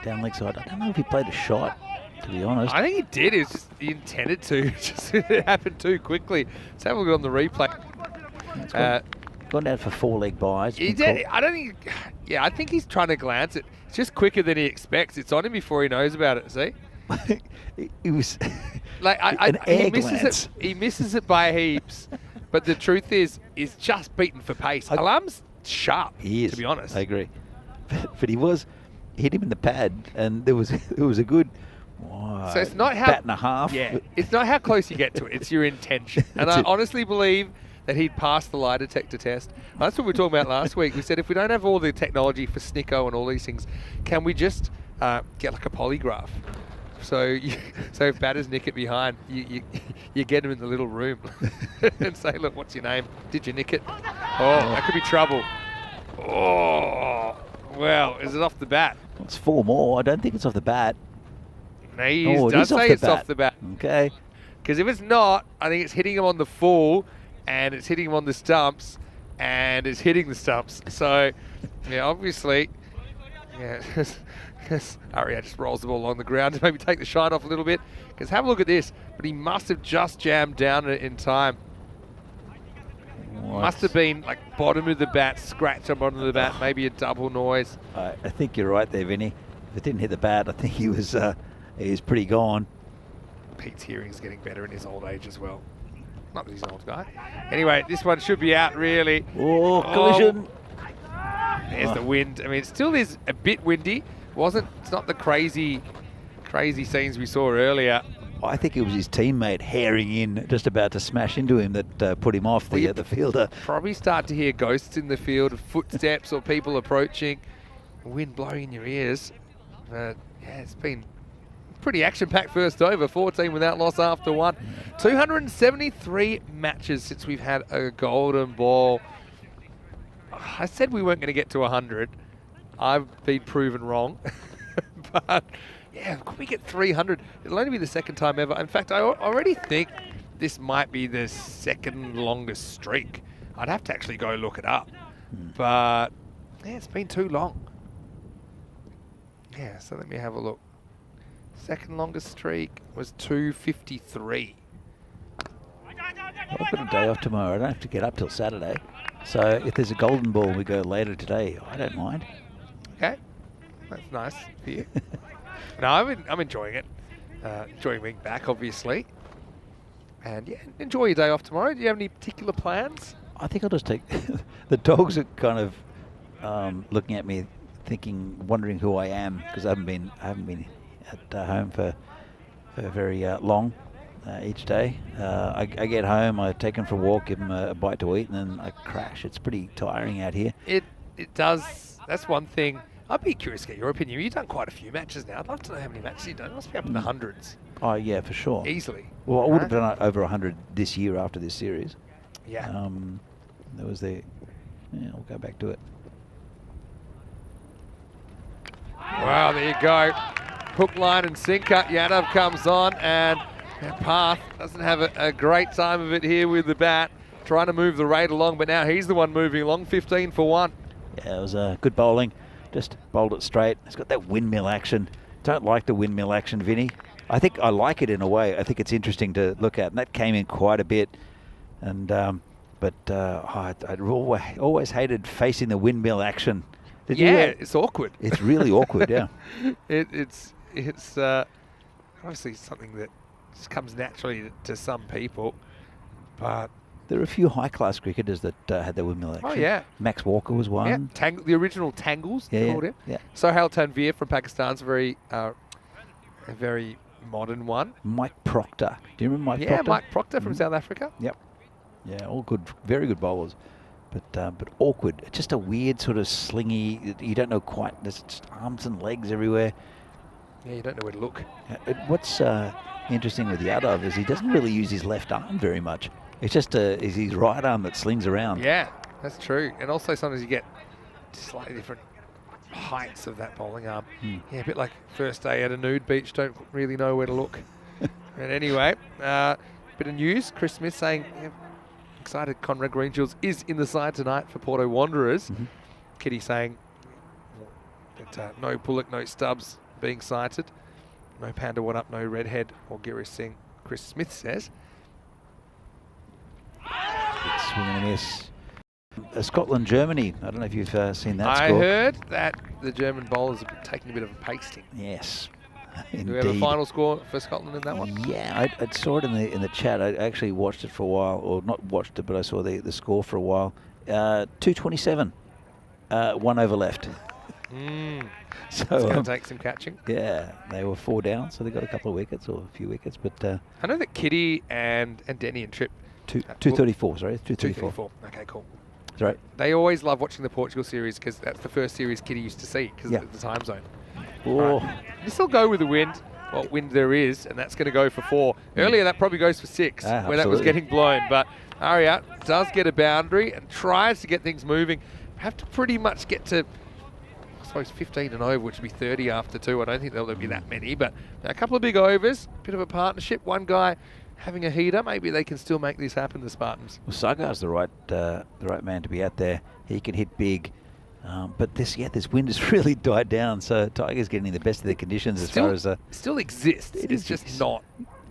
Down leg side. I don't know if he played a shot, to be honest. I think he did. It's just he intended to. Just it happened too quickly. Let's have a look on the replay. Gone down for 4-leg buys. He did. I don't think. Yeah, I think he's trying to glance it. It's just quicker than he expects. It's on him before he knows about it. See. It was like he misses it by heaps. But the truth is just beaten for pace. Alam's sharp. He is, to be honest. I agree. But he hit him in the pad, and it was a good. So it's not how bat and a half. Yeah, it's not how close you get to it. It's your intention. And I honestly believe that he'd passed the lie detector test. That's what we were talking about last week. We said if we don't have all the technology for Snicko and all these things, can we just get like a polygraph? So if batters nick it behind, you get them in the little room and say, look, what's your name? Did you nick it? Oh, that could be trouble. Oh, well, is it off the bat? It's 4 more. I don't think it's off the bat. No, he does say it's off the bat. Okay. Because if it's not, I think it's hitting him on the full, and it's hitting him on the stumps, and it's hitting the stumps. So, yeah, obviously, yeah. Arya just rolls the ball along the ground to maybe take the shine off a little bit. Because have a look at this. But he must have just jammed down it in time. What? Must have been like bottom of the bat, scratch on bottom of the bat, maybe a double noise. I think you're right there, Vinny. If it didn't hit the bat, I think he was pretty gone. Pete's hearing's getting better in his old age as well. Not that he's an old guy. Anyway, this one should be out really. Oh, collision. There's the wind. I mean, it still is a bit windy. It's not the crazy scenes we saw earlier. I think it was his teammate herring in, just about to smash into him, that put him off the fielder. Probably start to hear ghosts in the field, footsteps or people approaching, wind blowing in your ears. But yeah, it's been pretty action-packed first over. 14 without loss after one. 273 matches since we've had a golden ball. I said we weren't going to get to 100. I've been proven wrong. But yeah, could we get 300? It'll only be the second time ever. In fact, I already think this might be the second longest streak. I'd have to actually go look it up. But yeah, it's been too long. Yeah, so let me have a look. Second longest streak was 253. I've got a day off tomorrow. I don't have to get up till Saturday. So if there's a golden ball, we go later today. I don't mind. Okay, that's nice for you. No, I'm enjoying it. Enjoying being back, obviously. And yeah, enjoy your day off tomorrow. Do you have any particular plans? I think I'll just take... The dogs are kind of looking at me, wondering who I am, because I haven't been at home for very long each day. I get home, I take them for a walk, give them a bite to eat, and then I crash. It's pretty tiring out here. It does. That's one thing. I'd be curious to get your opinion. You've done quite a few matches now. I'd love to know how many matches you've done. It must be up in the hundreds. Oh, yeah, for sure. Easily. Well, I would have done over 100 this year after this series. Yeah. There was the... Yeah, I'll go back to it. Wow, there you go. Hook, line and sinker. Yadav comes on, and Path doesn't have a great time of it here with the bat. Trying to move the rate along, but now he's the one moving along. 15 for one. Yeah, it was good bowling. Just bowled it straight. It's got that windmill action. Don't like the windmill action, Vinny. I think I like it in a way. I think it's interesting to look at, and that came in quite a bit. And I'd always hated facing the windmill action. It's awkward. It's really awkward, yeah. It's obviously something that just comes naturally to some people, but there are a few high-class cricketers that had their windmill action. Oh, yeah. Max Walker was one. Yeah, the original Tangles, they called him. Yeah. Sohail Tanvir from Pakistan's a very modern one. Mike Proctor. Do you remember Mike Proctor? Yeah, Mike Proctor from South Africa. Yep. Yeah, all good, very good bowlers. But awkward. It's just a weird sort of slingy, you don't know quite, there's just arms and legs everywhere. Yeah, you don't know where to look. What's interesting with Yadav is he doesn't really use his left arm very much. It's just is his right arm that slings around. Yeah, that's true. And also sometimes you get slightly different heights of that bowling arm. Yeah, a bit like first day at a nude beach, don't really know where to look. And anyway, bit of news. Chris Smith saying, excited Conrad Greenshields is in the side tonight for Porto Wanderers. Kitty saying that no Bullock, no Stubbs being cited. No Panda One Up, no Redhead or Girish Singh, Chris Smith says. Big swing and a miss. Scotland, Germany. I don't know if you've seen that score. I heard that the German bowlers are taking a bit of a pasting. Yes, indeed. Do we have a final score for Scotland in that one? Yeah, I saw it in the chat. I actually watched it for a while, or not watched it, but I saw the score for a while. 227, 1 over left. So it's going to take some catching. Yeah, they were 4 down, so they got a couple of wickets or a few wickets. But I know that Kitty and Denny and Tripp. 234, sorry, 234. Okay, cool. That's right. They always love watching the Portugal series because that's the first series Kitty used to see because of the time zone. Right. You still go with the wind, what wind there is, and that's going to go for 4. Earlier that probably goes for 6 where that was getting blown, but Arya does get a boundary and tries to get things moving. Have to pretty much get to, I suppose, 15 and over, which would be 30 after 2. I don't think there'll be that many, but a couple of big overs, bit of a partnership. One guy having a heater, maybe they can still make this happen, the Spartans. Well, Sagar's the right man to be out there. He can hit big, but this wind has really died down. So Tiger's getting the best of the conditions as far as still exists. It's just not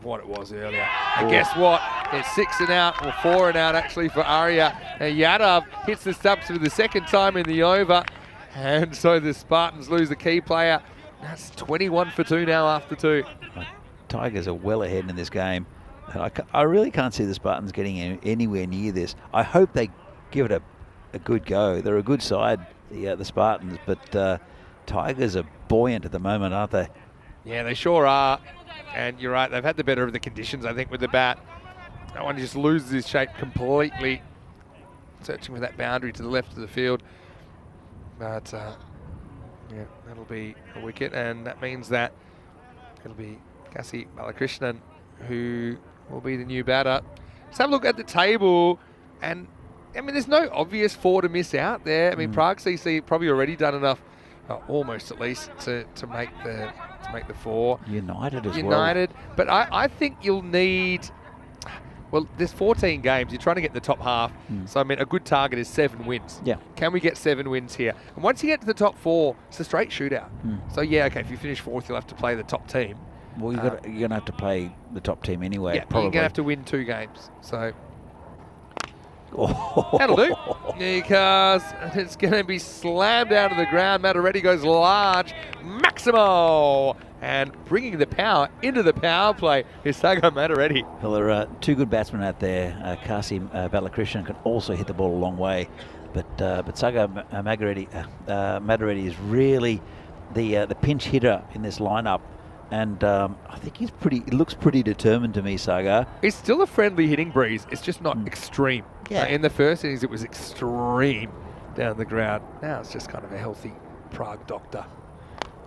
what it was earlier. And guess what? It's 6 and out, or 4 and out actually for Arya. And Yadav hits the stumps for the second time in the over, and so the Spartans lose the key player. That's 21 for 2 now after 2. Tigers are well ahead in this game. And I really can't see the Spartans getting anywhere near this. I hope they give it a good go. They're a good side, the Spartans, but Tigers are buoyant at the moment, aren't they? Yeah, they sure are. And you're right, they've had the better of the conditions, I think, with the bat. That one just loses his shape completely. Searching for that boundary to the left of the field. But, yeah, that'll be a wicket. And that means that it'll be Kassi Balakrishnan who will be the new batter. Let's have a look at the table. And, I mean, there's no obvious 4 to miss out there. I mean, Prague CC probably already done enough, almost at least, to make the 4. United as well. United. But I think you'll need... Well, there's 14 games. You're trying to get the top half. So, I mean, a good target is 7 wins. Yeah. Can we get 7 wins here? And once you get to the top 4, it's a straight shootout. So, yeah, okay, if you finish 4th, you'll have to play the top team. Well, you're going to have to play the top team anyway. Yeah, probably. you're going to have to win 2 games. So, that'll do. Because it's going to be slammed out of the ground. Mataretti goes large. Maximo! And bringing the power into the power play is Saga Mataretti. Well, there are 2 good batsmen out there. Kassi Balakrishnan can also hit the ball a long way. But Saga Mataretti is really the pinch hitter in this lineup. And I think he looks pretty determined to me, Saga. It's still a friendly hitting breeze. It's just not extreme. Yeah. In the first innings, it was extreme down the ground. Now it's just kind of a healthy Prague doctor.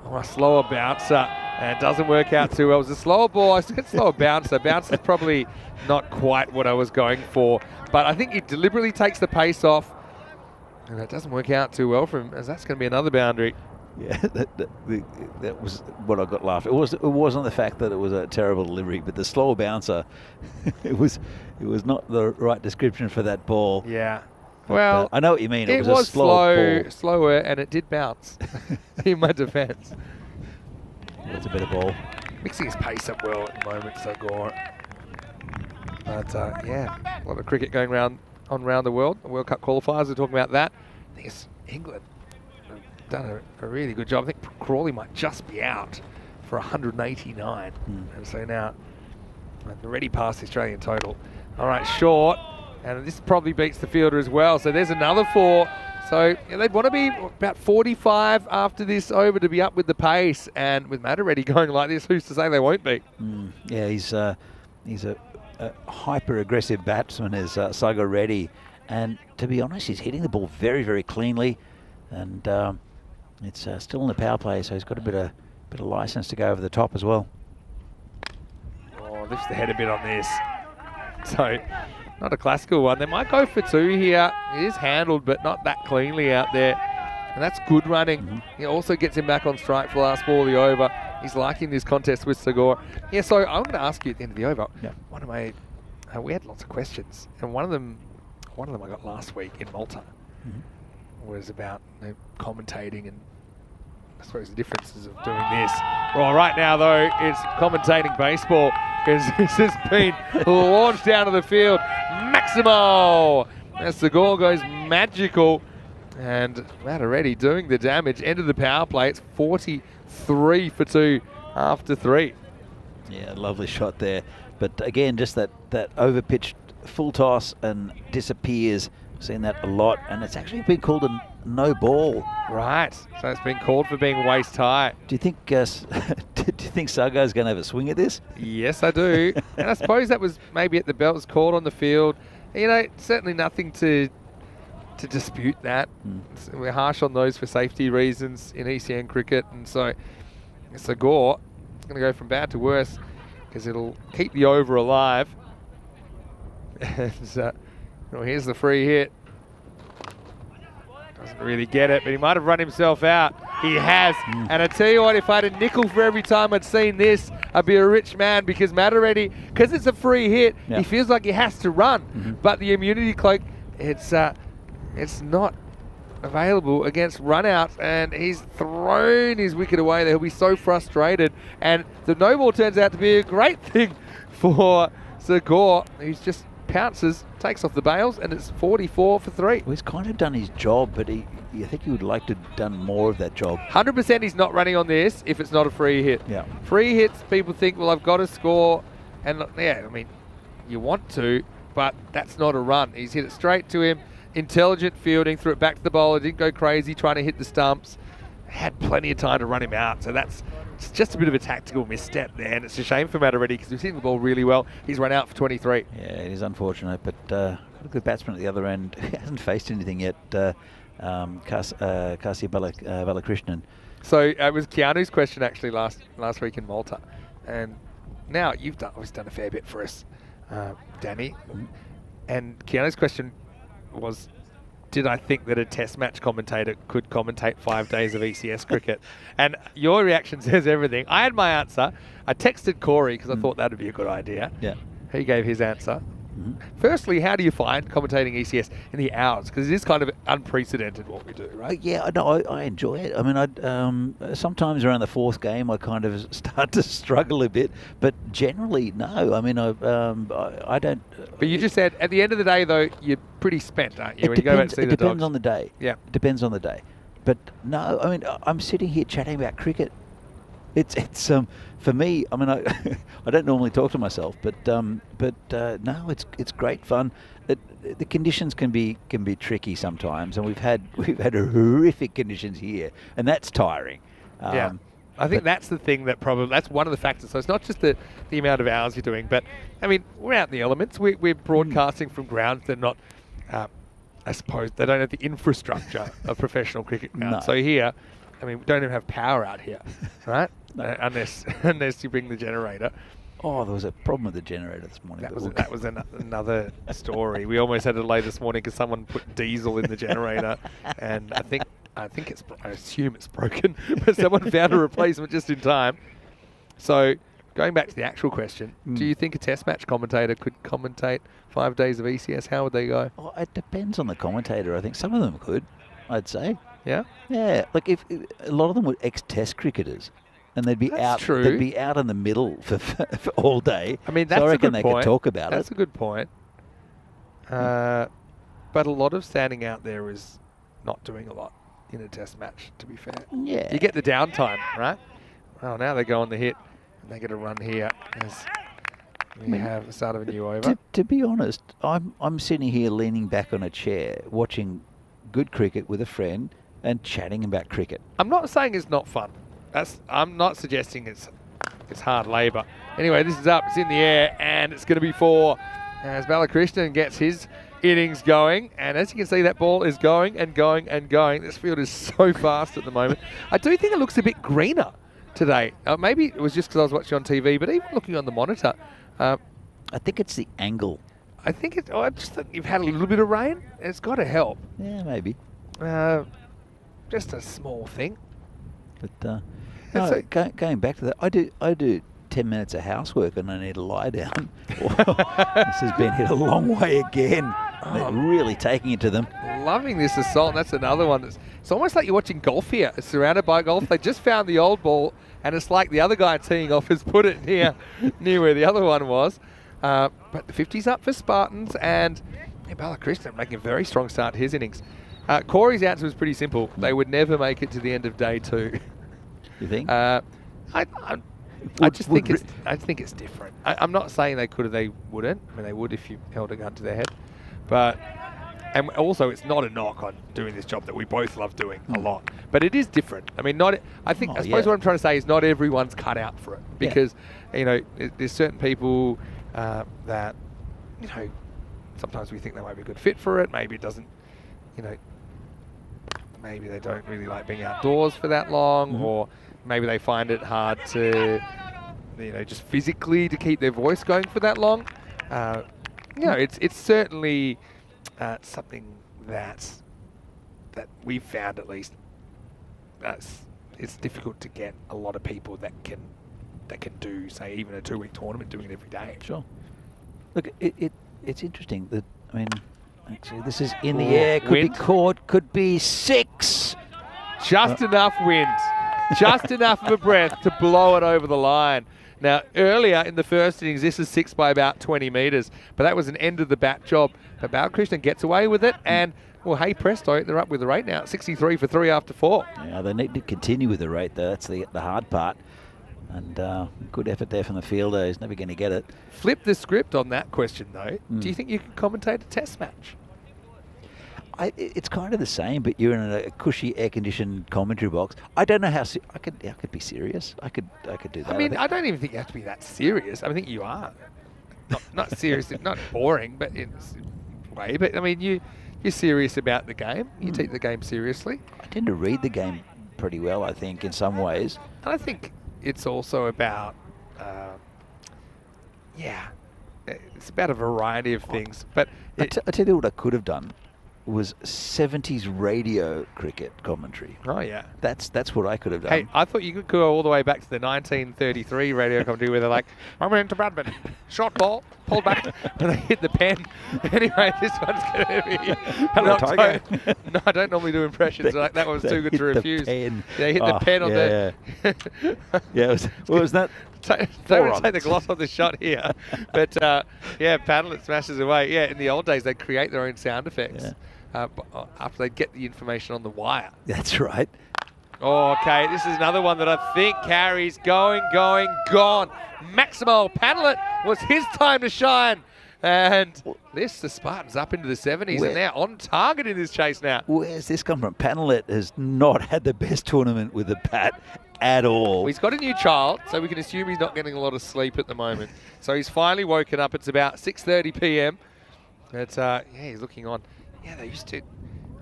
Oh, a slower bouncer. And it doesn't work out too well. It was a slower ball. I said slower bouncer. Bouncer's probably not quite what I was going for. But I think he deliberately takes the pace off. And it doesn't work out too well for him, as that's going to be another boundary. Yeah, that was what I got laughed. It wasn't the fact that it was a terrible delivery, but the slower bouncer. it was not the right description for that ball. Yeah. But, well, I know what you mean. It was a slower ball. Slower, and it did bounce in my defence. That's a better ball. Mixing his pace up well at the moment, so Gore. But yeah, a lot of cricket going around the world. The World Cup qualifiers are talking about that. I think it's England have done a really good job. I think Crawley might just be out for 189. And so now already past the Australian total. All right, short. And this probably beats the fielder as well. So there's another 4. So yeah, they'd want to be about 45 after this over to be up with the pace. And with Mataretti going like this, who's to say they won't be? Yeah, he's a hyper-aggressive batsman, is Saga Reddy. And to be honest, he's hitting the ball very, very cleanly. And it's still in the power play, so he's got a bit of license to go over the top as well. Oh, lifts the head a bit on this. So, not a classical one. They might go for 2 here. It is handled, but not that cleanly out there. And that's good running. He also gets him back on strike for the last ball of the over. He's liking this contest with Segor. Yeah, so I'm going to ask you at the end of the over. Yeah. One of my, we had lots of questions, and one of them I got last week in Malta. Was about commentating and I suppose the differences of doing this. Well, right now though, it's commentating baseball because this has been launched down to the field. Maximo! As the goal goes magical. And Mataretti doing the damage. End of the power play. It's 43 for 2 after 3. Yeah, lovely shot there. But again, just that over-pitched full toss and disappears. Seen that a lot, and it's actually been called a no ball. Right, so it's been called for being waist high. Do you think Saga's going to have a swing at this? Yes, I do. And I suppose that was maybe at the belt was called on the field. You know, certainly nothing to dispute that. We're harsh on those for safety reasons in ECN cricket, and so Gore is going to go from bad to worse because it'll keep the over alive. Well, here's the free hit. Doesn't really get it, but he might have run himself out. He has. And I tell you what, if I had a nickel for every time I'd seen this, I'd be a rich man, because Mataretti, because it's a free hit, he feels like he has to run. But the immunity cloak, it's not available against runouts, and he's thrown his wicket away. He'll be so frustrated. And the no ball turns out to be a great thing for Segor, who's just pounces, takes off the bails, and it's 44 for 3. Well, he's kind of done his job, but I think he would like to have done more of that job. 100% he's not running on this if it's not a free hit. Yeah. Free hits, people think, well, I've got to score. And yeah, I mean, you want to, but that's not a run. He's hit it straight to him. Intelligent fielding, threw it back to the bowler, didn't go crazy trying to hit the stumps. Had plenty of time to run him out. So it's just a bit of a tactical misstep there. And it's a shame for Matt already because he's hitting the ball really well. He's run out for 23. Yeah, it is unfortunate, but got a good batsman at the other end. He hasn't faced anything yet. Kasi Balakrishnan. So it was Keanu's question actually last week in Malta. And now you've always done a fair bit for us, Danny. And Keanu's question was, did I think that a test match commentator could commentate 5 days of ECS cricket? And your reaction says everything. I had my answer. I texted Corey because I thought that would be a good idea. Yeah. He gave his answer. Firstly, how do you find commentating ECS in the hours? Because it is kind of unprecedented what we do, right? Yeah, I enjoy it. I mean, sometimes around the fourth game I kind of start to struggle a bit, but generally, no. I mean, I don't. But you just said at the end of the day, though, you're pretty spent, aren't you? It when you go back to see the dogs. It depends on the day. Yeah, depends on the day. But no, I mean, I'm sitting here chatting about cricket. It's for me. I mean, I don't normally talk to myself, but no, it's great fun. The conditions can be tricky sometimes, and we've had horrific conditions here, and that's tiring. Yeah, I think that's the thing that's one of the factors. So it's not just the amount of hours you're doing, but I mean, we're out in the elements. We're broadcasting from grounds that are not. I suppose they don't have the infrastructure of professional cricket grounds. No. So here, I mean, we don't even have power out here, right? Unless you bring the generator. Oh, there was a problem with the generator this morning. That was another story. We almost had a delay this morning because someone put diesel in the generator, and I assume it's broken, but someone found a replacement just in time. So, going back to the actual question, do you think a test match commentator could commentate 5 days of ECS? How would they go? Oh, it depends on the commentator. I think some of them could, I'd say. Yeah? Yeah, like if a lot of them were ex-test cricketers, and they'd be That's out. true. They'd be out in the middle for all day. I mean, that's so I a reckon good they point. could talk about That's it. a good point. But a lot of standing out there is not doing a lot in a test match, to be fair. Yeah. You get the downtime, right? Well, now they go on the hit, and they get a run here as we have the start of a new over. To be honest, I'm sitting here leaning back on a chair, watching good cricket with a friend and chatting about cricket. I'm not saying it's not fun. I'm not suggesting it's hard labour. Anyway, this is up. It's in the air, and it's going to be 4 as Balakrishnan gets his innings going. And as you can see, that ball is going and going and going. This field is so fast at the moment. I do think it looks a bit greener today. Maybe it was just because I was watching on TV, but even looking on the monitor, I think it's the angle. I think I just think you've had a little bit of rain. It's got to help. Yeah, maybe. Just a small thing. But no, going back to that, I do 10 minutes of housework and I need to lie down. This has been hit a long way again. They're really taking it to them. Loving this assault. That's another one. It's almost like you're watching golf here. It's surrounded by golf. They just found the old ball, and it's like the other guy teeing off has put it near where the other one was. But the 50's up for Spartans, and Balakrishnan making a very strong start to his innings. Corey's answer was pretty simple. They would never make it to the end of day 2. You think? I think it's different. I'm not saying they could or they wouldn't. I mean, they would if you held a gun to their head. But, and also it's not a knock on doing this job that we both love doing a lot. But it is different. I mean, I suppose what I'm trying to say is not everyone's cut out for it. Because, there's certain people that, sometimes we think they might be a good fit for it. Maybe it doesn't, maybe they don't really like being outdoors for that long, or maybe they find it hard to, just physically to keep their voice going for that long. It's certainly something that we've found, at least. It's difficult to get a lot of people that can do, say, even a 2-week tournament, doing it every day. Sure. Look, it's interesting that, I mean, actually, this is in the air, could be caught, could be 6. Just enough wind, just enough of a breath to blow it over the line. Now, earlier in the first innings, this is 6 by about 20 metres, but that was an end of the bat job. But Balakrishnan gets away with it, and, well, hey presto, they're up with the rate now, 63 for 3 after 4. Yeah, they need to continue with the rate, though. That's the hard part. And good effort there from the fielder. He's never going to get it. Flip the script on that question, though. Do you think you can commentate a test match? It's kind of the same, but you're in a cushy, air-conditioned commentary box. I don't know how I could be serious. I could do that. I mean, I don't even think you have to be that serious. I think you are. Not serious, not boring, but in a way. But, I mean, you're serious about the game. You take the game seriously. I tend to read the game pretty well, I think, in some ways. And I think it's also about, it's about a variety of things. But I tell you what I could have done was 70s radio cricket commentary. Oh, yeah. That's what I could have done. Hey, I thought you could go all the way back to the 1933 radio commentary where they're like, I'm into Bradman, short ball, pulled back, and they hit the pen. Anyway, this one's going to be... Hello, Tiger. No, I don't normally do impressions. Like, that was too good to refuse. They hit the pen on the... Yeah, what was that? Don't want to take the gloss off the shot here. But, Paddle smashes away. Yeah, in the old days, they'd create their own sound effects after they'd get the information on the wire. That's right. Oh, okay, this is another one that I think carries gone. Maximo Paddle was his time to shine. And the Spartans up into the 70s, and they're on target in this chase now. Where's this come from? Panelet has not had the best tournament with the bat at all. Well, he's got a new child, so we can assume he's not getting a lot of sleep at the moment. So he's finally woken up. It's about 6:30 p.m. But, he's looking on. Yeah, they used to...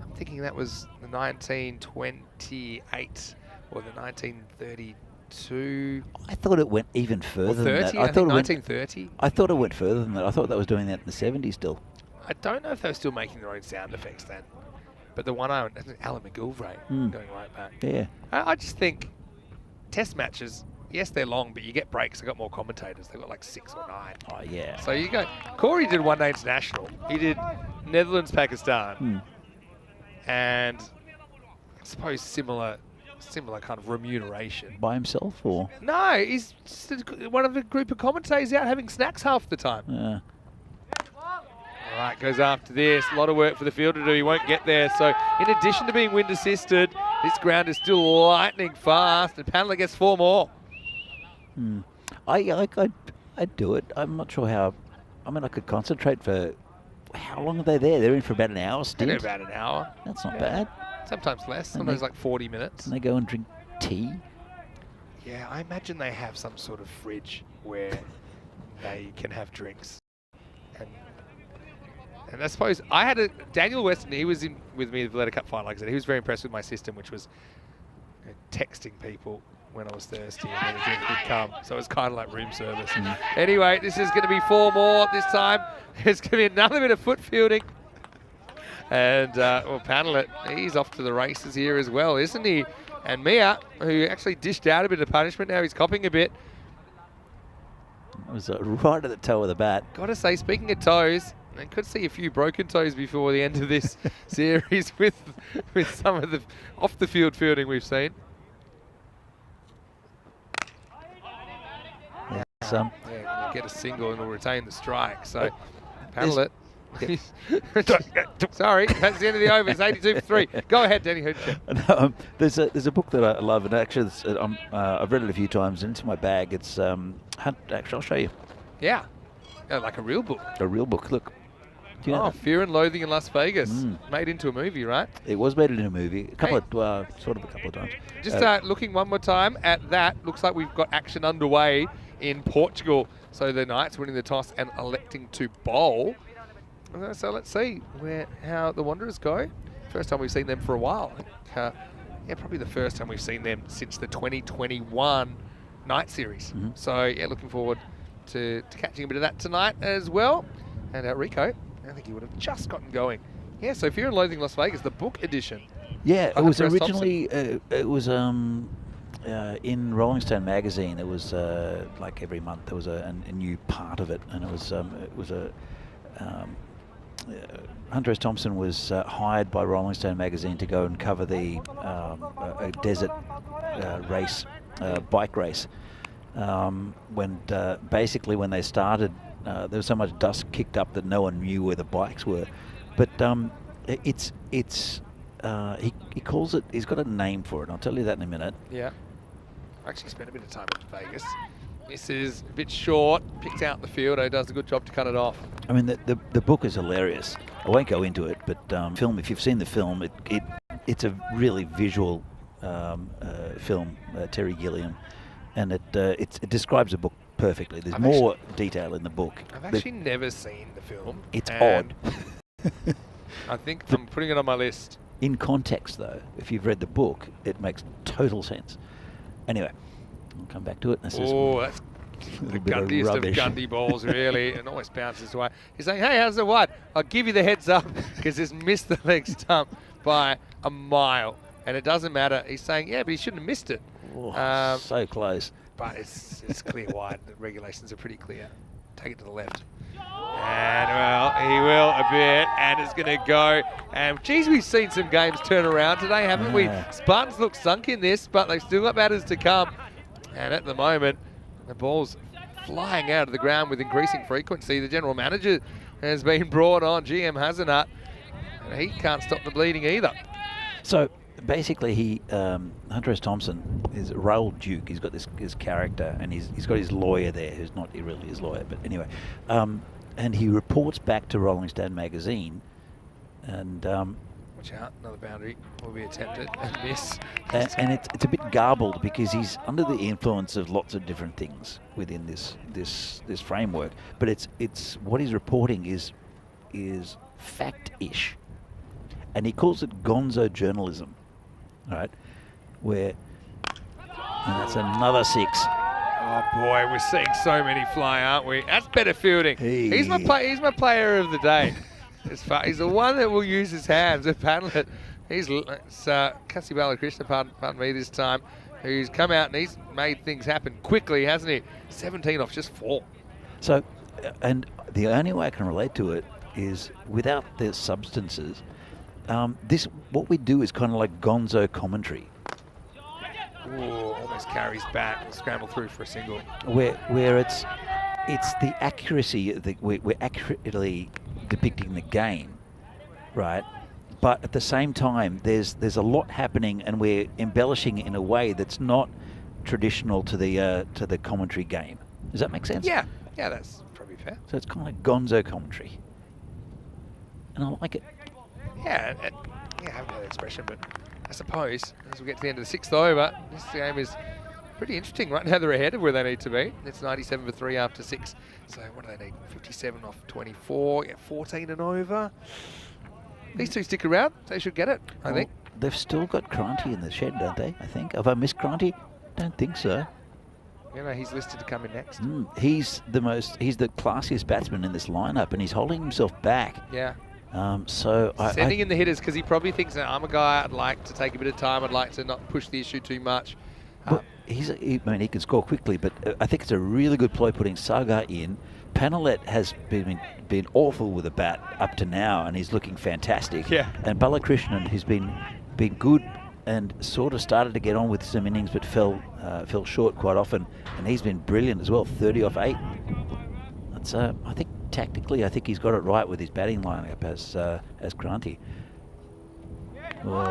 I'm thinking that was the 1928 or the 1932... I thought it went even further than that. I thought 1930. I thought it went further than that. I thought that was doing that in the 70s still. I don't know if they were still making their own sound effects then. But the one Alan McGilvray going right back. Yeah. I just think test matches, yes, they're long, but you get breaks. They've got more commentators. They've got like 6 or 9. Oh, yeah. So you go... Corey did one day international. He did Netherlands, Pakistan. And I suppose similar kind of remuneration. By himself, or? No, he's just one of a group of commentators out having snacks half the time. Yeah. All right, goes after this. A lot of work for the field to do. He won't get there. So in addition to being wind assisted, this ground is still lightning fast, and Panela gets 4 more. I'd do it. I'm not sure how. I mean, I could concentrate for... How long are they there? They're in for about an hour stint? They're about an hour. That's not bad. Sometimes less. Sometimes like 40 minutes. And they go and drink tea? Yeah, I imagine they have some sort of fridge where they can have drinks. And I suppose I had Daniel Weston, he was in with me at the Valletta Cup final, like I said. He was very impressed with my system, which was texting people when I was thirsty and then a drink would come. So it was kind of like room service. Anyway, this is going to be 4 more this time. It's going to be another bit of foot fielding. And, Panelet, he's off to the races here as well, isn't he? And Mia, who actually dished out a bit of punishment, now he's copping a bit. It was right at the toe of the bat. Got to say, speaking of toes, I could see a few broken toes before the end of this series with some of the off-the-field fielding we've seen. Yeah, you get a single and will retain the strike. So, Panelet. Sorry, that's the end of the over. It's 82 for 3. Go ahead, Danny Hoodship. There's a book that I love, and actually I've read it a few times, and it's in my bag. It's actually, I'll show you. Yeah, like a real book. A real book. Look. Do you know Fear and Loathing in Las Vegas, made into a movie, right? It was made into a movie. A couple of times. Just looking one more time at that, looks like we've got action underway in Portugal. So the Knights winning the toss and electing to bowl. So let's see how the Wanderers go. First time we've seen them for a while. Probably the first time we've seen them since the 2021 Night Series. So yeah, looking forward to catching a bit of that tonight as well. And Rico, I think he would have just gotten going. Yeah, so Fear and Loathing Las Vegas, the book edition. Yeah, it was originally in Rolling Stone magazine. It was like every month there was a new part of it, and it was Hunter S. Thompson was hired by Rolling Stone magazine to go and cover the a desert race, bike race, when basically when they started, there was so much dust kicked up that no one knew where the bikes were. But he calls it. He's got a name for it. I'll tell you that in a minute. Yeah. I actually spent a bit of time in Vegas. This is a bit short. Picks out the fielder. Does a good job to cut it off. I mean, the book is hilarious. I won't go into it, but film. If you've seen the film, it's a really visual film. Terry Gilliam, and it describes the book perfectly. There's more detail in the book. I've actually never seen the film. It's odd. I think I'm putting it on my list. In context, though, if you've read the book, it makes total sense. Anyway, I'll come back to it. Oh, that's the gundiest of gundy balls, really, and always bounces away. He's saying, hey, how's the what? I'll give you the heads up because he's missed the leg stump by a mile. And it doesn't matter. He's saying, yeah, but he shouldn't have missed it. Oh, so close. But it's clear wide. The regulations are pretty clear. Take it to the left. And, well, he will a bit, and it's going to go. And, geez, we've seen some games turn around today, haven't we? Spartans look sunk in this, but they've still got batters to come. And at the moment, the ball's flying out of the ground with increasing frequency. The general manager has been brought on, GM Hazenut, and he can't stop the bleeding either. So, basically, Hunter S. Thompson is Raoul Duke. He's got his character, and he's got his lawyer there, who's not really his lawyer, but anyway. And he reports back to Rolling Stone magazine, and watch out, another boundary will be attempted and miss. And it's a bit garbled because he's under the influence of lots of different things within this framework. But it's what he's reporting is fact-ish, and he calls it gonzo journalism. All right, and that's another 6. Oh boy, we're seeing so many fly, aren't we? That's better fielding. Hey. He's my player of the day. He's the one that will use his hands and paddle it. It's Kasi Balakrishna, pardon me, this time, who's come out and he's made things happen quickly, hasn't he? 17 off just 4. So, and the only way I can relate to it is without the substances. What we do is kind of like gonzo commentary. Ooh, almost carries back, will scramble through for a single. Where it's the accuracy, we're accurately depicting the game, right? But at the same time, there's a lot happening, and we're embellishing it in a way that's not traditional to the commentary game. Does that make sense? Yeah, that's probably fair. So it's kind of like gonzo commentary, and I like it. Yeah, I haven't heard that expression, but I suppose as we get to the end of the 6th over, this game is pretty interesting. Right now they're ahead of where they need to be. It's 97 for 3 after 6. So what do they need? 57 off 24, 14 and over. These two stick around. They should get it, I think. They've still got Kranti in the shed, don't they? I think. Have I missed Kranti? Don't think so. You know, he's listed to come in next. He's the classiest batsman in this lineup, and he's holding himself back. Yeah. So sending in the hitters because he probably thinks that I'm a guy. I'd like to take a bit of time. I'd like to not push the issue too much. Well, he can score quickly, but I think it's a really good ploy putting Saga in. Panalet has been awful with a bat up to now, and he's looking fantastic. Yeah. And Balakrishnan, who's been good and sort of started to get on with some innings, but fell short quite often, and he's been brilliant as well. 30 off 8. That's I think. Tactically, I think he's got it right with his batting lineup as Kranti. Oh.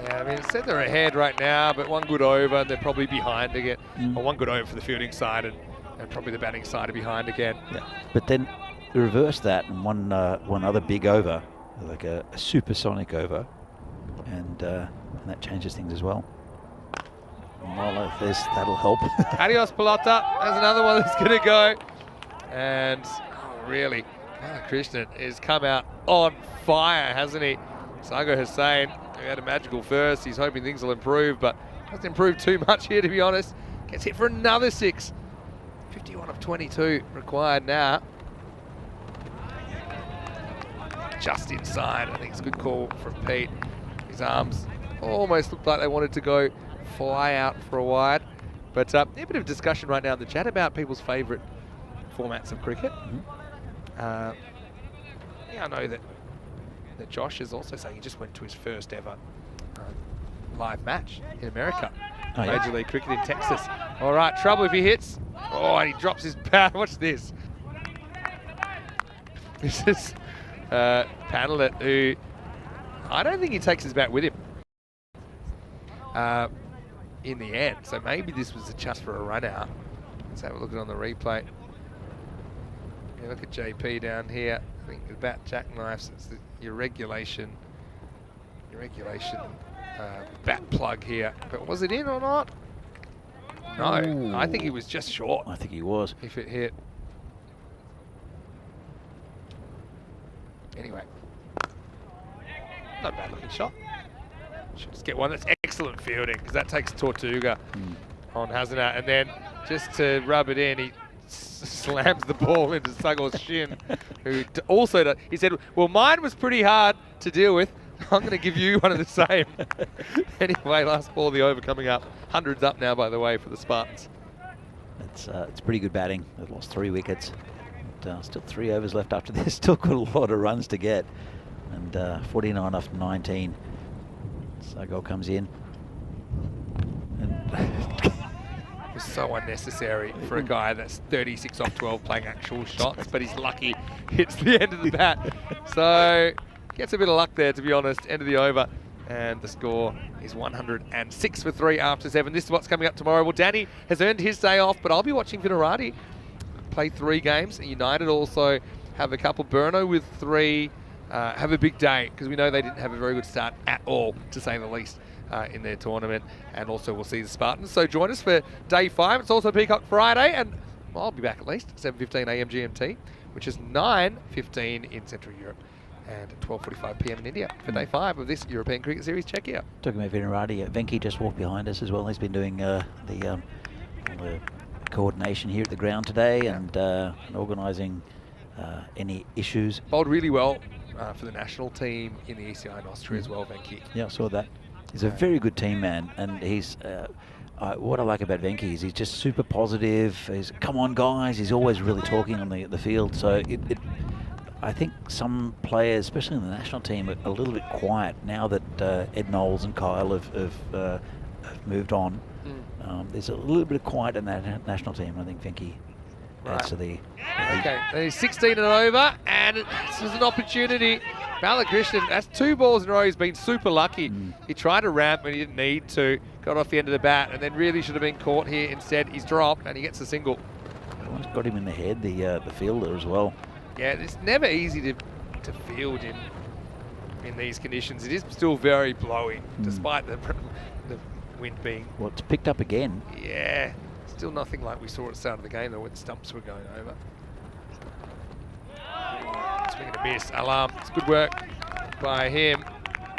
Yeah, I mean, it said they're ahead right now, but one good over and they're probably behind again. Or one good over for the fielding side and probably the batting side are behind again. Yeah. But then reverse that and one other big over, like a supersonic over, and that changes things as well. Well, that'll help. Adios, Pelota. There's another one that's going to go. And really, Krishnan has come out on fire, hasn't he? Sago Hussain, who had a magical first. He's hoping things will improve, but hasn't improved too much here, to be honest. Gets hit for another 6. 51 of 22 required now. Just inside. I think it's a good call from Pete. His arms almost looked like they wanted to go fly out for a wide. But a bit of discussion right now in the chat about people's favourite formats of cricket. Yeah, I know that Josh is also saying he just went to his first ever live match in America. Major League Cricket in Texas. All right, trouble if he hits. Oh, and he drops his bat. Watch this. This is Panelet, who I don't think he takes his bat with him in the end. So maybe this was a chance for a run out. Let's have a look at it on the replay. Yeah, look at JP down here. I think the bat jackknifes. It's your regulation bat plug here. But was it in or not? No, Ooh. I think he was just short. I think he was. If it hit. Anyway, not a bad looking shot. Should just get one. That's excellent fielding, because that takes Tortuga on Hasenat, and then just to rub it in, he slams the ball into Sagor's shin, who also does. He said, well, mine was pretty hard to deal with. I'm going to give you one of the same. Anyway, last ball of the over coming up. Hundreds up now, by the way, for the Spartans. It's pretty good batting. They've lost 3 wickets. Still 3 overs left after this. Still got a lot of runs to get. And 49 after 19. Sagor comes in. And it was so unnecessary for a guy that's 36 off 12 playing actual shots, but he's lucky hits the end of the bat. So gets a bit of luck there, to be honest. End of the over, and the score is 106 for 3 after 7. This is what's coming up tomorrow. Well, Danny has earned his day off, but I'll be watching Vinarati play 3 games. United also have a couple. Burno with 3 have a big day, because we know they didn't have a very good start at all, to say the least, in their tournament. And also we'll see the Spartans. So join us for day 5. It's also Peacock Friday, and well, I'll be back at least 7:15 a.m. GMT, which is 9:15 in Central Europe, and 12:45 p.m. in India for day 5 of this European Cricket Series checkout. talking about Vinarati, Venki just walked behind us as well. He's been doing the coordination here at the ground today, and organising any issues. Bowled really well for the national team in the ECI in Austria as well, Venki. Yeah, I saw that. He's a very good team man, and he's what I like about Venki is he's just super positive. He's, come on guys, he's always really talking on the field. So I think some players, especially in the national team, are a little bit quiet now that Ed Knowles and Kyle have moved on. There's a little bit of quiet in that national team. I think Venki adds to the... Okay, there's 16 and over, and this is an opportunity. Balakrishnan, that's 2 balls in a row. He's been super lucky. He tried to ramp when he didn't need to, got off the end of the bat, and then really should have been caught here. Instead, he's dropped, and he gets a single. Almost got him in the head, the fielder as well. Yeah, it's never easy to field in these conditions. It is still very blowy, despite the wind being... Well, it's picked up again. Yeah, still nothing like we saw at the start of the game, though, when the stumps were going over. Swing and a miss. Alarm. It's good work by him.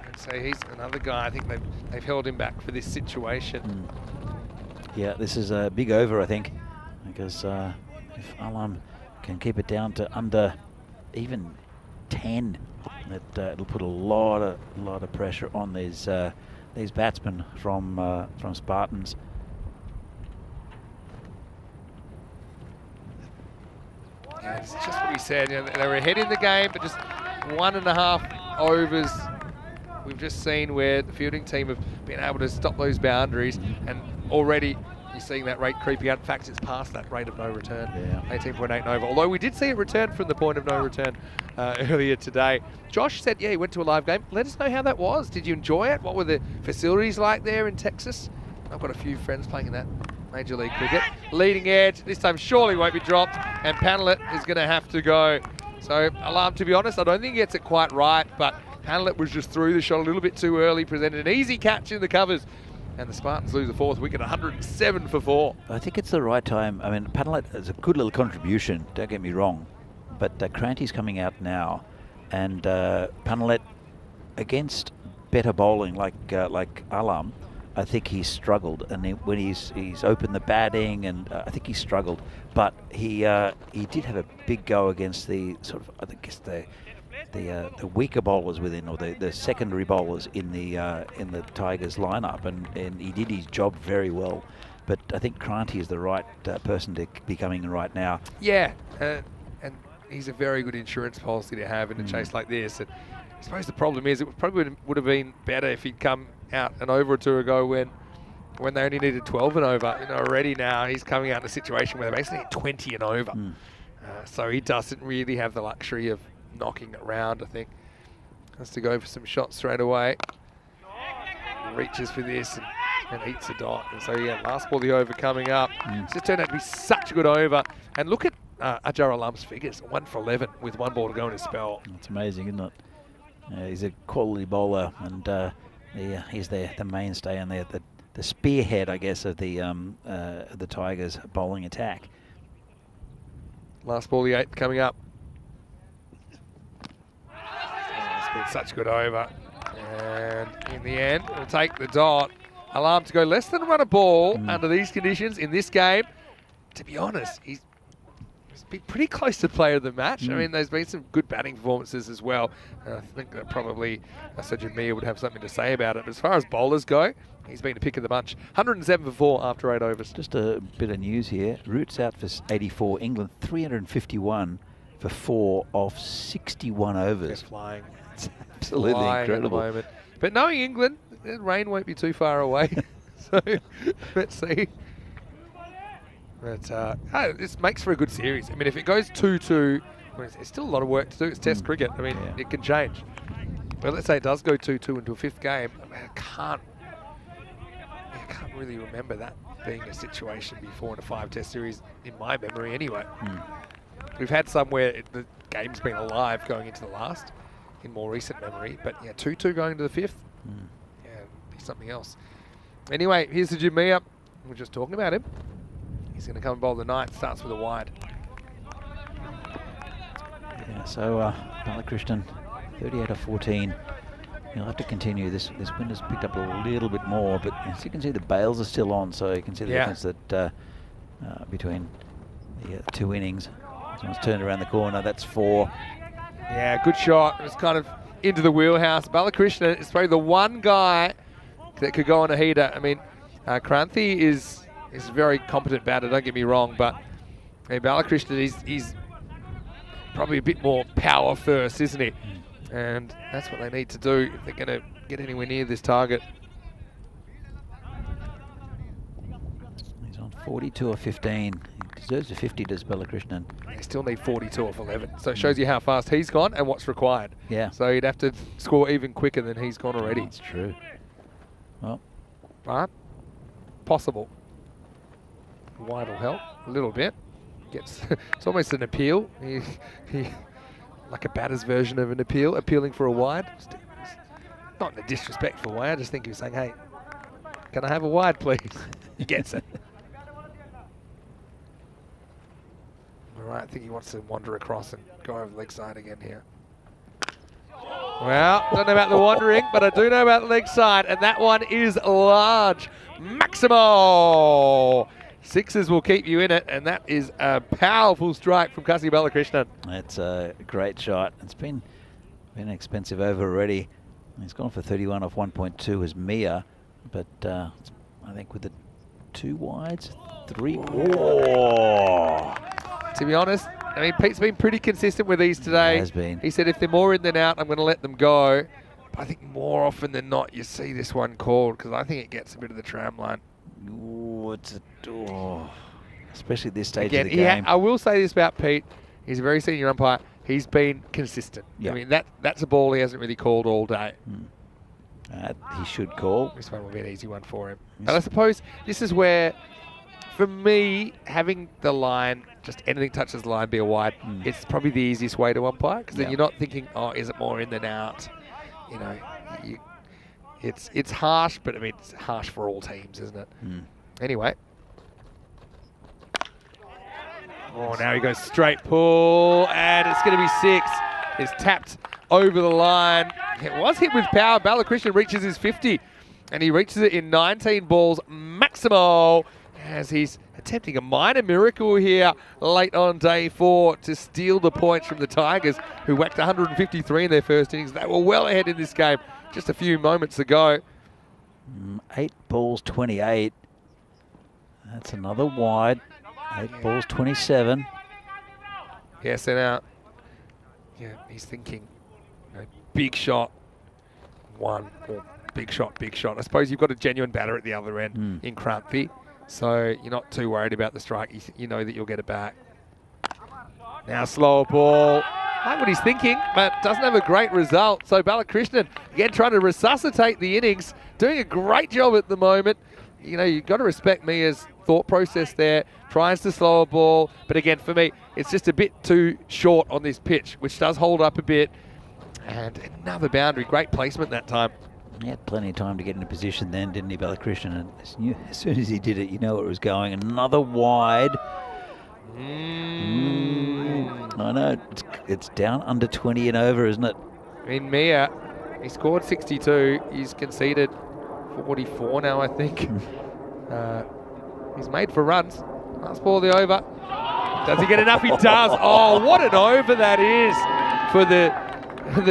And so he's another guy. I think they've held him back for this situation. Yeah, this is a big over, I think, because if Alarm can keep it down to under even 10, it'll put a lot of pressure on these batsmen from Spartans. Yeah, it's just what we said. You know, they were ahead in the game, but just 1.5 overs. We've just seen where the fielding team have been able to stop those boundaries, and already you're seeing that rate creeping out. In fact, it's past that rate of no return, 18.8 over. Although we did see it return from the point of no return earlier today. Josh said, yeah, he went to a live game. Let us know how that was. Did you enjoy it? What were the facilities like there in Texas? I've got a few friends playing in that Major League Cricket. Leading edge, this time surely won't be dropped, and Panelet is going to have to go. So, Alarm, to be honest, I don't think he gets it quite right, but Panelet was just through the shot a little bit too early, presented an easy catch in the covers, and the Spartans lose the 4th wicket, 107 for 4. I think it's the right time. I mean, Panelet is a good little contribution, don't get me wrong, but Cranty's coming out now, and Panelet, against better bowling like Alarm, I think he's struggled, and when he's opened the batting, and I think he struggled. But he did have a big go against the sort of, I guess, the weaker bowlers within, or the secondary bowlers in the Tigers lineup, and he did his job very well. But I think Kranti is the right person to be coming in right now. Yeah, and he's a very good insurance policy to have in a chase like this. And I suppose the problem is it probably would have been better if he'd come out an over or two ago when when they only needed 12 and over. You know, already now he's coming out in a situation where they basically need 20 and over. So he doesn't really have the luxury of knocking it round, I think. Has to go for some shots straight away. Reaches for this and eats a dot. And so, yeah, last ball the over coming up. It's just turned out to be such a good over. And look at Ajar Alam's figures, 1 for 11 with 1 ball to go in his spell. It's amazing, isn't it? He's a quality bowler, and he's the mainstay and the spearhead, I guess, of the Tigers' bowling attack. Last ball the 8th coming up. It's been such a good over. And in the end, we'll take the dot. Alam to go less than run a ball under these conditions in this game. To be honest, he's been pretty close to player of the match. I mean, there's been some good batting performances as well. I think that probably Sajid Mia would have something to say about it. But as far as bowlers go, he's been the pick of the bunch. 107 for 4 after 8 overs. Just a bit of news here. Roots out for 84. England 351 for 4 off 61 overs. They're flying. It's absolutely flying incredible. At the moment. But knowing England, the rain won't be too far away. So let's see. But this makes for a good series. I mean, if it goes 2-2, it's still a lot of work to do. It's Test cricket. I mean, it can change. But let's say it does go 2-2 into a 5th game. I mean, I can't really remember that being a situation before in a 5 Test series in my memory anyway. We've had some where the game's been alive going into the last in more recent memory. But yeah, 2-2 going into the 5th. Yeah, it'd be something else. Anyway, here's the Jamia. We're just talking about him. He's going to come and bowl the 9th. Starts with a wide. Yeah, so Balakrishnan, 38 of 14. He'll have to continue. This wind has picked up a little bit more, but as you can see, the bails are still on, so you can see the difference that between the 2 innings. This one's turned around the corner. That's 4. Yeah, good shot. It was kind of into the wheelhouse. Balakrishnan is probably the one guy that could go on a heater. I mean, Kranthi is a very competent batter, don't get me wrong, but Balakrishnan, he's probably a bit more power first, isn't he? And that's what they need to do if they're going to get anywhere near this target. He's on 42 of 15. He deserves a 50, does Balakrishnan. They still need 42 off 11. So it shows you how fast he's gone and what's required. Yeah. So you'd have to score even quicker than he's gone already. That's true. Well, right? Possible. Wide will help a little bit. Gets it's almost an appeal. He like a batter's version of an appeal, appealing for a wide. Not in a disrespectful way. I just think he was saying, "Hey, can I have a wide, please?" He gets it. All right, I think he wants to wander across and go over the leg side again here. Well, don't know about the wandering, but I do know about the leg side, and that one is large. Maximo! 6s will keep you in it, and that is a powerful strike from Kasi Balakrishnan. That's a great shot. It's been an expensive over already. He's gone for 31 off 1.2 as Mia, but I think with the 2 wides, 3. Oh. To be honest, I mean, Pete's been pretty consistent with these today. He has been. He said if they're more in than out, I'm going to let them go. But I think more often than not, you see this one called because I think it gets a bit of the tram line. Ooh, it's especially at this stage Again, of the game. I will say this about Pete. He's a very senior umpire. He's been consistent. Yep. I mean, that's a ball he hasn't really called all day. He should call. This one will be an easy one for him. And I suppose this is where, for me, having the line, just anything touches the line, be a wide, it's probably the easiest way to umpire because then you're not thinking, oh, is it more in than out? You know, it's harsh, but I mean, it's harsh for all teams, isn't it? Anyway. Oh, now he goes straight pull, and it's going to be 6. It's tapped over the line. It was hit with power. Balakrishnan reaches his 50, and he reaches it in 19 balls. Maximo, as he's attempting a minor miracle here late on day 4 to steal the points from the Tigers, who whacked 153 in their first innings. They were well ahead in this game just a few moments ago. 8 balls, 28. That's another wide. 8 balls, 27. Yeah, sent out. Yeah, he's thinking, big shot. 1 or big shot, big shot. I suppose you've got a genuine batter at the other end in Crumpy, so you're not too worried about the strike. You know that you'll get it back. Now slower ball. I like what he's thinking, but doesn't have a great result. So Balakrishnan, again, trying to resuscitate the innings, doing a great job at the moment. You know, you've got to respect Mia's thought process there. Tries to slow a ball, but again, for me, it's just a bit too short on this pitch, which does hold up a bit. And another boundary, great placement that time. He had plenty of time to get into position then, didn't he, Balakrishnan? And as soon as he did it, you know where it was going. Another wide. I know, it's down under 20 and over, isn't it? I mean, Mia, he scored 62. He's conceded 44 now, I think. He's made for runs. Last ball of the over. Does he get enough? He does. Oh, what an over that is for the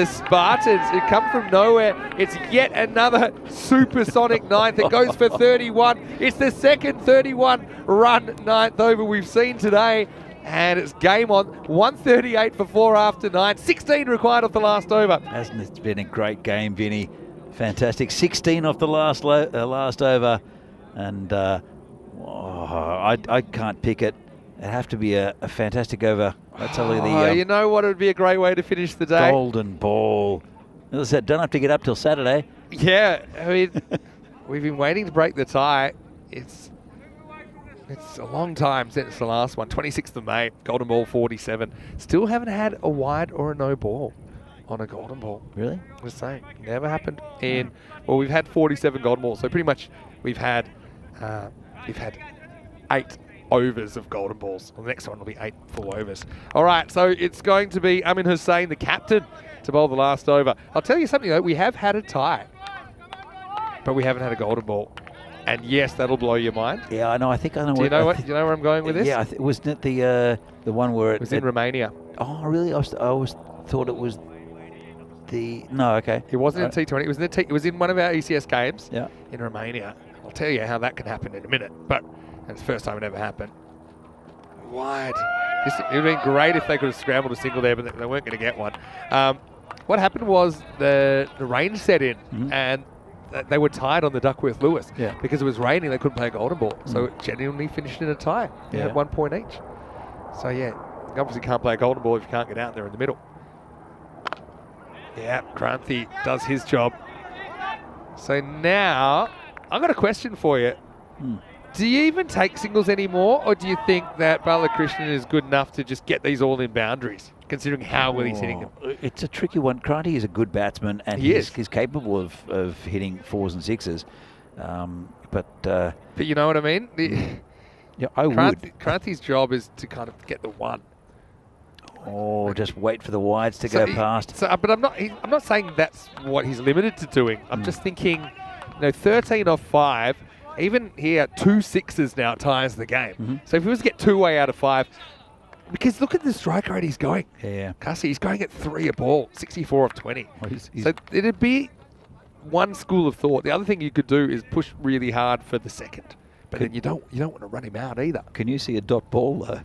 Spartans. It come from nowhere. It's yet another supersonic ninth. It goes for 31. It's the second 31-run ninth over we've seen today. And it's game on. 138 for 4 after 9. 16 required off the last over. Hasn't it been a great game, Vinny? Fantastic. 16 off the last over. And I can't pick it. It'd have to be a fantastic over. That's only you know what would be a great way to finish the day? Golden ball. As I said, don't have to get up till Saturday. Yeah, I mean, we've been waiting to break the tie. It's a long time since the last one. 26th of May, golden ball 47. Still haven't had a wide or a no ball on a golden ball. Really? Just saying, never happened in. Well, we've had 47 golden balls, so pretty much we've had 8 overs of golden balls. Well, the next one will be 8 full overs. All right, so it's going to be Amin Hussain, the captain, to bowl the last over. I'll tell you something though, we have had a tie, but we haven't had a golden ball. And yes, that'll blow your mind. Yeah, I know. I think I know. Do you know what? Do you know where I'm going with this? Yeah, wasn't it the one where it was in Romania? Oh, really? I always thought it was the. No, okay. It wasn't in T20. It was in it was in one of our ECS games. Yeah. In Romania. I'll tell you how that can happen in a minute. But it's the first time it ever happened. Wide. It would have been great if they could have scrambled a single there, but they weren't going to get one. What happened was the rain set in and they were tied on the Duckworth-Lewis. Yeah. Because it was raining, they couldn't play a golden ball. So it genuinely finished in a tie. They had 1 point each. So yeah, you obviously can't play a golden ball if you can't get out there in the middle. Yeah, Kranthi does his job. So now, I've got a question for you. Do you even take singles anymore, or do you think that Balakrishnan is good enough to just get these all in boundaries, considering how well he's hitting them? It's a tricky one. Kranthi is a good batsman, and he's capable of hitting 4s and 6s. But you know what I mean? Yeah, I would. Kranthi's job is to kind of get the one. Oh, just wait for the wides to go past. But I'm not saying that's what he's limited to doing. I'm just thinking, 13 off 5. Even here, 2 6s now ties the game. So if he was to get 2 away out of 5, because look at the strike rate he's going. Yeah. Cassie, he's going at 3 a ball, 64 off 20. Well, so it'd be one school of thought. The other thing you could do is push really hard for the second, but then you don't want to run him out either. Can you see a dot ball though?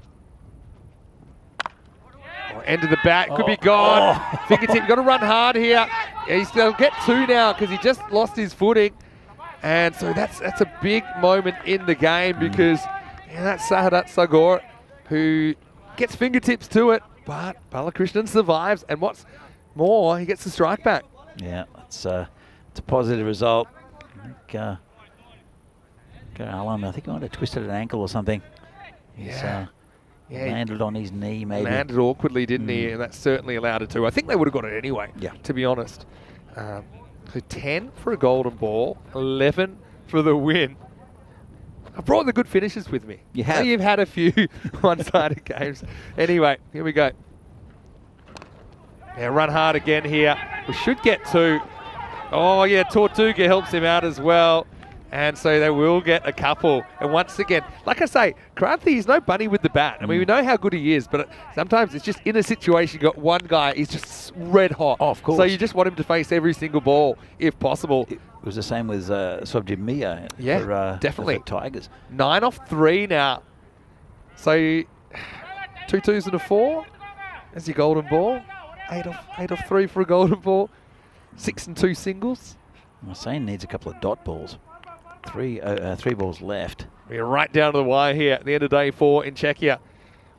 End of the bat, could be gone. Fingertip, you've got to run hard here. He'll get 2 now because he just lost his footing. And so that's a big moment in the game because that's Sahadat Sagor who gets fingertips to it, but Balakrishnan survives. And what's more, he gets the strike back. Yeah, it's a positive result. I think Alan, I think he might have twisted an ankle or something. Yeah. Landed on his knee, maybe. Landed awkwardly, didn't he? And that certainly allowed it to. I think they would have got it anyway, to be honest. So 10 for a golden ball, 11 for the win. I brought the good finishes with me. You have. You've had a few one-sided games. Anyway, here we go. Yeah, run hard again here. We should get 2. Oh, yeah, Tortuga helps him out as well. And so they will get a couple. And once again, like I say, Kranthi is no bunny with the bat. I mean, we know how good he is, but sometimes it's just in a situation, you've got one guy, he's just red hot. Oh, of course. So you just want him to face every single ball, if possible. It was the same with Sobjit Mia for, definitely. For Tigers. 9 off 3 now. So 2 2s and a 4. That's your golden ball. 8 off 3 for a golden ball. 6 and 2 singles. Hussein needs a couple of dot balls. Three balls left. We're right down to the wire here at the end of day 4 in Czechia.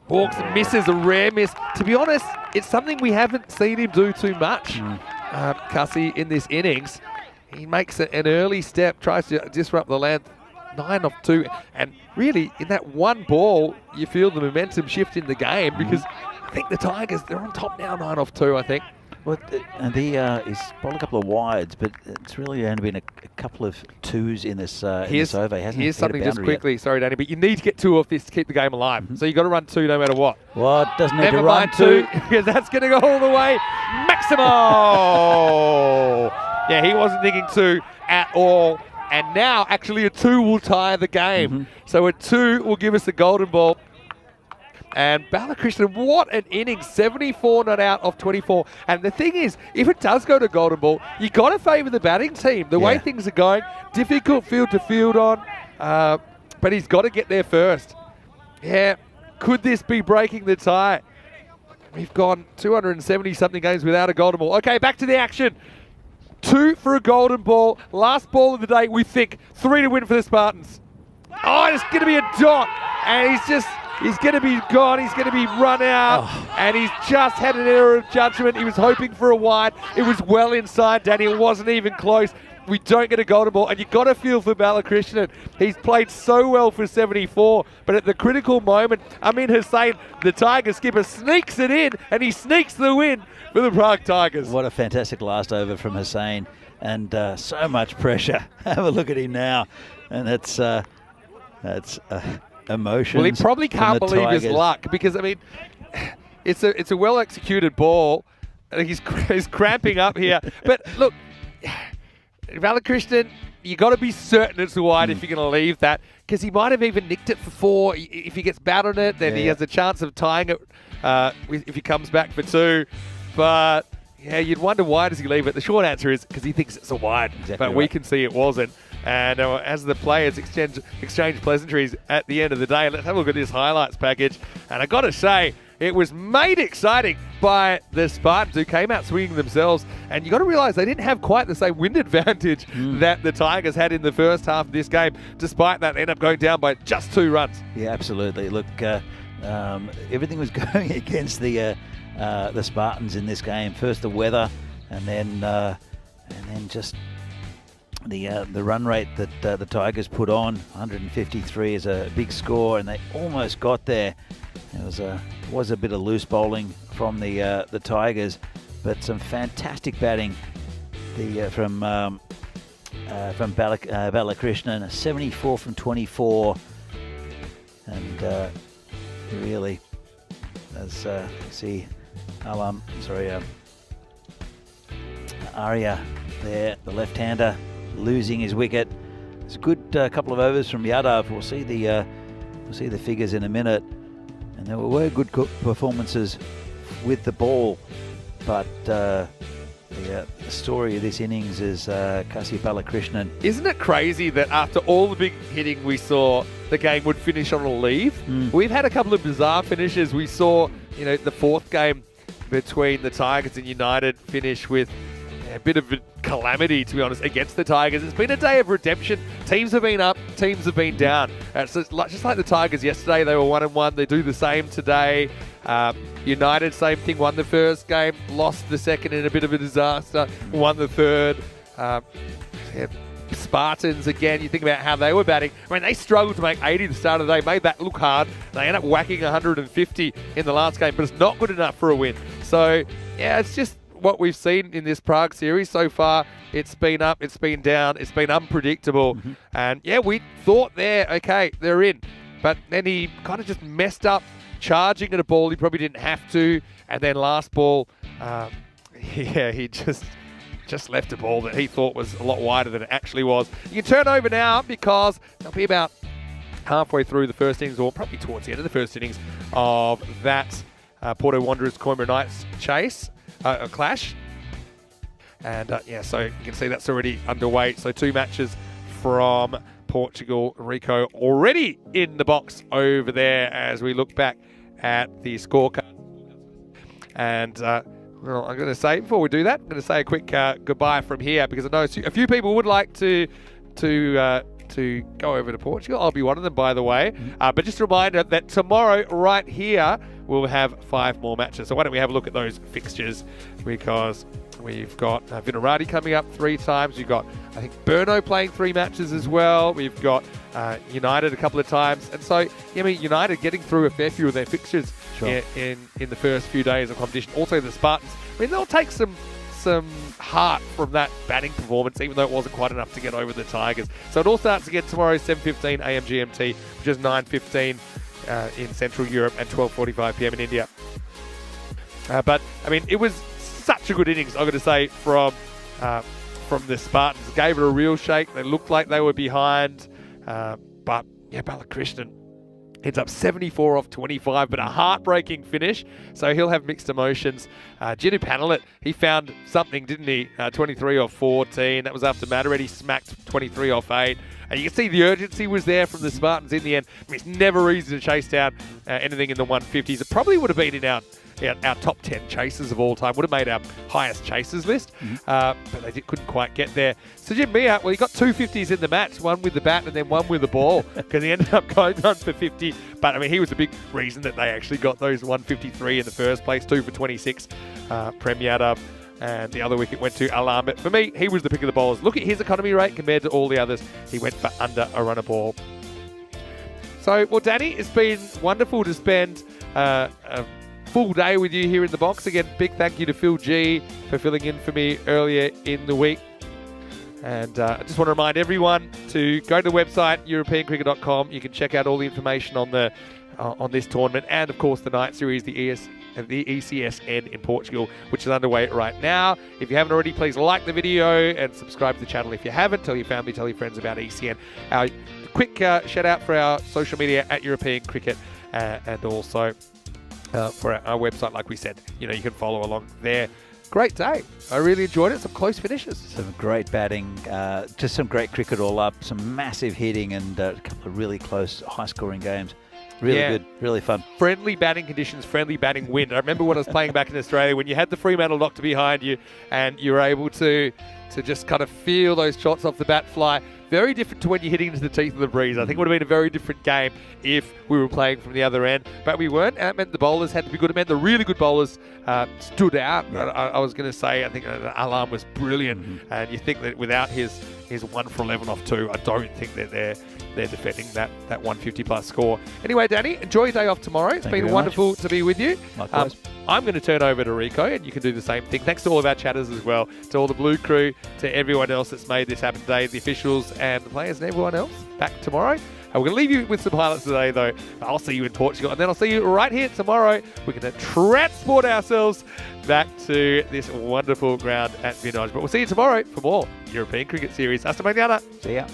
Hawks misses, a rare miss. To be honest, it's something we haven't seen him do too much. Cussie in this innings. He makes an early step, tries to disrupt the length. 9 off 2. And really, in that one ball, you feel the momentum shift in the game because I think the Tigers, they're on top now, 9 off 2, I think. Well, he's bowled a couple of wides, but it's really only been a couple of twos in this over, hasn't it? Here's something just quickly, sorry, Danny, but you need to get 2 off this to keep the game alive. So you've got to run 2 no matter what. Well, it doesn't need Never to run mind 2. because that's going to go all the way. Maximo! Yeah, he wasn't thinking 2 at all. And now, actually, a 2 will tie the game. So a 2 will give us the golden ball. And Balakrishnan, what an inning, 74 not out of 24. And the thing is, if it does go to golden ball, you got to favour the batting team. The way things are going, difficult field to field on, but he's got to get there first. Yeah, could this be breaking the tie? We've gone 270-something games without a golden ball. Okay, back to the action. 2 for a golden ball. Last ball of the day, we think. 3 to win for the Spartans. Oh, it's going to be a dot. And he's going to be gone. He's going to be run out. And he's just had an error of judgment. He was hoping for a wide. It was well inside, Danny. It wasn't even close. We don't get a golden ball. And you've got to feel for Balakrishnan. He's played so well for 74. But at the critical moment, Amin Hussain, the Tiger skipper, sneaks it in. And he sneaks the win for the Prague Tigers. What a fantastic last over from Hussain. And so much pressure. Have a look at him now. And that's emotions. Well, he probably can't believe his luck because, I mean, it's a well-executed ball. He's cramping up here. But look, Balakrishnan, you got to be certain it's a wide if you're going to leave that because he might have even nicked it for 4. If he gets bat on it, then he has a chance of tying it if he comes back for 2. But yeah, you'd wonder why does he leave it. The short answer is because he thinks it's a wide, but we can see it wasn't. And as the players exchange pleasantries at the end of the day, let's have a look at this highlights package. And I got to say, it was made exciting by the Spartans who came out swinging themselves. And you got to realise they didn't have quite the same wind advantage that the Tigers had in the first half of this game. Despite that, they ended up going down by just 2 runs. Yeah, absolutely. Look, everything was going against the Spartans in this game. First the weather, and then just the run rate that the Tigers put on. 153 is a big score, and they almost got there. There was a bit of loose bowling from the Tigers, but some fantastic batting from Balakrishnan. 74 from 24, and really, as see. Arya there, the left-hander, losing his wicket. It's a good couple of overs from Yadav. We'll see the figures in a minute. And there were good performances with the ball, but the story of this innings is Kasi Balakrishnan. Isn't it crazy that after all the big hitting we saw, the game would finish on a leave? We've had a couple of bizarre finishes. We saw, the 4th game between the Tigers and United finish with a bit of a calamity, to be honest, against the Tigers. It's been a day of redemption. Teams have been up, teams have been down. It's just like the Tigers yesterday, they were 1-1. They do the same today. United, same thing, won the first game, lost the second in a bit of a disaster, won the third. Spartans, again, you think about how they were batting. I mean, they struggled to make 80 at the start of the day, made that look hard. They end up whacking 150 in the last game, but it's not good enough for a win. So, yeah, it's just what we've seen in this Prague series so far. It's been up, it's been down, it's been unpredictable. And, yeah, we thought okay, they're in. But then he kind of just messed up charging at a ball he probably didn't have to. And then last ball, he just left a ball that he thought was a lot wider than it actually was. You can turn over now because they'll be about halfway through the first innings, or probably towards the end of the first innings of that Porto Wanderers Coimbra Knights clash. And so you can see that's already underway. So 2 matches from Portugal. Rico already in the box over there as we look back at the scorecard. And Well, I'm going to say, before we do that, I'm going to say a quick goodbye from here, because I know a few people would like to go over to Portugal. I'll be one of them, by the way. But just a reminder that tomorrow, right here, we'll have 5 more matches. So why don't we have a look at those fixtures, because we've got Vinarati coming up 3 times. We've got, I think, Burno playing 3 matches as well. We've got United a couple of times. And so, yeah, I mean, United getting through a fair few of their fixtures in the first few days of competition. Also the Spartans, I mean, they'll take some heart from that batting performance, even though it wasn't quite enough to get over the Tigers. So it all starts again tomorrow, 7:15 a.m. GMT, which is 9:15 in Central Europe and 12:45 p.m. in India. But, I mean, it was such a good innings, I'm going to say, from the Spartans. Gave it a real shake. They looked like they were behind. But, yeah, Balakrishnan ends up 74 off 25, but a heartbreaking finish. So he'll have mixed emotions. Jinu Panalit, he found something, didn't he? 23 off 14. That was after Mataretti smacked 23 off 8. And you can see the urgency was there from the Spartans in the end. I mean, it's never easy to chase down anything in the 150s. It probably would have been in our top 10 chasers of all time. Would have made our highest chasers list, but they couldn't quite get there. So Jim Mia, well, he got 2 50s in the match, one with the bat and then one with the ball, because he ended up going on for 50. But, I mean, he was a big reason that they actually got those 153 in the first place, 2 for 26, Prem Yadav. And the other wicket went to Alam. But for me, he was the pick of the bowlers. Look at his economy rate compared to all the others. He went for under a run a ball. So, well, Danny, it's been wonderful to spend a full day with you here in the box. Again, big thank you to Phil G for filling in for me earlier in the week. And I just want to remind everyone to go to the website, europeancricket.com. You can check out all the information on this tournament, and of course the night series, the ECSN in Portugal, which is underway right now. If you haven't already, please like the video and subscribe to the channel. If you haven't, tell your family, tell your friends about ECN. Our quick shout out for our social media at European Cricket, and also for our website, like we said. You know, you can follow along there. Great day. I really enjoyed it. Some close finishes. Some great batting, just some great cricket all up, some massive hitting, and a couple of really close, high-scoring games. Really good, really fun. Friendly batting conditions, friendly batting wind. I remember when I was playing back in Australia, when you had the Fremantle doctor behind you and you were able to just kind of feel those shots off the bat fly. Very different to when you're hitting into the teeth of the breeze. I think it would have been a very different game if we were playing from the other end. But we weren't. And it meant the bowlers had to be good. It meant the really good bowlers stood out. Yeah. I was going to say, I think Alam was brilliant. And you think that without his 1 for 11 off 2, I don't think that they're defending that 150 plus score. Anyway, Danny, enjoy your day off tomorrow. It's been wonderful to be with you. Likewise. I'm going to turn over to Rico, and you can do the same thing. Thanks to all of our chatters as well, to all the Blue crew, to everyone else that's made this happen today, the officials and the players and everyone else. Back tomorrow. We're going to leave you with some highlights today, though. I'll see you in Portugal, and then I'll see you right here tomorrow. We're going to transport ourselves back to this wonderful ground at Vinage. But we'll see you tomorrow for more European Cricket Series. Hasta mañana. See ya.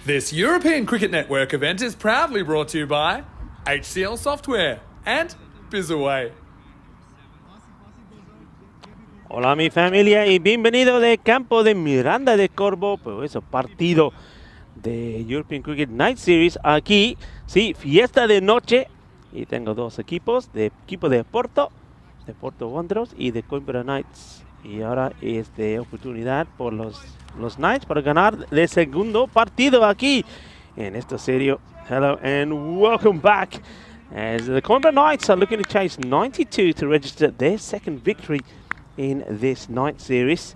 This European Cricket Network event is proudly brought to you by HCL Software and Bizaway. Hola mi familia y bienvenido de campo de Miranda de Corvo, pues partido de European Cricket Night Series aquí, sí, fiesta de noche, y tengo dos equipos, equipo de Porto Wanderers y de Coimbra Knights, y ahora es de oportunidad por los Knights para ganar el segundo partido aquí en esta serie. Hello and welcome back as the Coimbra Knights are looking to chase 92 to register their second victory in this night series,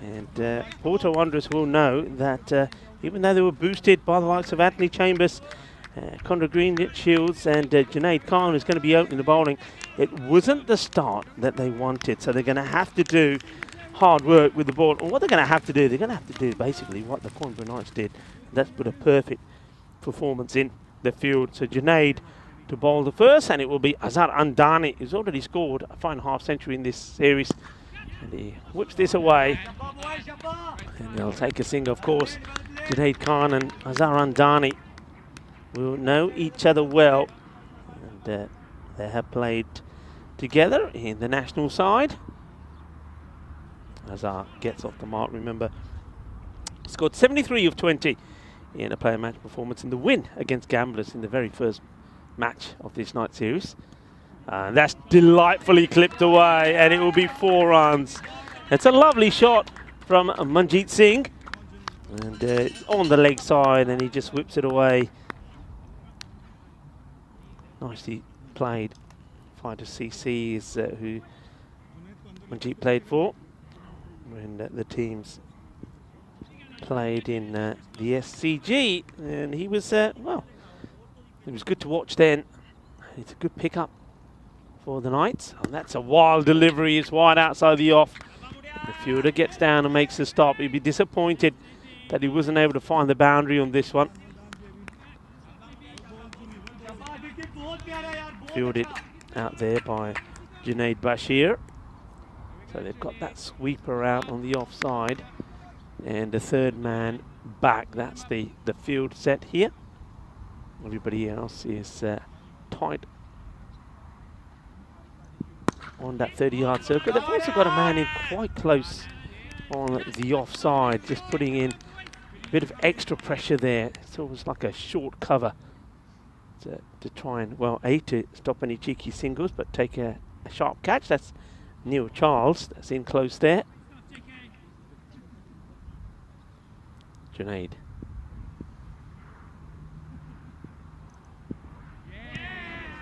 and Porto Wanderers will know that even though they were boosted by the likes of Anthony Chambers, Conrad Greenshields and Junaid Khan, who's going to be opening the bowling, it wasn't the start that they wanted, so they're going to have to do hard work with the ball. And what they're going to have to do, they're going to have to do basically what the Coimbra Knights did. That's put a perfect performance in the field. So Junaid to bowl the first, and it will be Azhar Andani, who's already scored a fine half-century in this series. And he whips this away, and they'll take a single, of course. Junaid Khan and Azhar Andani will know each other well, and they have played together in the national side. Azhar gets off the mark, remember, scored 73 of 20 in a player match performance in the win against Gamblers in the very first match of this night series. That's delightfully clipped away, and it will be 4 runs. It's a lovely shot from Manjeet Singh, and on the leg side, and he just whips it away. Nicely played. Fighter CC is who Manjeet played for when the teams played in the SCG, and he was well, it was good to watch then. It's a good pickup for the Knights, and that's a wild delivery. It's wide outside the off. The fielder gets down and makes the stop. He'd be disappointed that he wasn't able to find the boundary on this one. Fielded out there by Junaid Bashir. So they've got that sweeper out on the offside, and the third man back. That's the field set here. Everybody else is tight on that 30-yard circle. They've also got a man in quite close on the offside, just putting in a bit of extra pressure there. It's almost like a short cover to try and, well, to stop any cheeky singles, but take a sharp catch. That's Neil Charles, that's in close there. Junaid.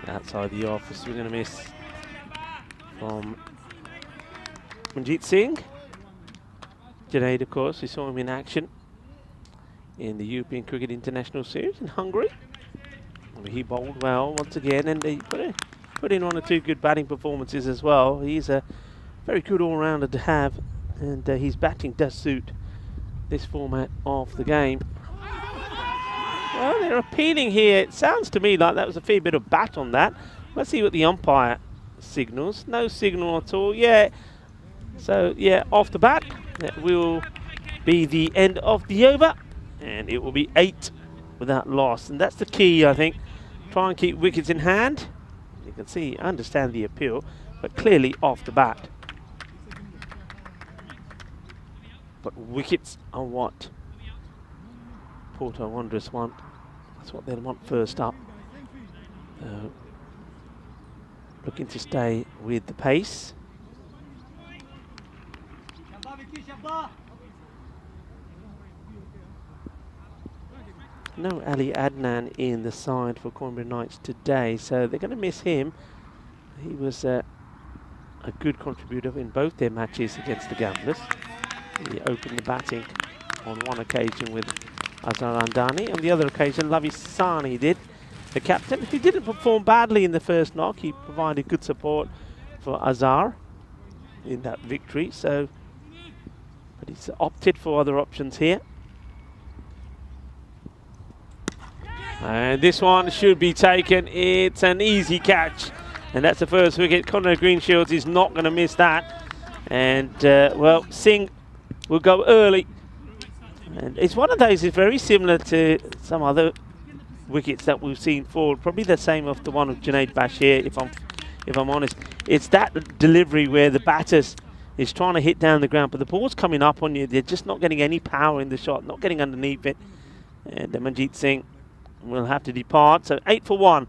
Outside the off, we're going to miss from Manjeet Singh. Junaid, of course, we saw him in action in the European Cricket International Series in Hungary. He bowled well once again, and he put in 1 or 2 good batting performances as well. He's a very good all-rounder to have, and his batting does suit this format of the game. Well, they're appealing here. It sounds to me like that was a fair bit of bat on that. Let's see what the umpire signals. No signal at all. Yeah. So, yeah, off the bat, that will be the end of the over, and it will be 8 without loss. And that's the key, I think. Try and keep wickets in hand. You can see, understand the appeal, but clearly off the bat. But wickets are what Porto Wanderers want. That's what they want first up. Looking to stay with the pace. No Ali Adnan in the side for Coimbra Knights today, so they're going to miss him. He was a good contributor in both their matches against the Gamblers. He opened the batting on one occasion with Azhar Andani. On the other occasion, Lavi Sani did. The captain, who didn't perform badly in the first knock, he provided good support for Azhar in that victory. So, but he's opted for other options here. And this one should be taken. It's an easy catch, and that's the first wicket. Conrad Greenshields is not going to miss that. And well, Singh will go early And it's one of those, it's very similar to some other wickets that we've seen fall. Probably the same of the one of Junaid Bashir, if I'm honest. It's that delivery where the batters is trying to hit down the ground, but the ball's coming up on you. They're just not getting any power in the shot, not getting underneath it. And Manjeet Singh will have to depart. So 8 for 1.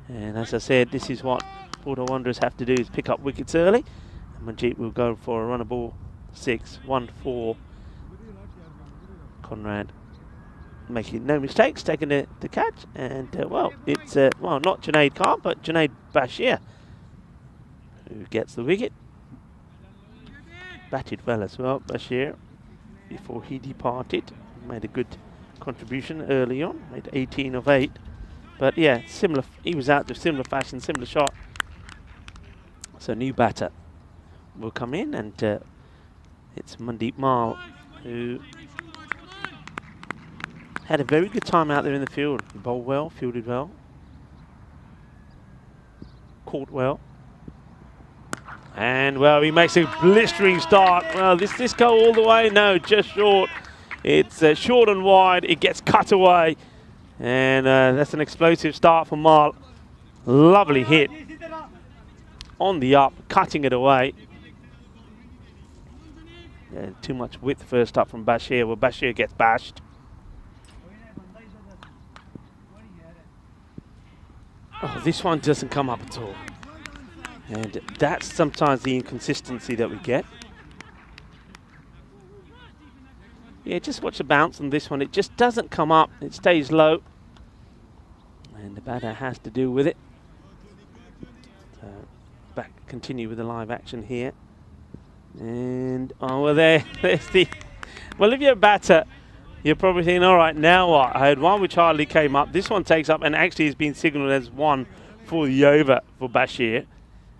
And as I said, this is what Porter Wanderers have to do, is pick up wickets early. And Manjeet will go for a run of ball 6, 1 for Conrad. Making no mistakes, taking the catch. And, well, it's, well, not Junaid Khan, but Junaid Bashir who gets the wicket. Batted well as well, Bashir, before he departed. Made a good contribution early on, made 18 of 8. But yeah, similar. He was out to similar fashion, similar shot. So new batter will come in, and it's Mandeep Mal, who had a very good time out there in the field. He bowled well, fielded well, caught well. And, well, he makes a blistering start. Well, this go all the way? No, just short. It's short and wide. It gets cut away. And that's an explosive start for Mal. Lovely hit. On the up, cutting it away. Too much width first up from Bashir. Well, Bashir gets bashed. Oh, this one doesn't come up at all. And that's sometimes the inconsistency that we get. Yeah, just watch the bounce on this one. It just doesn't come up. It stays low. And the batter has to deal with it. So continue with the live action here. And, oh, well, there's the... Well, if you're a batter, you're probably thinking, all right, now what? I had one which hardly came up. This one takes up and actually has been signalled as 1 for the over for Bashir.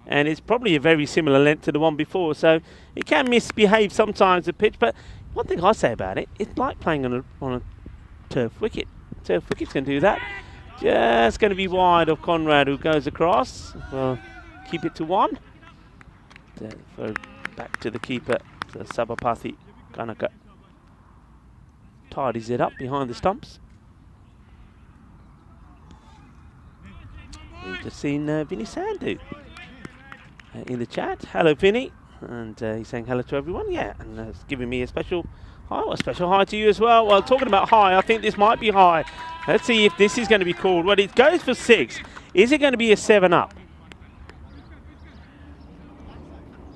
And it's probably a very similar length to the one before, so it can misbehave sometimes, the pitch. But one thing I say about it, it's like playing on a turf wicket. Turf wickets can do that. Just going to be wide of Conrad, who goes across. Well, keep it to 1. Throw back to the keeper, so Sabapathy Kanaka tidies it up behind the stumps. We've just seen Vinny Sandhu in the chat. Hello, Vinny. And he's saying hello to everyone. Yeah, and it's giving me a special hi. Well, a special hi to you as well. Well, talking about high, I think this might be high. Let's see if this is going to be called. Well, it goes for 6. Is it going to be a 7 up?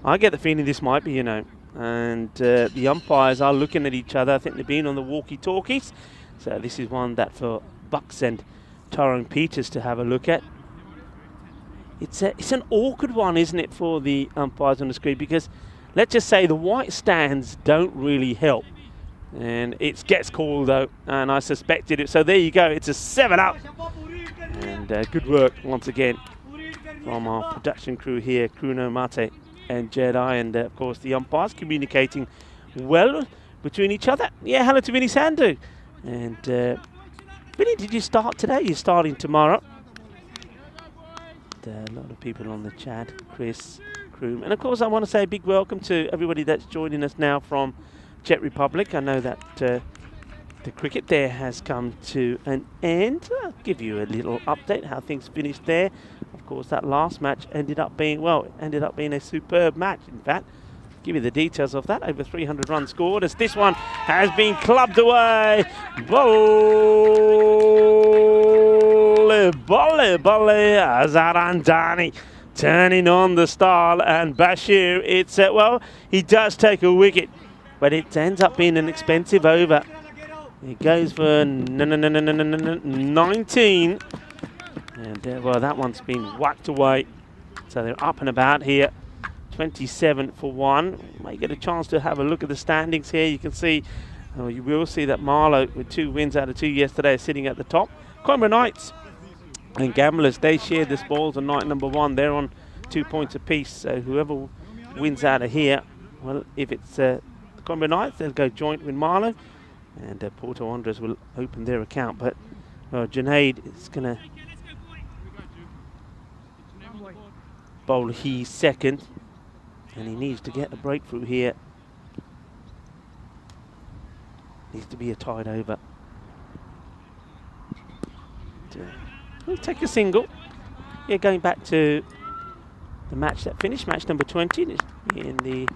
I get the feeling this might be, you know. And the umpires are looking at each other. I think they've been on the walkie-talkies. So this is one that for Bucks and Tyrone Peters to have a look at. It's an awkward one, isn't it, for the umpires on the screen? Because let's just say the white stands don't really help. And it gets called, though, and I suspected it. So there you go. It's a 7 up. And good work, once again, from our production crew here, Kruno Mate and Jedi. And, of course, the umpires communicating well between each other. Yeah, hello to Vinny Sandhu. And, Vinny, did you start today? You're starting tomorrow. A lot of people on the chat, Chris, Kroom, and of course I want to say a big welcome to everybody that's joining us now from Czech Republic. I know that the cricket there has come to an end. I'll give you a little update how things finished there. Of course, that last match ended up being a superb match. In fact, give you the details of that. Over 300 runs scored as this one has been clubbed away. Volley, Azarandani turning on the style, and Bashir, it's, well, he does take a wicket, but it ends up being an expensive over. It goes for 19, and, well, that one's been whacked away, so they're up and about here. 27 for 1. Might get a chance to have a look at the standings here. You can see, you will see that Marlow, with 2 wins out of 2 yesterday, is sitting at the top. Coimbra Knights and Gamblers, they share the spoils on night number 1. They're on 2 points apiece. So whoever wins out of here, well, if it's the Coimbra Knights, they'll go joint with Marlow, and Porto Wanderers will open their account. But Junaid is going to bowl his second, and he needs to get a breakthrough here. Needs to be a tied over. We'll take a single. Yeah, going back to the match that finished, match number 20 in the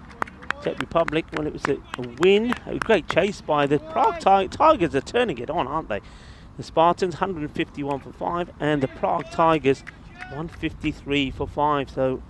Czech Republic. Well, it was a win, a great chase by the Prague Tigers. Are turning it on, aren't they? The Spartans 151 for 5, and the Prague Tigers 153 for 5. So